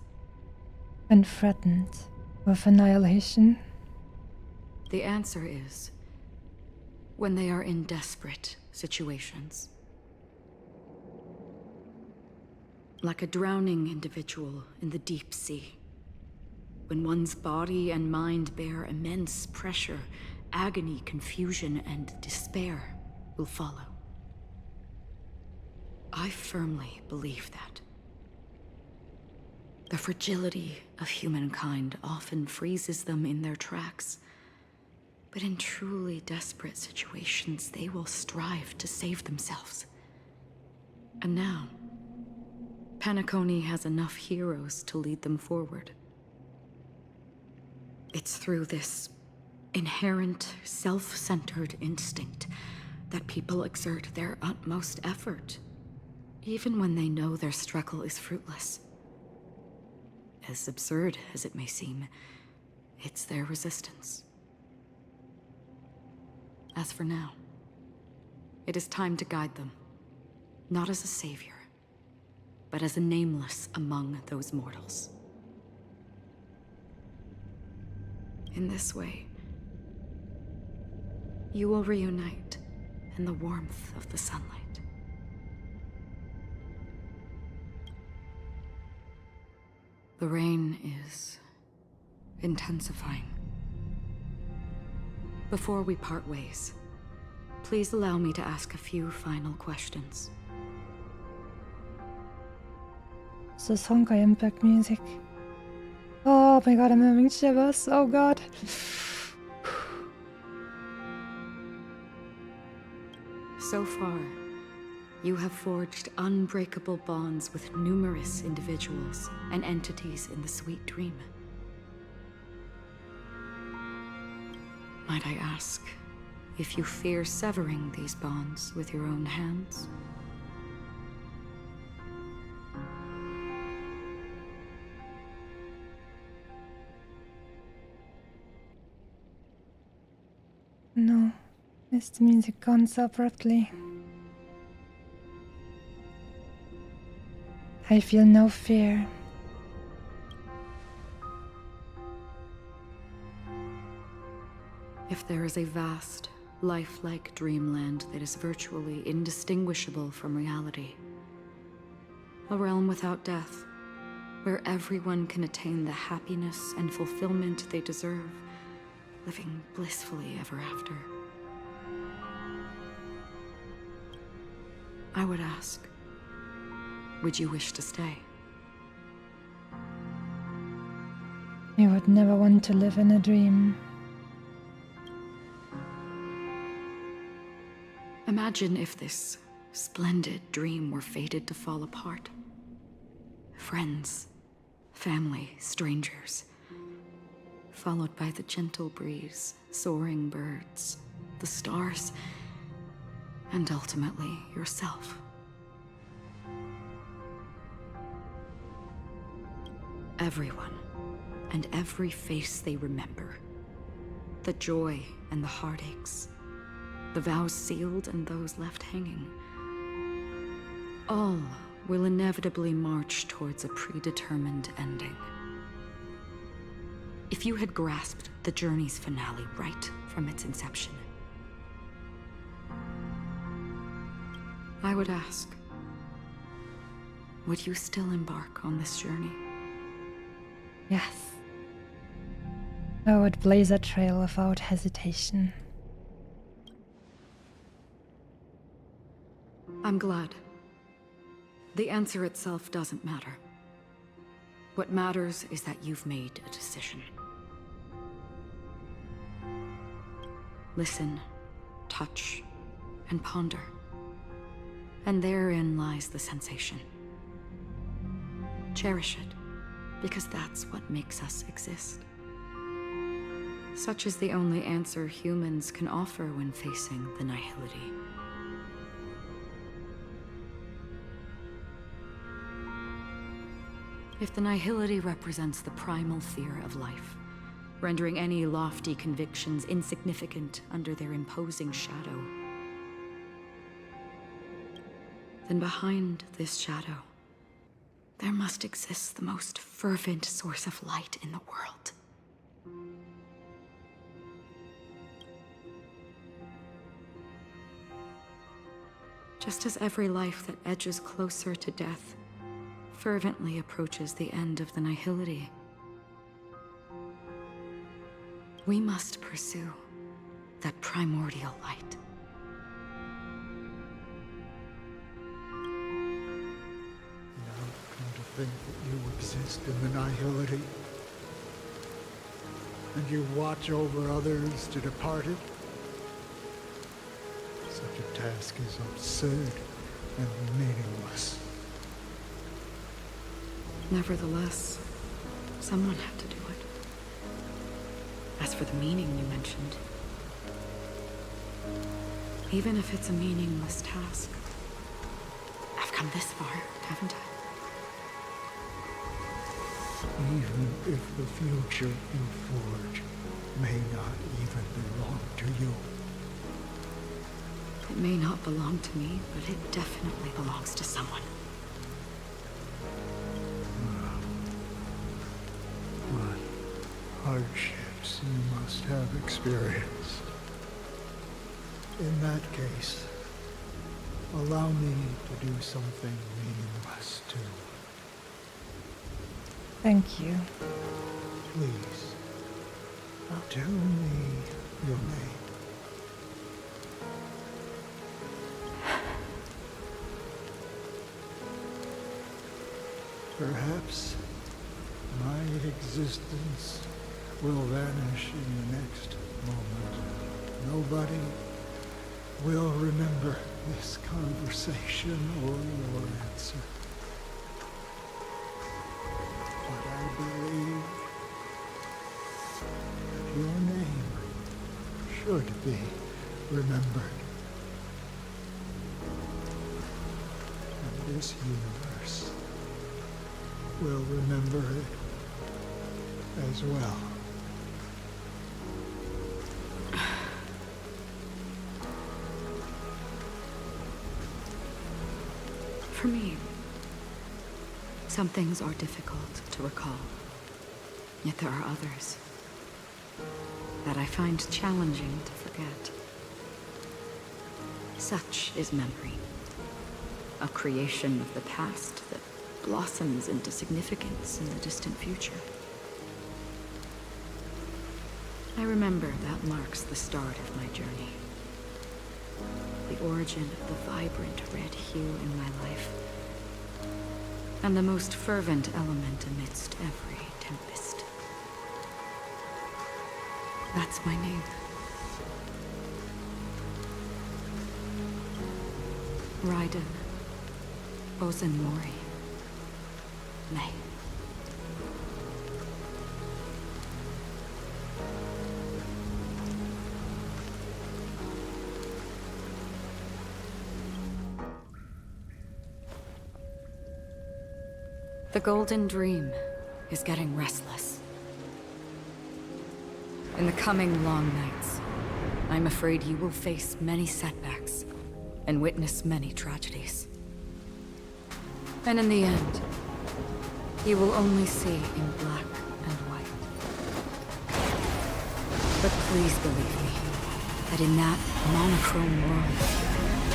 When threatened with annihilation? The answer is when they are in desperate situations. Like a drowning individual in the deep sea. When one's body and mind bear immense pressure, agony, confusion, and despair will follow. I firmly believe that. The fragility of humankind often freezes them in their tracks. But in truly desperate situations, they will strive to save themselves. And now, Penacony has enough heroes to lead them forward. It's through this inherent, self-centered instinct that people exert their utmost effort even when they know their struggle is fruitless. As absurd as it may seem, it's their resistance. As for now, it is time to guide them, not as a savior, but as a nameless among those mortals. In this way, you will reunite in the warmth of the sunlight. The rain is intensifying. Before we part ways, please allow me to ask a few final questions. Is this Honkai Impact music? Oh my god, I'm having shivers. Oh god. So far, you have forged unbreakable bonds with numerous individuals and entities in the Sweet Dream. Might I ask if you fear severing these bonds with your own hands? No, is the music gone so abruptly? I feel no fear. If there is a vast, lifelike dreamland that is virtually indistinguishable from reality, a realm without death, where everyone can attain the happiness and fulfillment they deserve, living blissfully ever after, I would ask, would you wish to stay? I would never want to live in a dream. Imagine if this splendid dream were fated to fall apart. Friends, family, strangers, followed by the gentle breeze, soaring birds, the stars, and ultimately yourself. Everyone and every face they remember, the joy and the heartaches, the vows sealed and those left hanging, all will inevitably march towards a predetermined ending. If you had grasped the journey's finale right from its inception, I would ask, would you still embark on this journey? Yes. I would blaze a trail without hesitation. I'm glad. The answer itself doesn't matter. What matters is that you've made a decision. Listen, touch, and ponder. And therein lies the sensation. Cherish it, because that's what makes us exist. Such is the only answer humans can offer when facing the nihility. If the nihility represents the primal fear of life, rendering any lofty convictions insignificant under their imposing shadow, then behind this shadow, there must exist the most fervent source of light in the world. Just as every life that edges closer to death fervently approaches the end of the nihility, we must pursue that primordial light. Now come to think that you exist in the nihility, and you watch over others to depart it. Such a task is absurd and meaningless. Nevertheless, someone had to do it. As for the meaning you mentioned, even if it's a meaningless task, I've come this far, haven't I? Even if the future you forge may not even belong to you. It may not belong to me, but it definitely belongs to someone. What hardships you must have experienced. In that case, allow me to do something meaningless too. Thank you. Please, tell me your name. Perhaps my existence will vanish in the next moment. Nobody will remember this conversation or your answer. But I believe that your name should be remembered. And this universe will remember it as well. For me, some things are difficult to recall. Yet there are others that I find challenging to forget. Such is memory, a creation of the past that blossoms into significance in the distant future. I remember that marks the start of my journey. The origin of the vibrant red hue in my life, and the most fervent element amidst every tempest. That's my name. Raiden Ozenmori May. The Golden Dream is getting restless. In the coming long nights, I'm afraid you will face many setbacks and witness many tragedies. And in the end, you will only see in black and white. But please believe me, that in that monochrome world,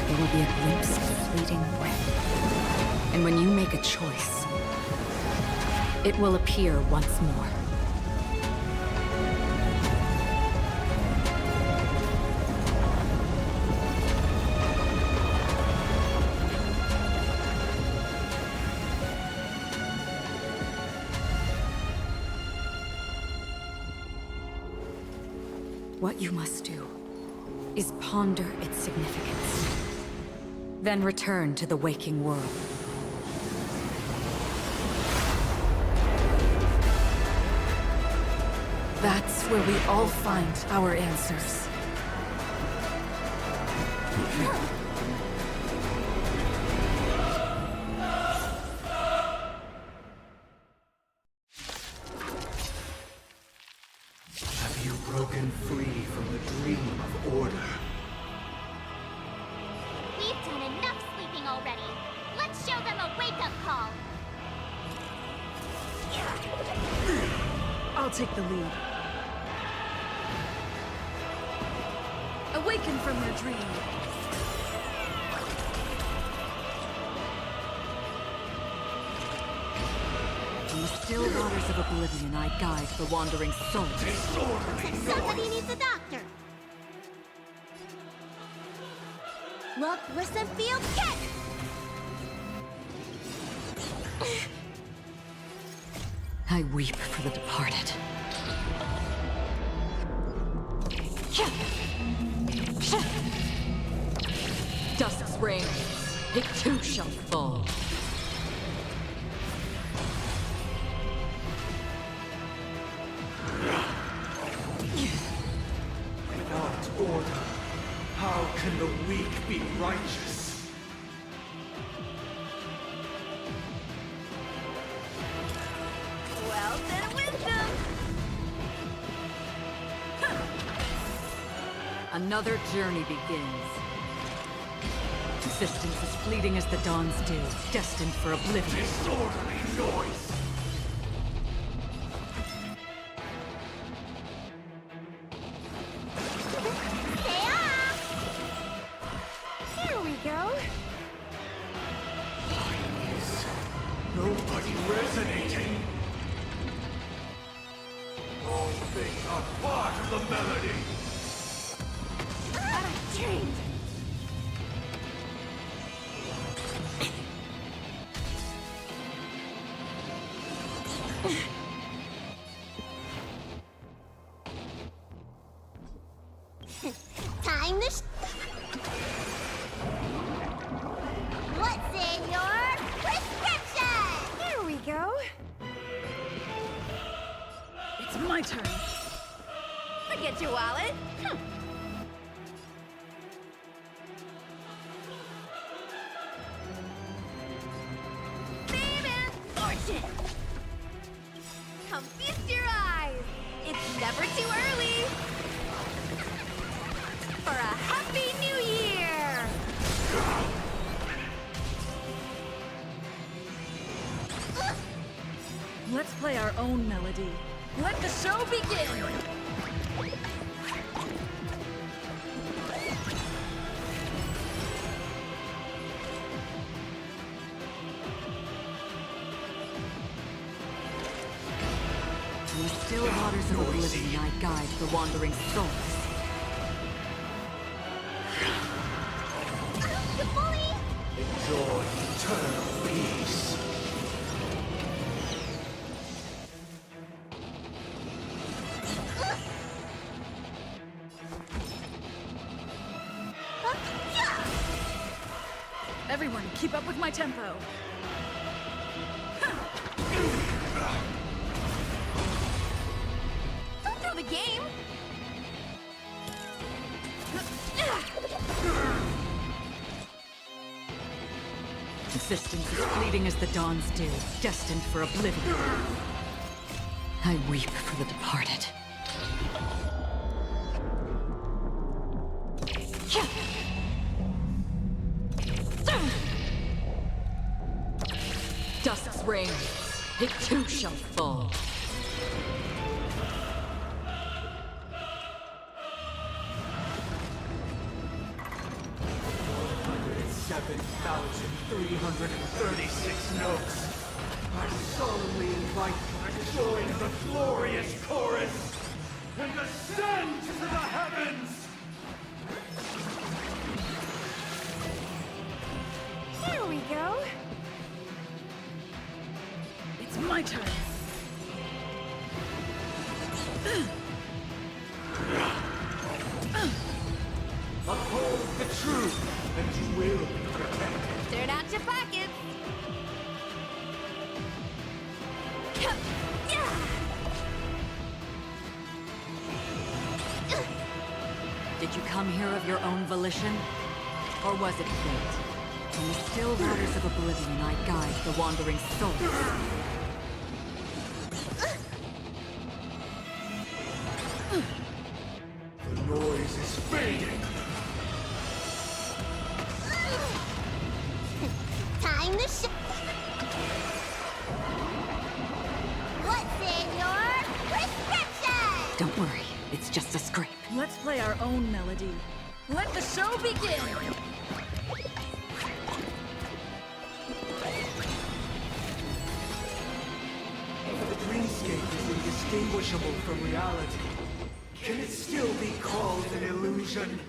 there will be a glimpse of fleeting red. And when you make a choice, it will appear once more. What you must do is ponder its significance, then return to the waking world. That's where we all find our answers. Have you broken free from the dream of order? We've done enough sleeping already. Let's show them a wake-up call. I'll take the lead. Awaken from your dream. In the still waters of oblivion, I guide the wandering soul. Somebody needs a doctor. Look, listen, feel, get! I weep for the departed. Dusk's reign, it too shall fall. Without order, how can the weak be righteous? Another journey begins. Existence is fleeting as the dawn's dew, destined for oblivion. Disorderly noise! Here we go. Nobody resonating. All things are part of the melody. Out of chains. Time to What's in your prescription? Here we go. It's my turn. Forget your wallet. Fame and fortune. Come feast your eyes. It's never too early. For a happy new year. Let's play our own melody. Let the show begin! In the still waters of oblivion, I guide the wandering souls. Enjoy eternal peace. Everyone, keep up with my tempo. Don't throw the game. Existence is fleeting as the dawn's dew, destined for oblivion. I weep for the departed. Dusk's reign, it too shall fall. $7,336 notes. I solemnly invite you to join the glorious chorus and ascend to the heavens! Here we go. It's my turn. Uphold the truth, and you will be protected. Turn out your pockets. Did you come here of your own volition? Or was it fate? In the still waters of oblivion, I guide the wandering souls. The noise is fading. Time to What's in your prescription? Don't worry, it's just a scrape. Let's play our own melody. Let the show begin! If the dreamscape is indistinguishable from reality, can it still be called an illusion?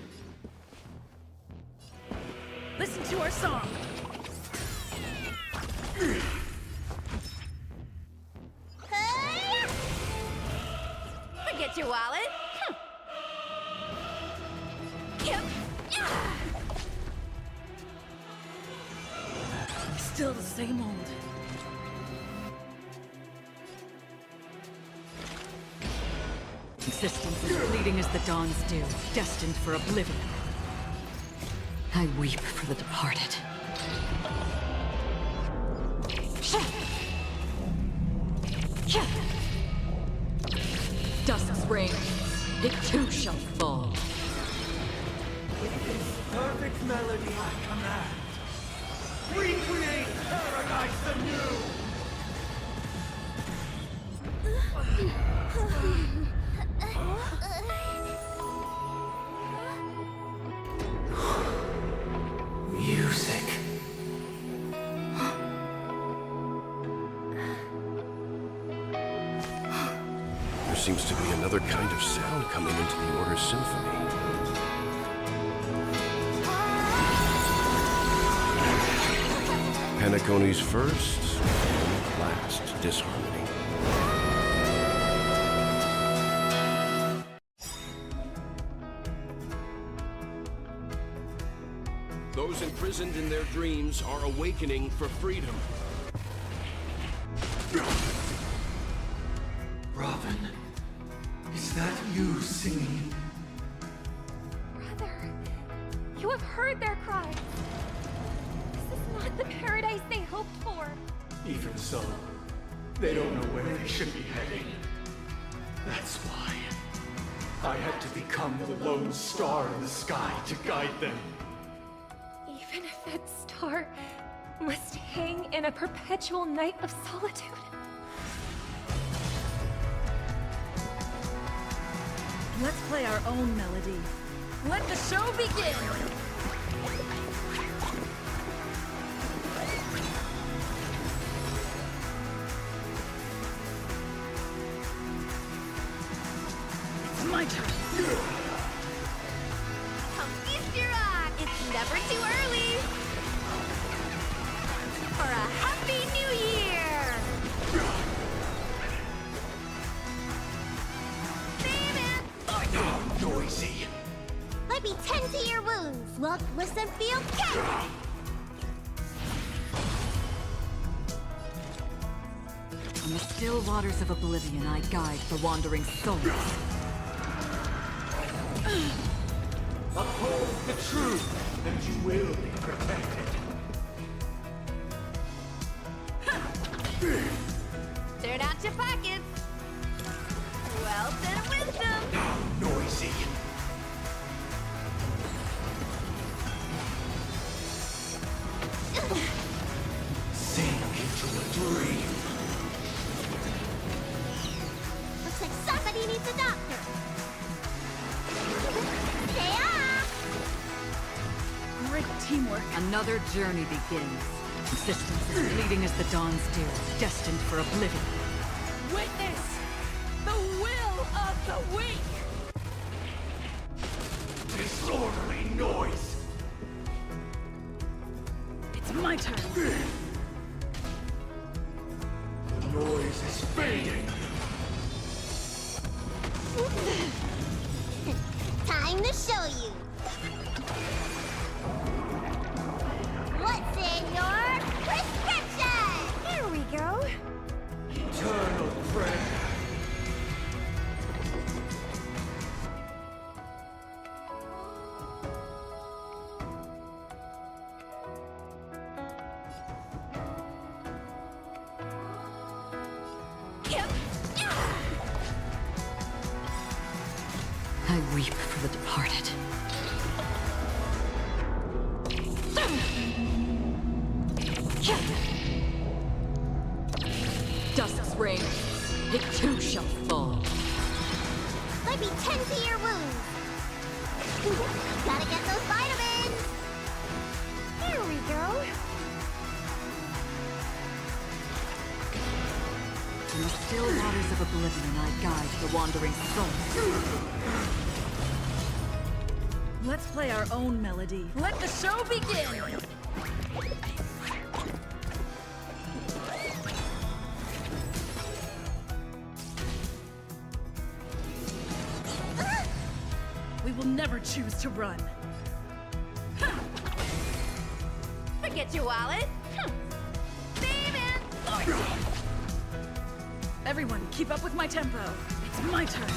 Listen to our song. Forget your wallet. Still the same old. Existence is fleeting as the dawn's dew, destined for oblivion. I weep for the departed. Dusk's reign, it too shall fall. With this perfect melody I command, recreate paradise anew! Music. There seems to be another kind of sound coming into the Order's symphony. Penacony's first and last disharmony. Those imprisoned in their dreams are awakening for freedom. Robin, is that you singing? Brother, you have heard their cries. This is not the paradise they hoped for. Even so, they don't know where they should be heading. That's why I had to become the lone star in the sky to guide them. Even if that star must hang in a perpetual night of solitude. Let's play our own melody. Let the show begin! It's my turn. Come feast your eye. It's never too early for a happy new year. Noisy. Let me tend to your wounds. Look, listen, feel, catch! In the still waters of oblivion, I guide the wandering souls. Uphold the truth, and you will be protected. Turn out your pockets. Wealth and wisdom. Now noisy. Sink into a dream. Looks like somebody needs a doctor. Hey-ah! Great teamwork. Another journey begins. Existence is fleeting as the dawn's dew, destined for oblivion. Witness the will of the weak! Disorderly noise. It's my turn. The noise is fading. Time to show you. What's in your prescription? Here we go. Eternal prayer. I weep for the departed. Dusk's reign, it too shall fall. Let me tend to your wounds. Gotta get those vitamins. Here we go. In the still waters of oblivion, I guide the wandering souls. Let's play our own melody. Let the show begin! We will never choose to run. Forget your wallet. Baby! Everyone, keep up with my tempo. It's my turn.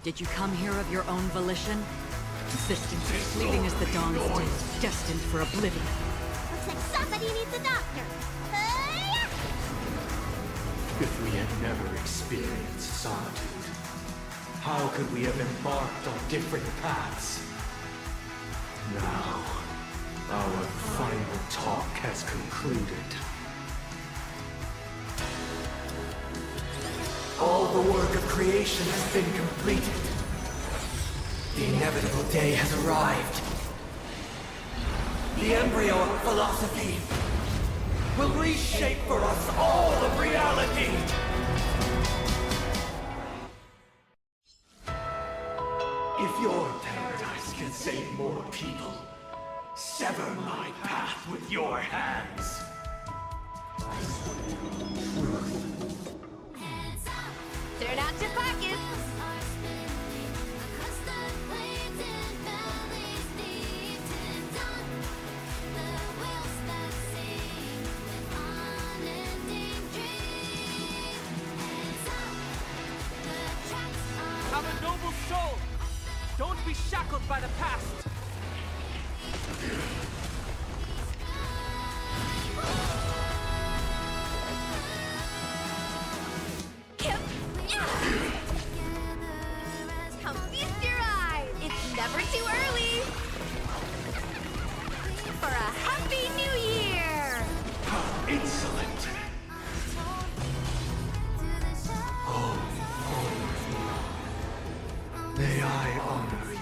Did you come here of your own volition? Existence is fleeting as the dawn's dew, destined for oblivion. Looks like somebody needs a doctor. Hey-ya! If we had never experienced solitude, how could we have embarked on different paths? Now, our final talk has concluded. All the work of creation has been completed. The inevitable day has arrived. The embryo of philosophy will reshape for us all of reality. If your paradise can save more people, sever my path with your hands. Turn out your pockets. Have a noble soul! Don't be shackled by the past! Come feast your eyes. It's never too early. For a happy new year. How insolent! Oh, may I honor you?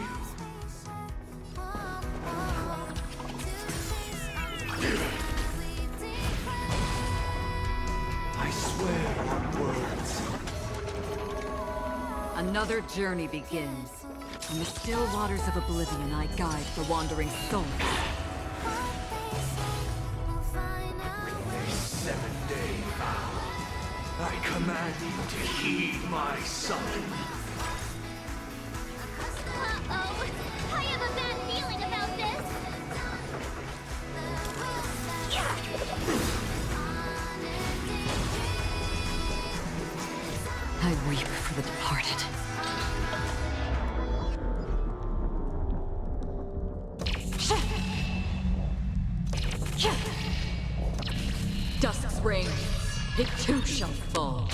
I swear on words. Another journey begins. In the still waters of oblivion, I guide the wandering souls. A 7-day vow. I command you to heed my summon. Uh-oh. I have a bad feeling about this. I weep for the departed. Dusk's reign, it too shall fall.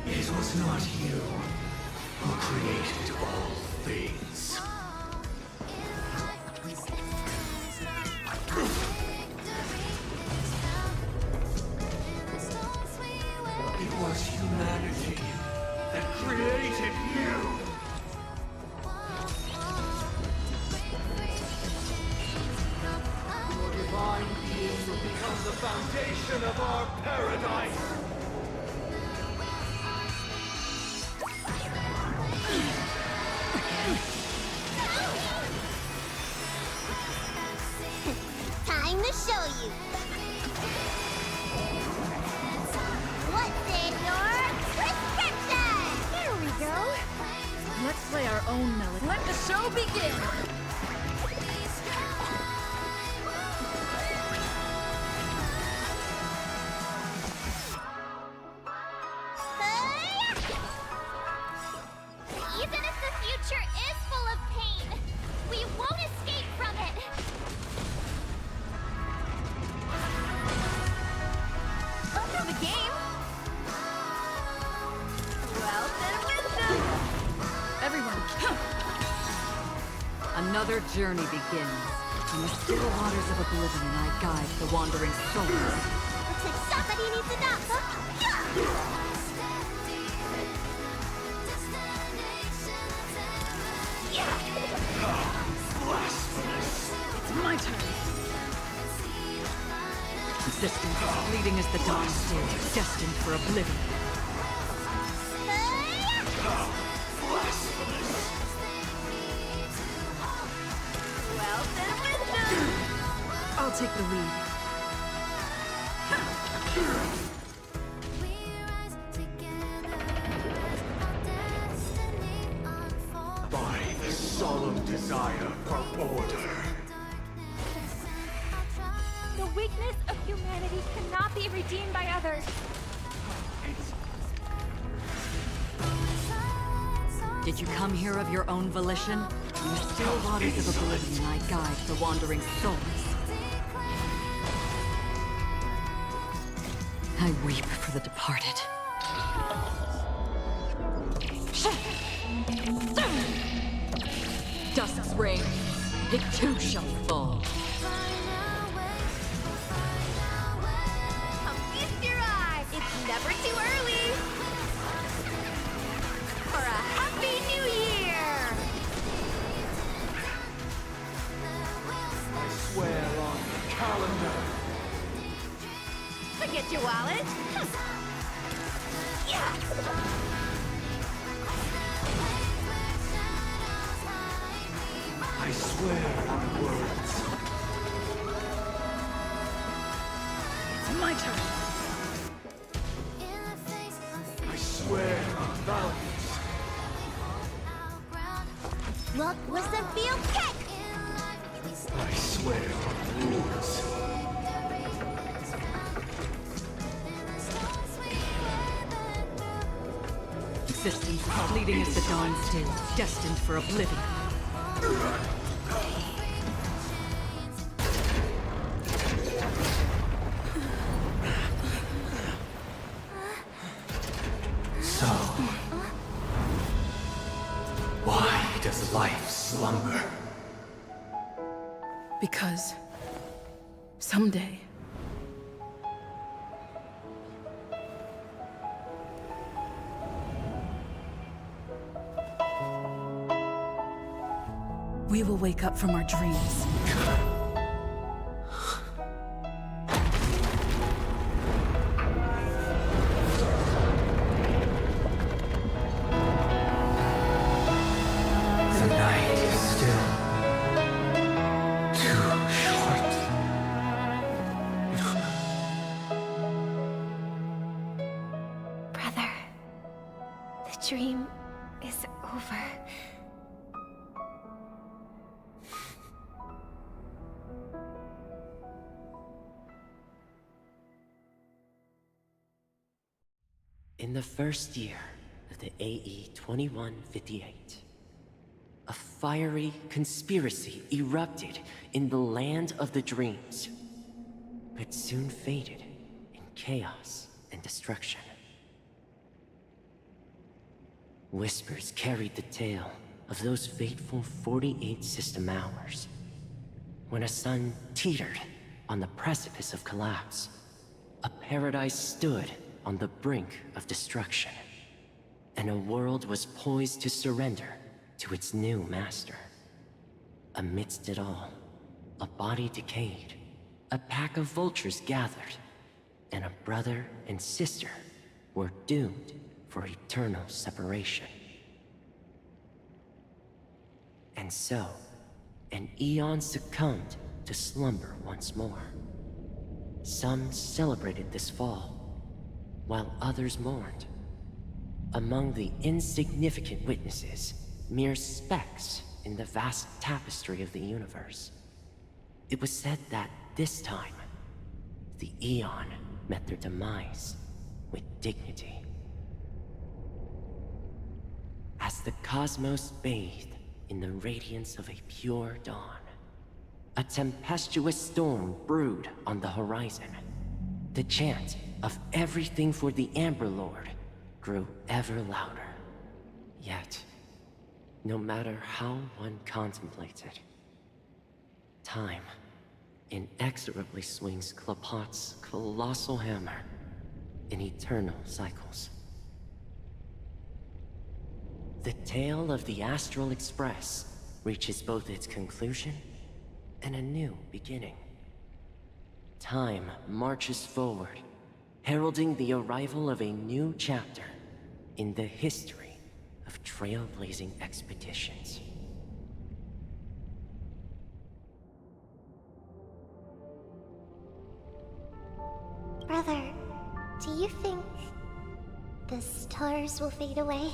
It was not you who created all things. It was humanity that created you. Your divine being will become the foundation of our paradise. Time to show you. What's in your prescription? Here we go. Let's play our own melody. Let the show begin! Even if the future is full of pain, we won't escape from it. Fun for the game. Wealth and wisdom. Everyone, Another journey begins. In the still waters of oblivion, I guide the wandering souls. Looks like somebody needs a doctor. Blasphemous! it's my turn. Existence as fleeting as the dawn stare, destined for oblivion. Blasphemous! Wealth and wisdom. I'll take the lead. By the solemn desire for order. The weakness of humanity cannot be redeemed by others. Did you come here of your own volition? In the still waters of oblivion, I guide the wandering souls. I weep for the departed. dusk's reign, it too shall fall. Come feast your eyes! It's never too early! For a Happy New Year! I swear on the calendar. Forget your wallet! Yeah! I swear on words. It's my turn. I swear on values. Look, listen, feel, kick! I swear on rules. Existence is fleeting as the dawn still, destined for oblivion. So, why does life slumber? Because someday we will wake up from our dreams. The night is still too short. Brother, the dream is over. In the first year of the AE 2158, a fiery conspiracy erupted in the land of the dreams, but soon faded in chaos and destruction. Whispers carried the tale of those fateful 48 system hours, when a sun teetered on the precipice of collapse. A paradise stood on the brink of destruction, and a world was poised to surrender to its new master. Amidst it all, a body decayed, a pack of vultures gathered, and a brother and sister were doomed for eternal separation. And so, an eon succumbed to slumber once more. Some celebrated this fall, while others mourned. Among the insignificant witnesses, mere specks in the vast tapestry of the universe. It was said that this time, the Eon met their demise with dignity. As the cosmos bathed in the radiance of a pure dawn, a tempestuous storm brewed on the horizon. The chant of everything for the Amber Lord grew ever louder. Yet, no matter how one contemplates it, time inexorably swings Klapot's colossal hammer in eternal cycles. The tale of the Astral Express reaches both its conclusion and a new beginning. Time marches forward, heralding the arrival of a new chapter in the history of trailblazing expeditions. Brother, do you think the stars will fade away?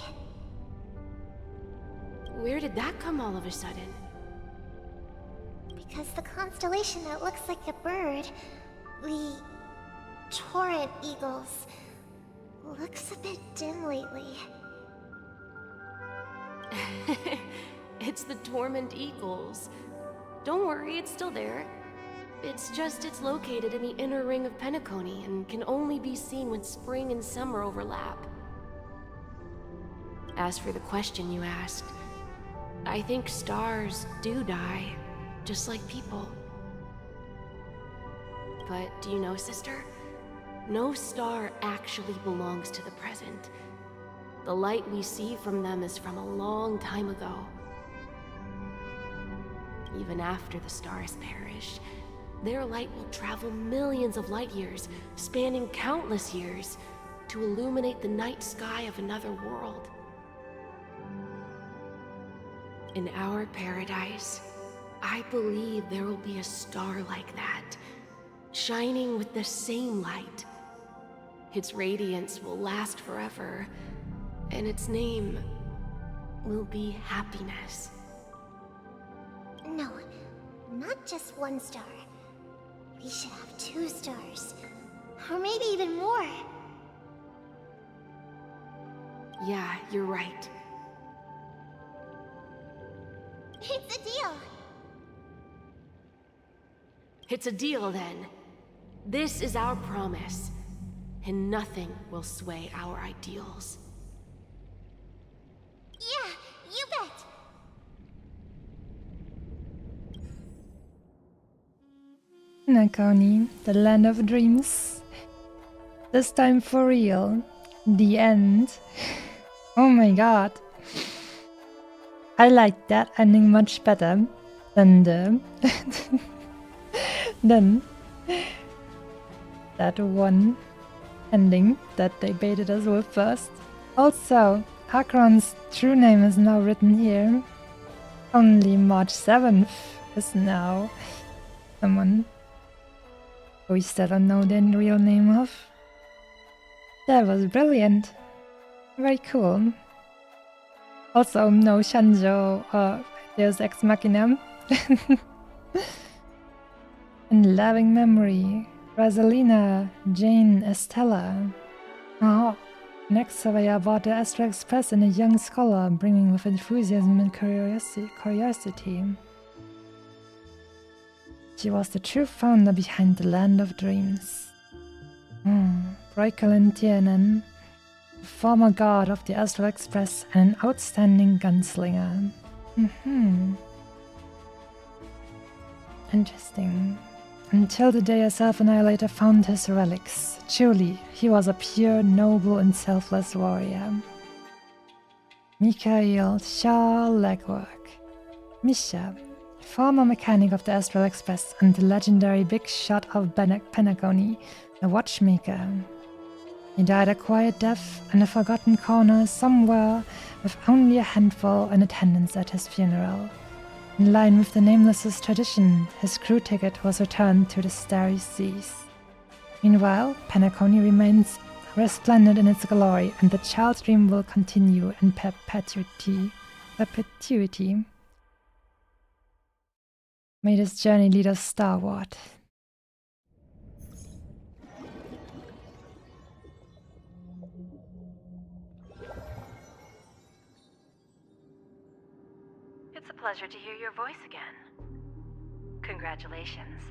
Where did that come all of a sudden? Because the constellation that looks like a bird, the Torrent Eagles, looks a bit dim lately. It's the Torment Eagles. Don't worry, it's still there. It's just it's located in the inner ring of Penacony and can only be seen when spring and summer overlap. As for the question you asked, I think stars do die, just like people. But do you know, sister? No star actually belongs to the present. The light we see from them is from a long time ago. Even after the stars perish, their light will travel millions of light years, spanning countless years, to illuminate the night sky of another world. In our paradise, I believe there will be a star like that, shining with the same light. Its radiance will last forever, and its name will be happiness. No, not just one star. We should have 2 stars. Or maybe even more. Yeah, you're right. It's a deal. It's a deal, then. This is our promise, and nothing will sway our ideals. Yeah, you bet. Penacony, the land of dreams. This time for real. The end. Oh my god. I like that ending much better than the than that one ending that they baited us with first. Also, Akron's true name is now written here. Only March 7th is now someone we still don't know the real name of. That was brilliant. Very cool. Also, no Shanjo or Deus Ex Machina. In loving memory, Rosalina, Jane, Estella. Oh, next surveyor bought the Astral Express and a young scholar, bringing with enthusiasm and curiosity. She was the true founder behind the Land of Dreams. Broikalin Tiernan, the former guard of the Astral Express and an outstanding gunslinger. Interesting. Until the day a self-annihilator found his relics. Truly, he was a pure, noble and selfless warrior. Mikhail Shah Legwork. Misha, former mechanic of the Astral Express and the legendary big shot of Penacony, a watchmaker. He died a quiet death in a forgotten corner somewhere with only a handful in attendance at his funeral. In line with the Nameless's tradition, his crew ticket was returned to the starry seas. Meanwhile, Penacony remains resplendent in its glory, and the child's dream will continue in perpetuity. May this journey lead us starward. It's a pleasure to hear your voice again. Congratulations.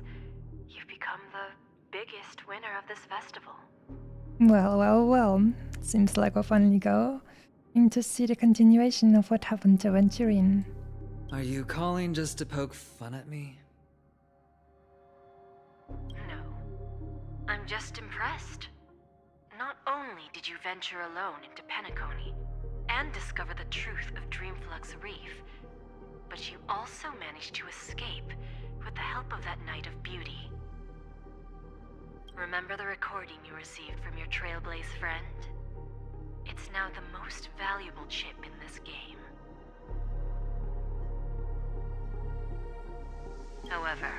You've become the biggest winner of this festival. Well. Seems like we're finally going to see the continuation of what happened to Venturine. Are you calling just to poke fun at me? No. I'm just impressed. Not only did you venture alone into Penacony and discover the truth of Dreamflux Reef, but you also managed to escape with the help of that Knight of Beauty. Remember the recording you received from your Trailblaze friend? It's now the most valuable chip in this game. However,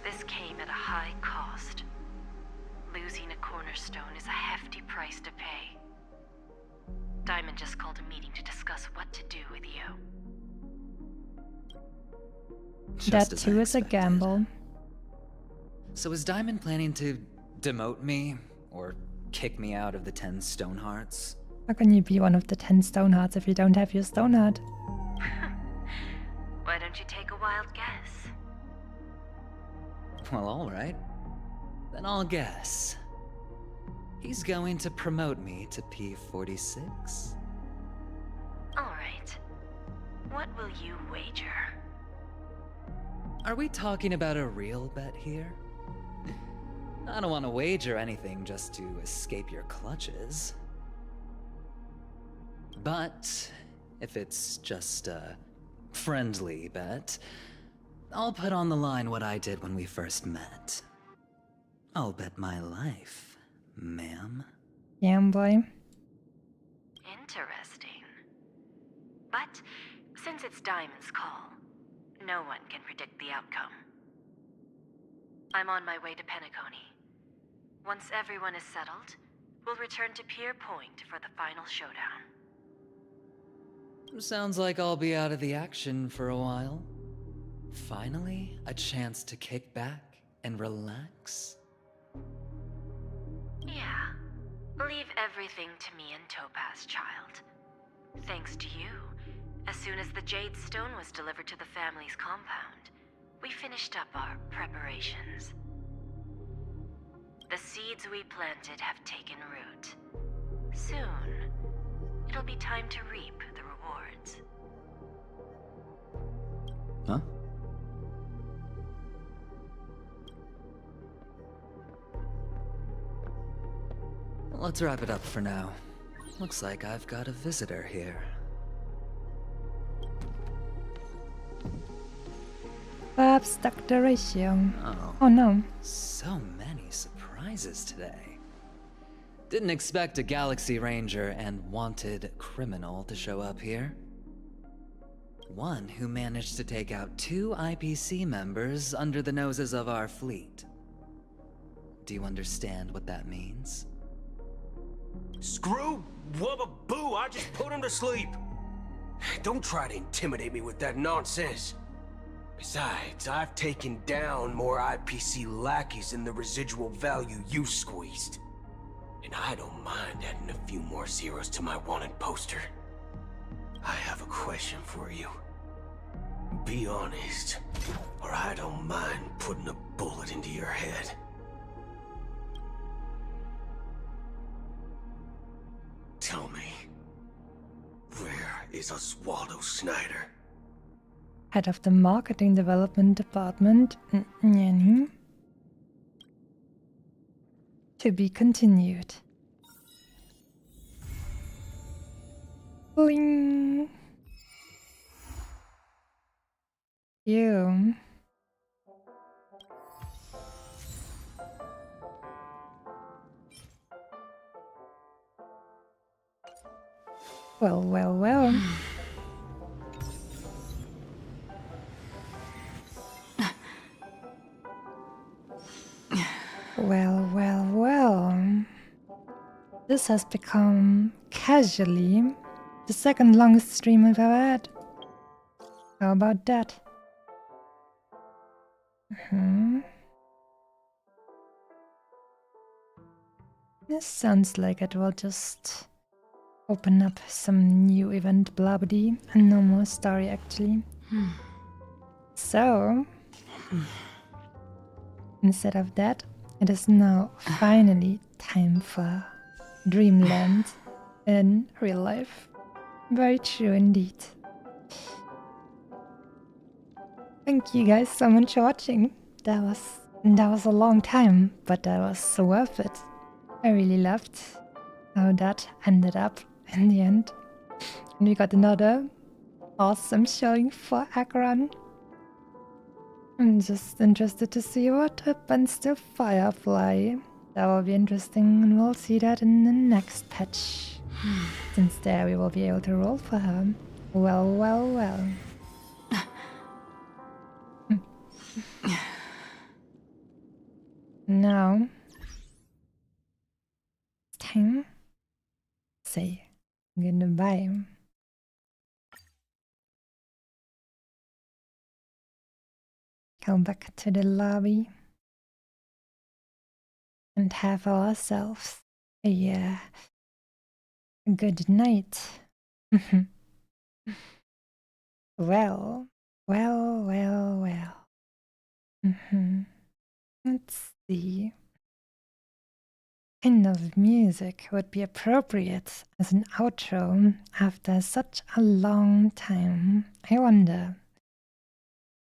this came at a high cost. Losing a cornerstone is a hefty price to pay. Diamond just called a meeting to discuss what to do with you. That too is a gamble. So is Diamond planning to demote me? Or kick me out of the 10 Stonehearts? How can you be one of the 10 Stonehearts if you don't have your Stoneheart? Why don't you take a wild guess? Well, alright. Then I'll guess. He's going to promote me to P46? Alright. What will you wager? Are we talking about a real bet here? I don't want to wager anything just to escape your clutches. But if it's just a friendly bet, I'll put on the line what I did when we first met. I'll bet my life, ma'am. Yeah, boy. Interesting. But since it's Diamond's call, no one can predict the outcome. I'm on my way to Penacony. Once everyone is settled, we'll return to Pier Point for the final showdown. Sounds like I'll be out of the action for a while. Finally, a chance to kick back and relax. Yeah. Leave everything to me and Topaz, child. Thanks to you, as soon as the Jade Stone was delivered to the family's compound, we finished up our preparations. The seeds we planted have taken root. Soon, it'll be time to reap the rewards. Huh? Let's wrap it up for now. Looks like I've got a visitor here. Perhaps Dr. Ratio. Oh no. So many surprises today. Didn't expect a Galaxy Ranger and wanted criminal to show up here. One who managed to take out 2 IPC members under the noses of our fleet. Do you understand what that means? Screw wubba boo, I just put him to sleep. Don't try to intimidate me with that nonsense. Besides, I've taken down more IPC lackeys than the residual value you squeezed. And I don't mind adding a few more zeros to my wanted poster. I have a question for you. Be honest, or I don't mind putting a bullet into your head. Tell me, where is Oswaldo Snyder? Head of the Marketing Development Department. Nanny. To be continued. Bling. You. Well, well, well. Well, well, well. This has become, casually, the second longest stream I've ever had. How about that? This sounds like it will just open up some new event blabby and no more story actually. So, instead of that, it is now finally time for Dreamland in real life. Very true indeed. Thank you guys so much for watching. That was a long time, but that was worth it. I really loved how that ended up in the end. And we got another awesome showing for Akron. I'm just interested to see what happens to Firefly. That will be interesting, and we'll see that in the next patch. Since there we will be able to roll for her. Well, well, well. Now, it's time to say goodbye. Go back to the lobby and have ourselves a good night. Well, well, well, well. Let's see. kind of music would be appropriate as an outro after such a long time? I wonder.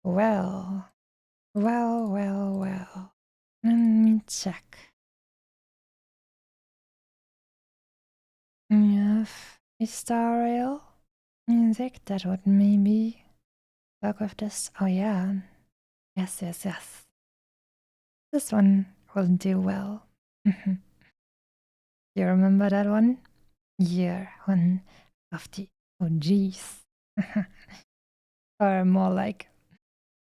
Well. Let me check. We have a Star Rail music that would maybe work with this. Oh yeah. Yes. This one will do well. You remember that one? You're one of the OGs. Or more like,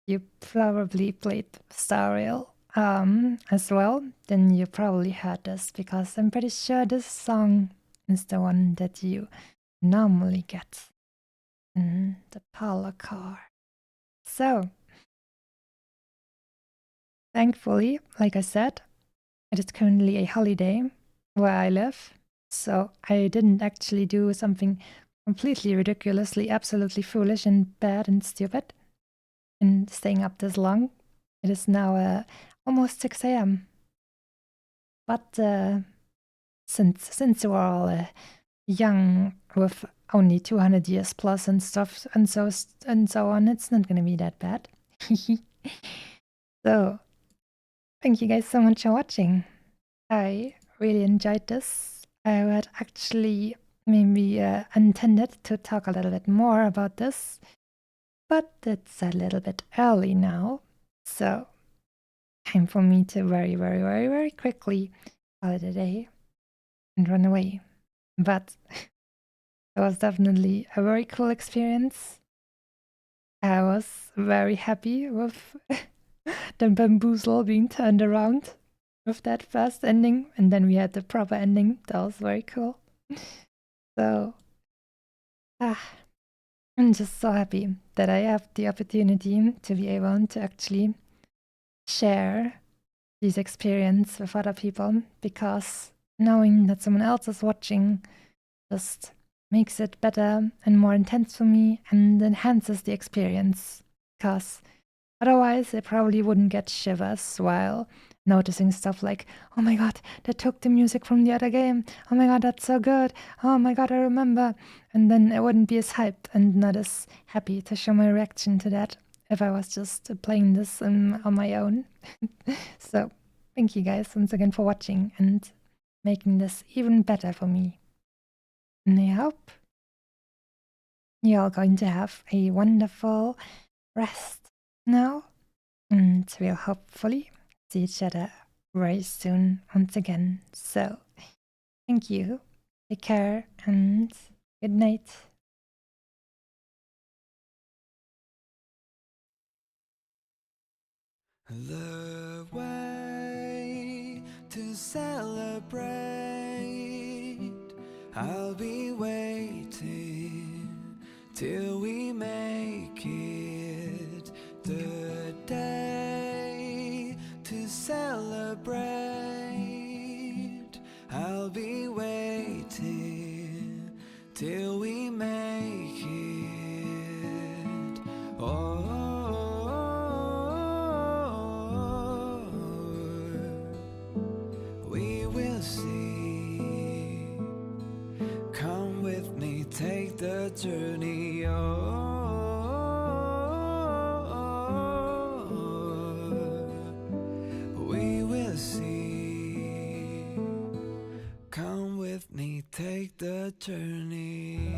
you probably played Star Rail as well. Then you probably heard this, because I'm pretty sure this song is the one that you normally get in the parlor car. So, thankfully, like I said, it is currently a holiday where I live, so I didn't actually do something completely ridiculously, absolutely foolish and bad and stupid in staying up this long. It is now almost 6 a.m. But since we're all young with only 200 years plus and stuff and so on, it's not gonna be that bad. So, thank you guys so much for watching. I really enjoyed this. I had actually maybe intended to talk a little bit more about this, but it's a little bit early now, so time for me to very quickly call it a day and run away. But it was definitely a very cool experience. I was very happy with the bamboozle being turned around with that first ending, and then we had the proper ending. That was very cool. So, I'm just so happy that I have the opportunity to be able to actually share this experience with other people, because knowing that someone else is watching just makes it better and more intense for me and enhances the experience, because otherwise I probably wouldn't get shivers while noticing stuff like, oh my god, they took the music from the other game, oh my god, that's so good, oh my god, I remember, and then I wouldn't be as hyped and not as happy to show my reaction to that if I was just playing this on my own. So, thank you guys once again for watching and making this even better for me. And I hope you're all going to have a wonderful rest now, and we'll hopefully see each other very soon once again. So, thank you, take care, and good night. The way to celebrate, I'll be waiting till we make it. The day to celebrate, I'll be waiting till we make it. We will see. Come with me, take the journey. We will see. Come with me, take the journey.